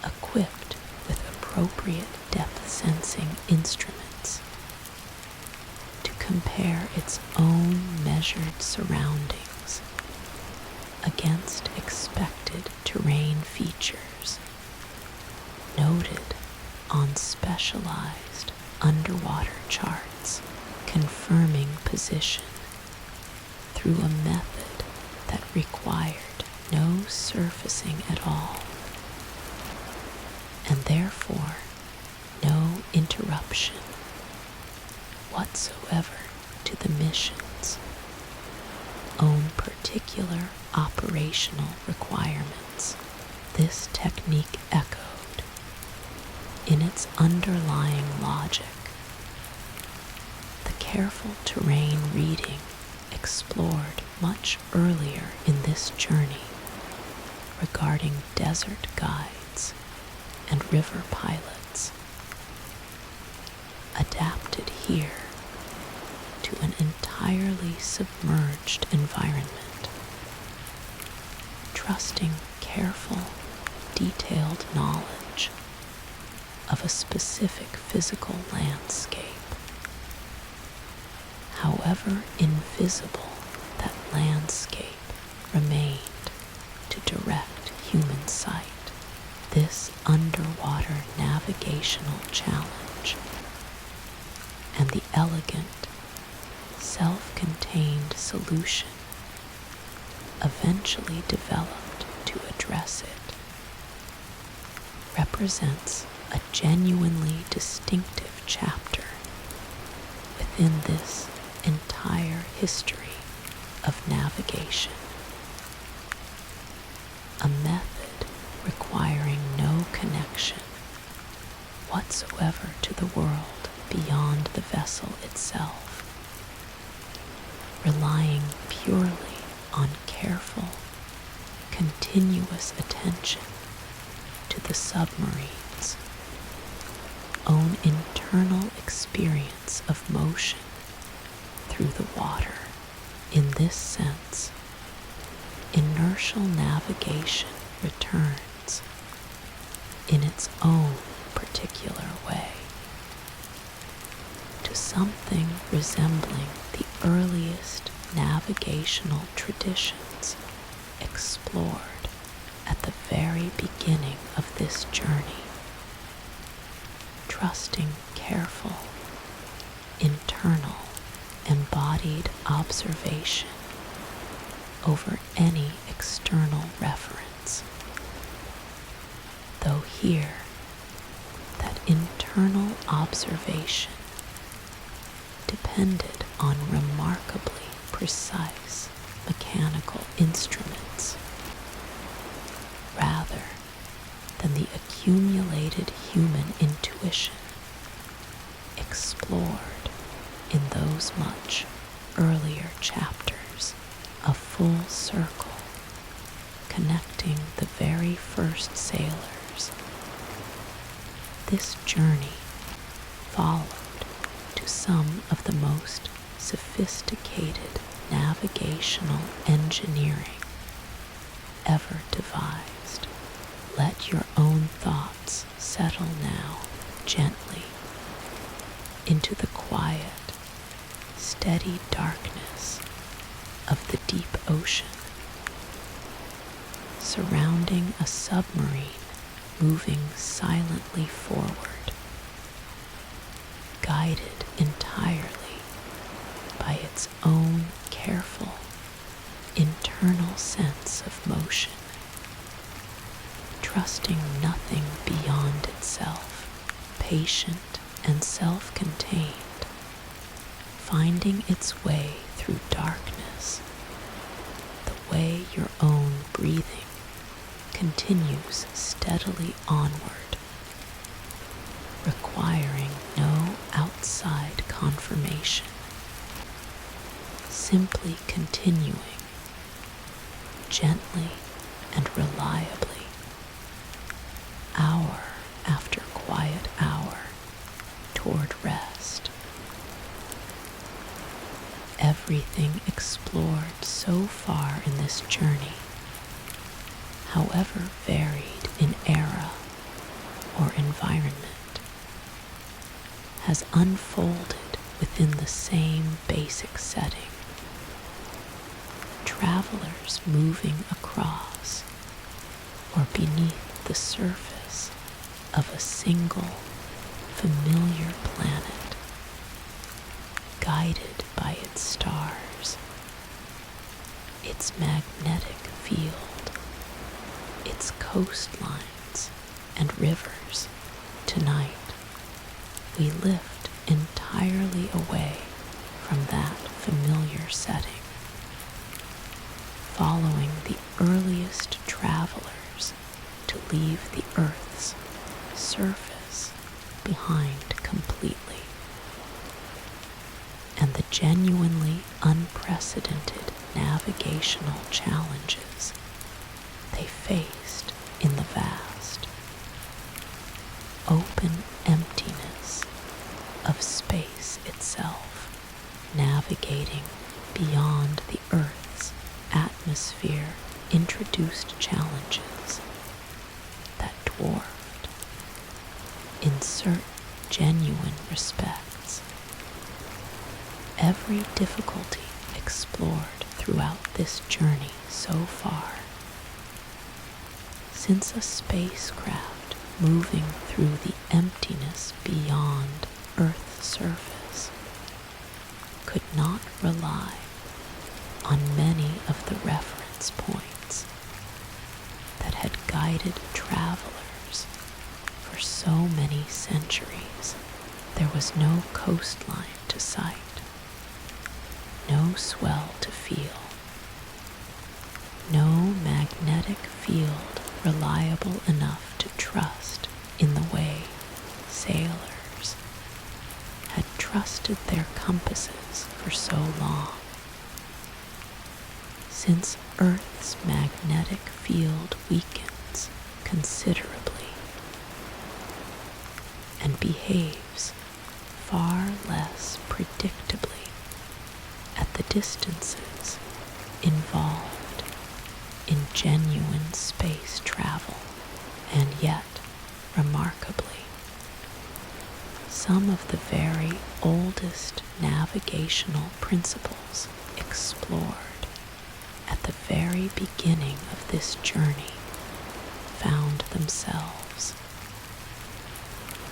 equipped with appropriate depth sensing instruments to compare its own measured surroundings against expected terrain features noted on specialized underwater charts, confirming position through a method that required no surfacing at all, and therefore no interruption whatsoever to the mission's own particular operational requirements. This technique echoed in its underlying logic the careful terrain reading explored much earlier in this journey regarding desert guides and river pilots, adapted here to an entirely submerged environment, trusting careful, detailed knowledge of a specific physical landscape, however invisible that landscape remained to direct human sight. This underwater navigational challenge and the elegant, self-contained solution eventually developed to address it represents a genuinely distinctive chapter within this entire history of navigation, a method requiring no connection whatsoever to the world beyond the vessel itself, relying purely on careful, continuous attention to the submarine's own internal experience of motion through the water. In this sense, inertial navigation returns in its own particular way to something resembling the earliest navigational traditions explored at the very beginning of this journey, trusting careful, internal, embodied observation over any external reference, though here that internal internal observation depended on remarkably precise mechanical instruments rather than the accumulated human intuition explored in those much earlier chapters of Full Circle, connecting the very first sailors. This journey followed to some of the most sophisticated navigational engineering ever devised. Let your own thoughts settle now gently into the quiet, steady darkness of the deep ocean, surrounding a submarine moving silently forward, guided entirely by its own careful internal sense of motion, trusting nothing beyond itself, patient and self-contained, finding its way through darkness, the way your own breathing continues steadily onward, requiring no outside confirmation, simply continuing gently and reliably, hour after quiet hour, toward rest. Everything explored so far in this journey, however varied in era or environment, has unfolded within the same basic setting. Travelers moving across or beneath the surface of a single familiar planet, guided by its stars, its magnetic field, its coastlines and rivers. Tonight, we lift entirely away from that familiar setting, following the earliest travelers to leave the Earth's surface behind completely, and the genuinely unprecedented navigational challenges they faced in the vast, open emptiness of space itself, navigating beyond the Earth's atmosphere introduced challenges that dwarfed, in certain genuine respects, every difficulty explored throughout this journey so far. Since a spacecraft moving through the emptiness beyond Earth's surface could not rely on many of the reference points that had guided travelers for so many centuries, there was no coastline to sight, no swell to feel, no magnetic field reliable enough to trust in the way sailors had trusted their compasses for so long. Since Earth's magnetic field weakens considerably and behaves far less predictably at the distances involved in genuine space travel, and yet, remarkably, some of the very oldest navigational principles explored at the very beginning of this journey found themselves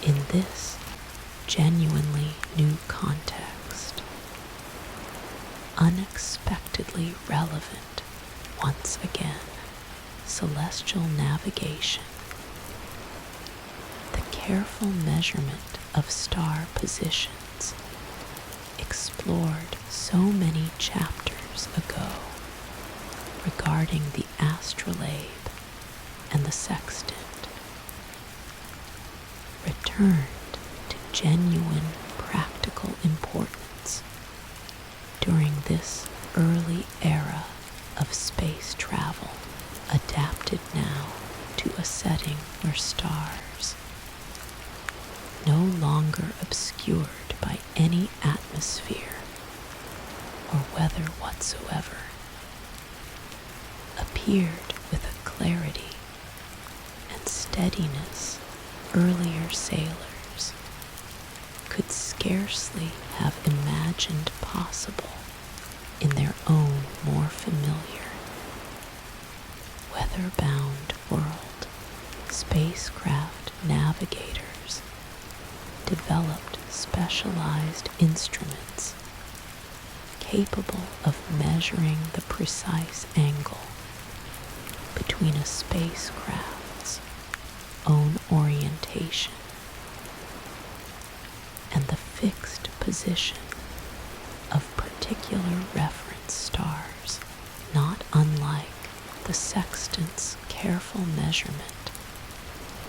in this genuinely new context, unexpectedly relevant once again. Celestial navigation, the careful measurement of star positions explored so many chapters ago regarding the astrolabe and the sextant returned to genuine practical importance during this early era of space travel, adapted now to a setting where stars, no longer obscured by any atmosphere or weather whatsoever, appeared with a clarity and steadiness earlier sailors could scarcely have imagined possible in their own more familiar, weather-bound world. Spacecraft navigators developed specialized instruments capable of measuring the precise angle between a spacecraft's own orientation and the fixed position of particular reference stars, not unlike the sextant's careful measurement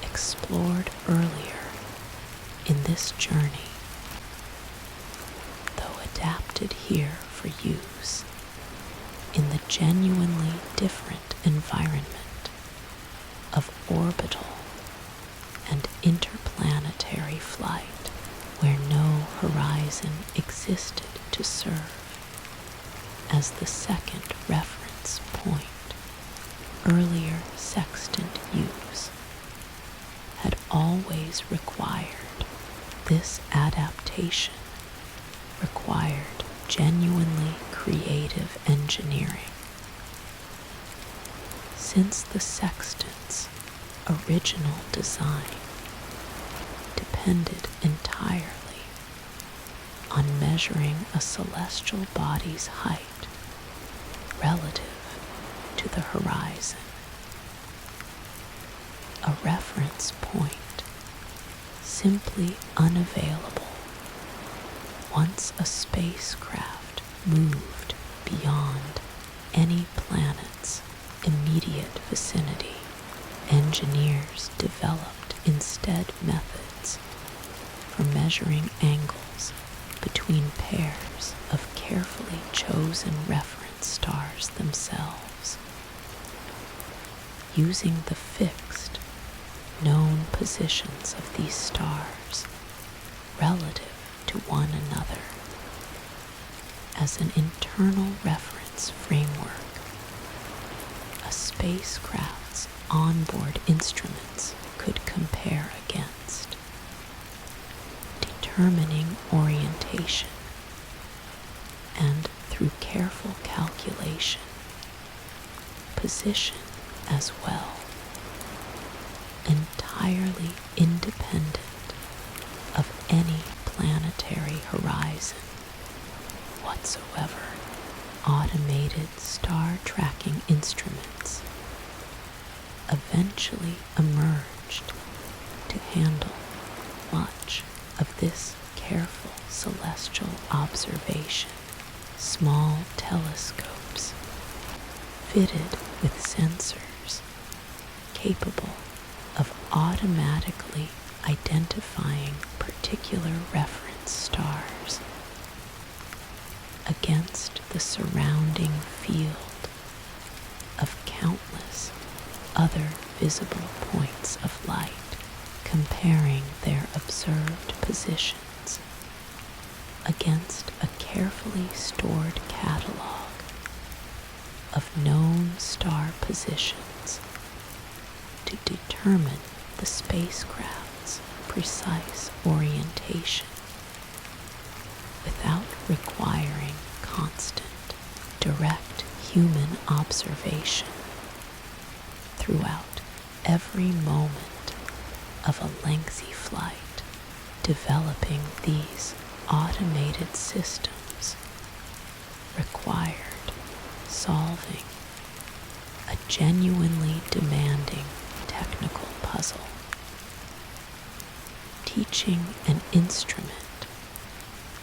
explored earlier in this journey, though adapted here for use in the genuinely different environment of orbital and interplanetary flight, where no horizon existed to serve as the second reference point. Earlier sextant use had always required this adaptation, required genuinely creative engineering. Since the sextant's original design depended entirely on measuring a celestial body's height relative to the horizon, a reference point simply unavailable once a spacecraft moved beyond any planet's immediate vicinity. Engineers developed instead methods for measuring angles between pairs of carefully chosen reference stars themselves, using the fixed, known positions of these stars relative to one another as an internal reference framework. A spacecraft's onboard instruments could compare against, determining orientation and, through careful calculation, position as well, entirely independent of any planetary horizon whatsoever. Automated star tracking instruments eventually emerged to handle much of this careful celestial observation. Small telescopes fitted with sensors capable of automatically identifying particular reference stars against the surrounding field of countless other visible points of light, comparing their observed positions against a carefully stored catalog of known star positions to determine the spacecraft's precise orientation without requiring constant, direct human observation throughout every moment of a lengthy flight. Developing these automated systems required solving a genuinely demanding technical puzzle. teaching an instrument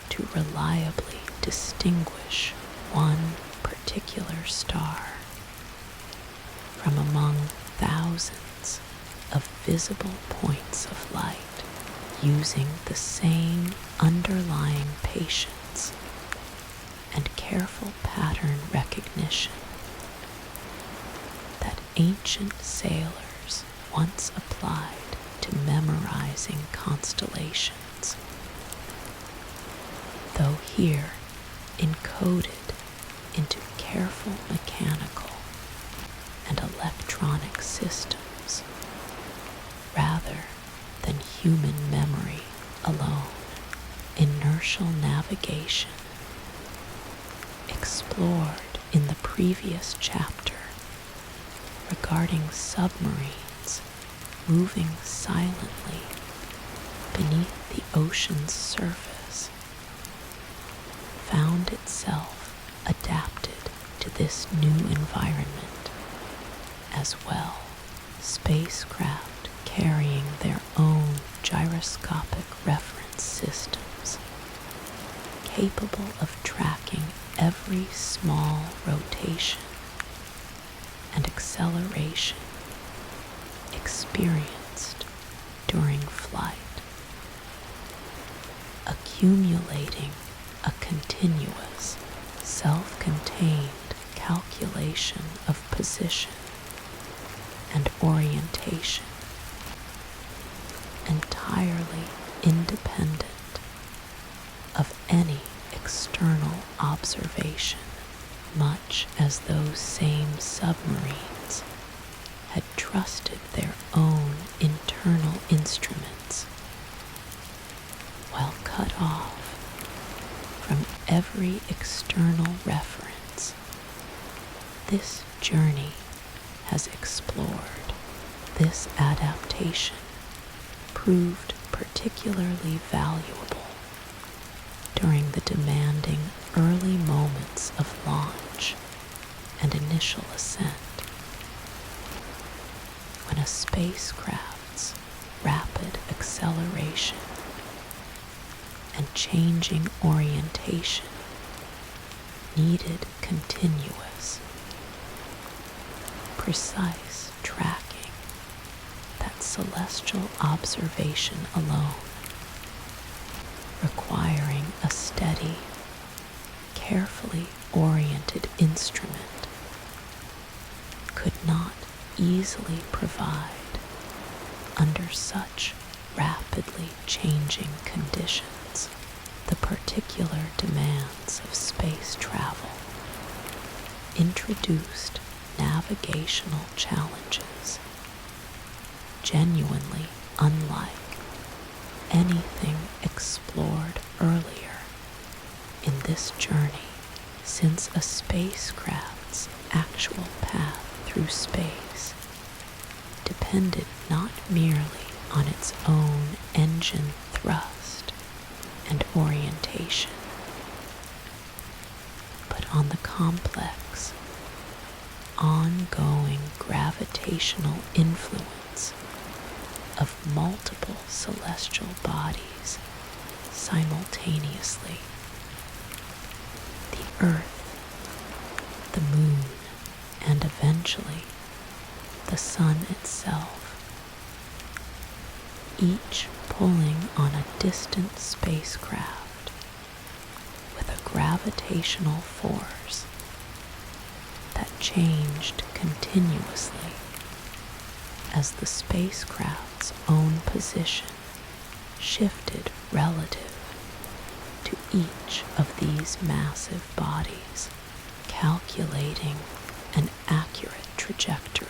to reliably distinguish one particular star from among thousands of visible points of light, using the same underlying patience and careful pattern recognition that ancient sailors once applied to memorizing constellations, though here encoded into careful mechanical and electronic systems rather than human memory alone. Inertial navigation, explored in the previous chapter regarding submarines moving silently beneath the ocean's surface, found itself adapted to this new environment as well. Spacecraft carrying their own gyroscopic reference systems, capable of tracking every small rotation and acceleration experienced during flight, accumulating a continuous, self-contained calculation of position and orientation, entirely independent of any external observation, much as those same submarines had trusted their own internal instruments while cut off from every external reference. This journey has explored. This adaptation proved particularly valuable during the demanding early moments of launch and initial ascent, when a spacecraft's rapid acceleration and changing orientation needed continuous, precise tracking that celestial observation alone, requiring a steady, carefully oriented instrument, could not easily provide under such rapidly changing conditions. The particular demands of space travel introduced navigational challenges genuinely unlike anything explored earlier in this journey, since a spacecraft's actual path through space depended not merely on its own engine thrust and orientation, but on the complex, ongoing gravitational influence of multiple celestial bodies simultaneously. The Earth, the Moon, and eventually the Sun itself, each pulling on a distant spacecraft with a gravitational force that changed continuously as the spacecraft's own position shifted relative to each of these massive bodies, calculating an accurate trajectory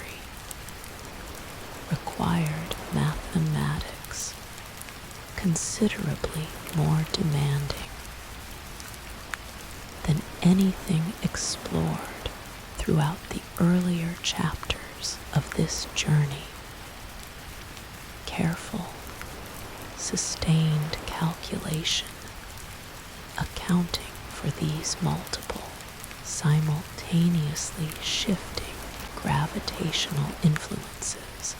required mathematics considerably more demanding than anything explored throughout the earlier chapters of this journey. Careful, sustained calculation, accounting for these multiple, simultaneously shifting gravitational influences.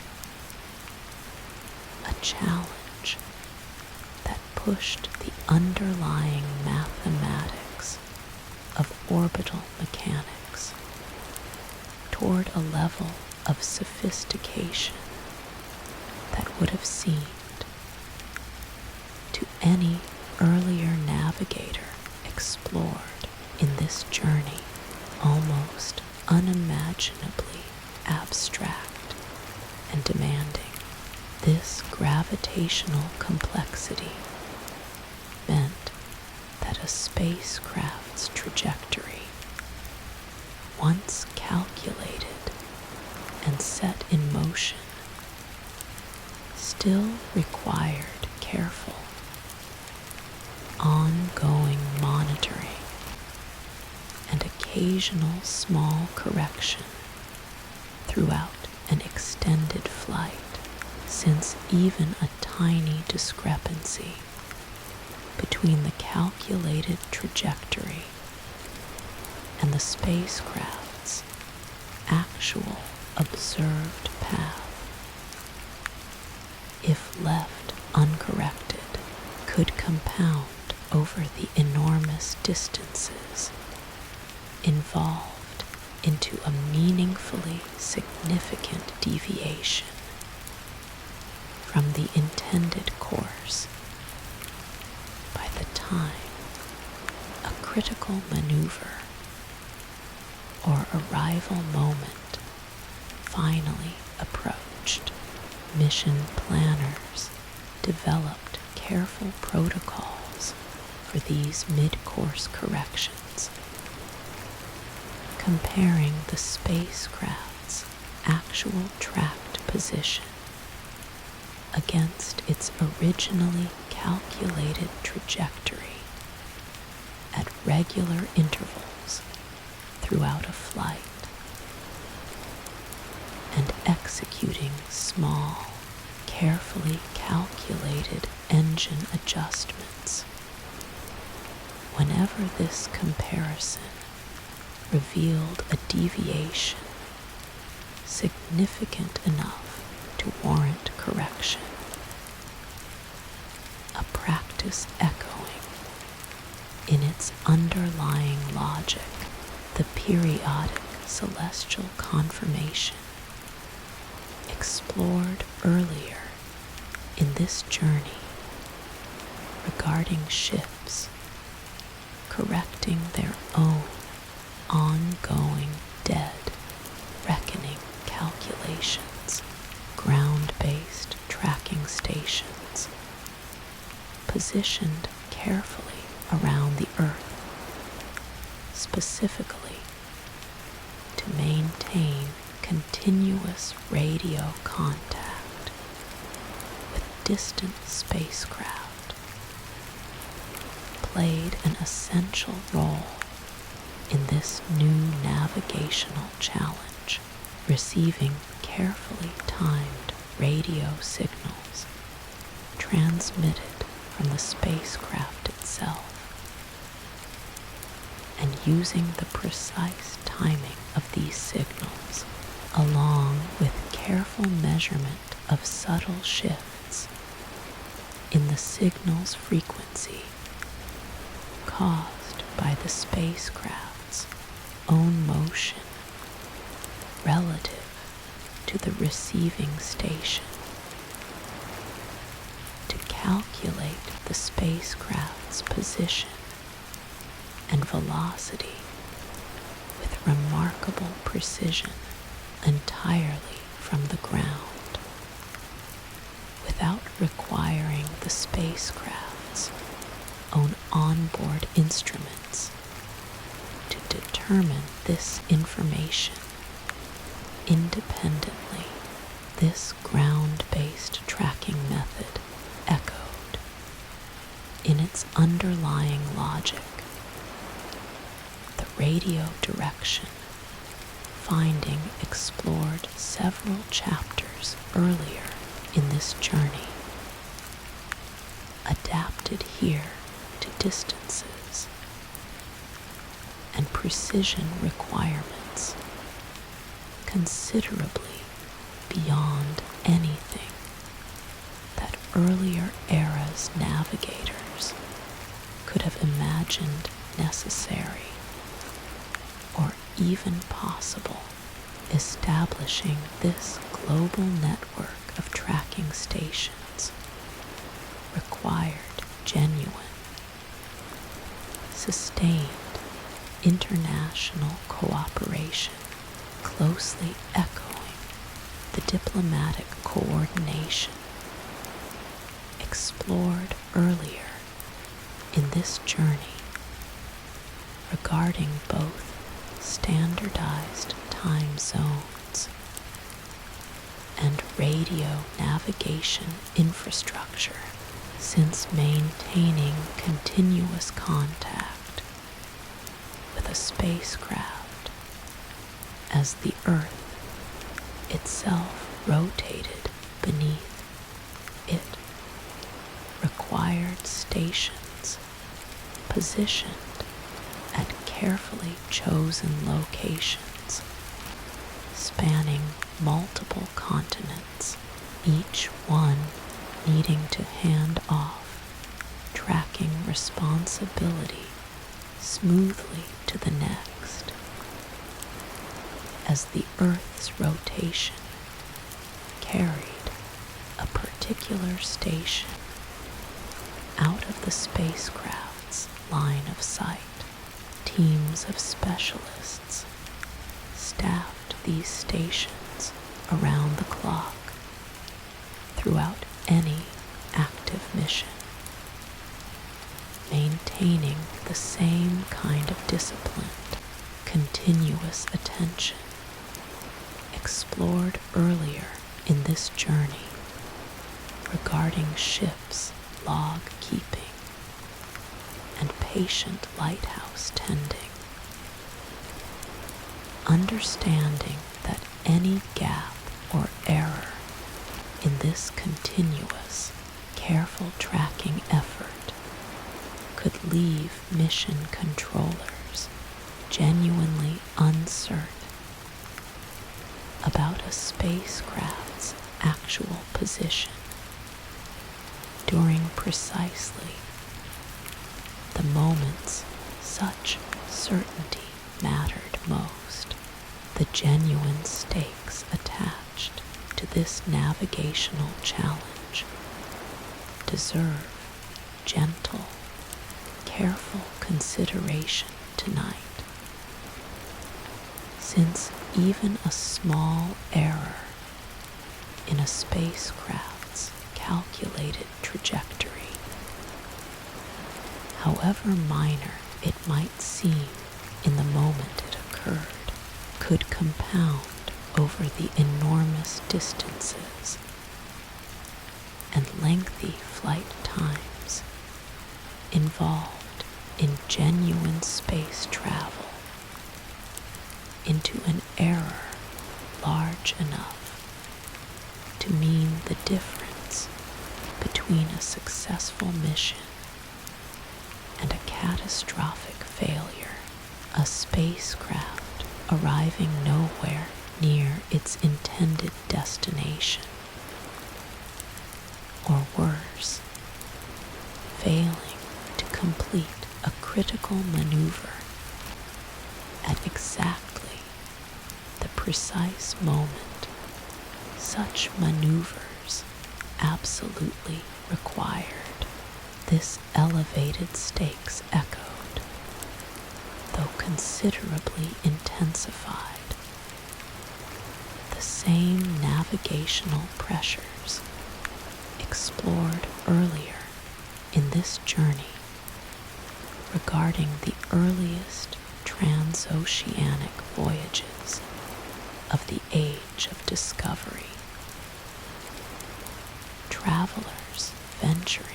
A challenge pushed the underlying mathematics of orbital mechanics toward a level of sophistication that would have seemed to any earlier navigator explored in this journey almost unimaginably abstract and demanding. This gravitational complexity meant that a spacecraft's trajectory, once calculated and set in motion, still required careful, ongoing monitoring and occasional small correction throughout an extended flight, since even a tiny discrepancy between the calculated trajectory and the spacecraft's actual observed path, if left uncorrected, could compound over the enormous distances involved into a meaningfully significant deviation from the intended course by the time a critical maneuver or arrival moment finally approached. Mission planners developed careful protocols for these mid-course corrections, comparing the spacecraft's actual tracked position against its originally calculated trajectory at regular intervals throughout a flight, and executing small, carefully calculated engine adjustments whenever this comparison revealed a deviation significant enough to warrant correction. A practice echoing in its underlying logic the periodic celestial confirmation explored earlier in this journey regarding ships correcting their own ongoing dead reckoning calculations, ground-based tracking stations positioned carefully around the Earth, specifically to maintain continuous radio contact with distant spacecraft, played an essential role in this new navigational challenge, receiving carefully timed radio signals transmitted from the spacecraft itself, and using the precise timing of these signals, along with careful measurement of subtle shifts in the signal's frequency caused by the spacecraft's own motion relative to the receiving station, to calculate the spacecraft's position and velocity with remarkable precision entirely from the ground, without requiring the spacecraft's own onboard instruments to determine this information independently. This ground-based tracking method echoed in its underlying logic the radio direction finding explored several chapters earlier in this journey, adapted here to distances and precision requirements considerably beyond anything that earlier eras as navigators could have imagined necessary or even possible, establishing this global network of tracking stations required genuine, sustained international cooperation, closely echoing the diplomatic coordination explored earlier in this journey regarding both standardized time zones and radio navigation infrastructure, since maintaining continuous contact with a spacecraft as the Earth itself rotated beneath it required stations positioned at carefully chosen locations spanning multiple continents, each one needing to hand off tracking responsibility smoothly to the next, as the Earth's rotation carried a particular station out of the spacecraft's line of sight. Teams of specialists staffed these stations around the clock throughout any active mission, maintaining the same kind of disciplined, continuous attention explored earlier in this journey regarding ships' log keeping and patient lighthouse tending, understanding that any gap or error in this continuous, careful tracking effort could leave mission controllers genuinely uncertain about a spacecraft's actual position during precisely the moments such certainty mattered most. The genuine stakes attached to this navigational challenge deserve gentle, careful consideration tonight, since even a small error in a spacecraft's calculated trajectory, however minor it might seem in the moment it occurred, could compound over the enormous distances and lengthy flight times involved in genuine space travel into an error large enough to mean the difference between a successful mission and a catastrophic failure, a spacecraft arriving nowhere near its intended destination, or worse, failing to complete a critical maneuver at exactly the precise moment such maneuvers absolutely required. This elevated stakes echoed, though considerably intensified, the same navigational pressures explored earlier in this journey regarding the earliest transoceanic voyages of the age of discovery. Travelers venturing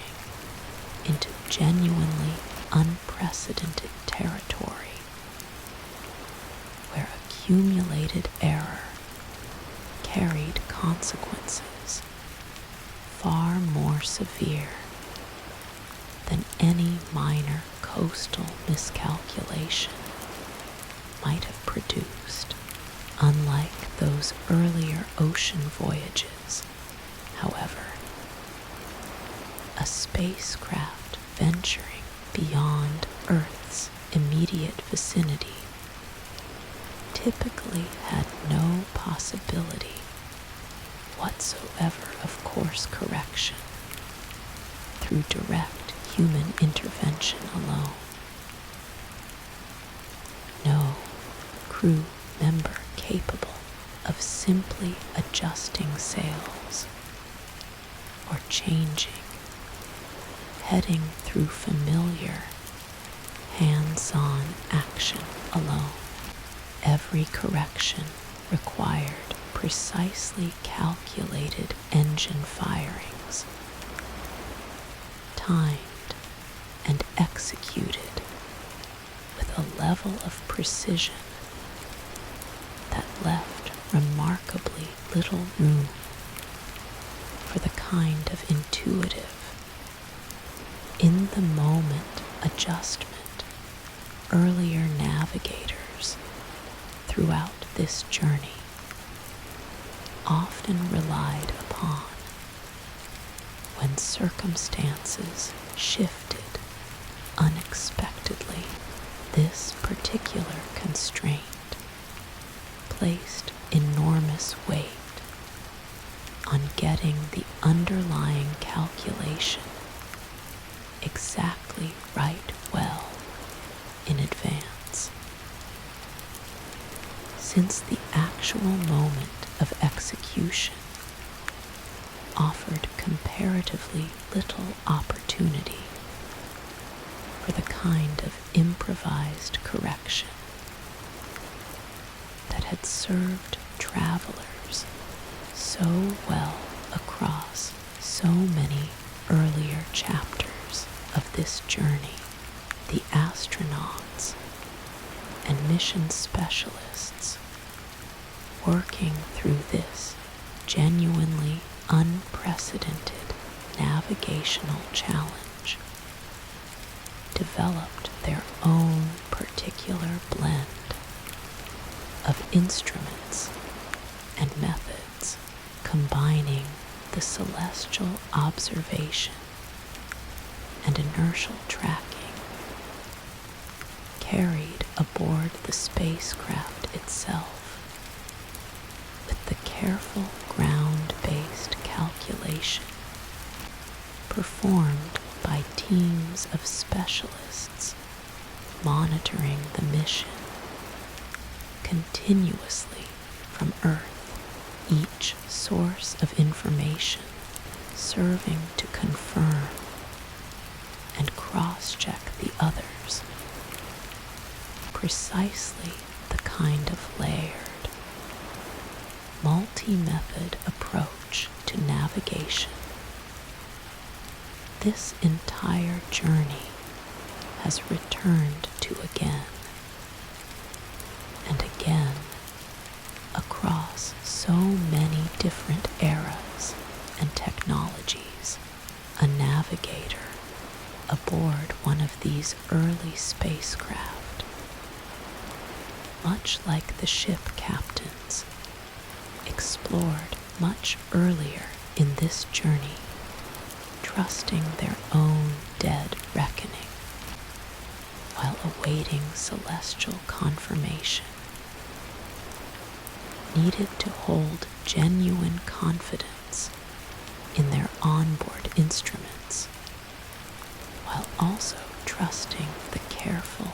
into genuinely unprecedented territory where accumulated error carried consequences far more severe than any minor coastal miscalculation might have produced. Unlike those earlier ocean voyages, however, a spacecraft venturing beyond Earth's immediate vicinity typically had no possibility whatsoever of course correction through direct human intervention alone. No crew member capable of simply adjusting sails or changing, heading through familiar, hands-on action alone. Every correction required precisely calculated engine firings, timed and executed with a level of precision that left remarkably little room for the kind of intuitive, in-the-moment adjustment earlier navigators throughout this journey often relied upon when circumstances shifted unexpectedly. This particular constraint placed enormous weight on getting the underlying calculation exactly right well in advance. Since the actual moment of execution offered comparatively little opportunity for the kind of improvised correction that had served travelers so well across so many earlier chapters of this journey, the astronauts and mission specialists working through this genuinely unprecedented navigational challenge developed their own particular blend of instruments and methods, combining the celestial observation and inertial tracking carried aboard the spacecraft itself with the careful ground-based calculation performed by teams of specialists monitoring the mission continuously from Earth, each source of information serving to confirm and cross-check the others. Precisely the kind of layered, multi-method approach to navigation this entire journey has returned to again and again across so many different eras and technologies. A navigator aboard one of these early spacecraft, much like the ship captains, explored much earlier in this journey, trusting their own dead reckoning while awaiting celestial confirmation, needed to hold genuine confidence in their onboard instruments, while also trusting the careful,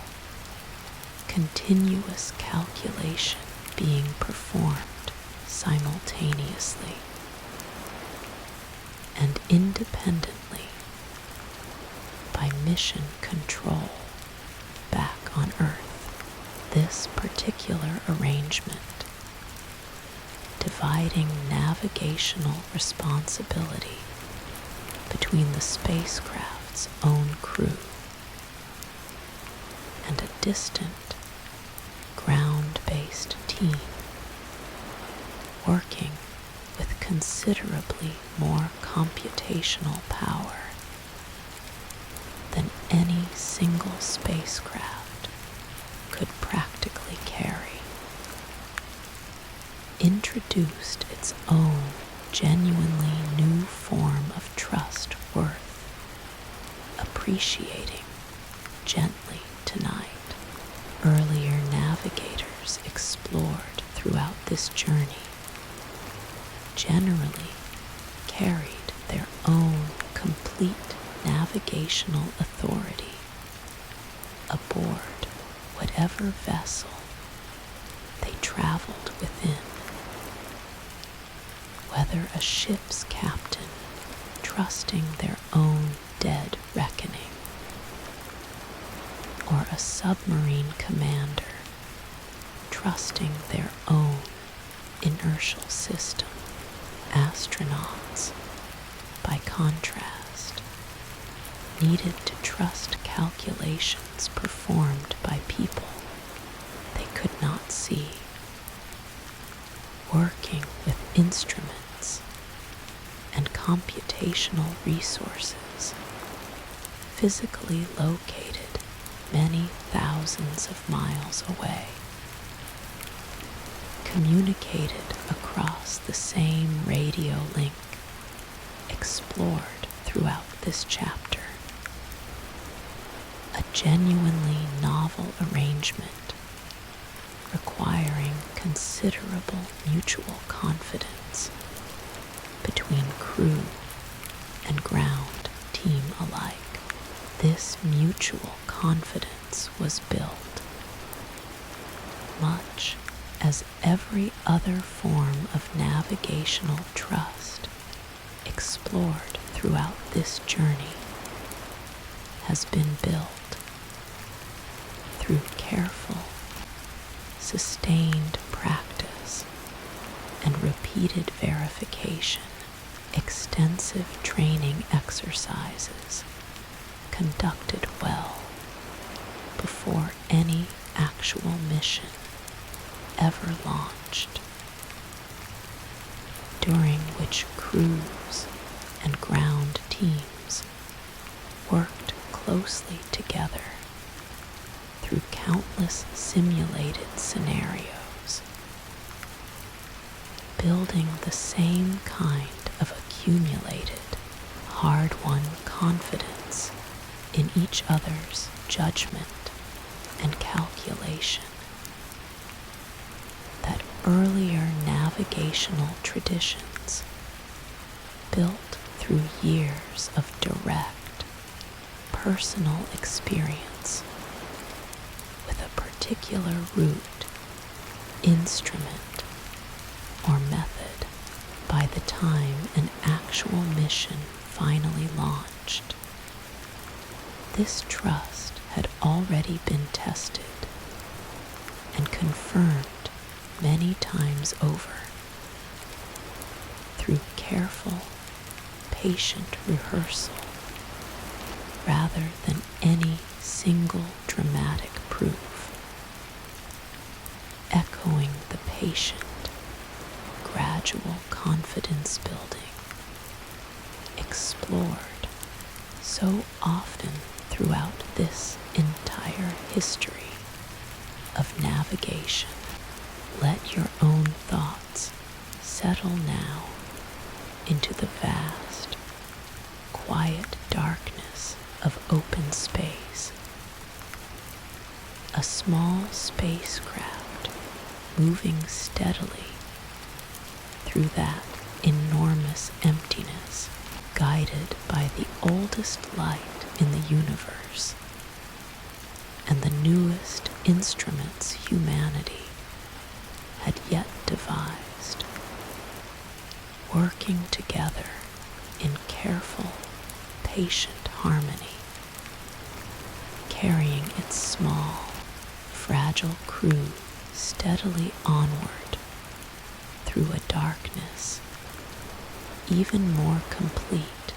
continuous calculation being performed simultaneously and independently by mission control back on Earth. This particular arrangement, dividing navigational responsibility between the spacecraft's own crew and a distant, ground-based team working with considerably more computational power than any single spacecraft could practically carry, introduced its own genuinely new form of trustworth appreciating gently tonight. Earlier navigators explored throughout this journey, generally carried their own complete navigational authority aboard whatever vessel they traveled within. Whether a ship's captain trusting their own dead reckoning, or a submarine commander trusting their own inertial system, astronauts, by contrast, needed to trust calculations performed by people they could not see, working with instruments and computational resources physically located many thousands of miles away, communicated across the same radio link explored throughout this chapter. A genuinely novel arrangement requiring considerable mutual confidence between crew and ground team alike. This mutual confidence was built, much as every other form of navigational trust explored throughout this journey has been built through careful, sustained practice and repeated verification, extensive training exercises conducted well before any actual mission ever launched, during which crews and ground teams worked closely together through countless simulated scenarios, building the same kind of accumulated, hard-won confidence in each other's judgment and calculation that earlier navigational traditions, built through years of direct, personal experience with a particular route, instrument, or method by the time an actual mission finally launched. This trust had already been tested and confirmed many times over through careful, patient rehearsal rather than any single dramatic proof, echoing the patient, gradual confidence building explored so often throughout this entire history of navigation. Let your own thoughts settle now into the vast, quiet darkness of open space. A small spacecraft moving steadily through that enormous emptiness, guided by the oldest light in the universe and the newest instruments humanity had yet devised, working together in careful, patient harmony, carrying its small, fragile crew steadily onward through a darkness even more complete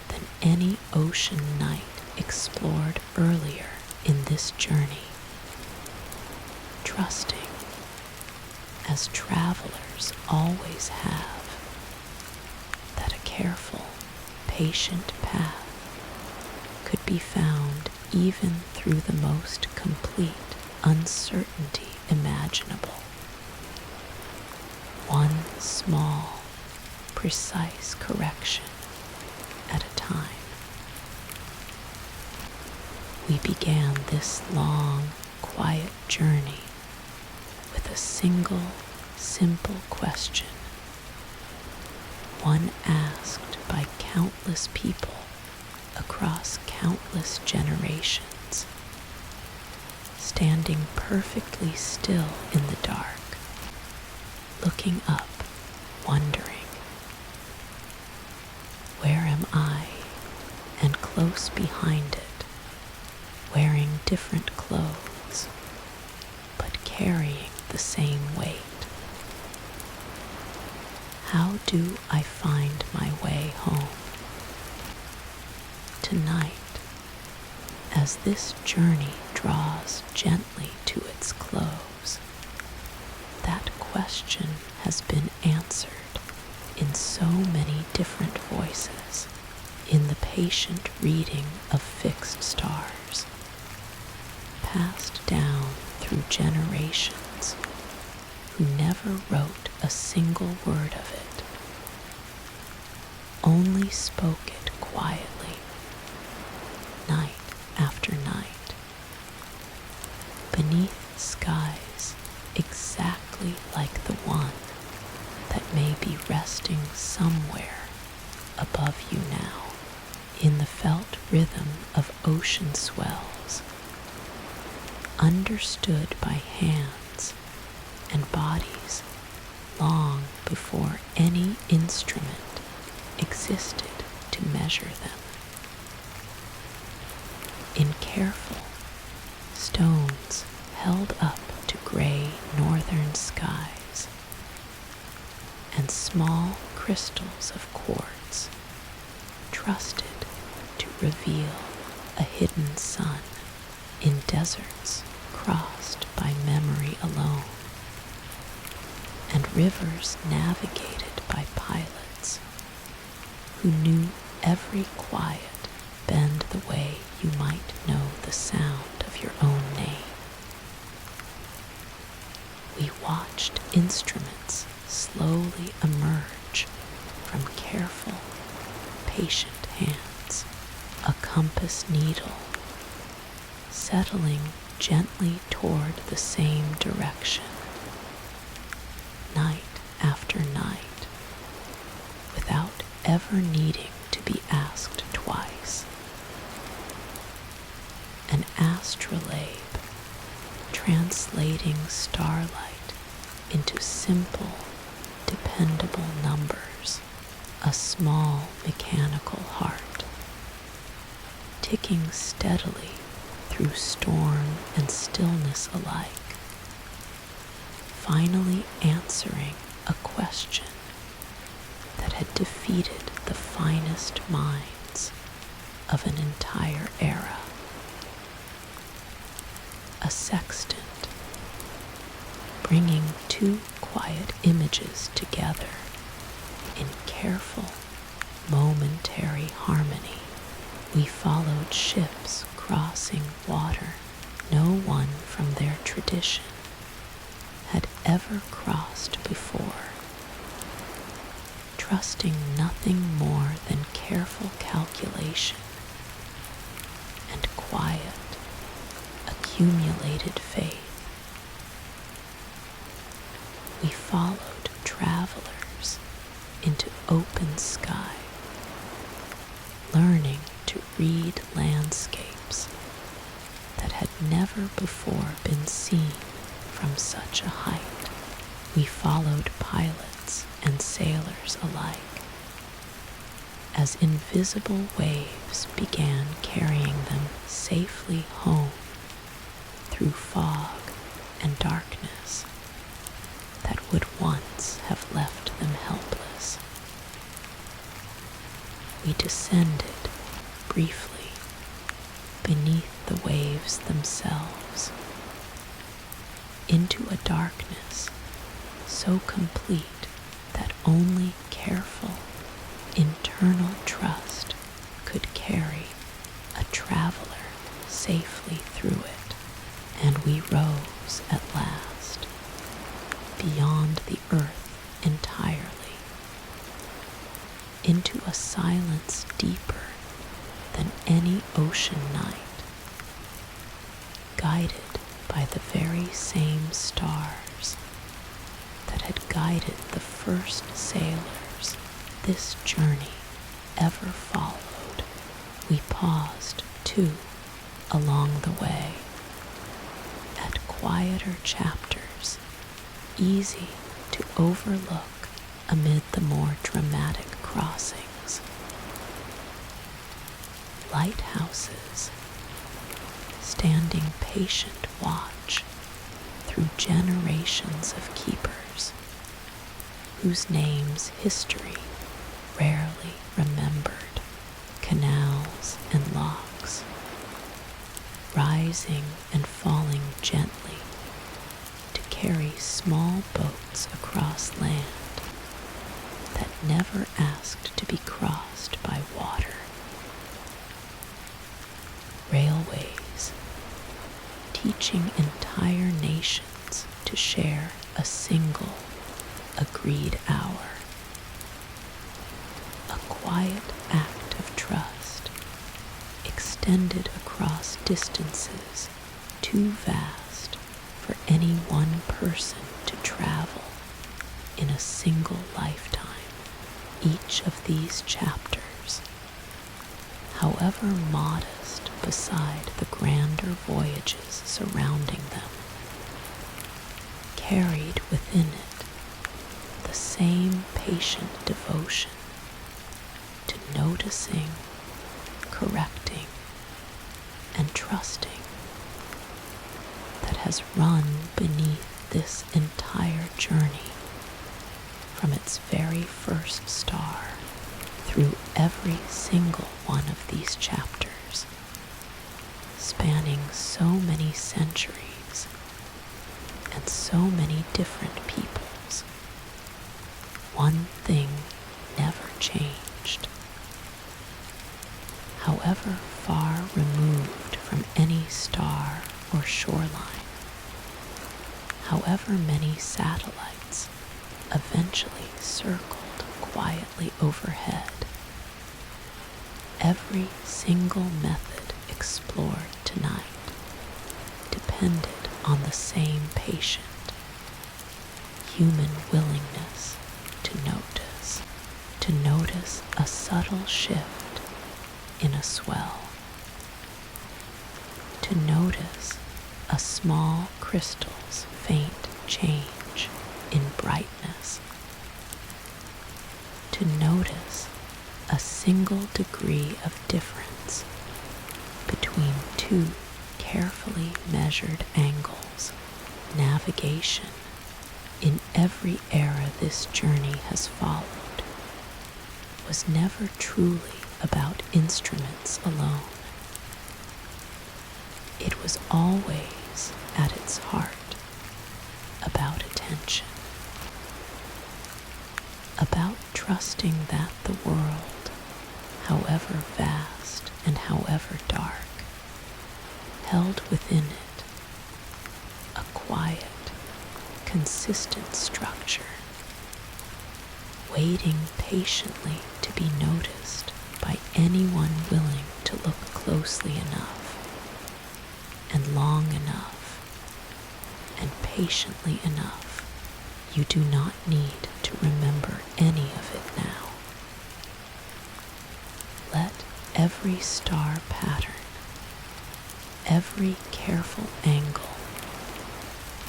than any ocean night explored earlier in this journey, trusting, as travelers always have, that a careful, patient path could be found even through the most complete uncertainty imaginable. One small, precise correction at a time. We began this long, quiet journey with a single, simple question, one asked by countless people across countless generations, standing perfectly still in the dark, looking up, wondering, where am I? And close behind it, wearing different clothes, but carrying the same weight. How do I find my way home? Tonight, as this journey draws gently to its close, that question has been answered in so many different voices in the patient reading of fixed stars, passed down through generations who never wrote a single word of it, only spoke it quietly, night after night, beneath skies exactly like the one that may be resting somewhere above you now, in the felt rhythm of ocean swells, understood by hands and bodies long before any instrument existed to measure them. In careful stones held up to gray northern skies, and small crystals of quartz trusted to reveal a hidden sun in deserts crossed by memory alone, and rivers navigated by pilots who knew every quiet bend the way you might know the sound of your own name. We watched instruments slowly emerge from careful, patient hands, a compass needle settling gently toward the same direction, night after night, without ever needing to be asked twice. An astrolabe translating starlight into simple, dependable numbers, a small mechanical heart, ticking steadily through storm and stillness alike, finally answering a question that had defeated the finest minds of an entire era. A sextant, bringing two quiet images together in careful, momentary harmony. We followed ships crossing water no one from their tradition had ever crossed before, trusting nothing more than careful calculation and quiet, accumulated faith. We followed travelers into open sky, learning to read landscapes that had never before been seen from such a height. We followed pilots and sailors alike as invisible waves began carrying them safely home through fog and darkness that would once have left them helpless. We descended briefly beneath the waves themselves into a darkness so complete that only careful, internal trust could carry a traveler safely through it, and we rose at last beyond the earth entirely into a silence deeper than any ocean night guided by the very same stars that had guided the first sailors this journey ever followed, we paused, too, along the way, at quieter chapters, easy to overlook amid the more dramatic crossings. Lighthouses, standing patient watch through generations of keepers, whose names history rarely remembered, canals and locks, rising and falling gently to carry small boats across land that never asked to be crossed by water. Railways, teaching entire nations to share a single agreed hour. A quiet act of trust, extended across distances too vast for any one person to travel in a single lifetime. Each of these chapters, however modest beside the grander voyages surrounding them, carried within it the same patient devotion to noticing, correcting, and trusting that has run beneath this entire journey from its very first star through every single one of these chapters, spanning so many centuries and so many different peoples. One thing never changed. However far removed from any star or shoreline, however many satellites eventually circled quietly overhead, every single method explored tonight depended on the same patient, human willingness to notice a subtle shift in a swell, to notice a small crystal's faint change in brightness, to notice a single degree of difference between two carefully measured angles. Navigation, in every era this journey has followed, was never truly about instruments alone. It was always, at its heart, about attention, about trusting that the world, however vast and however dark, held within it a quiet, consistent structure, waiting patiently to be noticed by anyone willing to look closely enough, and long enough, and patiently enough. You do not need to remember any of it now. Let every star pattern, every careful angle,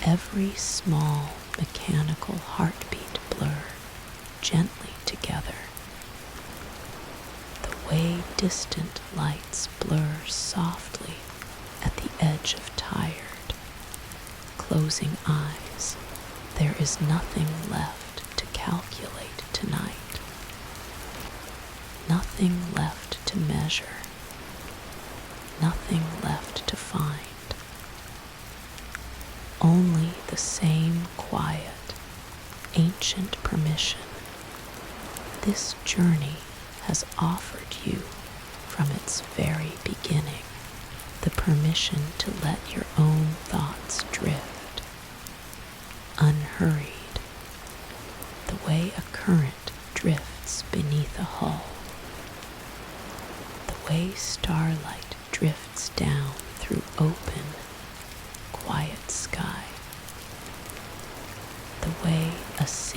every small mechanical heartbeat blur gently together, the way distant lights blur softly at the edge of tired, closing eyes. There is nothing left to calculate tonight, nothing left to measure, nothing left to find. Only the same quiet, ancient permission this journey has offered you from its very beginning, the permission to let your own thoughts drift, unhurried, the way a current drifts beneath a hull, the way starlight drifts down through open,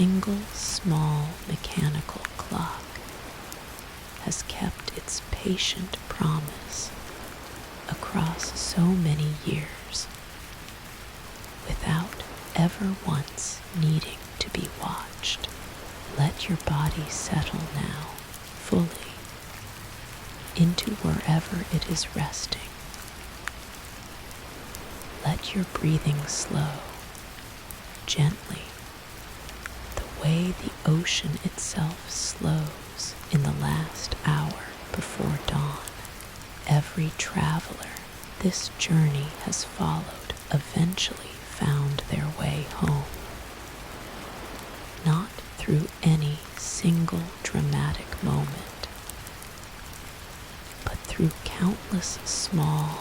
single small mechanical clock has kept its patient promise across so many years without ever once needing to be watched. Let your body settle now fully into wherever it is resting. Let your breathing slow gently, the way the ocean itself slows in the last hour before dawn. Every traveler this journey has followed eventually found their way home, not through any single dramatic moment, but through countless small,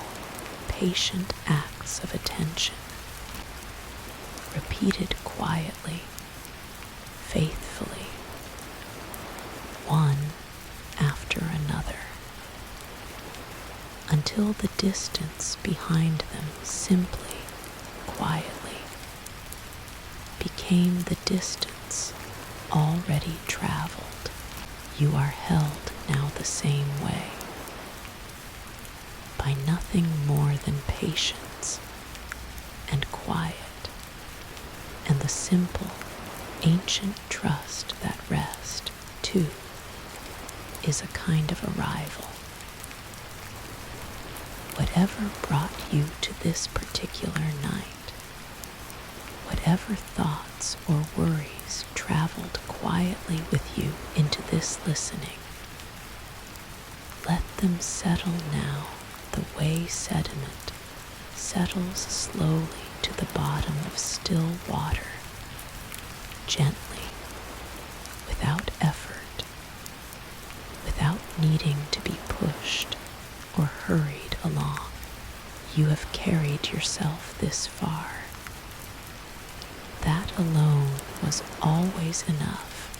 patient acts of attention, repeated quietly, faithfully, one after another, until the distance behind them simply, quietly, became the distance already traveled. You are held now the same way, by nothing more than patience and quiet, and the simple, ancient trust that rest, too, is a kind of arrival. Whatever brought you to this particular night, whatever thoughts or worries traveled quietly with you into this listening, let them settle now the way sediment settles slowly to the bottom of still water, gently, without effort, without needing to be pushed or hurried along. You have carried yourself this far. That alone was always enough.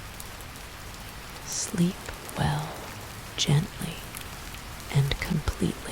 Sleep well, gently, and completely.